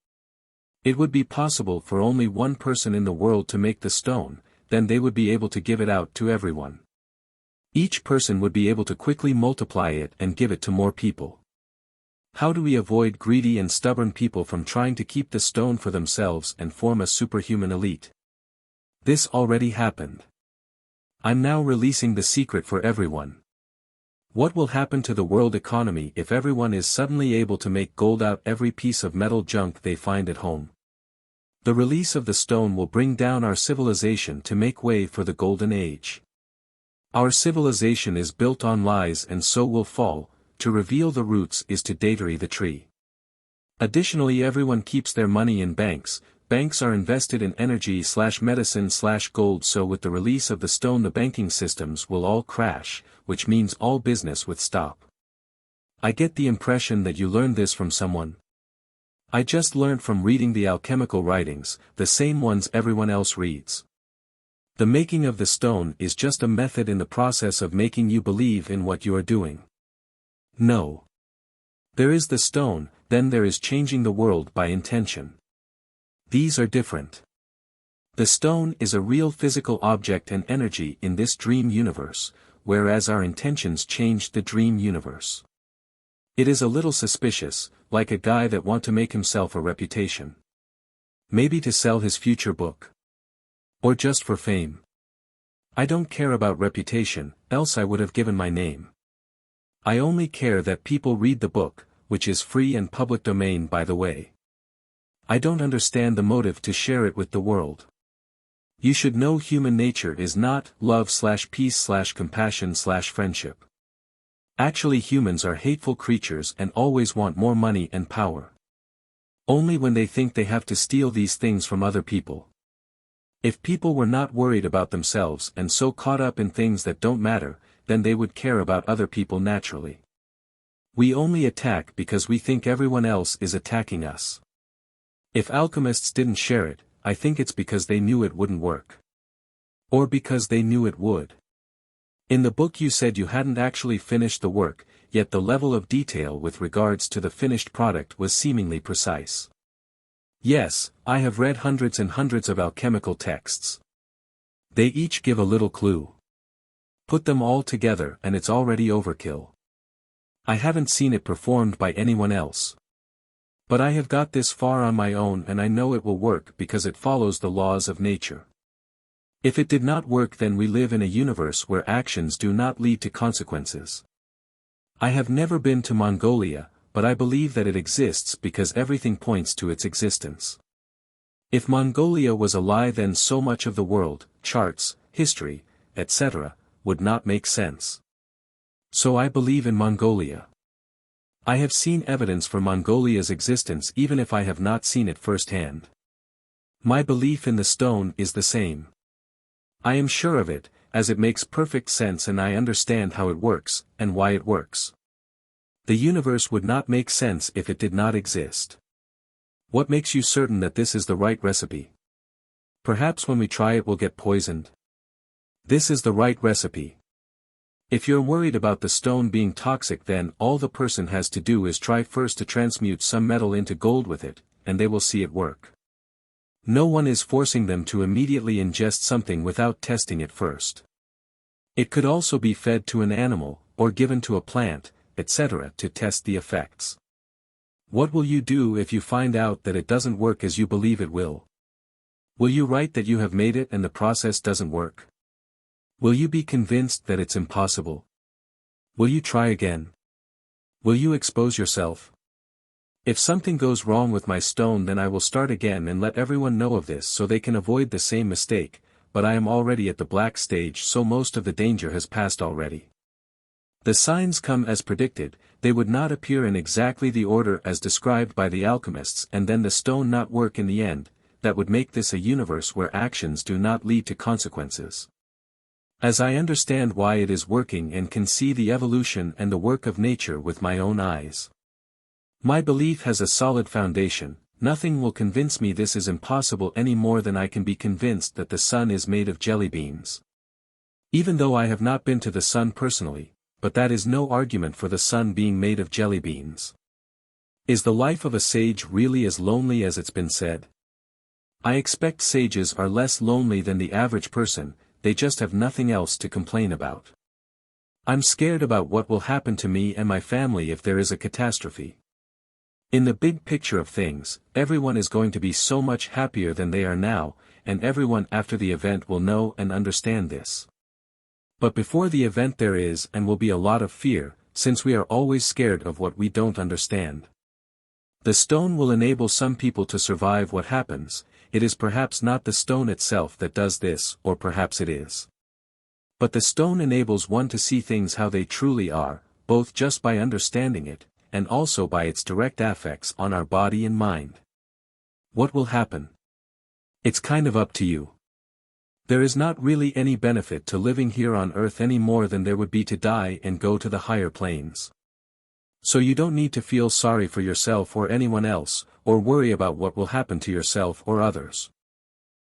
It would be possible for only one person in the world to make the stone, then they would be able to give it out to everyone. Each person would be able to quickly multiply it and give it to more people. How do we avoid greedy and stubborn people from trying to keep the stone for themselves and form a superhuman elite? This already happened. I'm now releasing the secret for everyone. What will happen to the world economy if everyone is suddenly able to make gold out every piece of metal junk they find at home? The release of the stone will bring down our civilization to make way for the golden age. Our civilization is built on lies and so will fall. To reveal the roots is to datory the tree. Additionally, everyone keeps their money in banks. Banks are invested in energy/medicine/gold, so with the release of the stone the banking systems will all crash, which means all business would stop. I get the impression that you learned this from someone. I just learned from reading the alchemical writings, the same ones everyone else reads. The making of the stone is just a method in the process of making you believe in what you are doing. No. There is the stone, then there is changing the world by intention. These are different. The stone is a real physical object and energy in this dream universe, whereas our intentions changed the dream universe. It is a little suspicious, like a guy that want to make himself a reputation. Maybe to sell his future book. Or just for fame. I don't care about reputation, else I would have given my name. I only care that people read the book, which is free and public domain by the way. I don't understand the motive to share it with the world. You should know human nature is not love/peace/compassion/friendship. Actually, humans are hateful creatures and always want more money and power. Only when they think they have to steal these things from other people. If people were not worried about themselves and so caught up in things that don't matter, then they would care about other people naturally. We only attack because we think everyone else is attacking us. If alchemists didn't share it, I think it's because they knew it wouldn't work. Or because they knew it would. In the book you said you hadn't actually finished the work, yet the level of detail with regards to the finished product was seemingly precise. Yes, I have read hundreds and hundreds of alchemical texts. They each give a little clue. Put them all together and it's already overkill. I haven't seen it performed by anyone else. But I have got this far on my own and I know it will work because it follows the laws of nature. If it did not work, then we live in a universe where actions do not lead to consequences. I have never been to Mongolia, but I believe that it exists because everything points to its existence. If Mongolia was a lie, then so much of the world, charts, history, etc., would not make sense. So I believe in Mongolia. I have seen evidence for Mongolia's existence even if I have not seen it firsthand. My belief in the stone is the same. I am sure of it, as it makes perfect sense and I understand how it works, and why it works. The universe would not make sense if it did not exist. What makes you certain that this is the right recipe? Perhaps when we try it we'll get poisoned. This is the right recipe. If you're worried about the stone being toxic, then all the person has to do is try first to transmute some metal into gold with it, and they will see it work. No one is forcing them to immediately ingest something without testing it first. It could also be fed to an animal, or given to a plant, etc. to test the effects. What will you do if you find out that it doesn't work as you believe it will? Will you write that you have made it and the process doesn't work? Will you be convinced that it's impossible? Will you try again? Will you expose yourself? If something goes wrong with my stone, then I will start again and let everyone know of this so they can avoid the same mistake, but I am already at the black stage, so most of the danger has passed already. The signs come as predicted, they would not appear in exactly the order as described by the alchemists, and then the stone not work in the end. That would make this a universe where actions do not lead to consequences. As I understand why it is working and can see the evolution and the work of nature with my own eyes. My belief has a solid foundation. Nothing will convince me this is impossible any more than I can be convinced that the sun is made of jelly beans. Even though I have not been to the sun personally, but that is no argument for the sun being made of jelly beans. Is the life of a sage really as lonely as it's been said? I expect sages are less lonely than the average person, they just have nothing else to complain about. I'm scared about what will happen to me and my family if there is a catastrophe. In the big picture of things, everyone is going to be so much happier than they are now, and everyone after the event will know and understand this. But before the event there is and will be a lot of fear, since we are always scared of what we don't understand. The stone will enable some people to survive what happens. It is perhaps not the stone itself that does this, or perhaps it is. But the stone enables one to see things how they truly are, both just by understanding it, and also by its direct effects on our body and mind. What will happen? It's kind of up to you. There is not really any benefit to living here on Earth any more than there would be to die and go to the higher planes. So you don't need to feel sorry for yourself or anyone else, or worry about what will happen to yourself or others.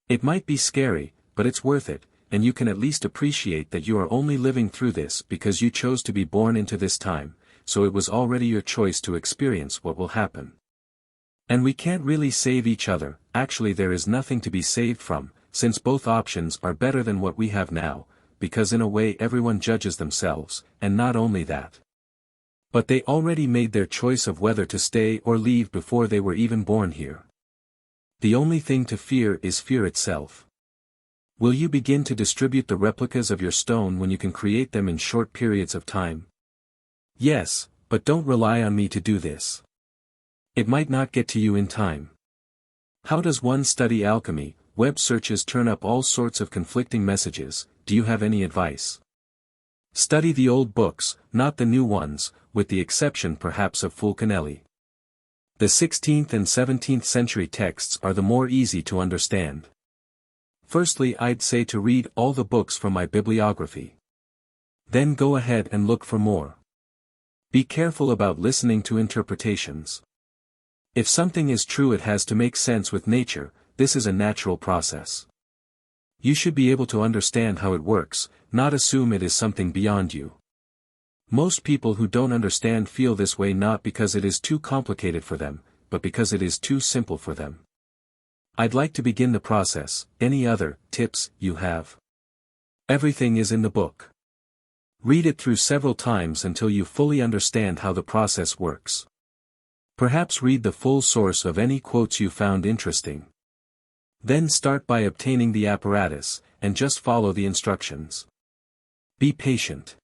It might be scary, but it's worth it, and you can at least appreciate that you are only living through this because you chose to be born into this time, so it was already your choice to experience what will happen. And we can't really save each other, actually there is nothing to be saved from, since both options are better than what we have now, because in a way everyone judges themselves, and not only that. But they already made their choice of whether to stay or leave before they were even born here. The only thing to fear is fear itself. Will you begin to distribute the replicas of your stone when you can create them in short periods of time? Yes, but don't rely on me to do this. It might not get to you in time. How does one study alchemy? Web searches turn up all sorts of conflicting messages. Do you have any advice? Study the old books, not the new ones, with the exception perhaps of Fulcanelli. The 16th and 17th century texts are the more easy to understand. Firstly, I'd say to read all the books from my bibliography. Then go ahead and look for more. Be careful about listening to interpretations. If something is true, it has to make sense with nature. This is a natural process. You should be able to understand how it works, not assume it is something beyond you. Most people who don't understand feel this way not because it is too complicated for them, but because it is too simple for them. I'd like to begin the process. Any other tips you have? Everything is in the book. Read it through several times until you fully understand how the process works. Perhaps read the full source of any quotes you found interesting. Then start by obtaining the apparatus, and just follow the instructions. Be patient.